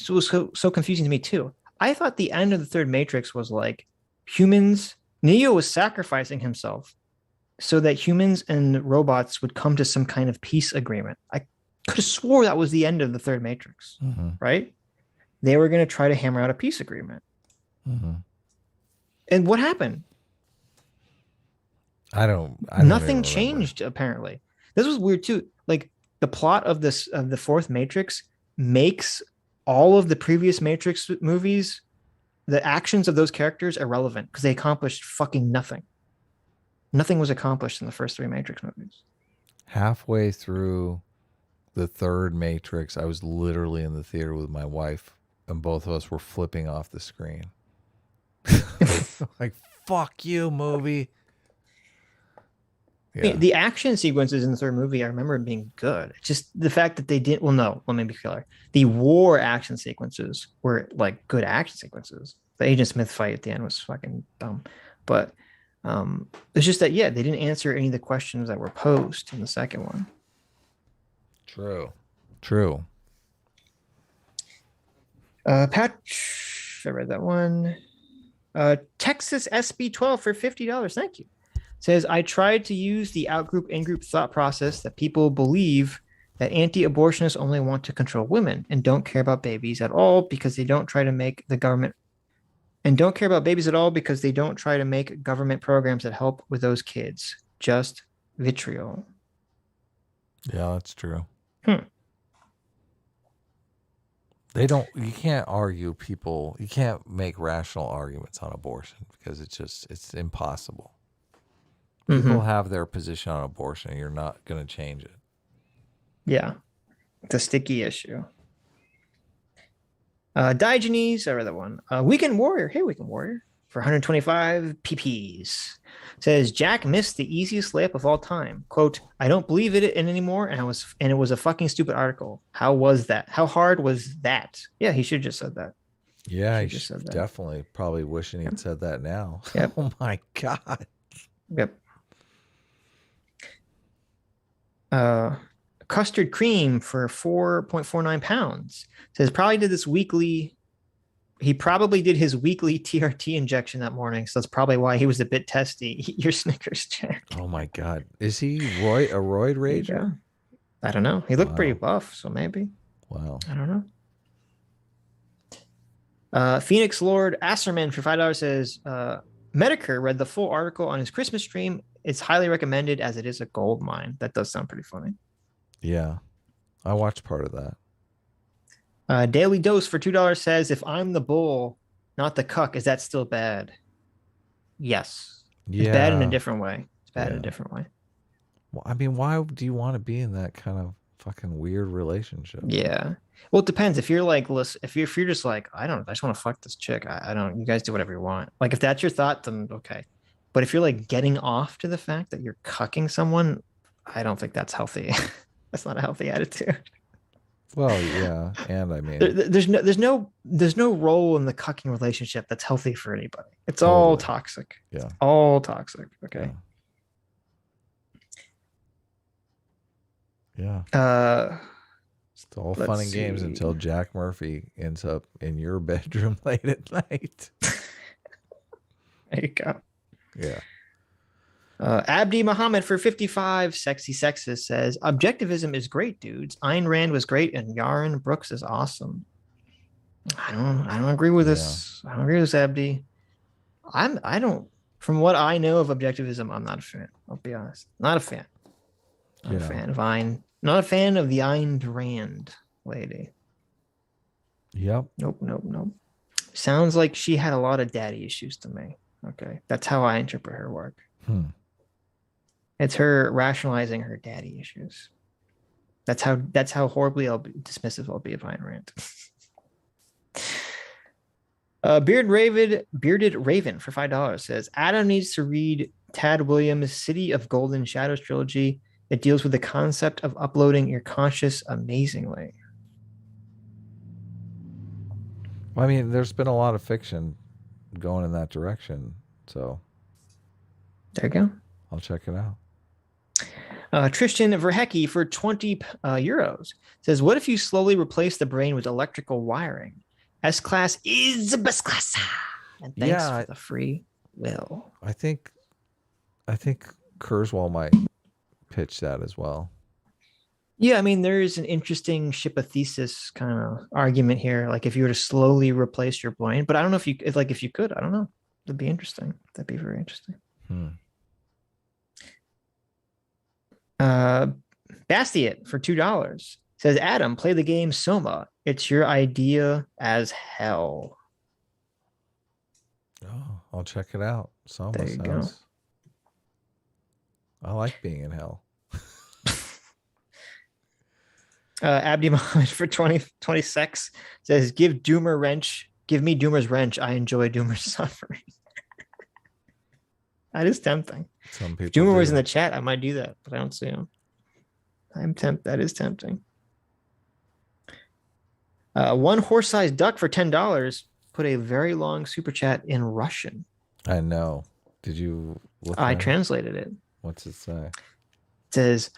was so confusing to me, too. I thought the end of the third Matrix was like Neo was sacrificing himself so that humans and robots would come to some kind of peace agreement. I could have swore that was the end of the third Matrix, right? They were going to try to hammer out a peace agreement. And what happened? I don't Nothing even changed, apparently. This was weird too. Like, the plot of the fourth Matrix makes all of the previous Matrix movies, the actions of those characters, irrelevant because they accomplished fucking nothing. Nothing was accomplished in the first three Matrix movies. Halfway through the third Matrix, I was literally in the theater with my wife, and both of us were flipping off the screen. Like, fuck you, movie. I mean, the action sequences in the third movie, I remember being good. It's just the fact that they didn't. Well, no, let me be clear. The war action sequences were like good action sequences. The Agent Smith fight at the end was fucking dumb, but it's just that they didn't answer any of the questions that were posed in the second one. True. Patch, I read that one. Texas SB12 for $50. Thank you. Says, I tried to use the out-group, in-group thought process that people believe that anti-abortionists only want to control women and don't care about babies at all because they don't try to make the government government programs that help with those kids. Just vitriol. Yeah, that's true. You can't argue people, you can't make rational arguments on abortion because it's impossible. People have their position on abortion and you're not going to change it. Yeah. It's a sticky issue. Diogenes, I read that one. Weekend Warrior. Hey, Weekend Warrior. For 125 PPs. Says, Jack missed the easiest layup of all time. Quote, I don't believe it anymore, and it was a fucking stupid article. How was that? How hard was that? Yeah, he should have just said that. Yeah, he just said that. Definitely probably wishing he'd said that now. Yep. Oh my God. Yep. Custard cream for 4.49 pounds. Says he probably did his weekly TRT injection that morning, so that's probably why he was a bit testy. Eat your Snickers, Jack. Oh my God. Is he a roid rager? Yeah. I don't know. He looked pretty buff, so maybe. Wow. I don't know. Phoenix Lord Asserman for $5 says, Medicare read the full article on his Christmas stream. It's highly recommended as it is a gold mine. That does sound pretty funny. Yeah. I watched part of that. Daily Dose for $2 says, if I'm the bull, not the cuck, is that still bad? Yes. It's bad in a different way. In a different way. Well, I mean, why do you want to be in that kind of fucking weird relationship? Yeah. Well, it depends. If you're like, listen, if you're just like, I just want to fuck this chick. I don't, you guys do whatever you want. Like, if that's your thought, then okay. But if you're like getting off to the fact that you're cucking someone, I don't think that's healthy. That's not a healthy attitude. Well, yeah, and I mean, there's no role in the cucking relationship that's healthy for anybody. It's all toxic. Yeah, it's all toxic. Okay. Yeah. It's all fun and games until Jack Murphy ends up in your bedroom late at night. There you go. Yeah. Abdi Muhammad for 55 sexy sexist says, objectivism is great, dudes. Ayn Rand was great and Yaron Brooks is awesome. I don't agree with this. I don't agree with this, Abdi. I don't, from what I know of objectivism, I'm not a fan. I'll be honest. Not a fan. Not a fan of Ayn. Not a fan of the Ayn Rand lady. Yep. Nope. Sounds like she had a lot of daddy issues to me. Okay. That's how I interpret her work. It's her rationalizing her daddy issues. That's how horribly dismissive I'll be of Ayn Rand. Bearded Raven for $5 says Adam needs to read Tad Williams' City of Golden Shadows trilogy. It deals with the concept of uploading your conscious amazingly. Well, I mean, there's been a lot of fiction going in that direction, so there you go. I'll check it out. Tristan Verhecke for 20 euros says, what if you slowly replace the brain with electrical wiring? S-Class is the best class. And thanks for the free will. I think Kurzweil might pitch that as well. Yeah, I mean, there is an interesting Shipathesis kind of argument here. Like if you were to slowly replace your brain, but I don't know if you could, I don't know. That'd be interesting. That'd be very interesting. Bastiat for $2 says, Adam, play the game Soma. It's your idea as hell. Oh, I'll check it out. Soma there you go. I like being in hell. Abdi Mohammed for 26 says, give me Doomer's wrench. I enjoy Doomer's suffering. That is tempting. Some people if Doomer was in the chat, I might do that, but I don't see him. That is tempting. One horse-sized duck for $10 put a very long super chat in Russian. I know. Did you look I translated it. What's it say? It says,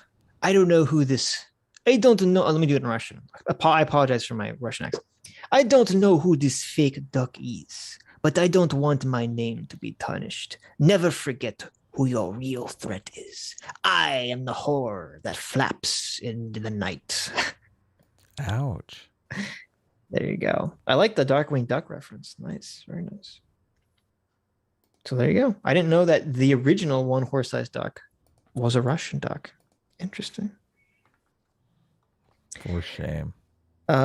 I don't know. Let me do it in Russian. I apologize for my Russian accent. I don't know who this fake duck is, but I don't want my name to be tarnished. Never forget who your real threat is. I am the horror that flaps into the night. Ouch. There you go. I like the Darkwing Duck reference. Nice. Very nice. So there you go. I didn't know that the original one horse-sized duck was a Russian duck. Interesting. For shame.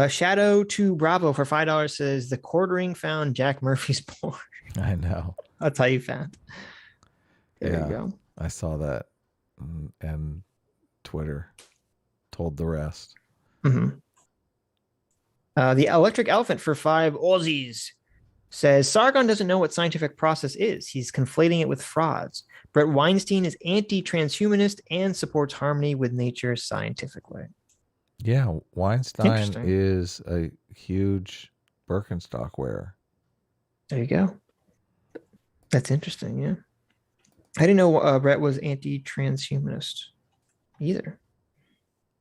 Shadow to Bravo for $5 says the quartering found Jack Murphy's porn. I know. That's how you found. There you go. I saw that, and Twitter told the rest. Mm-hmm. The Electric Elephant for 5 Aussies says Sargon doesn't know what scientific process is. He's conflating it with frauds. Brett Weinstein is anti-transhumanist and supports harmony with nature scientifically. Yeah, Weinstein is a huge Birkenstock wearer. There you go. That's interesting, yeah. I didn't know Brett was anti-transhumanist either.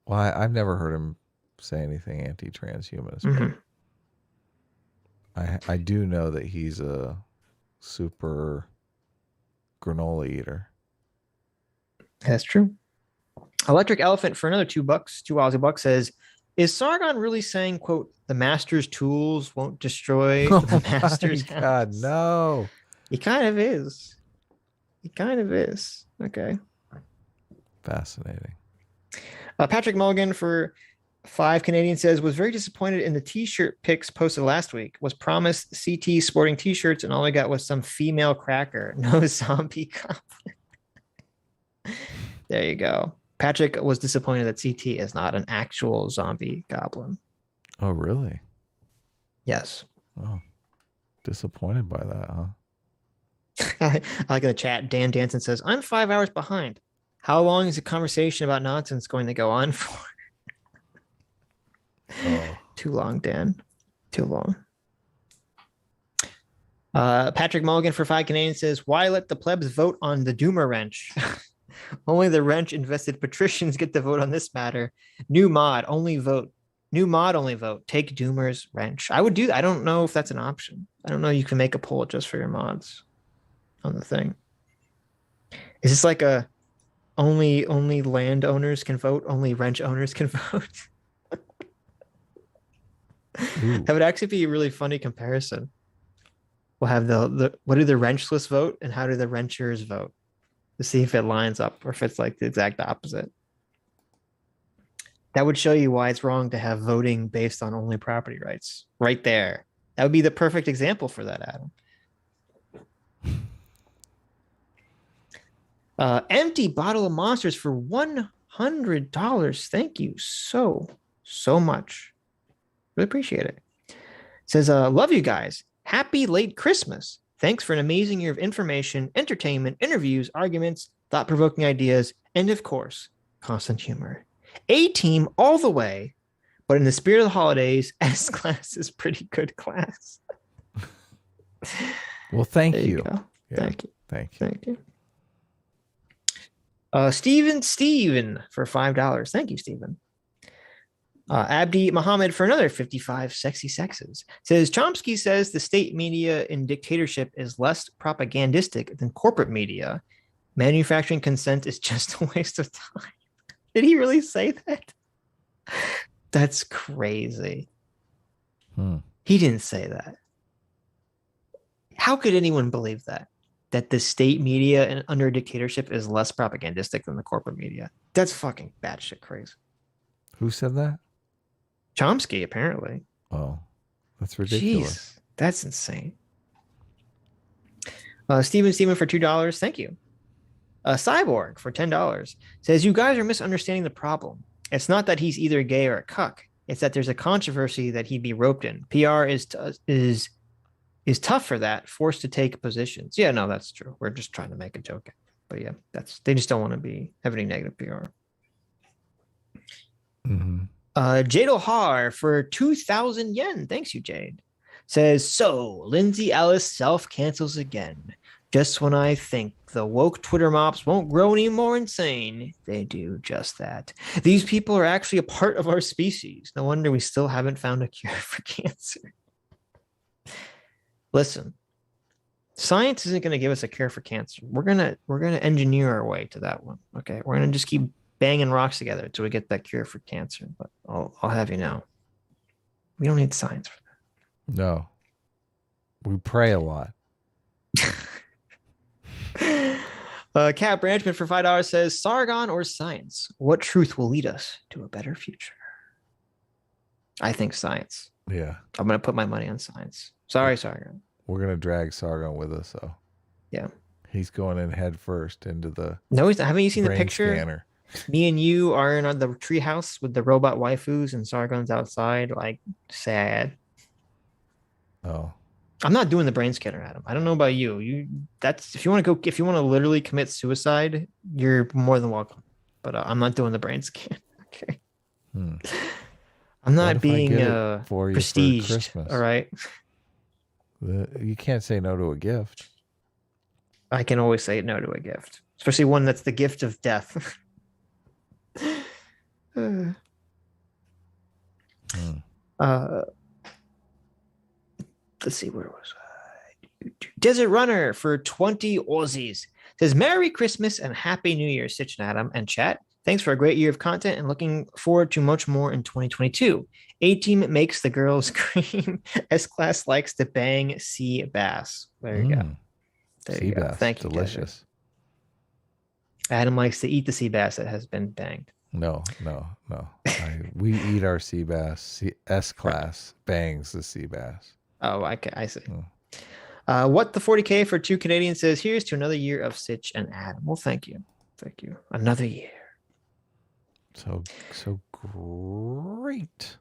Well, I've never heard him say anything anti-transhumanist. Mm-hmm. I do know that he's a super granola eater. That's true. Electric Elephant for another $2, $2 says, is Sargon really saying, quote, the master's tools won't destroy the master's house? God, no. He kind of is. Okay. Fascinating. Patrick Mulligan for 5 Canadian says, was very disappointed in the t-shirt pics posted last week. Was promised CT sporting t-shirts and all I got was some female cracker. No zombie goblin. There you go. Patrick was disappointed that CT is not an actual zombie goblin. Oh, really? Yes. Oh, disappointed by that, huh? I like in the chat, Dan Danson says, I'm 5 hours behind. How long is the conversation about nonsense going to go on for? Oh. Too long, Dan. Too long. Patrick Mulligan for 5 Canadian says, why let the plebs vote on the Doomer wrench? Only the wrench invested patricians get to vote on this matter. New mod only vote. Take Doomer's wrench. I would do that. I don't know if that's an option. I don't know. You can make a poll just for your mods on the thing. Is this like a only landowners can vote, only wrench owners can vote? That would actually be a really funny comparison. We'll have the what do the wrenchless vote and how do the wrenchers vote to see if it lines up or if it's like the exact opposite. That would show you why it's wrong to have voting based on only property rights right there. That would be the perfect example for that, Adam. Empty bottle of Monsters for $100. Thank you so much. Really appreciate it. Says, love you guys. Happy late Christmas. Thanks for an amazing year of information, entertainment, interviews, arguments, thought-provoking ideas, and of course, constant humor. A-team all the way, but in the spirit of the holidays, S-class is pretty good class. Well, thank There you. go. Yeah, Thank you. Thank you. Thank you. Steven for $5. Thank you, Steven. Abdi Muhammad for another 55 sexy sexes. Says, Chomsky says the state media in dictatorship is less propagandistic than corporate media. Manufacturing consent is just a waste of time. Did he really say that? That's crazy. He didn't say that. How could anyone believe that? That the state media under a dictatorship is less propagandistic than the corporate media? That's fucking batshit crazy. Who said that? Chomsky, apparently. Oh, that's ridiculous. Jeez, that's insane. Steven for $2. Thank you. Cyborg for $10 says, you guys are misunderstanding the problem. It's not that he's either gay or a cuck. It's that there's a controversy that he'd be roped in. PR is tough for that, forced to take positions. Yeah, no, that's true. We're just trying to make a joke. But yeah, they just don't want to have any negative PR. Mm-hmm. Jade O'Har for 2,000 yen. Thanks you, Jade. Says, so Lindsay Ellis self-cancels again. Just when I think the woke Twitter mobs won't grow any more insane, they do just that. These people are actually a part of our species. No wonder we still haven't found a cure for cancer. Listen, science isn't going to give us a cure for cancer. We're gonna engineer our way to that one. Okay, we're gonna just keep banging rocks together until we get that cure for cancer. But I'll have you know, we don't need science for that. No, we pray a lot. Cat Branchman for $5 says, Sargon or science? What truth will lead us to a better future? I think science. Yeah. I'm going to put my money on science. Sorry, Sargon. We're going to drag Sargon with us, though. Yeah. He's going in head first into the No, he's not. Haven't you seen the brain picture? scanner. Me and you are in the treehouse with the robot waifus and Sargon's outside, like, sad. Oh. I'm not doing the brain scanner, Adam. I don't know about you. If you want to literally commit suicide, you're more than welcome. But I'm not doing the brain scan. Okay. I'm not being prestiged. All right. You can't say no to a gift. I can always say no to a gift, especially one that's the gift of death. Let's see, where was I? Desert Runner for 20 Aussies says, Merry Christmas and Happy New Year, Sitch and Adam and chat. Thanks for a great year of content and looking forward to much more in 2022. A-Team makes the girls scream. S-Class likes to bang sea bass. There you go. There you go. Bass. Thank you. Delicious. Adam likes to eat the sea bass that has been banged. No. We eat our sea bass. S-Class bangs the sea bass. Oh, I see. What the 40K for 2 Canadians says, here's to another year of Sitch and Adam. Well, thank you. Thank you. Another year. So great.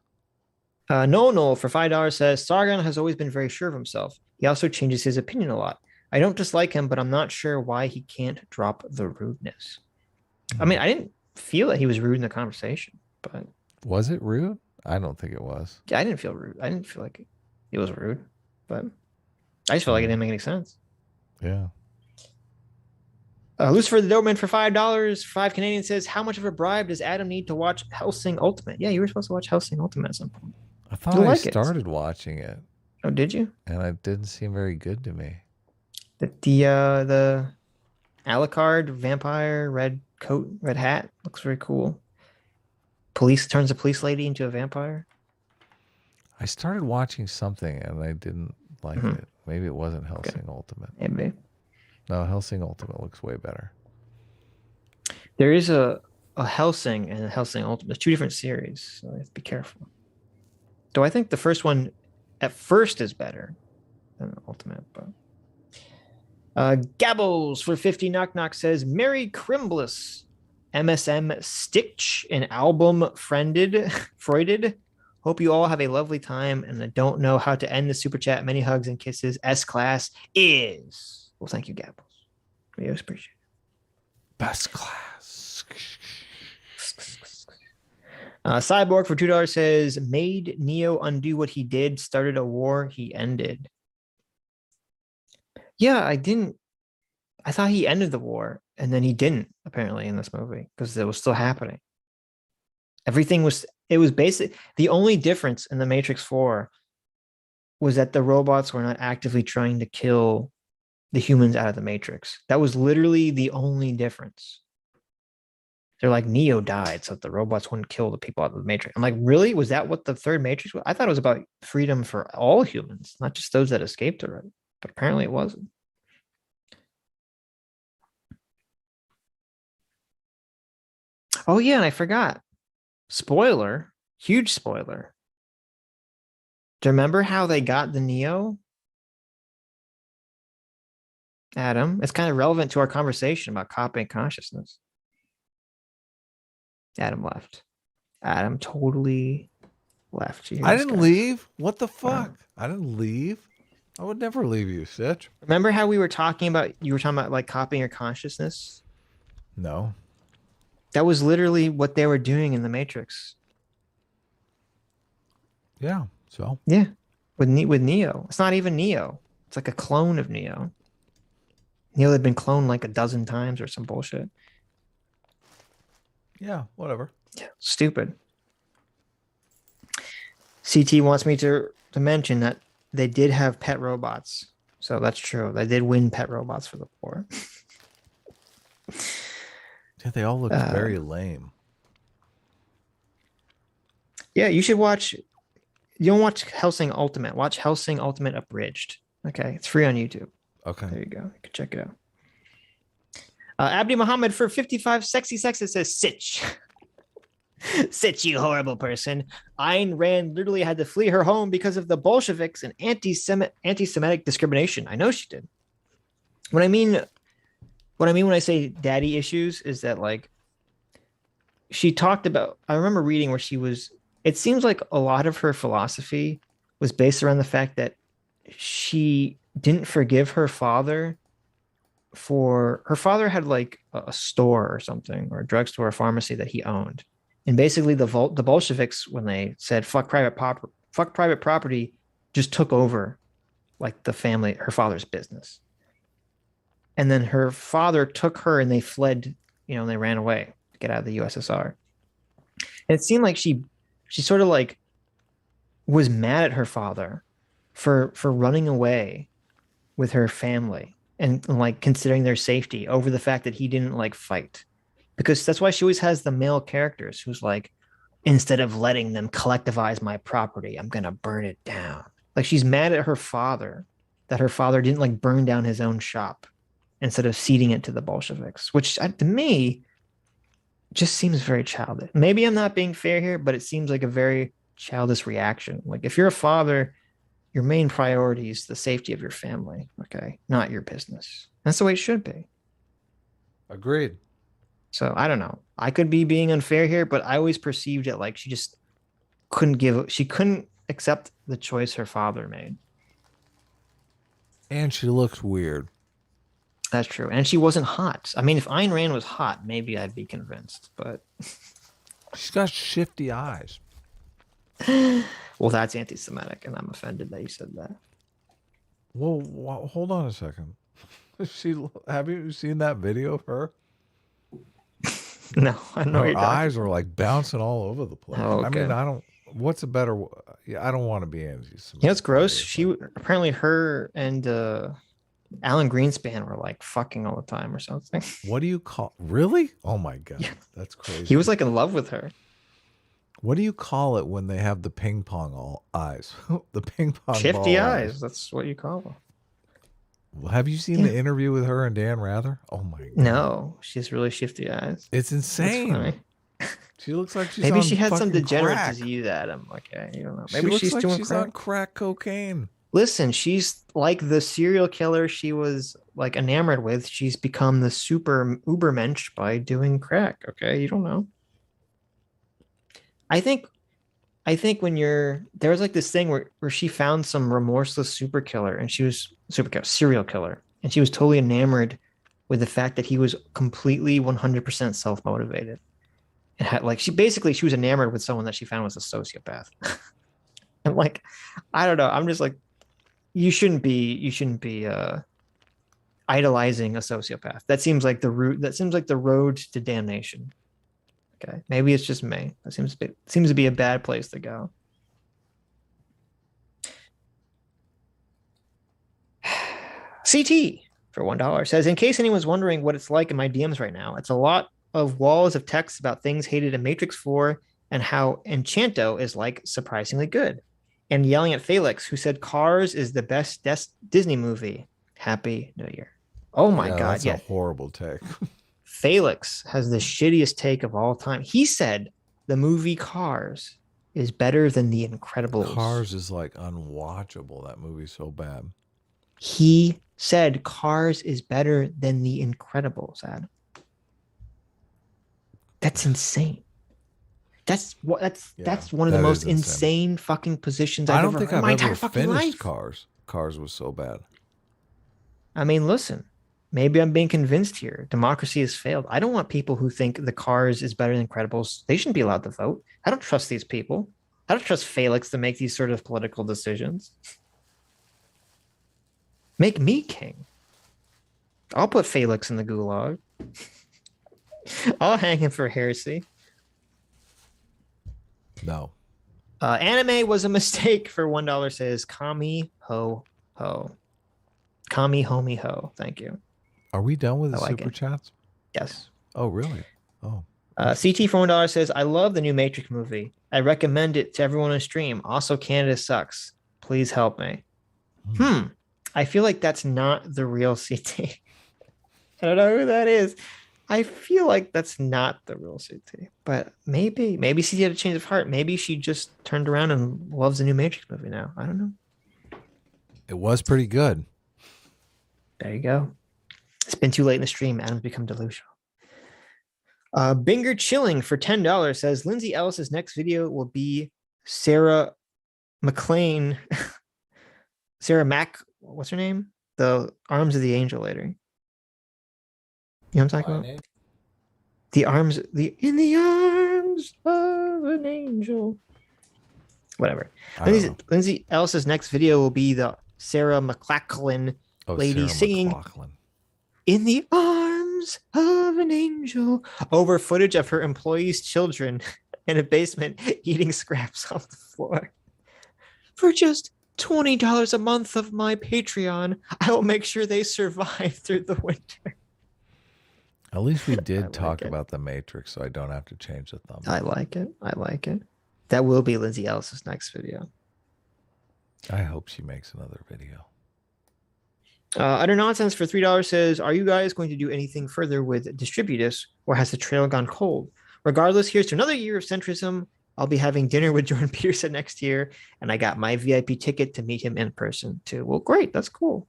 No for $5 says, Sargon has always been very sure of himself. He also changes his opinion a lot. I don't dislike him, but I'm not sure why he can't drop the rudeness. I mean, I didn't feel that he was rude in the conversation, but was it rude? I don't think it was. Yeah, I didn't feel rude. I didn't feel like it was rude, but I just felt like it didn't make any sense. Yeah. Lucifer the Doberman for $5. 5 Canadian says, how much of a bribe does Adam need to watch Hellsing Ultimate? Yeah, you were supposed to watch Hellsing Ultimate at some point. I thought I started watching it. Oh, did you? And it didn't seem very good to me. The Alucard vampire, red coat, red hat looks very cool. Turns a police lady into a vampire. I started watching something and I didn't like it. Maybe it wasn't Hellsing Ultimate. Maybe. No, Hellsing Ultimate looks way better. There is a Hellsing and a Hellsing Ultimate. There's 2 different series, so you have to be careful. Though I think the first one at first is better than Ultimate, but Gabbles for 50 knock knock says Merry Crimbless MSM Stitch an album Freuded. Hope you all have a lovely time, and I don't know how to end the super chat. Many hugs and kisses. S class is. Well, thank you, Gabbles. We always appreciate it. Best class. Cyborg for $2 says made Neo undo what he did, started a war he ended. Yeah, I thought he ended the war, and then he didn't, apparently, in this movie, because it was still happening. It was basic. The only difference in the Matrix 4 was that the robots were not actively trying to kill the humans out of the Matrix. That was literally the only difference. They're like, Neo died, so the robots wouldn't kill the people out of the Matrix. I'm like, really? Was that what the third Matrix was? I thought it was about freedom for all humans, not just those that escaped already. But apparently it wasn't. Oh, yeah, and I forgot. Spoiler, huge spoiler. Do you remember how they got the Neo? Adam, it's kind of relevant to our conversation about copying consciousness. Adam left. Adam totally left. I didn't leave. What the fuck? I didn't leave. I would never leave you, Sitch. Remember how you were talking about like copying your consciousness? No. That was literally what they were doing in the Matrix. Yeah. So. Yeah, with Neo. It's not even Neo. It's like a clone of Neo. Neo had been cloned like a dozen times or some bullshit. Yeah, whatever. Yeah, stupid. CT wants me to mention that they did have pet robots. So that's true. They did win pet robots for the war. Yeah, they all look very lame. Yeah, you should watch. You don't watch Hellsing Ultimate. Watch Hellsing Ultimate Abridged. Okay, it's free on YouTube. Okay. There you go. You can check it out. Abdi Muhammad for 55 sexy sex. It says Sitch. Sitch, you horrible person. Ayn Rand literally had to flee her home because of the Bolsheviks and anti-Semitic discrimination. I know she did. What I mean when I say daddy issues is that, like, she talked about, I remember reading where it seems like a lot of her philosophy was based around the fact that she didn't forgive her father her father had like a store or something, or a drugstore or pharmacy that he owned. And basically the Bolsheviks, when they said fuck private property, just took over like her father's business. And then her father took her and they fled, and they ran away to get out of the USSR. And it seemed like she sort of like was mad at her father for running away with her family and like considering their safety over the fact that he didn't like fight. Because that's why she always has the male characters who's like, instead of letting them collectivize my property, I'm going to burn it down. Like, she's mad at her father that her father didn't like burn down his own shop instead of ceding it to the Bolsheviks, which to me just seems very childish. Maybe I'm not being fair here, but it seems like a very childish reaction. Like, if you're a father, your main priority is the safety of your family, okay? Not your business. That's the way it should be. Agreed. So I don't know. I could be being unfair here, but I always perceived it like she just couldn't accept the choice her father made. And she looks weird. That's true. And she wasn't hot. I mean, if Ayn Rand was hot, maybe I'd be convinced, but she's got shifty eyes. Well, that's anti-Semitic, and I'm offended that you said that. Well, hold on a second. Have you seen that video of her? No, I know. Her eyes are like bouncing all over the place. Oh, okay. I mean, what's a better? Yeah, I don't want to be anti-Semitic. It's gross. Apparently her and Alan Greenspan were like fucking all the time or something. What do you call? Really? Oh my god, yeah. That's crazy. He was like in love with her. What do you call it when they have the ping pong eyes? The ping pong shifty ball eyes. That's what you call them. Well, have you seen the interview with her and Dan Rather? Oh my god. No, she has really shifty eyes. It's insane. She looks like she's Maybe on she had some fucking degenerate crack. disease, Adam. Okay, you don't know. She Maybe looks she's like doing she's crack. on crack cocaine. Listen, she's like the serial killer she was like enamored with. She's become the super ubermensch by doing crack. Okay, you don't know. I think when there was like this thing where she found some remorseless super killer and she was serial killer, and she was totally enamored with the fact that he was completely 100% self-motivated. And had like she was enamored with someone that she found was a sociopath. And like, I don't know. I'm just like, you shouldn't be idolizing a sociopath. That seems like the road to damnation. Okay, maybe it's just me. That seems to be a bad place to go. CT for $1 says, in case anyone's wondering what it's like in my DMs right now, it's a lot of walls of text about things hated in Matrix 4 and how Enchanto is like surprisingly good, and yelling at Felix, who said Cars is the best Disney movie. Happy New Year. Oh my God. That's a horrible take. Felix has the shittiest take of all time. He said the movie Cars is better than The Incredibles. Cars is like unwatchable. That movie's so bad. He said Cars is better than The Incredibles, Adam. That's insane. That's one of the most insane fucking positions I've ever heard in my entire fucking life. Cars. Cars was so bad. I mean, listen, maybe I'm being convinced here. Democracy has failed. I don't want people who think the Cars is better than Incredibles. They shouldn't be allowed to vote. I don't trust these people. I don't trust Felix to make these sort of political decisions. Make me king. I'll put Felix in the gulag. I'll hang him for heresy. No. Anime was a mistake for $1 says Kami ho ho. Kami homie ho. Thank you. Are we done with the super chats? Yes. Oh, really? Oh. CT for $1 says, I love the new Matrix movie. I recommend it to everyone on stream. Also, Canada sucks. Please help me. I feel like that's not the real CT. I don't know who that is. I feel like that's not the real CT, but maybe CT had a change of heart. Maybe she just turned around and loves the new Matrix movie now. I don't know. It was pretty good. There you go. It's been too late in the stream. Adam's become delusional. Binger Chilling for $10 says, Lindsay Ellis's next video will be Sarah McLean. Sarah Mac, what's her name? The Arms of the Angel lady. You know what I'm talking about? In the arms of an angel. Whatever. Lindsay Ellis's next video will be the Sarah McLachlan lady singing In the Arms of an Angel over footage of her employees' children in a basement eating scraps off the floor. For just $20 a month of my Patreon, I will make sure they survive through the winter. At least we did talk about the Matrix, so I don't have to change the thumbnail. I like it. That will be Lindsay Ellis's next video. I hope she makes another video. Utter Nonsense for $3 says, are you guys going to do anything further with Distributus, or has the trail gone cold? Regardless, here's to another year of centrism. I'll be having dinner with Jordan Peterson next year, and I got my VIP ticket to meet him in person too. Well, great. That's cool.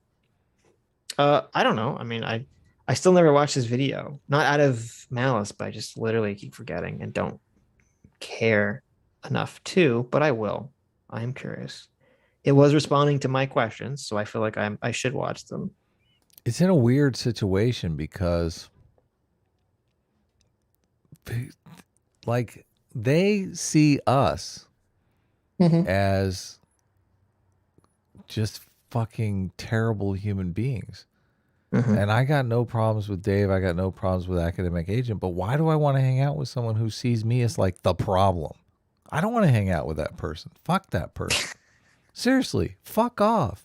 I don't know. I mean, I still never watched this video, not out of malice, but I just literally keep forgetting and don't care enough to, but I will. I am curious. It was responding to my questions, so I feel like I should watch them. It's in a weird situation because like they see us as just fucking terrible human beings. And I got no problems with Dave. I got no problems with Academic Agent. But why do I want to hang out with someone who sees me as like the problem? I don't want to hang out with that person. Fuck that person. Seriously, fuck off.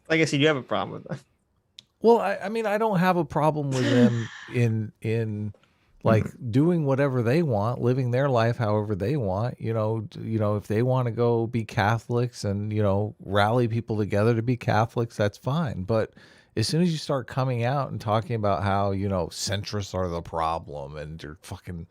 I guess you do have a problem with that. Well, I mean, I don't have a problem with them in like doing whatever they want, living their life however they want. You know, if they want to go be Catholics and, rally people together to be Catholics, that's fine. But as soon as you start coming out and talking about how, centrists are the problem and you're fucking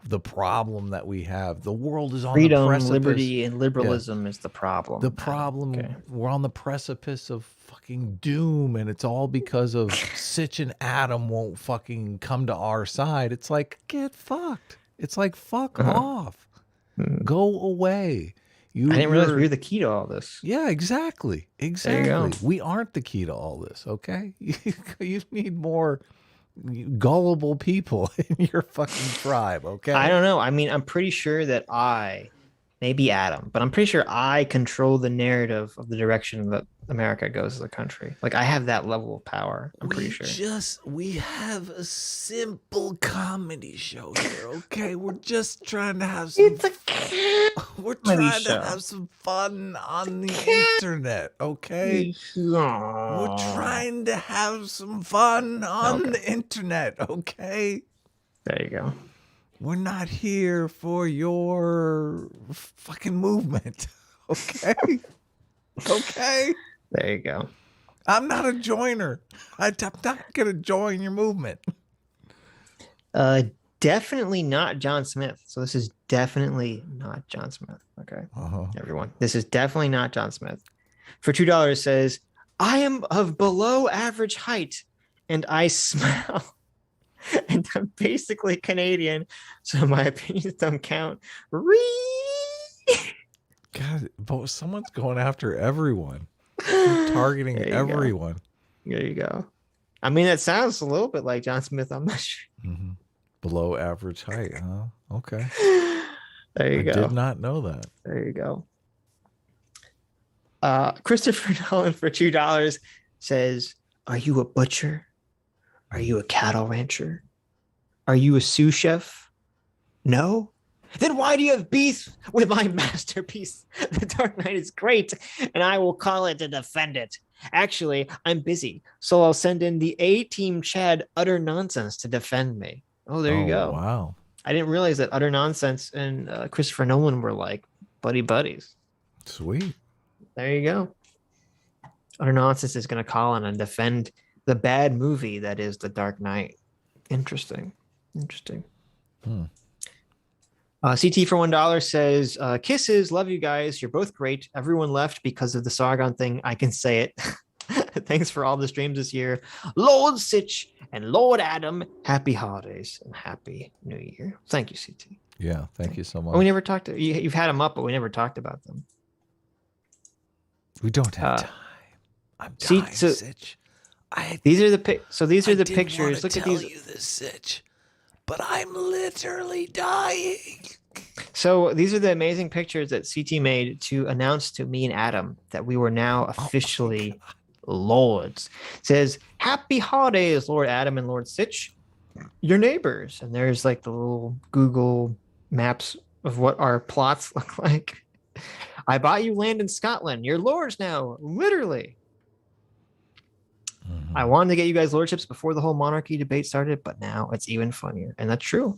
the problem that we have. The world is on the Freedom, precipice. liberty, and liberalism is the problem. The problem, Okay. we're on the precipice of fucking doom, and it's all because of Sitch and Adam won't fucking come to our side. It's like, get fucked. It's like, fuck off. Go away. I didn't realize we were the key to all this. Yeah, exactly. There you Exactly. go. We aren't the key to all this, okay? You need more gullible people in your fucking tribe, okay? I don't know. I mean, I'm pretty sure that maybe Adam, but I'm pretty sure I control the narrative of the direction that America goes as a country. Like, I have that level of power. I'm pretty sure. We have a simple comedy show here, okay? We're just trying to have some we're trying to have some fun on the internet, okay? We're trying to have some fun on the internet, okay? There you go. We're not here for your fucking movement, okay? Okay? There you go. I'm not a joiner. I'm not going to join your movement. Definitely not John Smith. So this is definitely not John Smith. Okay, everyone, this is definitely not John Smith. For $2 says, I am of below average height and I smell. And I'm basically Canadian, so my opinions don't count. God, but someone's going after everyone. They're targeting everyone. There you go. I mean, that sounds a little bit like John Smith. I'm not sure. Below average height, huh? Okay. There you go. I did not know that. There you go. Christopher Nolan for $2 says, are you a butcher? Are you a cattle rancher? Are you a sous chef? No? Then why do you have beef with my masterpiece? The Dark Knight is great, and I will call it to defend it. Actually, I'm busy, so I'll send in the A-Team Chad Utter Nonsense to defend me. Oh, there you go. Wow. I didn't realize that Utter Nonsense and Christopher Nolan were like buddies. Sweet. There you go. Utter Nonsense is going to call in and defend the bad movie that is The Dark Knight. Interesting. CT for $1 says, kisses, love you guys. You're both great. Everyone left because of the Sargon thing. I can say it. Thanks for all the streams this year. Lord Sitch and Lord Adam, happy holidays and happy new year. Thank you, CT. Yeah, thank you so much. We never talked to you've had them up, but we never talked about them. We don't have time. I'm dying, Sitch. These are the pictures. Look at these. You this, Sitch, but I'm literally dying. So these are the amazing pictures that CT made to announce to me and Adam that we were now officially lords. It says, happy holidays, Lord Adam and Lord Sitch, your neighbors. And there's like the little Google maps of what our plots look like. I bought you land in Scotland. You're lords now, literally. I wanted to get you guys lordships before the whole monarchy debate started, but now it's even funnier. And that's true.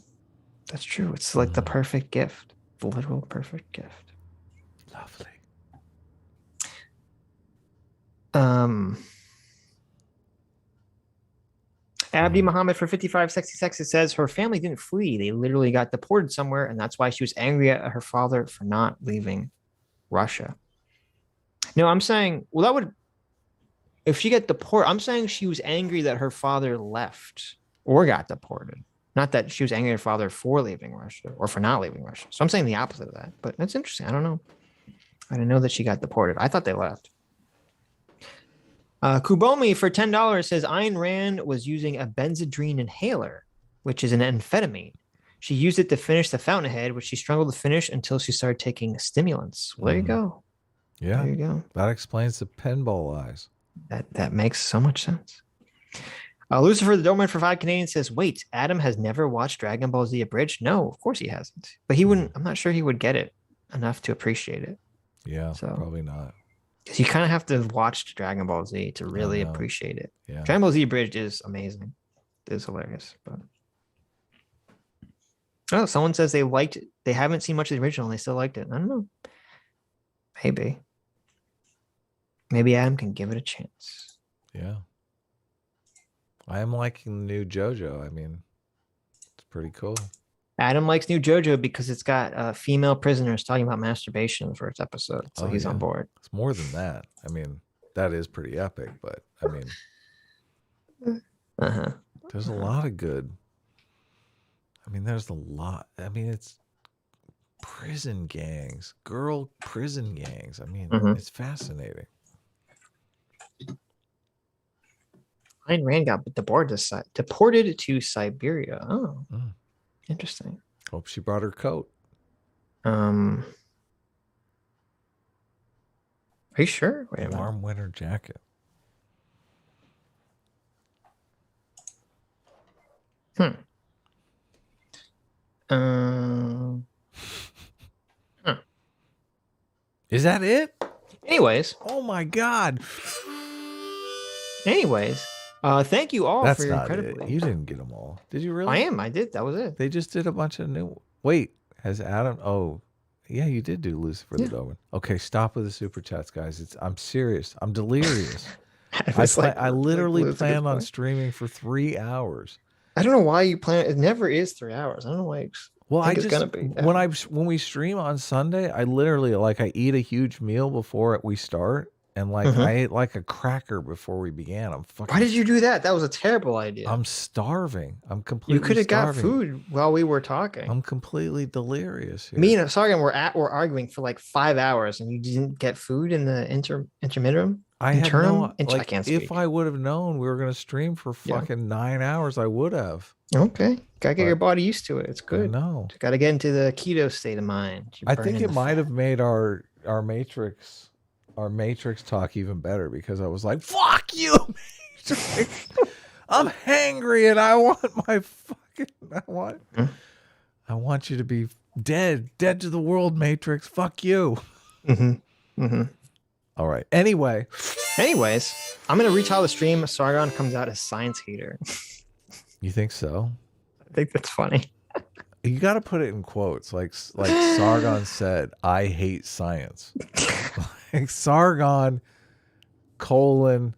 That's true. It's like the perfect gift, the literal perfect gift. Lovely. Abdi Muhammad for 55 Sexy Sexy says her family didn't flee. They literally got deported somewhere, and that's why she was angry at her father for not leaving Russia. No, I'm saying, well, that would, if she got deported, I'm saying she was angry that her father left or got deported. Not that she was angry at her father for leaving Russia or for not leaving Russia. So I'm saying the opposite of that. But that's interesting. I don't know. I didn't know that she got deported. I thought they left. Kubomi for $10 says Ayn Rand was using a benzodrine inhaler, which is an amphetamine. She used it to finish the Fountainhead, which she struggled to finish until she started taking stimulants. Well, there you go. Yeah. There you go. That explains the pinball eyes. That makes so much sense. Lucifer the Doorman for 5 Canadian says, wait, Adam has never watched Dragon Ball Z Abridged? No, of course he hasn't. But he wouldn't, I'm not sure he would get it enough to appreciate it. Yeah, so, probably not. Because you kind of have to watch Dragon Ball Z to really appreciate it. Yeah. Dragon Ball Z Abridged is amazing. It is hilarious. But oh, someone says they haven't seen much of the original and they still liked it. I don't know. Maybe Adam can give it a chance. Yeah. I am liking the new JoJo. I mean, it's pretty cool. Adam likes new JoJo because it's got female prisoners talking about masturbation in the first episode, so he's on board. It's more than that. I mean, that is pretty epic, but I mean, there's a lot of good. I mean, there's a lot. I mean, it's prison gangs, girl prison gangs. I mean, it's fascinating. Ayn Rand got deported to Siberia. Oh, interesting. Hope she brought her coat. Are you sure? Wait a minute. Warm winter jacket. Is that it? Anyways. Oh my God. Anyways, thank you all That's for your not incredibly. it. You didn't get them all. Did you really? I am. I did. That was it. They just did a bunch of new. Wait, has Adam? Oh, yeah, you did do Lucifer the Doman. Okay, stop with the super chats, guys. I'm serious. I'm delirious. I literally planned on streaming for 3 hours. I don't know why you plan. It never is 3 hours. I don't know why. Well, it's gonna be. When we stream on Sunday, I literally I eat a huge meal before we start, and I ate like a cracker before we began. Why did you do that? That was a terrible idea. I'm starving. I'm completely. You could have got starving. food while we were talking. I'm completely delirious here. Me and Sargon were arguing for like 5 hours, and you didn't get food in the intermittent. I can't speak. If If I would have known we were going to stream for fucking 9 hours, I would have. Okay, gotta get your body used to it. It's good. No, got to get into the keto state of mind. I think it might have made our Matrix talk even better, because I was like, "Fuck you, Matrix! I'm hangry and I want my fucking I want you to be dead to the world, Matrix. Fuck you." All right. Anyways, I'm gonna retell the stream. Sargon comes out as science hater. You think so? I think that's funny. You got to put it in quotes, like Sargon said, "I hate science." Like Sargon, quote,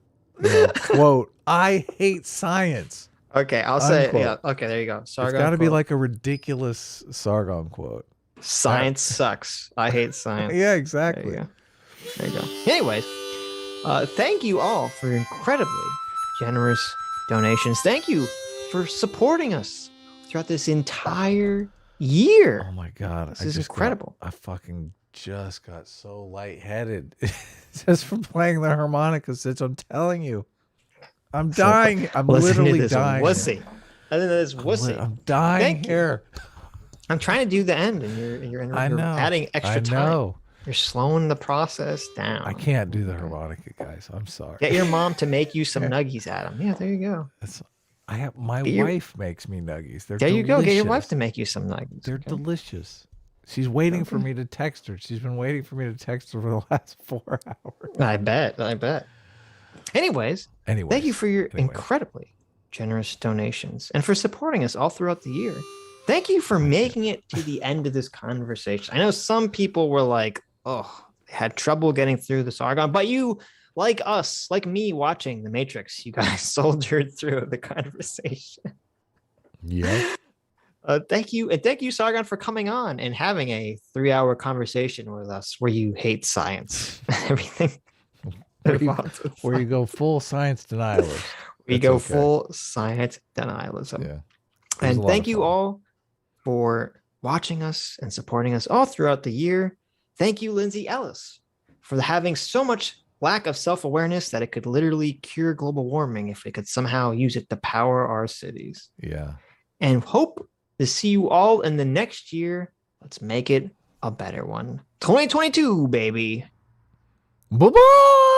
"I hate science." Okay, I'll say, yeah. Okay, there you go. Sargon. It's got to be like a ridiculous Sargon quote. Science sucks. I hate science. Yeah, exactly. There you go. Anyways, thank you all for your incredibly generous donations. Thank you for supporting us throughout this entire year. Oh my God. This is incredible. I fucking just got so lightheaded just from playing the harmonica, Sitch. I'm telling you. I'm dying. I'm literally dying. Wussy. I think that is wussy. I'm dying here. I'm trying to do the end, and you're adding extra time. You're slowing the process down. I can't do the harmonica, guys. I'm sorry. Get your mom to make you some nuggies, Adam. Yeah, there you go. My wife makes me nuggies. They're there you delicious. go. Get your wife to make you some nuggies. They're delicious. She's waiting for me to text her. She's been waiting for me to text her for the last 4 hours. I bet. Anyways, thank you for your incredibly generous donations and for supporting us all throughout the year. Thank you for making it to the end of this conversation. I know some people were like, oh, they had trouble getting through the Sargon, but you, like us, like me watching The Matrix, you guys soldiered through the conversation. Yeah. Thank you. And thank you, Sargon, for coming on and having a 3-hour conversation with us where you hate science. Everything. Where you go full science denialist. We go full science denialism. Yeah. And thank you all for watching us and supporting us all throughout the year. Thank you, Lindsay Ellis, for having so much lack of self-awareness that it could literally cure global warming if we could somehow use it to power our cities. Yeah. And hope to see you all in the next year. Let's make it a better one. 2022, baby. Bye-bye.